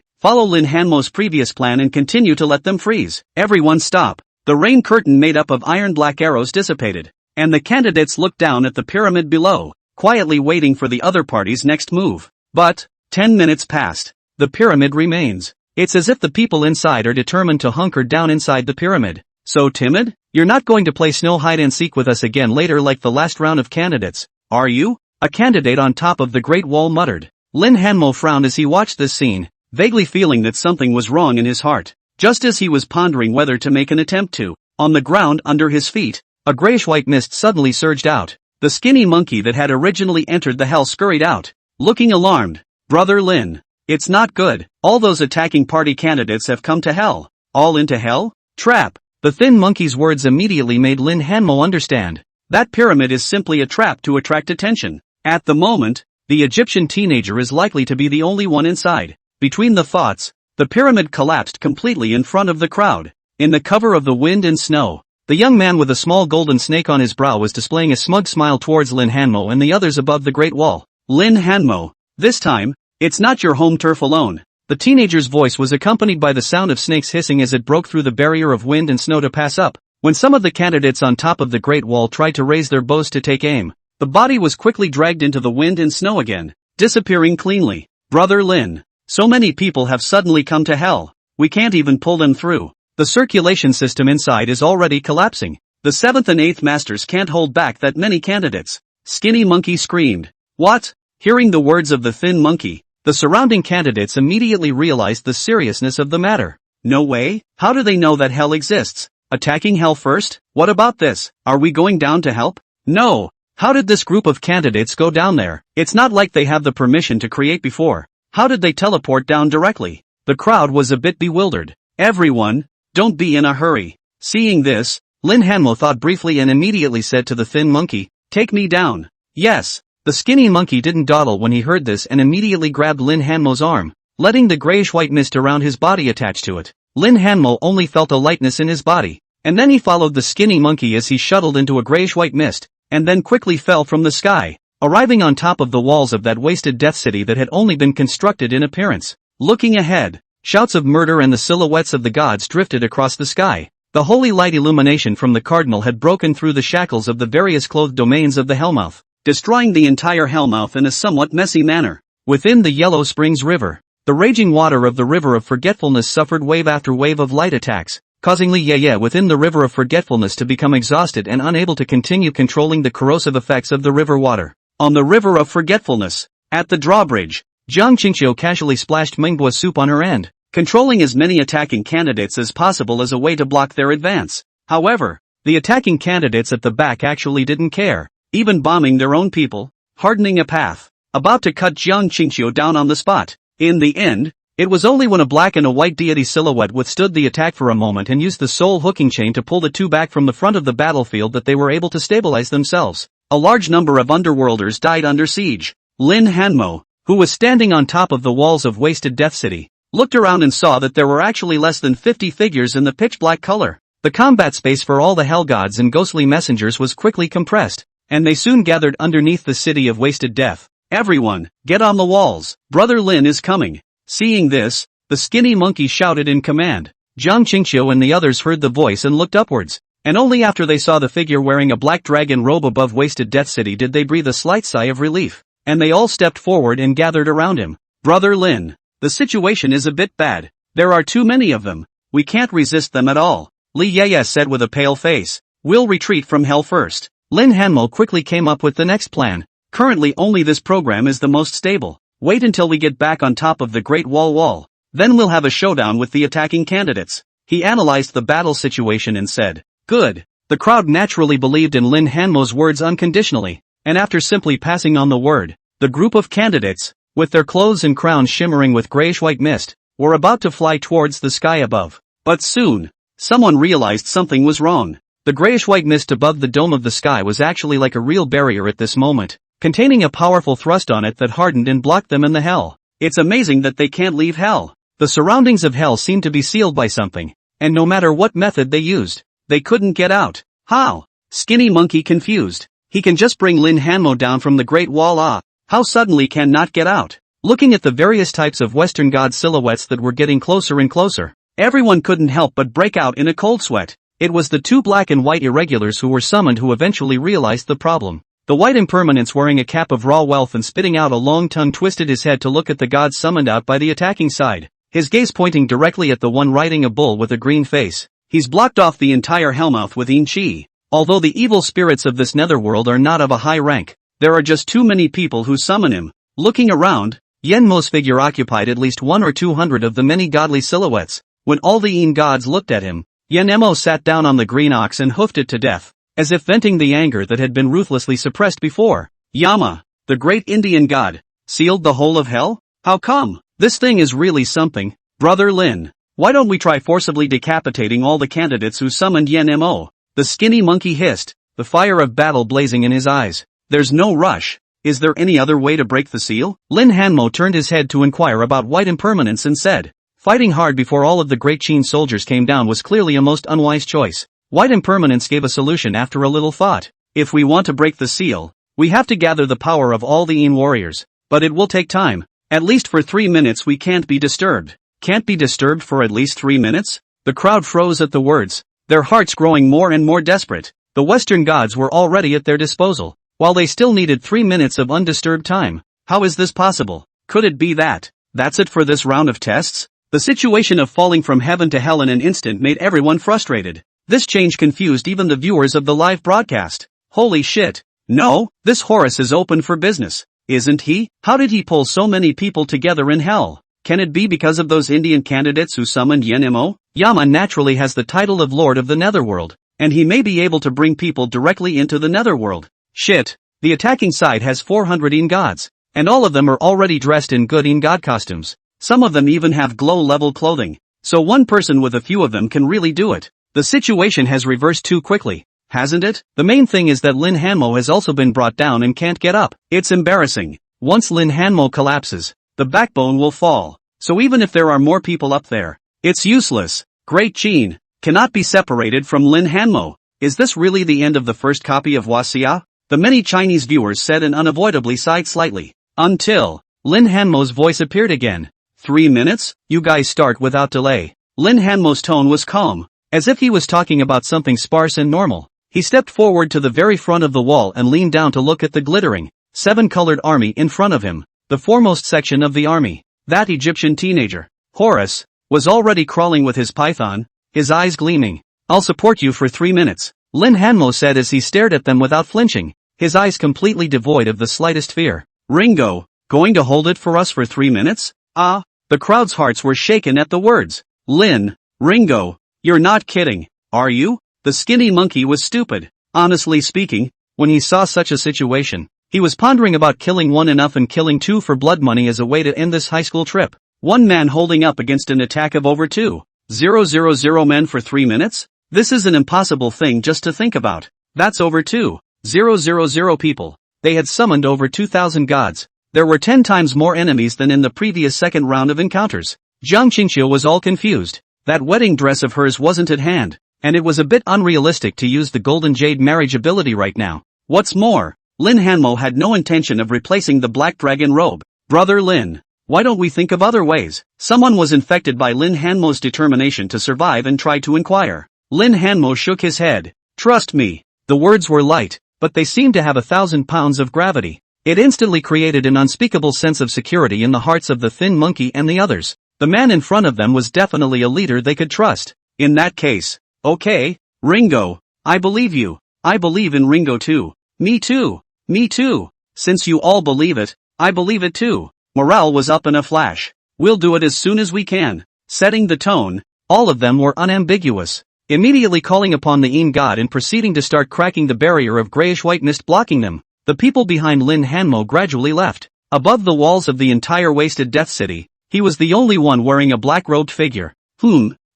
Follow Lin Hanmo's previous plan and continue to let them freeze. Everyone stop. The rain curtain made up of iron black arrows dissipated, and the candidates looked down at the pyramid below, quietly waiting for the other party's next move. But 10 minutes passed. The pyramid remains. It's as if the people inside are determined to hunker down inside the pyramid. So timid? You're not going to play snow hide and seek with us again later like the last round of candidates, are you? A candidate on top of the Great Wall muttered. Lin Hanmo frowned as he watched this scene, vaguely feeling that something was wrong in his heart. Just as he was pondering whether to make an attempt to, on the ground under his feet, a grayish-white mist suddenly surged out. The skinny monkey that had originally entered the hell scurried out, looking alarmed. Brother Lin, it's not good. All those attacking party candidates have come to hell. All into hell? Trap. The thin monkey's words immediately made Lin Hanmo understand. That pyramid is simply a trap to attract attention. At the moment, the Egyptian teenager is likely to be the only one inside. Between the thoughts, the pyramid collapsed completely in front of the crowd. In the cover of the wind and snow, the young man with a small golden snake on his brow was displaying a smug smile towards Lin Hanmo and the others above the Great Wall. Lin Hanmo, this time, it's not your home turf alone. The teenager's voice was accompanied by the sound of snakes hissing as it broke through the barrier of wind and snow to pass up. When some of the candidates on top of the Great Wall tried to raise their bows to take aim, the body was quickly dragged into the wind and snow again, disappearing cleanly. Brother Lin, so many people have suddenly come to hell, we can't even pull them through. The circulation system inside is already collapsing. The 7th and 8th masters can't hold back that many candidates. Skinny Monkey screamed. What? Hearing the words of the thin monkey, the surrounding candidates immediately realized the seriousness of the matter. No way? How do they know that hell exists? Attacking hell first? What about this? Are we going down to help? No. How did this group of candidates go down there? It's not like they have the permission to create before. How did they teleport down directly? The crowd was a bit bewildered. Everyone, don't be in a hurry. Seeing this, Lin Hanmo thought briefly and immediately said to the thin monkey, take me down. Yes. The skinny monkey didn't dawdle when he heard this and immediately grabbed Lin Hanmo's arm, letting the grayish-white mist around his body attach to it. Lin Hanmo only felt a lightness in his body, and then he followed the skinny monkey as he shuttled into a grayish-white mist, and then quickly fell from the sky, arriving on top of the walls of that wasted death city that had only been constructed in appearance. Looking ahead, shouts of murder and the silhouettes of the gods drifted across the sky. The holy light illumination from the cardinal had broken through the shackles of the various clothed domains of the Hellmouth, destroying the entire Hellmouth in a somewhat messy manner. Within the Yellow Springs River, the raging water of the River of Forgetfulness suffered wave after wave of light attacks, causing Li Ye within the River of Forgetfulness to become exhausted and unable to continue controlling the corrosive effects of the river water. On the River of Forgetfulness, at the drawbridge, Jiang Qingqiu casually splashed manhwa soup on her end, controlling as many attacking candidates as possible as a way to block their advance. However, the attacking candidates at the back actually didn't care, even bombing their own people, hardening a path, about to cut Jiang Qingqiu down on the spot. In the end, it was only when a black and a white deity silhouette withstood the attack for a moment and used the soul hooking chain to pull the two back from the front of the battlefield that they were able to stabilize themselves. A large number of underworlders died under siege. Lin Hanmo, who was standing on top of the walls of wasted Death City, looked around and saw that there were actually less than 50 figures in the pitch-black color. The combat space for all the hell gods and ghostly messengers was quickly compressed, and they soon gathered underneath the city of wasted death. Everyone, get on the walls. Brother Lin is coming. Seeing this, the skinny monkey shouted in command. Jiang Qingqiu and the others heard the voice and looked upwards, and only after they saw the figure wearing a black dragon robe above wasted Death City did they breathe a slight sigh of relief, and they all stepped forward and gathered around him. Brother Lin, the situation is a bit bad. There are too many of them. We can't resist them at all. Li Ye said with a pale face. We'll retreat from hell first. Lin Hanmo quickly came up with the next plan. Currently only this program is the most stable. Wait until we get back on top of the Great Wall. Then we'll have a showdown with the attacking candidates. He analyzed the battle situation and said, good. The crowd naturally believed in Lin Hanmo's words unconditionally, and after simply passing on the word, The group of candidates, with their clothes and crowns shimmering with grayish-white mist, were about to fly towards the sky above. But soon, someone realized something was wrong. The grayish-white mist above the dome of the sky was actually like a real barrier at this moment, containing a powerful thrust on it that hardened and blocked them in the hell. It's amazing that they can't leave hell. The surroundings of hell seemed to be sealed by something, and no matter what method they used, they couldn't get out. How? Skinny Monkey confused. He can just bring Lin Hanmo down from the Great Wall. How suddenly can not get out? Looking at the various types of Western god silhouettes that were getting closer and closer, everyone couldn't help but break out in a cold sweat. It was the two black and white irregulars who were summoned who eventually realized the problem. The white impermanence wearing a cap of raw wealth and spitting out a long tongue twisted his head to look at the gods summoned out by the attacking side, his gaze pointing directly at the one riding a bull with a green face. He's blocked off the entire hellmouth with Yin Chi. Although the evil spirits of this netherworld are not of a high rank, there are just too many people who summon him. Looking around, Yen Mo's figure occupied at least 100 or 200 of the many godly silhouettes. When all the Yin gods looked at him, Yen Mo sat down on the green ox and hoofed it to death, as if venting the anger that had been ruthlessly suppressed before. Yama, the great Indian god, sealed the whole of hell? How come? This thing is really something. Brother Lin, why don't we try forcibly decapitating all the candidates who summoned Yen Mo? The skinny monkey hissed, the fire of battle blazing in his eyes. There's no rush. Is there any other way to break the seal? Lin Hanmo turned his head to inquire about white impermanence and said, fighting hard before all of the great Qin soldiers came down was clearly a most unwise choice. White impermanence gave a solution after a little thought. If we want to break the seal, we have to gather the power of all the Yin warriors, but it will take time. At least for 3 minutes we can't be disturbed. Can't be disturbed for at least 3 minutes? The crowd froze at the words, their hearts growing more and more desperate. The Western gods were already at their disposal, while they still needed 3 minutes of undisturbed time. How is this possible? Could it be that that's it for this round of tests? The situation of falling from heaven to hell in an instant made everyone frustrated. This change confused even the viewers of the live broadcast. Holy shit. No, this Horus is open for business, isn't he? How did he pull so many people together in hell? Can it be because of those Indian candidates who summoned Yen Mo? Yama naturally has the title of Lord of the Netherworld, and he may be able to bring people directly into the Netherworld. Shit, the attacking side has 400 Yin gods, and all of them are already dressed in good Yin god costumes. Some of them even have glow-level clothing, so one person with a few of them can really do it. The situation has reversed too quickly, hasn't it? The main thing is that Lin Hanmo has also been brought down and can't get up. It's embarrassing. Once Lin Hanmo collapses, the backbone will fall, so even if there are more people up there, it's useless. Great Qin cannot be separated from Lin Hanmo. Is this really the end of the first copy of Wasia? The many Chinese viewers said and unavoidably sighed slightly, until Lin Hanmo's voice appeared again. 3 minutes? You guys start without delay. Lin Hanmo's tone was calm, as if he was talking about something sparse and normal. He stepped forward to the very front of the wall and leaned down to look at the glittering, 7-colored army in front of him. The foremost section of the army, that Egyptian teenager, Horus, was already crawling with his python, his eyes gleaming. I'll support you for 3 minutes, Lin Hanmo said as he stared at them without flinching, his eyes completely devoid of the slightest fear. Ringo, going to hold it for us for 3 minutes? The crowd's hearts were shaken at the words. Lin, Ringo, you're not kidding, are you? The skinny monkey was stupid. Honestly speaking, when he saw such a situation, he was pondering about killing one enough and killing two for blood money as a way to end this high school trip. One man holding up against an attack of over 2,000 men for 3 minutes? This is an impossible thing just to think about. That's over 2,000 people. They had summoned over 2,000 gods. There were 10 times more enemies than in the previous second round of encounters. Jiang Qingqiu was all confused. That wedding dress of hers wasn't at hand, and it was a bit unrealistic to use the Golden Jade marriage ability right now. What's more, Lin Hanmo had no intention of replacing the Black Dragon robe. Brother Lin, why don't we think of other ways? Someone was infected by Lin Hanmo's determination to survive and tried to inquire. Lin Hanmo shook his head. Trust me. The words were light, but they seemed to have 1,000 pounds of gravity. It instantly created an unspeakable sense of security in the hearts of the thin monkey and the others. The man in front of them was definitely a leader they could trust. In that case, okay, Ringo, I believe you. I believe in Ringo too. Me too. Me too. Since you all believe it, I believe it too. Morale was up in a flash. We'll do it as soon as we can. Setting the tone, all of them were unambiguous. Immediately calling upon the Yin god and proceeding to start cracking the barrier of grayish-white mist blocking them. The people behind Lin Hanmo gradually left. Above the walls of the entire wasted Death City, he was the only one wearing a black-robed figure.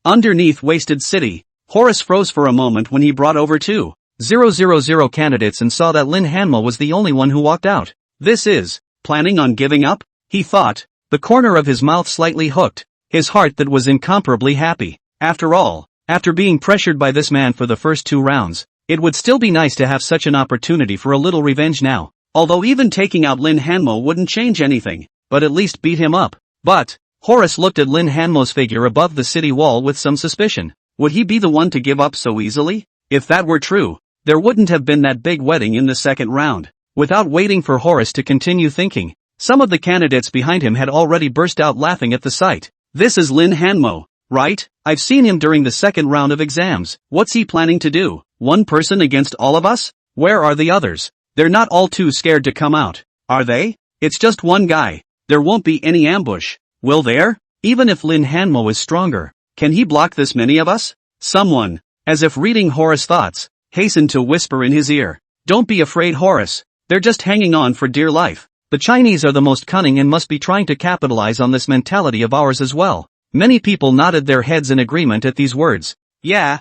Underneath Wasted City, Horus froze for a moment when he brought over 2,000 candidates and saw that Lin Hanmo was the only one who walked out. This is, planning on giving up? He thought, the corner of his mouth slightly hooked, his heart that was incomparably happy. After all, after being pressured by this man for the first 2 rounds, it would still be nice to have such an opportunity for a little revenge now. Although even taking out Lin Hanmo wouldn't change anything, but at least beat him up. But, Horus looked at Lin Hanmo's figure above the city wall with some suspicion. Would he be the one to give up so easily? If that were true, there wouldn't have been that big wedding in the second round. Without waiting for Horus to continue thinking, some of the candidates behind him had already burst out laughing at the sight. This is Lin Hanmo, right? I've seen him during the second round of exams. What's he planning to do? One person against all of us? Where are the others? They're not all too scared to come out, are they? It's just one guy. There won't be any ambush, will there? Even if Lin Hanmo is stronger, can he block this many of us? Someone, as if reading Horus' thoughts, hastened to whisper in his ear. Don't be afraid, Horus. They're just hanging on for dear life. The Chinese are the most cunning and must be trying to capitalize on this mentality of ours as well. Many people nodded their heads in agreement at these words. Yeah,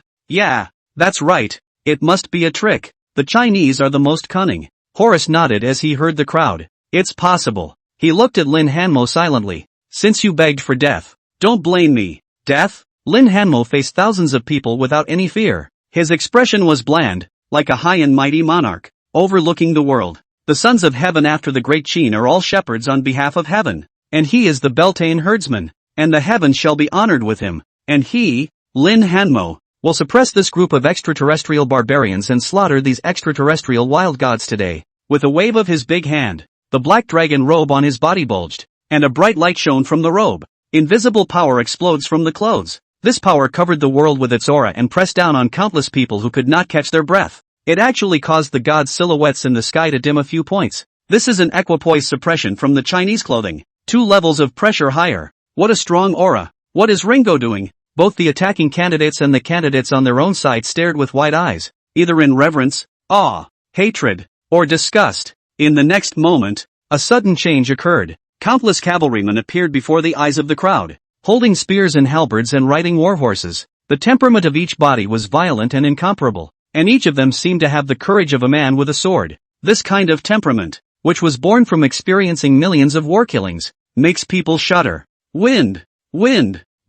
that's right. It must be a trick. The Chinese are the most cunning. Horus nodded as he heard the crowd. It's possible. He looked at Lin Hanmo silently. Since you begged for death, don't blame me. Death? Lin Hanmo faced thousands of people without any fear. His expression was bland, like a high and mighty monarch, overlooking the world. The sons of heaven after the great Qin are all shepherds on behalf of heaven, and he is the Beltane herdsman, and the heavens shall be honored with him, and he, Lin Hanmo, will suppress this group of extraterrestrial barbarians and slaughter these extraterrestrial wild gods today. With a wave of his big hand, the black dragon robe on his body bulged, and a bright light shone from the robe. Invisible power explodes from the clothes. This power covered the world with its aura and pressed down on countless people who could not catch their breath. It actually caused the gods' silhouettes in the sky to dim a few points. This is an equipoise suppression from the Chinese clothing. 2 levels of pressure higher. What a strong aura. What is Ringo doing? Both the attacking candidates and the candidates on their own side stared with wide eyes, either in reverence, awe, hatred, or disgust. In the next moment, a sudden change occurred. Countless cavalrymen appeared before the eyes of the crowd, holding spears and halberds and riding war horses. The temperament of each body was violent and incomparable, and each of them seemed to have the courage of a man with a sword. This kind of temperament, which was born from experiencing millions of war killings, makes people shudder. Wind,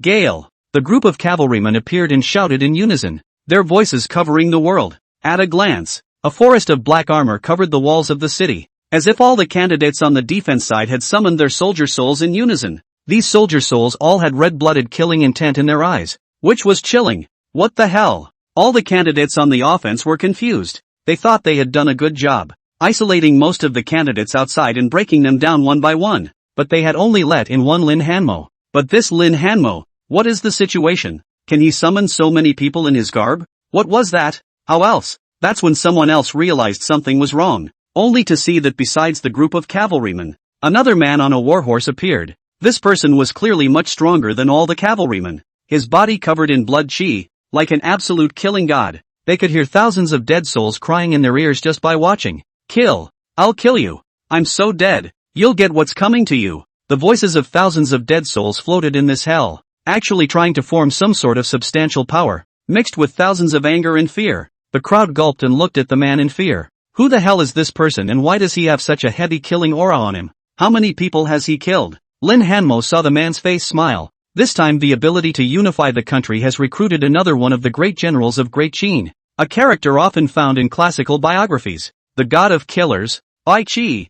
gale. The group of cavalrymen appeared and shouted in unison, their voices covering the world. At a glance, a forest of black armor covered the walls of the city, as if all the candidates on the defense side had summoned their soldier souls in unison. These soldier souls all had red-blooded killing intent in their eyes, which was chilling. What the hell? All the candidates on the offense were confused. They thought they had done a good job, isolating most of the candidates outside and breaking them down one by one, but they had only let in one Lin Hanmo. But this Lin Hanmo, what is the situation? Can he summon so many people in his garb? What was that? How else? That's when someone else realized something was wrong, only to see that besides the group of cavalrymen, another man on a warhorse appeared. This person was clearly much stronger than all the cavalrymen. His body covered in blood chi, like an absolute killing god. They could hear thousands of dead souls crying in their ears just by watching. Kill! I'll kill you! I'm so dead! You'll get what's coming to you! The voices of thousands of dead souls floated in this hell, actually trying to form some sort of substantial power, mixed with thousands of anger and fear. The crowd gulped and looked at the man in fear. Who the hell is this person and why does he have such a heavy killing aura on him? How many people has he killed? Lin Hanmo saw the man's face smile. This time the ability to unify the country has recruited another one of the great generals of Great Qin, a character often found in classical biographies. The god of killers, Bai Qi,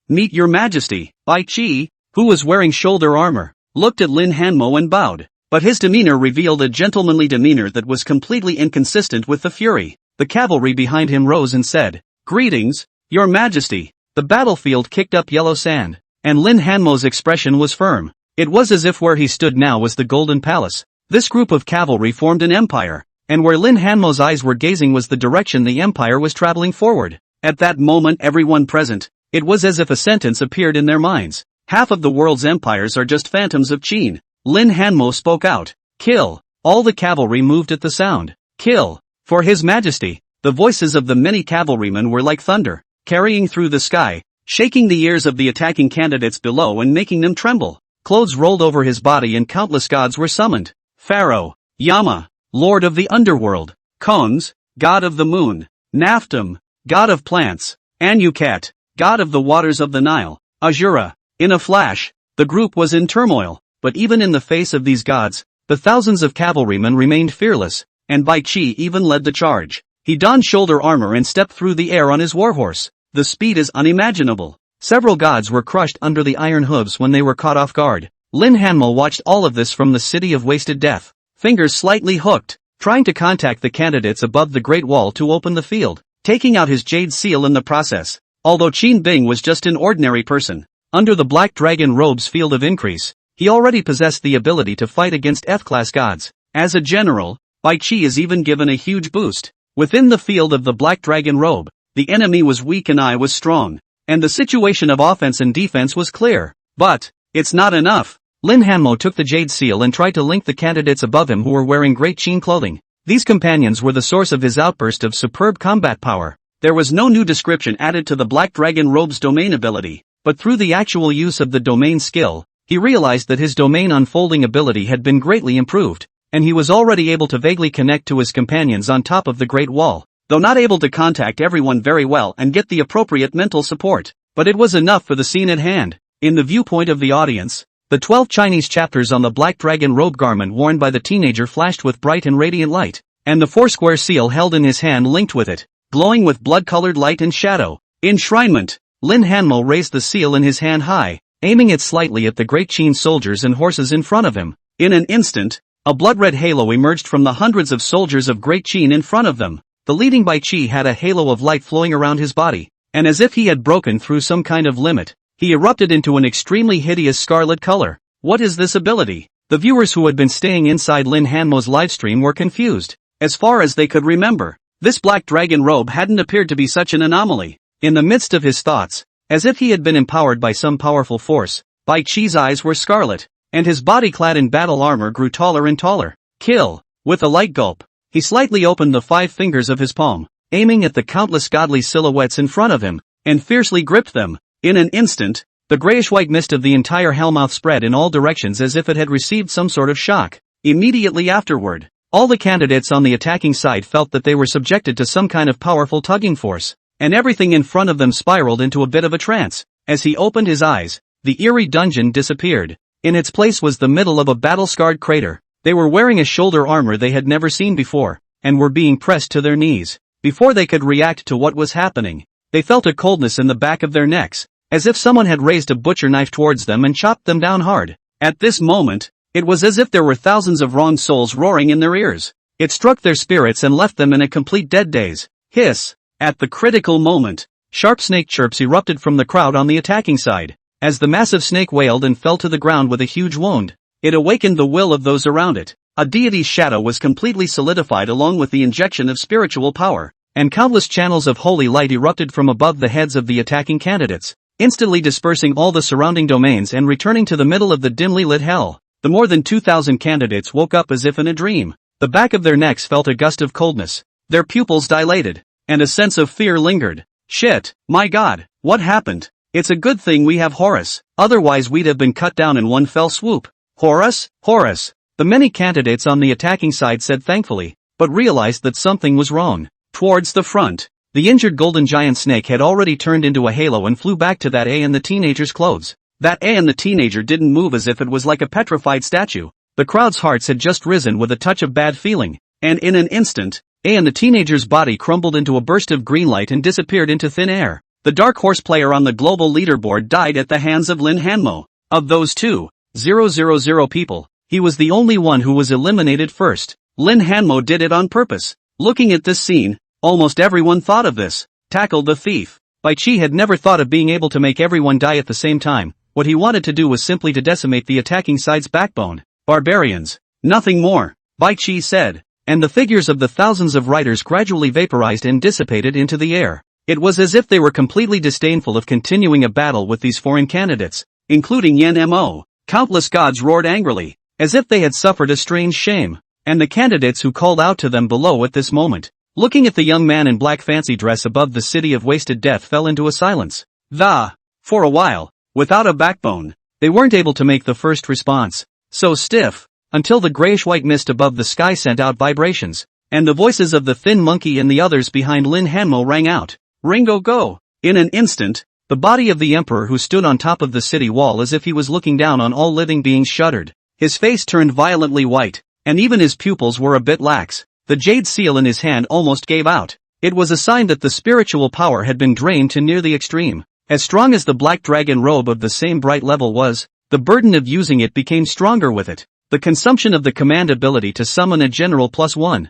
meet your majesty. Bai Qi, who was wearing shoulder armor, looked at Lin Hanmo and bowed, but his demeanor revealed a gentlemanly demeanor that was completely inconsistent with the fury. The cavalry behind him rose and said, "Greetings, your majesty." The battlefield kicked up yellow sand, and Lin Hanmo's expression was firm. It was as if where he stood now was the Golden Palace. This group of cavalry formed an empire, and where Lin Hanmo's eyes were gazing was the direction the empire was traveling forward. At that moment everyone present, it was as if a sentence appeared in their minds. Half of the world's empires are just phantoms of Qin. Lin Hanmo spoke out. Kill! All the cavalry moved at the sound. Kill! For his majesty! The voices of the many cavalrymen were like thunder, carrying through the sky, shaking the ears of the attacking candidates below and making them tremble. Clothes rolled over his body and countless gods were summoned. Pharaoh, Yama, Lord of the Underworld, Khons, God of the Moon, Naftum, God of Plants, Anukat, God of the Waters of the Nile, Azura. In a flash, the group was in turmoil, but even in the face of these gods, the thousands of cavalrymen remained fearless, and Bai Qi even led the charge. He donned shoulder armor and stepped through the air on his warhorse. The speed is unimaginable. Several gods were crushed under the iron hooves when they were caught off guard. Lin Hanmo watched all of this from the city of wasted death, fingers slightly hooked, trying to contact the candidates above the Great Wall to open the field, taking out his jade seal in the process. Although Qin Bing was just an ordinary person, under the Black Dragon robe's field of increase, he already possessed the ability to fight against F-class gods. As a general, Bai Qi is even given a huge boost. Within the field of the Black Dragon robe, the enemy was weak and I was strong, and the situation of offense and defense was clear. But it's not enough. Lin Hanmo took the jade seal and tried to link the candidates above him who were wearing great Qin clothing. These companions were the source of his outburst of superb combat power. There was no new description added to the Black Dragon robe's domain ability, but through the actual use of the domain skill, he realized that his domain unfolding ability had been greatly improved, and he was already able to vaguely connect to his companions on top of the Great Wall, though not able to contact everyone very well and get the appropriate mental support. But it was enough for the scene at hand. In the viewpoint of the audience, the 12 Chinese chapters on the Black Dragon robe garment worn by the teenager flashed with bright and radiant light, and the four-square seal held in his hand linked with it, glowing with blood-colored light and shadow. Enshrinement. Lin Hanmo raised the seal in his hand high, aiming it slightly at the great Qin soldiers and horses in front of him. In an instant, a blood-red halo emerged from the hundreds of soldiers of great Qin in front of them. The leading Bai Qi had a halo of light flowing around his body, and as if he had broken through some kind of limit, he erupted into an extremely hideous scarlet color. What is this ability? The viewers who had been staying inside Lin Hanmo's livestream were confused. As far as they could remember, this Black Dragon robe hadn't appeared to be such an anomaly. In the midst of his thoughts, as if he had been empowered by some powerful force, Bai Qi's eyes were scarlet, and his body clad in battle armor grew taller and taller. Kill! With a light gulp, he slightly opened the 5 fingers of his palm, aiming at the countless godly silhouettes in front of him, and fiercely gripped them. In an instant, the grayish-white mist of the entire hellmouth spread in all directions as if it had received some sort of shock. Immediately afterward, all the candidates on the attacking side felt that they were subjected to some kind of powerful tugging force, and everything in front of them spiraled into a bit of a trance. As he opened his eyes, the eerie dungeon disappeared. In its place was the middle of a battle-scarred crater. They were wearing a shoulder armor they had never seen before, and were being pressed to their knees. Before they could react to what was happening, they felt a coldness in the back of their necks, as if someone had raised a butcher knife towards them and chopped them down hard. At this moment, it was as if there were thousands of wronged souls roaring in their ears. It struck their spirits and left them in a complete dead daze. Hiss! At the critical moment, sharp snake chirps erupted from the crowd on the attacking side. As the massive snake wailed and fell to the ground with a huge wound, it awakened the will of those around it. A deity's shadow was completely solidified along with the injection of spiritual power, and countless channels of holy light erupted from above the heads of the attacking candidates, instantly dispersing all the surrounding domains and returning to the middle of the dimly lit hell. The more than 2,000 candidates woke up as if in a dream. The back of their necks felt a gust of coldness, their pupils dilated, and a sense of fear lingered. Shit, my god, what happened? It's a good thing we have Horus, otherwise we'd have been cut down in one fell swoop. Horus? Horus! The many candidates on the attacking side said thankfully, but realized that something was wrong. Towards the front, the injured golden giant snake had already turned into a halo and flew back to that A and the teenager's clothes. That A and the teenager didn't move as if it was like a petrified statue. The crowd's hearts had just risen with a touch of bad feeling, and in an instant, A and the teenager's body crumbled into a burst of green light and disappeared into thin air. The dark horse player on the global leaderboard died at the hands of Lin Hanmo. Of those 2,000 people, he was the only one who was eliminated first. Lin Hanmo did it on purpose. Looking at this scene, almost everyone thought of this. Tackle the thief. Bai Qi had never thought of being able to make everyone die at the same time. What he wanted to do was simply to decimate the attacking side's backbone. Barbarians. Nothing more, Bai Qi said, and the figures of the thousands of riders gradually vaporized and dissipated into the air. It was as if they were completely disdainful of continuing a battle with these foreign candidates, including Yen Mo. Countless gods roared angrily, as if they had suffered a strange shame, and the candidates who called out to them below at this moment, looking at the young man in black fancy dress above the city of wasted death, fell into a silence. The For a while, without a backbone, they weren't able to make the first response. So stiff, until the grayish-white mist above the sky sent out vibrations, and the voices of the thin monkey and the others behind Lin Hanmo rang out. Ringo go! In an instant, the body of the emperor who stood on top of the city wall as if he was looking down on all living beings shuddered. His face turned violently white, and even his pupils were a bit lax. The jade seal in his hand almost gave out. It was a sign that the spiritual power had been drained to near the extreme. As strong as the black dragon robe of the same bright level was, the burden of using it became stronger with it. The consumption of the command ability to summon a general +1,000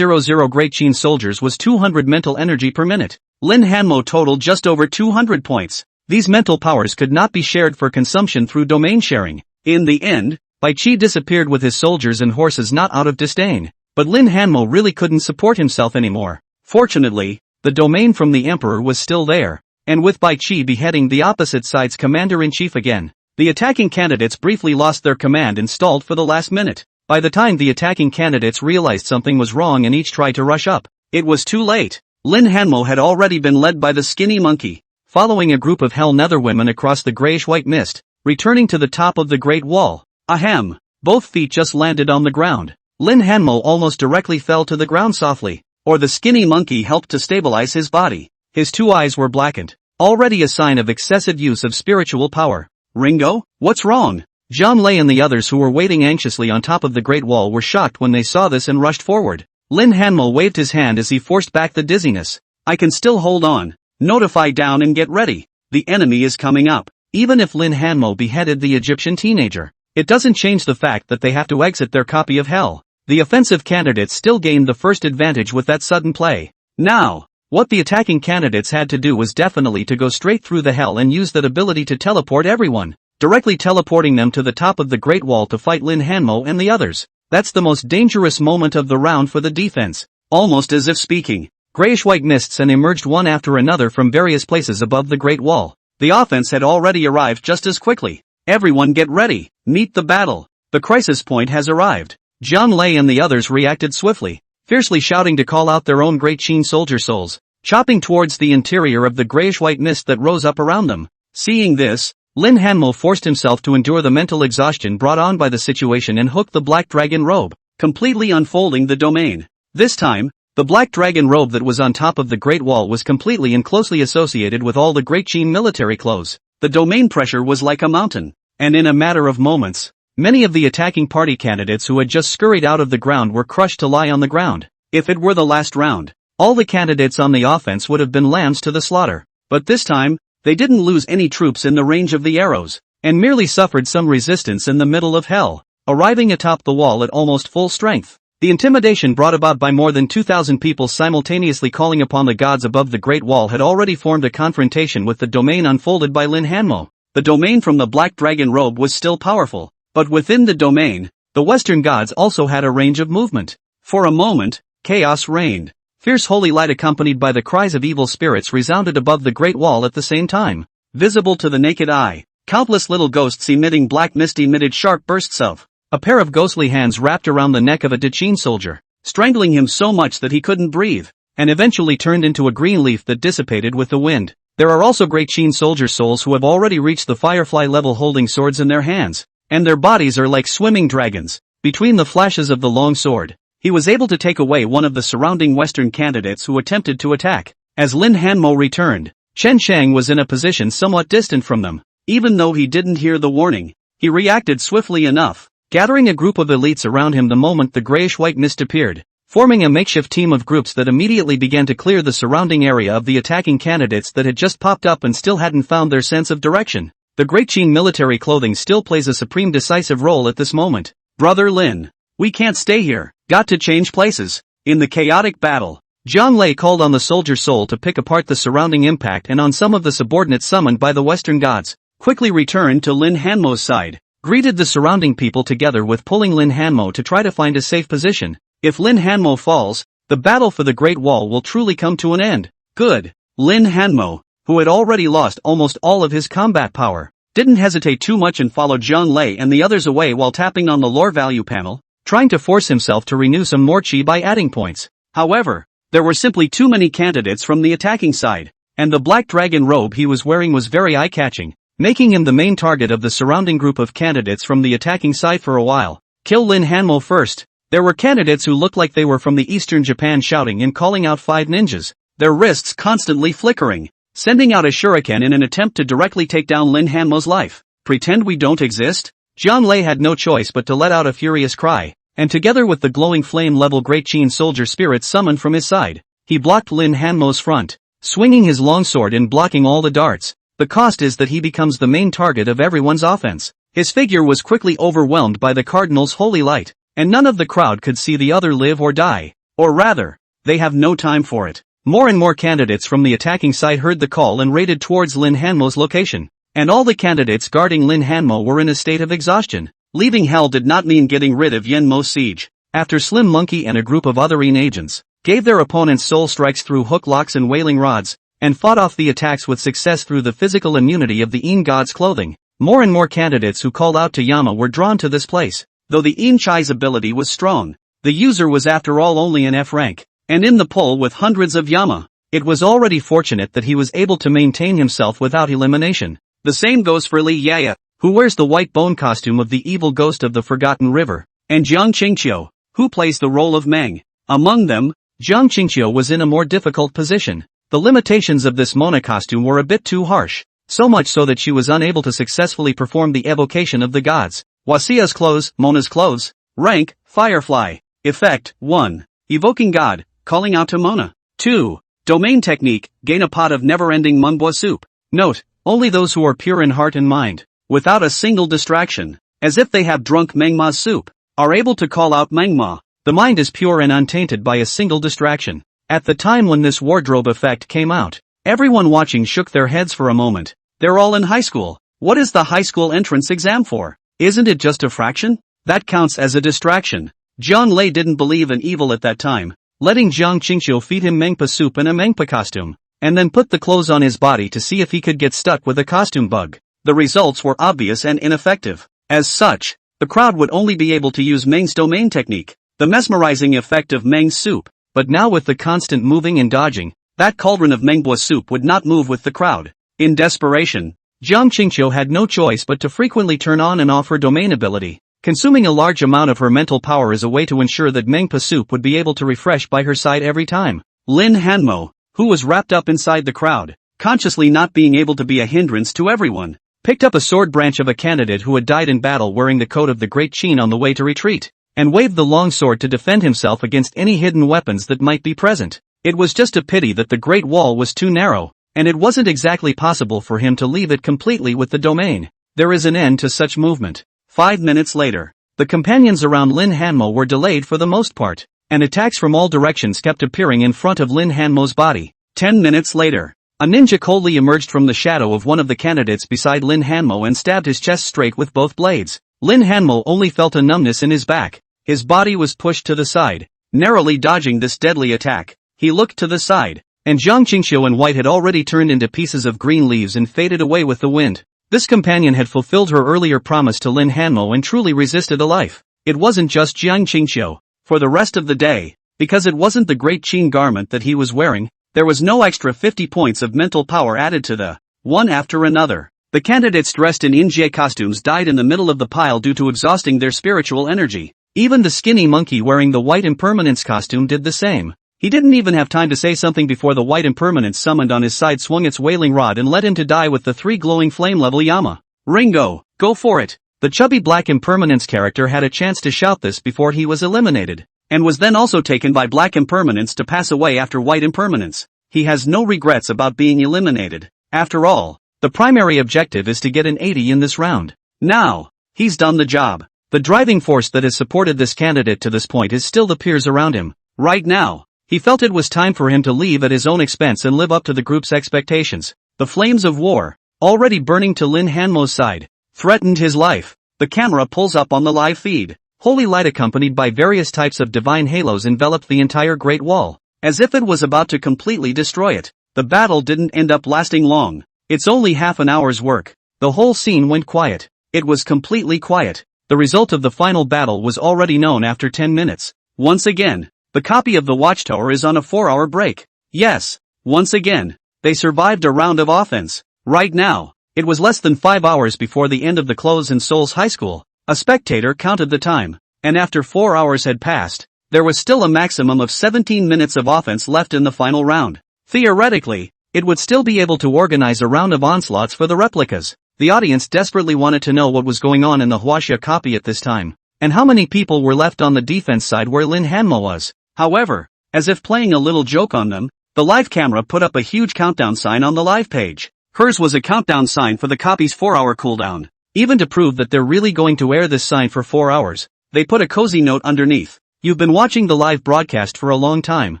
Great Qin soldiers was 200 mental energy per minute. Lin Hanmo totaled just over 200 points. These mental powers could not be shared for consumption through domain sharing. In the end, Bai Qi disappeared with his soldiers and horses not out of disdain. But Lin Hanmo really couldn't support himself anymore. Fortunately, the domain from the emperor was still there, and with Bai Qi beheading the opposite side's commander-in-chief again, the attacking candidates briefly lost their command and stalled for the last minute. By the time the attacking candidates realized something was wrong and each tried to rush up, it was too late. Lin Hanmo had already been led by the skinny monkey, following a group of Hell Nether women across the grayish-white mist, returning to the top of the Great Wall. Ahem! Both feet just landed on the ground. Lin Hanmo almost directly fell to the ground softly, or the skinny monkey helped to stabilize his body. His two eyes were blackened, already a sign of excessive use of spiritual power. Ringo, what's wrong? Zhang Lei and the others who were waiting anxiously on top of the Great Wall were shocked when they saw this and rushed forward. Lin Hanmo waved his hand as he forced back the dizziness. I can still hold on. Notify down and get ready. The enemy is coming up. Even if Lin Hanmo beheaded the Egyptian teenager, it doesn't change the fact that they have to exit their copy of hell. The offensive candidates still gained the first advantage with that sudden play. Now, what the attacking candidates had to do was definitely to go straight through the hell and use that ability to teleport everyone, directly teleporting them to the top of the Great Wall to fight Lin Hanmo and the others. That's the most dangerous moment of the round for the defense. Almost as if speaking, grayish-white mists and emerged one after another from various places above the Great Wall. The offense had already arrived just as quickly. Everyone get ready, meet the battle. The crisis point has arrived. Zhang Lei and the others reacted swiftly, fiercely shouting to call out their own Great Qin soldier souls, chopping towards the interior of the grayish-white mist that rose up around them. Seeing this, Lin Hanmo forced himself to endure the mental exhaustion brought on by the situation and hooked the black dragon robe, completely unfolding the domain. This time, the black dragon robe that was on top of the Great Wall was completely and closely associated with all the Great Qin military clothes. The domain pressure was like a mountain, and in a matter of moments, many of the attacking party candidates who had just scurried out of the ground were crushed to lie on the ground. If it were the last round, all the candidates on the offense would have been lambs to the slaughter. But this time, they didn't lose any troops in the range of the arrows, and merely suffered some resistance in the middle of hell, arriving atop the wall at almost full strength. The intimidation brought about by more than 2,000 people simultaneously calling upon the gods above the Great Wall had already formed a confrontation with the domain unfolded by Lin Hanmo. The domain from the black dragon robe was still powerful, but within the domain, the Western gods also had a range of movement. For a moment, chaos reigned. Fierce holy light accompanied by the cries of evil spirits resounded above the Great Wall at the same time. Visible to the naked eye, countless little ghosts emitting black mist emitted sharp bursts of. A pair of ghostly hands wrapped around the neck of a Qin soldier, strangling him so much that he couldn't breathe, and eventually turned into a green leaf that dissipated with the wind. There are also Great Qin soldier souls who have already reached the firefly level holding swords in their hands, and their bodies are like swimming dragons. Between the flashes of the long sword, he was able to take away one of the surrounding Western candidates who attempted to attack. As Lin Hanmo returned, Chen Shang was in a position somewhat distant from them. Even though he didn't hear the warning, he reacted swiftly enough, gathering a group of elites around him the moment the grayish-white mist appeared, forming a makeshift team of groups that immediately began to clear the surrounding area of the attacking candidates that had just popped up and still hadn't found their sense of direction. The Great Qin military clothing still plays a supreme decisive role at this moment. Brother Lin, we can't stay here, got to change places. In the chaotic battle, Zhang Lei called on the soldier soul to pick apart the surrounding impact and on some of the subordinates summoned by the Western gods, quickly returned to Lin Hanmo's side, greeted the surrounding people together with pulling Lin Hanmo to try to find a safe position. If Lin Hanmo falls, the battle for the Great Wall will truly come to an end. Good. Lin Hanmo, who had already lost almost all of his combat power, didn't hesitate too much and followed Zhang Lei and the others away while tapping on the lore value panel, trying to force himself to renew some more chi by adding points. However, there were simply too many candidates from the attacking side. and the black dragon robe he was wearing was very eye-catching, making him the main target of the surrounding group of candidates from the attacking side for a while. Kill Lin Hanmo first. There were candidates who looked like they were from the eastern Japan shouting and calling out 5 ninjas, their wrists constantly flickering, sending out a shuriken in an attempt to directly take down Lin Hanmo's life. Pretend we don't exist? Jiang Lei had no choice but to let out a furious cry, and together with the glowing flame-level Great Qin soldier spirit summoned from his side, he blocked Lin Hanmo's front, swinging his longsword and blocking all the darts. The cost is that he becomes the main target of everyone's offense. His figure was quickly overwhelmed by the cardinal's holy light, and none of the crowd could see the other live or die. Or rather, they have no time for it. More and more candidates from the attacking side heard the call and raided towards Lin Hanmo's location, and all the candidates guarding Lin Hanmo were in a state of exhaustion. Leaving hell did not mean getting rid of Yenmo's siege. After Slim Monkey and a group of other Yin agents gave their opponents soul strikes through hook locks and wailing rods, and fought off the attacks with success through the physical immunity of the Yin god's clothing, more and more candidates who called out to Yama were drawn to this place. Though the Yin Chai's ability was strong, the user was after all only an F rank, and in the poll with hundreds of Yama, it was already fortunate that he was able to maintain himself without elimination. The same goes for Li Yaya, who wears the white bone costume of the evil ghost of the Forgotten River, and Jiang Qingqiu, who plays the role of Meng. Among them, Jiang Qingqiu was in a more difficult position. The limitations of this Mona costume were a bit too harsh, so much so that she was unable to successfully perform the evocation of the gods. Wasia's clothes, Mona's clothes. Rank, Firefly. Effect, 1. Evoking God, calling out to Mona. 2. Domain technique, gain a pot of never-ending manhwa soup. Note, only those who are pure in heart and mind, without a single distraction, as if they have drunk manhwa's soup, are able to call out manhwa. The mind is pure and untainted by a single distraction. At the time when this wardrobe effect came out, everyone watching shook their heads for a moment. They're all in high school. What is the high school entrance exam for? Isn't it just a fraction? That counts as a distraction. Jiang Lei didn't believe in evil at that time, letting Jiang Qingqiu feed him mangpa soup in a mangpa costume, and then put the clothes on his body to see if he could get stuck with a costume bug. The results were obvious and ineffective. As such, the crowd would only be able to use Meng's domain technique, the mesmerizing effect of Meng's soup. But now with the constant moving and dodging, that cauldron of manhwa soup would not move with the crowd. In desperation, Jiang Qingqiu had no choice but to frequently turn on and off her domain ability, consuming a large amount of her mental power as a way to ensure that manhwa soup would be able to refresh by her side every time. Lin Hanmo, who was wrapped up inside the crowd, consciously not being able to be a hindrance to everyone, picked up a sword branch of a candidate who had died in battle wearing the coat of the Great Qin on the way to retreat, and waved the long sword to defend himself against any hidden weapons that might be present. It was just a pity that the Great Wall was too narrow, and it wasn't exactly possible for him to leave it completely with the domain. There is an end to such movement. 5 minutes later, the companions around Lin Hanmo were delayed for the most part, and attacks from all directions kept appearing in front of Lin Hanmo's body. 10 minutes later, a ninja coldly emerged from the shadow of one of the candidates beside Lin Hanmo and stabbed his chest straight with both blades. Lin Hanmo only felt a numbness in his back. His body was pushed to the side, narrowly dodging this deadly attack. He looked to the side, and Jiang Qingqiu and White had already turned into pieces of green leaves and faded away with the wind. This companion had fulfilled her earlier promise to Lin Hanmo and truly resisted a life. It wasn't just Jiang Qingqiu. For the rest of the day, because it wasn't the Great Qin garment that he was wearing, there was no extra 50 points of mental power added to the one after another. The candidates dressed in Injie costumes died in the middle of the pile due to exhausting their spiritual energy. Even the skinny monkey wearing the white impermanence costume did the same. He didn't even have time to say something before the white impermanence summoned on his side swung its wailing rod and led him to die with the 3 glowing flame-level Yama. Ringo, go for it! The chubby black impermanence character had a chance to shout this before he was eliminated, and was then also taken by black impermanence to pass away after white impermanence. He has no regrets about being eliminated. After all, the primary objective is to get an 80 in this round. Now, he's done the job. The driving force that has supported this candidate to this point is still the peers around him. Right now, he felt it was time for him to leave at his own expense and live up to the group's expectations. The flames of war, already burning to Lin Hanmo's side, threatened his life. The camera pulls up on the live feed. Holy light accompanied by various types of divine halos enveloped the entire Great Wall, as if it was about to completely destroy it. The battle didn't end up lasting long. It's only half an hour's work. The whole scene went quiet. It was completely quiet. The result of the final battle was already known after 10 minutes. Once again, the copy of the Watchtower is on a 4-hour break. Yes, once again, they survived a round of offense. Right now, it was less than 5 hours before the end of the close in Seoul's high school. A spectator counted the time, and after 4 hours had passed, there was still a maximum of 17 minutes of offense left in the final round. Theoretically, it would still be able to organize a round of onslaughts for the replicas. The audience desperately wanted to know what was going on in the Hwaxia copy at this time, and how many people were left on the defense side where Lin Hanmo was. However, as if playing a little joke on them, the live camera put up a huge countdown sign on the live page. Hers was a countdown sign for the copy's 4-hour cooldown. Even to prove that they're really going to air this sign for 4 hours, they put a cozy note underneath. You've been watching the live broadcast for a long time,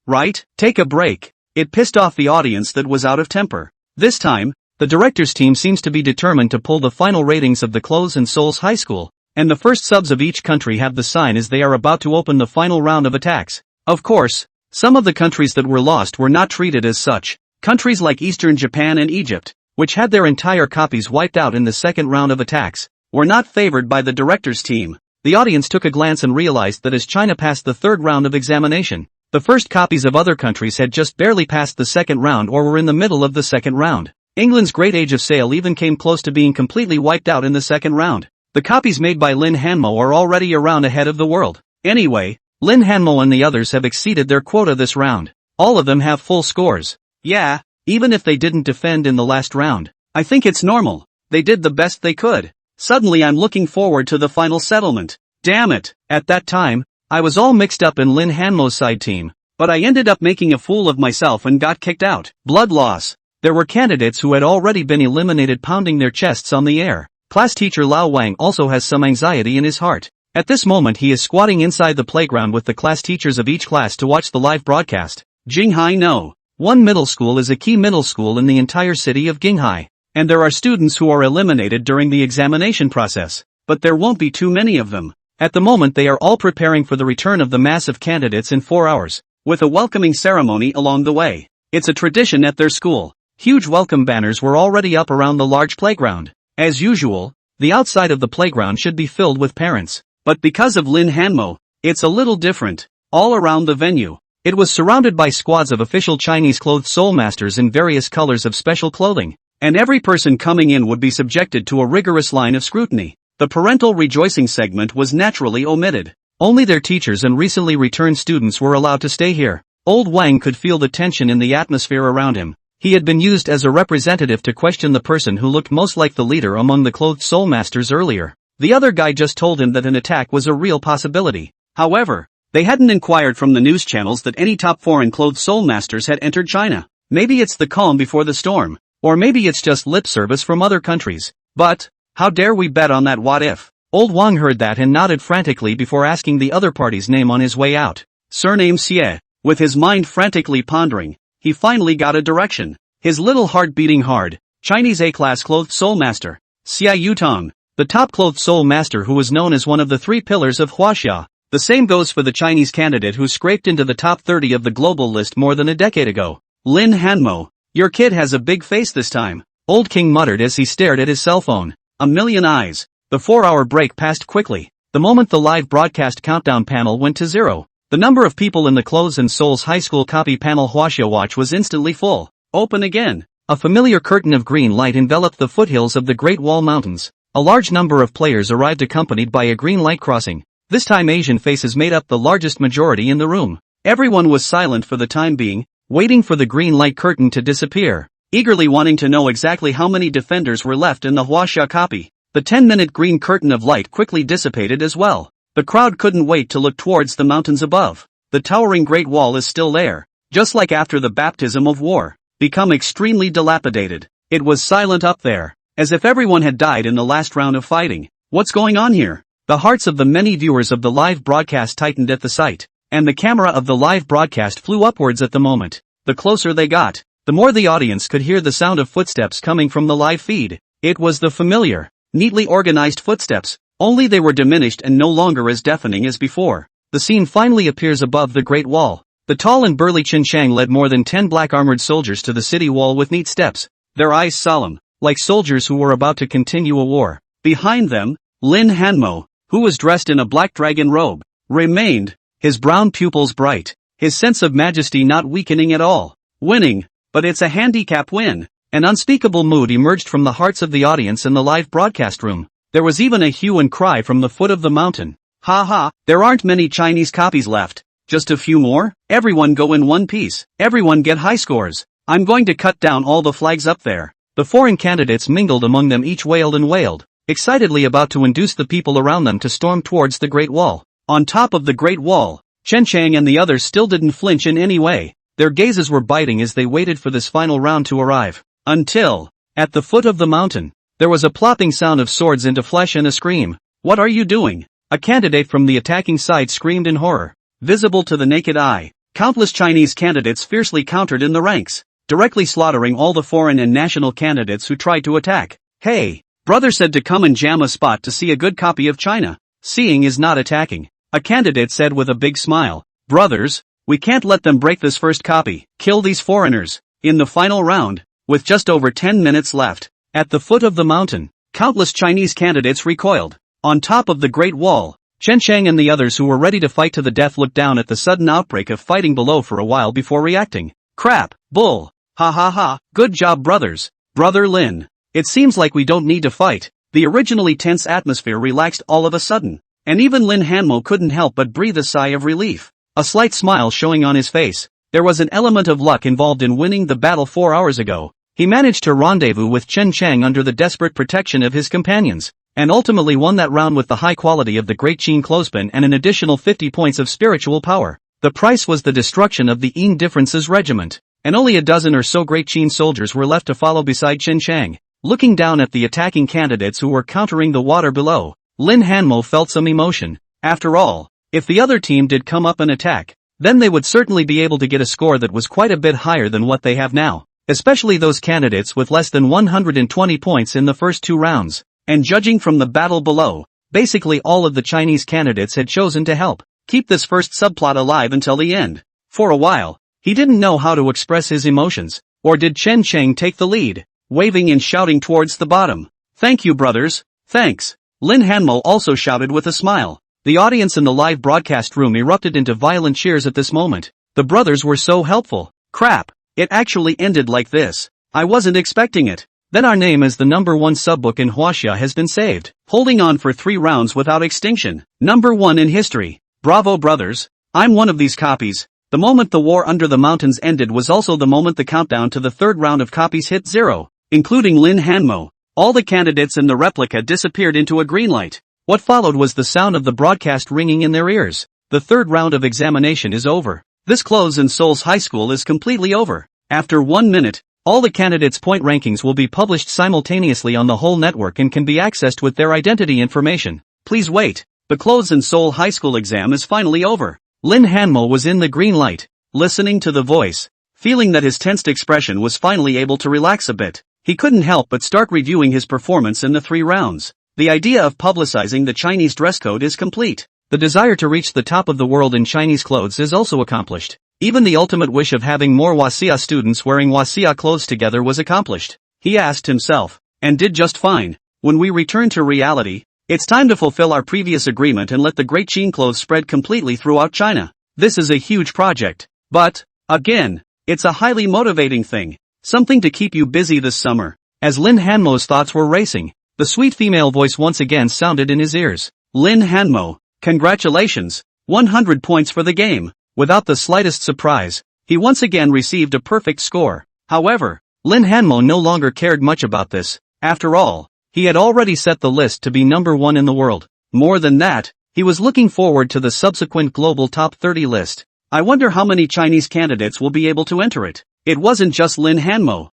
right? Take a break. It pissed off the audience that was out of temper. This time, the director's team seems to be determined to pull the final ratings of the close in Seoul's high school, and the first subs of each country have the sign as they are about to open the final round of attacks. Of course, some of the countries that were lost were not treated as such. Countries like Eastern Japan and Egypt, which had their entire copies wiped out in the second round of attacks, were not favored by the director's team. The audience took a glance and realized that as China passed the third round of examination, the first copies of other countries had just barely passed the second round or were in the middle of the second round. England's Great Age of Sail even came close to being completely wiped out in the second round. The copies made by Lin Hanmo are already a round ahead of the world. Anyway, Lin Hanmo and the others have exceeded their quota this round. All of them have full scores. Yeah, even if they didn't defend in the last round. I think it's normal. They did the best they could. Suddenly I'm looking forward to the final settlement. Damn it. At that time, I was all mixed up in Lin Hanmo's side team, but I ended up making a fool of myself and got kicked out. Blood loss. There were candidates who had already been eliminated pounding their chests on the air. Class teacher Lao Wang also has some anxiety in his heart. At this moment he is squatting inside the playground with the class teachers of each class to watch the live broadcast. Jinghai No. One middle school is a key middle school in the entire city of Jinghai, and there are students who are eliminated during the examination process, but there won't be too many of them. At the moment they are all preparing for the return of the mass of candidates in 4 hours, with a welcoming ceremony along the way. It's a tradition at their school. Huge welcome banners were already up around the large playground. As usual, the outside of the playground should be filled with parents, but because of Lin Hanmo, it's a little different. All around the venue, it was surrounded by squads of official Chinese-clothed soul masters in various colors of special clothing, and every person coming in would be subjected to a rigorous line of scrutiny. The parental rejoicing segment was naturally omitted. Only their teachers and recently returned students were allowed to stay here. Old Wang could feel the tension in the atmosphere around him. He had been used as a representative to question the person who looked most like the leader among the clothed soul masters earlier. The other guy just told him that an attack was a real possibility. However, they hadn't inquired from the news channels that any top foreign clothed soul masters had entered China. Maybe it's the calm before the storm, or maybe it's just lip service from other countries. But how dare we bet on that what if? Old Wang heard that and nodded frantically before asking the other party's name on his way out. Surname Xie. With his mind frantically pondering, he finally got a direction. His little heart beating hard. Chinese A-class clothed soul master. Xia Yutong. The top clothed soul master who was known as one of the 3 pillars of Hwaxia. The same goes for the Chinese candidate who scraped into the top 30 of the global list more than a decade ago. Lin Hanmo. Your kid has a big face this time. Old King muttered as he stared at his cell phone. A million eyes. The 4-hour break passed quickly. The moment the live broadcast countdown panel went to 0, the number of people in the Clothes and Souls High School copy panel Hwaxia Watch was instantly full. Open again. A familiar curtain of green light enveloped the foothills of the Great Wall Mountains. A large number of players arrived accompanied by a green light crossing. This time Asian faces made up the largest majority in the room. Everyone was silent for the time being, waiting for the green light curtain to disappear, eagerly wanting to know exactly how many defenders were left in the Hwaxia copy. The 10-minute green curtain of light quickly dissipated as well. The crowd couldn't wait to look towards the mountains above. The towering Great Wall is still there, just like after the baptism of war, become extremely dilapidated. It was silent up there, as if everyone had died in the last round of fighting. What's going on here? The hearts of the many viewers of the live broadcast tightened at the sight, and the camera of the live broadcast flew upwards at the moment. The closer they got, the more the audience could hear the sound of footsteps coming from the live feed. It was the familiar, neatly organized footsteps, only they were diminished and no longer as deafening as before. The scene finally appears above the Great Wall. The tall and burly Qin Shang led more than 10 black-armored soldiers to the city wall with neat steps, their eyes solemn, like soldiers who were about to continue a war. Behind them, Lin Hanmo, who was dressed in a black dragon robe, remained, his brown pupils bright, his sense of majesty not weakening at all. Winning, but it's a handicap win. An unspeakable mood emerged from the hearts of the audience in the live broadcast room. There was even a hue and cry from the foot of the mountain. Ha ha, there aren't many Chinese copies left. Just a few more? Everyone go in one piece. Everyone get high scores. I'm going to cut down all the flags up there. The foreign candidates mingled among them, each wailed and wailed, excitedly about to induce the people around them to storm towards the Great Wall. On top of the Great Wall, Chen Chang and the others still didn't flinch in any way. Their gazes were biting as they waited for this final round to arrive. Until, at the foot of the mountain, there was a plopping sound of swords into flesh and a scream. What are you doing? A candidate from the attacking side screamed in horror. Visible to the naked eye, countless Chinese candidates fiercely countered in the ranks, directly slaughtering all the foreign and national candidates who tried to attack. Hey, brother said to come and jam a spot to see a good copy of China. Seeing is not attacking. A candidate said with a big smile. Brothers, we can't let them break this first copy. Kill these foreigners. In the final round, with just over 10 minutes left, at the foot of the mountain, countless Chinese candidates recoiled. On top of the Great Wall, Chen Chang and the others who were ready to fight to the death looked down at the sudden outbreak of fighting below for a while before reacting. Crap, bull. Ha ha ha, good job brothers. Brother Lin. It seems like we don't need to fight. The originally tense atmosphere relaxed all of a sudden, and even Lin Hanmo couldn't help but breathe a sigh of relief. A slight smile showing on his face. There was an element of luck involved in winning the battle 4 hours ago. He managed to rendezvous with Chen Chang under the desperate protection of his companions, and ultimately won that round with the high quality of the Great Qin clothespin and an additional 50 points of spiritual power. The price was the destruction of the Indifferences regiment, and only a dozen or so Great Qin soldiers were left to follow beside Chen Chang. Looking down at the attacking candidates who were countering the water below, Lin Hanmo felt some emotion. After all, if the other team did come up and attack, then they would certainly be able to get a score that was quite a bit higher than what they have now, especially those candidates with less than 120 points in the first 2 rounds. And judging from the battle below, basically all of the Chinese candidates had chosen to help keep this first subplot alive until the end. For a while, he didn't know how to express his emotions, or did Chen Chang take the lead, waving and shouting towards the bottom. Thank you brothers, thanks. Lin Hanmo also shouted with a smile. The audience in the live broadcast room erupted into violent cheers at this moment. The brothers were so helpful. Crap, it actually ended like this. I wasn't expecting it. Then our name as the #1 subbook in Huaxia has been saved, holding on for 3 rounds without extinction. #1 in history. Bravo brothers, I'm one of these copies. The moment the war under the mountains ended was also the moment the countdown to the 3rd round of copies hit 0, including Lin Hanmo. All the candidates in the replica disappeared into a green light. What followed was the sound of the broadcast ringing in their ears. The 3rd round of examination is over. This Clothes and Souls High School is completely over. After 1 minute, all the candidates' point rankings will be published simultaneously on the whole network and can be accessed with their identity information. Please wait. The Clothes and Soul High School exam is finally over. Lin Hanmo was in the green light, listening to the voice, feeling that his tensed expression was finally able to relax a bit. He couldn't help but start reviewing his performance in the 3 rounds. The idea of publicizing the Chinese dress code is complete. The desire to reach the top of the world in Chinese clothes is also accomplished. Even the ultimate wish of having more Huaxia students wearing Huaxia clothes together was accomplished. He asked himself, and did just fine. When we return to reality, it's time to fulfill our previous agreement and let the Great Qin clothes spread completely throughout China. This is a huge project. But, again, it's a highly motivating thing. Something to keep you busy this summer. As Lin Hanmo's thoughts were racing, the sweet female voice once again sounded in his ears. Lin Hanmo, congratulations, 100 points for the game. Without the slightest surprise, he once again received a perfect score. However, Lin Hanmo no longer cared much about this. After all, he had already set the list to be #1 in the world. More than that, he was looking forward to the subsequent global top 30 list. I wonder how many Chinese candidates will be able to enter it. It wasn't just Lin Hanmo.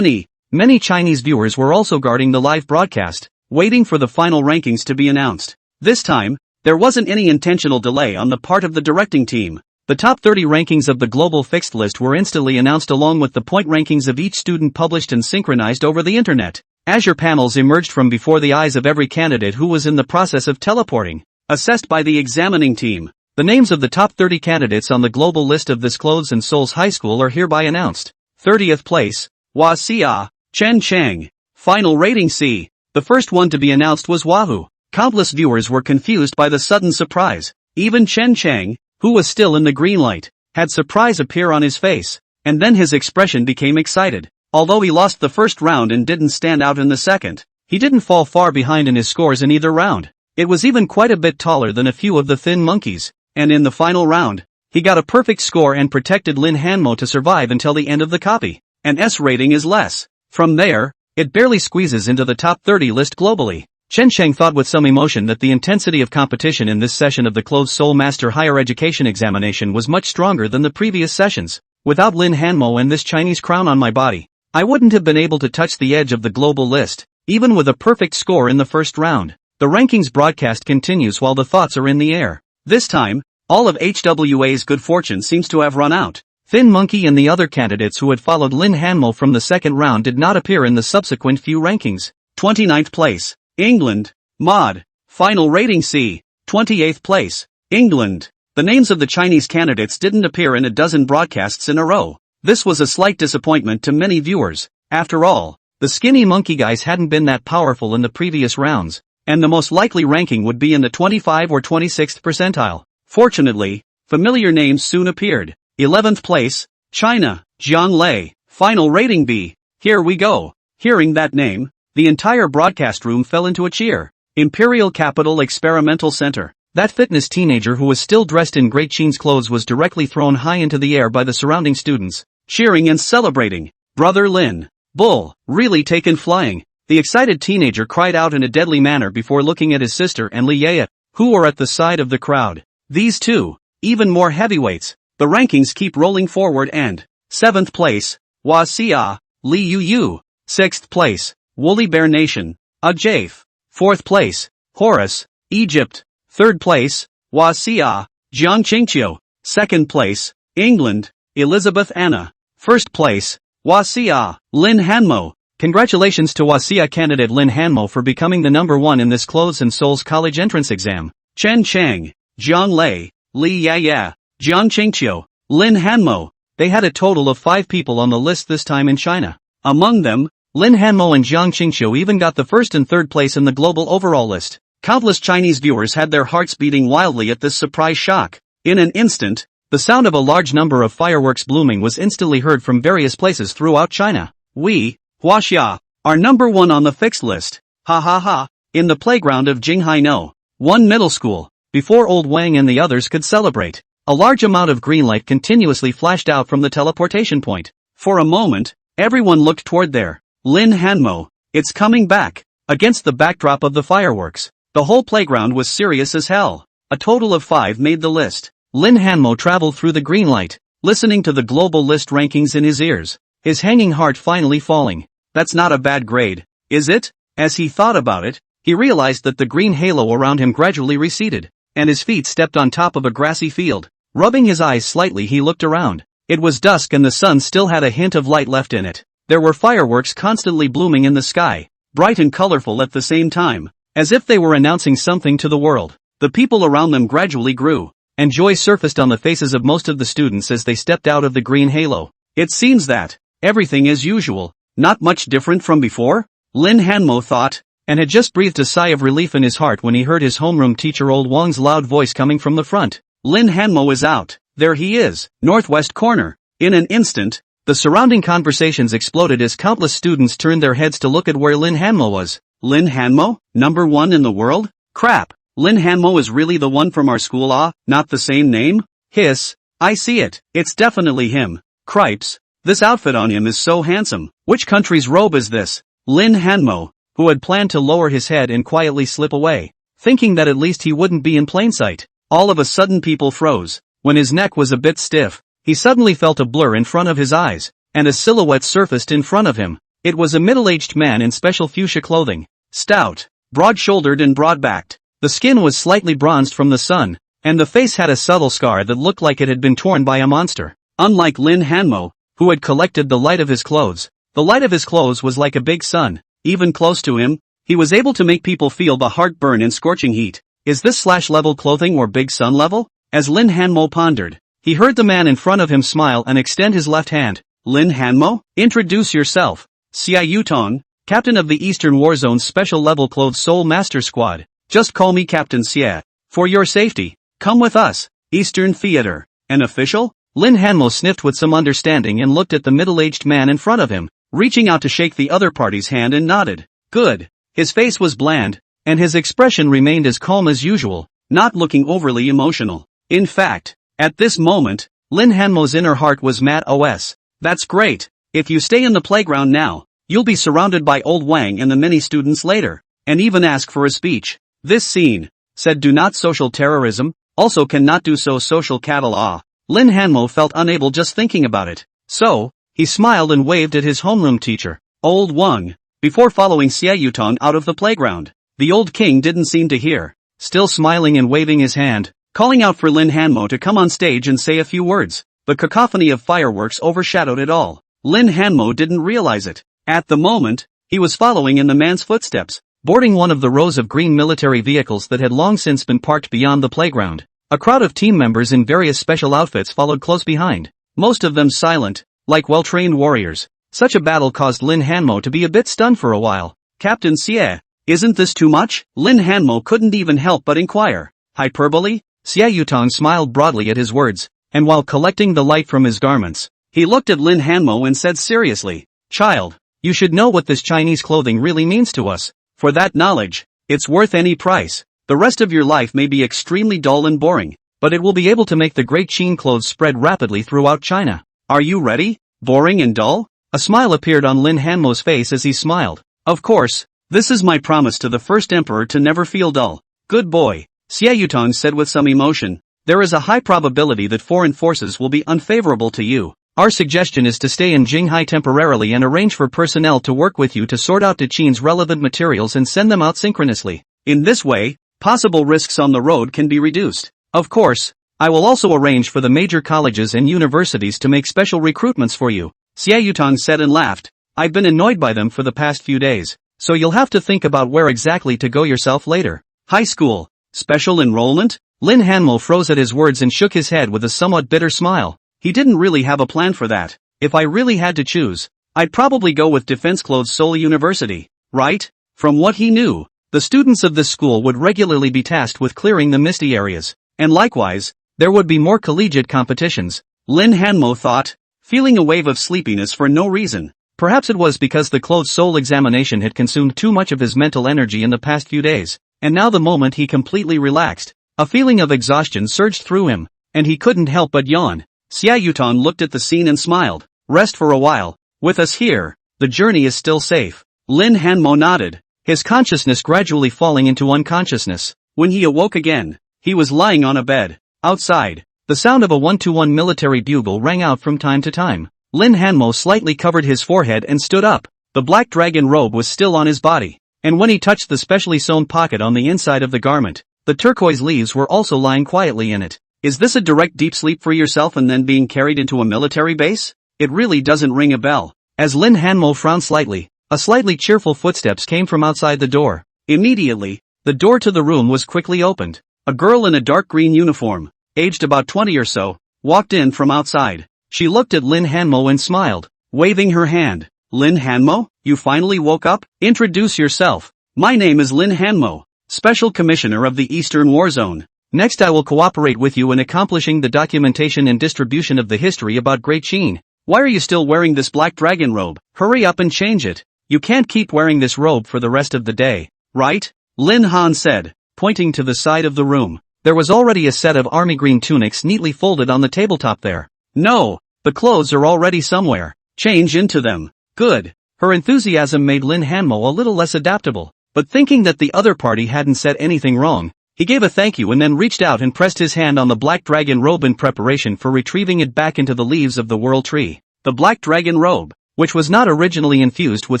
Many Chinese viewers were also guarding the live broadcast, waiting for the final rankings to be announced. This time, there wasn't any intentional delay on the part of the directing team. The top 30 rankings of the global fixed list were instantly announced along with the point rankings of each student published and synchronized over the internet. Azure panels emerged from before the eyes of every candidate who was in the process of teleporting, assessed by the examining team. The names of the top 30 candidates on the global list of this Clothes and Souls High School are hereby announced. 30th place, Huaxia, Chen Chang. Final rating C. The first one to be announced was Wahoo. Countless viewers were confused by the sudden surprise. Even Chen Chang, who was still in the green light, had surprise appear on his face. and then his expression became excited. Although he lost the first round and didn't stand out in the second, he didn't fall far behind in his scores in either round. It was even quite a bit taller than a few of the thin monkeys, and in the final round, he got a perfect score and protected Lin Hanmo to survive until the end of the copy. An S rating is less. From there, it barely squeezes into the top 30 list globally. Chen Sheng thought with some emotion that the intensity of competition in this session of the Closed Soul Master Higher Education Examination was much stronger than the previous sessions. Without Lin Hanmo and this Chinese crown on my body, I wouldn't have been able to touch the edge of the global list, even with a perfect score in the first round. The rankings broadcast continues while the thoughts are in the air. This time, all of HWA's good fortune seems to have run out. Thin Monkey and the other candidates who had followed Lin Hanmo from the second round did not appear in the subsequent few rankings. 29th place, England, Mod. Final rating C. 28th place, England. The names of the Chinese candidates didn't appear in a dozen broadcasts in a row. This was a slight disappointment to many viewers. After all, the skinny monkey guys hadn't been that powerful in the previous rounds, and the most likely ranking would be in the 25 or 26th percentile. Fortunately, familiar names soon appeared. 11th place, China, Jiang Lei. Final rating B. Here we go. Hearing that name, the entire broadcast room fell into a cheer. Imperial Capital Experimental Center. That fitness teenager who was still dressed in Great Sheen's clothes was directly thrown high into the air by the surrounding students, cheering and celebrating. Brother Lin, Bull, really taken flying. The excited teenager cried out in a deadly manner before looking at his sister and Li Yaya, who were at the side of the crowd. These two, even more heavyweights. The rankings keep rolling forward and 7th place, Hua Xia, Li Yu. 6th place, Woolly Bear Nation, Ajaf. 4th place, Horus, Egypt. 3rd place, Hua Xia, Jiang Qingqiu. 2nd place, England, Elizabeth Anna. 1st place, Hua Xia, Lin Hanmo. Congratulations to Hua Xia candidate Lin Hanmo for becoming the number 1 in this Clothes and Souls college entrance exam. Chen Chang, Jiang Lei, Li Yaya, Jiang Qingqiu, Lin Hanmo. They had a total of 5 people on the list this time in China. Among them, Lin Hanmo and Jiang Qingqiu even got the 1st and 3rd place in the global overall list. Countless Chinese viewers had their hearts beating wildly at this surprise shock. In an instant, the sound of a large number of fireworks blooming was instantly heard from various places throughout China. We, Hua Xia, are number 1 on the fixed list. Ha ha ha. In the playground of Jinghai No. 1 middle school, before old Wang and the others could celebrate, a large amount of green light continuously flashed out from the teleportation point. For a moment, everyone looked toward there. Lin Hanmo, it's coming back. Against the backdrop of the fireworks, the whole playground was serious as hell. A total of 5 made the list. Lin Hanmo traveled through the green light, listening to the global list rankings in his ears, his hanging heart finally falling. That's not a bad grade, is it? As he thought about it, he realized that the green halo around him gradually receded, and his feet stepped on top of a grassy field. Rubbing his eyes slightly, he looked around. It was dusk and the sun still had a hint of light left in it. There were fireworks constantly blooming in the sky, bright and colorful at the same time, as if they were announcing something to the world. The people around them gradually grew, and joy surfaced on the faces of most of the students as they stepped out of the green halo. It seems that everything as usual, not much different from before, Lin Hanmo thought, and had just breathed a sigh of relief in his heart when he heard his homeroom teacher old Wang's loud voice coming from the front. Lin Hanmo is out. There he is, northwest corner. In an instant, the surrounding conversations exploded as countless students turned their heads to look at where Lin Hanmo was. Lin Hanmo? Number 1 in the world? Crap. Lin Hanmo is really the one from our school? Not the same name? Hiss. I see it. It's definitely him. Cripes. This outfit on him is so handsome. Which country's robe is this? Lin Hanmo, who had planned to lower his head and quietly slip away, thinking that at least he wouldn't be in plain sight. All of a sudden people froze. When his neck was a bit stiff, he suddenly felt a blur in front of his eyes, and a silhouette surfaced in front of him. It was a middle-aged man in special fuchsia clothing, stout, broad-shouldered and broad-backed. The skin was slightly bronzed from the sun, and the face had a subtle scar that looked like it had been torn by a monster. Unlike Lin Hanmo, who had collected the light of his clothes, the light of his clothes was like a big sun. Even close to him, he was able to make people feel the heart burn in scorching heat. Is this /level clothing or big sun level? As Lin Hanmo pondered, he heard the man in front of him smile and extend his left hand. Lin Hanmo? Introduce yourself. Xia Yutong, captain of the Eastern Warzone's Special Level Clothes Soul Master Squad. Just call me Captain Xia. For your safety, come with us. Eastern Theater. An official? Lin Hanmo sniffed with some understanding and looked at the middle-aged man in front of him, reaching out to shake the other party's hand and nodded. Good. His face was bland, and his expression remained as calm as usual, not looking overly emotional. In fact, at this moment, Lin Hanmo's inner heart was mad os. That's great. If you stay in the playground now, you'll be surrounded by old Wang and the many students later, and even ask for a speech. This scene said do not social terrorism, also cannot do so social cattle. Lin Hanmo felt unable just thinking about it. So, he smiled and waved at his homeroom teacher, Old Wang, before following Xie Yutong out of the playground. The old king didn't seem to hear, still smiling and waving his hand, calling out for Lin Hanmo to come on stage and say a few words. The cacophony of fireworks overshadowed it all. Lin Hanmo didn't realize it. At the moment, he was following in the man's footsteps, boarding one of the rows of green military vehicles that had long since been parked beyond the playground. A crowd of team members in various special outfits followed close behind, most of them silent, like well-trained warriors. Such a battle caused Lin Hanmo to be a bit stunned for a while. Captain Xie, isn't this too much? Lin Hanmo couldn't even help but inquire. Hyperbole? Xie Yutong smiled broadly at his words, and while collecting the light from his garments, he looked at Lin Hanmo and said seriously, Child, you should know what this Chinese clothing really means to us. For that knowledge, it's worth any price. The rest of your life may be extremely dull and boring, but it will be able to make the great Qin clothes spread rapidly throughout China. Are you ready? Boring and dull? A smile appeared on Lin Hanmo's face as he smiled. Of course, this is my promise to the first emperor to never feel dull. Good boy, Xie Yutong said with some emotion. There is a high probability that foreign forces will be unfavorable to you. Our suggestion is to stay in Jinghai temporarily and arrange for personnel to work with you to sort out Qin's relevant materials and send them out synchronously. In this way, possible risks on the road can be reduced. Of course, I will also arrange for the major colleges and universities to make special recruitments for you. Xie Yutong said and laughed. I've been annoyed by them for the past few days, so you'll have to think about where exactly to go yourself later. High school. Special enrollment? Lin Hanmo froze at his words and shook his head with a somewhat bitter smile. He didn't really have a plan for that. If I really had to choose, I'd probably go with Defense Clothes Seoul University, right? From what he knew, the students of this school would regularly be tasked with clearing the misty areas, and likewise, there would be more collegiate competitions. Lin Hanmo thought, feeling a wave of sleepiness for no reason. Perhaps it was because the Clothes Seoul examination had consumed too much of his mental energy in the past few days, and now the moment he completely relaxed, a feeling of exhaustion surged through him, and he couldn't help but yawn. Xie Yutong looked at the scene and smiled. Rest for a while. With us here, the journey is still safe. Lin Hanmo nodded, his consciousness gradually falling into unconsciousness. When he awoke again, he was lying on a bed. Outside, the sound of a 1-to-1 military bugle rang out from time to time. Lin Hanmo slightly covered his forehead and stood up. The black dragon robe was still on his body, and when he touched the specially sewn pocket on the inside of the garment, the turquoise leaves were also lying quietly in it. Is this a direct deep sleep for yourself and then being carried into a military base? It really doesn't ring a bell. As Lin Hanmo frowned slightly, a slightly cheerful footsteps came from outside the door. Immediately, the door to the room was quickly opened. A girl in a dark green uniform, aged about 20 or so, walked in from outside. She looked at Lin Hanmo and smiled, waving her hand. Lin Hanmo, you finally woke up? Introduce yourself. My name is Lin Hanmo, Special Commissioner of the Eastern War Zone. Next I will cooperate with you in accomplishing the documentation and distribution of the history about Great Qin. Why are you still wearing this black dragon robe? Hurry up and change it. You can't keep wearing this robe for the rest of the day, right? Lin Han said, pointing to the side of the room. There was already a set of army green tunics neatly folded on the tabletop there. No, the clothes are already somewhere. Change into them. Good. Her enthusiasm made Lin Hanmo a little less adaptable, but thinking that the other party hadn't said anything wrong, he gave a thank you and then reached out and pressed his hand on the black dragon robe in preparation for retrieving it back into the leaves of the world tree. The black dragon robe, which was not originally infused with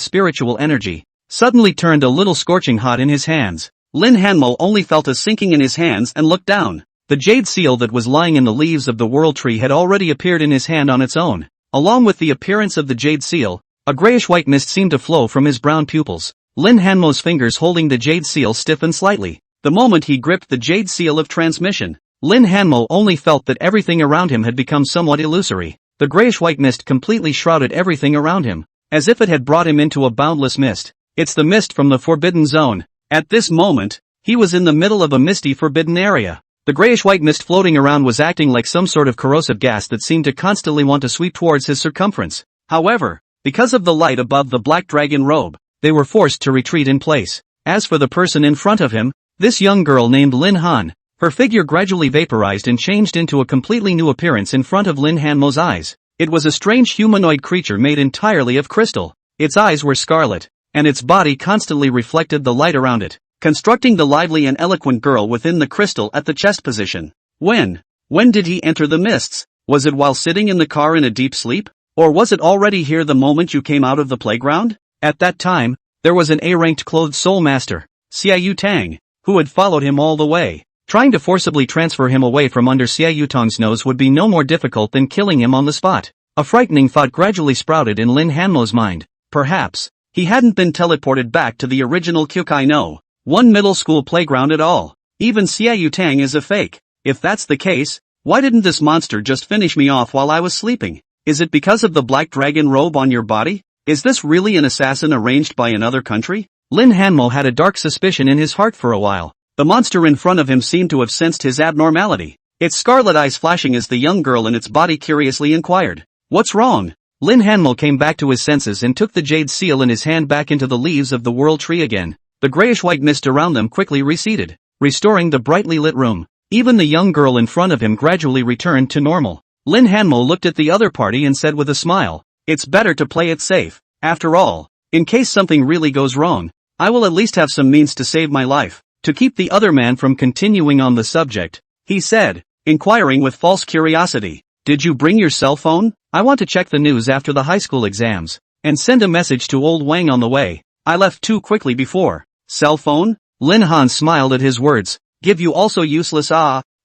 spiritual energy, suddenly turned a little scorching hot in his hands. Lin Hanmo only felt a sinking in his hands and looked down. The jade seal that was lying in the leaves of the world tree had already appeared in his hand on its own. Along with the appearance of the jade seal, a grayish-white mist seemed to flow from his brown pupils. Lin Hanmo's fingers holding the jade seal stiffened slightly. The moment he gripped the jade seal of transmission, Lin Hanmo only felt that everything around him had become somewhat illusory. The grayish-white mist completely shrouded everything around him, as if it had brought him into a boundless mist. It's the mist from the Forbidden Zone. At this moment, he was in the middle of a misty forbidden area. The grayish-white mist floating around was acting like some sort of corrosive gas that seemed to constantly want to sweep towards his circumference. However, because of the light above the black dragon robe, they were forced to retreat in place. As for the person in front of him, this young girl named Lin Han, her figure gradually vaporized and changed into a completely new appearance in front of Lin Hanmo's eyes. It was a strange humanoid creature made entirely of crystal. Its eyes were scarlet, and its body constantly reflected the light around it, constructing the lively and eloquent girl within the crystal at the chest position. When did he enter the mists? Was it while sitting in the car in a deep sleep? Or was it already here the moment you came out of the playground? At that time, there was an A-ranked clothed soul master, Xiaoyu Tang, who had followed him all the way. Trying to forcibly transfer him away from under Xiaoyu Tang's nose would be no more difficult than killing him on the spot. A frightening thought gradually sprouted in Lin Hanmo's mind. Perhaps he hadn't been teleported back to the original Kyukai no one middle school playground at all. Even Xiaoyu Tang is a fake. If that's the case, why didn't this monster just finish me off while I was sleeping? Is it because of the black dragon robe on your body? Is this really an assassin arranged by another country? Lin Hanmo had a dark suspicion in his heart for a while. The monster in front of him seemed to have sensed his abnormality. Its scarlet eyes flashing as the young girl in its body curiously inquired, "What's wrong?" Lin Hanmo came back to his senses and took the jade seal in his hand back into the leaves of the world tree again. The grayish-white mist around them quickly receded, restoring the brightly lit room. Even the young girl in front of him gradually returned to normal. Lin Hanmo looked at the other party and said with a smile, "It's better to play it safe. After all, in case something really goes wrong, I will at least have some means to save my life." To keep the other man from continuing on the subject, he said, inquiring with false curiosity, "Did you bring your cell phone? I want to check the news after the high school exams, and send a message to old Wang on the way. I left too quickly before." "Cell phone?" Lin Han smiled at his words. "Give you also useless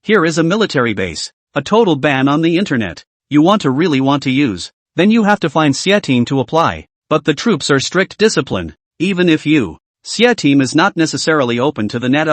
here is a military base. A total ban on the internet. You really want to use, then you have to find Xia team to apply. But the troops are strict discipline. Even if Xia team is not necessarily open to the net.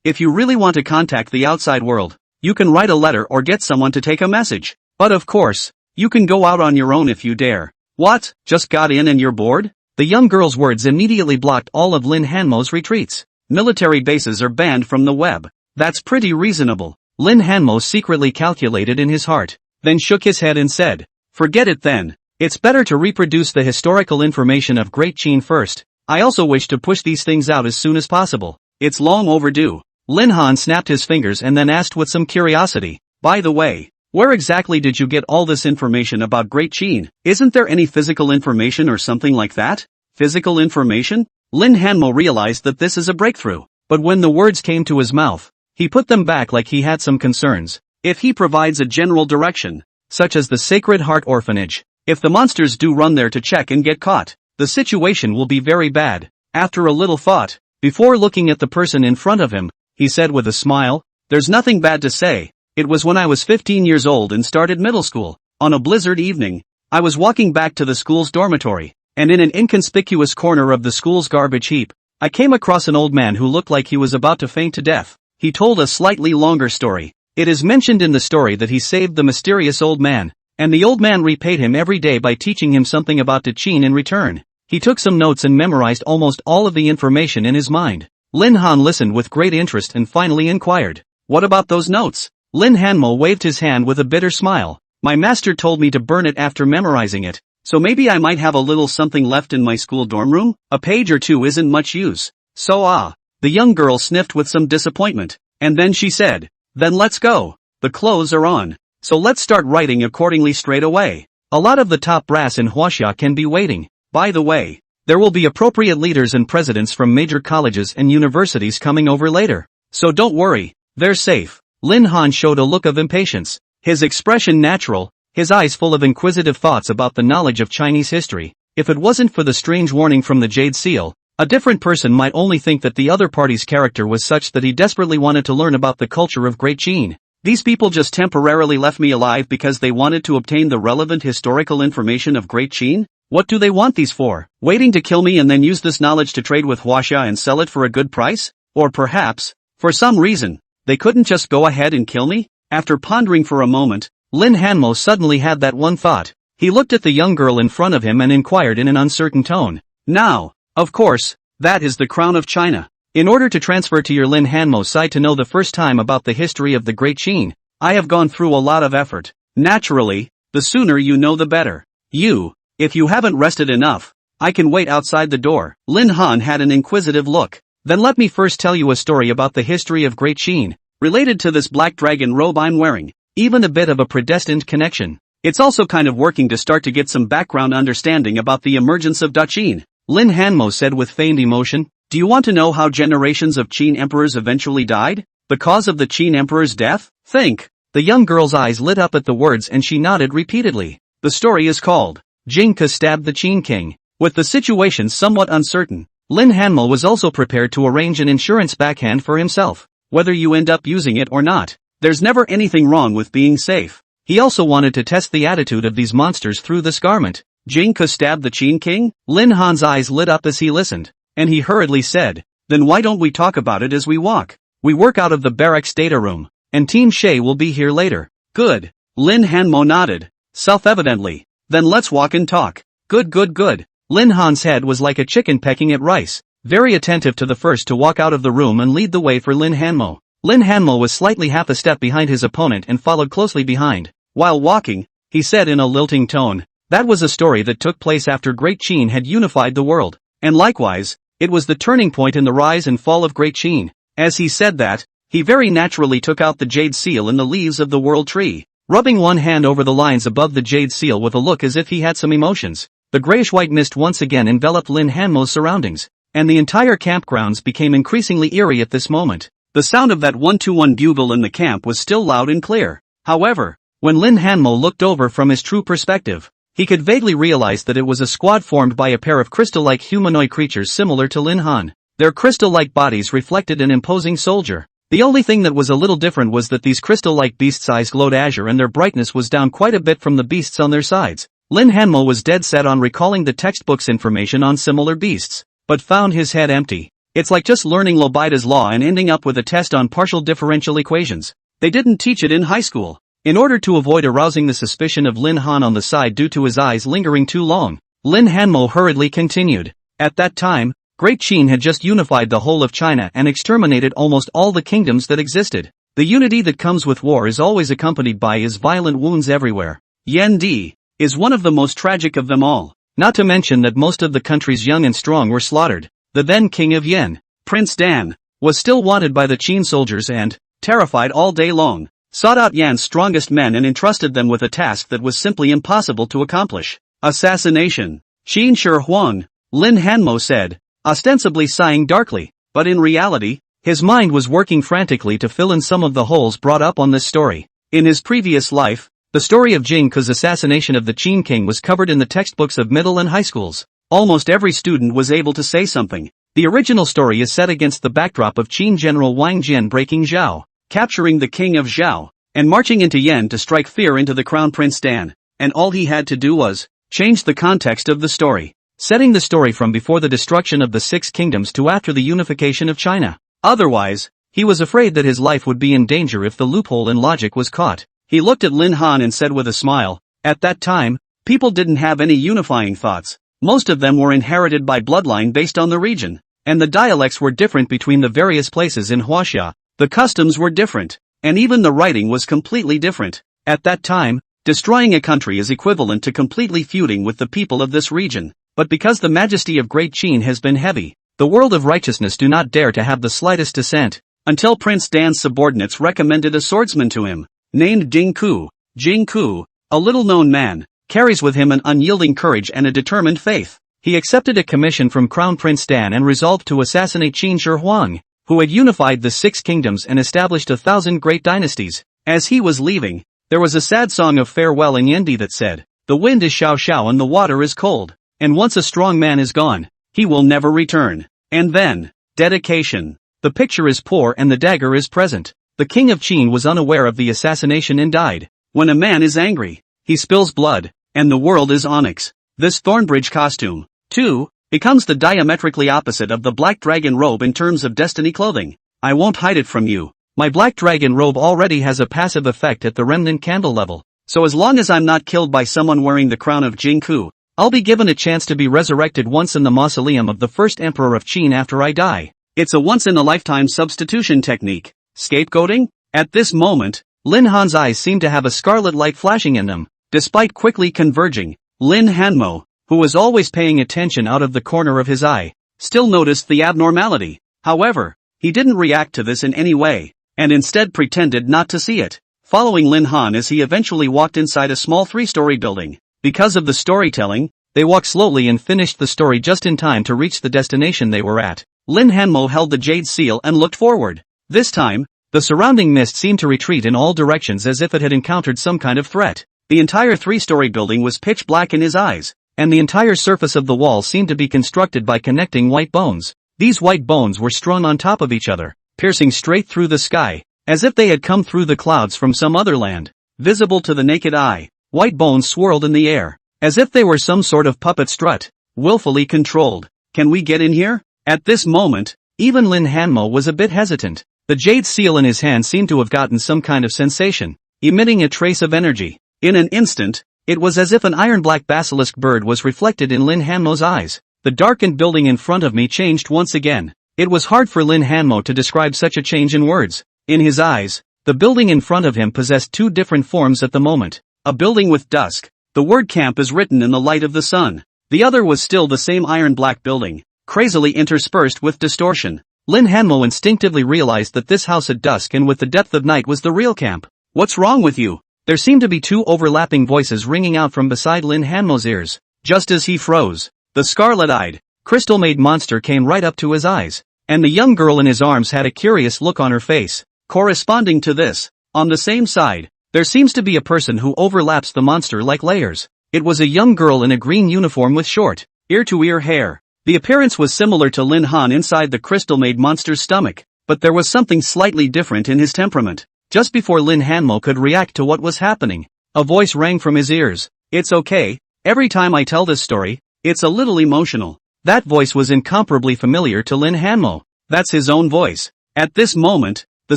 If you really want to contact the outside world, you can write a letter or get someone to take a message. But of course, you can go out on your own if you dare." "What? Just got in and you're bored?" The young girl's words immediately blocked all of Lin Hanmo's retreats. Military bases are banned from the web. That's pretty reasonable. Lin Hanmo secretly calculated in his heart, then shook his head and said, "Forget it then. It's better to reproduce the historical information of Great Qin first. I also wish to push these things out as soon as possible. It's long overdue." Lin Han snapped his fingers and then asked with some curiosity, "By the way, where exactly did you get all this information about Great Qin? Isn't there any physical information or something like that?" "Physical information?" Lin Hanmo realized that this is a breakthrough, but when the words came to his mouth, he put them back like he had some concerns. If he provides a general direction, such as the Sacred Heart Orphanage, if the monsters do run there to check and get caught, the situation will be very bad. After a little thought, before looking at the person in front of him, he said with a smile, "There's nothing bad to say. It was when I was 15 years old and started middle school. On a blizzard evening, I was walking back to the school's dormitory, and in an inconspicuous corner of the school's garbage heap, I came across an old man who looked like he was about to faint to death." He told a slightly longer story. It is mentioned in the story that he saved the mysterious old man, and the old man repaid him every day by teaching him something about the Qin in return. He took some notes and memorized almost all of the information in his mind. Lin Han listened with great interest and finally inquired, "What about those notes?" Lin Hanmo waved his hand with a bitter smile. "My master told me to burn it after memorizing it, so maybe I might have a little something left in my school dorm room? A page or two isn't much use." "So the young girl sniffed with some disappointment, and then she said, "Then let's go. The clothes are on, so let's start writing accordingly straight away. A lot of the top brass in Huaxia can be waiting. By the way, there will be appropriate leaders and presidents from major colleges and universities coming over later. So don't worry, they're safe." Lin Han showed a look of impatience, his expression natural, his eyes full of inquisitive thoughts about the knowledge of Chinese history. If it wasn't for the strange warning from the Jade Seal, a different person might only think that the other party's character was such that he desperately wanted to learn about the culture of Great Qin. These people just temporarily left me alive because they wanted to obtain the relevant historical information of Great Qin? What do they want these for? Waiting to kill me and then use this knowledge to trade with Huaxia and sell it for a good price? Or perhaps, for some reason, they couldn't just go ahead and kill me? After pondering for a moment, Lin Hanmo suddenly had that one thought. He looked at the young girl in front of him and inquired in an uncertain tone, "Now, of course, that is the crown of China. In order to transfer to your Lin Hanmo side to know the first time about the history of the Great Qin, I have gone through a lot of effort. Naturally, the sooner you know the better. If you haven't rested enough, I can wait outside the door. Lin Han had an inquisitive look. Then let me first tell you a story about the history of Great Qin, related to this black dragon robe I'm wearing, even a bit of a predestined connection. It's also kind of working to start to get some background understanding about the emergence of Da Qin. Lin Hanmo said with feigned emotion. Do you want to know how generations of Qin emperors eventually died? The cause of the Qin emperor's death? Think. The young girl's eyes lit up at the words and she nodded repeatedly. The story is called Jingke Stabbed the Qin King. With the situation somewhat uncertain, Lin Hanmo was also prepared to arrange an insurance backhand for himself. Whether you end up using it or not, there's never anything wrong with being safe. He also wanted to test the attitude of these monsters through this garment. Jingke stabbed the Qin King? Lin Han's eyes lit up as he listened, and he hurriedly said, then why don't we talk about it as we walk? We work out of the barracks data room, and Team Shay will be here later. Good. Lin Hanmo nodded. Self-evidently. Then let's walk and talk. Good. Lin Han's head was like a chicken pecking at rice, very attentive to the first to walk out of the room and lead the way for Lin Hanmo. Lin Hanmo was slightly half a step behind his opponent and followed closely behind. While walking, he said in a lilting tone, that was a story that took place after Great Qin had unified the world, and likewise, it was the turning point in the rise and fall of Great Qin. As he said that, he very naturally took out the jade seal in the leaves of the world tree, rubbing one hand over the lines above the jade seal with a look as if he had some emotions. The grayish-white mist once again enveloped Lin Hanmo's surroundings, and the entire campgrounds became increasingly eerie at this moment. The sound of that 1-2-1 bugle in the camp was still loud and clear. However, when Lin Hanmo looked over from his true perspective, he could vaguely realize that it was a squad formed by a pair of crystal-like humanoid creatures similar to Lin Han. Their crystal-like bodies reflected an imposing soldier. The only thing that was a little different was that these crystal-like beasts' eyes glowed azure and their brightness was down quite a bit from the beasts on their sides. Lin Hanmo was dead set on recalling the textbook's information on similar beasts, but found his head empty. It's like just learning Lobida's law and ending up with a test on partial differential equations. They didn't teach it in high school. In order to avoid arousing the suspicion of Lin Han on the side due to his eyes lingering too long, Lin Hanmo hurriedly continued. At that time, Great Qin had just unified the whole of China and exterminated almost all the kingdoms that existed. The unity that comes with war is always accompanied by its violent wounds everywhere. Yan Di is one of the most tragic of them all. Not to mention that most of the country's young and strong were slaughtered. The then king of Yan, Prince Dan, was still wanted by the Qin soldiers and, terrified all day long, sought out Yan's strongest men and entrusted them with a task that was simply impossible to accomplish. Assassination. Qin Shi Huang, Lin Hanmo said, ostensibly sighing darkly, but in reality, his mind was working frantically to fill in some of the holes brought up on this story. In his previous life, the story of Jingke's assassination of the Qin king was covered in the textbooks of middle and high schools. Almost every student was able to say something. The original story is set against the backdrop of Qin General Wang Jian breaking Zhao, capturing the king of Zhao, and marching into Yan to strike fear into the crown prince Dan, and all he had to do was change the context of the story, setting the story from before the destruction of the Six Kingdoms to after the unification of China. Otherwise, he was afraid that his life would be in danger if the loophole in logic was caught. He looked at Lin Han and said with a smile, at that time, people didn't have any unifying thoughts. Most of them were inherited by bloodline based on the region, and the dialects were different between the various places in Huaxia. The customs were different, and even the writing was completely different. At that time, destroying a country is equivalent to completely feuding with the people of this region. But because the majesty of Great Qin has been heavy, the world of righteousness do not dare to have the slightest dissent, until Prince Dan's subordinates recommended a swordsman to him, named Jingku. Jingku, a little-known man, carries with him an unyielding courage and a determined faith. He accepted a commission from Crown Prince Dan and resolved to assassinate Qin Shi Huang, who had unified the Six Kingdoms and established 1,000 great dynasties. As he was leaving, there was a sad song of farewell in Yendi that said, the wind is xiao xiao and the water is cold, and once a strong man is gone, he will never return. And then, dedication. The picture is poor and the dagger is present. The king of Qin was unaware of the assassination and died. When a man is angry, he spills blood, and the world is onyx. This Thornbridge costume, too, becomes the diametrically opposite of the black dragon robe in terms of destiny clothing. I won't hide it from you. My black dragon robe already has a passive effect at the remnant candle level, so as long as I'm not killed by someone wearing the crown of Jingku, I'll be given a chance to be resurrected once in the mausoleum of the first emperor of Qin after I die. It's a once-in-a-lifetime substitution technique. Scapegoating? At this moment, Lin Han's eyes seemed to have a scarlet light flashing in them. Despite quickly converging, Lin Hanmo, who was always paying attention out of the corner of his eye, still noticed the abnormality. However, he didn't react to this in any way, and instead pretended not to see it, following Lin Han as he eventually walked inside a small 3-story building. Because of the storytelling, they walked slowly and finished the story just in time to reach the destination they were at. Lin Hanmo held the jade seal and looked forward. This time, the surrounding mist seemed to retreat in all directions as if it had encountered some kind of threat. The entire 3-story building was pitch black in his eyes, and the entire surface of the wall seemed to be constructed by connecting white bones. These white bones were strung on top of each other, piercing straight through the sky, as if they had come through the clouds from some other land. Visible to the naked eye, white bones swirled in the air, as if they were some sort of puppet strut, willfully controlled. Can we get in here? At this moment, even Lin Hanmo was a bit hesitant. The jade seal in his hand seemed to have gotten some kind of sensation, emitting a trace of energy. In an instant, it was as if an iron-black basilisk bird was reflected in Lin Hanmo's eyes. The darkened building in front of me changed once again. It was hard for Lin Hanmo to describe such a change in words. In his eyes, the building in front of him possessed two different forms at the moment. A building with dusk. The word camp is written in the light of the sun. The other was still the same iron-black building, crazily interspersed with distortion. Lin Hanmo instinctively realized that this house at dusk and with the depth of night was the real camp. What's wrong with you? There seemed to be two overlapping voices ringing out from beside Lin Hanmo's ears. Just as he froze, the scarlet-eyed, crystal-made monster came right up to his eyes, and the young girl in his arms had a curious look on her face. Corresponding to this, on the same side, there seems to be a person who overlaps the monster like layers. It was a young girl in a green uniform with short, ear-to-ear hair. The appearance was similar to Lin Han inside the crystal-made monster's stomach, but there was something slightly different in his temperament. Just before Lin Hanmo could react to what was happening, a voice rang from his ears. It's okay, every time I tell this story, it's a little emotional. That voice was incomparably familiar to Lin Hanmo. That's his own voice. At this moment, the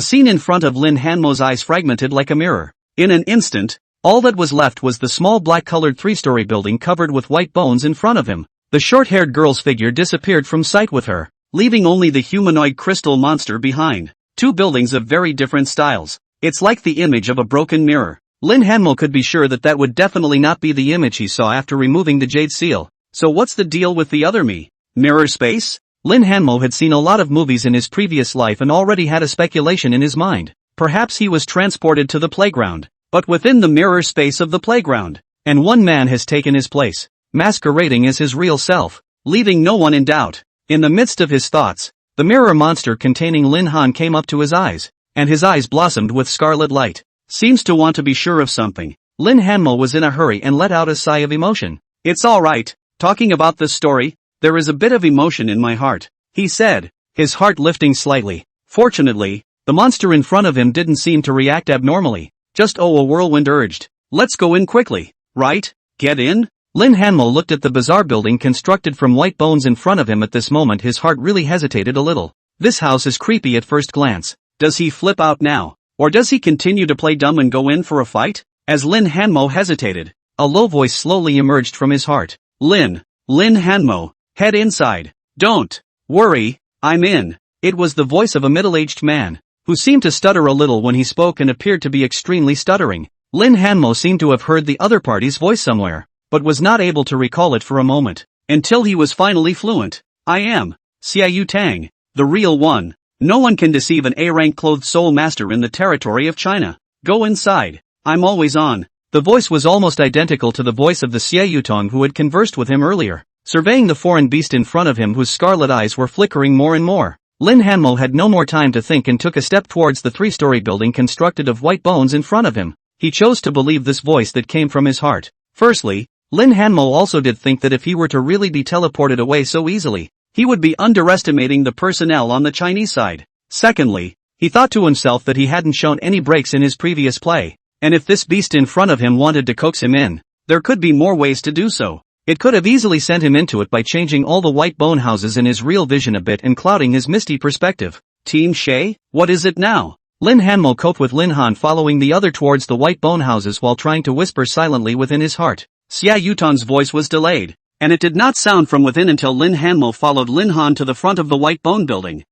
scene in front of Lin Hanmo's eyes fragmented like a mirror. In an instant, all that was left was the small black-colored 3-story building covered with white bones in front of him. The short-haired girl's figure disappeared from sight with her, leaving only the humanoid crystal monster behind. Two buildings of very different styles. It's like the image of a broken mirror. Lin Hanmo could be sure that that would definitely not be the image he saw after removing the jade seal. So what's the deal with the other me? Mirror space? Lin Hanmo had seen a lot of movies in his previous life and already had a speculation in his mind. Perhaps he was transported to the playground, but within the mirror space of the playground. And one man has taken his place, masquerading as his real self, leaving no one in doubt. In the midst of his thoughts, the mirror monster containing Lin Han came up to his eyes, and his eyes blossomed with scarlet light. Seems to want to be sure of something. Lin Hanmo was in a hurry and let out a sigh of emotion. It's alright, talking about this story, there is a bit of emotion in my heart, he said, his heart lifting slightly. Fortunately, the monster in front of him didn't seem to react abnormally. Just a whirlwind urged. Let's go in quickly, right? Get in? Lin Hanmo looked at the bizarre building constructed from white bones in front of him. At this moment his heart really hesitated a little. This house is creepy at first glance. Does he flip out now? Or does he continue to play dumb and go in for a fight? As Lin Hanmo hesitated, a low voice slowly emerged from his heart. Lin Hanmo, head inside. Don't worry, I'm in. It was the voice of a middle-aged man, who seemed to stutter a little when he spoke and appeared to be extremely stuttering. Lin Hanmo seemed to have heard the other party's voice somewhere, but was not able to recall it for a moment, until he was finally fluent. I am Xiaoyu Tang, the real one. No one can deceive an A-rank clothed soul master in the territory of China. Go inside. I'm always on. The voice was almost identical to the voice of the Xiaoyu Tang who had conversed with him earlier. Surveying the foreign beast in front of him whose scarlet eyes were flickering more and more, Lin Hanmo had no more time to think and took a step towards the 3-story building constructed of white bones in front of him. He chose to believe this voice that came from his heart. Firstly, Lin Hanmo also did think that if he were to really be teleported away so easily, he would be underestimating the personnel on the Chinese side. Secondly, he thought to himself that he hadn't shown any breaks in his previous play, and if this beast in front of him wanted to coax him in, there could be more ways to do so. It could have easily sent him into it by changing all the white bone houses in his real vision a bit and clouding his misty perspective. Team Shay, what is it now? Lin Hanmo coped with Lin Han following the other towards the white bone houses while trying to whisper silently within his heart. Xia Yutong's voice was delayed, and it did not sound from within until Lin Hanmo followed Lin Han to the front of the white bone building.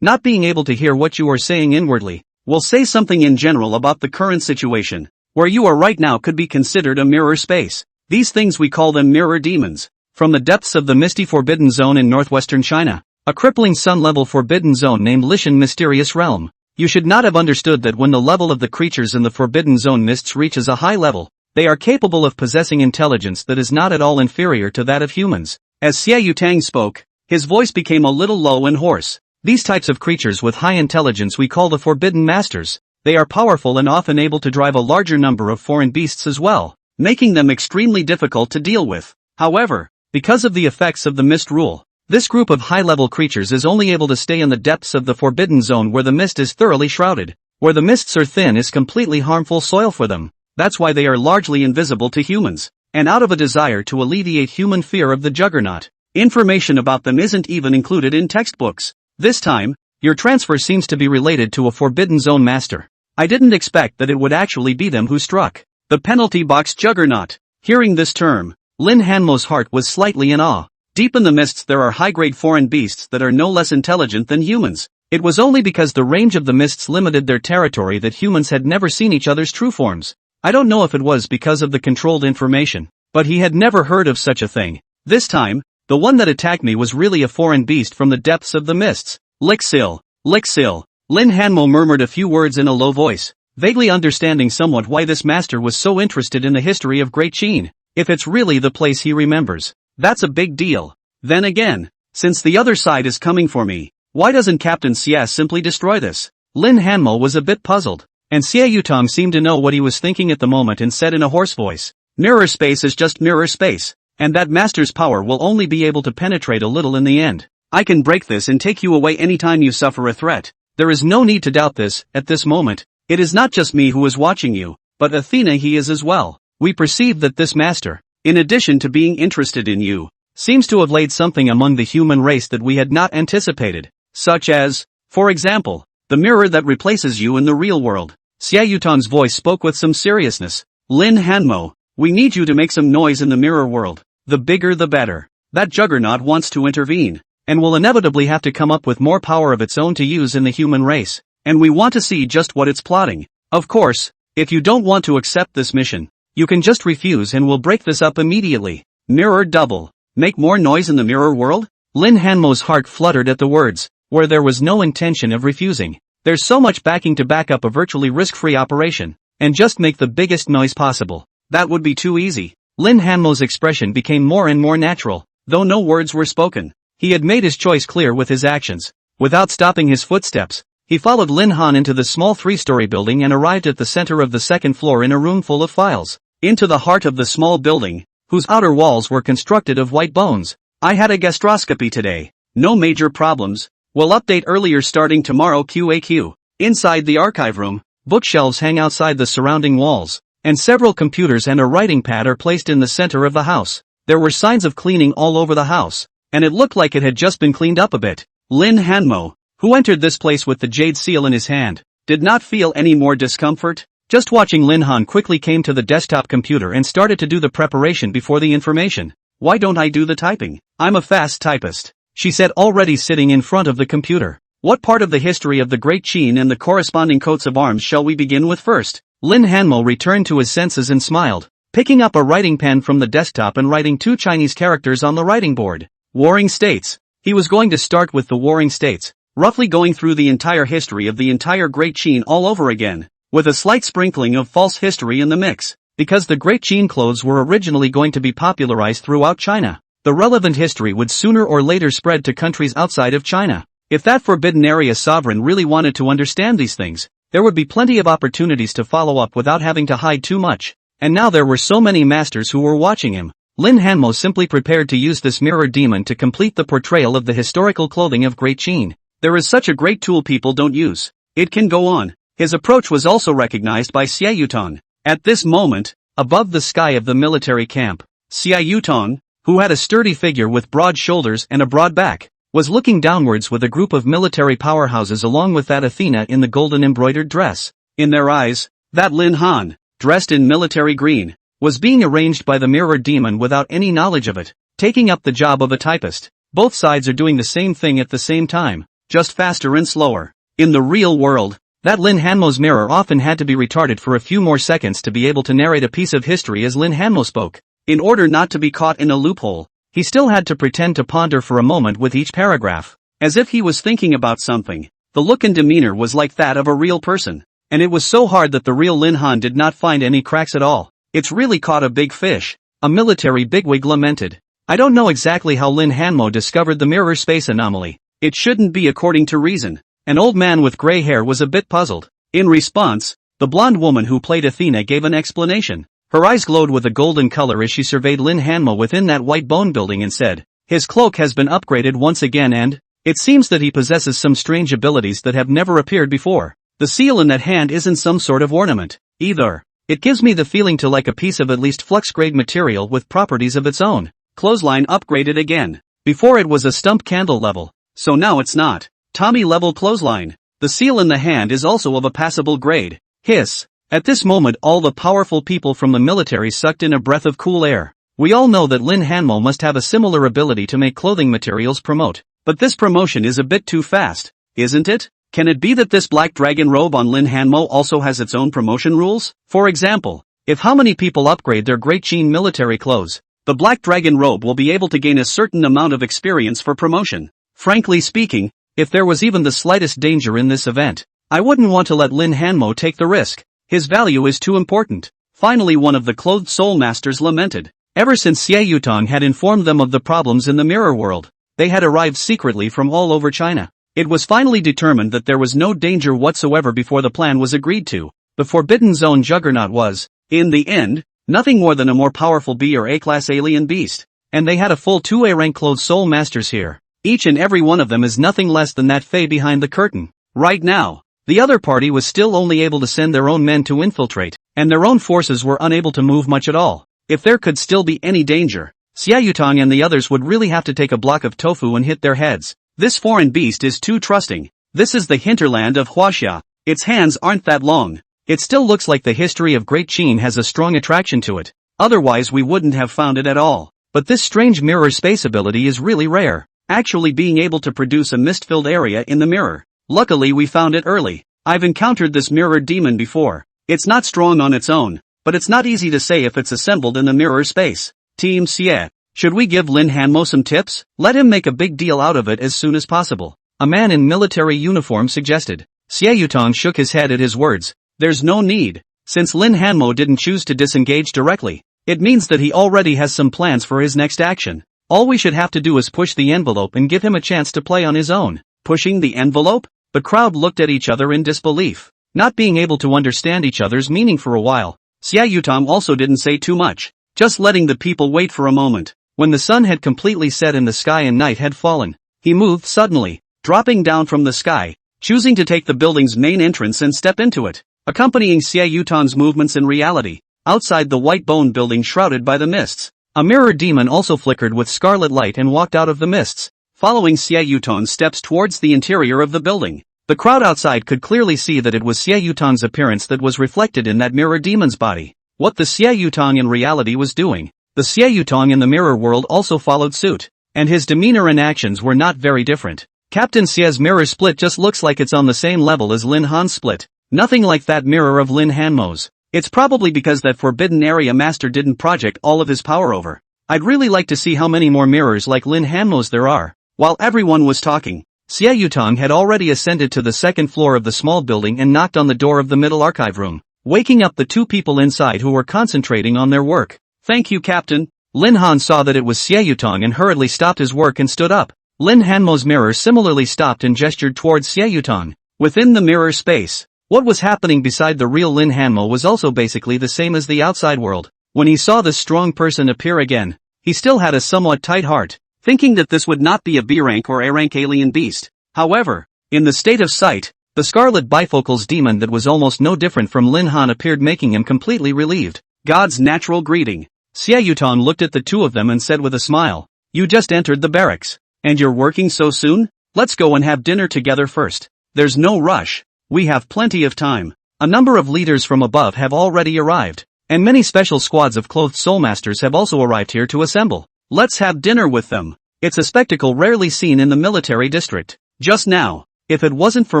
not being able to hear what you are saying inwardly, will say something in general about the current situation. Where you are right now could be considered a mirror space. These things we call them mirror demons. From the depths of the misty forbidden zone in northwestern China, a crippling sun-level forbidden zone named Lishan Mysterious Realm. You should not have understood that when the level of the creatures in the forbidden zone mists reaches a high level, they are capable of possessing intelligence that is not at all inferior to that of humans. As Xie Yutang spoke, his voice became a little low and hoarse. These types of creatures with high intelligence we call the Forbidden Masters. They are powerful and often able to drive a larger number of foreign beasts as well, making them extremely difficult to deal with. However, because of the effects of the mist rule, this group of high-level creatures is only able to stay in the depths of the forbidden zone where the mist is thoroughly shrouded. Where the mists are thin is completely harmful soil for them. That's why they are largely invisible to humans. And out of a desire to alleviate human fear of the juggernaut, information about them isn't even included in textbooks. This time, your transfer seems to be related to a Forbidden Zone master. I didn't expect that it would actually be them who struck the penalty box juggernaut. Hearing this term, Lin Hanmo's heart was slightly in awe. Deep in the mists there are high-grade foreign beasts that are no less intelligent than humans. It was only because the range of the mists limited their territory that humans had never seen each other's true forms. I don't know if it was because of the controlled information, but he had never heard of such a thing. This time, the one that attacked me was really a foreign beast from the depths of the mists. Lixil, Lixil. Lin Hanmo murmured a few words in a low voice, vaguely understanding somewhat why this master was so interested in the history of Great Qin. If it's really the place he remembers, that's a big deal. Then again, since the other side is coming for me, why doesn't Captain Xie simply destroy this? Lin Hanmo was a bit puzzled, and Xie Yutong seemed to know what he was thinking at the moment and said in a hoarse voice, mirror space is just mirror space. And that master's power will only be able to penetrate a little in the end. I can break this and take you away anytime you suffer a threat. There is no need to doubt this, at this moment. It is not just me who is watching you, but Athena he is as well. We perceive that this master, in addition to being interested in you, seems to have laid something among the human race that we had not anticipated. Such as, for example, the mirror that replaces you in the real world. Xie Yutong's voice spoke with some seriousness. Lin Hanmo, we need you to make some noise in the mirror world. The bigger the better. That juggernaut wants to intervene, and will inevitably have to come up with more power of its own to use in the human race, and we want to see just what it's plotting. Of course, if you don't want to accept this mission, you can just refuse and we'll break this up immediately. Mirror double. Make more noise in the mirror world? Lin Hanmo's heart fluttered at the words, where there was no intention of refusing. There's so much backing to back up a virtually risk-free operation, and just make the biggest noise possible. That would be too easy. Lin Hanmo's expression became more and more natural, though no words were spoken. He had made his choice clear with his actions. Without stopping his footsteps, he followed Lin Han into the small three-story building and arrived at the center of the second floor in a room full of files. Into the heart of the small building, whose outer walls were constructed of white bones. I had a gastroscopy today. No major problems. We'll update earlier starting tomorrow QAQ. Inside the archive room, bookshelves hang outside the surrounding walls, and several computers and a writing pad are placed in the center of the house. There were signs of cleaning all over the house, and it looked like it had just been cleaned up a bit. Lin Hanmo, who entered this place with the jade seal in his hand, did not feel any more discomfort. Just watching Lin Han quickly came to the desktop computer and started to do the preparation before the information. Why don't I do the typing? I'm a fast typist, she said, already sitting in front of the computer. What part of the history of the Great Qin and the corresponding coats of arms shall we begin with first? Lin Hanmo returned to his senses and smiled, picking up a writing pen from the desktop and writing 2 Chinese characters on the writing board. Warring States. He was going to start with the Warring States, roughly going through the entire history of the entire Great Qin all over again, with a slight sprinkling of false history in the mix. Because the Great Qin clothes were originally going to be popularized throughout China, the relevant history would sooner or later spread to countries outside of China. If that forbidden area sovereign really wanted to understand these things, there would be plenty of opportunities to follow up without having to hide too much. And now there were so many masters who were watching him. Lin Hanmo simply prepared to use this mirror demon to complete the portrayal of the historical clothing of Great Qin. There is such a great tool people don't use. It can go on. His approach was also recognized by Xie Yutong. At this moment, above the sky of the military camp, Xie Yutong, who had a sturdy figure with broad shoulders and a broad back, was looking downwards with a group of military powerhouses along with that Athena in the golden embroidered dress. In their eyes, that Lin Han, dressed in military green, was being arranged by the mirror demon without any knowledge of it, taking up the job of a typist. Both sides are doing the same thing at the same time. just faster and slower. In the real world, that Lin Hanmo's mirror often had to be retarded for a few more seconds to be able to narrate a piece of history as Lin Hanmo spoke. In order not to be caught in a loophole, he still had to pretend to ponder for a moment with each paragraph, as if he was thinking about something. The look and demeanor was like that of a real person, and it was so hard that the real Lin Han did not find any cracks at all. It's really caught a big fish, a military bigwig lamented. I don't know exactly how Lin Hanmo discovered the mirror space anomaly. It shouldn't be according to reason. An old man with gray hair was a bit puzzled. In response, the blonde woman who played Athena gave an explanation. Her eyes glowed with a golden color as she surveyed Lin Hanmo within that white bone building and said, "His cloak has been upgraded once again and it seems that he possesses some strange abilities that have never appeared before. The seal in that hand isn't some sort of ornament, either. It gives me the feeling to like a piece of at least flux-grade material with properties of its own." Clothesline upgraded again. Before it was a stump candle level, so now it's not. Tommy level clothesline. The seal in the hand is also of a passable grade. Hiss. At this moment all the powerful people from the military sucked in a breath of cool air. We all know that Lin Hanmo must have a similar ability to make clothing materials promote. But this promotion is a bit too fast, isn't it? Can it be that this black dragon robe on Lin Hanmo also has its own promotion rules? For example, if how many people upgrade their Great Sheen military clothes, the black dragon robe will be able to gain a certain amount of experience for promotion. Frankly speaking, if there was even the slightest danger in this event, I wouldn't want to let Lin Hanmo take the risk. His value is too important. Finally one of the clothed soul masters lamented. Ever since Xie Yutong had informed them of the problems in the mirror world, they had arrived secretly from all over China. It was finally determined that there was no danger whatsoever before the plan was agreed to. The Forbidden Zone juggernaut was, in the end, nothing more than a more powerful B or A-class alien beast. And they had a full 2A rank clothed soul masters here. Each and every one of them is nothing less than that Fae behind the curtain. Right now, the other party was still only able to send their own men to infiltrate, and their own forces were unable to move much at all. If there could still be any danger, Xie Yutong and the others would really have to take a block of tofu and hit their heads. This foreign beast is too trusting. This is the hinterland of Huaxia. Its hands aren't that long. It still looks like the history of Great Qin has a strong attraction to it. Otherwise we wouldn't have found it at all. But this strange mirror space ability is really rare. Actually being able to produce a mist-filled area in the mirror. Luckily we found it early. I've encountered this mirror demon before. It's not strong on its own, but it's not easy to say if it's assembled in the mirror space. Team Xie, should we give Lin Hanmo some tips? Let him make a big deal out of it as soon as possible. A man in military uniform suggested. Xie Yutong shook his head at his words. There's no need. Since Lin Hanmo didn't choose to disengage directly, it means that he already has some plans for his next action. All we should have to do is push the envelope and give him a chance to play on his own. Pushing the envelope? The crowd looked at each other in disbelief, not being able to understand each other's meaning for a while. Xie Yutong also didn't say too much, just letting the people wait for a moment. When the sun had completely set in the sky and night had fallen, he moved suddenly, dropping down from the sky, choosing to take the building's main entrance and step into it, accompanying Xie Yutong's movements in reality. Outside the white bone building shrouded by the mists, a mirror demon also flickered with scarlet light and walked out of the mists, following Xie Yutong's steps towards the interior of the building. The crowd outside could clearly see that it was Xie Yutong's appearance that was reflected in that mirror demon's body. What the Xie Yutong in reality was doing, the Xie Yutong in the mirror world also followed suit, and his demeanor and actions were not very different. Captain Xie's mirror split just looks like it's on the same level as Lin Han's split, nothing like that mirror of Lin Hanmo's. It's probably because that forbidden area master didn't project all of his power over. I'd really like to see how many more mirrors like Lin Hanmo's there are. While everyone was talking, Xie Yutong had already ascended to the second floor of the small building and knocked on the door of the middle archive room, waking up the two people inside who were concentrating on their work. Thank you, Captain. Lin Han saw that it was Xie Yutong and hurriedly stopped his work and stood up. Lin Hanmo's mirror similarly stopped and gestured towards Xie Yutong. Within the mirror space, what was happening beside the real Lin Hanmo was also basically the same as the outside world. When he saw this strong person appear again, he still had a somewhat tight heart, thinking that this would not be a B-rank or A-rank alien beast. However, in the state of sight, the scarlet bifocals demon that was almost no different from Lin Han appeared, making him completely relieved. God's natural greeting. Xie Yutong looked at the two of them and said with a smile, "You just entered the barracks, and you're working so soon? Let's go and have dinner together first. There's no rush. We have plenty of time." A number of leaders from above have already arrived, and many special squads of clothed soulmasters have also arrived here to assemble. Let's have dinner with them. It's a spectacle rarely seen in the military district. Just now. If it wasn't for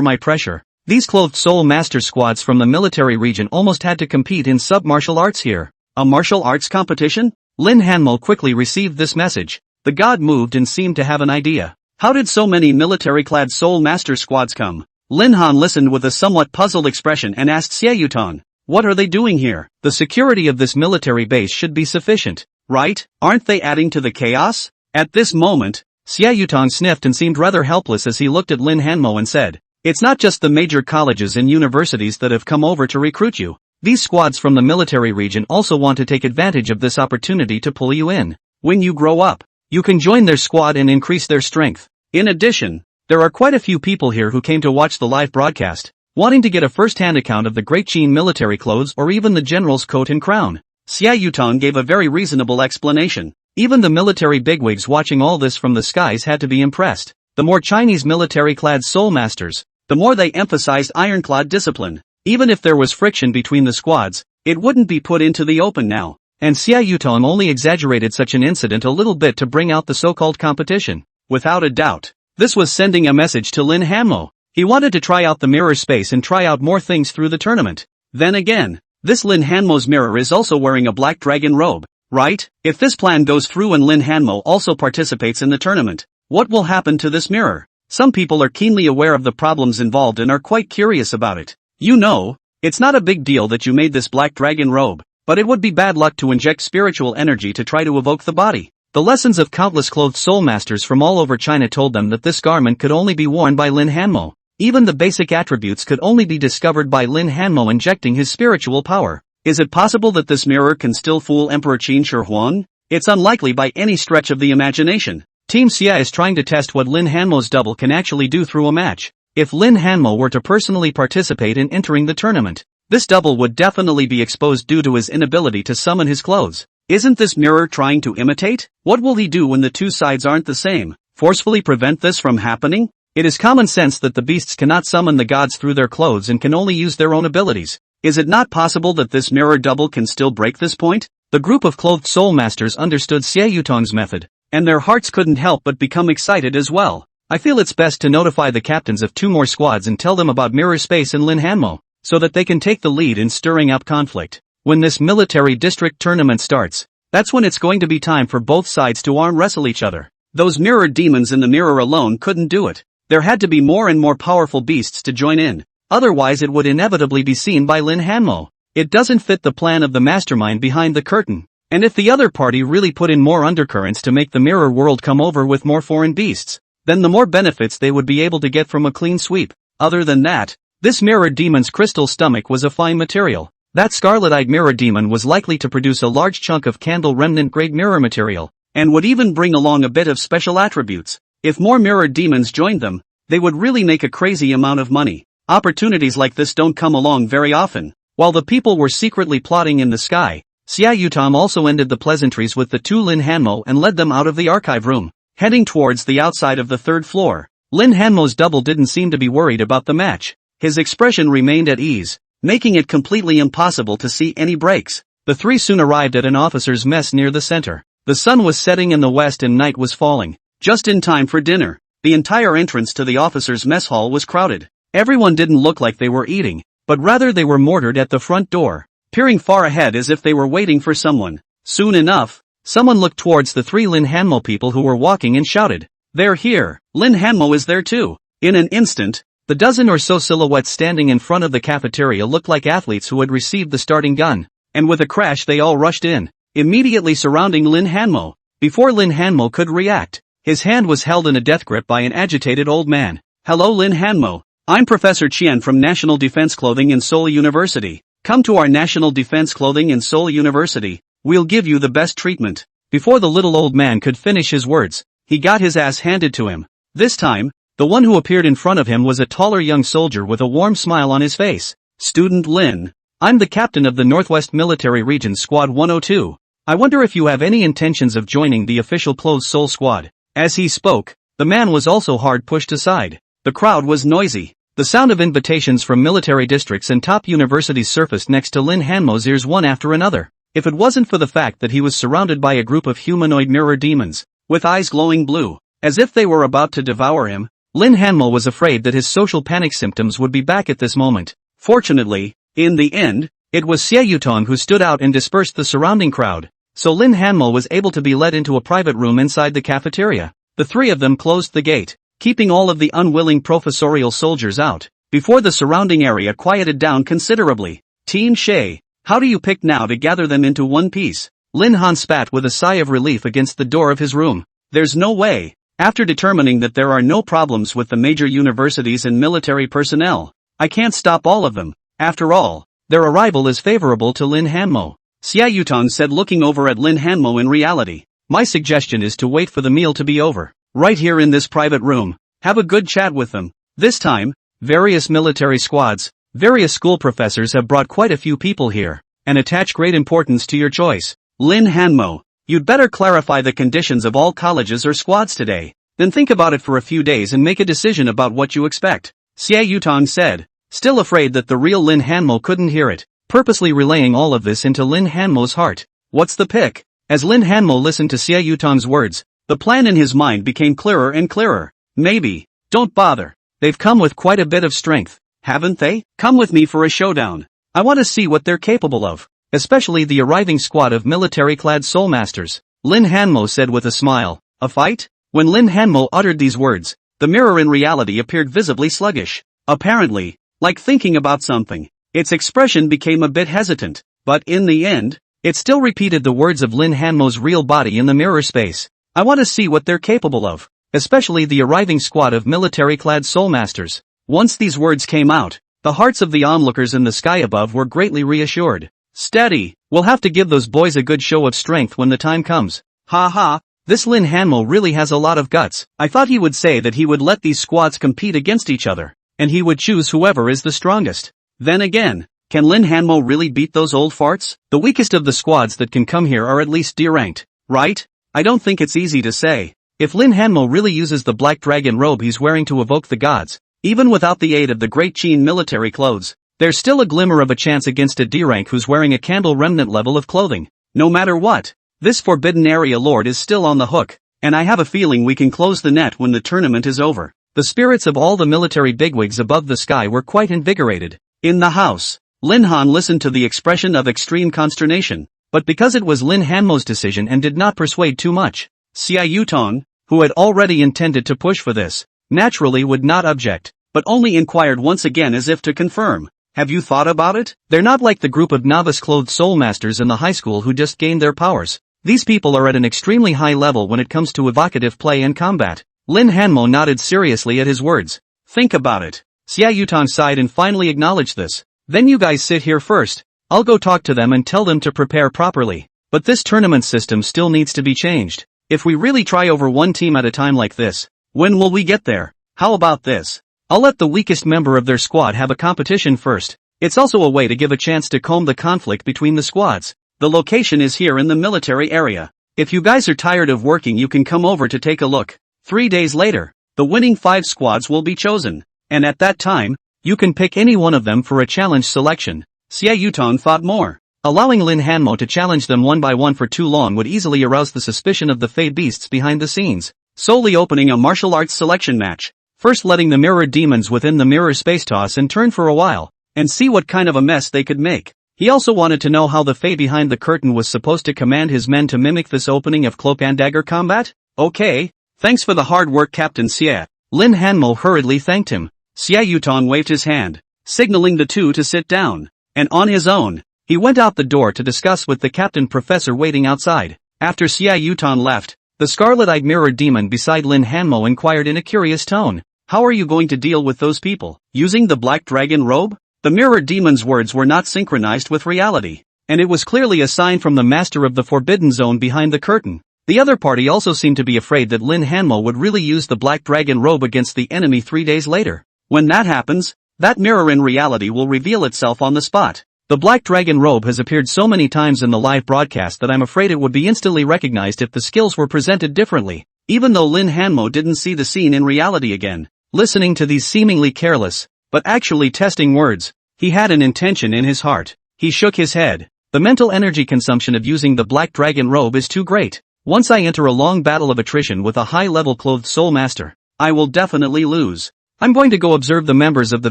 my pressure, these clothed soul master squads from the military region almost had to compete in sub-martial arts here. A martial arts competition? Lin Hanmo quickly received this message. The god moved and seemed to have an idea. How did so many military-clad soul master squads come? Lin Han listened with a somewhat puzzled expression and asked Xie Yutong, what are they doing here? The security of this military base should be sufficient, right? Aren't they adding to the chaos? At this moment, Xie Yutong sniffed and seemed rather helpless as he looked at Lin Hanmo and said, it's not just the major colleges and universities that have come over to recruit you. These squads from the military region also want to take advantage of this opportunity to pull you in. When you grow up, you can join their squad and increase their strength. In addition, there are quite a few people here who came to watch the live broadcast, wanting to get a first-hand account of the Great Qin military clothes or even the general's coat and crown. Xie Yutong gave a very reasonable explanation. Even the military bigwigs watching all this from the skies had to be impressed. The more Chinese military-clad soul masters, the more they emphasized ironclad discipline. Even if there was friction between the squads, it wouldn't be put into the open now. And Xie Yutong only exaggerated such an incident a little bit to bring out the so-called competition. Without a doubt, this was sending a message to Lin Hanmo. He wanted to try out the mirror space and try out more things through the tournament. Then again, this Lin Hanmo's mirror is also wearing a black dragon robe, right? If this plan goes through and Lin Hanmo also participates in the tournament, what will happen to this mirror? Some people are keenly aware of the problems involved and are quite curious about it. You know, it's not a big deal that you made this black dragon robe, but it would be bad luck to inject spiritual energy to try to evoke the body. The lessons of countless clothed soul masters from all over China told them that this garment could only be worn by Lin Hanmo. Even the basic attributes could only be discovered by Lin Hanmo injecting his spiritual power. Is it possible that this mirror can still fool Emperor Qin Shi Huang? It's unlikely by any stretch of the imagination. Team Xie is trying to test what Lin Hanmo's double can actually do through a match. If Lin Hanmo were to personally participate in entering the tournament, this double would definitely be exposed due to his inability to summon his clothes. Isn't this mirror trying to imitate? What will he do when the two sides aren't the same? Forcefully prevent this from happening? It is common sense that the beasts cannot summon the gods through their clothes and can only use their own abilities. Is it not possible that this mirror double can still break this point? The group of clothed soul masters understood Xie Yutong's method, and their hearts couldn't help but become excited as well. I feel it's best to notify the captains of 2 more squads and tell them about Mirror Space and Lin Hanmo, so that they can take the lead in stirring up conflict. When this military district tournament starts, that's when it's going to be time for both sides to arm wrestle each other. Those mirror demons in the mirror alone couldn't do it. There had to be more and more powerful beasts to join in, otherwise it would inevitably be seen by Lin Hanmo. It doesn't fit the plan of the mastermind behind the curtain. And if the other party really put in more undercurrents to make the mirror world come over with more foreign beasts, then the more benefits they would be able to get from a clean sweep. Other than that, this mirror demon's crystal stomach was a fine material. That scarlet-eyed mirror demon was likely to produce a large chunk of candle remnant grade mirror material, and would even bring along a bit of special attributes. If more mirror demons joined them, they would really make a crazy amount of money. Opportunities like this don't come along very often. While the people were secretly plotting in the sky, Xie Yutong also ended the pleasantries with the 2 Lin Hanmo and led them out of the archive room, heading towards the outside of the 3rd floor. Lin Hanmo's double didn't seem to be worried about the match. His expression remained at ease, making it completely impossible to see any breaks. The 3 soon arrived at an officer's mess near the center. The sun was setting in the west and night was falling, just in time for dinner. The entire entrance to the officer's mess hall was crowded. Everyone didn't look like they were eating, but rather they were mortared at the front door, peering far ahead as if they were waiting for someone. Soon enough, someone looked towards the 3 Lin Hanmo people who were walking and shouted, "They're here! Lin Hanmo is there too!" In an instant, the dozen or so silhouettes standing in front of the cafeteria looked like athletes who had received the starting gun, and with a crash they all rushed in, immediately surrounding Lin Hanmo. Before Lin Hanmo could react, his hand was held in a death grip by an agitated old man. "Hello Lin Hanmo. I'm Professor Qian from National Defense Clothing in Seoul University. Come to our National Defense Clothing in Seoul University. We'll give you the best treatment." Before the little old man could finish his words, he got his ass handed to him. This time, the one who appeared in front of him was a taller young soldier with a warm smile on his face. "Student Lin. I'm the captain of the Northwest Military Region Squad 102. I wonder if you have any intentions of joining the official Closed Soul Squad." As he spoke, the man was also hard pushed aside. The crowd was noisy. The sound of invitations from military districts and top universities surfaced next to Lin Hanmo's ears one after another. If it wasn't for the fact that he was surrounded by a group of humanoid mirror demons, with eyes glowing blue, as if they were about to devour him, Lin Hanmo was afraid that his social panic symptoms would be back at this moment. Fortunately, in the end, it was Xie Yutong who stood out and dispersed the surrounding crowd, so Lin Hanmo was able to be led into a private room inside the cafeteria. The three of them closed the gate, keeping all of the unwilling professorial soldiers out, before the surrounding area quieted down considerably. Team Shay, how do you pick now to gather them into one piece? Lin Han spat with a sigh of relief against the door of his room. There's no way. After determining that there are no problems with the major universities and military personnel, I can't stop all of them. After all, their arrival is favorable to Lin Hanmo. Xia Yutong said, looking over at Lin Hanmo. In reality, my suggestion is to wait for the meal to be over, right here in this private room. Have a good chat with them. This time, various military squads, various school professors have brought quite a few people here, and attach great importance to your choice. Lin Hanmo, you'd better clarify the conditions of all colleges or squads today, then think about it for a few days and make a decision about what you expect, Xia Yutong said, still afraid that the real Lin Hanmo couldn't hear it, purposely relaying all of this into Lin Hanmo's heart. What's the pick? As Lin Hanmo listened to Xia Yutong's words, the plan in his mind became clearer and clearer. Maybe, don't bother. They've come with quite a bit of strength, haven't they? Come with me for a showdown. I want to see what they're capable of, especially the arriving squad of military-clad soul masters, Lin Hanmo said with a smile. A fight? When Lin Hanmo uttered these words, the mirror in reality appeared visibly sluggish. Apparently, like thinking about something, its expression became a bit hesitant, but in the end, it still repeated the words of Lin Hanmo's real body in the mirror space. I want to see what they're capable of, especially the arriving squad of military-clad soul masters. Once these words came out, the hearts of the onlookers in the sky above were greatly reassured. Steady, we'll have to give those boys a good show of strength when the time comes. Ha ha, this Lin Hanmo really has a lot of guts. I thought he would say that he would let these squads compete against each other, and he would choose whoever is the strongest. Then again, can Lin Hanmo really beat those old farts? The weakest of the squads that can come here are at least D-ranked, right? I don't think it's easy to say. If Lin Hanmo really uses the black dragon robe he's wearing to evoke the gods, even without the aid of the Great Qin military clothes, there's still a glimmer of a chance against a D-rank who's wearing a candle remnant level of clothing. No matter what, this Forbidden Area Lord is still on the hook, and I have a feeling we can close the net when the tournament is over. The spirits of all the military bigwigs above the sky were quite invigorated. In the house, Lin Han listened to the expression of extreme consternation, but because it was Lin Hanmo's decision and did not persuade too much, Xia Yutong, who had already intended to push for this, naturally would not object, but only inquired once again as if to confirm. Have you thought about it? They're not like the group of novice-clothed soul masters in the high school who just gained their powers. These people are at an extremely high level when it comes to evocative play and combat. Lin Hanmo nodded seriously at his words. Think about it. Xia Yutong sighed and finally acknowledged this. Then you guys sit here first. I'll go talk to them and tell them to prepare properly. But this tournament system still needs to be changed. If we really try over one team at a time like this, when will we get there? How about this? I'll let the weakest member of their squad have a competition first. It's also a way to give a chance to comb the conflict between the squads. The location is here in the military area. If you guys are tired of working, you can come over to take a look. 3 days later, the winning 5 squads will be chosen. And at that time, you can pick any one of them for a challenge selection. Xia Yutong thought more. Allowing Lin Hanmo to challenge them one by one for too long would easily arouse the suspicion of the Fey beasts behind the scenes. Solely opening a martial arts selection match. First letting the mirror demons within the mirror space toss and turn for a while, and see what kind of a mess they could make. He also wanted to know how the Fey behind the curtain was supposed to command his men to mimic this opening of cloak and dagger combat. Okay, thanks for the hard work, Captain Xie. Lin Hanmo hurriedly thanked him. Xia Yutong waved his hand, signaling the two to sit down, and on his own, he went out the door to discuss with the captain professor waiting outside. After Xia Yutong left, the scarlet-eyed mirror demon beside Lin Hanmo inquired in a curious tone. How are you going to deal with those people? Using the black dragon robe? The mirror demon's words were not synchronized with reality, and it was clearly a sign from the master of the forbidden zone behind the curtain. The other party also seemed to be afraid that Lin Hanmo would really use the black dragon robe against the enemy 3 days later. When that happens, that mirror in reality will reveal itself on the spot. The black dragon robe has appeared so many times in the live broadcast that I'm afraid it would be instantly recognized if the skills were presented differently, even though Lin Hanmo didn't see the scene in reality again. Listening to these seemingly careless, but actually testing words, he had an intention in his heart. He shook his head. The mental energy consumption of using the black dragon robe is too great. Once I enter a long battle of attrition with a high-level clothed soul master, I will definitely lose. I'm going to go observe the members of the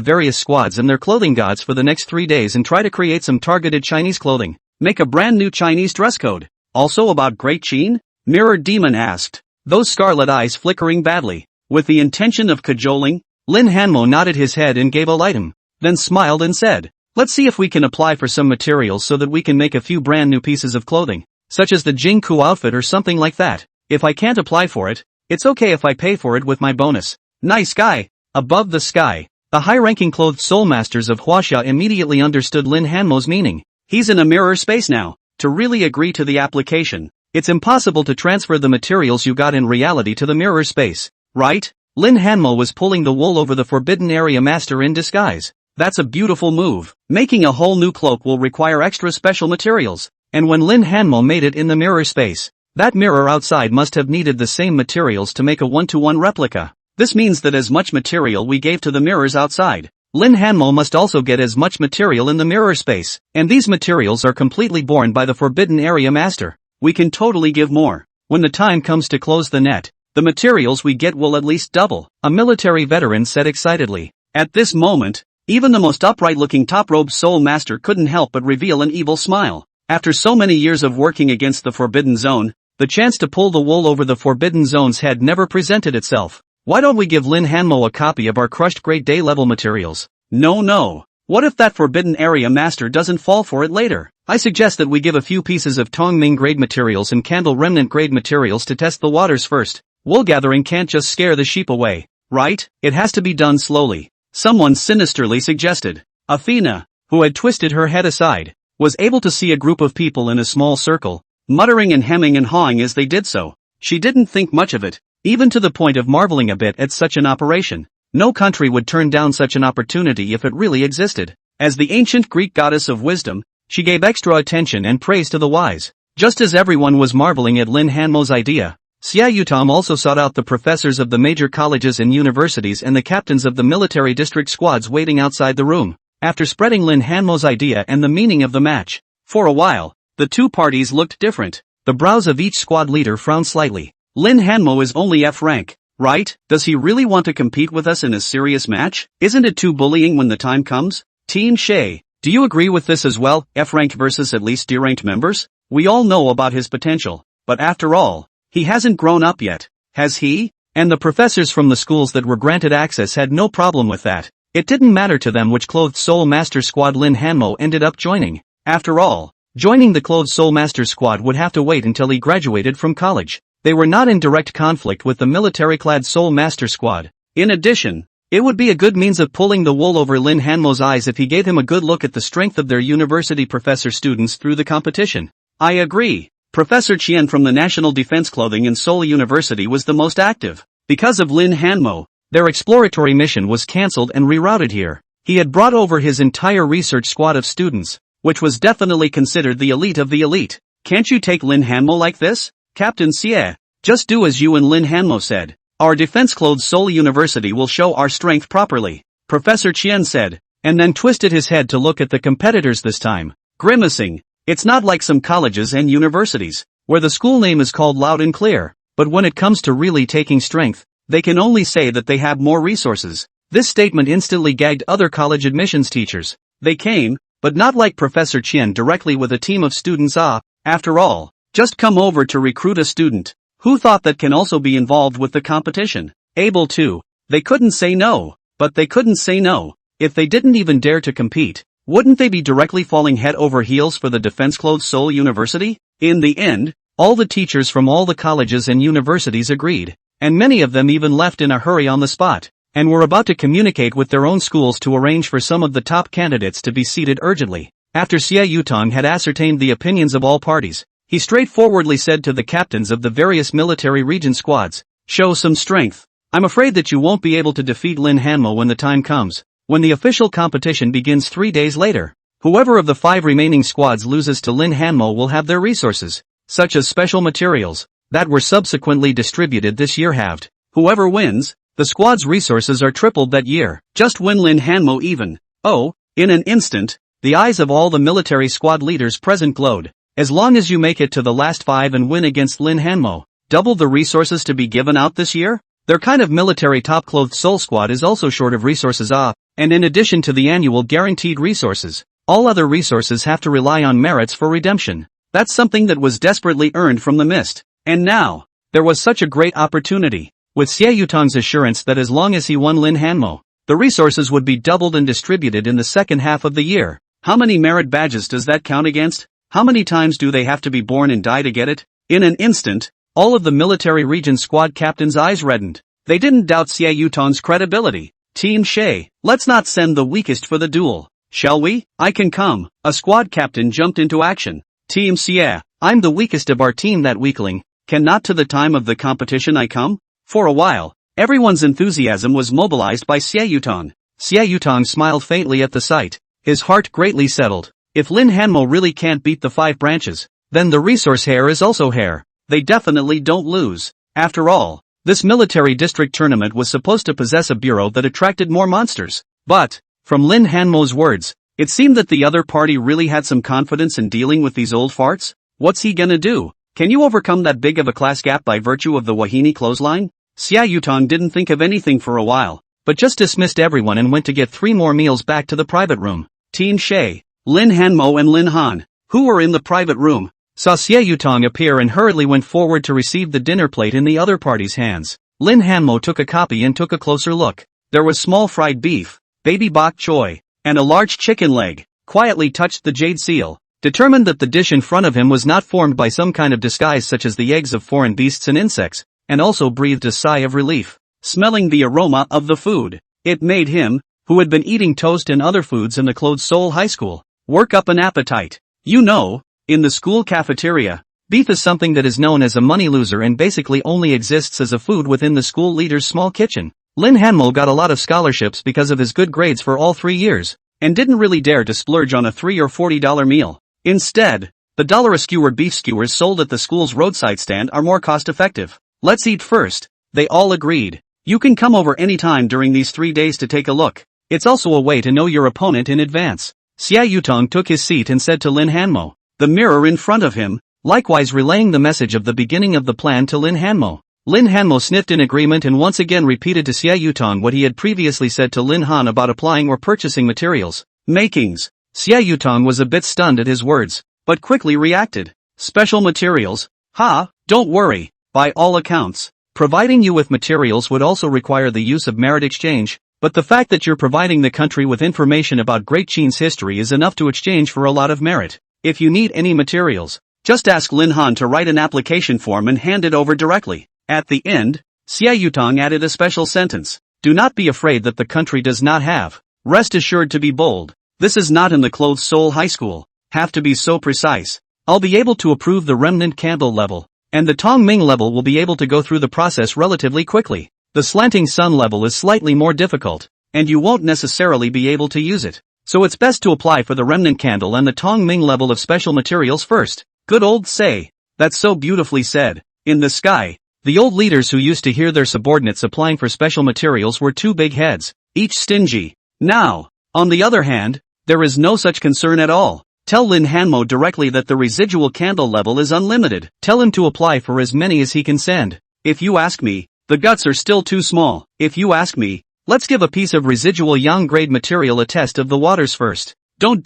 various squads and their clothing gods for the next 3 days and try to create some targeted Chinese clothing. Make a brand new Chinese dress code. Also about Great Qin? Mirror Demon asked, those scarlet eyes flickering badly. With the intention of cajoling, Lin Hanmo nodded his head and gave a lightem, then smiled and said, let's see if we can apply for some materials so that we can make a few brand new pieces of clothing, such as the Jingku outfit or something like that. If I can't apply for it, it's okay if I pay for it with my bonus. Nice guy. Above the sky, the high-ranking clothed soul masters of Huaxia immediately understood Lin Hanmo's meaning. He's in a mirror space now. To really agree to the application, it's impossible to transfer the materials you got in reality to the mirror space, right? Lin Hanmo was pulling the wool over the forbidden area master in disguise. That's a beautiful move. Making a whole new cloak will require extra special materials, and when Lin Hanmo made it in the mirror space, that mirror outside must have needed the same materials to make a one-to-one replica. This means that as much material we gave to the mirrors outside, Lin Hanmo must also get as much material in the mirror space, and these materials are completely borne by the forbidden area master. We can totally give more. When the time comes to close the net, the materials we get will at least double, a military veteran said excitedly. At this moment, even the most upright-looking top-robed soul master couldn't help but reveal an evil smile. After so many years of working against the Forbidden Zone, the chance to pull the wool over the Forbidden Zone's head never presented itself. Why don't we give Lin Hanmo a copy of our crushed Great Day level materials? No. What if that Forbidden Area Master doesn't fall for it later? I suggest that we give a few pieces of Tongming grade materials and Candle Remnant grade materials to test the waters first. Wool gathering can't just scare the sheep away, right? It has to be done slowly. Someone sinisterly suggested. Athena, who had twisted her head aside, was able to see a group of people in a small circle, muttering and hemming and hawing as they did so. She didn't think much of it, even to the point of marveling a bit at such an operation. No country would turn down such an opportunity if it really existed. As the ancient Greek goddess of wisdom, she gave extra attention and praise to the wise. Just as everyone was marveling at Lin Hanmo's idea, Xia Yutom also sought out the professors of the major colleges and universities and the captains of the military district squads waiting outside the room. After spreading Lin Hanmo's idea and the meaning of the match, for a while, the two parties looked different. The brows of each squad leader frowned slightly. Lin Hanmo is only F rank, right? Does he really want to compete with us in a serious match? Isn't it too bullying when the time comes? Team Shay, do you agree with this as well? F rank versus at least D ranked members? We all know about his potential, but after all, he hasn't grown up yet, has he? And the professors from the schools that were granted access had no problem with that. It didn't matter to them which Clothed Soul Master squad Lin Hanmo ended up joining. After all, joining the Clothed Soul Master squad would have to wait until he graduated from college. They were not in direct conflict with the military-clad Soul Master squad. In addition, it would be a good means of pulling the wool over Lin Hanmo's eyes if he gave him a good look at the strength of their university professor students through the competition. I agree. Professor Qian from the National Defense Clothing in Seoul University was the most active. Because of Lin Hanmo, their exploratory mission was cancelled and rerouted here. He had brought over his entire research squad of students, which was definitely considered the elite of the elite. Can't you take Lin Hanmo like this? Captain Xie, just do as you and Lin Hanmo said. Our defense-clothed Seoul University will show our strength properly, Professor Qian said, and then twisted his head to look at the competitors this time, grimacing. It's not like some colleges and universities, where the school name is called loud and clear, but when it comes to really taking strength, they can only say that they have more resources. This statement instantly gagged other college admissions teachers. They came, but not like Professor Qian directly with a team of students. After all, just come over to recruit a student. Who thought that can also be involved with the competition? Able to. They couldn't say no, but they couldn't say no. If they didn't even dare to compete, wouldn't they be directly falling head over heels for the defense-clothed Seoul University? In the end, all the teachers from all the colleges and universities agreed, and many of them even left in a hurry on the spot, and were about to communicate with their own schools to arrange for some of the top candidates to be seated urgently. After Xie Yutong had ascertained the opinions of all parties, he straightforwardly said to the captains of the various military region squads, "Show some strength. I'm afraid that you won't be able to defeat Lin Hanmo when the time comes. When the official competition begins 3 days later, whoever of the 5 remaining squads loses to Lin Hanmo will have their resources, such as special materials, that were subsequently distributed this year halved. Whoever wins, the squad's resources are tripled that year. Just win Lin Hanmo even." Oh, in an instant, the eyes of all the military squad leaders present glowed. As long as you make it to the last 5 and win against Lin Hanmo, double the resources to be given out this year? Their kind of military top-clothed soul squad is also short of resources and in addition to the annual guaranteed resources, all other resources have to rely on merits for redemption. That's something that was desperately earned from the mist. And now, there was such a great opportunity. With Xie Yutong's assurance that as long as he won Lin Hanmo, the resources would be doubled and distributed in the second half of the year. How many merit badges does that count against? How many times do they have to be born and die to get it? In an instant, all of the military region squad captains' eyes reddened. They didn't doubt Xie Yutong's credibility. Team Shay, let's not send the weakest for the duel, shall we? I can come. A squad captain jumped into action. Team Xie, I'm the weakest of our team. That weakling, can not to the time of the competition I come? For a while, everyone's enthusiasm was mobilized by Xie Yutong. Xie Yutong smiled faintly at the sight. His heart greatly settled. If Lin Hanmo really can't beat the 5 branches, then the resource heir is also heir. They definitely don't lose. After all, this military district tournament was supposed to possess a bureau that attracted more monsters. But, from Lin Hanmo's words, it seemed that the other party really had some confidence in dealing with these old farts. What's he gonna do? Can you overcome that big of a class gap by virtue of the Wahini clothesline? Xie Yutong didn't think of anything for a while, but just dismissed everyone and went to get 3 more meals back to the private room. Team Shay, Lin Hanmo and Lin Han, who were in the private room, saw Xie Yutong appear and hurriedly went forward to receive the dinner plate in the other party's hands. Lin Hanmo took a copy and took a closer look. There was small fried beef, baby bok choy, and a large chicken leg. Quietly touched the jade seal, determined that the dish in front of him was not formed by some kind of disguise such as the eggs of foreign beasts and insects, and also breathed a sigh of relief. Smelling the aroma of the food, it made him, who had been eating toast and other foods in the closed Seoul High School, work up an appetite. You know, in the school cafeteria, beef is something that is known as a money loser and basically only exists as a food within the school leader's small kitchen. Lin Hanmo got a lot of scholarships because of his good grades for all 3 years, and didn't really dare to splurge on a $3 or $40 meal. Instead, the $1 a skewer beef skewers sold at the school's roadside stand are more cost-effective. Let's eat first, they all agreed. You can come over anytime during these 3 days to take a look. It's also a way to know your opponent in advance. Xie Yutong took his seat and said to Lin Hanmo, the mirror in front of him, likewise relaying the message of the beginning of the plan to Lin Hanmo. Lin Hanmo sniffed in agreement and once again repeated to Xie Yutong what he had previously said to Lin Han about applying or purchasing materials. Makings. Xie Yutong was a bit stunned at his words, but quickly reacted. Special materials? Ha, don't worry. By all accounts, providing you with materials would also require the use of merit exchange, but the fact that you're providing the country with information about Great Qin's history is enough to exchange for a lot of merit. If you need any materials, just ask Lin Han to write an application form and hand it over directly. At the end, Xie Yutong added a special sentence. Do not be afraid that the country does not have. Rest assured to be bold. This is not in the clothed Seoul High School. Have to be so precise. I'll be able to approve the remnant candle level, and the Tongming level will be able to go through the process relatively quickly. The slanting sun level is slightly more difficult, and you won't necessarily be able to use it. So it's best to apply for the remnant candle and the Tongming level of special materials first. Good old say. That's so beautifully said. In the sky, the old leaders who used to hear their subordinates applying for special materials were 2 big heads, each stingy. Now, on the other hand, there is no such concern at all. Tell Lin Hanmo directly that the residual candle level is unlimited. Tell him to apply for as many as he can send. If you ask me, the guts are still too small. If you ask me, let's give a piece of residual yang grade material a test of the waters first. Don't.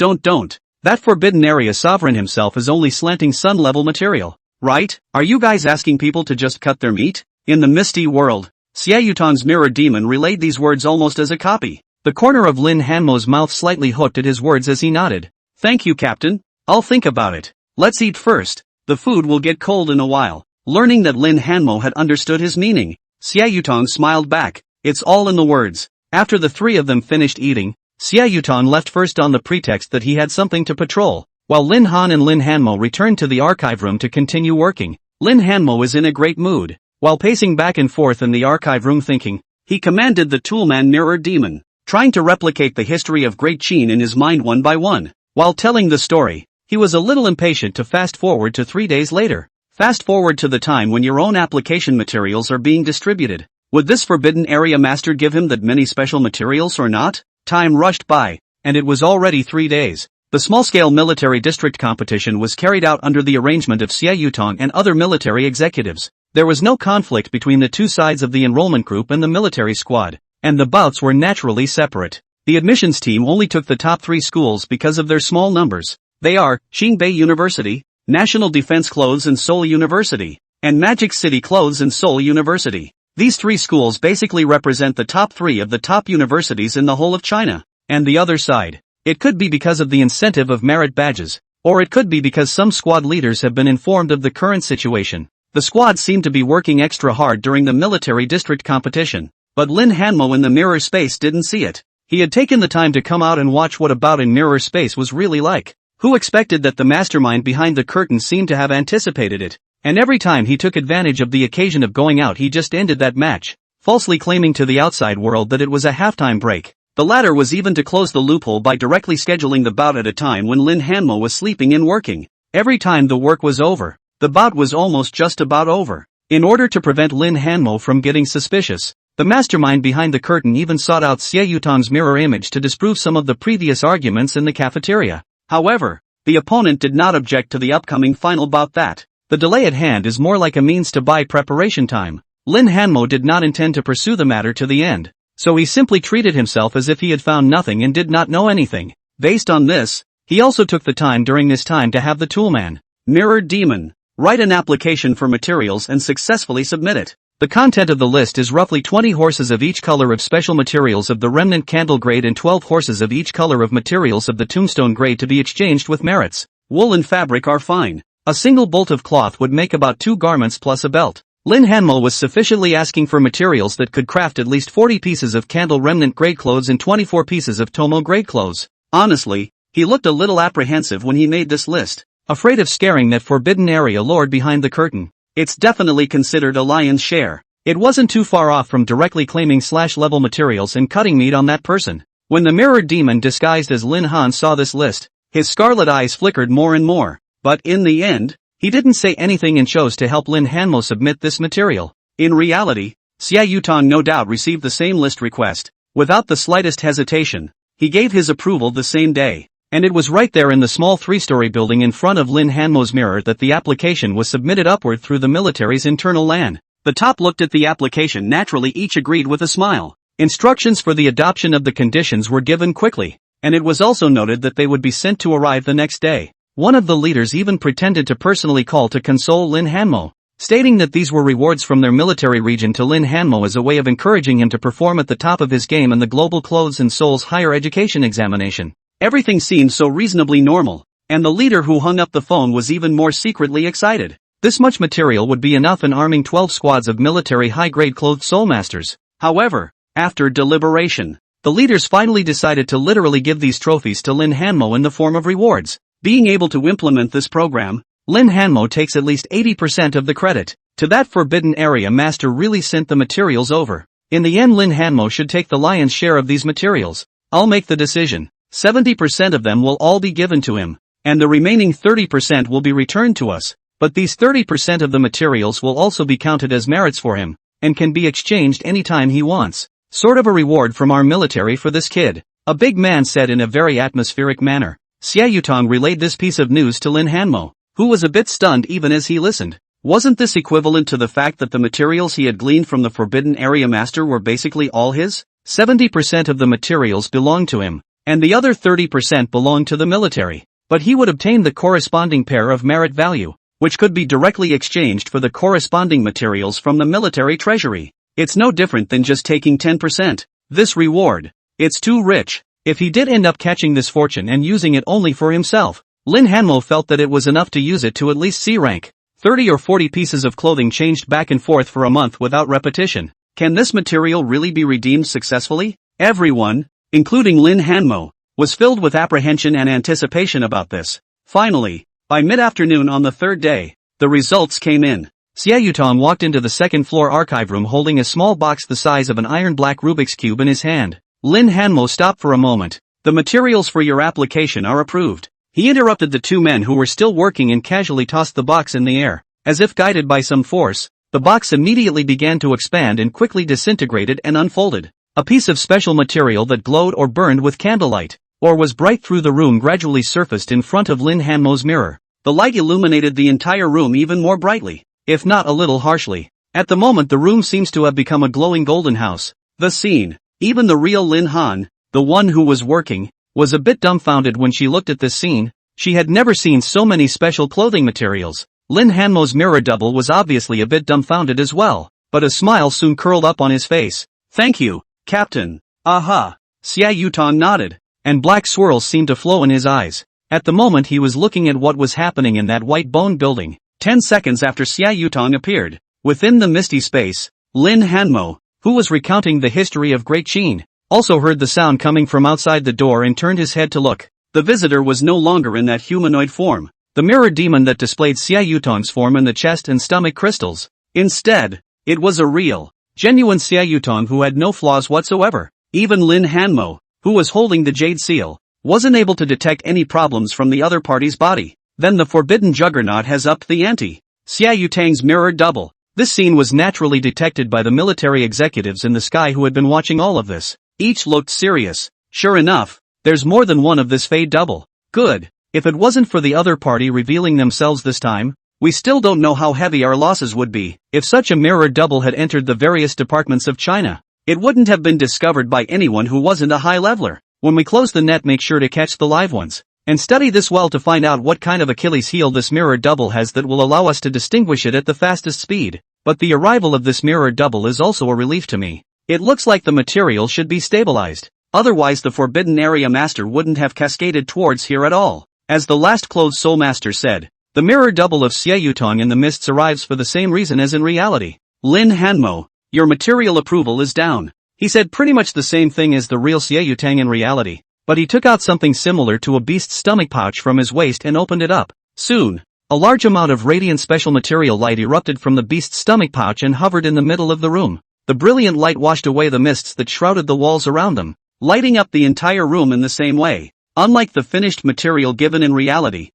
That forbidden area sovereign himself is only slanting sun level material, right? Are you guys asking people to just cut their meat? In the misty world, Xie Yutong's mirror demon relayed these words almost as a copy. The corner of Lin Hanmo's mouth slightly hooked at his words as he nodded. Thank you, Captain. I'll think about it. Let's eat first. The food will get cold in a while. Learning that Lin Hanmo had understood his meaning, Xie Yutong smiled back. It's all in the words. After the 3 of them finished eating, Xie Yutong left first on the pretext that he had something to patrol, while Lin Han and Lin Hanmo returned to the archive room to continue working. Lin Hanmo is in a great mood. While pacing back and forth in the archive room thinking, he commanded the toolman mirror demon, trying to replicate the history of Great Qin in his mind one by one. While telling the story, he was a little impatient to fast forward to 3 days later. Fast forward to the time when your own application materials are being distributed. Would this forbidden area master give him that many special materials or not? Time rushed by, and it was already 3 days. The small-scale military district competition was carried out under the arrangement of Xie Yutong and other military executives. There was no conflict between the two sides of the enrollment group and the military squad, and the bouts were naturally separate. The admissions team only took the top 3 schools because of their small numbers. They are Qingbei University, National Defense Clothes and Seoul University, and Magic City Clothes and Seoul University. These 3 schools basically represent the top 3 of the top universities in the whole of China. And the other side. It could be because of the incentive of merit badges, or it could be because some squad leaders have been informed of the current situation. The squad seemed to be working extra hard during the military district competition, but Lin Hanmo in the mirror space didn't see it. He had taken the time to come out and watch what about in mirror space was really like. Who expected that the mastermind behind the curtain seemed to have anticipated it, and every time he took advantage of the occasion of going out he just ended that match, falsely claiming to the outside world that it was a halftime break. The latter was even to close the loophole by directly scheduling the bout at a time when Lin Hanmo was sleeping and working. Every time the work was over, the bout was almost just about over. In order to prevent Lin Hanmo from getting suspicious, the mastermind behind the curtain even sought out Xie Yutong's mirror image to disprove some of the previous arguments in the cafeteria. However, the opponent did not object to the upcoming final bout that the delay at hand is more like a means to buy preparation time. Lin Hanmo did not intend to pursue the matter to the end, so he simply treated himself as if he had found nothing and did not know anything. Based on this, he also took the time during this time to have the toolman, Mirror Demon, write an application for materials and successfully submit it. The content of the list is roughly 20 horses of each color of special materials of the remnant candle grade and 12 horses of each color of materials of the tombstone grade to be exchanged with merits. Wool and fabric are fine. A single bolt of cloth would make about 2 garments plus a belt. Lin Hanmo was sufficiently asking for materials that could craft at least 40 pieces of candle remnant grade clothes and 24 pieces of Tomo grade clothes. Honestly, he looked a little apprehensive when he made this list, afraid of scaring that forbidden area lord behind the curtain. It's definitely considered a lion's share. It wasn't too far off from directly claiming /level materials and cutting meat on that person. When the mirror demon disguised as Lin Han saw this list, his scarlet eyes flickered more and more, but in the end, he didn't say anything and chose to help Lin Hanmo submit this material. In reality, Xie Yutong no doubt received the same list request. Without the slightest hesitation, he gave his approval the same day. And it was right there in the small 3-story building in front of Lin Hanmo's mirror that the application was submitted upward through the military's internal LAN. The top looked at the application naturally, each agreed with a smile. Instructions for the adoption of the conditions were given quickly, and it was also noted that they would be sent to arrive the next day. One of the leaders even pretended to personally call to console Lin Hanmo, stating that these were rewards from their military region to Lin Hanmo as a way of encouraging him to perform at the top of his game in the Global Clothes and Seoul's higher education examination. Everything seemed so reasonably normal, and the leader who hung up the phone was even more secretly excited. This much material would be enough in arming 12 squads of military high-grade clothed soulmasters. However, after deliberation, the leaders finally decided to literally give these trophies to Lin Hanmo in the form of rewards. Being able to implement this program, Lin Hanmo takes at least 80% of the credit. To that forbidden area master really sent the materials over. In the end, Lin Hanmo should take the lion's share of these materials. I'll make the decision. 70% of them will all be given to him, and the remaining 30% will be returned to us. But these 30% of the materials will also be counted as merits for him, and can be exchanged anytime he wants. Sort of a reward from our military for this kid, a big man said in a very atmospheric manner. Xie Yutong relayed this piece of news to Lin Hanmo, who was a bit stunned even as he listened. Wasn't this equivalent to the fact that the materials he had gleaned from the Forbidden Area Master were basically all his? 70% of the materials belonged to him, and the other 30% belonged to the military. But he would obtain the corresponding pair of merit value, which could be directly exchanged for the corresponding materials from the military treasury. It's no different than just taking 10%. This reward, it's too rich. If he did end up catching this fortune and using it only for himself, Lin Hanmo felt that it was enough to use it to at least C rank. 30 or 40 pieces of clothing changed back and forth for a month without repetition. Can this material really be redeemed successfully? Everyone, including Lin Hanmo, was filled with apprehension and anticipation about this. Finally, by mid-afternoon on the third day, the results came in. Xie Yutong walked into the second-floor archive room holding a small box the size of an iron-black Rubik's Cube in his hand. Lin Hanmo stopped for a moment. The materials for your application are approved. He interrupted the two men who were still working and casually tossed the box in the air. As if guided by some force, the box immediately began to expand and quickly disintegrated and unfolded. A piece of special material that glowed or burned with candlelight, or was bright through the room, gradually surfaced in front of Lin Hanmo's mirror. The light illuminated the entire room even more brightly. if not a little harshly. At the moment the room seems to have become a glowing golden house. The scene. Even the real Lin Han, the one who was working, was a bit dumbfounded when she looked at this scene. She had never seen so many special clothing materials. Lin Hanmo's mirror double was obviously a bit dumbfounded as well, but a smile soon curled up on his face. Thank you, Captain. Aha. Xia Yutong nodded, and black swirls seemed to flow in his eyes. At the moment he was looking at what was happening in that white bone building. 10 seconds after Xia Yutong appeared, within the misty space, Lin Hanmo, who was recounting the history of Great Qin, also heard the sound coming from outside the door and turned his head to look. The visitor was no longer in that humanoid form, the mirror demon that displayed Xia Yutong's form in the chest and stomach crystals. Instead, it was a real, genuine Xia Yutong who had no flaws whatsoever. Even Lin Hanmo, who was holding the jade seal, wasn't able to detect any problems from the other party's body. Then the forbidden juggernaut has upped the ante. Xia Yutong's mirror double. This scene was naturally detected by the military executives in the sky who had been watching all of this. Each looked serious. Sure enough, there's more than one of this fade double. Good. If it wasn't for the other party revealing themselves this time, we still don't know how heavy our losses would be. If such a mirror double had entered the various departments of China, it wouldn't have been discovered by anyone who wasn't a high leveler. When we close the net, make sure to catch the live ones, and study this well to find out what kind of Achilles heel this mirror double has that will allow us to distinguish it at the fastest speed. But the arrival of this mirror double is also a relief to me. It looks like the material should be stabilized. Otherwise the forbidden area master wouldn't have cascaded towards here at all. As the last clothes soul master said, the mirror double of Xia Yutong in the mists arrives for the same reason as in reality. Lin Hanmo, your material approval is down. He said pretty much the same thing as the real Xia Yutong in reality, but he took out something similar to a beast's stomach pouch from his waist and opened it up. Soon, a large amount of radiant special material light erupted from the beast's stomach pouch and hovered in the middle of the room. The brilliant light washed away the mists that shrouded the walls around them, lighting up the entire room in the same way. Unlike the finished material given in reality,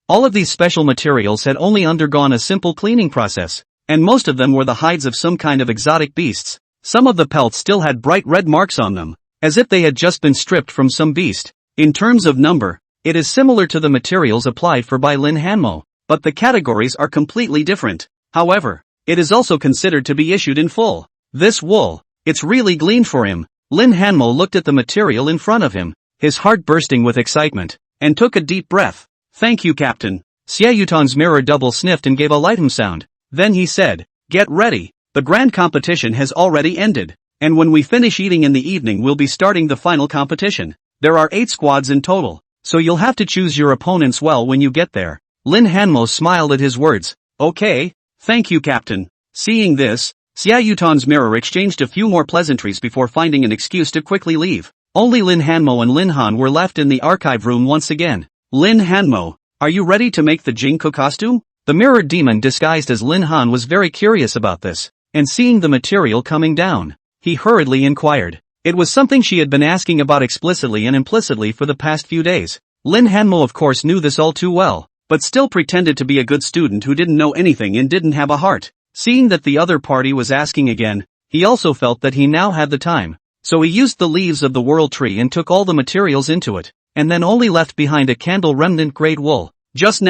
all of these special materials had only undergone a simple cleaning process, and most of them were the hides of some kind of exotic beasts. Some of the pelts still had bright red marks on them, as if they had just been stripped from some beast. In terms of number, it is similar to the materials applied for by Lin Hanmo, but the categories are completely different. However, it is also considered to be issued in full. This wool, it's really gleaned for him. Lin Hanmo looked at the material in front of him, his heart bursting with excitement, and took a deep breath. Thank you, Captain. Xia Yutong's mirror double sniffed and gave a light sound. Then he said, get ready. The grand competition has already ended, and when we finish eating in the evening we'll be starting the final competition. There are 8 squads in total, so you'll have to choose your opponents well when you get there. Lin Hanmo smiled at his words. Okay, thank you, Captain. Seeing this, Xia Yutong's mirror exchanged a few more pleasantries before finding an excuse to quickly leave. Only Lin Hanmo and Lin Han were left in the archive room once again. Lin Hanmo, are you ready to make the Jingke costume? The mirror demon disguised as Lin Han was very curious about this, and seeing the material coming down, he hurriedly inquired. It was something she had been asking about explicitly and implicitly for the past few days. Lin Hanmo of course knew this all too well, but still pretended to be a good student who didn't know anything and didn't have a heart. Seeing that the other party was asking again, he also felt that he now had the time. So he used the leaves of the world tree and took all the materials into it, and then only left behind a candle remnant grade wool. Just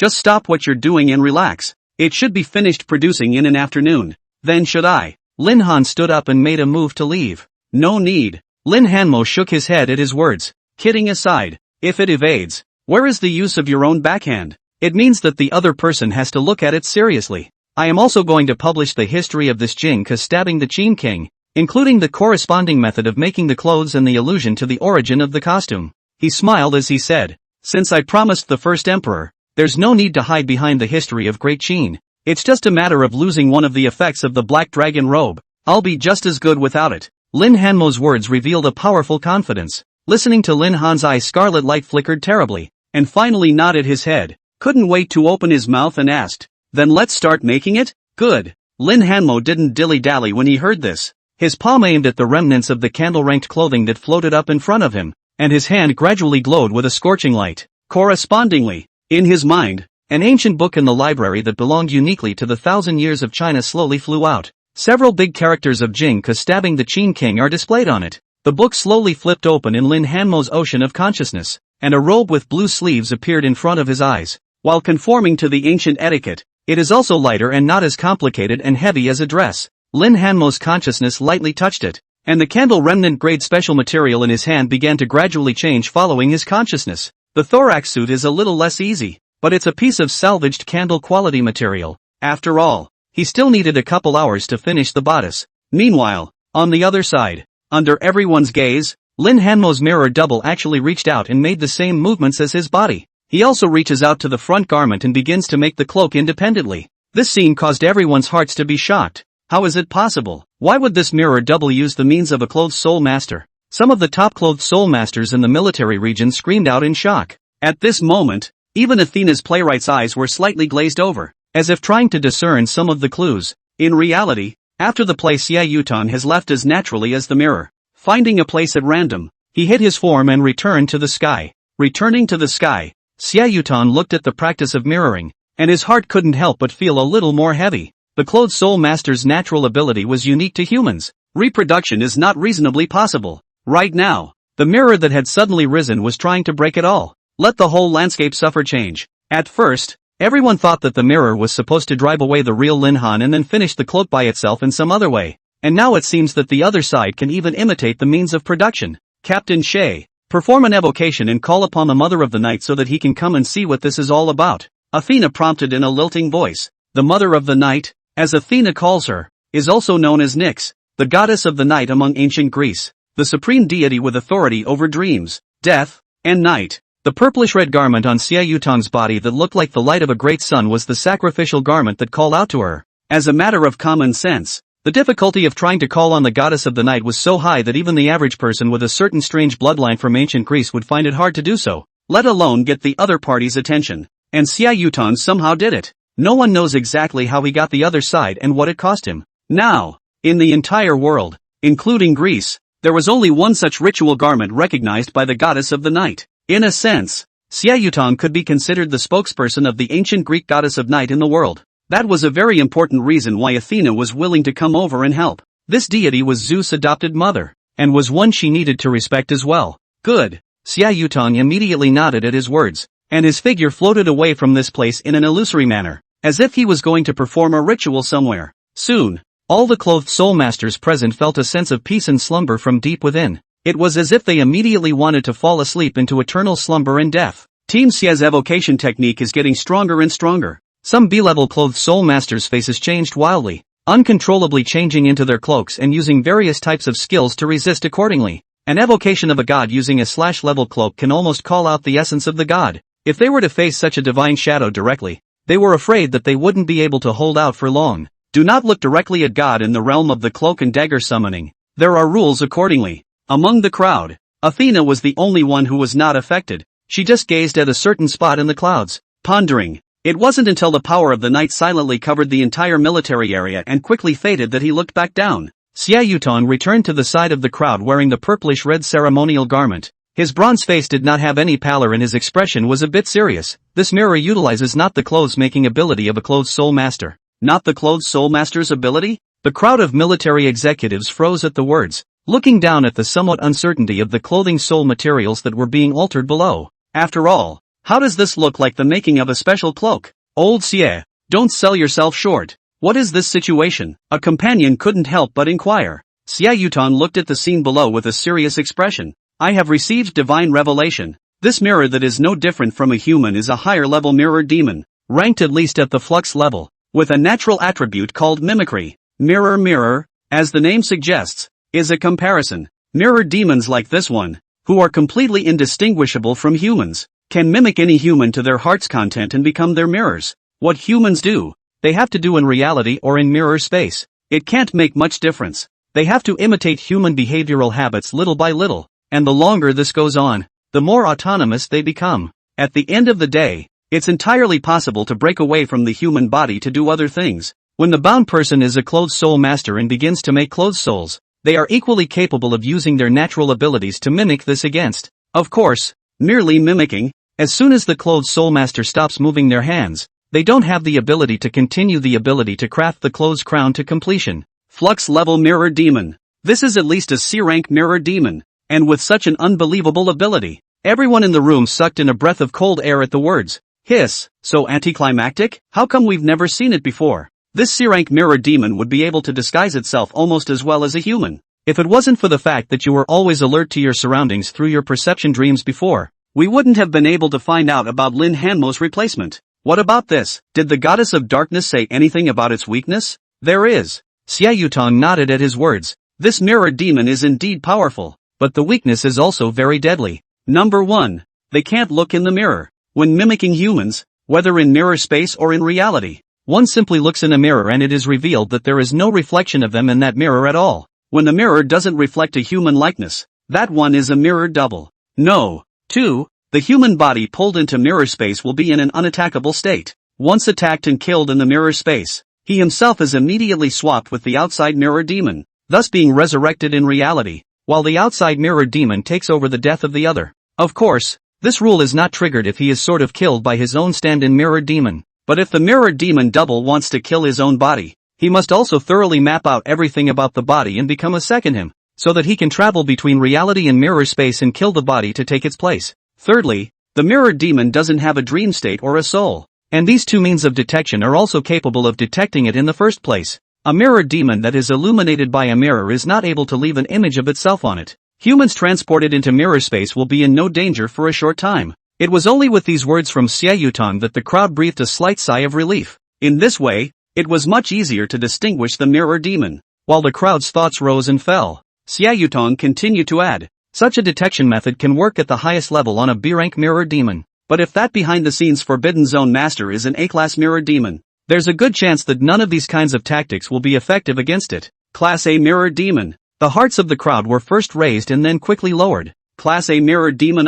stop what you're doing and relax. It should be finished producing in an afternoon. Then should I? Lin Han stood up and made a move to leave. No need. Lin Hanmo shook his head at his words. Kidding aside, if it evades, where is the use of your own backhand? It means that the other person has to look at it seriously. I am also going to publish the history of this Jingke stabbing the Qin king, including the corresponding method of making the clothes and the allusion to the origin of the costume. He smiled as he said, since I promised the first emperor, there's no need to hide behind the history of Great Qin. It's just a matter of losing one of the effects of the black dragon robe. I'll be just as good without it. Lin Hanmo's words revealed a powerful confidence. Listening to Lin Han's eyes, scarlet light flickered terribly, and finally nodded his head. Couldn't wait to open his mouth and asked, then let's start making it? Good. Lin Hanmo didn't dilly-dally when he heard this. His palm aimed at the remnants of the candle-ranked clothing that floated up in front of him, and his hand gradually glowed with a scorching light. Correspondingly, in his mind, an ancient book in the library that belonged uniquely to the 1,000 years of China slowly flew out. Several big characters of Jingke stabbing the Qin king are displayed on it. The book slowly flipped open in Lin Hanmo's ocean of consciousness, and a robe with blue sleeves appeared in front of his eyes. While conforming to the ancient etiquette, It is also lighter and not as complicated and heavy as a dress. Lin Hanmo's consciousness lightly touched it, and the candle remnant grade special material in his hand began to gradually change following his consciousness. The thorax suit is a little less easy, but it's a piece of salvaged candle quality material. After all, he still needed a couple hours to finish the bodice. Meanwhile, on the other side, under everyone's gaze, Lin Hanmo's mirror double actually reached out and made the same movements as his body. He also reaches out to the front garment and begins to make the cloak independently. This scene caused everyone's hearts to be shocked. How is it possible? Why would this mirror double use the means of a clothed soul master? Some of the top clothed soul masters in the military region screamed out in shock. At this moment, even Athena's playwright's eyes were slightly glazed over, as if trying to discern some of the clues. In reality, after the play, Xie Yutan has left as naturally as the mirror. Finding a place at random, he hid his form and returned to the sky. Returning to the sky, Xie Yutan looked at the practice of mirroring, and his heart couldn't help but feel a little more heavy. The clothed soul master's natural ability was unique to humans. Reproduction is not reasonably possible. Right now, the mirror that had suddenly risen was trying to break it all. Let the whole landscape suffer change. At first, everyone thought that the mirror was supposed to drive away the real Lin Han and then finish the cloak by itself in some other way. And now it seems that the other side can even imitate the means of production. Captain Shay, perform an evocation and call upon the Mother of the Night so that he can come and see what this is all about. Athena prompted in a lilting voice. The Mother of the Night, as Athena calls her, is also known as Nyx, the goddess of the night among ancient Greece, the supreme deity with authority over dreams, death, and night. The purplish-red garment on Xie Yutan's body that looked like the light of a great sun was the sacrificial garment that called out to her. As a matter of common sense, the difficulty of trying to call on the goddess of the night was so high that even the average person with a certain strange bloodline from ancient Greece would find it hard to do so, let alone get the other party's attention. And Xie Yutan somehow did it. No one knows exactly how he got the other side and what it cost him. Now, in the entire world, including Greece, there was only one such ritual garment recognized by the goddess of the night. In a sense, Xie Yutan could be considered the spokesperson of the ancient Greek goddess of night in the world. That was a very important reason why Athena was willing to come over and help. This deity was Zeus' adopted mother, and was one she needed to respect as well. Good. Xie Yutan immediately nodded at his words, and his figure floated away from this place in an illusory manner, as if he was going to perform a ritual somewhere. Soon, all the clothed soul masters present felt a sense of peace and slumber from deep within. It was as if they immediately wanted to fall asleep into eternal slumber and death. Team Xie's evocation technique is getting stronger and stronger. Some B-level clothed soul masters' faces changed wildly, uncontrollably changing into their cloaks and using various types of skills to resist accordingly. An evocation of a god using a /level cloak can almost call out the essence of the god. If they were to face such a divine shadow directly, they were afraid that they wouldn't be able to hold out for long. Do not look directly at God in the realm of the cloak and dagger summoning. There are rules accordingly. Among the crowd, Athena was the only one who was not affected. She just gazed at a certain spot in the clouds, pondering. It wasn't until the power of the night silently covered the entire military area and quickly faded that he looked back down. Xie Yutan returned to the side of the crowd wearing the purplish-red ceremonial garment. His bronze face did not have any pallor and his expression was a bit serious. This mirror utilizes not the clothes-making ability of a clothed soul master. Not the clothed soul master's ability? The crowd of military executives froze at the words, looking down at the somewhat uncertainty of the clothing soul materials that were being altered below. After all, how does this look like the making of a special cloak? Old Xie, don't sell yourself short. What is this situation? A companion couldn't help but inquire. Xie Yutan looked at the scene below with a serious expression. I have received divine revelation. This mirror that is no different from a human is a higher level mirror demon, ranked at least at the flux level, with a natural attribute called mimicry. Mirror, as the name suggests, is a comparison. Mirror demons like this one, who are completely indistinguishable from humans, can mimic any human to their heart's content and become their mirrors. What humans do, they have to do in reality or in mirror space. It can't make much difference. They have to imitate human behavioral habits little by little, and the longer this goes on, the more autonomous they become. At the end of the day, it's entirely possible to break away from the human body to do other things. When the bound person is a clothed soul master and begins to make clothed souls, they are equally capable of using their natural abilities to mimic this against. Of course, merely mimicking, as soon as the clothed soul master stops moving their hands, they don't have the ability to continue the ability to craft the clothes crown to completion. Flux level mirror demon. This is at least a C-rank mirror demon, and with such an unbelievable ability. Everyone in the room sucked in a breath of cold air at the words. Hiss, so anticlimactic? How come we've never seen it before? This C-rank mirror demon would be able to disguise itself almost as well as a human. If it wasn't for the fact that you were always alert to your surroundings through your perception dreams before, we wouldn't have been able to find out about Lin Hanmo's replacement. What about this? Did the goddess of darkness say anything about its weakness? There is. Xia Yutong nodded at his words. This mirror demon is indeed powerful, but the weakness is also very deadly. Number 1. They can't look in the mirror. When mimicking humans, whether in mirror space or in reality, one simply looks in a mirror and it is revealed that there is no reflection of them in that mirror at all. When the mirror doesn't reflect a human likeness, that one is a mirror double. No. 2. The human body pulled into mirror space will be in an unattackable state. Once attacked and killed in the mirror space, he himself is immediately swapped with the outside mirror demon, thus being resurrected in reality, while the outside mirror demon takes over the death of the other. Of course, this rule is not triggered if he is sort of killed by his own stand-in mirror demon. But if the mirror demon double wants to kill his own body, he must also thoroughly map out everything about the body and become a second him, so that he can travel between reality and mirror space and kill the body to take its place. Thirdly, the mirror demon doesn't have a dream state or a soul, and these two means of detection are also capable of detecting it in the first place. A mirror demon that is illuminated by a mirror is not able to leave an image of itself on it. Humans transported into mirror space will be in no danger for a short time. It was only with these words from Xia Yutong that the crowd breathed a slight sigh of relief. In this way, it was much easier to distinguish the mirror demon. While the crowd's thoughts rose and fell, Xia Yutong continued to add, such a detection method can work at the highest level on a B-rank mirror demon. But if that behind-the-scenes Forbidden Zone master is an A-class mirror demon, there's a good chance that none of these kinds of tactics will be effective against it. Class A mirror demon. The hearts of the crowd were first raised and then quickly lowered. Class A mirror demon.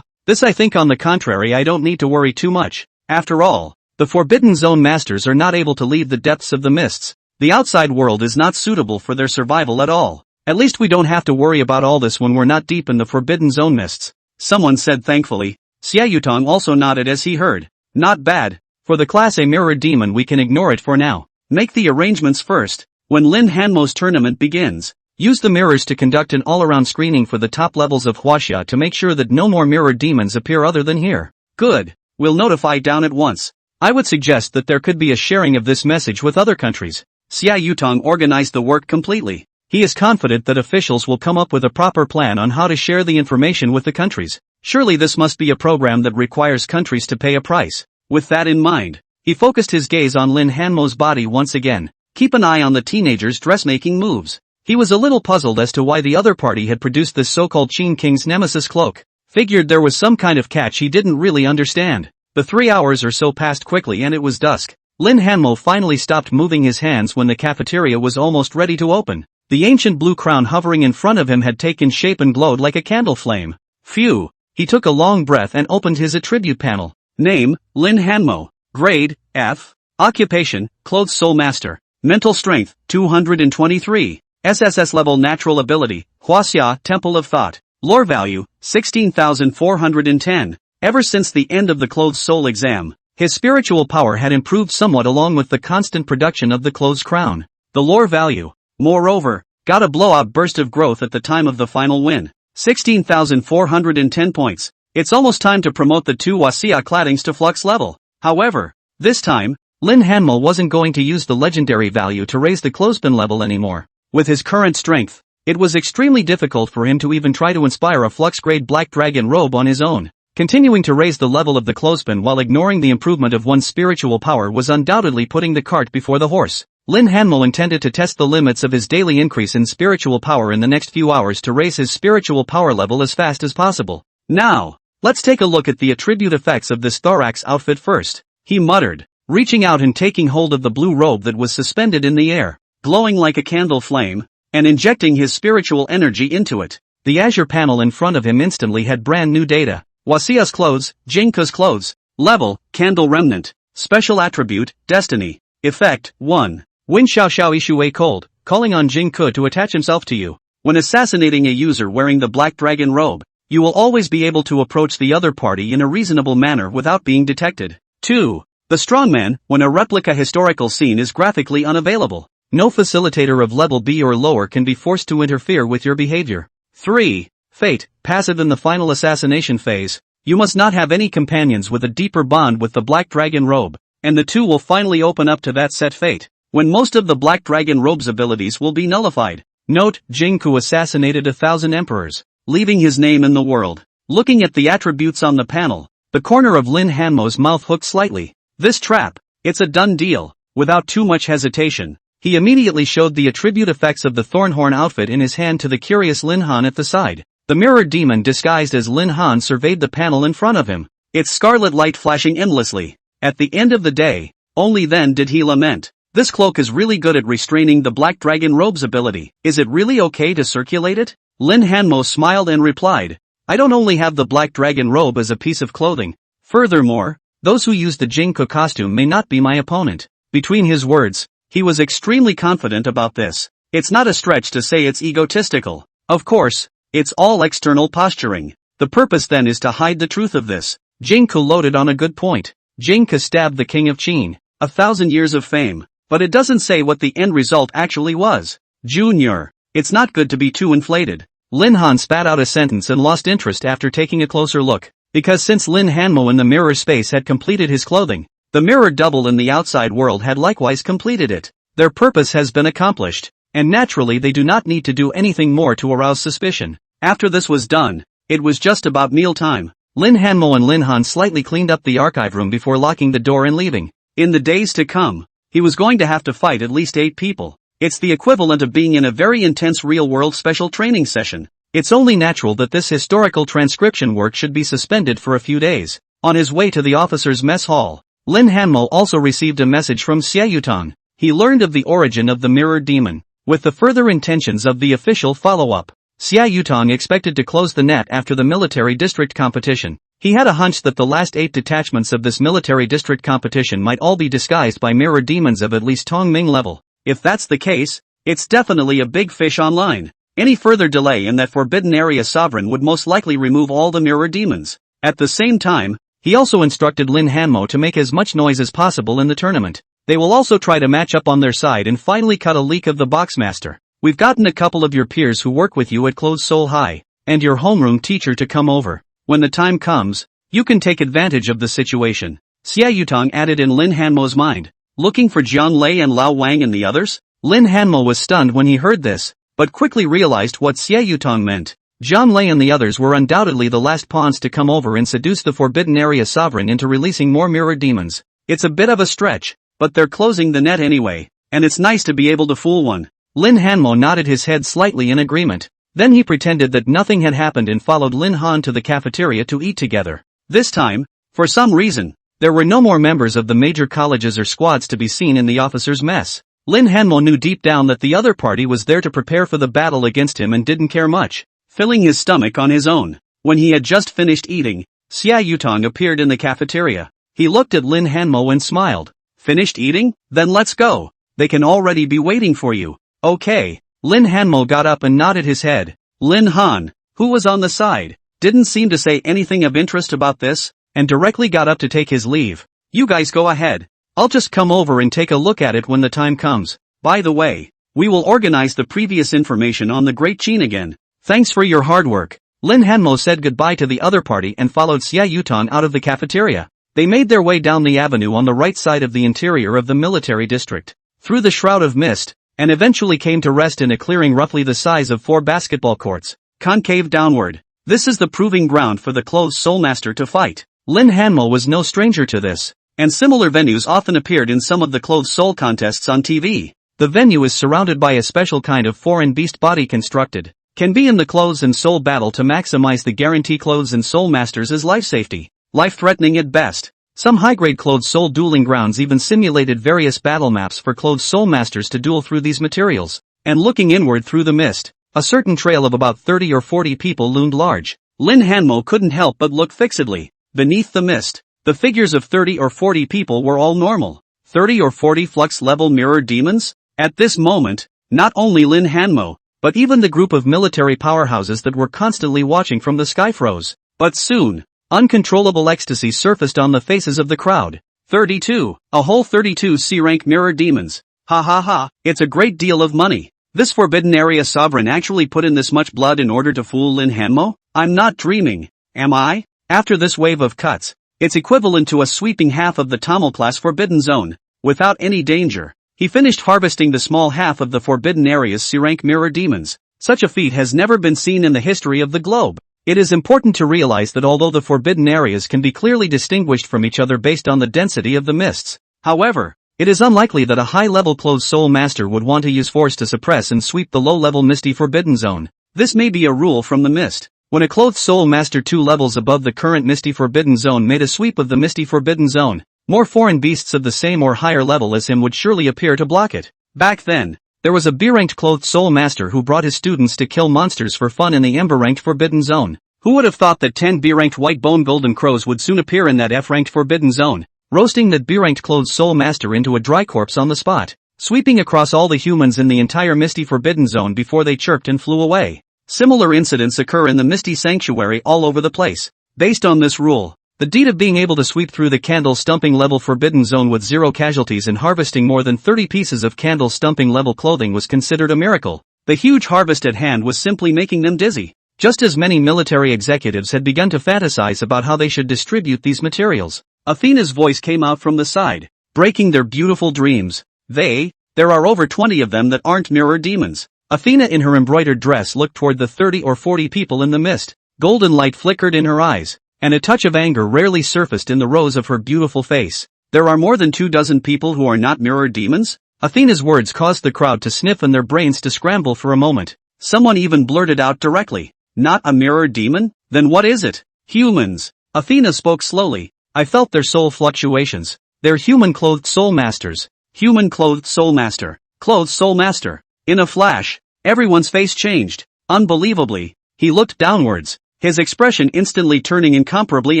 This I think on the contrary I don't need to worry too much. After all, the Forbidden Zone masters are not able to leave the depths of the mists. The outside world is not suitable for their survival at all. At least we don't have to worry about all this when we're not deep in the Forbidden Zone mists. Someone said thankfully. Xia Yutong also nodded as he heard. Not bad. For the Class A mirror demon we can ignore it for now. Make the arrangements first. When Lin Hanmo's tournament begins, use the mirrors to conduct an all-around screening for the top levels of Huaxia to make sure that no more mirror demons appear other than here. Good. We'll notify down at once. I would suggest that there could be a sharing of this message with other countries. Xia Yutong organized the work completely. He is confident that officials will come up with a proper plan on how to share the information with the countries. Surely this must be a program that requires countries to pay a price. With that in mind, he focused his gaze on Lin Hanmo's body once again. Keep an eye on the teenager's dressmaking moves. He was a little puzzled as to why the other party had produced this so-called Qin King's nemesis cloak. Figured there was some kind of catch he didn't really understand. The 3 hours or so passed quickly and it was dusk. Lin Hanmo finally stopped moving his hands when the cafeteria was almost ready to open. The ancient blue crown hovering in front of him had taken shape and glowed like a candle flame. Phew! He took a long breath and opened his attribute panel. Name, Lin Hanmo. Grade, F. Occupation, Clothes Soul Master. Mental Strength, 223. SSS Level Natural Ability, Huaxia, Temple of Thought. Lore Value, 16,410. Ever since the end of the Clothes Soul exam, his spiritual power had improved somewhat along with the constant production of the Clothes Crown. The lore value, moreover, got a blowout burst of growth at the time of the final win. 16,410 points. It's almost time to promote the 2 Huaxia claddings to Flux level. However, this time, Lin Hanmo wasn't going to use the legendary value to raise the clothespin level anymore. With his current strength, it was extremely difficult for him to even try to inspire a Flux-grade Black Dragon robe on his own. Continuing to raise the level of the clothespin while ignoring the improvement of one's spiritual power was undoubtedly putting the cart before the horse. Lin Hanmo intended to test the limits of his daily increase in spiritual power in the next few hours to raise his spiritual power level as fast as possible. Now, let's take a look at the attribute effects of this thorax outfit first. He muttered, reaching out and taking hold of the blue robe that was suspended in the air, glowing like a candle flame, and injecting his spiritual energy into it. The azure panel in front of him instantly had brand new data. Huaxia's clothes, Jingke's clothes. Level, Candle Remnant. Special attribute, Destiny. Effect, 1. Win Xiao Xiao Ishui Cold, calling on Jingke to attach himself to you. When assassinating a user wearing the Black Dragon robe, you will always be able to approach the other party in a reasonable manner without being detected. 2. The Strongman, when a replica historical scene is graphically unavailable. No facilitator of level B or lower can be forced to interfere with your behavior. 3. Fate, passive in the final assassination phase. You must not have any companions with a deeper bond with the Black Dragon robe, and the two will finally open up to that set fate, when most of the Black Dragon robe's abilities will be nullified. Note, Jingku assassinated 1,000 emperors, leaving his name in the world. Looking at the attributes on the panel, the corner of Lin Hanmo's mouth hooked slightly. This trap, it's a done deal. Without too much hesitation, he immediately showed the attribute effects of the Thornhorn outfit in his hand to the curious Lin Han at the side. The mirror demon disguised as Lin Han surveyed the panel in front of him, its scarlet light flashing endlessly. At the end of the day, only then did he lament. This cloak is really good at restraining the Black Dragon robe's ability. Is it really okay to circulate it? Lin Hanmo smiled and replied, I don't only have the Black Dragon robe as a piece of clothing. Furthermore, those who use the Jingku costume may not be my opponent. Between his words, he was extremely confident about this. It's not a stretch to say it's egotistical. Of course, it's all external posturing. The purpose then is to hide the truth of this. Jingku loaded on a good point. Jingku stabbed the king of Qin. 1,000 years of fame. But it doesn't say what the end result actually was. Junior, it's not good to be too inflated. Lin Han spat out a sentence and lost interest after taking a closer look, because since Lin Hanmo in the mirror space had completed his clothing, the mirror double in the outside world had likewise completed it. Their purpose has been accomplished, and naturally they do not need to do anything more to arouse suspicion. After this was done, it was just about mealtime. Lin Hanmo and Lin Han slightly cleaned up the archive room before locking the door and leaving. In the days to come, he was going to have to fight at least 8 people. It's the equivalent of being in a very intense real-world special training session. It's only natural that this historical transcription work should be suspended for a few days. On his way to the officers' mess hall, Lin Hanmo also received a message from Xie Yutong. He learned of the origin of the mirror demon, with the further intentions of the official follow-up. Xie Yutong expected to close the net after the military district competition. He had a hunch that the last 8 detachments of this military district competition might all be disguised by mirror demons of at least Tongming level. If that's the case, it's definitely a big fish online. Any further delay in that forbidden area sovereign would most likely remove all the mirror demons. At the same time, he also instructed Lin Hanmo to make as much noise as possible in the tournament. They will also try to match up on their side and finally cut a leak of the Boxmaster. We've gotten a couple of your peers who work with you at Closed Soul High, and your homeroom teacher to come over. When the time comes, you can take advantage of the situation. Xie Yutong added in Lin Hanmo's mind. Looking for Jiang Lei and Lao Wang and the others? Lin Hanmo was stunned when he heard this, but quickly realized what Xie Yutong meant. Jiang Lei and the others were undoubtedly the last pawns to come over and seduce the Forbidden Area Sovereign into releasing more mirror demons. It's a bit of a stretch, but they're closing the net anyway, and it's nice to be able to fool one. Lin Hanmo nodded his head slightly in agreement. Then he pretended that nothing had happened and followed Lin Han to the cafeteria to eat together. This time, for some reason, there were no more members of the major colleges or squads to be seen in the officers' mess. Lin Hanmo knew deep down that the other party was there to prepare for the battle against him and didn't care much, filling his stomach on his own. When he had just finished eating, Xie Yutong appeared in the cafeteria. He looked at Lin Hanmo and smiled. Finished eating? Then let's go. They can already be waiting for you. Okay. Lin Hanmo got up and nodded his head. Lin Han, who was on the side, didn't seem to say anything of interest about this, and directly got up to take his leave. You guys go ahead. I'll just come over and take a look at it when the time comes. By the way, we will organize the previous information on the Great Qin again. Thanks for your hard work. Lin Hanmo said goodbye to the other party and followed Xie Yutong out of the cafeteria. They made their way down the avenue on the right side of the interior of the military district, through the shroud of mist, and eventually came to rest in a clearing roughly the size of 4 basketball courts, concave downward. This is the proving ground for the Closed Soul Master to fight. Lin Hanmo was no stranger to this, and similar venues often appeared in some of the Closed Soul contests on TV. The venue is surrounded by a special kind of foreign beast body constructed, can be in the Clothes and Soul battle to maximize the guarantee Clothes and Soul Masters as life safety, life-threatening at best. Some high-grade Clothed Soul dueling grounds even simulated various battle maps for Clothed Soul Masters to duel through these materials, and looking inward through the mist, a certain trail of about 30 or 40 people loomed large. Lin Hanmo couldn't help but look fixedly. Beneath the mist, the figures of 30 or 40 people were all normal. 30 or 40 flux-level mirror demons? At this moment, not only Lin Hanmo, but even the group of military powerhouses that were constantly watching from the sky froze. But soon, uncontrollable ecstasy surfaced on the faces of the crowd. 32. A whole 32 C-rank mirror demons. Ha ha ha, it's a great deal of money. This Forbidden Area Sovereign actually put in this much blood in order to fool Lin Hanmo? I'm not dreaming, am I? After this wave of cuts, it's equivalent to a sweeping half of the Tamilclass forbidden zone, without any danger. He finished harvesting the small half of the forbidden area's C-rank mirror demons. Such a feat has never been seen in the history of the globe. It is important to realize that although the forbidden areas can be clearly distinguished from each other based on the density of the mists, however, it is unlikely that a high-level clothed soul master would want to use force to suppress and sweep the low-level misty forbidden zone. This may be a rule from the mist. When a clothed soul master 2 levels above the current misty forbidden zone made a sweep of the misty forbidden zone, more foreign beasts of the same or higher level as him would surely appear to block it. Back then, there was a B-ranked clothed soul master who brought his students to kill monsters for fun in the Ember-ranked forbidden zone. Who would have thought that 10 B-ranked white bone golden crows would soon appear in that F-ranked forbidden zone, roasting that B-ranked clothed soul master into a dry corpse on the spot, sweeping across all the humans in the entire misty forbidden zone before they chirped and flew away. Similar incidents occur in the misty sanctuary all over the place. Based on this rule, the deed of being able to sweep through the candle stumping level forbidden zone with 0 casualties and harvesting more than 30 pieces of candle stumping level clothing was considered a miracle. The huge harvest at hand was simply making them dizzy. Just as many military executives had begun to fantasize about how they should distribute these materials, Athena's voice came out from the side, breaking their beautiful dreams. There are over 20 of them that aren't mirror demons. Athena in her embroidered dress looked toward the 30 or 40 people in the mist. Golden light flickered in her eyes, and a touch of anger rarely surfaced in the rows of her beautiful face. There are more than 24 people who are not mirror demons? Athena's words caused the crowd to sniff and their brains to scramble for a moment. Someone even blurted out directly, "Not a mirror demon? Then what is it?" "Humans." Athena spoke slowly. "I felt their soul fluctuations. They're human-clothed soul masters." Human-clothed soul master. Clothed soul master. In a flash, everyone's face changed. Unbelievably, he looked downwards, his expression instantly turning incomparably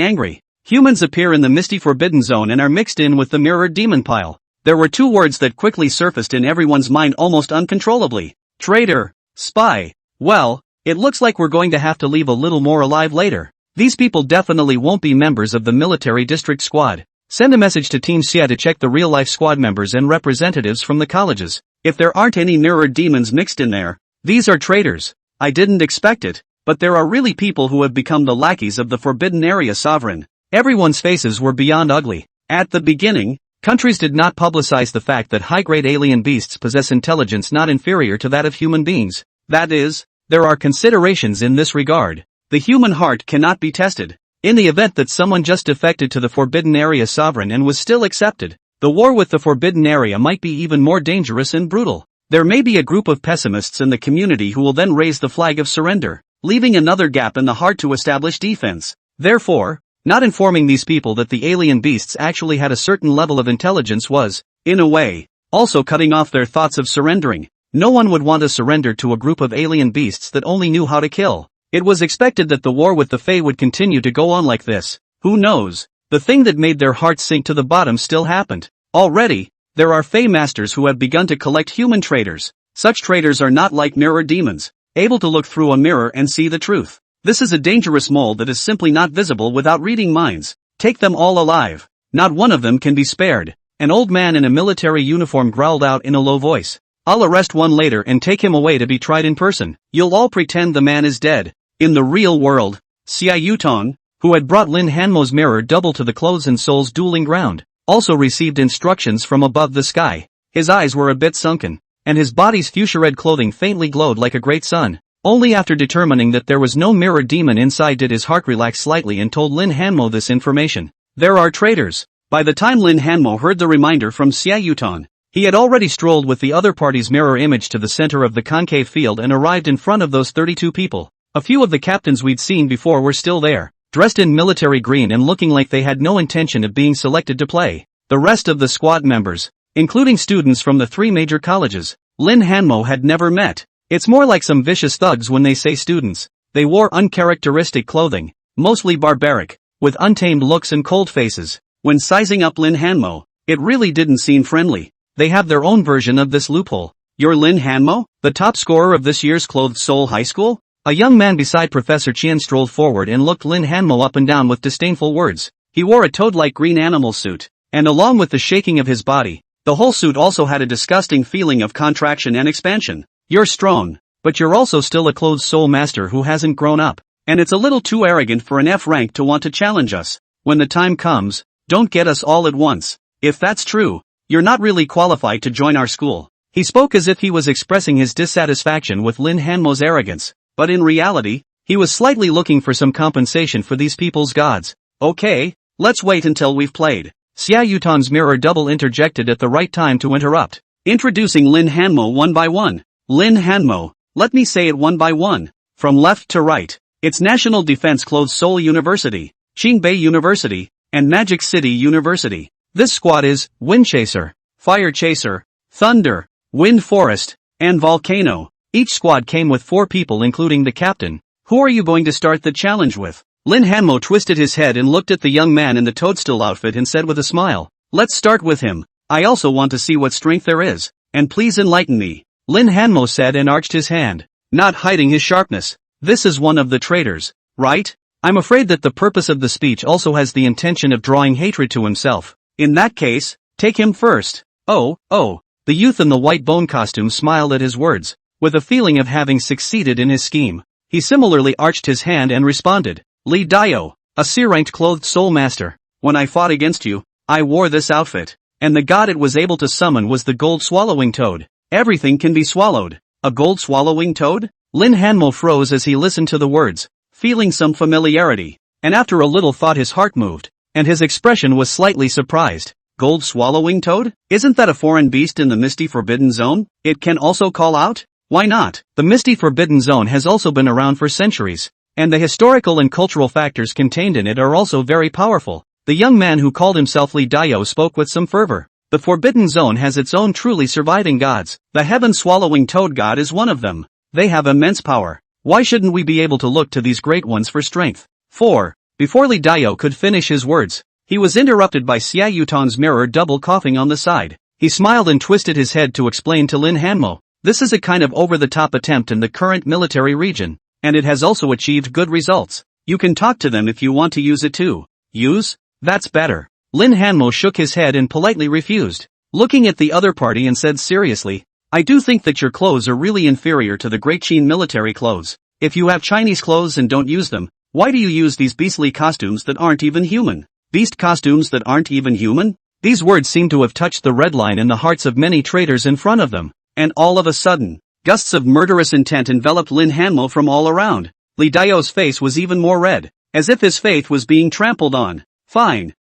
angry. Humans appear in the misty forbidden zone and are mixed in with the mirror demon pile. There were 2 words that quickly surfaced in everyone's mind almost uncontrollably. Traitor. Spy. Well, it looks like we're going to have to leave a little more alive later. These people definitely won't be members of the military district squad. Send a message to Team Xia to check the real-life squad members and representatives from the colleges. If there aren't any mirror demons mixed in there, these are traitors. I didn't expect it, but there are really people who have become the lackeys of the forbidden area sovereign. Everyone's faces were beyond ugly. At the beginning, countries did not publicize the fact that high-grade alien beasts possess intelligence not inferior to that of human beings. That is, there are considerations in this regard. The human heart cannot be tested. In the event that someone just defected to the forbidden area sovereign and was still accepted, the war with the forbidden area might be even more dangerous and brutal. There may be a group of pessimists in the community who will then raise the flag of surrender, leaving another gap in the heart to establish defense. Therefore, not informing these people that the alien beasts actually had a certain level of intelligence was, in a way, also cutting off their thoughts of surrendering. No one would want to surrender to a group of alien beasts that only knew how to kill. It was expected that the war with the Fae would continue to go on like this. Who knows? The thing that made their hearts sink to the bottom still happened. Already, there are Fae masters who have begun to collect human traitors. Such traitors are not like mirror demons, able to look through a mirror and see the truth. This is a dangerous mold that is simply not visible without reading minds. Take them all alive. Not one of them can be spared. An old man in a military uniform growled out in a low voice. I'll arrest one later and take him away to be tried in person. You'll all pretend the man is dead. In the real world, Xia Yutong, who had brought Lin Hanmo's mirror double to the clothes and souls dueling ground, also received instructions from above the sky. His eyes were a bit sunken, and his body's fuchsia-red clothing faintly glowed like a great sun. Only after determining that there was no mirror demon inside did his heart relax slightly and told Lin Hanmo this information. There are traitors. By the time Lin Hanmo heard the reminder from Xia Yutong, he had already strolled with the other party's mirror image to the center of the concave field and arrived in front of those 32 people. A few of the captains we'd seen before were still there, dressed in military green and looking like they had no intention of being selected to play. The rest of the squad members, including students from the 3 major colleges, Lin Hanmo had never met. It's more like some vicious thugs when they say students. They wore uncharacteristic clothing, mostly barbaric, with untamed looks and cold faces. When sizing up Lin Hanmo, it really didn't seem friendly. They have their own version of this loophole. You're Lin Hanmo, the top scorer of this year's Clothed Soul High School? A young man beside Professor Qian strolled forward and looked Lin Hanmo up and down with disdainful words. He wore a toad-like green animal suit, and along with the shaking of his body, the whole suit also had a disgusting feeling of contraction and expansion. You're strong, but you're also still a clothed soul master who hasn't grown up. and it's a little too arrogant for an F rank to want to challenge us. When the time comes, don't get us all at once. If that's true, you're not really qualified to join our school." He spoke as if he was expressing his dissatisfaction with Lin Hanmo's arrogance, but in reality, he was slightly looking for some compensation for these people's gods. "Okay, let's wait until we've played." Xia Yutan's mirror double interjected at the right time to interrupt, introducing Lin Hanmo one by one. Lin Hanmo, let me say it one by one, from left to right. It's National Defense Clothes Seoul University, Qingbei University, and Magic City University. This squad is Wind Chaser, Fire Chaser, Thunder, Wind Forest, and Volcano. Each squad came with 4 people including the captain. "Who are you going to start the challenge with?" Lin Hanmo twisted his head and looked at the young man in the toadstool outfit and said with a smile, "Let's start with him. I also want to see what strength there is, and please enlighten me." Lin Hanmo said and arched his hand, not hiding his sharpness. "This is one of the traitors, right? I'm afraid that the purpose of the speech also has the intention of drawing hatred to himself. In that case, take him first." Oh. The youth in the white bone costume smiled at his words, with a feeling of having succeeded in his scheme. He similarly arched his hand and responded, "Li Dio, a C-ranked clothed soul master. When I fought against you, I wore this outfit, and the god it was able to summon was the gold swallowing toad. Everything can be swallowed. A gold swallowing toad?" Lin Hanmo froze as he listened to the words, feeling some familiarity, and after a little thought his heart moved, and his expression was slightly surprised. "Gold swallowing toad? Isn't that a foreign beast in the Misty Forbidden Zone? It can also call out? Why not?" The Misty Forbidden Zone has also been around for centuries, and the historical and cultural factors contained in it are also very powerful. The young man who called himself Li Dio spoke with some fervor. The Forbidden Zone has its own truly surviving gods. The heaven-swallowing toad god is one of them. They have immense power. Why shouldn't we be able to look to these great ones for strength? 4. Before Li Dio could finish his words, he was interrupted by Xia Yutan's mirror double coughing on the side. He smiled and twisted his head to explain to Lin Hanmo, "This is a kind of over-the-top attempt in the current military region, and it has also achieved good results. You can talk to them if you want to use it too." "Use? That's better." Lin Hanmo shook his head and politely refused, looking at the other party and said seriously, "I do think that your clothes are really inferior to the Great Qin military clothes. If you have Chinese clothes and don't use them, why do you use these beastly costumes that aren't even human?" "Beast costumes that aren't even human?" These words seemed to have touched the red line in the hearts of many traitors in front of them, and all of a sudden, gusts of murderous intent enveloped Lin Hanmo from all around. Li Dio's face was even more red, as if his faith was being trampled on. Fine.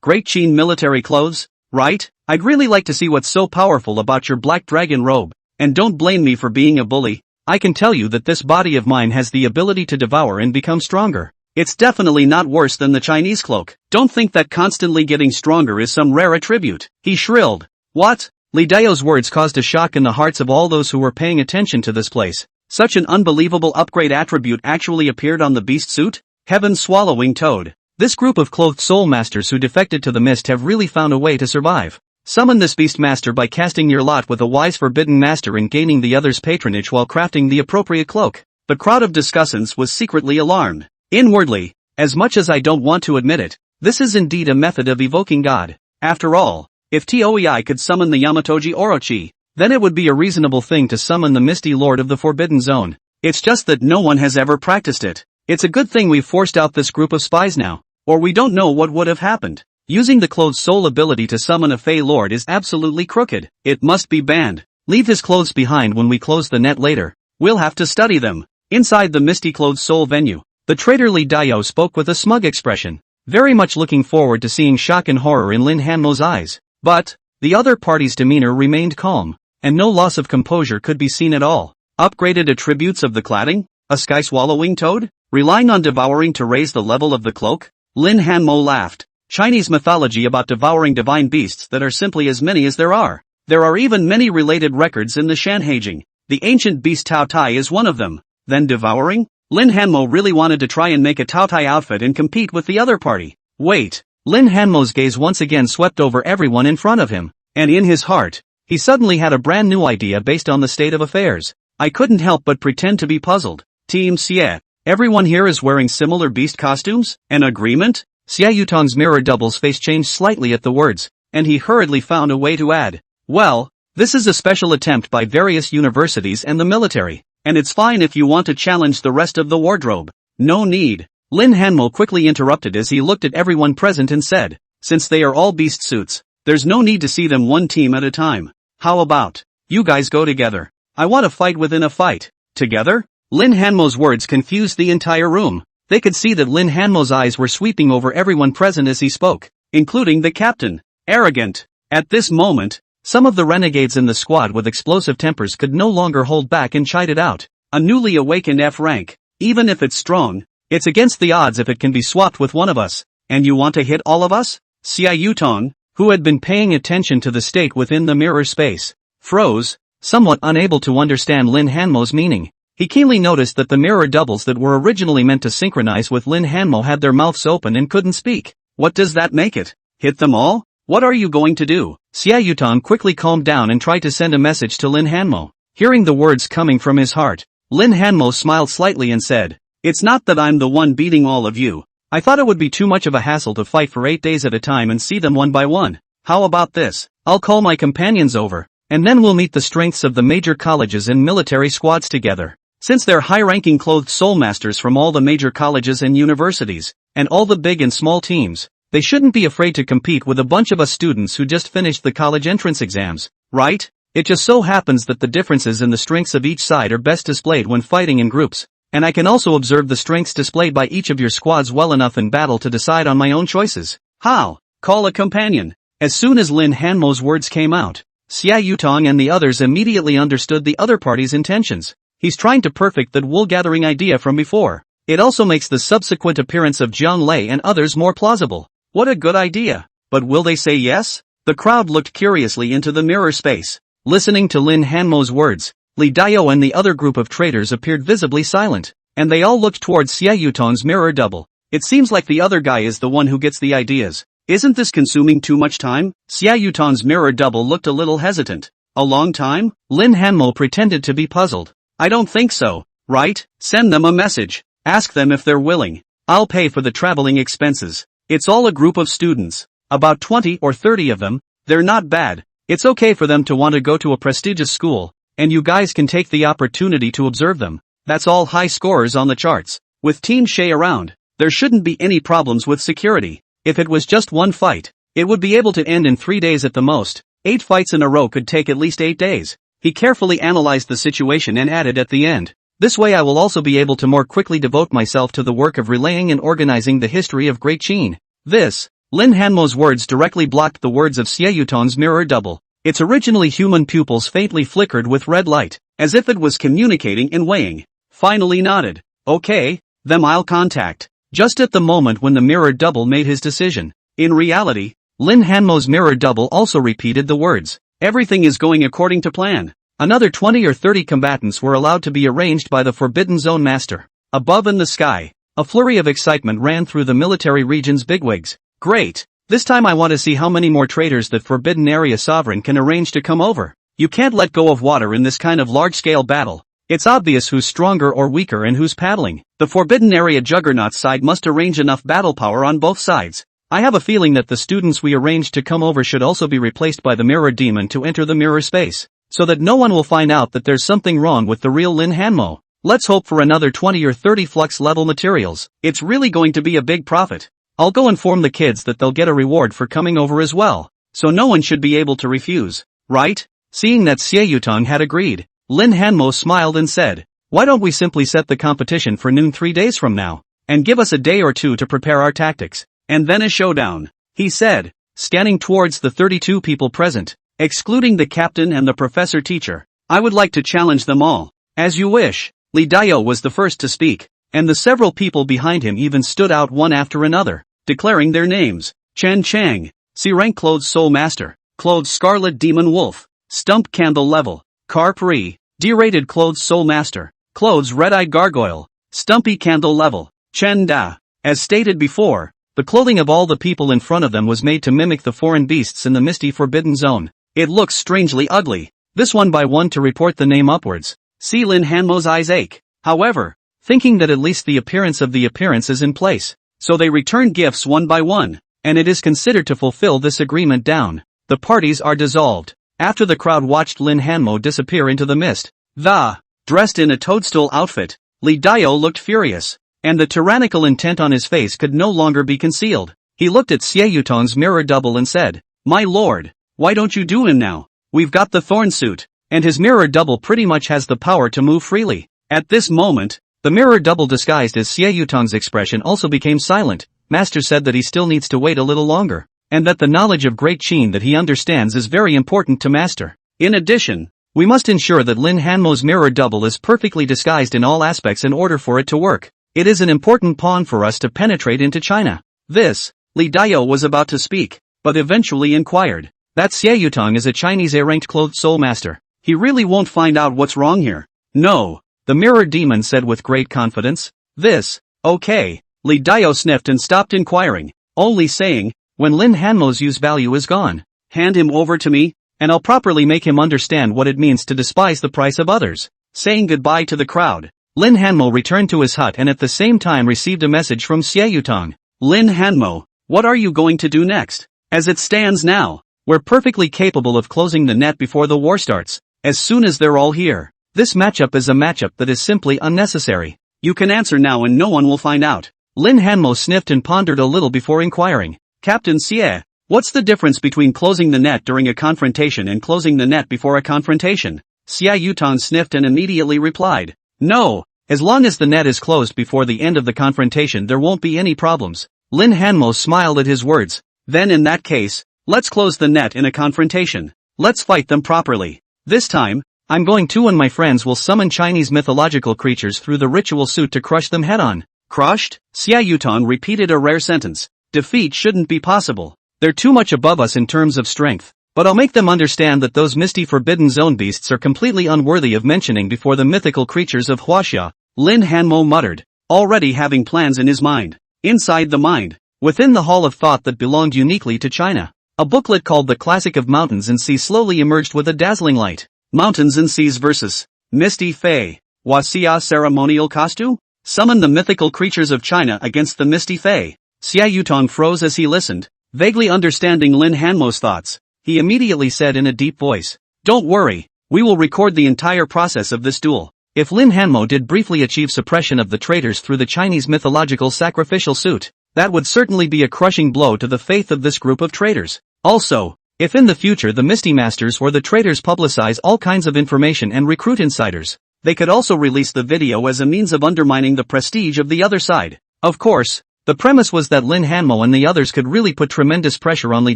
Great Qin military clothes, right? I'd really like to see what's so powerful about your black dragon robe, and don't blame me for being a bully. I can tell you that this body of mine has the ability to devour and become stronger. It's definitely not worse than the Chinese cloak. Don't think that constantly getting stronger is some rare attribute," he shrilled. "What?" Li Dio's words caused a shock in the hearts of all those who were paying attention to this place. Such an unbelievable upgrade attribute actually appeared on the beast suit? Heaven-swallowing toad. This group of clothed soul masters who defected to the mist have really found a way to survive. Summon this beast master by casting your lot with a wise forbidden master and gaining the other's patronage while crafting the appropriate cloak. The crowd of discussants was secretly alarmed. Inwardly, as much as I don't want to admit it, this is indeed a method of evoking God. After all, if Toei could summon the Yamatoji Orochi, then it would be a reasonable thing to summon the Misty Lord of the Forbidden Zone. It's just that no one has ever practiced it. It's a good thing we've forced out this group of spies now, or we don't know what would have happened. Using the clothed soul ability to summon a Fey Lord is absolutely crooked. It must be banned. Leave his clothes behind when we close the net later. We'll have to study them." Inside the Misty Clothed Soul venue, the traitor Li Dio spoke with a smug expression, very much looking forward to seeing shock and horror in Lin Hanmo's eyes. But the other party's demeanor remained calm, and no loss of composure could be seen at all. Upgraded attributes of the cladding? A sky-swallowing toad? Relying on devouring to raise the level of the cloak? Lin Hanmo laughed. Chinese mythology about devouring divine beasts that are simply as many as there are. There are even many related records in the Shanhaijing. The ancient beast Tao Tai is one of them. Then devouring? Lin Hanmo really wanted to try and make a Tao Tai outfit and compete with the other party. Wait. Lin Hanmo's gaze once again swept over everyone in front of him, and in his heart, he suddenly had a brand new idea based on the state of affairs. I couldn't help but pretend to be puzzled. Team Xie, everyone here is wearing similar beast costumes? An agreement? Xia Yutan's mirror double's face changed slightly at the words, and he hurriedly found a way to add, "Well, this is a special attempt by various universities and the military, and it's fine if you want to challenge the rest of the wardrobe. No need. Lin Hanmo quickly interrupted as he looked at everyone present and said, since they are all beast suits, there's no need to see them one team at a time. How about you guys go together? I want to fight within a fight. Together? Lin Hanmo's words confused the entire room. They could see that Lin Hanmo's eyes were sweeping over everyone present as he spoke, including the captain. Arrogant. At this moment, some of the renegades in the squad with explosive tempers could no longer hold back and chided out. A newly awakened F rank. Even if it's strong, it's against the odds if it can be swapped with one of us. And you want to hit all of us? Xia Yutong, who had been paying attention to the state within the mirror space, froze, somewhat unable to understand Lin Hanmo's meaning. He keenly noticed that the mirror doubles that were originally meant to synchronize with Lin Hanmo had their mouths open and couldn't speak. What does that make it? Hit them all? What are you going to do? Xia Yutong quickly calmed down and tried to send a message to Lin Hanmo. Hearing the words coming from his heart, Lin Hanmo smiled slightly and said, it's not that I'm the one beating all of you. I thought it would be too much of a hassle to fight for 8 days at a time and see them one by one. How about this? I'll call my companions over, and then we'll meet the strengths of the major colleges and military squads together. Since they're high-ranking clothed soul masters from all the major colleges and universities, and all the big and small teams, they shouldn't be afraid to compete with a bunch of us students who just finished the college entrance exams, right? It just so happens that the differences in the strengths of each side are best displayed when fighting in groups. And I can also observe the strengths displayed by each of your squads well enough in battle to decide on my own choices. How? Call a companion. As soon as Lin Hanmo's words came out, Xia Yutong and the others immediately understood the other party's intentions. He's trying to perfect that wool-gathering idea from before. It also makes the subsequent appearance of Jiang Lei and others more plausible. What a good idea. But will they say yes? The crowd looked curiously into the mirror space. Listening to Lin Hanmo's words, Li Daiyou and the other group of traitors appeared visibly silent, and they all looked towards Xia Yutong's mirror double. It seems like the other guy is the one who gets the ideas. Isn't this consuming too much time? Xia Yutong's mirror double looked a little hesitant. A long time? Lin Hanmo pretended to be puzzled. I don't think so, right? Send them a message. Ask them if they're willing. I'll pay for the traveling expenses. It's all a group of students. About 20 or 30 of them. They're not bad. It's okay for them to want to go to a prestigious school, and you guys can take the opportunity to observe them. That's all high scorers on the charts. With Team Shay around, there shouldn't be any problems with security. If it was just one fight, it would be able to end in 3 days at the most. 8 fights in a row could take at least 8 days. He carefully analyzed the situation and added at the end, this way I will also be able to more quickly devote myself to the work of relaying and organizing the history of Great Qin. This, Lin Hanmo's words directly blocked the words of Xia Yutong's mirror double. Its originally human pupils faintly flickered with red light, as if it was communicating and weighing. Finally nodded. Okay, them I'll contact. Just at the moment when the mirror double made his decision. In reality, Lin Hanmo's mirror double also repeated the words. Everything is going according to plan. Another 20 or 30 combatants were allowed to be arranged by the Forbidden Zone Master. Above in the sky, a flurry of excitement ran through the military region's bigwigs. Great! This time I want to see how many more traders that Forbidden Area Sovereign can arrange to come over. You can't let go of water in this kind of large-scale battle. It's obvious who's stronger or weaker and who's paddling. The Forbidden Area Juggernaut side must arrange enough battle power on both sides. I have a feeling that the students we arranged to come over should also be replaced by the Mirror Demon to enter the mirror space, so that no one will find out that there's something wrong with the real Lin Hanmo. Let's hope for another 20 or 30 flux level materials. It's really going to be a big profit. I'll go inform the kids that they'll get a reward for coming over as well, so no one should be able to refuse, right? Seeing that Xie Yutong had agreed, Lin Hanmo smiled and said, why don't we simply set the competition for noon 3 days from now, and give us a day or two to prepare our tactics, and then a showdown, he said, scanning towards the 32 people present, excluding the captain and the professor-teacher. I would like to challenge them all. As you wish. Li Daiyou was the first to speak, and the several people behind him even stood out one after another, declaring their names. Chen Chang, C-rank Clothes Soul Master, Clothes Scarlet Demon Wolf, Stump Candle Level, Carp Re, D-rated Clothes Soul Master, Clothes Red-Eyed Gargoyle, Stumpy Candle Level, Chen Da. As stated before, the clothing of all the people in front of them was made to mimic the foreign beasts in the misty forbidden zone. It looks strangely ugly. This one by one to report the name upwards. See Lin Hanmo's eyes ache. However, thinking that at least the appearance of the appearance is in place, so they return gifts one by one, and it is considered to fulfill this agreement down. The parties are dissolved. After the crowd watched Lin Hanmo disappear into the mist, dressed in a toadstool outfit, Li Daiyou looked furious. and the tyrannical intent on his face could no longer be concealed. He looked at Xie Yutong's mirror double and said, "My lord, why don't you do him now? We've got the thorn suit." And his mirror double pretty much has the power to move freely. At this moment, the mirror double disguised as Xie Yutong's expression also became silent. Master said that he still needs to wait a little longer, and that the knowledge of Great Qin that he understands is very important to master. In addition, we must ensure that Lin Hanmo's mirror double is perfectly disguised in all aspects in order for it to work. It is an important pawn for us to penetrate into China. This, Li Dao was about to speak, but eventually inquired. That Xie Yutong is a Chinese A-ranked clothed soul master. He really won't find out what's wrong here. No, the mirror demon said with great confidence. This, okay. Li Dao sniffed and stopped inquiring, only saying, when Lin Hanmo's use value is gone, hand him over to me, and I'll properly make him understand what it means to despise the price of others. Saying goodbye to the crowd, Lin Hanmo returned to his hut and at the same time received a message from Xie Yutong. Lin Hanmo, what are you going to do next? As it stands now, we're perfectly capable of closing the net before the war starts, as soon as they're all here. This matchup is a matchup that is simply unnecessary. You can answer now and no one will find out. Lin Hanmo sniffed and pondered a little before inquiring. Captain Xie, what's the difference between closing the net during a confrontation and closing the net before a confrontation? Xie Yutong sniffed and immediately replied. No, as long as the net is closed before the end of the confrontation there won't be any problems. Lin Hanmo smiled at his words. Then in that case, let's close the net in a confrontation. Let's fight them properly. This time, I'm going to and my friends will summon Chinese mythological creatures through the ritual suit to crush them head-on. Crushed? Xie Yutong repeated a rare sentence. Defeat shouldn't be possible. They're too much above us in terms of strength. But I'll make them understand that those misty forbidden zone beasts are completely unworthy of mentioning before the mythical creatures of Huaxia. Lin Hanmo muttered, already having plans in his mind. Inside the mind, within the hall of thought that belonged uniquely to China, a booklet called The Classic of Mountains and Seas slowly emerged with a dazzling light. Mountains and Seas vs. Misty Fae. Huaxia ceremonial costume? Summon the mythical creatures of China against the Misty Fae. Xie Yutong froze as he listened, vaguely understanding Lin Hanmo's thoughts. He immediately said in a deep voice, don't worry, we will record the entire process of this duel. If Lin Hanmo did briefly achieve suppression of the traitors through the Chinese mythological sacrificial suit, that would certainly be a crushing blow to the faith of this group of traitors. Also, if in the future the Misty Masters or the traitors publicize all kinds of information and recruit insiders, they could also release the video as a means of undermining the prestige of the other side. Of course, the premise was that Lin Hanmo and the others could really put tremendous pressure on Li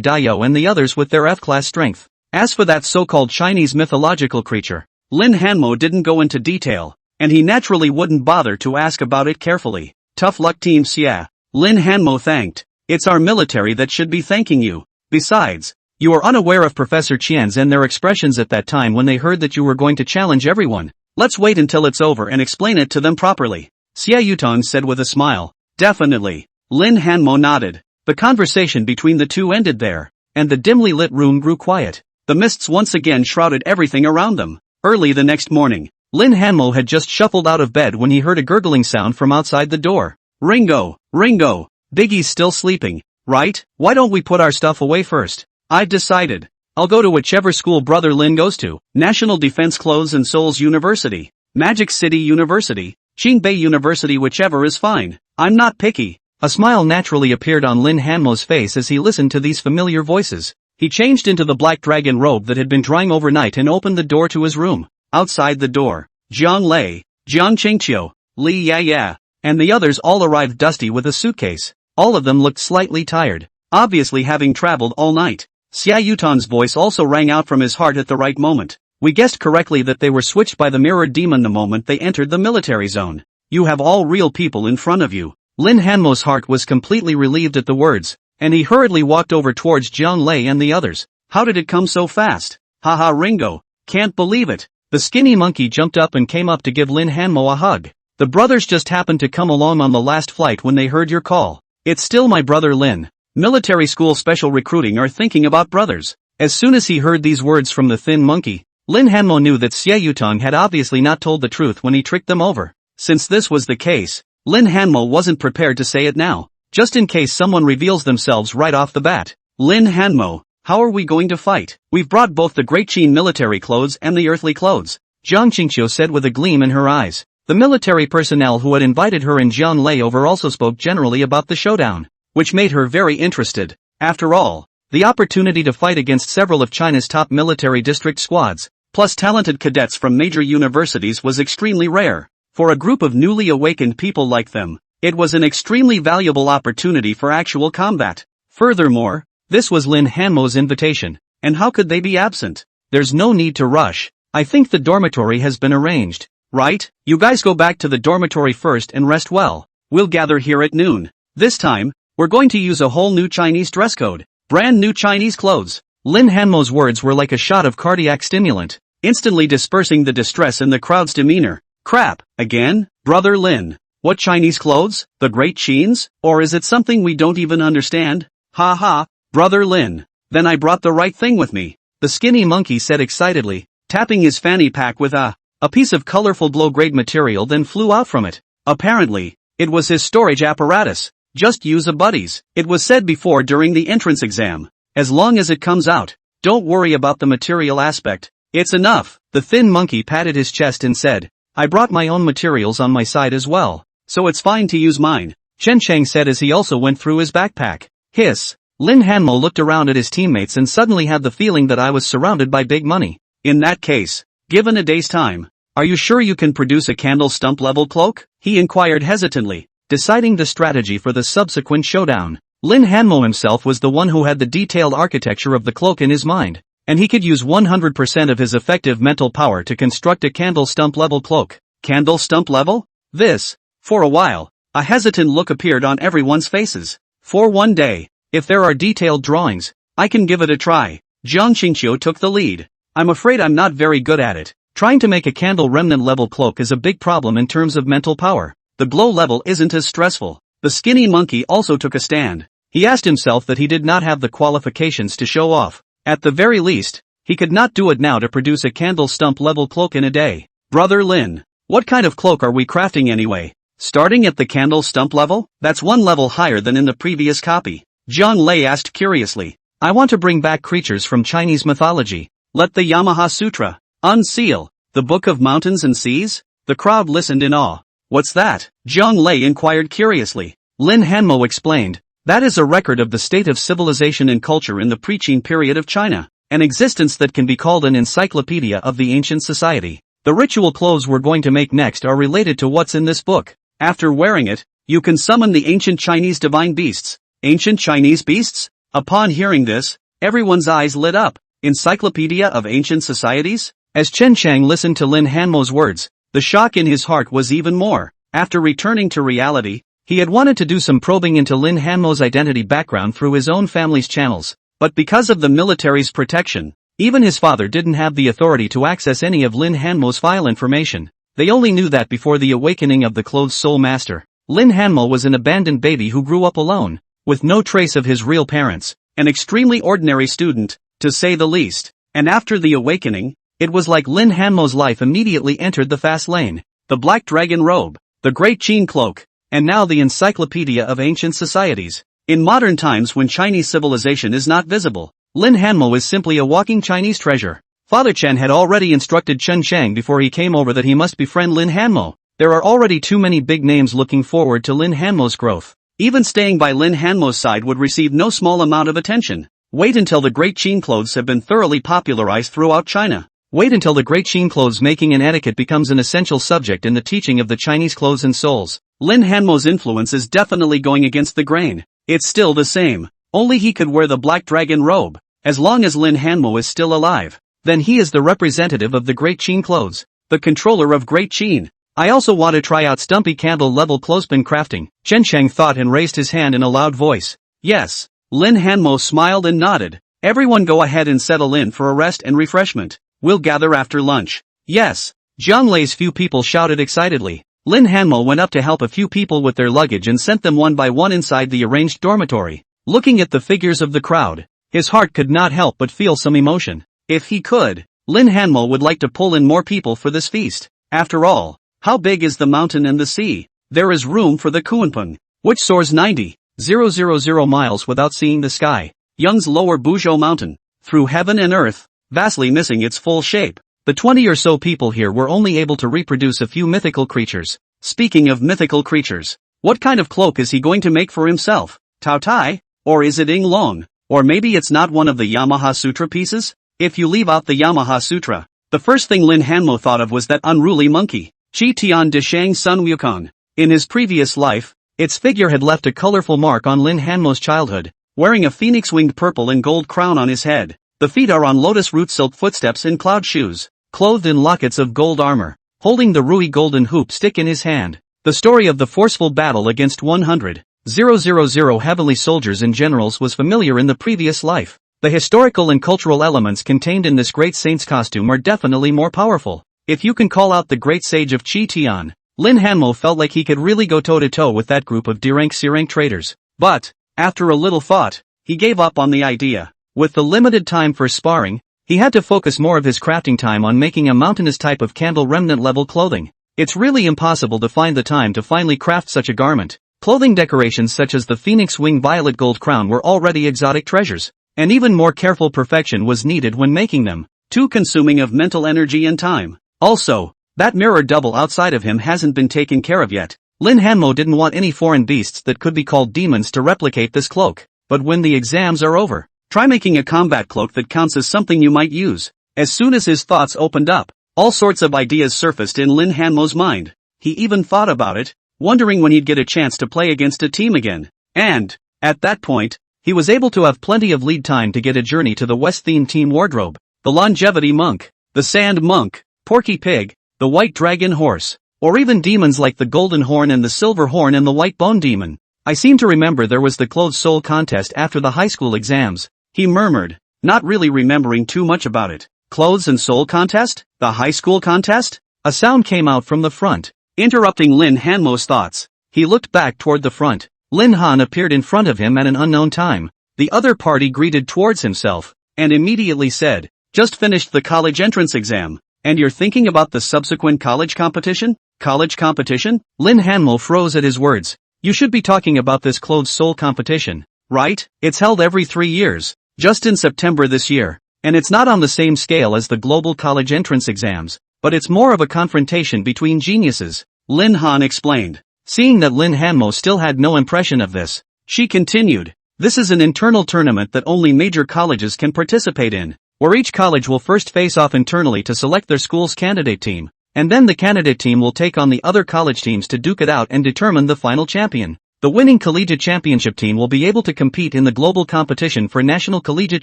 Dao and the others with their F-class strength. As for that so-called Chinese mythological creature, Lin Hanmo didn't go into detail, and he naturally wouldn't bother to ask about it carefully. Tough luck Team Xie. Lin Hanmo thanked. It's our military that should be thanking you. Besides, you are unaware of Professor Qian's and their expressions at that time when they heard that you were going to challenge everyone. Let's wait until it's over and explain it to them properly. Xie Yutong said with a smile. Definitely. Lin Hanmo nodded. The conversation between the two ended there, and the dimly lit room grew quiet. The mists once again shrouded everything around them. Early the next morning, Lin Hanmo had just shuffled out of bed when he heard a gurgling sound from outside the door. Ringo, Ringo, Biggie's still sleeping, right? Why don't we put our stuff away first? I've decided. I'll go to whichever school brother Lin goes to. National Defense Clothes and Souls University, Magic City University, Qingbei University, whichever is fine. I'm not picky. A smile naturally appeared on Lin Hanmo's face as he listened to these familiar voices. He changed into the black dragon robe that had been drying overnight and opened the door to his room. Outside the door, Jiang Lei, Jiang Qingqiu, Li Ya, and the others all arrived dusty with a suitcase. All of them looked slightly tired, obviously having traveled all night. Xie Yutong's voice also rang out from his heart at the right moment. We guessed correctly that they were switched by the mirror demon the moment they entered the military zone. You have all real people in front of you. Lin Hanmo's heart was completely relieved at the words, and he hurriedly walked over towards Jiang Lei and the others. How did it come so fast? Haha Ringo, can't believe it. The skinny monkey jumped up and came up to give Lin Hanmo a hug. The brothers just happened to come along on the last flight when they heard your call. It's still my brother Lin. Military school special recruiting are thinking about brothers. As soon as he heard these words from the thin monkey, Lin Hanmo knew that Xie Yutong had obviously not told the truth when he tricked them over. Since this was the case, Lin Hanmo wasn't prepared to say it now, just in case someone reveals themselves right off the bat. Lin Hanmo, how are we going to fight? We've brought both the Great Qin military clothes and the earthly clothes, Jiang Qingqiu said with a gleam in her eyes. The military personnel who had invited her and Jiang Lei over also spoke generally about the showdown, which made her very interested. After all, the opportunity to fight against several of China's top military district squads, plus talented cadets from major universities was extremely rare. For a group of newly awakened people like them, it was an extremely valuable opportunity for actual combat. Furthermore, this was Lin Hanmo's invitation, and how could they be absent? There's no need to rush. I think the dormitory has been arranged, right? You guys go back to the dormitory first and rest well. We'll gather here at noon. This time, we're going to use a whole new Chinese dress code. Brand new Chinese clothes. Lin Hanmo's words were like a shot of cardiac stimulant, instantly dispersing the distress in the crowd's demeanor. Crap, again? Brother Lin. What Chinese clothes? The Great Qins? Or is it something we don't even understand? Ha ha, Brother Lin. Then I brought the right thing with me. The skinny monkey said excitedly, tapping his fanny pack with a piece of colorful blow-grade material then flew out from it. Apparently, it was his storage apparatus. Just use a buddies. It was said before during the entrance exam. As long as it comes out, don't worry about the material aspect. It's enough. The thin monkey patted his chest and said, I brought my own materials on my side as well, so it's fine to use mine. Chen Chang said as he also went through his backpack. Hiss. Lin Hanmo looked around at his teammates and suddenly had the feeling that I was surrounded by big money. In that case, given a day's time, are you sure you can produce a candle stump level cloak? He inquired hesitantly, deciding the strategy for the subsequent showdown. Lin Hanmo himself was the one who had the detailed architecture of the cloak in his mind, and he could use 100% of his effective mental power to construct a candle stump level cloak. Candle stump level? This. For a while, a hesitant look appeared on everyone's faces. For one day, if there are detailed drawings, I can give it a try. Jiang Qingqiu took the lead. I'm afraid I'm not very good at it. Trying to make a candle remnant level cloak is a big problem in terms of mental power. The glow level isn't as stressful. The skinny monkey also took a stand. He asked himself that he did not have the qualifications to show off. At the very least, he could not do it now to produce a candle stump level cloak in a day. Brother Lin, what kind of cloak are we crafting anyway? Starting at the candle stump level? That's one level higher than in the previous copy. Jiang Lei asked curiously. I want to bring back creatures from Chinese mythology. Let the Yamaha Sutra unseal the Book of Mountains and Seas? The crowd listened in awe. What's that? Jiang Lei inquired curiously. Lin Hanmo explained. That is a record of the state of civilization and culture in the pre-Qin period of China, an existence that can be called an encyclopedia of the ancient society. The ritual clothes we're going to make next are related to what's in this book. After wearing it, you can summon the ancient Chinese divine beasts. Ancient Chinese beasts? Upon hearing this, everyone's eyes lit up. Encyclopedia of Ancient Societies? As Chen Chang listened to Lin Hanmo's words, the shock in his heart was even more. After returning to reality, he had wanted to do some probing into Lin Hanmo's identity background through his own family's channels, but because of the military's protection, even his father didn't have the authority to access any of Lin Hanmo's file information. They only knew that before the awakening of the clothes soul master, Lin Hanmo was an abandoned baby who grew up alone, with no trace of his real parents, an extremely ordinary student, to say the least. And after the awakening, it was like Lin Hanmo's life immediately entered the fast lane. The Black Dragon Robe, the Great Qin Cloak, and now the Encyclopedia of Ancient Societies. In modern times when Chinese civilization is not visible, Lin Hanmo is simply a walking Chinese treasure. Father Chen had already instructed Chen Chang before he came over that he must befriend Lin Hanmo. There are already too many big names looking forward to Lin Hanmo's growth. Even staying by Lin Hanmo's side would receive no small amount of attention. Wait until the Great Qin clothes have been thoroughly popularized throughout China. Wait until the Great Qin clothes making and etiquette becomes an essential subject in the teaching of the Chinese clothes and souls. Lin Hanmo's influence is definitely going against the grain. It's still the same. Only he could wear the Black Dragon Robe. As long as Lin Hanmo is still alive, then he is the representative of the Great Qin clothes, the controller of Great Qin. I also want to try out Stumpy Candle level clothespin crafting. Chen Chang thought and raised his hand in a loud voice. Yes. Lin Hanmo smiled and nodded. Everyone go ahead and settle in for a rest and refreshment. We'll gather after lunch. Yes. Jiang Lei's few people shouted excitedly. Lin Hanmo went up to help a few people with their luggage and sent them one by one inside the arranged dormitory. Looking at the figures of the crowd, his heart could not help but feel some emotion. If he could, Lin Hanmo would like to pull in more people for this feast. After all, how big is the mountain and the sea? There is room for the Kunpeng, which soars 90,000 miles without seeing the sky. Yang's lower Buzhou mountain, through heaven and earth, vastly missing its full shape. The 20 or so people here were only able to reproduce a few mythical creatures. Speaking of mythical creatures, what kind of cloak is he going to make for himself? Tao Tai? Or is it Ing Long? Or maybe it's not one of the Yamaha Sutra pieces? If you leave out the Yamaha Sutra, the first thing Lin Hanmo thought of was that unruly monkey, Chi Tian de Shang Sun Wukong. In his previous life, its figure had left a colorful mark on Lin Hanmo's childhood, wearing a phoenix-winged purple and gold crown on his head. The feet are on lotus root silk footsteps in cloud shoes, clothed in lockets of gold armor, holding the Rui golden hoop stick in his hand. The story of the forceful battle against 100,000 heavenly soldiers and generals was familiar in the previous life. The historical and cultural elements contained in this great saint's costume are definitely more powerful. If you can call out the great sage of Chi Tian, Lin Hanmo felt like he could really go toe-to-toe with that group of D-rank C-rank traitors. But, after a little thought, he gave up on the idea. With the limited time for sparring, he had to focus more of his crafting time on making a mountainous type of candle remnant level clothing. It's really impossible to find the time to finally craft such a garment. Clothing decorations such as the phoenix wing violet gold crown were already exotic treasures, and even more careful perfection was needed when making them, too consuming of mental energy and time. Also, that mirror double outside of him hasn't been taken care of yet. Lin Hanmo didn't want any foreign beasts that could be called demons to replicate this cloak. But when the exams are over, try making a combat cloak that counts as something you might use. As soon as his thoughts opened up, all sorts of ideas surfaced in Lin Hanmo's mind. He even thought about it, wondering when he'd get a chance to play against a team again. And, at that point, he was able to have plenty of lead time to get a journey to the West-themed team wardrobe. The Longevity Monk, the Sand Monk, Porky Pig, the White Dragon Horse, or even demons like the Golden Horn and the Silver Horn and the White Bone Demon. I seem to remember there was the Clothes Soul contest after the high school exams, he murmured, not really remembering too much about it. Clothes and Soul contest? The high school contest? A sound came out from the front, interrupting Lin Hanmo's thoughts. He looked back toward the front. Lin Han appeared in front of him at an unknown time. The other party greeted towards himself, and immediately said, "Just finished the college entrance exam, and you're thinking about the subsequent college competition?" College competition? Lin Hanmo froze at his words. You should be talking about this Clothes Soul competition, right? It's held every 3 years, just in September this year, and it's not on the same scale as the global college entrance exams, but it's more of a confrontation between geniuses, Lin Han explained. Seeing that Lin Hanmo still had no impression of this, she continued, "This is an internal tournament that only major colleges can participate in, where each college will first face off internally to select their school's candidate team, and then the candidate team will take on the other college teams to duke it out and determine the final champion. The winning collegiate championship team will be able to compete in the global competition for national collegiate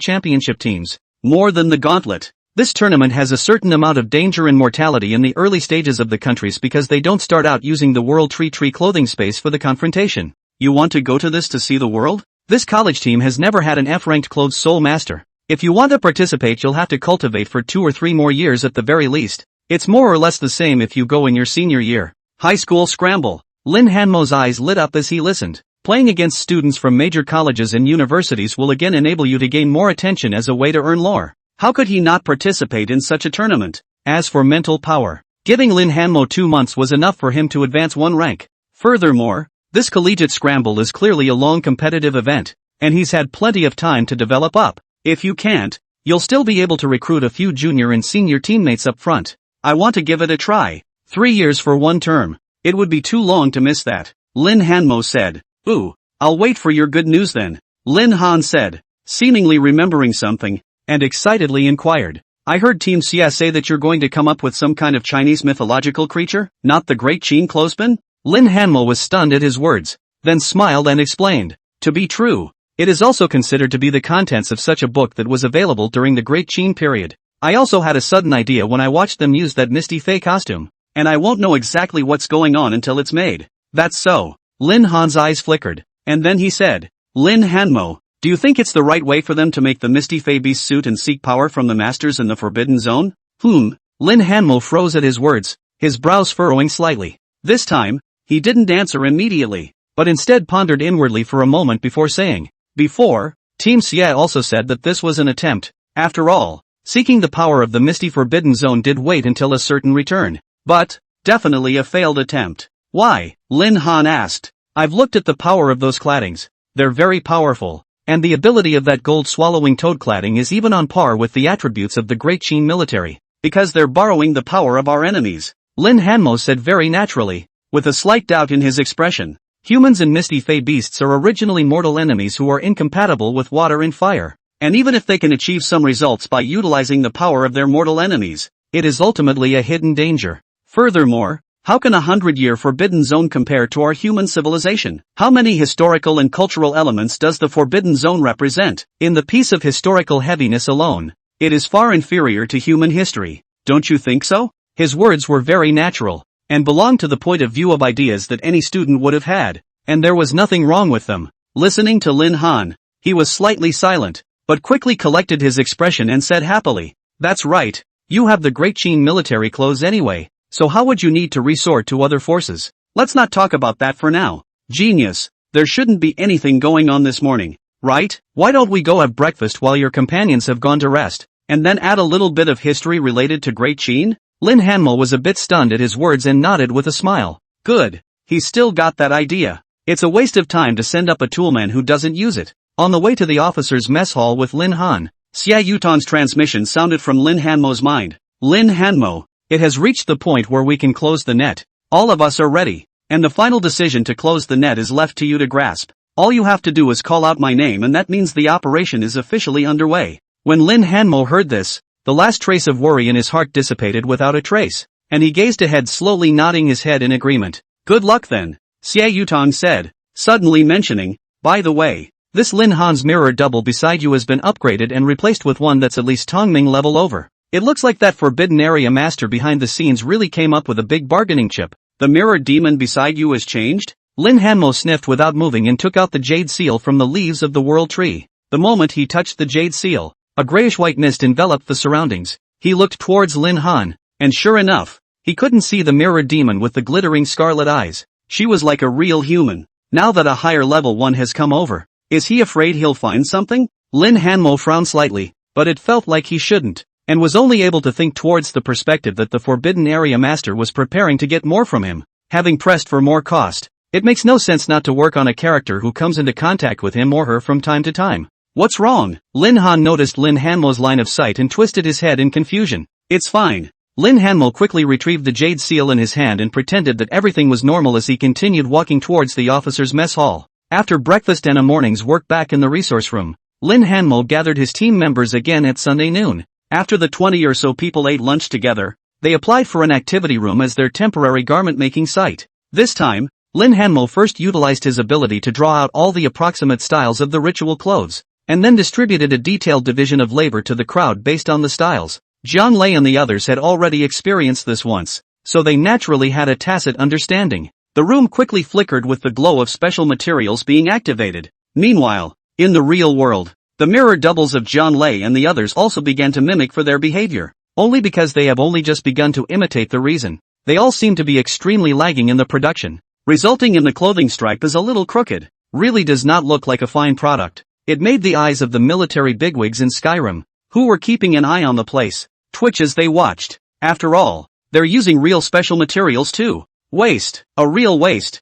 championship teams. More than the gauntlet. This tournament has a certain amount of danger and mortality in the early stages of the countries because they don't start out using the World Tree clothing space for the confrontation. You want to go to this to see the world? This college team has never had an F-ranked Clothes Soul master. If you want to participate, you'll have to cultivate for 2 or 3 more years at the very least. It's more or less the same if you go in your senior year. High school scramble. Lin Hanmo's eyes lit up as he listened. Playing against students from major colleges and universities will again enable you to gain more attention as a way to earn lore. How could he not participate in such a tournament? As for mental power, giving Lin Hanmo 2 months was enough for him to advance 1 rank. Furthermore, this collegiate scramble is clearly a long competitive event, and he's had plenty of time to develop up. If you can't, you'll still be able to recruit a few junior and senior teammates up front. I want to give it a try. 3 years for 1 term. It would be too long to miss that. Lin Hanmo said. Ooh, I'll wait for your good news then. Lin Han said, seemingly remembering something, and excitedly inquired. I heard Team Xia say that you're going to come up with some kind of Chinese mythological creature, not the Great Qin clothespin? Lin Hanmo was stunned at his words, then smiled and explained. To be true, it is also considered to be the contents of such a book that was available during the Great Qin period. I also had a sudden idea when I watched them use that Misty Fae costume, and I won't know exactly what's going on until it's made. That's so. Lin Han's eyes flickered, and then he said, Lin Hanmo, do you think it's the right way for them to make the Misty Fae beast suit and seek power from the masters in the Forbidden Zone? Lin Hanmo froze at his words, his brows furrowing slightly. This time, he didn't answer immediately, but instead pondered inwardly for a moment before saying, before, Team Xia also said that this was an attempt. After all, seeking the power of the Misty Forbidden Zone did wait until a certain return. But, definitely a failed attempt. Why? Lin Han asked. I've looked at the power of those claddings. They're very powerful. And the ability of that gold swallowing toad cladding is even on par with the attributes of the Great Qin military. Because they're borrowing the power of our enemies, Lin Hanmo said very naturally, with a slight doubt in his expression. Humans and misty fey beasts are originally mortal enemies who are incompatible with water and fire. And even if they can achieve some results by utilizing the power of their mortal enemies, it is ultimately a hidden danger. Furthermore, how can a 100-year forbidden zone compare to our human civilization? How many historical and cultural elements does the forbidden zone represent? In the piece of historical heaviness alone, it is far inferior to human history. Don't you think so? His words were very natural, and belonged to the point of view of ideas that any student would have had, and there was nothing wrong with them. Listening to Lin Han, he was slightly silent, but quickly collected his expression and said happily, "That's right, you have the Great Qin military clothes anyway. So how would you need to resort to other forces? Let's not talk about that for now. Genius, there shouldn't be anything going on this morning, right? Why don't we go have breakfast while your companions have gone to rest, and then add a little bit of history related to Great Qin?" Lin Hanmo was a bit stunned at his words and nodded with a smile. Good, he's still got that idea. It's a waste of time to send up a toolman who doesn't use it. On the way to the officers' mess hall with Lin Han, Xia Yutong's transmission sounded from Lin Hanmo's mind. Lin Hanmo, it has reached the point where we can close the net. All of us are ready, and the final decision to close the net is left to you to grasp. All you have to do is call out my name and that means the operation is officially underway. When Lin Hanmo heard this, the last trace of worry in his heart dissipated without a trace, and he gazed ahead slowly nodding his head in agreement. Good luck then, Xia Yutong said, suddenly mentioning, by the way, this Lin Han's mirror double beside you has been upgraded and replaced with one that's at least Tongming level over. It looks like that forbidden area master behind the scenes really came up with a big bargaining chip. The mirror demon beside you has changed? Lin Hanmo sniffed without moving and took out the jade seal from the leaves of the world tree. The moment he touched the jade seal, a grayish-white mist enveloped the surroundings. He looked towards Lin Han, and sure enough, he couldn't see the mirror demon with the glittering scarlet eyes. She was like a real human. Now that a higher level one has come over, is he afraid he'll find something? Lin Hanmo frowned slightly, but it felt like he shouldn't, and was only able to think towards the perspective that the Forbidden Area Master was preparing to get more from him, having pressed for more cost. It makes no sense not to work on a character who comes into contact with him or her from time to time. What's wrong? Lin Han noticed Lin Hanmo's line of sight and twisted his head in confusion. It's fine. Lin Hanmo quickly retrieved the jade seal in his hand and pretended that everything was normal as he continued walking towards the officers' mess hall. After breakfast and a morning's work back in the resource room, Lin Hanmo gathered his team members again at Sunday noon. After the 20 or so people ate lunch together, they applied for an activity room as their temporary garment-making site. This time, Lin Hanmo first utilized his ability to draw out all the approximate styles of the ritual clothes, and then distributed a detailed division of labor to the crowd based on the styles. Jiang Lei and the others had already experienced this once, so they naturally had a tacit understanding. The room quickly flickered with the glow of special materials being activated. Meanwhile, in the real world, the mirror doubles of Jiang Lei and the others also began to mimic for their behavior, only because they have only just begun to imitate the reason. They all seem to be extremely lagging in the production, resulting in the clothing stripe is a little crooked. Really does not look like a fine product. It made the eyes of the military bigwigs in Skyrim, who were keeping an eye on the place, twitch as they watched. After all, they're using real special materials too. Waste, a real waste.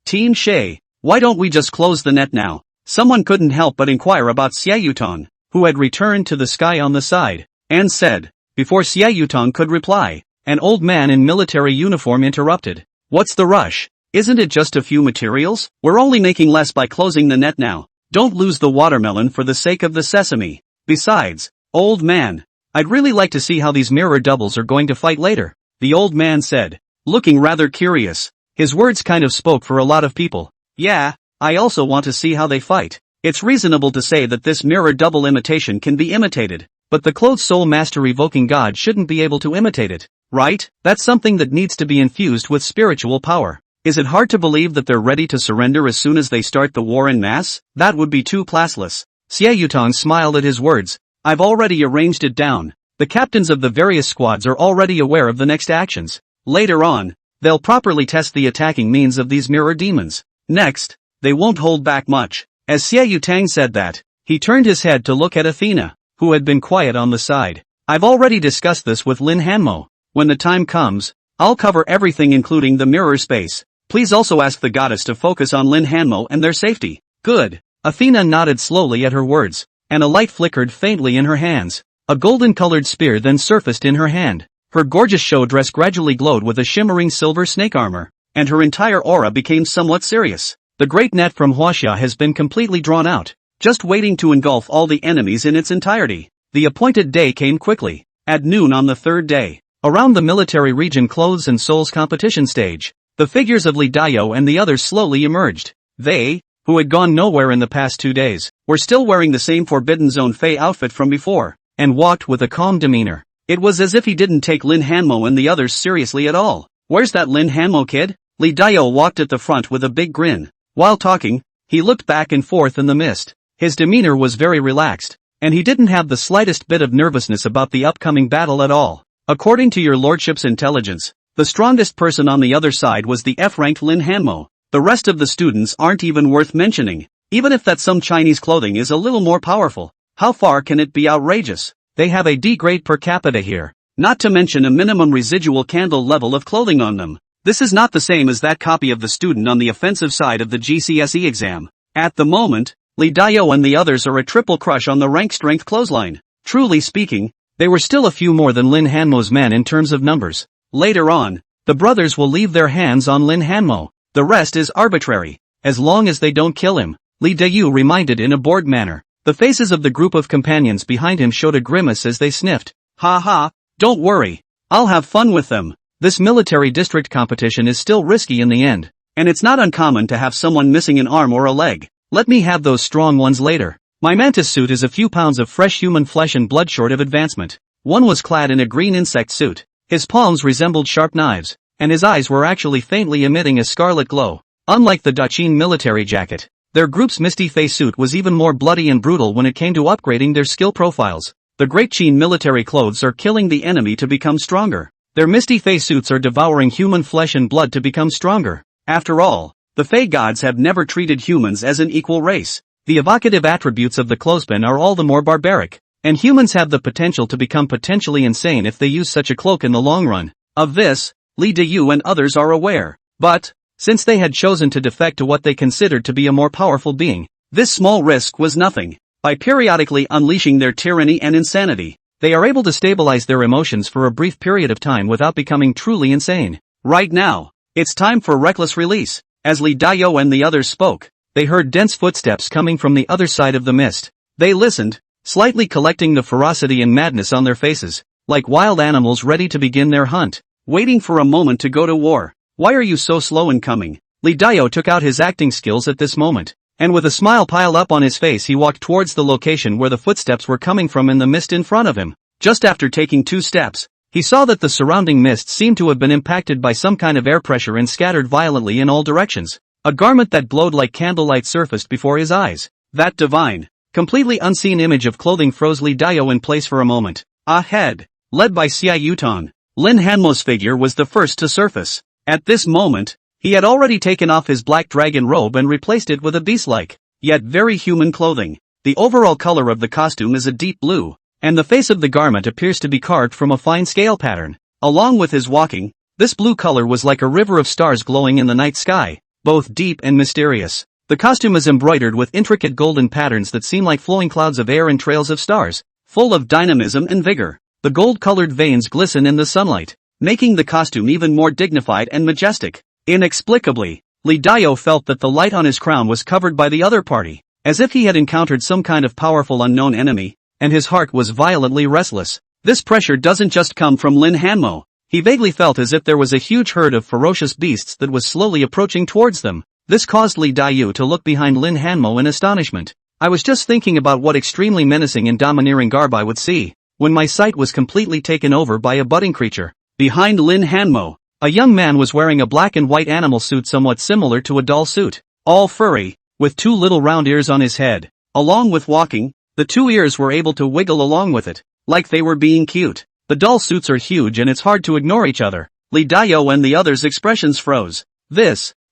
Team Shay, why don't we just close the net now? Someone couldn't help but inquire about Xia Yutong, who had returned to the sky on the side, and said, before Xia Yutong could reply, an old man in military uniform interrupted. What's the rush? Isn't it just a few materials? We're only making less by closing the net now. Don't lose the watermelon for the sake of the sesame. Besides, old man, I'd really like to see how these mirror doubles are going to fight later, the old man said, looking rather curious. His words kind of spoke for a lot of people. Yeah, I also want to see how they fight. It's reasonable to say that this mirror double imitation can be imitated, but the clothes soul master evoking god shouldn't be able to imitate it, right? That's something that needs to be infused with spiritual power. Is it hard to believe that they're ready to surrender as soon as they start the war en masse? That would be too classless. Xia Yutong smiled at his words. I've already arranged it down. The captains of the various squads are already aware of the next actions. Later on, they'll properly test the attacking means of these mirror demons. Next, they won't hold back much. As Xia Yutang said that, he turned his head to look at Athena, who had been quiet on the side. I've already discussed this with Lin Hanmo. When the time comes, I'll cover everything including the mirror space. Please also ask the goddess to focus on Lin Hanmo and their safety. Good. Athena nodded slowly at her words, and a light flickered faintly in her hands. A golden-colored spear then surfaced in her hand. Her gorgeous show dress gradually glowed with a shimmering silver snake armor, and her entire aura became somewhat serious. The great net from Huaxia has been completely drawn out, just waiting to engulf all the enemies in its entirety. The appointed day came quickly. At noon on the third day, around the military region clothes and souls competition stage, the figures of Li Dao and the others slowly emerged. They, who had gone nowhere in the past 2 days, were still wearing the same Forbidden Zone Fey outfit from before, and walked with a calm demeanor. It was as if he didn't take Lin Hanmo and the others seriously at all. "Where's that Lin Hanmo kid?" Li Dao walked at the front with a big grin. While talking, he looked back and forth in the mist. His demeanor was very relaxed, and he didn't have the slightest bit of nervousness about the upcoming battle at all. According to your lordship's intelligence, the strongest person on the other side was the F-ranked Lin Hanmo. The rest of the students aren't even worth mentioning. Even if that some Chinese clothing is a little more powerful, how far can it be outrageous? They have a D grade per capita here, not to mention a minimum residual candle level of clothing on them. This is not the same as that copy of the student on the offensive side of the GCSE exam. At the moment, Li Dao and the others are a triple crush on the rank strength clothesline. Truly speaking, they were still a few more than Lin Hanmo's men in terms of numbers. Later on, the brothers will leave their hands on Lin Hanmo. The rest is arbitrary, as long as they don't kill him. Li Dao reminded in a bored manner. The faces of the group of companions behind him showed a grimace as they sniffed. "Ha ha, don't worry. I'll have fun with them." This military district competition is still risky in the end, and it's not uncommon to have someone missing an arm or a leg. Let me have those strong ones later. My mantis suit is a few pounds of fresh human flesh and blood short of advancement. One was clad in a green insect suit. His palms resembled sharp knives, and his eyes were actually faintly emitting a scarlet glow. Unlike the Daqin military jacket, their group's Misty Face suit was even more bloody and brutal when it came to upgrading their skill profiles. The Great Qin military clothes are killing the enemy to become stronger. Their Misty Face suits are devouring human flesh and blood to become stronger. After all, the Fey gods have never treated humans as an equal race. The evocative attributes of the clothespin are all the more barbaric, and humans have the potential to become potentially insane if they use such a cloak in the long run. Of this, Li Dao and others are aware. But, since they had chosen to defect to what they considered to be a more powerful being, this small risk was nothing. By periodically unleashing their tyranny and insanity, they are able to stabilize their emotions for a brief period of time without becoming truly insane. Right now, it's time for reckless release. As Li Dao and the others spoke, they heard dense footsteps coming from the other side of the mist. They listened, slightly collecting the ferocity and madness on their faces, like wild animals ready to begin their hunt, waiting for a moment to go to war. "Why are you so slow in coming?" Li Dao took out his acting skills at this moment, and with a smile piled up on his face he walked towards the location where the footsteps were coming from in the mist in front of him. Just after taking 2 steps, he saw that the surrounding mist seemed to have been impacted by some kind of air pressure and scattered violently in all directions. A garment that glowed like candlelight surfaced before his eyes. That divine, completely unseen image of clothing froze Li Dao in place for a moment. Ahead, led by Xia Yutong, Lin Hanmo's figure was the first to surface. At this moment, he had already taken off his black dragon robe and replaced it with a beast-like, yet very human clothing. The overall color of the costume is a deep blue, and the face of the garment appears to be carved from a fine scale pattern. Along with his walking, this blue color was like a river of stars glowing in the night sky, both deep and mysterious. The costume is embroidered with intricate golden patterns that seem like flowing clouds of air and trails of stars, full of dynamism and vigor. The gold-colored veins glisten in the sunlight, making the costume even more dignified and majestic. Inexplicably, Li Dao felt that the light on his crown was covered by the other party, as if he had encountered some kind of powerful unknown enemy, and his heart was violently restless. This pressure doesn't just come from Lin Hanmo. He vaguely felt as if there was a huge herd of ferocious beasts that was slowly approaching towards them. This caused Li Dao to look behind Lin Hanmo in astonishment. "I was just thinking about what extremely menacing and domineering garb I would see, when my sight was completely taken over by a budding creature." Behind Lin Hanmo, a young man was wearing a black and white animal suit somewhat similar to a doll suit, all furry, with 2 little round ears on his head. Along with walking, the 2 ears were able to wiggle along with it, like they were being cute. The doll suits are huge and it's hard to ignore each other. Li Dao and the others' expressions froze.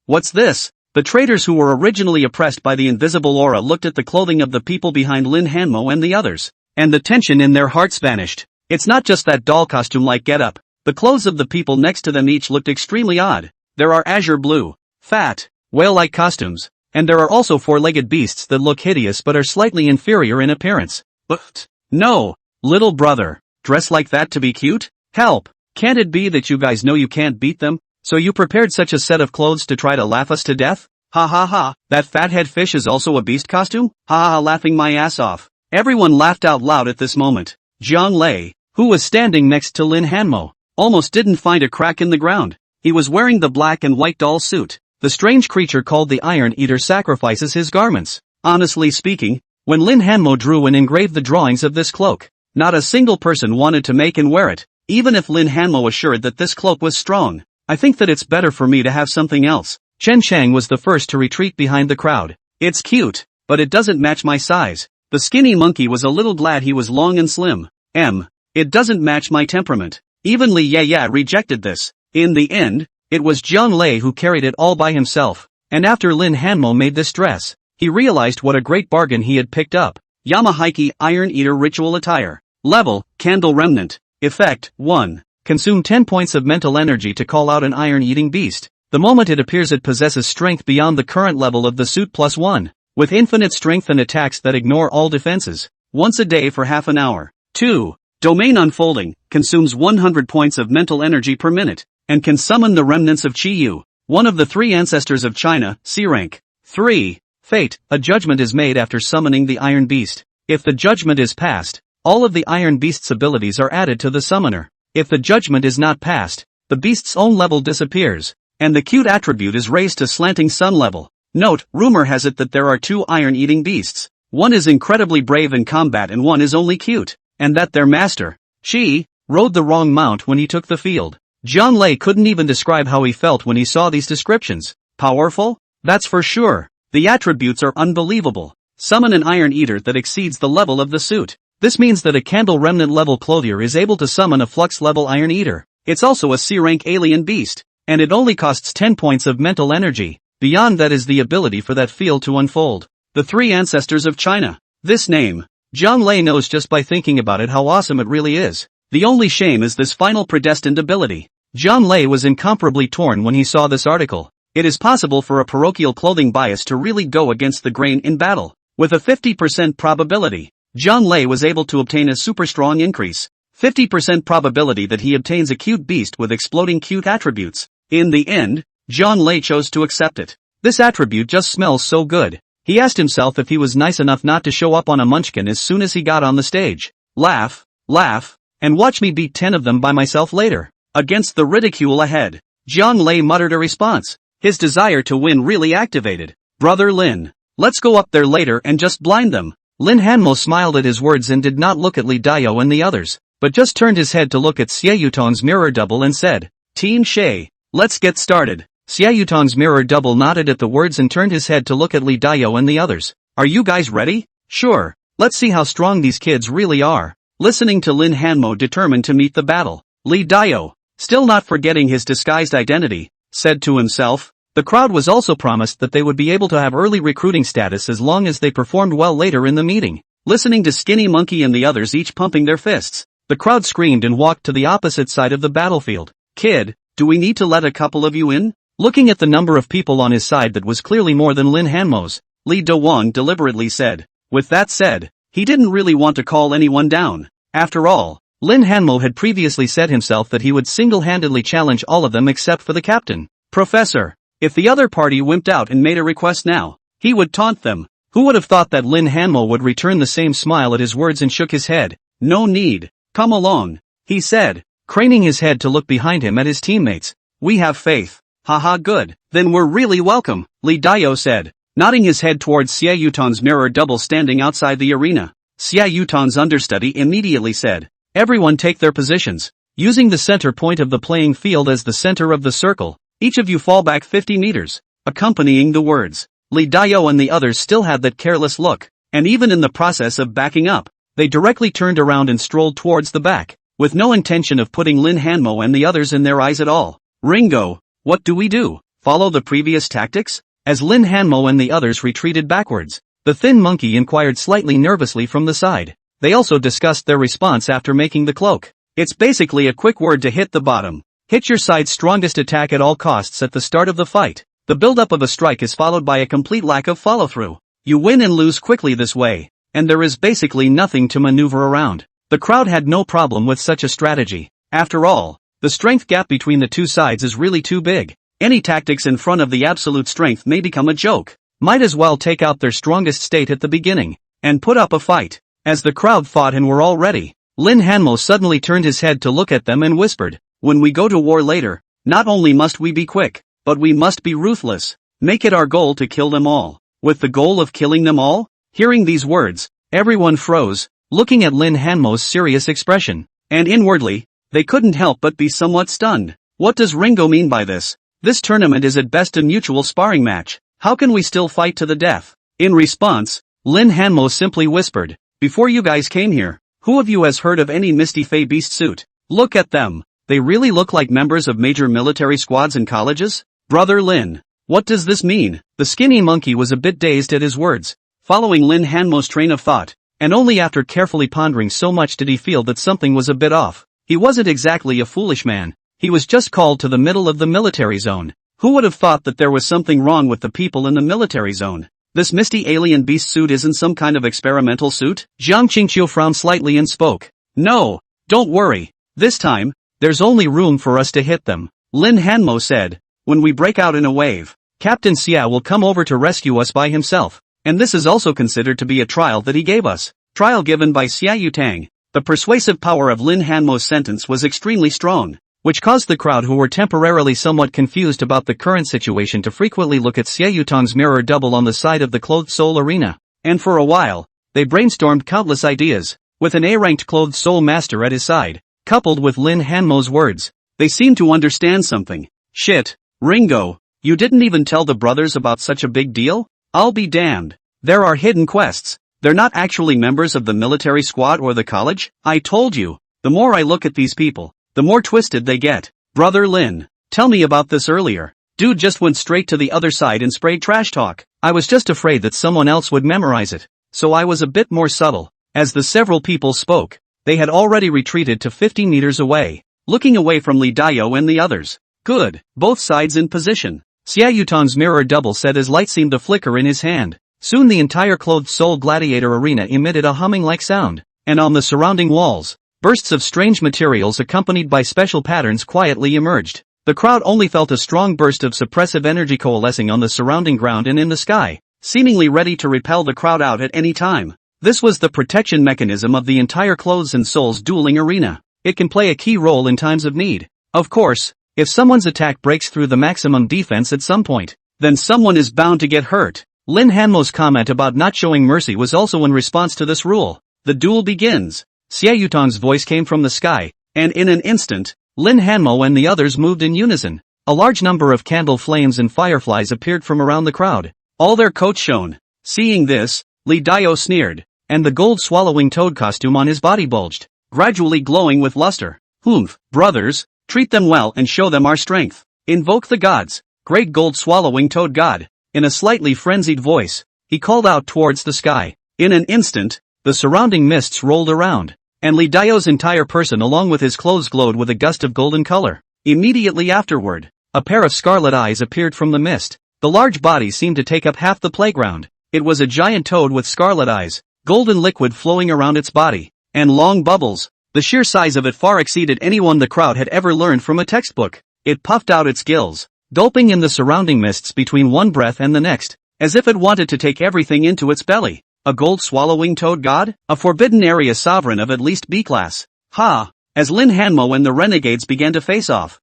What's this? The traitors who were originally oppressed by the invisible aura looked at the clothing of the people behind Lin Hanmo and the others, and the tension in their hearts vanished. It's not just that doll costume-like getup. The clothes of the people next to them each looked extremely odd. There are azure blue, fat, whale-like costumes, and there are also 4-legged beasts that look hideous but are slightly inferior in appearance. But no, Little brother, dress like that to be cute? Help! Can't it be that you guys know you can't beat them, so you prepared such a set of clothes to try to laugh us to death? Ha ha ha, that fathead fish is also a beast costume? Ha ha ha, laughing my ass off. Everyone laughed out loud at this moment. Zhang Lei, who was standing next to Lin Hanmo, almost didn't find a crack in the ground. He was wearing the black and white doll suit. The strange creature called the Iron Eater sacrifices his garments. Honestly speaking, when Lin Hanmo drew and engraved the drawings of this cloak, not a single person wanted to make and wear it, even if Lin Hanmo assured that this cloak was strong. I think that it's better for me to have something else. Chen Chang was the first to retreat behind the crowd. It's cute, but it doesn't match my size. The skinny monkey was a little glad he was long and slim. It doesn't match my temperament. Even Li Yaya rejected this. In the end, it was Zhang Lei who carried it all by himself, and after Lin Hanmo made this dress, he realized what a great bargain he had picked up. Yamahaiki Iron Eater Ritual Attire. Level, Candle Remnant. Effect, 1. Consume 10 points of mental energy to call out an iron-eating beast. The moment it appears it possesses strength beyond the current level of the suit plus 1, with infinite strength and attacks that ignore all defenses. Once a day for half an hour. 2. Domain Unfolding, consumes 100 points of mental energy per minute, and can summon the remnants of Qi Yu, one of the 3 ancestors of China, C rank. 3. Fate, a judgment is made after summoning the Iron Beast. If the judgment is passed, all of the Iron Beast's abilities are added to the summoner. If the judgment is not passed, the beast's own level disappears, and the cute attribute is raised to slanting sun level. Note, rumor has it that there are 2 iron-eating beasts. One is incredibly brave in combat and one is only cute, and that their master, Qi, rode the wrong mount when he took the field. Zhang Lei couldn't even describe how he felt when he saw these descriptions. Powerful? That's for sure. The attributes are unbelievable. Summon an Iron Eater that exceeds the level of the suit. This means that a Candle Remnant level clothier is able to summon a Flux level Iron Eater. It's also a C-rank alien beast, and it only costs 10 points of mental energy. Beyond that is the ability for that field to unfold. The 3 ancestors of China. This name, Zhang Lei knows just by thinking about it how awesome it really is. The only shame is this final predestined ability. Zhang Lei was incomparably torn when he saw this article. It is possible for a parochial clothing bias to really go against the grain in battle. With a 50% probability, Zhang Lei was able to obtain a super strong increase. 50% probability that he obtains a cute beast with exploding cute attributes. In the end, Zhang Lei chose to accept it. This attribute just smells so good. He asked himself if he was nice enough not to show up on a munchkin as soon as he got on the stage. Laugh, laugh, and watch me beat 10 of them by myself later. Against the ridicule ahead, Zhang Lei muttered a response. His desire to win really activated. Brother Lin, let's go up there later and just blind them. Lin Hanmo smiled at his words and did not look at Li Dao and the others, but just turned his head to look at Xie Yutong's mirror double and said, Team Shay, let's get started. Xie Yutong's mirror double nodded at the words and turned his head to look at Li Dao and the others. Are you guys ready? Sure, let's see how strong these kids really are. Listening to Lin Hanmo determined to meet the battle, Li Dao, still not forgetting his disguised identity, said to himself. The crowd was also promised that they would be able to have early recruiting status as long as they performed well later in the meeting. Listening to Skinny Monkey and the others each pumping their fists, the crowd screamed and walked to the opposite side of the battlefield. Kid, do we need to let a couple of you in? Looking at the number of people on his side that was clearly more than Lin Hanmo's, Li Dawang deliberately said. With that said, he didn't really want to call anyone down. After all, Lin Hanmo had previously said himself that he would single-handedly challenge all of them except for the captain. Professor. If the other party wimped out and made a request now, he would taunt them. Who would have thought that Lin Hanmo would return the same smile at his words and shook his head. No need. Come along, he said, craning his head to look behind him at his teammates. We have faith. Haha good. Then we're really welcome, Li Dao said, nodding his head towards Xie Yutong's mirror double standing outside the arena. Xie Yutong's understudy immediately said, everyone take their positions. Using the center point of the playing field as the center of the circle, each of you fall back 50 meters. Accompanying the words, Li Dao and the others still had that careless look, and even in the process of backing up, they directly turned around and strolled towards the back, with no intention of putting Lin Hanmo and the others in their eyes at all. Ringo, what do we do? Follow the previous tactics? As Lin Hanmo and the others retreated backwards, the thin monkey inquired slightly nervously from the side. They also discussed their response after making the cloak. It's basically a quick word to hit the bottom. Hit your side's strongest attack at all costs at the start of the fight. The build-up of a strike is followed by a complete lack of follow-through. You win and lose quickly this way, and there is basically nothing to maneuver around. The crowd had no problem with such a strategy. After all, the strength gap between the two sides is really too big. Any tactics in front of the absolute strength may become a joke. Might as well take out their strongest state at the beginning, and put up a fight. As the crowd fought and were all ready, Lin Hanmo suddenly turned his head to look at them and whispered, "When we go to war later, not only must we be quick, but we must be ruthless. Make it our goal to kill them all." With the goal of killing them all? Hearing these words, everyone froze, looking at Lin Hanmo's serious expression. And inwardly, they couldn't help but be somewhat stunned. What does Ringo mean by this? This tournament is at best a mutual sparring match. How can we still fight to the death? In response, Lin Hanmo simply whispered, "Before you guys came here, who of you has heard of any Misty Fae beast suit? Look at them. They really look like members of major military squads and colleges? Brother Lin, what does this mean?" The skinny monkey was a bit dazed at his words, following Lin Hanmo's train of thought, and only after carefully pondering so much did he feel that something was a bit off. He wasn't exactly a foolish man. He was just called to the middle of the military zone. Who would have thought that there was something wrong with the people in the military zone? This misty alien beast suit isn't some kind of experimental suit? Jiang Qingqiu frowned slightly and spoke. "No, don't worry. This time, there's only room for us to hit them," Lin Hanmo said. "When we break out in a wave, Captain Xia will come over to rescue us by himself, and this is also considered to be a trial that he gave us." Trial given by Xia Yutang. The persuasive power of Lin Hanmo's sentence was extremely strong, which caused the crowd, who were temporarily somewhat confused about the current situation, to frequently look at Xia Yutang's mirror double on the side of the clothed soul arena. And for a while, they brainstormed countless ideas. With an A-ranked clothed soul master at his side, coupled with Lin Hanmo's words, they seemed to understand something. "Shit, Ringo, you didn't even tell the brothers about such a big deal? I'll be damned. There are hidden quests. They're not actually members of the military squad or the college? I told you. The more I look at these people, the more twisted they get. Brother Lin, tell me about this earlier." Dude just went straight to the other side and sprayed trash talk. "I was just afraid that someone else would memorize it, so I was a bit more subtle." As the several people spoke, they had already retreated to 50 meters away, looking away from Li Dayo and the others. "Good, both sides in position," Xia Yutang's mirror double said as light seemed to flicker in his hand. Soon the entire clothed soul gladiator arena emitted a humming-like sound, and on the surrounding walls, bursts of strange materials accompanied by special patterns quietly emerged. The crowd only felt a strong burst of suppressive energy coalescing on the surrounding ground and in the sky, seemingly ready to repel the crowd out at any time. This was the protection mechanism of the entire clothes and souls dueling arena. It can play a key role in times of need. Of course, if someone's attack breaks through the maximum defense at some point, then someone is bound to get hurt. Lin Hanmo's comment about not showing mercy was also in response to this rule. "The duel begins." Xia Yutang's voice came from the sky, and in an instant, Lin Hanmo and the others moved in unison. A large number of candle flames and fireflies appeared from around the crowd. All their coats shone. Seeing this, Li Dayo sneered, and the gold swallowing toad costume on his body bulged, gradually glowing with luster. "Humph, brothers, treat them well and show them our strength. Invoke the gods, great gold swallowing toad god." In a slightly frenzied voice, he called out towards the sky. In an instant, the surrounding mists rolled around, and Li Dayo's entire person along with his clothes glowed with a gust of golden color. Immediately afterward, a pair of scarlet eyes appeared from the mist. The large body seemed to take up half the playground. It was a giant toad with scarlet eyes, golden liquid flowing around its body, and long bubbles. The sheer size of it far exceeded anyone the crowd had ever learned from a textbook. It puffed out its gills, gulping in the surrounding mists between one breath and the next, as if it wanted to take everything into its belly. A gold-swallowing toad god? A forbidden area sovereign of at least B-class. Ha! As Lin Hanmo and the renegades began to face off.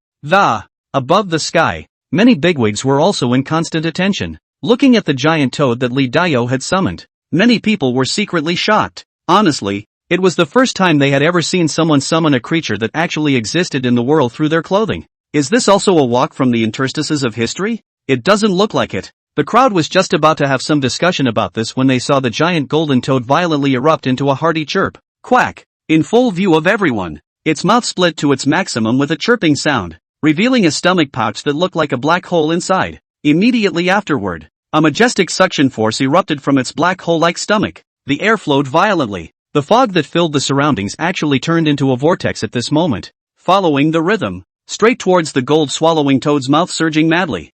Above the sky, many bigwigs were also in constant attention, looking at the giant toad that Li Dayo had summoned. Many people were secretly shocked. Honestly, it was the first time they had ever seen someone summon a creature that actually existed in the world through their clothing. Is this also a walk from the interstices of history? It doesn't look like it. The crowd was just about to have some discussion about this when they saw the giant golden toad violently erupt into a hearty chirp. Quack! In full view of everyone. Its mouth split to its maximum with a chirping sound, revealing a stomach pouch that looked like a black hole inside. Immediately afterward, a majestic suction force erupted from its black hole-like stomach. The air flowed violently. The fog that filled the surroundings actually turned into a vortex at this moment, following the rhythm, straight towards the gold-swallowing toad's mouth, surging madly.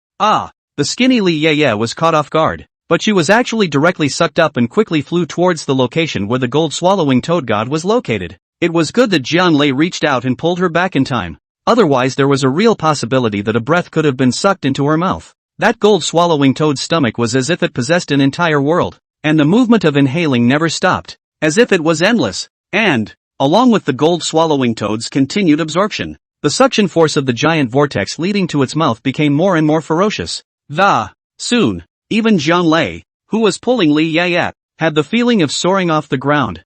The skinny Li Ye was caught off guard, but she was actually directly sucked up and quickly flew towards the location where the gold-swallowing toad god was located. It was good that Jian Lei reached out and pulled her back in time. Otherwise there was a real possibility that a breath could have been sucked into her mouth. That gold-swallowing toad's stomach was as if it possessed an entire world, and the movement of inhaling never stopped, as if it was endless. And, along with the gold-swallowing toad's continued absorption, the suction force of the giant vortex leading to its mouth became more and more ferocious. Soon, even Jian Lei, who was pulling Li Yayat, had the feeling of soaring off the ground.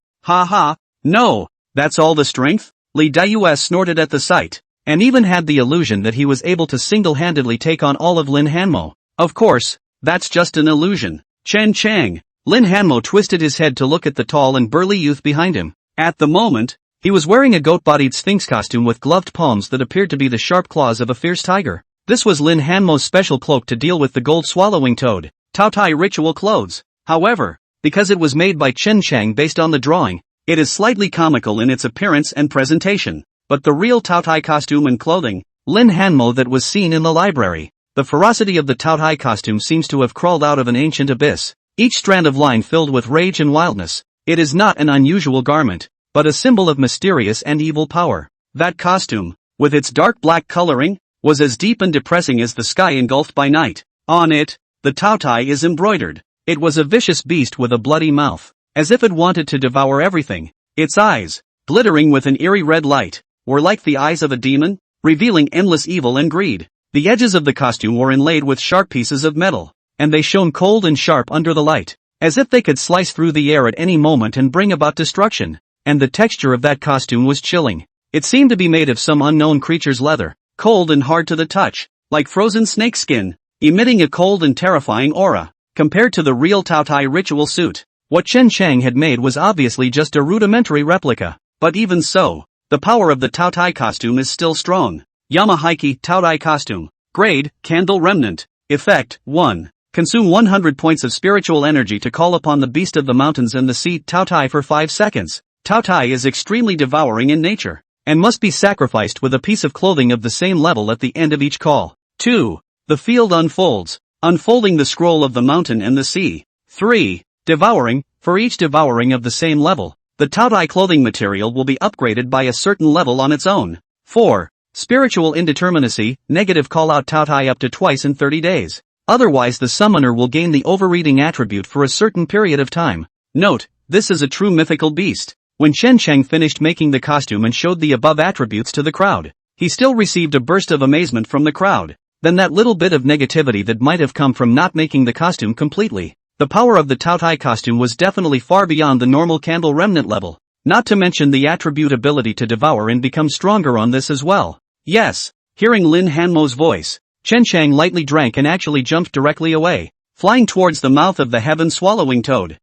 No, that's all the strength? Li Dayues snorted at the sight, and even had the illusion that he was able to single-handedly take on all of Lin Hanmo. Of course, that's just an illusion. Chen Chang. Lin Hanmo twisted his head to look at the tall and burly youth behind him. At the moment, he was wearing a goat-bodied sphinx costume with gloved palms that appeared to be the sharp claws of a fierce tiger. This was Lin Hanmo's special cloak to deal with the gold-swallowing toad, Tao Tai ritual clothes. However, because it was made by Chen Chang based on the drawing, it is slightly comical in its appearance and presentation. But the real Tao Tai costume and clothing, Lin Hanmo that was seen in the library, the ferocity of the Tao Tai costume seems to have crawled out of an ancient abyss, each strand of line filled with rage and wildness. It is not an unusual garment, but a symbol of mysterious and evil power. That costume, with its dark black coloring, was as deep and depressing as the sky engulfed by night. On it, the Tao Tai is embroidered. It was a vicious beast with a bloody mouth, as if it wanted to devour everything. Its eyes, glittering with an eerie red light, were like the eyes of a demon, revealing endless evil and greed. The edges of the costume were inlaid with sharp pieces of metal, and they shone cold and sharp under the light, as if they could slice through the air at any moment and bring about destruction. And the texture of that costume was chilling. It seemed to be made of some unknown creature's leather, cold and hard to the touch, like frozen snake skin, emitting a cold and terrifying aura. Compared to the real Tao Tai ritual suit, what Chen Chang had made was obviously just a rudimentary replica. But even so, the power of the Tao Tai costume is still strong. Yamahaiki Tao Tai costume. Grade, Candle Remnant. Effect, 1. Consume 100 points of spiritual energy to call upon the beast of the mountains and the sea Tao Tai for 5 seconds. Tao Tai is extremely devouring in nature, and must be sacrificed with a piece of clothing of the same level at the end of each call. 2. The field unfolds, unfolding the scroll of the mountain and the sea. 3. Devouring, for each devouring of the same level, the Tao Tai clothing material will be upgraded by a certain level on its own. 4. Spiritual indeterminacy, negative call out Tao Tai up to twice in 30 days. Otherwise the summoner will gain the overreading attribute for a certain period of time. Note, this is a true mythical beast. When Chen Chang finished making the costume and showed the above attributes to the crowd, he still received a burst of amazement from the crowd. Then that little bit of negativity that might have come from not making the costume completely. The power of the Tao Tai costume was definitely far beyond the normal Candle Remnant level, not to mention the attribute ability to devour and become stronger on this as well. Yes, hearing Lin Hanmo's voice, Chen Chang lightly drank and actually jumped directly away, flying towards the mouth of the heaven-swallowing toad.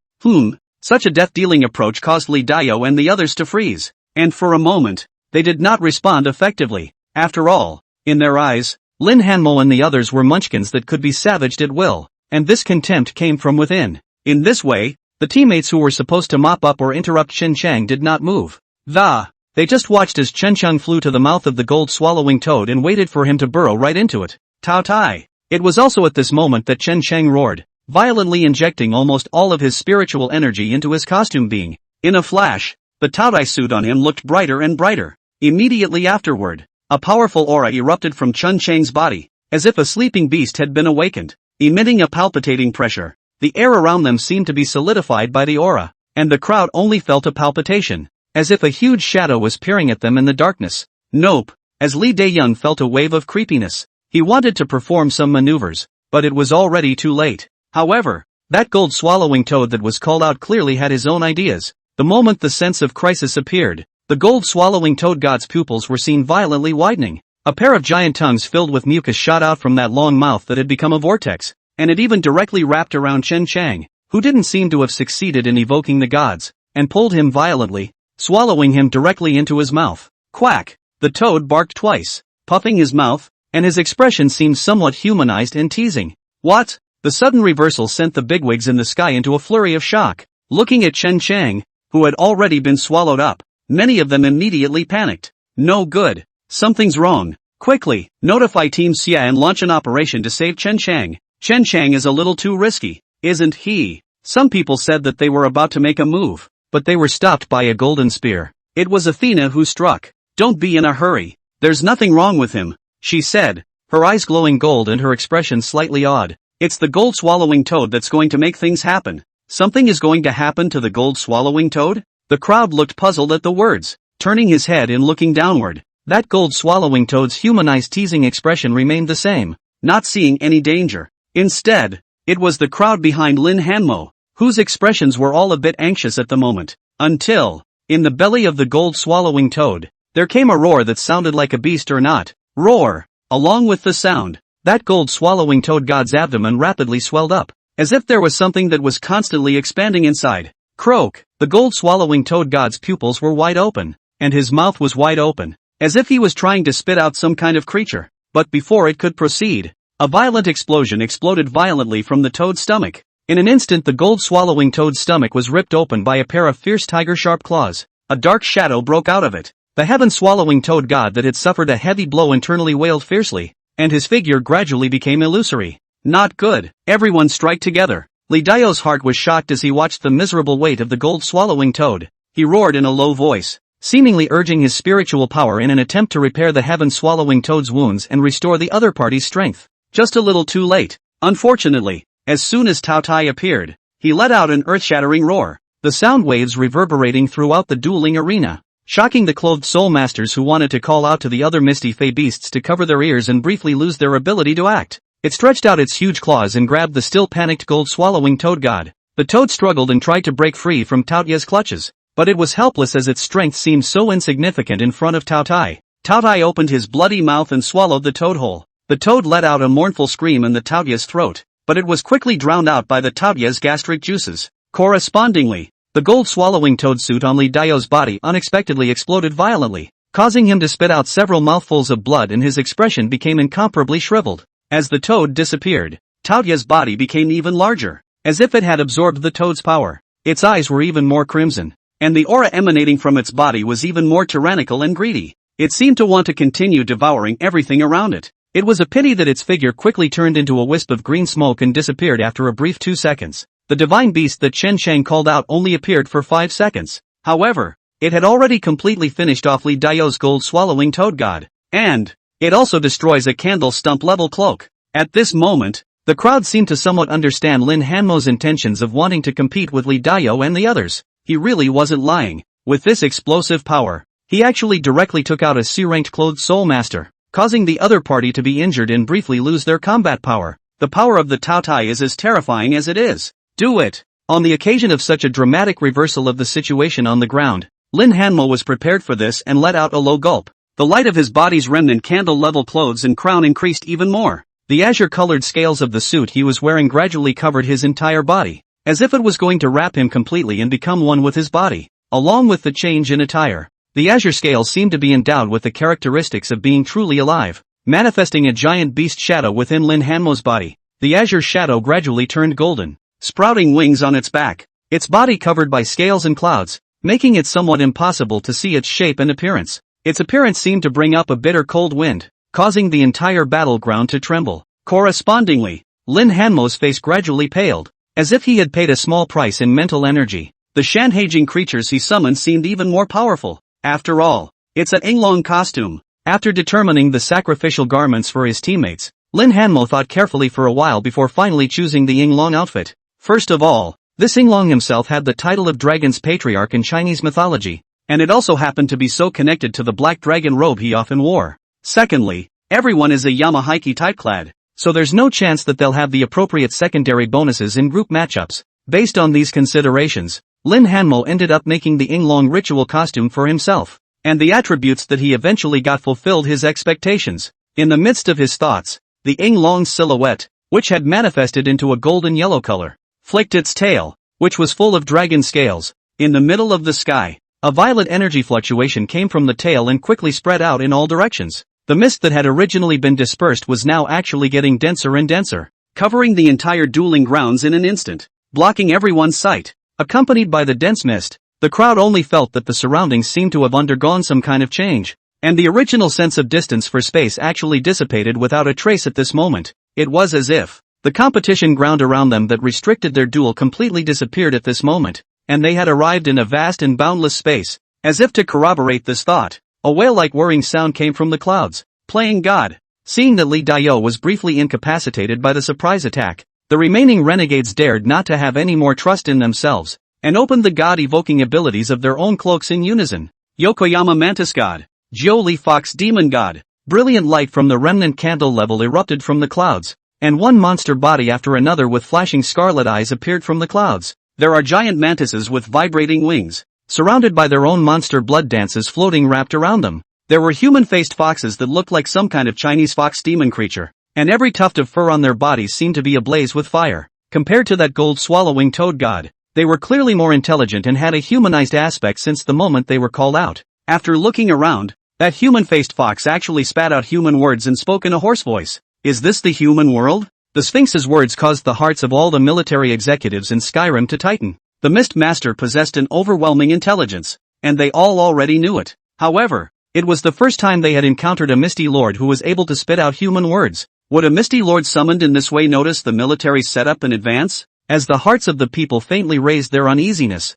Such a death-dealing approach caused Li Dayo and the others to freeze, and for a moment, they did not respond effectively. After all, in their eyes, Lin Hanmo and the others were munchkins that could be savaged at will, and this contempt came from within. In this way, the teammates who were supposed to mop up or interrupt Chen Chang did not move. They just watched as Chen Chang flew to the mouth of the gold-swallowing toad and waited for him to burrow right into it. Tao Tai. It was also at this moment that Chen Chang roared, violently injecting almost all of his spiritual energy into his costume being. In a flash, the Tao Tai suit on him looked brighter and brighter. Immediately afterward, a powerful aura erupted from Chen Chang's body, as if a sleeping beast had been awakened, emitting a palpitating pressure. The air around them seemed to be solidified by the aura, and the crowd only felt a palpitation, as if a huge shadow was peering at them in the darkness. Nope, as Li Daeyun felt a wave of creepiness. He wanted to perform some maneuvers, but it was already too late. However, that gold-swallowing toad that was called out clearly had his own ideas. The moment the sense of crisis appeared, the gold-swallowing toad god's pupils were seen violently widening. A pair of giant tongues filled with mucus shot out from that long mouth that had become a vortex, and it even directly wrapped around Chen Chang, who didn't seem to have succeeded in evoking the gods, and pulled him violently, swallowing him directly into his mouth. Quack! The toad barked twice, puffing his mouth, and his expression seemed somewhat humanized and teasing. What? The sudden reversal sent the bigwigs in the sky into a flurry of shock. Looking at Chen Chang, who had already been swallowed up, many of them immediately panicked. No good. Something's wrong. Quickly, notify Team Xia and launch an operation to save Chen Chang. Chen Chang is a little too risky, isn't he? Some people said that they were about to make a move, but they were stopped by a golden spear. It was Athena who struck. "Don't be in a hurry. There's nothing wrong with him," she said, her eyes glowing gold and her expression slightly odd. "It's the gold-swallowing toad that's going to make things happen." "Something is going to happen to the gold-swallowing toad?" The crowd looked puzzled at the words, turning his head and looking downward. That gold-swallowing toad's humanized teasing expression remained the same, not seeing any danger. Instead, it was the crowd behind Lin Hanmo, whose expressions were all a bit anxious at the moment, until, in the belly of the gold-swallowing toad, there came a roar that sounded like a beast or not. Roar! Along with the sound, that gold-swallowing toad god's abdomen rapidly swelled up, as if there was something that was constantly expanding inside. Croak! The gold-swallowing toad god's pupils were wide open, and his mouth was wide open, as if he was trying to spit out some kind of creature. But before it could proceed, a violent explosion exploded violently from the toad's stomach. In an instant the gold-swallowing toad's stomach was ripped open by a pair of fierce tiger-sharp claws. A dark shadow broke out of it. The heaven-swallowing toad god that had suffered a heavy blow internally wailed fiercely, and his figure gradually became illusory. Not good. Everyone strike together. Li Daio's heart was shocked as he watched the miserable weight of the gold-swallowing toad. He roared in a low voice, seemingly urging his spiritual power in an attempt to repair the heaven-swallowing toad's wounds and restore the other party's strength. Just a little too late. Unfortunately, as soon as Tao Tai appeared, he let out an earth-shattering roar, the sound waves reverberating throughout the dueling arena, shocking the clothed soul masters who wanted to call out to the other misty fey beasts to cover their ears and briefly lose their ability to act. It stretched out its huge claws and grabbed the still panicked gold-swallowing toad god. The toad struggled and tried to break free from Tao Tai's clutches, but it was helpless as its strength seemed so insignificant in front of Tao Tai. Tao Tai opened his bloody mouth and swallowed the toad whole. The toad let out a mournful scream in the Tao Tai's throat, but it was quickly drowned out by the Tao Tai's gastric juices. Correspondingly, the gold-swallowing toad suit on Li Daio's body unexpectedly exploded violently, causing him to spit out several mouthfuls of blood and his expression became incomparably shriveled. As the toad disappeared, Tao Tai's body became even larger, as if it had absorbed the toad's power. Its eyes were even more crimson, and the aura emanating from its body was even more tyrannical and greedy. It seemed to want to continue devouring everything around it. It was a pity that its figure quickly turned into a wisp of green smoke and disappeared after a brief 2 seconds. The divine beast that Chen Shang called out only appeared for 5 seconds. However, it had already completely finished off Li Daio's gold-swallowing toad god, and it also destroys a candle stump-level cloak. At this moment, the crowd seemed to somewhat understand Lin Hanmo's intentions of wanting to compete with Li Daio and the others. He really wasn't lying. With this explosive power, he actually directly took out a C-ranked clothed soul master, causing the other party to be injured and briefly lose their combat power. The power of the Tao Tai is as terrifying as it is. Do it! On the occasion of such a dramatic reversal of the situation on the ground, Lin Hanmo was prepared for this and let out a low gulp. The light of his body's remnant candle-level clothes and crown increased even more. The azure-colored scales of the suit he was wearing gradually covered his entire body, as if it was going to wrap him completely and become one with his body. Along with the change in attire, the azure scales seemed to be endowed with the characteristics of being truly alive, manifesting a giant beast shadow within Lin Hanmo's body. The azure shadow gradually turned golden, sprouting wings on its back, its body covered by scales and clouds, making it somewhat impossible to see its shape and appearance. Its appearance seemed to bring up a bitter cold wind, causing the entire battleground to tremble. Correspondingly, Lin Hanmo's face gradually paled, as if he had paid a small price in mental energy. The Shanhaijing creatures he summoned seemed even more powerful. After all, it's a Yinglong costume. After determining the sacrificial garments for his teammates, Lin Hanmo thought carefully for a while before finally choosing the Yinglong outfit. First of all, this Yinglong himself had the title of Dragon's Patriarch in Chinese mythology, and it also happened to be so connected to the black dragon robe he often wore. Secondly, everyone is a Yamahaiki type clad, so there's no chance that they'll have the appropriate secondary bonuses in group matchups. Based on these considerations, Lin Hanmo ended up making the Yinglong ritual costume for himself, and the attributes that he eventually got fulfilled his expectations. In the midst of his thoughts, the Yinglong's silhouette, which had manifested into a golden yellow color, flicked its tail, which was full of dragon scales. In the middle of the sky, a violent energy fluctuation came from the tail and quickly spread out in all directions. The mist that had originally been dispersed was now actually getting denser and denser, covering the entire dueling grounds in an instant, blocking everyone's sight. Accompanied by the dense mist, the crowd only felt that the surroundings seemed to have undergone some kind of change, and the original sense of distance for space actually dissipated without a trace at this moment. It was as if the competition ground around them that restricted their duel completely disappeared at this moment, and they had arrived in a vast and boundless space. As if to corroborate this thought, a whale-like whirring sound came from the clouds. Playing God. Seeing that Li Dao was briefly incapacitated by the surprise attack, the remaining renegades dared not to have any more trust in themselves, and opened the god-evoking abilities of their own cloaks in unison. Yokoyama Mantis God. Jiu Li Fox Demon God. Brilliant light from the remnant candle level erupted from the clouds, and one monster body after another with flashing scarlet eyes appeared from the clouds. There are giant mantises with vibrating wings, surrounded by their own monster blood dances floating wrapped around them. There were human-faced foxes that looked like some kind of Chinese fox demon creature, and every tuft of fur on their bodies seemed to be ablaze with fire. Compared to that gold-swallowing toad god, they were clearly more intelligent and had a humanized aspect since the moment they were called out. After looking around, that human-faced fox actually spat out human words and spoke in a hoarse voice. Is this the human world? The Sphinx's words caused the hearts of all the military executives in Skyrim to tighten. The Mist Master possessed an overwhelming intelligence, and they all already knew it. However, it was the first time they had encountered a Misty Lord who was able to spit out human words. Would a Misty Lord summoned in this way notice the military setup in advance? As the hearts of the people faintly raised their uneasiness,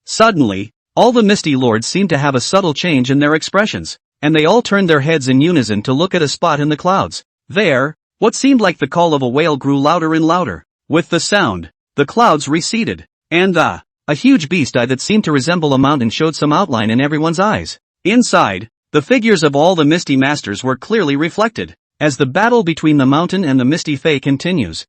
suddenly, all the Misty Lords seemed to have a subtle change in their expressions, and they all turned their heads in unison to look at a spot in the clouds. There, what seemed like the call of a whale grew louder and louder. With the sound, the clouds receded, and a huge beast eye that seemed to resemble a mountain showed some outline in everyone's eyes. Inside, the figures of all the Misty Masters were clearly reflected. As the battle between the mountain and the Misty Fae continues,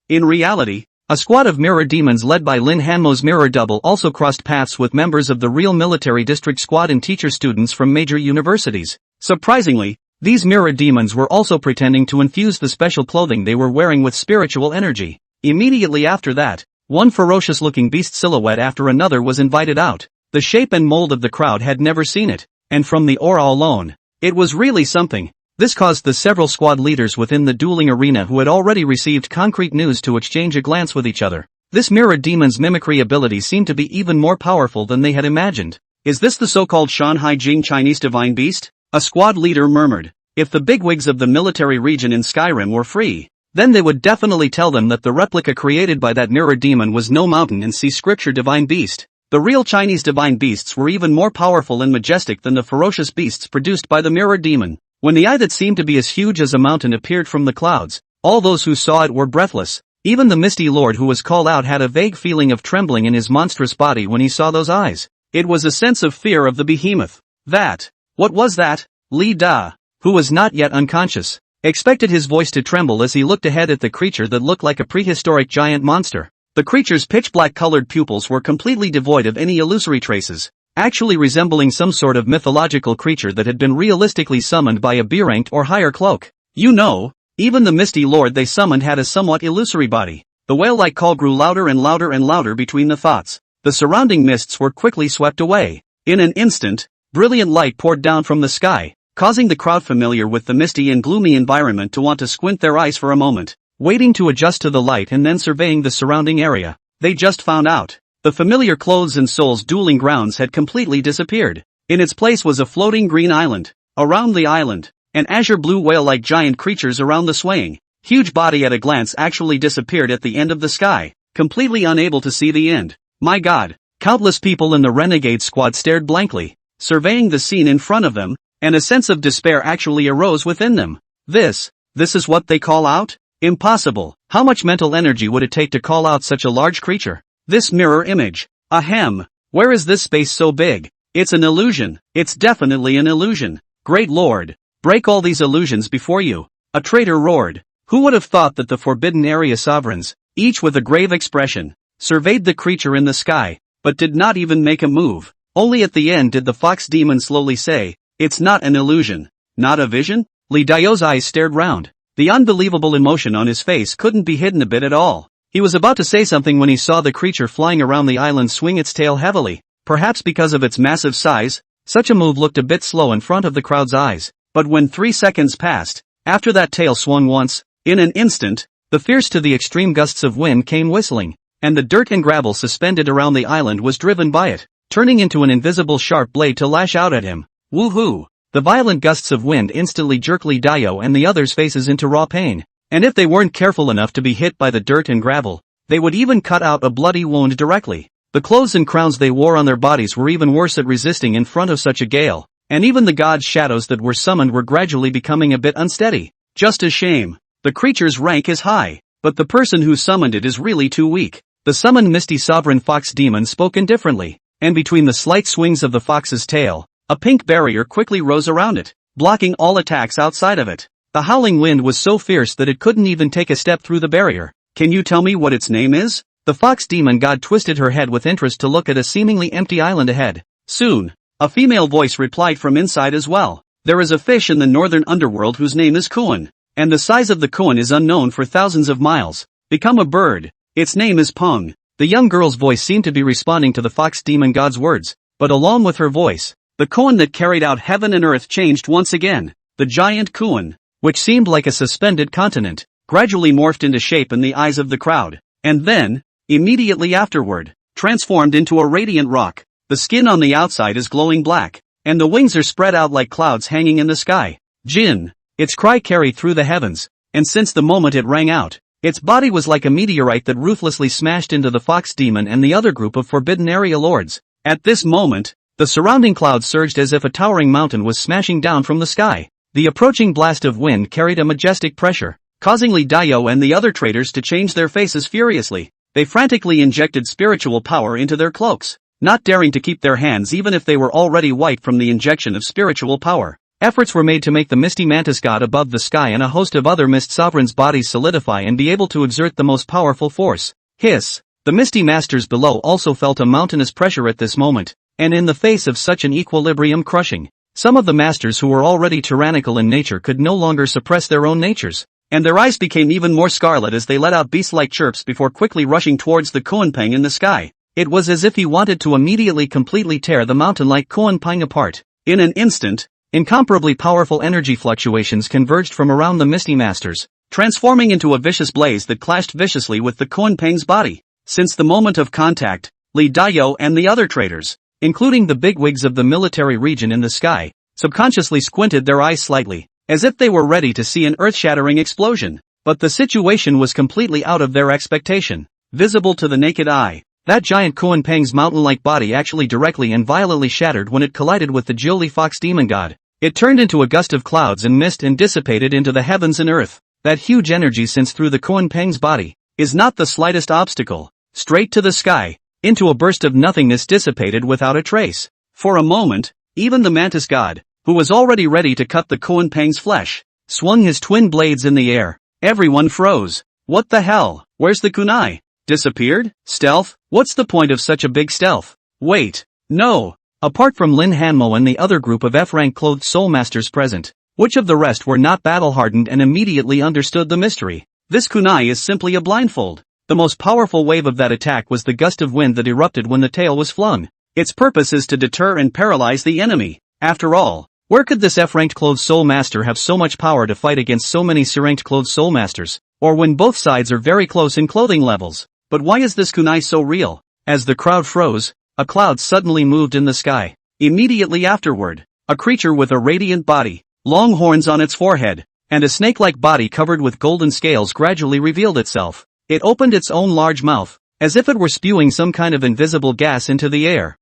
in reality, a squad of mirror demons led by Lin Hanmo's mirror double also crossed paths with members of the real military district squad and teacher students from major universities. Surprisingly, these mirror demons were also pretending to infuse the special clothing they were wearing with spiritual energy. Immediately after that, one ferocious-looking beast silhouette after another was invited out. The shape and mold of the crowd had never seen it, and from the aura alone, it was really something. This caused the several squad leaders within the dueling arena who had already received concrete news to exchange a glance with each other. This mirror demon's mimicry ability seemed to be even more powerful than they had imagined. Is this the so-called Shanhai Jing Chinese divine beast? A squad leader murmured. If the bigwigs of the military region in Skyrim were free, then they would definitely tell them that the replica created by that mirror demon was no mountain and sea scripture divine beast. The real Chinese divine beasts were even more powerful and majestic than the ferocious beasts produced by the mirror demon. When the eye that seemed to be as huge as a mountain appeared from the clouds, all those who saw it were breathless. Even the Misty Lord who was called out had a vague feeling of trembling in his monstrous body when he saw those eyes. It was a sense of fear of the behemoth. What was that? Li Da, who was not yet unconscious, expected his voice to tremble as he looked ahead at the creature that looked like a prehistoric giant monster. The creature's pitch-black colored pupils were completely devoid of any illusory traces, actually resembling some sort of mythological creature that had been realistically summoned by a B-ranked or higher cloak. You know, even the Misty Lord they summoned had a somewhat illusory body. The whale-like call grew louder and louder and louder between the thoughts. The surrounding mists were quickly swept away. In an instant, brilliant light poured down from the sky, causing the crowd familiar with the misty and gloomy environment to want to squint their eyes for a moment, waiting to adjust to the light and then surveying the surrounding area. They just found out. The familiar clothes and souls dueling grounds had completely disappeared. In its place was a floating green island. Around the island, an azure blue whale-like giant creatures around the swaying, huge body at a glance actually disappeared at the end of the sky, completely unable to see the end. My God! Countless people in the renegade squad stared blankly, surveying the scene in front of them, and a sense of despair actually arose within them. This is what they call out? Impossible. How much mental energy would it take to call out such a large creature? This mirror image. Ahem. Where is this space so big? It's an illusion. It's definitely an illusion. Great Lord. Break all these illusions before you. A traitor roared. Who would have thought that the Forbidden Area sovereigns, each with a grave expression, surveyed the creature in the sky, but did not even make a move. Only at the end did the fox demon slowly say, "It's not an illusion. Not a vision?" Li Dao's eyes stared round. The unbelievable emotion on his face couldn't be hidden a bit at all. He was about to say something when he saw the creature flying around the island swing its tail heavily. Perhaps because of its massive size, such a move looked a bit slow in front of the crowd's eyes. But when 3 seconds passed, after that tail swung once, in an instant, the fierce to the extreme gusts of wind came whistling, and the dirt and gravel suspended around the island was driven by it, turning into an invisible sharp blade to lash out at him. Woohoo! The violent gusts of wind instantly jerked Li Dao and the others' faces into raw pain, and if they weren't careful enough to be hit by the dirt and gravel, they would even cut out a bloody wound directly. The clothes and crowns they wore on their bodies were even worse at resisting in front of such a gale, and even the god's shadows that were summoned were gradually becoming a bit unsteady. Just a shame. The creature's rank is high, but the person who summoned it is really too weak. The summoned misty sovereign fox demon spoke indifferently, and between the slight swings of the fox's tail, a pink barrier quickly rose around it, blocking all attacks outside of it. The howling wind was so fierce that it couldn't even take a step through the barrier. Can you tell me what its name is? The fox demon god twisted her head with interest to look at a seemingly empty island ahead. Soon, a female voice replied from inside as well. There is a fish in the northern underworld whose name is Kuan, and the size of the Kuan is unknown for thousands of miles. Become a bird. Its name is Pung. The young girl's voice seemed to be responding to the fox demon god's words, but along with her voice, the Kuan that carried out heaven and earth changed once again. The giant Kuan, which seemed like a suspended continent, gradually morphed into shape in the eyes of the crowd, and then, immediately afterward, transformed into a radiant rock. The skin on the outside is glowing black, and the wings are spread out like clouds hanging in the sky. Jin! Its cry carried through the heavens, and since the moment it rang out, its body was like a meteorite that ruthlessly smashed into the fox demon and the other group of forbidden area lords. At this moment, the surrounding clouds surged as if a towering mountain was smashing down from the sky. The approaching blast of wind carried a majestic pressure, causing Li Dayo and the other traders to change their faces furiously. They frantically injected spiritual power into their cloaks, not daring to keep their hands even if they were already white from the injection of spiritual power. Efforts were made to make the misty mantis god above the sky and a host of other mist sovereigns' bodies solidify and be able to exert the most powerful force. Hiss! The misty masters below also felt a mountainous pressure at this moment, and in the face of such an equilibrium crushing, some of the masters who were already tyrannical in nature could no longer suppress their own natures, and their eyes became even more scarlet as they let out beast-like chirps before quickly rushing towards the Kuanpeng in the sky. It was as if he wanted to immediately completely tear the mountain-like Kuanpeng apart. In an instant, incomparably powerful energy fluctuations converged from around the misty masters, transforming into a vicious blaze that clashed viciously with the Kuanpeng's body. Since the moment of contact, Li Dayo and the other traders, including the bigwigs of the military region in the sky, subconsciously squinted their eyes slightly, as if they were ready to see an earth-shattering explosion. But the situation was completely out of their expectation. Visible to the naked eye, that giant Kuanpeng's mountain-like body actually directly and violently shattered when it collided with the Jiuli fox demon god. It turned into a gust of clouds and mist and dissipated into the heavens and earth. That huge energy sensed through the Kuanpeng's body is not the slightest obstacle. Straight to the sky, into a burst of nothingness dissipated without a trace. For a moment, even the mantis god, who was already ready to cut the Kuanpeng's flesh, swung his twin blades in the air. Everyone froze. What the hell? Where's the kunai? Disappeared? Stealth? What's the point of such a big stealth? Wait. No. Apart from Lin Hanmo and the other group of F-rank clothed soul masters present, which of the rest were not battle-hardened and immediately understood the mystery? This kunai is simply a blindfold. The most powerful wave of that attack was the gust of wind that erupted when the tail was flung. Its purpose is to deter and paralyze the enemy. After all, where could this F-ranked clothed soul master have so much power to fight against so many C-ranked clothed soul masters, or when both sides are very close in clothing levels? But why is this kunai so real? As the crowd froze, a cloud suddenly moved in the sky. Immediately afterward, a creature with a radiant body, long horns on its forehead, and a snake-like body covered with golden scales gradually revealed itself. It opened its own large mouth, as if it were spewing some kind of invisible gas into the air.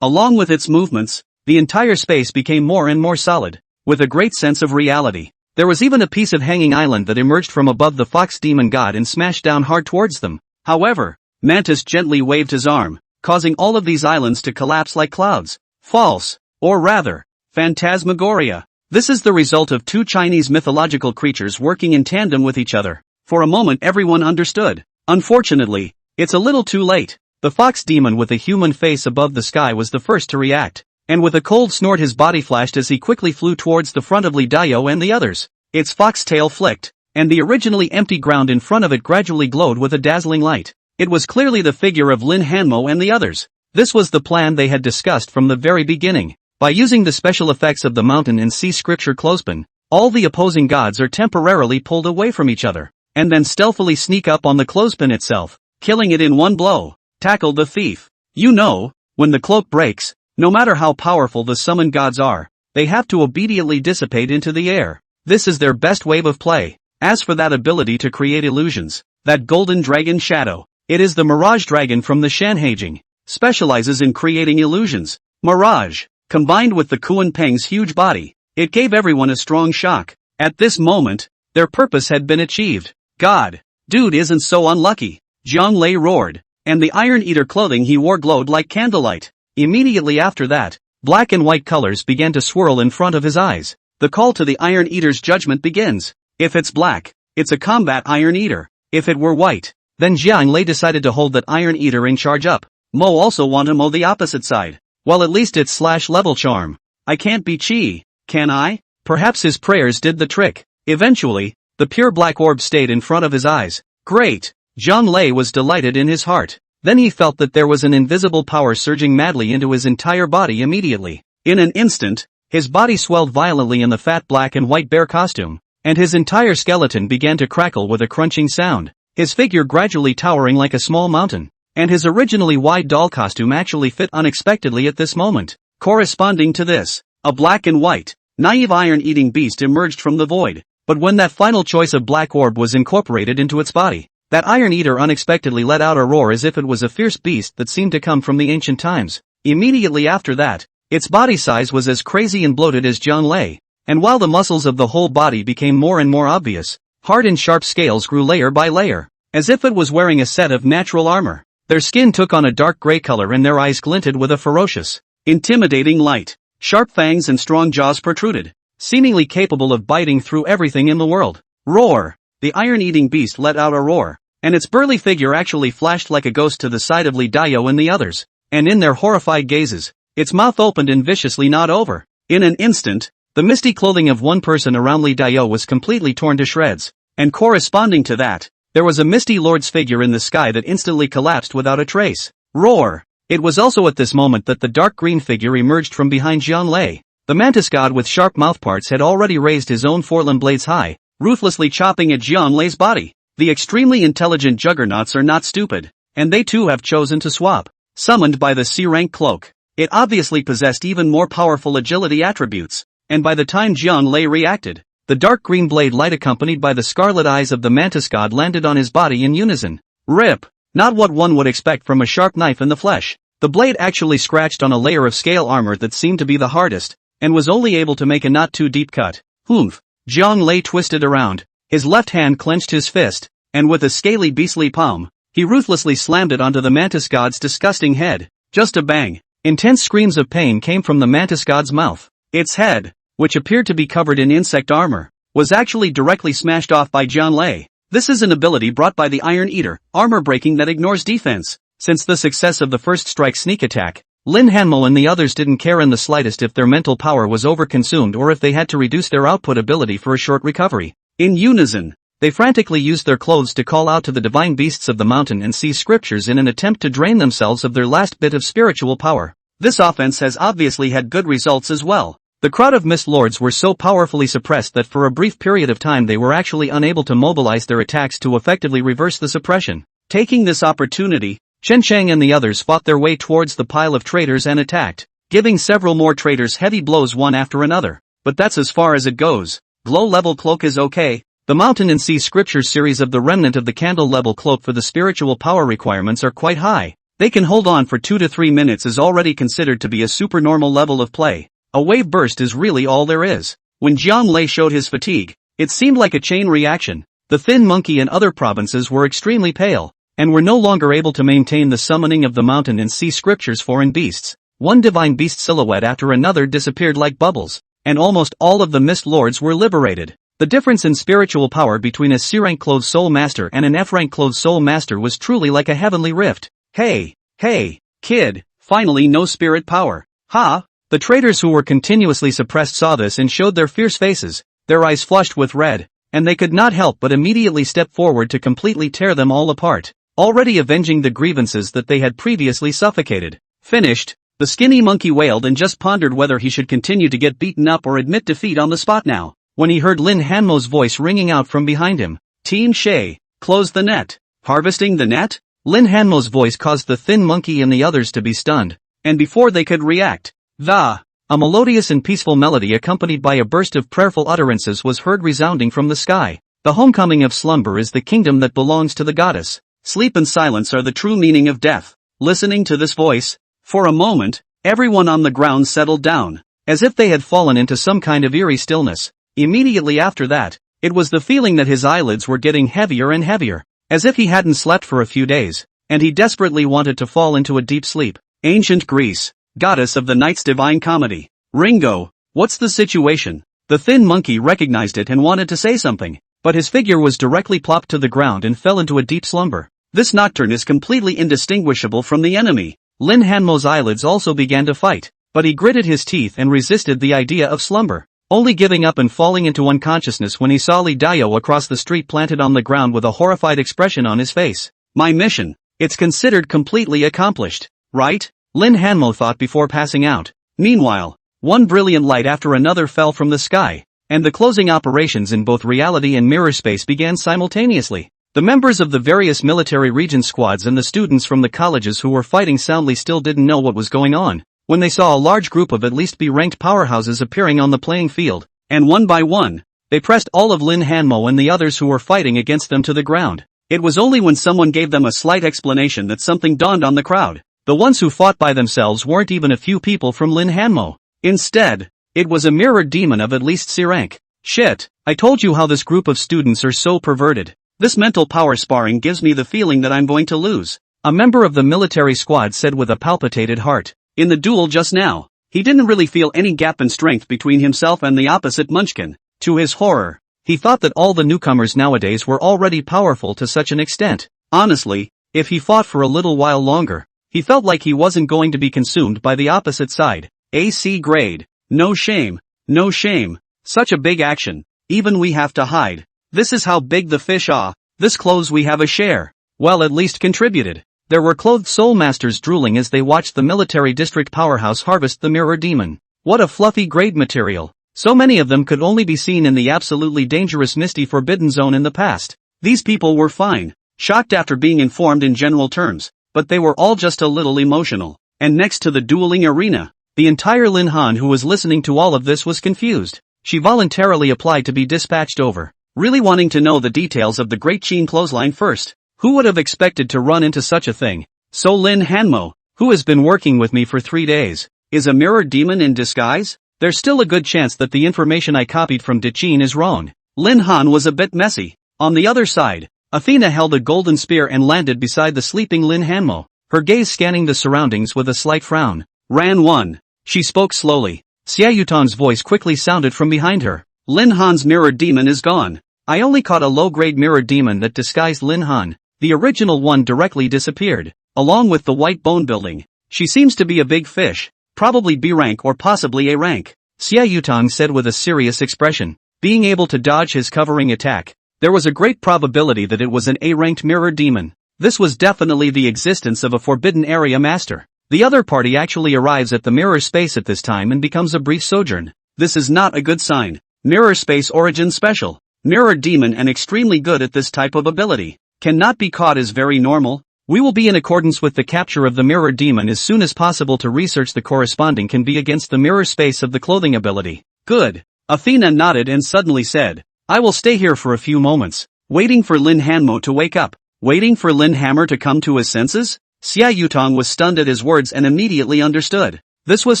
Along with its movements, the entire space became more and more solid, with a great sense of reality. There was even a piece of hanging island that emerged from above the fox demon god and smashed down hard towards them. However, Mantis gently waved his arm, causing all of these islands to collapse like clouds. False, or rather, phantasmagoria. This is the result of two Chinese mythological creatures working in tandem with each other. For a moment everyone understood. Unfortunately, it's a little too late. The fox demon with a human face above the sky was the first to react, and with a cold snort his body flashed as he quickly flew towards the front of Li Dayo and the others. Its fox tail flicked, and the originally empty ground in front of it gradually glowed with a dazzling light. It was clearly the figure of Lin Hanmo and the others. This was the plan they had discussed from the very beginning. By using the special effects of the mountain and sea scripture clothespin, all the opposing gods are temporarily pulled away from each other, and then stealthily sneak up on the clothespin itself, killing it in one blow. Tackle the thief. You know, when the cloak breaks, no matter how powerful the summoned gods are, they have to obediently dissipate into the air. This is their best wave of play. As for that ability to create illusions, that golden dragon shadow, It is the Mirage Dragon from the Shanhaijing. Specializes in creating illusions. Mirage. Combined with the Kuan Peng's huge body, it gave everyone a strong shock. At this moment, their purpose had been achieved. God. Dude isn't so unlucky. Jiang Lei roared. And the Iron Eater clothing he wore glowed like candlelight. Immediately after that, black and white colors began to swirl in front of his eyes. The call to the Iron Eater's judgment begins. If it's black, it's a combat Iron Eater. If it were white, then Jiang Lei decided to hold that Iron Eater in charge up. Mo also want to mow the opposite side. Well, at least it's /level charm. I can't be Chi, can I? Perhaps his prayers did the trick. Eventually, the pure black orb stayed in front of his eyes. Great! Jiang Lei was delighted in his heart. Then he felt that there was an invisible power surging madly into his entire body immediately. In an instant, his body swelled violently in the fat black and white bear costume, and his entire skeleton began to crackle with a crunching sound, his figure gradually towering like a small mountain, and his originally wide doll costume actually fit unexpectedly at this moment. Corresponding to this, a black and white, naive iron-eating beast emerged from the void, but when that final choice of black orb was incorporated into its body, that Iron Eater unexpectedly let out a roar as if it was a fierce beast that seemed to come from the ancient times. Immediately after that, its body size was as crazy and bloated as Jiang Lei, and while the muscles of the whole body became more and more obvious, hard and sharp scales grew layer by layer, as if it was wearing a set of natural armor. Their skin took on a dark gray color and their eyes glinted with a ferocious, intimidating light. Sharp fangs and strong jaws protruded, seemingly capable of biting through everything in the world. Roar! The iron-eating beast let out a roar, and its burly figure actually flashed like a ghost to the side of Li Dao and the others, and in their horrified gazes, its mouth opened and viciously gnawed over. In an instant, the misty clothing of one person around Li Dao was completely torn to shreds, and corresponding to that, there was a misty lord's figure in the sky that instantly collapsed without a trace. Roar! It was also at this moment that the dark green figure emerged from behind Jiang Lei. The mantis god with sharp mouthparts had already raised his own forelimb blades high, ruthlessly chopping at Jiang Lei's body. The extremely intelligent juggernauts are not stupid, and they too have chosen to swap. Summoned by the C-rank cloak, it obviously possessed even more powerful agility attributes, and by the time Jiang Lei reacted, the dark green blade light accompanied by the scarlet eyes of the mantis god landed on his body in unison. Rip! Not what one would expect from a sharp knife in the flesh. The blade actually scratched on a layer of scale armor that seemed to be the hardest, and was only able to make a not too deep cut. Humph! Jiang Lei twisted around, his left hand clenched his fist, and with a scaly beastly palm, he ruthlessly slammed it onto the mantis god's disgusting head. Just a bang! Intense screams of pain came from the mantis god's mouth. Its head, which appeared to be covered in insect armor, was actually directly smashed off by Jiang Lei. This is an ability brought by the Iron Eater, armor breaking that ignores defense. Since the success of the first strike sneak attack, Lin Hanmo and the others didn't care in the slightest if their mental power was overconsumed or if they had to reduce their output ability for a short recovery. In unison, they frantically used their clothes to call out to the divine beasts of the mountain and see scriptures in an attempt to drain themselves of their last bit of spiritual power. This offense has obviously had good results as well. The crowd of Mist Lords were so powerfully suppressed that for a brief period of time they were actually unable to mobilize their attacks to effectively reverse the suppression. Taking this opportunity, Chen Chang and the others fought their way towards the pile of traitors and attacked, giving several more traitors heavy blows one after another. But that's as far as it goes. Glow level cloak is okay. The Mountain and Sea Scriptures series of the remnant of the candle level cloak for the spiritual power requirements are quite high. They can hold on for 2 to 3 minutes is already considered to be a supernormal level of play. A wave burst is really all there is. When Jiang Lei showed his fatigue, it seemed like a chain reaction. The Thin Monkey and other provinces were extremely pale, and were no longer able to maintain the summoning of the Mountain and Sea Scriptures foreign beasts. One divine beast silhouette after another disappeared like bubbles, and almost all of the Mist Lords were liberated. The difference in spiritual power between a C-rank clothed soul master and an F-rank clothed soul master was truly like a heavenly rift. Hey, kid, finally no spirit power. Ha! The traitors who were continuously suppressed saw this and showed their fierce faces, their eyes flushed with red, and they could not help but immediately step forward to completely tear them all apart, already avenging the grievances that they had previously suffocated. Finished, the skinny monkey wailed and just pondered whether he should continue to get beaten up or admit defeat on the spot now, when he heard Lin Hanmo's voice ringing out from behind him. Team Shay, close the net. Harvesting the net? Lin Hanmo's voice caused the Thin Monkey and the others to be stunned, and before they could react, a melodious and peaceful melody accompanied by a burst of prayerful utterances was heard resounding from the sky. The homecoming of slumber is the kingdom that belongs to the goddess. sleep and silence are the true meaning of death. Listening to this voice, for a moment, everyone on the ground settled down, as if they had fallen into some kind of eerie stillness. Immediately after that, it was the feeling that his eyelids were getting heavier and heavier, as if he hadn't slept for a few days, and he desperately wanted to fall into a deep sleep. Ancient Greece, goddess of the night's divine comedy. Ringo, what's the situation? The thin monkey recognized it and wanted to say something, but his figure was directly plopped to the ground and fell into a deep slumber. This nocturne is completely indistinguishable from the enemy. Lin Hanmo's eyelids also began to fight, but he gritted his teeth and resisted the idea of slumber, only giving up and falling into unconsciousness when he saw Li Dao across the street planted on the ground with a horrified expression on his face. My mission, it's considered completely accomplished, right? Lin Hanmo thought before passing out. Meanwhile, one brilliant light after another fell from the sky, and the closing operations in both reality and mirror space began simultaneously. The members of the various military region squads and the students from the colleges who were fighting soundly still didn't know what was going on, when they saw a large group of at least B-ranked powerhouses appearing on the playing field, and one by one, they pressed all of Lin Hanmo and the others who were fighting against them to the ground. It was only when someone gave them a slight explanation that something dawned on the crowd. The ones who fought by themselves weren't even a few people from Lin Hanmo. Instead, it was a mirrored demon of at least C rank. Shit, I told you how this group of students are so perverted. This mental power sparring gives me the feeling that I'm going to lose, a member of the military squad said with a palpitated heart. In the duel just now, he didn't really feel any gap in strength between himself and the opposite Munchkin. To his horror, he thought that all the newcomers nowadays were already powerful to such an extent. Honestly, if he fought for a little while longer, he felt like he wasn't going to be consumed by the opposite side. AC grade. No shame. No shame. Such a big action. Even we have to hide. This is how big the fish are. This clothes we have a share. Well, at least contributed. There were clothed soul masters drooling as they watched the military district powerhouse harvest the mirror demon. What a fluffy grade material. So many of them could only be seen in the absolutely dangerous misty forbidden zone in the past. These people were fine, shocked after being informed in general terms, but they were all just a little emotional. And next to the dueling arena, the entire Lin Han who was listening to all of this was confused. She voluntarily applied to be dispatched over, really wanting to know the details of the Great Qin clothesline first. Who would have expected to run into such a thing? So Lin Hanmo, who has been working with me for 3 days, is a mirror demon in disguise? There's still a good chance that the information I copied from Qin is wrong. Lin Han was a bit messy. On the other side, Athena held a golden spear and landed beside the sleeping Lin Hanmo, her gaze scanning the surroundings with a slight frown. Ran 1. She spoke slowly. Xia Yutong's voice quickly sounded from behind her. Lin Han's mirrored demon is gone. I only caught a low-grade mirrored demon that disguised Lin Han. The original one directly disappeared, along with the white bone building. She seems to be a big fish, probably B rank or possibly A rank, Xia Yutong said with a serious expression. Being able to dodge his covering attack, there was a great probability that it was an A-ranked mirror demon. This was definitely the existence of a forbidden area master. The other party actually arrives at the mirror space at this time and becomes a brief sojourn. This is not a good sign. Mirror space origin special. Mirror demon and extremely good at this type of ability. Cannot be caught as very normal. We will be in accordance with the capture of the mirror demon as soon as possible to research the corresponding can be against the mirror space of the clothing ability. Good. Athena nodded and suddenly said, I will stay here for a few moments, waiting for Lin Hanmo to wake up. Waiting for Lin Hammer to come to his senses? Xia Yutong was stunned at his words and immediately understood. This was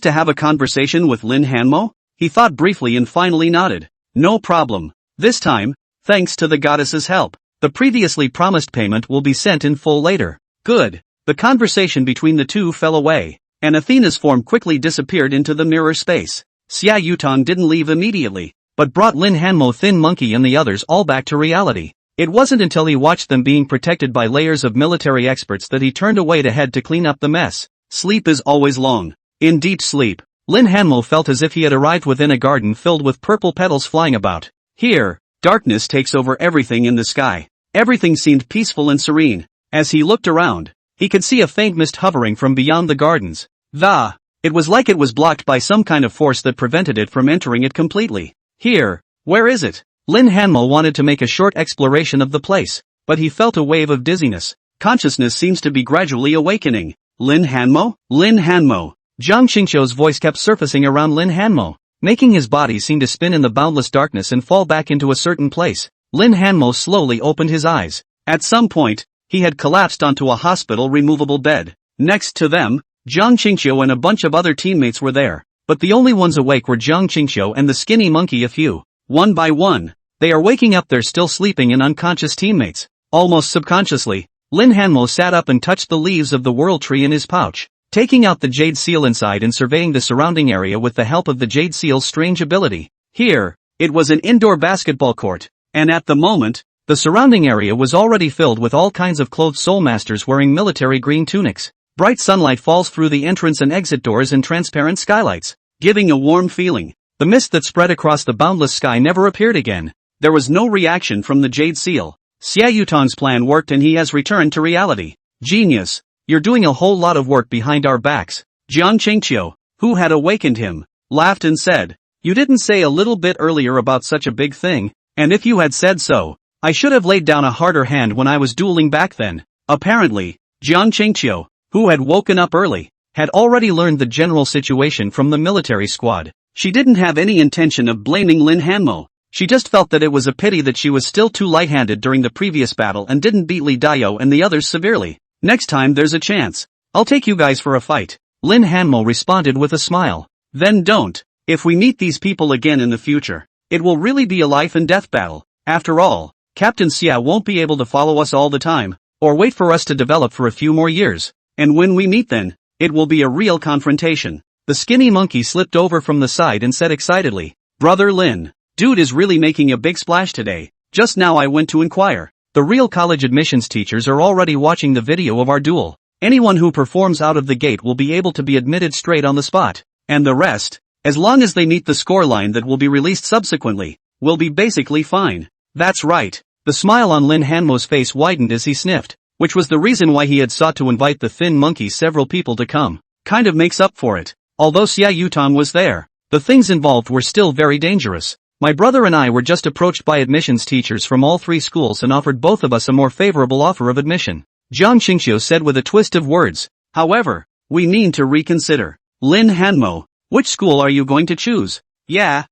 to have a conversation with Lin Hanmo? He thought briefly and finally nodded. No problem. This time, thanks to the goddess's help, the previously promised payment will be sent in full later. Good. The conversation between the two fell away, and Athena's form quickly disappeared into the mirror space. Xia Yutong didn't leave immediately, but brought Lin Hanmo, Thin Monkey and the others all back to reality. It wasn't until he watched them being protected by layers of military experts that he turned away to head to clean up the mess. Sleep is always long. In deep sleep, Lin Hanmo felt as if he had arrived within a garden filled with purple petals flying about. Here, darkness takes over everything in the sky. Everything seemed peaceful and serene. As he looked around, he could see a faint mist hovering from beyond the gardens. It was like it was blocked by some kind of force that prevented it from entering it completely. Here, where is it? Lin Hanmo wanted to make a short exploration of the place, but he felt a wave of dizziness. Consciousness seems to be gradually awakening. Lin Hanmo? Lin Hanmo. Zhang Xingqiu's voice kept surfacing around Lin Hanmo, making his body seem to spin in the boundless darkness and fall back into a certain place. Lin Hanmo slowly opened his eyes. At some point, He had collapsed onto a hospital removable bed. Next to them, Jiang Qingqiu and a bunch of other teammates were there. But the only ones awake were Jiang Qingqiu and the skinny monkey. A few. One by one, they are waking up their still sleeping and unconscious teammates. Almost subconsciously, Lin Hanmo sat up and touched the leaves of the world tree in his pouch, taking out the jade seal inside and surveying the surrounding area with the help of the jade seal's strange ability. Here, it was an indoor basketball court, and at the moment, the surrounding area was already filled with all kinds of clothed soul masters wearing military green tunics. Bright sunlight falls through the entrance and exit doors and transparent skylights, giving a warm feeling. The mist that spread across the boundless sky never appeared again. There was no reaction from the jade seal. Xia Yutong's plan worked and he has returned to reality. Genius, you're doing a whole lot of work behind our backs. Jiang Qingqiu, who had awakened him, laughed and said, you didn't say a little bit earlier about such a big thing, and if you had said so, I should have laid down a harder hand when I was dueling back then. Apparently, Jiang Qingqiu, who had woken up early, had already learned the general situation from the military squad. She didn't have any intention of blaming Lin Hanmo. She just felt that it was a pity that she was still too light-handed during the previous battle and didn't beat Li Daiyou and the others severely. Next time there's a chance, I'll take you guys for a fight. Lin Hanmo responded with a smile. Then don't. If we meet these people again in the future, it will really be a life and death battle. After all, Captain Xia won't be able to follow us all the time, or wait for us to develop for a few more years. And when we meet then, it will be a real confrontation. The skinny monkey slipped over from the side and said excitedly, Brother Lin, dude is really making a big splash today. Just now I went to inquire. The real college admissions teachers are already watching the video of our duel. Anyone who performs out of the gate will be able to be admitted straight on the spot. And the rest, as long as they meet the scoreline that will be released subsequently, will be basically fine. That's right. The smile on Lin Hanmo's face widened as he sniffed, which was the reason why he had sought to invite the thin monkey several people to come. Kind of makes up for it. Although Xia Yutong was there, the things involved were still very dangerous. My brother and I were just approached by admissions teachers from all three schools and offered both of us a more favorable offer of admission. Jiang Qingqiu said with a twist of words. However, we mean to reconsider. Lin Hanmo, which school are you going to choose? Yeah,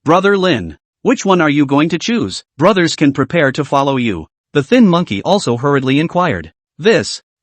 Brother Lin. Which one are you going to choose? Brothers can prepare to follow you. The thin monkey also hurriedly inquired.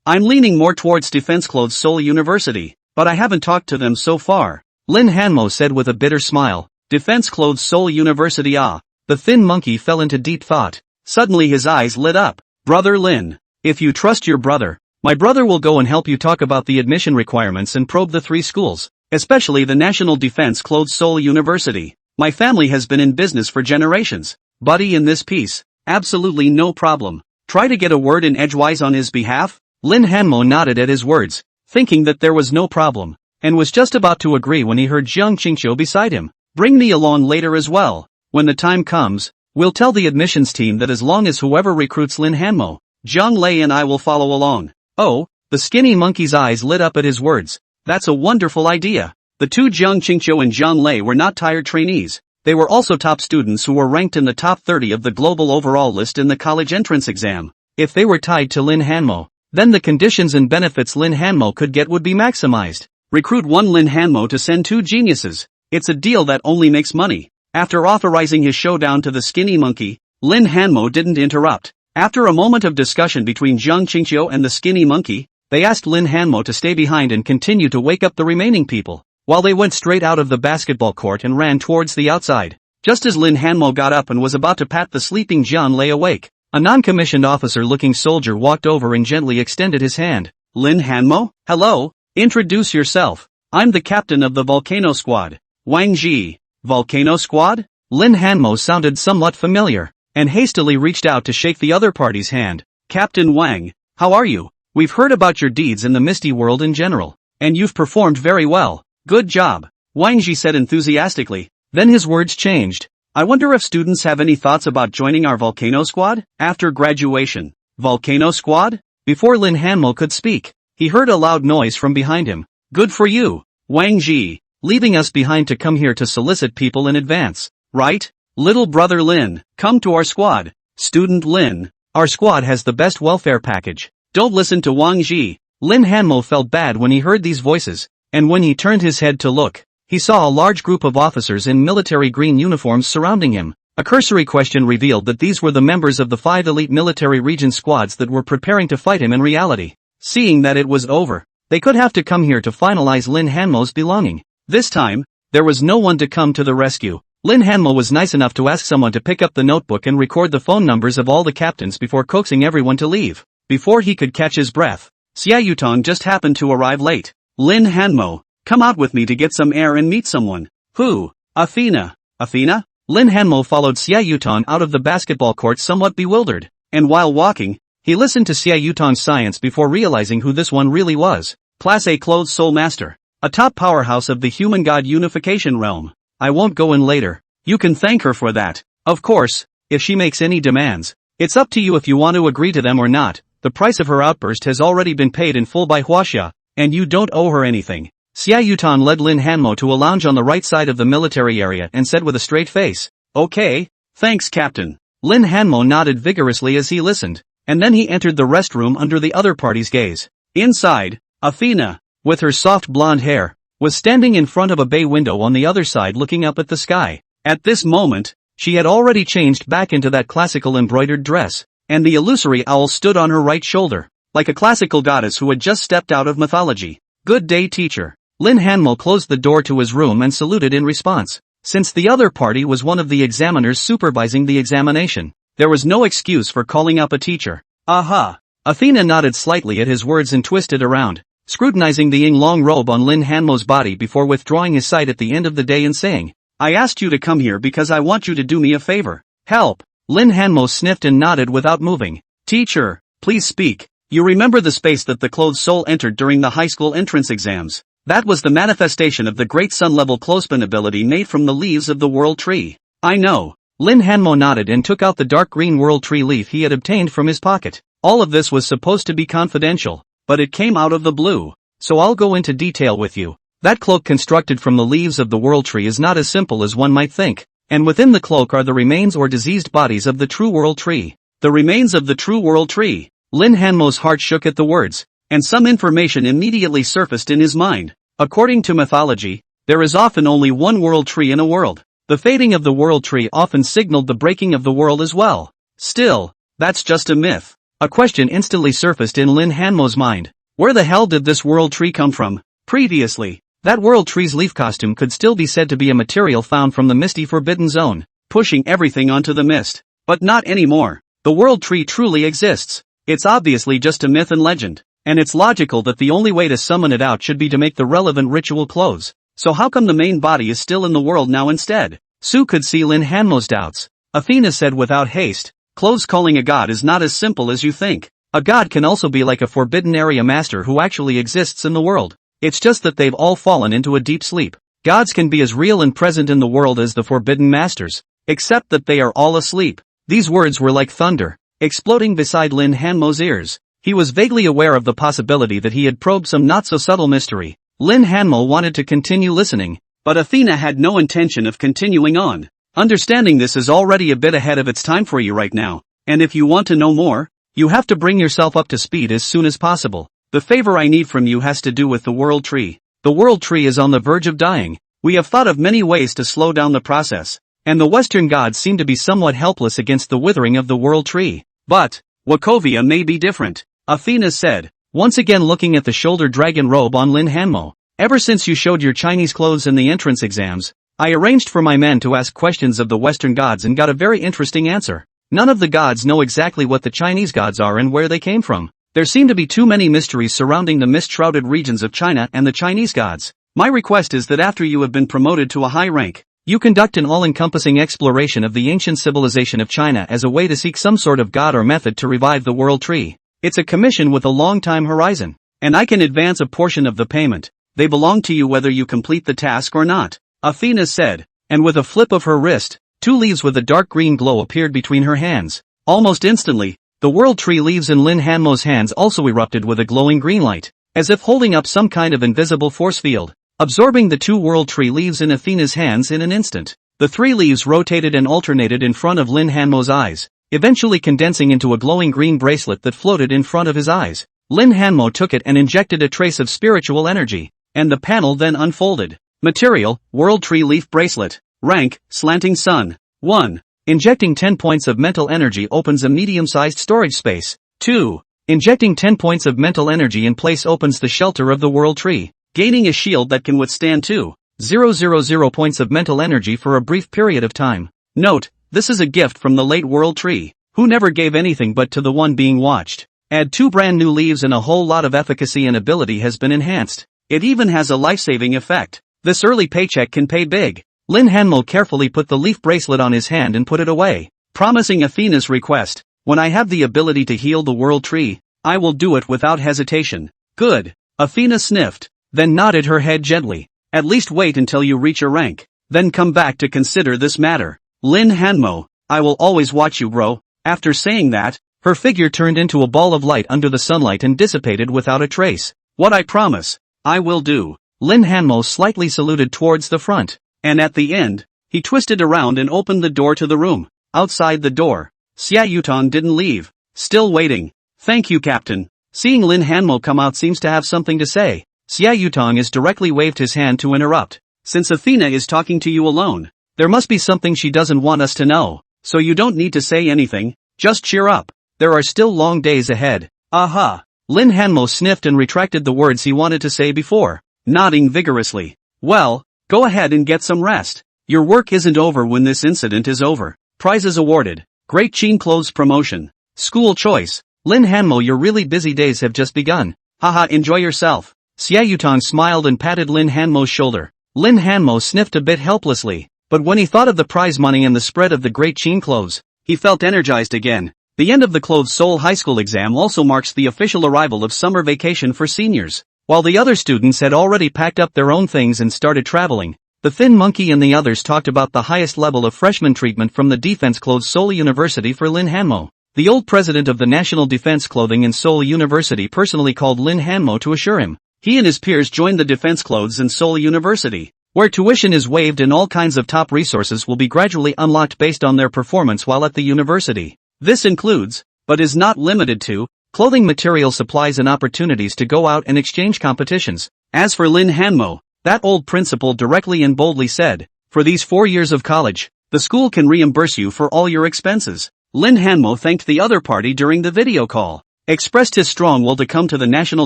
I'm leaning more towards Defense Clothes Seoul University, but I haven't talked to them so far. Lin Hanmo said with a bitter smile. Defense Clothes Seoul University. Ah. The thin monkey fell into deep thought. Suddenly his eyes lit up. Brother Lin, if you trust your brother, my brother will go and help you talk about the admission requirements and probe the three schools, especially the National Defense Clothes Seoul University. My family has been in business for generations. Buddy, in this piece, absolutely no problem. Try to get a word in edgewise on his behalf? Lin Hanmo nodded at his words, thinking that there was no problem, and was just about to agree when he heard Jiang Qingqiu beside him. Bring me along later as well. When the time comes, we'll tell the admissions team that as long as whoever recruits Lin Hanmo, Zhang Lei and I will follow along. Oh, the skinny monkey's eyes lit up at his words. That's a wonderful idea. The two Jiang Qingqiu and Zhang Lei were not tired trainees. They were also top students who were ranked in the top 30 of the global overall list in the college entrance exam. If they were tied to Lin Hanmo, then the conditions and benefits Lin Hanmo could get would be maximized. Recruit one Lin Hanmo to send two geniuses. It's a deal that only makes money. After authorizing his showdown to the skinny monkey, Lin Hanmo didn't interrupt. After a moment of discussion between Jiang Qingqiu and the skinny monkey, they asked Lin Hanmo to stay behind and continue to wake up the remaining people, while they went straight out of the basketball court and ran towards the outside. Just as Lin Hanmo got up and was about to pat the sleeping Zhang Lei awake, a non-commissioned officer-looking soldier walked over and gently extended his hand. Lin Hanmo? Hello? Introduce yourself. I'm the captain of the Volcano Squad. Wang Ji. Volcano Squad? Lin Hanmo sounded somewhat familiar, and hastily reached out to shake the other party's hand. Captain Wang, how are you? We've heard about your deeds in the Misty World in general, and you've performed very well. Good job, Wang Ji said enthusiastically. Then his words changed. I wonder if students have any thoughts about joining our Volcano Squad after graduation. Volcano Squad? Before Lin Hanmo could speak, he heard a loud noise from behind him. Good for you, Wang Ji, leaving us behind to come here to solicit people in advance, right? Little brother Lin, come to our squad. Student Lin, our squad has the best welfare package. Don't listen to Wang Ji. Lin Hanmo felt bad when he heard these voices, and when he turned his head to look, he saw a large group of officers in military green uniforms surrounding him. A cursory question revealed that these were the members of the 5 elite military region squads that were preparing to fight him in reality. Seeing that it was over, they could have to come here to finalize Lin Hanmo's belonging. This time, there was no one to come to the rescue. Lin Hanmo was nice enough to ask someone to pick up the notebook and record the phone numbers of all the captains before coaxing everyone to leave. Before he could catch his breath, Xia Yutong just happened to arrive late. Lin Hanmo, come out with me to get some air and meet someone. Who? Athena. Athena? Lin Hanmo followed Xia Yutong out of the basketball court somewhat bewildered, and while walking, he listened to Xia Yutong's science before realizing who this one really was. Class A Clothes Soul Master. A top powerhouse of the human god unification realm. I won't go in later. You can thank her for that. Of course, if she makes any demands. It's up to you if you want to agree to them or not. The price of her outburst has already been paid in full by Huaxia, and you don't owe her anything. Xia Yutong led Lin Hanmo to a lounge on the right side of the military area and said with a straight face, "Okay, thanks Captain." Lin Hanmo nodded vigorously as he listened, and then he entered the restroom under the other party's gaze. Inside, Athena, with her soft blonde hair, was standing in front of a bay window on the other side looking up at the sky. At this moment, she had already changed back into that classical embroidered dress, and the illusory owl stood on her right shoulder, like a classical goddess who had just stepped out of mythology. "Good day, teacher." Lin Hanmo closed the door to his room and saluted in response. Since the other party was one of the examiners supervising the examination, there was no excuse for calling up a teacher. Aha! Athena nodded slightly at his words and twisted around, scrutinizing the long robe on Lin Hanmo's body before withdrawing his sight at the end of the day and saying, "I asked you to come here because I want you to do me a favor." "Help." Lin Hanmo sniffed and nodded without moving. "Teacher, please speak. You remember the space that the clothes soul entered during the high school entrance exams? That was the manifestation of the great sun-level clothespin ability made from the leaves of the world tree." "I know." Lin Hanmo nodded and took out the dark green world tree leaf he had obtained from his pocket. All of this was supposed to be confidential, but it came out of the blue, so I'll go into detail with you. That cloak constructed from the leaves of the world tree is not as simple as one might think, and within the cloak are the remains or diseased bodies of the true world tree. The remains of the true world tree. Lin Hanmo's heart shook at the words, and some information immediately surfaced in his mind. According to mythology, there is often only one world tree in a world. The fading of the world tree often signaled the breaking of the world as well. Still, that's just a myth. A question instantly surfaced in Lin Hanmo's mind. Where the hell did this world tree come from? Previously, that world tree's leaf costume could still be said to be a material found from the misty forbidden zone, pushing everything onto the mist. But not anymore. The world tree truly exists. It's obviously just a myth and legend, and it's logical that the only way to summon it out should be to make the relevant ritual clothes. So how come the main body is still in the world now instead? Su could see Lin Hanmo's doubts. Athena said without haste, "Clothes calling a god is not as simple as you think. A god can also be like a forbidden area master who actually exists in the world. It's just that they've all fallen into a deep sleep. Gods can be as real and present in the world as the forbidden masters, except that they are all asleep." These words were like thunder, exploding beside Lin Hanmo's ears. He was vaguely aware of the possibility that he had probed some not-so-subtle mystery. Lin Hanmo wanted to continue listening, but Athena had no intention of continuing on. "Understanding this is already a bit ahead of its time for you right now, and if you want to know more, you have to bring yourself up to speed as soon as possible. The favor I need from you has to do with the world tree. The world tree is on the verge of dying. We have thought of many ways to slow down the process, and the Western gods seem to be somewhat helpless against the withering of the world tree. But Wachovia may be different," Athena said, once again looking at the shoulder dragon robe on Lin Hanmo. "Ever since you showed your Chinese clothes in the entrance exams, I arranged for my men to ask questions of the Western gods and got a very interesting answer. None of the gods know exactly what the Chinese gods are and where they came from. There seem to be too many mysteries surrounding the mist-shrouded regions of China and the Chinese gods. My request is that after you have been promoted to a high rank, you conduct an all-encompassing exploration of the ancient civilization of China as a way to seek some sort of god or method to revive the world tree. It's a commission with a long time horizon, and I can advance a portion of the payment. They belong to you whether you complete the task or not," Athena said, and with a flip of her wrist, 2 leaves with a dark green glow appeared between her hands. Almost instantly, the world tree leaves in Lin Hanmo's hands also erupted with a glowing green light, as if holding up some kind of invisible force field, absorbing the 2 world tree leaves in Athena's hands in an instant. The 3 leaves rotated and alternated in front of Lin Hanmo's eyes, eventually condensing into a glowing green bracelet that floated in front of his eyes. Lin Hanmo took it and injected a trace of spiritual energy, and the panel then unfolded. Material, World Tree Leaf Bracelet. Rank, Slanting Sun. 1. Injecting 10 points of mental energy opens a medium-sized storage space. 2. Injecting 10 points of mental energy in place opens the shelter of the world tree, gaining a shield that can withstand 2,000 points of mental energy for a brief period of time. Note, this is a gift from the late world tree, who never gave anything but to the one being watched. Add 2 brand new leaves and a whole lot of efficacy and ability has been enhanced. It even has a life-saving effect. This early paycheck can pay big. Lin Hanmo carefully put the leaf bracelet on his hand and put it away, promising Athena's request. When I have the ability to heal the world tree, I will do it without hesitation. Good. Athena sniffed, then nodded her head gently. At least wait until you reach a rank, then come back to consider this matter. Lin Hanmo, I will always watch you grow. After saying that, her figure turned into a ball of light under the sunlight and dissipated without a trace. What I promise, I will do. Lin Hanmo slightly saluted towards the front, and at the end, he twisted around and opened the door to the room. Outside the door, Xia Yutong didn't leave, still waiting. Thank you, Captain. Seeing Lin Hanmo come out seems to have something to say. Xia Yutong is directly waved his hand to interrupt. Since Athena is talking to you alone, there must be something she doesn't want us to know, so you don't need to say anything, just cheer up. There are still long days ahead. Aha! Lin Hanmo sniffed and retracted the words he wanted to say before, nodding vigorously. Well, go ahead and get some rest. Your work isn't over when this incident is over. Prizes awarded. Great Qin Clothes promotion. School choice. Lin Hanmo, your really busy days have just begun. Haha, enjoy yourself. Xia Yutong smiled and patted Lin Hanmo's shoulder. Lin Hanmo sniffed a bit helplessly, but when he thought of the prize money and the spread of the Great Qin Clothes, he felt energized again. The end of the Clothes Seoul High School exam also marks the official arrival of summer vacation for seniors. While the other students had already packed up their own things and started traveling, the Thin Monkey and the others talked about the highest level of freshman treatment from the Defense Clothes Seoul University for Lin Hanmo. The old president of the National Defense Clothing in Seoul University personally called Lin Hanmo to assure him he and his peers joined the Defense Clothes in Seoul University, where tuition is waived and all kinds of top resources will be gradually unlocked based on their performance while at the university. This includes, but is not limited to, clothing material supplies and opportunities to go out and exchange competitions. As for Lin Hanmo, that old principal directly and boldly said, for these 4 years of college, the school can reimburse you for all your expenses. Lin Hanmo thanked the other party during the video call, expressed his strong will to come to the National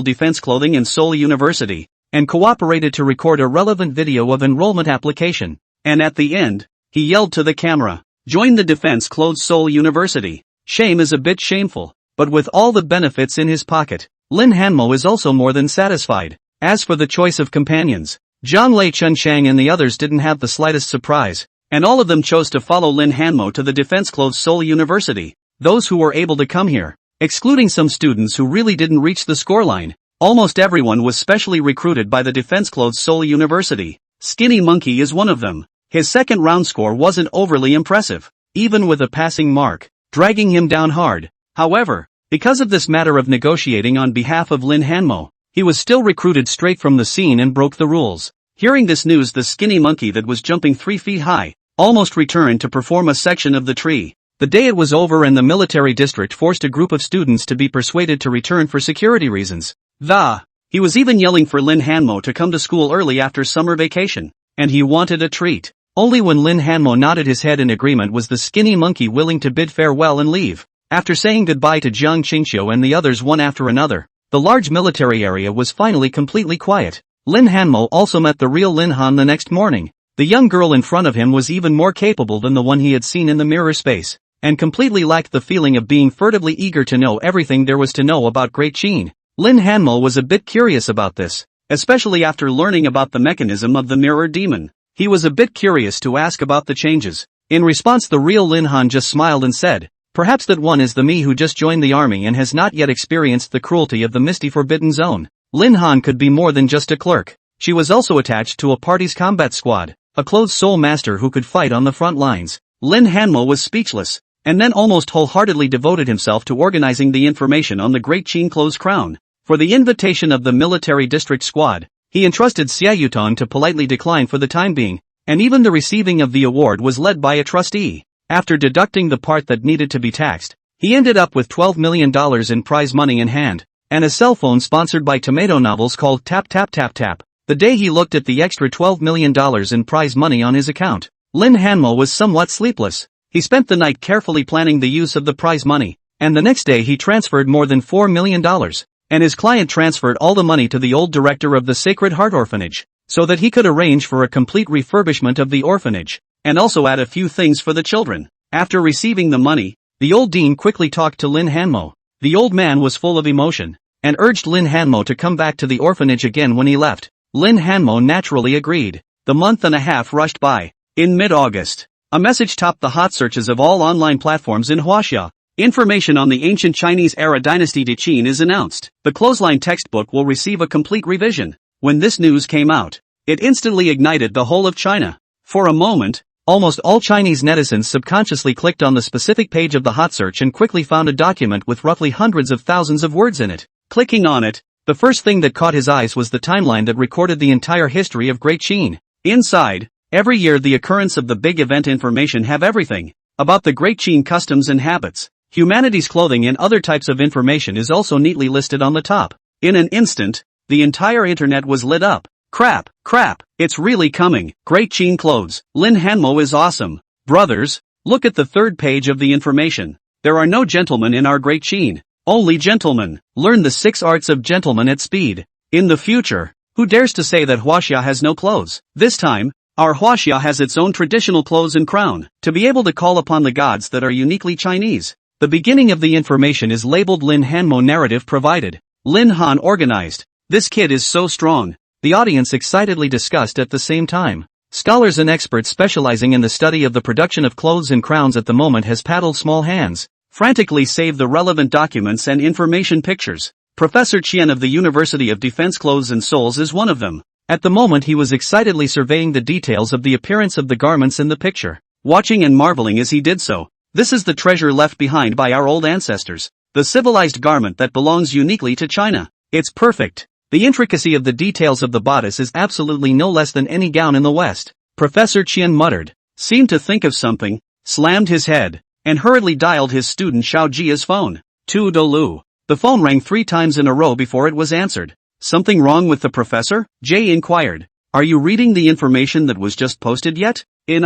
Defense Clothing in Seoul University, and cooperated to record a relevant video of enrollment application. And at the end, he yelled to the camera, join the Defense Clothes Seoul University. Shame is a bit shameful, but with all the benefits in his pocket, Lin Hanmo is also more than satisfied. As for the choice of companions, Zhang Lei Chunshang and the others didn't have the slightest surprise, and all of them chose to follow Lin Hanmo to the Defense Clothes Seoul University. Those who were able to come here, excluding some students who really didn't reach the scoreline, almost everyone was specially recruited by the Defense Clothes Seoul University. Skinny Monkey is one of them. His second round score wasn't overly impressive, even with a passing mark, dragging him down hard. However, because of this matter of negotiating on behalf of Lin Hanmo, he was still recruited straight from the scene and broke the rules. Hearing this news, the skinny monkey that was jumping 3 feet high almost returned to perform a section of the tree. The day it was over and the military district forced a group of students to be persuaded to return for security reasons. He was even yelling for Lin Hanmo to come to school early after summer vacation, and he wanted a treat. Only when Lin Hanmo nodded his head in agreement was the skinny monkey willing to bid farewell and leave. After saying goodbye to Jiang Qingxiu and the others one after another, the large military area was finally completely quiet. Lin Hanmo also met the real Lin Han the next morning. The young girl in front of him was even more capable than the one he had seen in the mirror space, and completely lacked the feeling of being furtively eager to know everything there was to know about Great Qin. Lin Hanmo was a bit curious about this, especially after learning about the mechanism of the mirror demon. He was a bit curious to ask about the changes. In response, the real Lin Han just smiled and said, perhaps that one is the me who just joined the army and has not yet experienced the cruelty of the misty forbidden zone. Lin Han could be more than just a clerk. She was also attached to a party's combat squad, a clothes soul master who could fight on the front lines. Lin Hanmo was speechless, and then almost wholeheartedly devoted himself to organizing the information on the Great Qin Clothes Crown. For the invitation of the military district squad, he entrusted Xia Yutong to politely decline for the time being, and even the receiving of the award was led by a trustee. After deducting the part that needed to be taxed, he ended up with $12 million in prize money in hand, and a cell phone sponsored by tomato novels called Tap Tap Tap Tap. The day he looked at the extra $12 million in prize money on his account, Lin Hanmo was somewhat sleepless. He spent the night carefully planning the use of the prize money, and the next day he transferred more than $4 million, and his client transferred all the money to the old director of the Sacred Heart Orphanage, so that he could arrange for a complete refurbishment of the orphanage, and also add a few things for the children. After receiving the money, the old dean quickly talked to Lin Hanmo. The old man was full of emotion, and urged Lin Hanmo to come back to the orphanage again when he left. Lin Hanmo naturally agreed. The month and a half rushed by. In mid-August, a message topped the hot searches of all online platforms in Huaxia. Information on the ancient Chinese-era dynasty de Qin is announced. The clothesline textbook will receive a complete revision. When this news came out, it instantly ignited the whole of China. For a moment, almost all Chinese netizens subconsciously clicked on the specific page of the hot search and quickly found a document with roughly hundreds of thousands of words in it. Clicking on it, the first thing that caught his eyes was the timeline that recorded the entire history of Great Qin. Inside, every year the occurrence of the big event information have everything about the Great Qin customs and habits, humanity's clothing and other types of information is also neatly listed on the top. In an instant, the entire internet was lit up. Crap, it's really coming. Great Qin clothes. Lin Hanmo is awesome. Brothers, look at the third page of the information. There are no gentlemen in our Great Qin. Only gentlemen. Learn the 6 arts of gentlemen at speed. In the future, who dares to say that Huaxia has no clothes? This time, our Huaxia has its own traditional clothes and crown, to be able to call upon the gods that are uniquely Chinese. The beginning of the information is labeled Lin Hanmo narrative provided. Lin Han organized. This kid is so strong. The audience excitedly discussed at the same time. Scholars and experts specializing in the study of the production of clothes and crowns at the moment has paddled small hands, frantically save the relevant documents and information pictures. Professor Qian of the University of Defense Clothes and Souls is one of them. At the moment he was excitedly surveying the details of the appearance of the garments in the picture, watching and marveling as he did so. This is the treasure left behind by our old ancestors. The civilized garment that belongs uniquely to China. It's perfect. The intricacy of the details of the bodice is absolutely no less than any gown in the West. Professor Qian muttered, seemed to think of something, slammed his head, and hurriedly dialed his student Xiao Jia's phone. Tu Dolu. The phone rang 3 times in a row before it was answered. Something wrong with the professor? Jay inquired. Are you reading the information that was just posted yet? In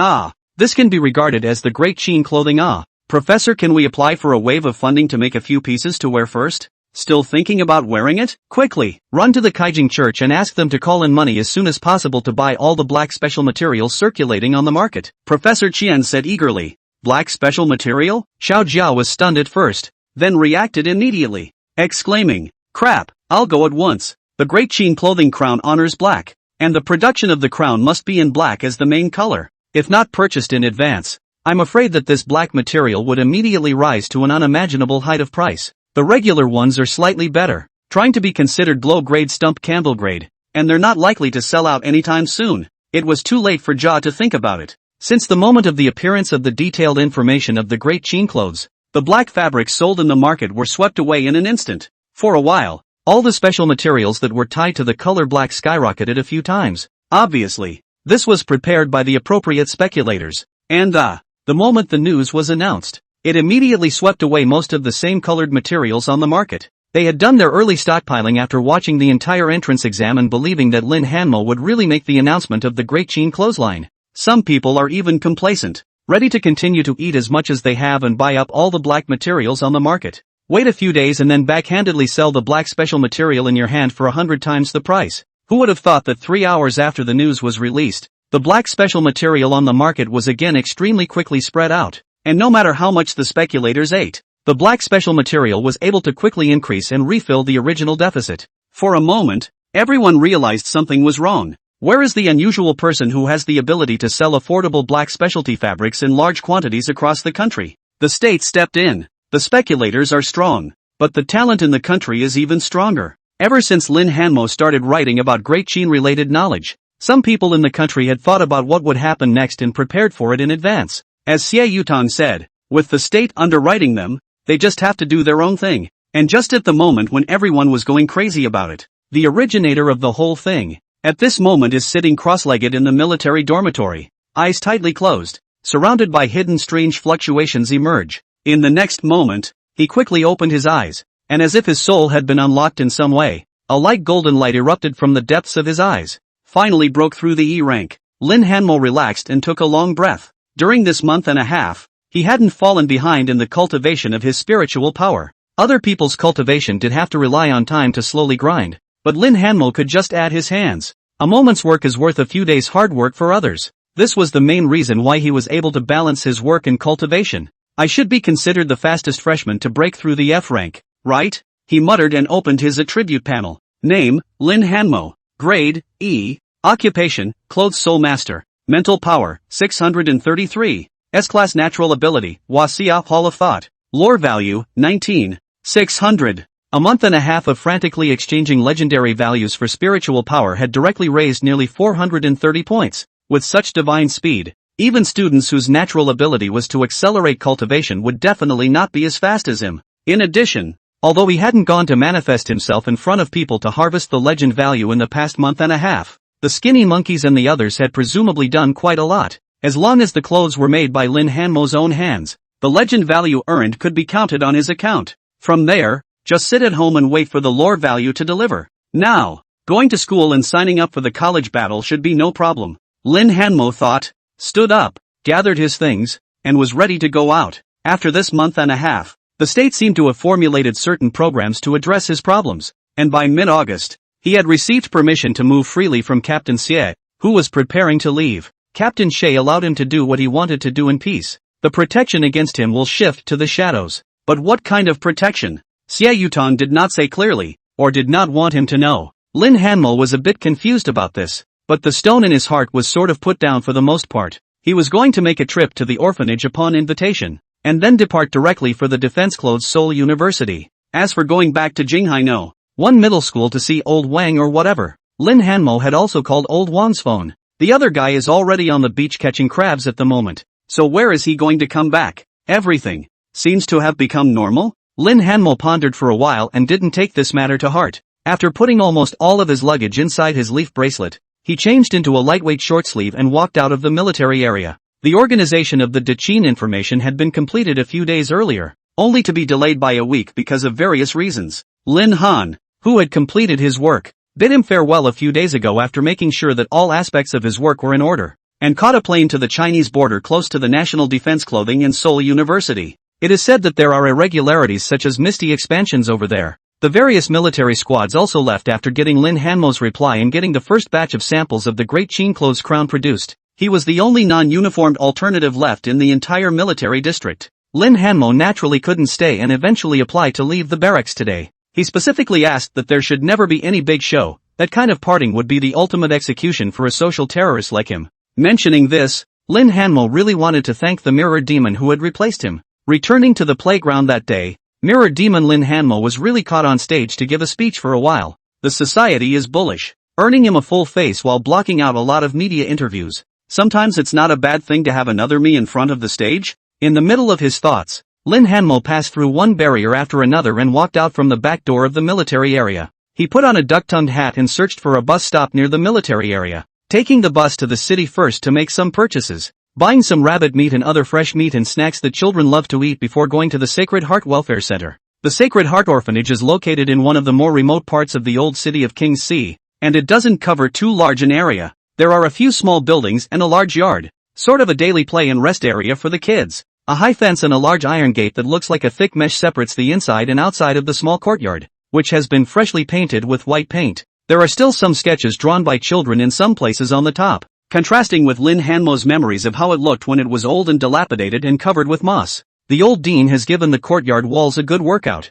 this can be regarded as the Great Qin clothing Professor, can we apply for a wave of funding to make a few pieces to wear first? Still thinking about wearing it? Quickly, run to the Kaijing church and ask them to call in money as soon as possible to buy all the black special materials circulating on the market. Professor Qian said eagerly. Black special material? Xiao Jia was stunned at first, then reacted immediately, exclaiming, crap, I'll go at once. The Great Qin clothing crown honors black, and the production of the crown must be in black as the main color. If not purchased in advance, I'm afraid that this black material would immediately rise to an unimaginable height of price. The regular ones are slightly better, trying to be considered glow-grade stump candle grade, and they're not likely to sell out anytime soon. It was too late for Jia to think about it. Since the moment of the appearance of the detailed information of the Great Qin clothes, the black fabrics sold in the market were swept away in an instant. For a while, all the special materials that were tied to the color black skyrocketed a few times. Obviously, this was prepared by the appropriate speculators, and the moment the news was announced, it immediately swept away most of the same colored materials on the market. They had done their early stockpiling after watching the entire entrance exam and believing that Lin Hanmo would really make the announcement of the Great Qin clothesline. Some people are even complacent, ready to continue to eat as much as they have and buy up all the black materials on the market. Wait a few days and then backhandedly sell the black special material in your hand for 100 times the price. Who would have thought that 3 hours after the news was released, the black special material on the market was again extremely quickly spread out, and no matter how much the speculators ate, the black special material was able to quickly increase and refill the original deficit. For a moment, everyone realized something was wrong. Where is the unusual person who has the ability to sell affordable black specialty fabrics in large quantities across the country? The state stepped in. The speculators are strong, but the talent in the country is even stronger. Ever since Lin Hanmo started writing about Great Qin related knowledge, some people in the country had thought about what would happen next and prepared for it in advance. As Xie Yutang said, with the state underwriting them, they just have to do their own thing. And just at the moment when everyone was going crazy about it, the originator of the whole thing, at this moment is sitting cross-legged in the military dormitory, eyes tightly closed, surrounded by hidden strange fluctuations emerge. In the next moment, he quickly opened his eyes, and as if his soul had been unlocked in some way, a light golden light erupted from the depths of his eyes, finally broke through the E rank. Lin Hanmo relaxed and took a long breath. During this month and a half, He hadn't fallen behind in the cultivation of his spiritual power. Other people's cultivation did have to rely on time to slowly grind, but Lin Hanmo could just add his hands. A moment's work is worth a few days' hard work for others. This was the main reason why he was able to balance his work and cultivation. I should be considered the fastest freshman to break through the F rank, right? He muttered and opened his attribute panel. Name, Lin Hanmo. Grade, E. Occupation, Clothes Soul Master. Mental Power, 633. S-Class Natural Ability, Wasia Hall of Thought. Lore Value, 19. 600. A month and a half of frantically exchanging legendary values for spiritual power had directly raised nearly 430 points. With such divine speed, even students whose natural ability was to accelerate cultivation would definitely not be as fast as him. In addition, although he hadn't gone to manifest himself in front of people to harvest the legend value in the past month and a half, the skinny monkeys and the others had presumably done quite a lot. As long as the clothes were made by Lin Hanmo's own hands, the legend value earned could be counted on his account. From there, just sit at home and wait for the lore value to deliver. Now, going to school and signing up for the college battle should be no problem. Lin Hanmo thought, stood up, gathered his things, and was ready to go out. After this month and a half, the state seemed to have formulated certain programs to address his problems, and by mid-August, he had received permission to move freely from Captain Xie, who was preparing to leave. Captain Xie allowed him to do what he wanted to do in peace. The protection against him will shift to the shadows. But what kind of protection? Xie Yutong did not say clearly, or did not want him to know. Lin Hanmo was a bit confused about this, but the stone in his heart was sort of put down for the most part. He was going to make a trip to the orphanage upon invitation, and then depart directly for the Defense Clothes Seoul University. As for going back to Jinghaino, one middle school to see old Wang or whatever, Lin Hanmo had also called old Wang's phone. The other guy is already on the beach catching crabs at the moment, so where is he going to come back? Everything seems to have become normal? Lin Hanmo pondered for a while and didn't take this matter to heart. After putting almost all of his luggage inside his leaf bracelet, he changed into a lightweight short sleeve and walked out of the military area. The organization of the Dechin information had been completed a few days earlier, only to be delayed by a week because of various reasons. Lin Han, who had completed his work, bid him farewell a few days ago after making sure that all aspects of his work were in order, and caught a plane to the Chinese border close to the National Defense Clothing in Seoul University. It is said that there are irregularities such as misty expansions over there. The various military squads also left after getting Lin Hanmo's reply and getting the first batch of samples of the Great Qin Clothes Crown produced. He was the only non-uniformed alternative left in the entire military district. Lin Hanmo naturally couldn't stay and eventually applied to leave the barracks today. He specifically asked that there should never be any big show. That kind of parting would be the ultimate execution for a social terrorist like him. Mentioning this, Lin Hanmo really wanted to thank the mirror demon who had replaced him. Returning to the playground that day, mirror demon Lin Hanmo was really caught on stage to give a speech for a while. The society is bullish, earning him a full face while blocking out a lot of media interviews. Sometimes it's not a bad thing to have another me in front of the stage. In the middle of his thoughts, Lin Hanmo passed through one barrier after another and walked out from the back door of the military area. He put on a duck-tongued hat and searched for a bus stop near the military area, taking the bus to the city first to make some purchases, buying some rabbit meat and other fresh meat and snacks that children love to eat before going to the Sacred Heart Welfare Center. The Sacred Heart Orphanage is located in one of the more remote parts of the old city of King's Sea, and it doesn't cover too large an area. There are a few small buildings and a large yard, sort of a daily play and rest area for the kids. A high fence and a large iron gate that looks like a thick mesh separates the inside and outside of the small courtyard, which has been freshly painted with white paint. There are still some sketches drawn by children in some places on the top, contrasting with Lin Hanmo's memories of how it looked when it was old and dilapidated and covered with moss. The old dean has given the courtyard walls a good workout.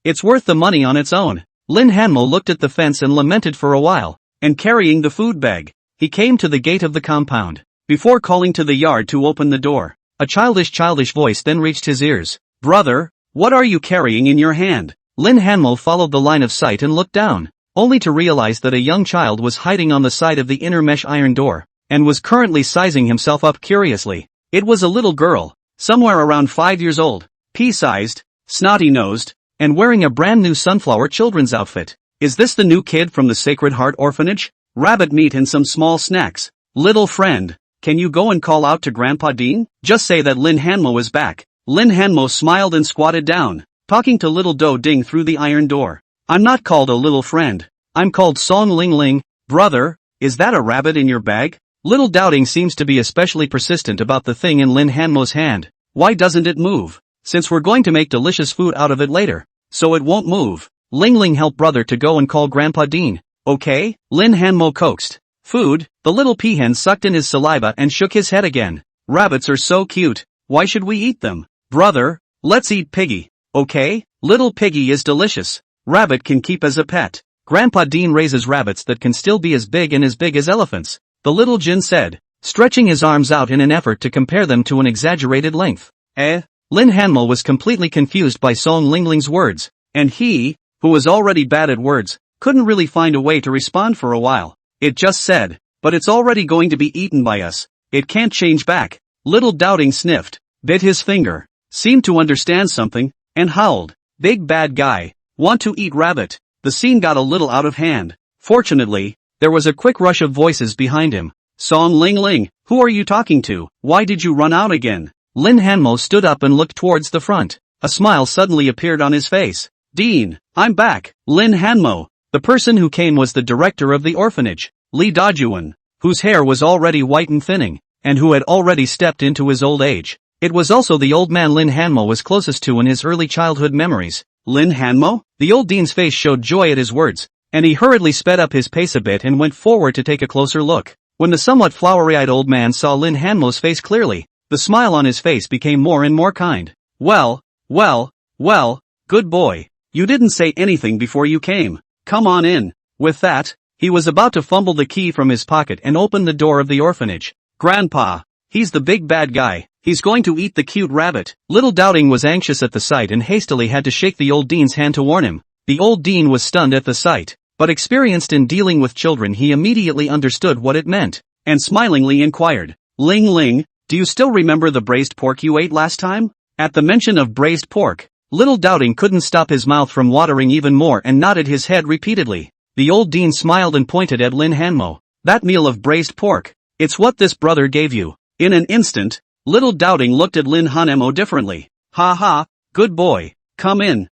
It's worth the money on its own. Lin Hanmo looked at the fence and lamented for a while, and carrying the food bag, he came to the gate of the compound. Before calling to the yard to open the door, a childish voice then reached his ears. "Brother, what are you carrying in your hand?" Lin Hanmo followed the line of sight and looked down, only to realize that a young child was hiding on the side of the inner mesh iron door, and was currently sizing himself up curiously. It was a little girl, somewhere around 5 years old, pea-sized, snotty-nosed, and wearing a brand new sunflower children's outfit. "Is this the new kid from the Sacred Heart Orphanage? Rabbit meat and some small snacks. Little friend, can you go and call out to Grandpa Dean? Just say that Lin Hanmo is back." Lin Hanmo smiled and squatted down, talking to little Do Ding through the iron door. "I'm not called a little friend. I'm called Song Ling Ling. Brother, is that a rabbit in your bag?" Little Doubting seems to be especially persistent about the thing in Lin Hanmo's hand. Why doesn't it move? Since we're going to make delicious food out of it later. So it won't move. Ling Ling helped brother to go and call Grandpa Dean. Okay? Lin Hanmo coaxed. Food? The little peahen sucked in his saliva and shook his head again. Rabbits are so cute. Why should we eat them? Brother, let's eat Piggy. Okay? Little Piggy is delicious. Rabbit can keep as a pet. Grandpa Dean raises rabbits that can still be as big as elephants. The little Jin said, stretching his arms out in an effort to compare them to an exaggerated length. Lin Hanmo was completely confused by Song Lingling's words, and he, who was already bad at words, couldn't really find a way to respond for a while. It just said, but it's already going to be eaten by us. It can't change back. Little Doubting sniffed, bit his finger, seemed to understand something, and howled, big bad guy, want to eat rabbit. The scene got a little out of hand. Fortunately, there was a quick rush of voices behind him. Song Ling, who are you talking to? Why did you run out again? Lin Hanmo stood up and looked towards the front. A smile suddenly appeared on his face. Dean, I'm back. Lin Hanmo. The person who came was the director of the orphanage, Li Dajuan, whose hair was already white and thinning, and who had already stepped into his old age. It was also the old man Lin Hanmo was closest to in his early childhood memories. Lin Hanmo? The old dean's face showed joy at his words, and he hurriedly sped up his pace a bit and went forward to take a closer look. When the somewhat flowery-eyed old man saw Lin Hanmo's face clearly, the smile on his face became more and more kind. Well, good boy. You didn't say anything before you came. Come on in. With that, he was about to fumble the key from his pocket and open the door of the orphanage. Grandpa, he's the big bad guy. He's going to eat the cute rabbit. Little Doubting was anxious at the sight and hastily had to shake the old dean's hand to warn him. The old dean was stunned at the sight, but experienced in dealing with children, he immediately understood what it meant, and smilingly inquired, Ling, do you still remember the braised pork you ate last time? At the mention of braised pork, Little Doubting couldn't stop his mouth from watering even more and nodded his head repeatedly. The old dean smiled and pointed at Lin Hanmo. That meal of braised pork, it's what this brother gave you. In an instant, Little Doubting looked at Lin Hanmo differently. Ha, good boy. Come in.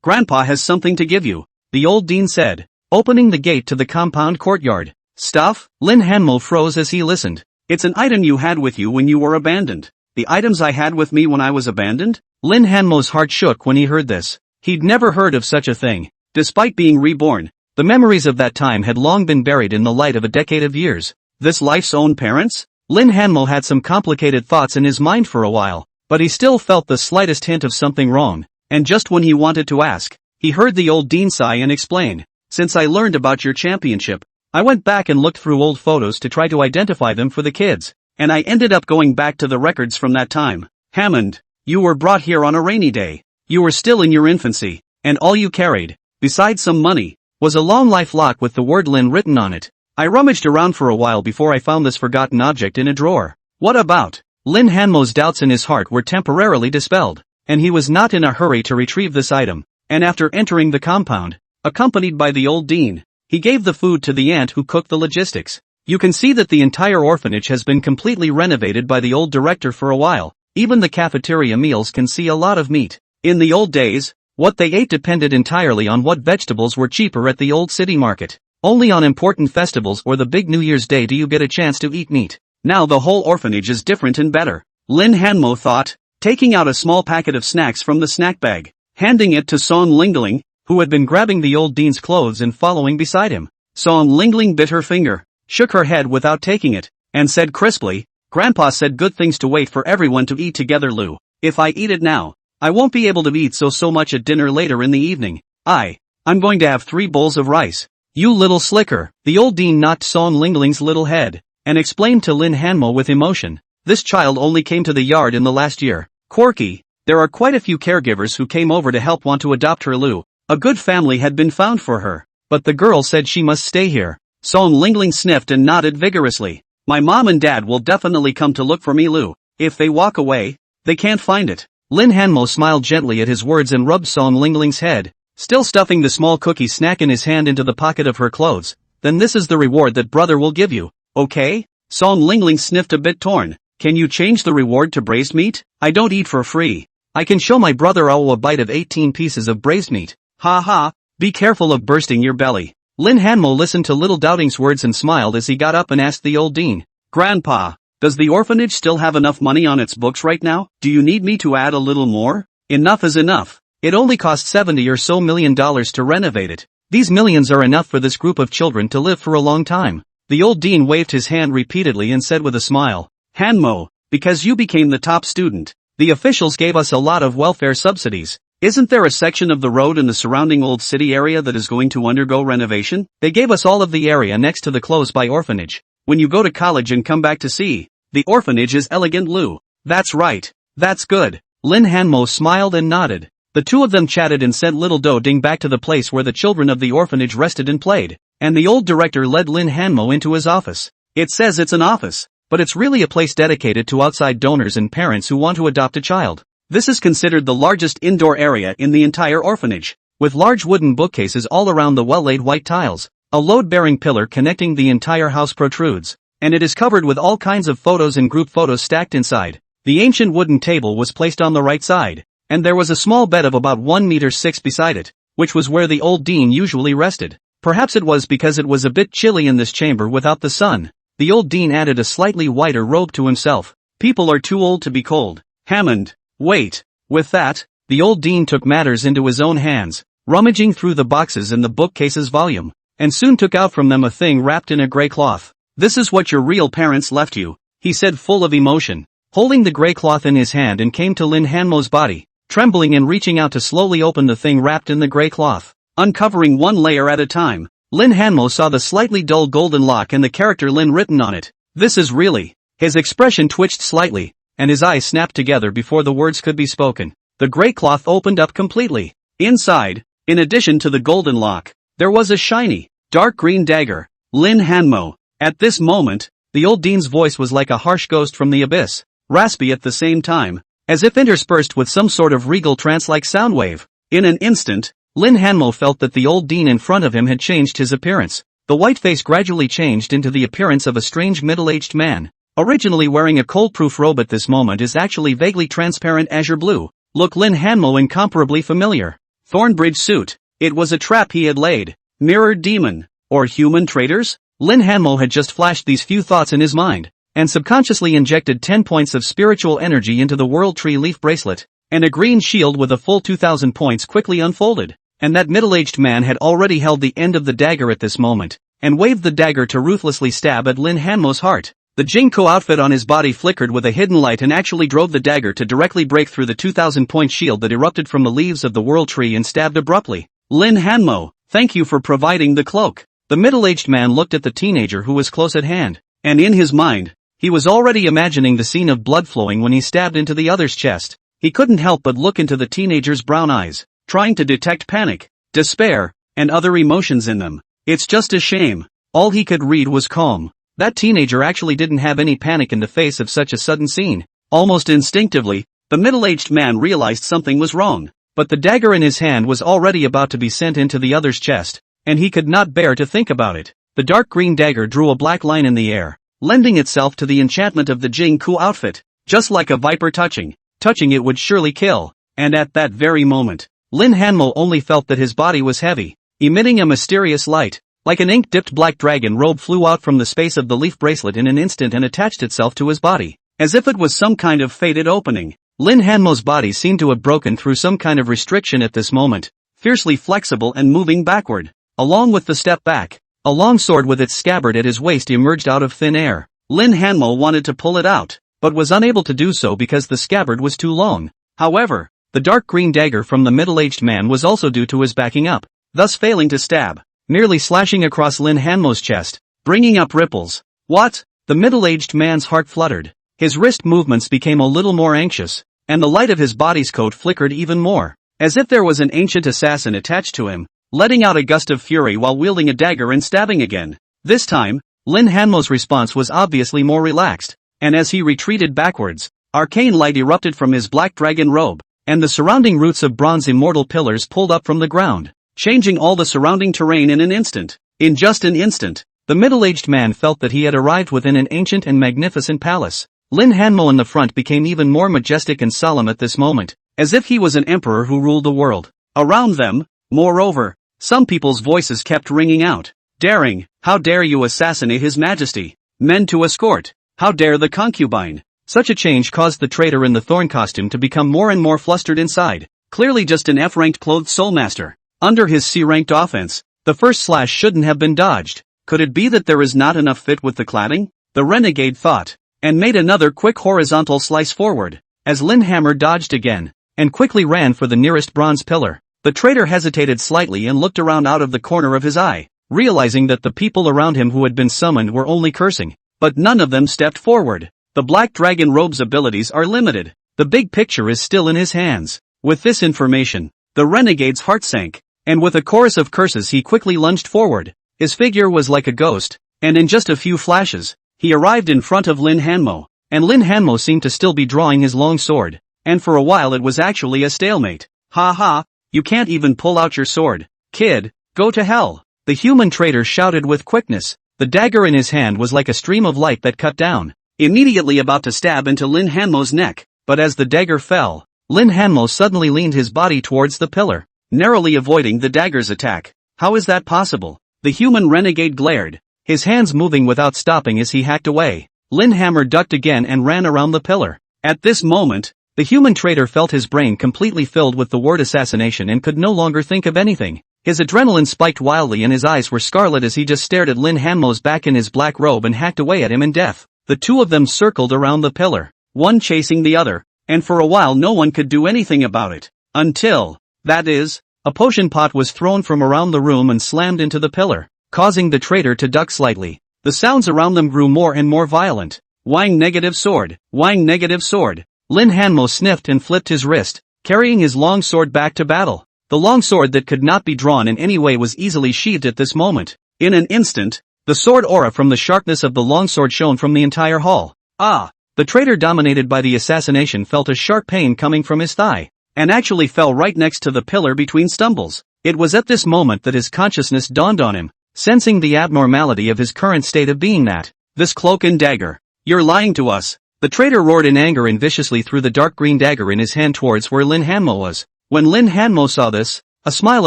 Grandpa has something to give you, the old dean said, opening the gate to the compound courtyard. Stuff? Lin Hanmo froze as he listened. It's an item you had with you when you were abandoned. The items I had with me when I was abandoned? Lin Hanmo's heart shook when he heard this. He'd never heard of such a thing. Despite being reborn, the memories of that time had long been buried in the light of a decade of years. This life's own parents? Lin Hanmo had some complicated thoughts in his mind for a while, but he still felt the slightest hint of something wrong, and just when he wanted to ask, he heard the old dean sigh and explain, since I learned about your championship, I went back and looked through old photos to try to identify them for the kids, and I ended up going back to the records from that time. Hammond, you were brought here on a rainy day. You were still in your infancy, and all you carried, besides some money, was a long life lock with the word Lin written on it. I rummaged around for a while before I found this forgotten object in a drawer. What about? Lin Hanmo's doubts in his heart were temporarily dispelled, and he was not in a hurry to retrieve this item, and after entering the compound, accompanied by the old dean, he gave the food to the aunt who cooked the logistics. You can see that the entire orphanage has been completely renovated by the old director for a while. Even the cafeteria meals can see a lot of meat. In the old days, what they ate depended entirely on what vegetables were cheaper at the old city market. Only on important festivals or the big New Year's Day do you get a chance to eat meat. Now the whole orphanage is different and better. Lin Hanmo thought, taking out a small packet of snacks from the snack bag, handing it to Song Lingling, who had been grabbing the old dean's clothes and following beside him. Song Lingling bit her finger, shook her head without taking it, and said crisply, Grandpa said good things to wait for everyone to eat together, Lou. If I eat it now, I won't be able to eat so much at dinner later in the evening. I'm going to have 3 bowls of rice. You little slicker. The old dean knocked Song Lingling's little head, and explained to Lin Hanmo with emotion. This child only came to the yard in the last year. Quirky. There are quite a few caregivers who came over to help want to adopt her, Lou. A good family had been found for her, but the girl said she must stay here. Song Lingling sniffed and nodded vigorously. My mom and dad will definitely come to look for me, Lou. If they walk away, they can't find it. Lin Hanmo smiled gently at his words and rubbed Song Lingling's head, still stuffing the small cookie snack in his hand into the pocket of her clothes. Then this is the reward that brother will give you, okay? Song Lingling sniffed a bit torn. Can you change the reward to braised meat? I don't eat for free. I can show my brother Owl a bite of 18 pieces of braised meat. Ha, be careful of bursting your belly. Lin Hanmo listened to Little Doubting's words and smiled as he got up and asked the old dean, Grandpa, Does the orphanage still have enough money on its books right now? Do you need me to add a little more? Enough is enough. It only cost $70 or so million to renovate it. These millions are enough for this group of children to live for a long time. The old dean waved his hand repeatedly and said with a smile, Hanmo, because you became the top student, the officials gave us a lot of welfare subsidies. Isn't there a section of the road in the surrounding old city area that is going to undergo renovation? They gave us all of the area next to the close-by orphanage. When you go to college and come back to see, the orphanage is elegant Lu. That's right. That's good. Lin Hanmo smiled and nodded. The two of them chatted and sent little Do Ding back to the place where the children of the orphanage rested and played, and the old director led Lin Hanmo into his office. It says it's an office, but it's really a place dedicated to outside donors and parents who want to adopt a child. This is considered the largest indoor area in the entire orphanage, with large wooden bookcases all around the well-laid white tiles. A load-bearing pillar connecting the entire house protrudes, and it is covered with all kinds of photos and group photos stacked inside. The ancient wooden table was placed on the right side, and there was a small bed of about 1 meter 6 beside it, which was where the old dean usually rested. Perhaps it was because it was a bit chilly in this chamber without the sun. The old dean added a slightly whiter robe to himself. People are too old to be cold. Hammond. Wait. With that, the old dean took matters into his own hands, rummaging through the boxes in the bookcase's volume, and soon took out from them a thing wrapped in a gray cloth. This is what your real parents left you, he said full of emotion, holding the gray cloth in his hand, and came to Lin Hanmo's body, trembling and reaching out to slowly open the thing wrapped in the gray cloth. Uncovering one layer at a time, Lin Hanmo saw the slightly dull golden lock and the character Lin written on it. This is really... His expression twitched slightly, and his eyes snapped together before the words could be spoken. The gray cloth opened up completely. Inside, in addition to the golden lock, there was a shiny, dark green dagger. Lin Hanmo. At this moment, the old dean's voice was like a harsh ghost from the abyss, raspy at the same time, as if interspersed with some sort of regal trance-like sound wave. In an instant, Lin Hanmo felt that the old dean in front of him had changed his appearance. The white face gradually changed into the appearance of a strange middle-aged man. Originally wearing a cold-proof robe, at this moment is actually vaguely transparent azure blue. Look, Lin Hanmo incomparably familiar. Thornbridge suit. It was a trap he had laid. Mirrored demon. Or human traitors? Lin Hanmo had just flashed these few thoughts in his mind, and subconsciously injected 10 points of spiritual energy into the World Tree Leaf bracelet, and a green shield with a full 2,000 points quickly unfolded, and that middle-aged man had already held the end of the dagger at this moment, and waved the dagger to ruthlessly stab at Lin Hanmo's heart. The Jinko outfit on his body flickered with a hidden light and actually drove the dagger to directly break through the 2,000-point shield that erupted from the leaves of the World Tree and stabbed abruptly. Lin Hanmo, thank you for providing the cloak. The middle-aged man looked at the teenager who was close at hand, and in his mind, he was already imagining the scene of blood flowing when he stabbed into the other's chest. He couldn't help but look into the teenager's brown eyes, trying to detect panic, despair, and other emotions in them. It's just a shame. All he could read was calm. That teenager actually didn't have any panic in the face of such a sudden scene. Almost instinctively, the middle-aged man realized something was wrong, but the dagger in his hand was already about to be sent into the other's chest, and he could not bear to think about it. The dark green dagger drew a black line in the air, lending itself to the enchantment of the Jing-Ku outfit. Just like a viper touching it would surely kill. And at that very moment, Lin Hanmo only felt that his body was heavy, emitting a mysterious light. Like an ink-dipped black dragon robe flew out from the space of the leaf bracelet in an instant and attached itself to his body, as if it was some kind of fated opening. Lin Hanmo's body seemed to have broken through some kind of restriction at this moment, fiercely flexible and moving backward. Along with the step back, a long sword with its scabbard at his waist emerged out of thin air. Lin Hanmo wanted to pull it out, but was unable to do so because the scabbard was too long. However, the dark green dagger from the middle-aged man was also due to his backing up, thus failing to stab, merely slashing across Lin Hanmo's chest, bringing up ripples. What? The middle-aged man's heart fluttered. His wrist movements became a little more anxious, and the light of his body's coat flickered even more, as if there was an ancient assassin attached to him, letting out a gust of fury while wielding a dagger and stabbing again. This time, Lin Hanmo's response was obviously more relaxed, and as he retreated backwards, arcane light erupted from his black dragon robe, and the surrounding roots of bronze immortal pillars pulled up from the ground, changing all the surrounding terrain in an instant. In just an instant, the middle-aged man felt that he had arrived within an ancient and magnificent palace. Lin Hanmo in the front became even more majestic and solemn at this moment, as if he was an emperor who ruled the world. Around them, moreover, some people's voices kept ringing out. Daring, how dare you assassinate His Majesty? Men to escort. How dare the concubine? Such a change caused the traitor in the thorn costume to become more and more flustered inside. Clearly just an F-ranked clothed soulmaster. Under his C-ranked offense, the first slash shouldn't have been dodged. Could it be that there is not enough fit with the cladding? The renegade thought, and made another quick horizontal slice forward, as Linhammer dodged again, and quickly ran for the nearest bronze pillar. The traitor hesitated slightly and looked around out of the corner of his eye, realizing that the people around him who had been summoned were only cursing, but none of them stepped forward. The Black Dragon Robe's abilities are limited. The big picture is still in his hands. With this information, the renegade's heart sank, and with a chorus of curses he quickly lunged forward. His figure was like a ghost, and in just a few flashes, he arrived in front of Lin Hanmo, and Lin Hanmo seemed to still be drawing his long sword, and for a while it was actually a stalemate. Ha ha, you can't even pull out your sword, kid, go to hell, the human traitor shouted with quickness. The dagger in his hand was like a stream of light that cut down, immediately about to stab into Lin Hanmo's neck, but as the dagger fell, Lin Hanmo suddenly leaned his body towards the pillar, narrowly avoiding the dagger's attack. How is that possible? The human renegade glared, his hands moving without stopping as he hacked away. Linhammer ducked again and ran around the pillar. At this moment, the human traitor felt his brain completely filled with the word assassination and could no longer think of anything. His adrenaline spiked wildly and his eyes were scarlet as he just stared at Lin Hanmo's back in his black robe and hacked away at him in death. The two of them circled around the pillar, one chasing the other, and for a while no one could do anything about it. Until, that is, a potion pot was thrown from around the room and slammed into the pillar, causing the traitor to duck slightly. The sounds around them grew more and more violent. Wang negative sword, Wang negative sword. Lin Hanmo sniffed and flipped his wrist, carrying his long sword back to battle. The long sword that could not be drawn in any way was easily sheathed at this moment. In an instant, the sword aura from the sharpness of the longsword shone from the entire hall. Ah! The traitor dominated by the assassination felt a sharp pain coming from his thigh, and actually fell right next to the pillar between stumbles. It was at this moment that his consciousness dawned on him, sensing the abnormality of his current state of being that, this cloak and dagger, you're lying to us. The traitor roared in anger and viciously threw the dark green dagger in his hand towards where Lin Hanmo was. When Lin Hanmo saw this, a smile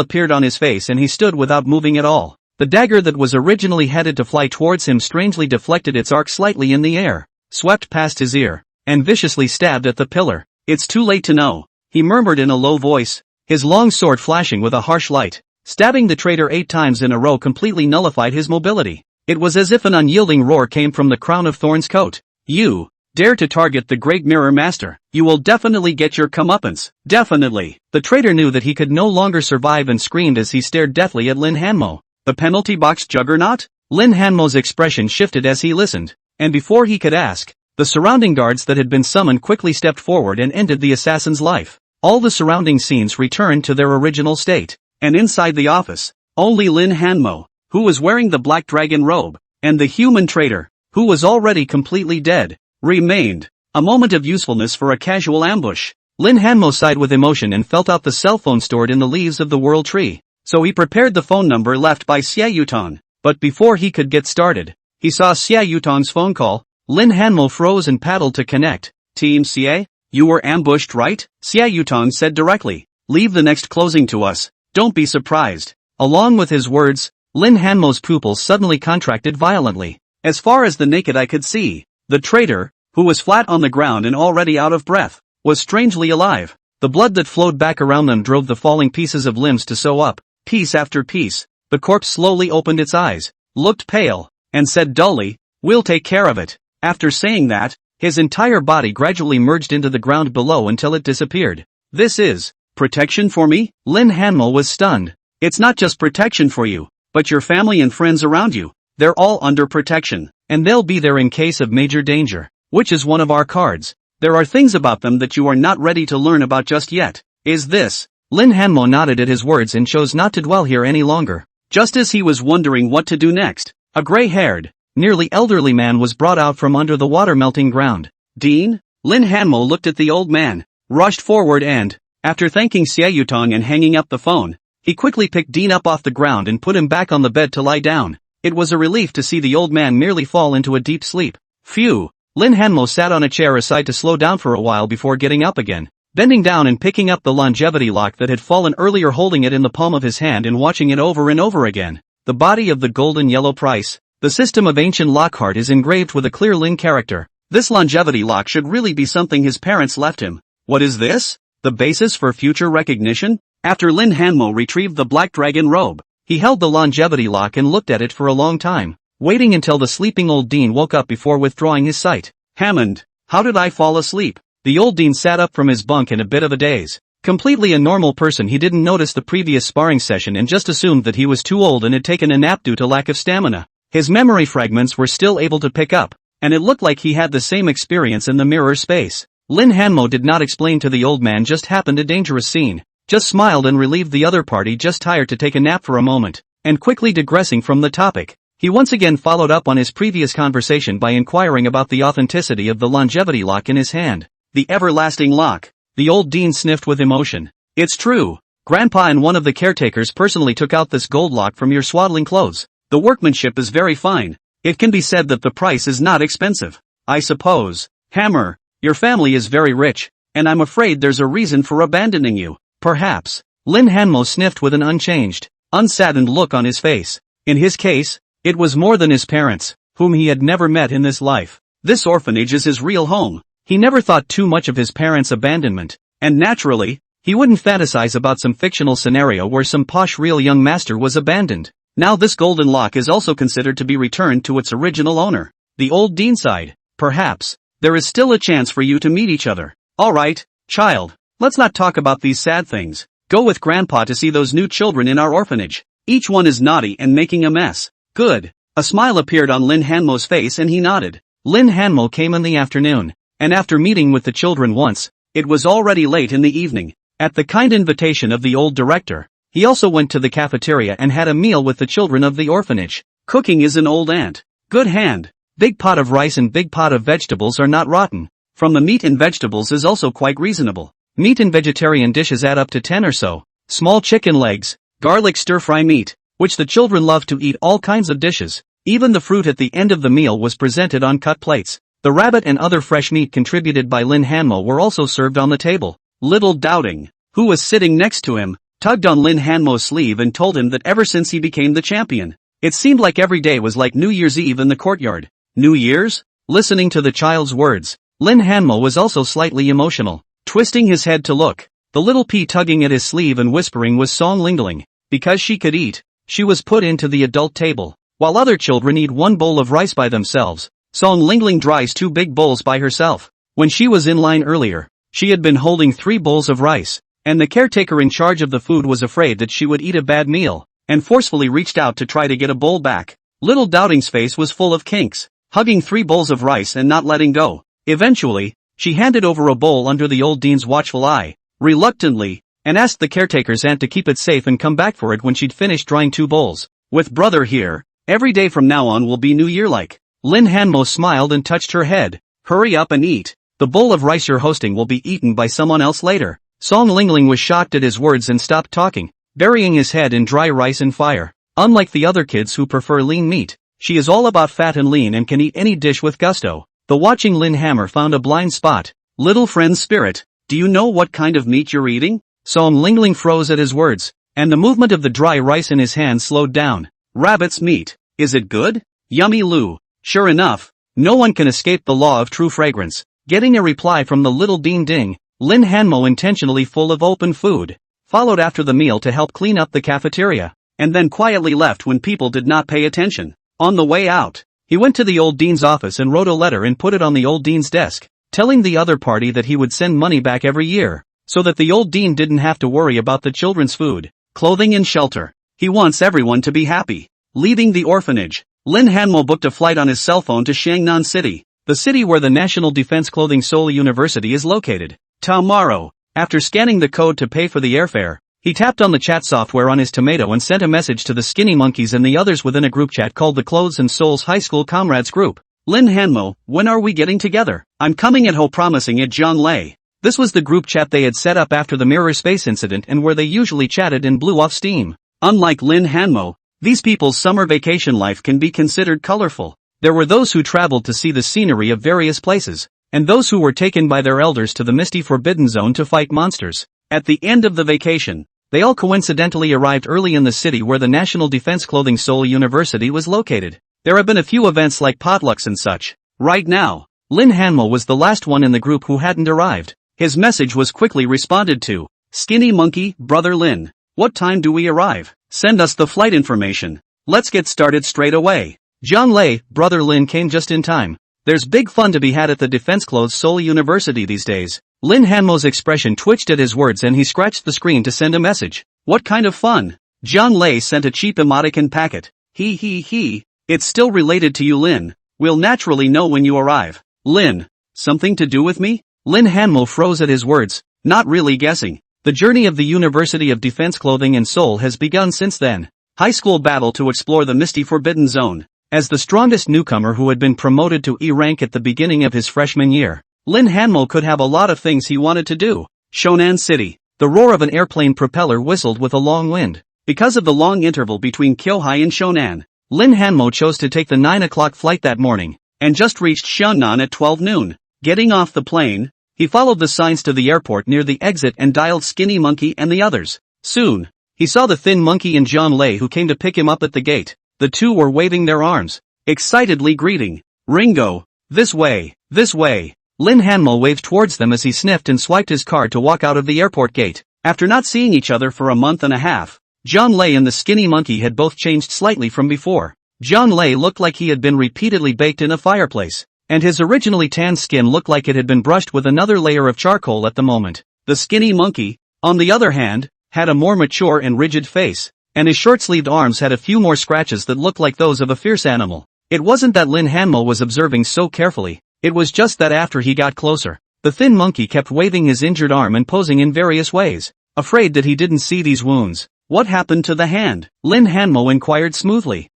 appeared on his face and he stood without moving at all. The dagger that was originally headed to fly towards him strangely deflected its arc slightly in the air, swept past his ear, and viciously stabbed at the pillar. It's too late to know, he murmured in a low voice, his long sword flashing with a harsh light. Stabbing the traitor 8 times in a row completely nullified his mobility. It was as if an unyielding roar came from the crown of thorns coat. You dare to target the great mirror master, you will definitely get your comeuppance. Definitely. The traitor knew that he could no longer survive and screamed as he stared deathly at Lin Hanmo. The penalty box juggernaut? Lin Hanmo's expression shifted as he listened, and before he could ask, the surrounding guards that had been summoned quickly stepped forward and ended the assassin's life. All the surrounding scenes returned to their original state, and inside the office, only Lin Hanmo, who was wearing the black dragon robe, and the human traitor, who was already completely dead, remained. A moment of usefulness for a casual ambush. Lin Hanmo sighed with emotion and felt out the cell phone stored in the leaves of the world tree. So he prepared the phone number left by Xia Yutong. But before he could get started, he saw Xia Yutong's phone call. Lin Hanmo froze and paddled to connect. Team Xia, you were ambushed, right? Xia Yutong said directly. Leave the next closing to us. Don't be surprised. Along with his words, Lin Hanmo's pupils suddenly contracted violently. As far as the naked eye could see, the traitor, who was flat on the ground and already out of breath, was strangely alive. The blood that flowed back around them drove the falling pieces of limbs to sew up, piece after piece. The corpse slowly opened its eyes, looked pale, and said dully, "We'll take care of it." After saying that, his entire body gradually merged into the ground below until it disappeared. This is protection for me? Lin Hanmo was stunned. It's not just protection for you, but your family and friends around you. They're all under protection, and they'll be there in case of major danger, which is one of our cards. There are things about them that you are not ready to learn about just yet. Is this? Lin Hanmo nodded at his words and chose not to dwell here any longer. Just as he was wondering what to do next, a gray-haired, nearly elderly man was brought out from under the water-melting ground. Dean? Lin Hanmo looked at the old man, rushed forward and, after thanking Xia Yutong and hanging up the phone, he quickly picked Dean up off the ground and put him back on the bed to lie down. It was a relief to see the old man merely fall into a deep sleep. Phew! Lin Hanmo sat on a chair aside to slow down for a while before getting up again, bending down and picking up the longevity lock that had fallen earlier, holding it in the palm of his hand and watching it over and over again. The body of the golden yellow price, The system of ancient Lockhart is engraved with a clear Lin character. This longevity lock should really be something his parents left him. What is this? The basis for future recognition? After Lin Hanmo retrieved the black dragon robe, he held the longevity lock and looked at it for a long time, waiting until the sleeping old dean woke up before withdrawing his sight. Hammond, how did I fall asleep? The old dean sat up from his bunk in a bit of a daze. Completely a normal person, he didn't notice the previous sparring session and just assumed that he was too old and had taken a nap due to lack of stamina. His memory fragments were still able to pick up, and it looked like he had the same experience in the mirror space. Lin Hanmo did not explain to the old man just happened a dangerous scene, just smiled and relieved the other party just tired to take a nap for a moment, and quickly digressing from the topic. He once again followed up on his previous conversation by inquiring about the authenticity of the longevity lock in his hand. The everlasting lock. The old dean sniffed with emotion. It's true. Grandpa and one of the caretakers personally took out this gold lock from your swaddling clothes. The workmanship is very fine. It can be said that the price is not expensive. I suppose. Hammer, your family is very rich, and I'm afraid there's a reason for abandoning you. Perhaps. Lin Hanmo sniffed with an unchanged, unsaddened look on his face. In his case, it was more than his parents, whom he had never met in this life. This orphanage is his real home. He never thought too much of his parents' abandonment, and naturally, he wouldn't fantasize about some fictional scenario where some posh real young master was abandoned. Now this golden lock is also considered to be returned to its original owner. The old dean sighed. Perhaps, there is still a chance for you to meet each other. Alright, child, let's not talk about these sad things. Go with Grandpa to see those new children in our orphanage. Each one is naughty and making a mess. Good. A smile appeared on Lin Hanmo's face and he nodded. Lin Hanmo came in the afternoon, and after meeting with the children once, it was already late in the evening. At the kind invitation of the old director, he also went to the cafeteria and had a meal with the children of the orphanage. Cooking is an old aunt. Good hand. Big pot of rice and big pot of vegetables are not rotten. From the meat and vegetables is also quite reasonable. Meat and vegetarian dishes add up to 10 or so. Small chicken legs, garlic stir-fry meat, which the children love to eat all kinds of dishes. Even the fruit at the end of the meal was presented on cut plates. The rabbit and other fresh meat contributed by Lin Hanmo were also served on the table. Little Doubting, who was sitting next to him, tugged on Lin Hanmo's sleeve and told him that ever since he became the champion, it seemed like every day was like New Year's Eve in the courtyard. New Year's? Listening to the child's words, Lin Hanmo was also slightly emotional. Twisting his head to look, the little pea tugging at his sleeve and whispering was Song Lingling. Because she could eat, she was put into the adult table. While other children eat one bowl of rice by themselves, Song Lingling dries 2 big bowls by herself. When she was in line earlier, she had been holding 3 bowls of rice, and the caretaker in charge of the food was afraid that she would eat a bad meal, and forcefully reached out to try to get a bowl back. Little Doubting's face was full of kinks, hugging 3 bowls of rice and not letting go. Eventually, she handed over a bowl under the old dean's watchful eye, reluctantly, and asked the caretaker's aunt to keep it safe and come back for it when she'd finished drying 2 bowls. With brother here, every day from now on will be New Year-like. Lin Hanmo smiled and touched her head. Hurry up and eat. The bowl of rice you're hosting will be eaten by someone else later. Song Lingling was shocked at his words and stopped talking, burying his head in dry rice and fire. Unlike the other kids who prefer lean meat, she is all about fat and lean and can eat any dish with gusto. The watching Lin Hammer found a blind spot. Little friend Spirit, do you know what kind of meat you're eating? Song Lingling froze at his words, and the movement of the dry rice in his hand slowed down. Rabbit's meat. Is it good? Yummy Lou. Sure enough, no one can escape the law of true fragrance. Getting a reply from the little Dean Ding, Lin Hanmo intentionally full of open food, followed after the meal to help clean up the cafeteria, and then quietly left when people did not pay attention. On the way out, he went to the old dean's office and wrote a letter and put it on the old dean's desk, telling the other party that he would send money back every year, so that the old dean didn't have to worry about the children's food, clothing and shelter. He wants everyone to be happy. Leaving the orphanage, Lin Hanmo booked a flight on his cell phone to Shangnan City, the city where the National Defense Clothing Seoul University is located. Tomorrow, after scanning the code to pay for the airfare, he tapped on the chat software on his tomato and sent a message to the skinny monkeys and the others within a group chat called the Clothes and Souls High School Comrades Group. Lin Hanmo, when are we getting together? I'm coming at Ho promising at Zhonglei. This was the group chat they had set up after the mirror space incident and where they usually chatted and blew off steam. Unlike Lin Hanmo, these people's summer vacation life can be considered colorful. There were those who traveled to see the scenery of various places, and those who were taken by their elders to the misty Forbidden Zone to fight monsters. At the end of the vacation, they all coincidentally arrived early in the city where the National Defense Clothing Seoul University was located. There have been a few events like potlucks and such. Right now, Lin Hanmo was the last one in the group who hadn't arrived. His message was quickly responded to. Skinny Monkey, Brother Lin. What time do we arrive? Send us the flight information. Let's get started straight away. Jiang Lei, Brother Lin came just in time. There's big fun to be had at the Defense Clothes Seoul University these days. Lin Hanmo's expression twitched at his words and he scratched the screen to send a message. What kind of fun? Jiang Lei sent a cheap emoticon packet. He. It's still related to you, Lin. We'll naturally know when you arrive. Lin. Something to do with me? Lin Hanmo froze at his words, not really guessing. The journey of the University of Defense Clothing in Seoul has begun since then. High school battle to explore the misty forbidden zone. As the strongest newcomer who had been promoted to E rank at the beginning of his freshman year, Lin Hanmo could have a lot of things he wanted to do. Shonan City. The roar of an airplane propeller whistled with a long wind. Because of the long interval between Kyohai and Shonan, Lin Hanmo chose to take the 9 o'clock flight that morning, and just reached Shonan at 12 noon. Getting off the plane, he followed the signs to the airport near the exit and dialed Skinny Monkey and the others. Soon, he saw the Thin Monkey and Jiang Lei who came to pick him up at the gate. The two were waving their arms, excitedly greeting. Ringo, this way, this way. Lin Hanmo waved towards them as he sniffed and swiped his card to walk out of the airport gate. After not seeing each other for a month and a half, Jiang Lei and the Skinny Monkey had both changed slightly from before. Jiang Lei looked like he had been repeatedly baked in a fireplace, and his originally tan skin looked like it had been brushed with another layer of charcoal at the moment. The Skinny Monkey, on the other hand, had a more mature and rigid face, and his short-sleeved arms had a few more scratches that looked like those of a fierce animal. It wasn't that Lin Hanmo was observing so carefully, it was just that after he got closer, the Thin Monkey kept waving his injured arm and posing in various ways, afraid that he didn't see these wounds. What happened to the hand? Lin Hanmo inquired smoothly.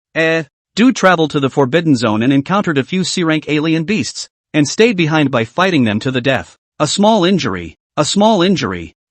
Dude traveled to the Forbidden Zone and encountered a few C-rank alien beasts, and stayed behind by fighting them to the death. A small injury.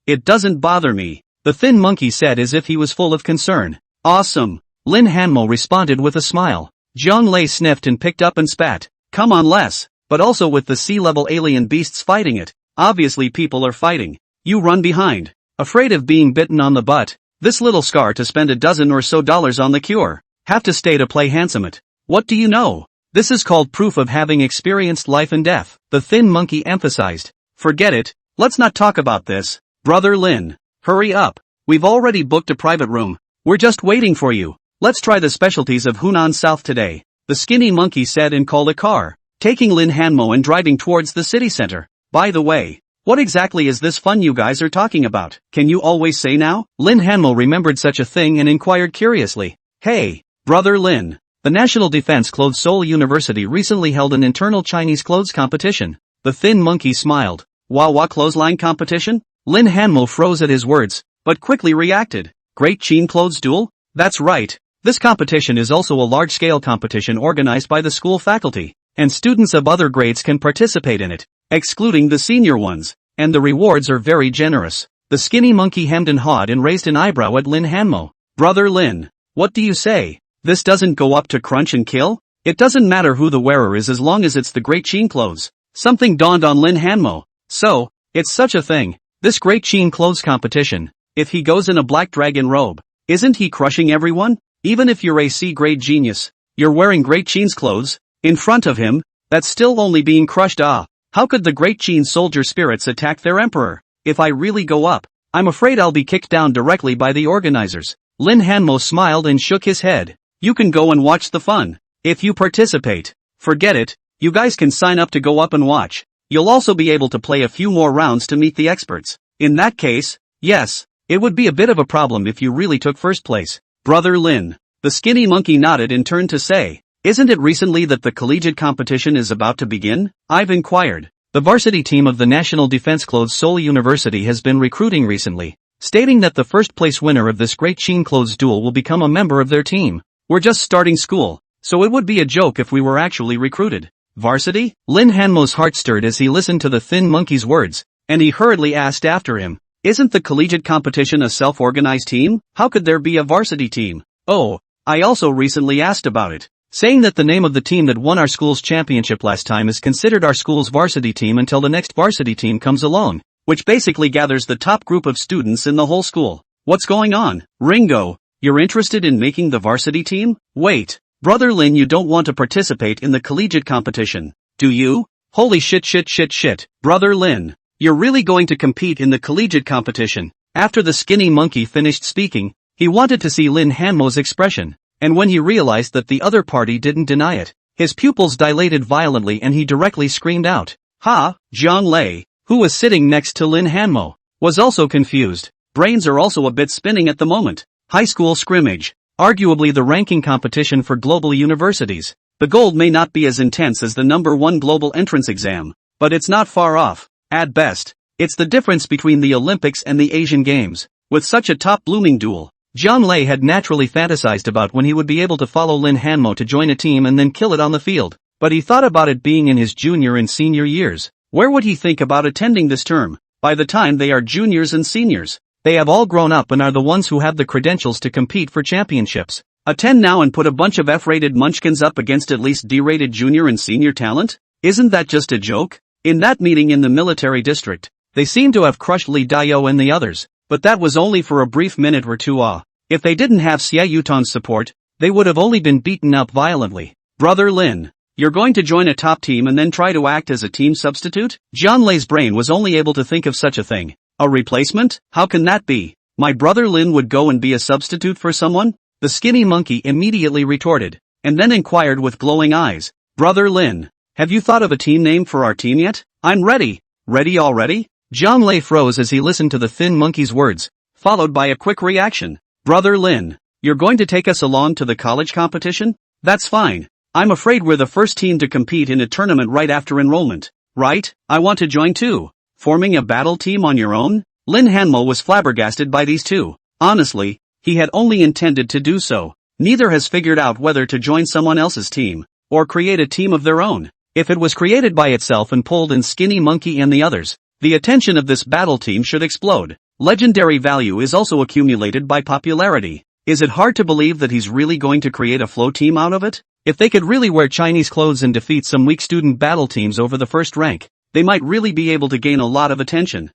It doesn't bother me, the Thin Monkey said as if he was full of concern. Awesome. Lin Hanmo responded with a smile. Jiang Lei sniffed and picked up and spat. Come on, less. But also with the sea-level alien beasts fighting it, obviously people are fighting. You run behind. Afraid of being bitten on the butt. This little scar to spend $12 or so on the cure. Have to stay to play handsome it. What do you know? This is called proof of having experienced life and death, the Thin Monkey emphasized. Forget it, let's not talk about this. Brother Lin, hurry up. We've already booked a private room. We're just waiting for you. Let's try the specialties of Hunan South today, the Skinny Monkey said and called a car, taking Lin Hanmo and driving towards the city center. By the way, what exactly is this fun you guys are talking about? Can you always say now? Lin Hanmo remembered such a thing and inquired curiously. Hey, Brother Lin, the National Defense Clothes Seoul University recently held an internal Chinese clothes competition. The Thin Monkey smiled. Wawa clothesline competition? Lin Hanmo froze at his words, but quickly reacted. Great Chin Clothes Duel? That's right. This competition is also a large-scale competition organized by the school faculty, and students of other grades can participate in it, excluding the senior ones, and the rewards are very generous. The Skinny Monkey hemmed and hawed and raised an eyebrow at Lin Hanmo. Brother Lin, what do you say? This doesn't go up to crunch and kill? It doesn't matter who the wearer is as long as it's the Great Chin Clothes. Something dawned on Lin Hanmo. So, it's such a thing. This Great Chin Clothes competition. If he goes in a black dragon robe, isn't he crushing everyone? Even if you're a C-grade genius, you're wearing Great Chin's clothes, in front of him, that's still only being crushed. How could the Great Chin soldier spirits attack their emperor? If I really go up, I'm afraid I'll be kicked down directly by the organizers. Lin Hanmo smiled and shook his head. You can go and watch the fun. If you participate, forget it, you guys can sign up to go up and watch. You'll also be able to play a few more rounds to meet the experts. In that case, yes, it would be a bit of a problem if you really took first place. Brother Lin, the Skinny Monkey nodded and turned to say, isn't it recently that the collegiate competition is about to begin? I've inquired. The varsity team of the National Defense Clothes Seoul University has been recruiting recently, stating that the first place winner of this Great Chin Clothes duel will become a member of their team. We're just starting school, so it would be a joke if we were actually recruited. Varsity? Lin Hanmo's heart stirred as he listened to the Thin Monkey's words, and he hurriedly asked after him, isn't the collegiate competition a self-organized team? How could there be a varsity team? Oh, I also recently asked about it, saying that the name of the team that won our school's championship last time is considered our school's varsity team until the next varsity team comes along, which basically gathers the top group of students in the whole school. What's going on? Ringo, you're interested in making the varsity team? Wait, Brother Lin, you don't want to participate in the collegiate competition, do you? Holy shit. Brother Lin, you're really going to compete in the collegiate competition? After the skinny monkey finished speaking, he wanted to see Lin Hanmo's expression, and when he realized that the other party didn't deny it, his pupils dilated violently and he directly screamed out. Ha! Zhang Lei, who was sitting next to Lin Hanmo, was also confused. Brains are also a bit spinning at the moment. High school scrimmage, arguably the ranking competition for global universities. The goal may not be as intense as the #1 global entrance exam, but it's not far off. At best, it's the difference between the Olympics and the Asian Games. With such a top-blooming duel, Zhang Lei had naturally fantasized about when he would be able to follow Lin Hanmo to join a team and then kill it on the field. But he thought about it being in his junior and senior years. Where would he think about attending this term? By the time they are juniors and seniors, they have all grown up and are the ones who have the credentials to compete for championships. Attend now and put a bunch of F-rated munchkins up against at least D-rated junior and senior talent? Isn't that just a joke? In that meeting in the military district, they seemed to have crushed Li Daiyou and the others, but that was only for a brief minute or two. If they didn't have Xie Yutong's support, they would have only been beaten up violently. Brother Lin, you're going to join a top team and then try to act as a team substitute? Zhang Lei's brain was only able to think of such a thing. A replacement? How can that be? My brother Lin would go and be a substitute for someone? The skinny monkey immediately retorted, and then inquired with glowing eyes. Brother Lin, have you thought of a team name for our team yet? I'm ready. Ready already? Zhang Lei froze as he listened to the thin monkey's words, followed by a quick reaction. Brother Lin, you're going to take us along to the college competition? That's fine. I'm afraid we're the first team to compete in a tournament right after enrollment. Right? I want to join too. Forming a battle team on your own? Lin Hanmo was flabbergasted by these two. Honestly, he had only intended to do so. Neither has figured out whether to join someone else's team, or create a team of their own. If it was created by itself and pulled in Skinny Monkey and the others, the attention of this battle team should explode. Legendary value is also accumulated by popularity. Is it hard to believe that he's really going to create a flow team out of it? If they could really wear Chinese clothes and defeat some weak student battle teams over the first rank, they might really be able to gain a lot of attention.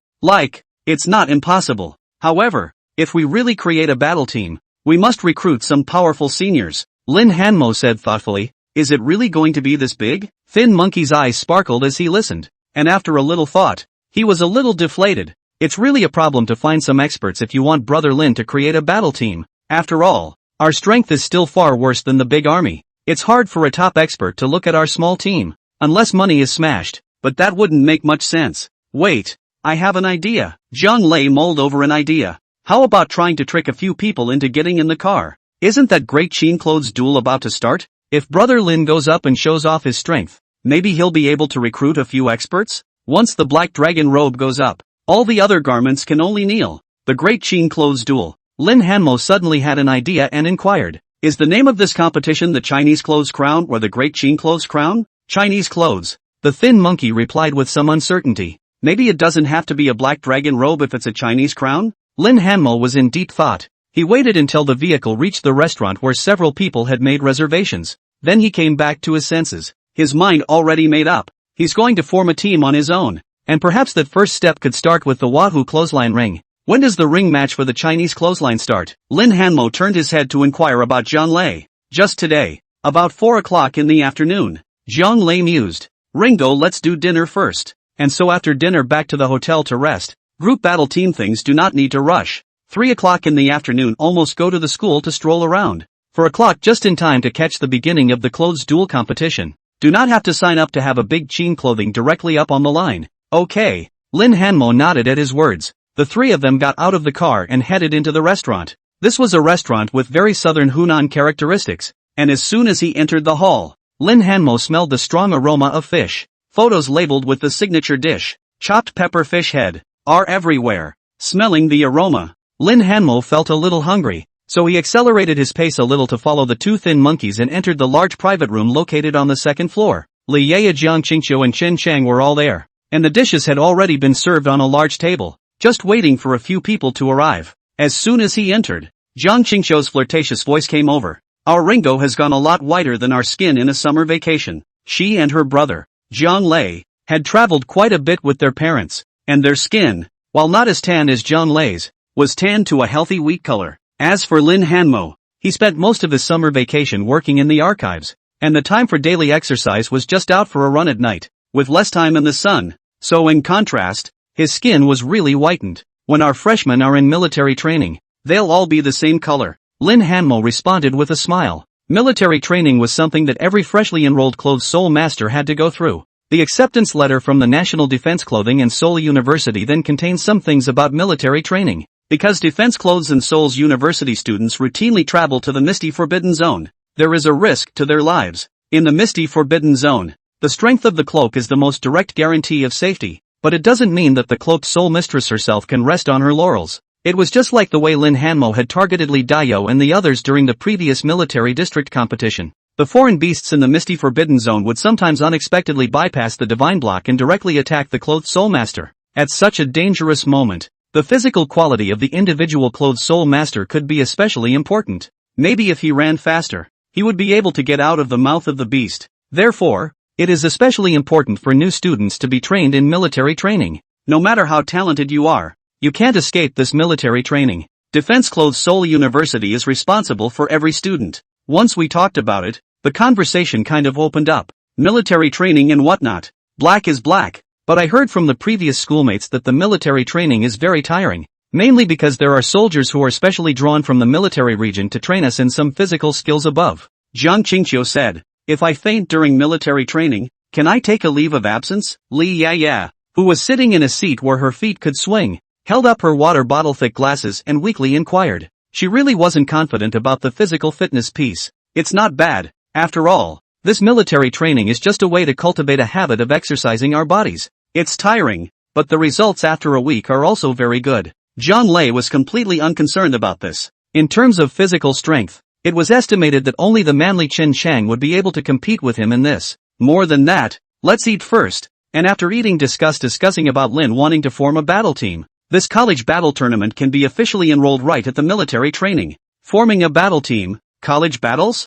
It's not impossible. However, if we really create a battle team, we must recruit some powerful seniors. Lin Hanmo said thoughtfully. Is it really going to be this big? Thin Monkey's eyes sparkled as he listened, and after a little thought, he was a little deflated. It's really a problem to find some experts if you want Brother Lin to create a battle team. After all, our strength is still far worse than the big army. It's hard for a top expert to look at our small team, unless money is smashed, but that wouldn't make much sense. Wait, I have an idea. Zhang Lei mulled over an idea. How about trying to trick a few people into getting in the car? Isn't that great Chin Clothes duel about to start? If Brother Lin goes up and shows off his strength, maybe he'll be able to recruit a few experts? Once the black dragon robe goes up, all the other garments can only kneel. The great Chin Clothes duel. Lin Hanmo suddenly had an idea and inquired. Is the name of this competition the Chinese Clothes Crown or the Great Chin Clothes Crown? Chinese Clothes. The thin monkey replied with some uncertainty. Maybe it doesn't have to be a black dragon robe if it's a Chinese crown? Lin Hanmo was in deep thought. He waited until the vehicle reached the restaurant where several people had made reservations. Then he came back to his senses. His mind already made up. He's going to form a team on his own. And perhaps that first step could start with the Wahoo clothesline ring. When does the ring match for the Chinese clothesline start? Lin Hanmo turned his head to inquire about Zhang Lei. Just today. About 4 o'clock in the afternoon. Zhang Lei mused. Ringo, let's do dinner first. And so after dinner back to the hotel to rest. Group battle team things do not need to rush. 3 o'clock in the afternoon almost go to the school to stroll around. 4 o'clock just in time to catch the beginning of the clothes duel competition. Do not have to sign up to have a big Chin clothing directly up on the line. Okay. Lin Hanmo nodded at his words. The three of them got out of the car and headed into the restaurant. This was a restaurant with very southern Hunan characteristics, and as soon as he entered the hall, Lin Hanmo smelled the strong aroma of fish. Photos labeled with the signature dish, chopped pepper fish head, are everywhere. Smelling the aroma, Lin Hanmo felt a little hungry, so he accelerated his pace a little to follow the two thin monkeys and entered the large private room located on the second floor. Li Yaya, Jiang Qingqiu and Chen Chang were all there, and the dishes had already been served on a large table, just waiting for a few people to arrive. As soon as he entered, Jiang Qingqiu's flirtatious voice came over. Our Ringo has gone a lot whiter than our skin in a summer vacation. She and her brother, Zhang Lei, had traveled quite a bit with their parents, and their skin, while not as tan as Zhang Lei's, was tanned to a healthy wheat color. As for Lin Hanmo, He spent most of his summer vacation working in the archives, and the time for daily exercise was just out for a run at night, with less time in the sun. So in contrast, his skin was really whitened. When our freshmen are in military training, they'll all be the same color. Lin Hanmo responded with a smile. Military training was something that every freshly enrolled Clothes Soul Master had to go through. The acceptance letter from the National Defense Clothing and Seoul University then contains some things about military training. Because Defense Clothes and Seoul's university students routinely travel to the Misty Forbidden Zone, there is a risk to their lives. In the Misty Forbidden Zone, the strength of the cloak is the most direct guarantee of safety, but it doesn't mean that the cloaked soul mistress herself can rest on her laurels. It was just like the way Lin Hanmo had targeted Lee Dayo and the others during the previous military district competition. The foreign beasts in the Misty Forbidden Zone would sometimes unexpectedly bypass the divine block and directly attack the Clothed Soul Master. At such a dangerous moment, the physical quality of the individual Clothed Soul Master could be especially important. Maybe if he ran faster, he would be able to get out of the mouth of the beast. Therefore, it is especially important for new students to be trained in military training. No matter how talented you are, you can't escape this military training. Defense Clothes Seoul University is responsible for every student. Once we talked about it, the conversation kind of opened up. Military training and whatnot. Black is black. But I heard from the previous schoolmates that the military training is very tiring. Mainly because there are soldiers who are specially drawn from the military region to train us in some physical skills above. Jiang Qingqiu said, "If I faint during military training, can I take a leave of absence?" Li Ya, who was sitting in a seat where her feet could swing, held up her water bottle-thick glasses and weakly inquired. She really wasn't confident about the physical fitness piece. It's not bad. After all, this military training is just a way to cultivate a habit of exercising our bodies. It's tiring, but the results after a week are also very good. Zhang Lei was completely unconcerned about this. In terms of physical strength, it was estimated that only the manly Chen Chang would be able to compete with him in this. More than that, let's eat first. And after eating discussing about Lin wanting to form a battle team. This college battle tournament can be officially enrolled right at the military training. Forming a battle team, college battles?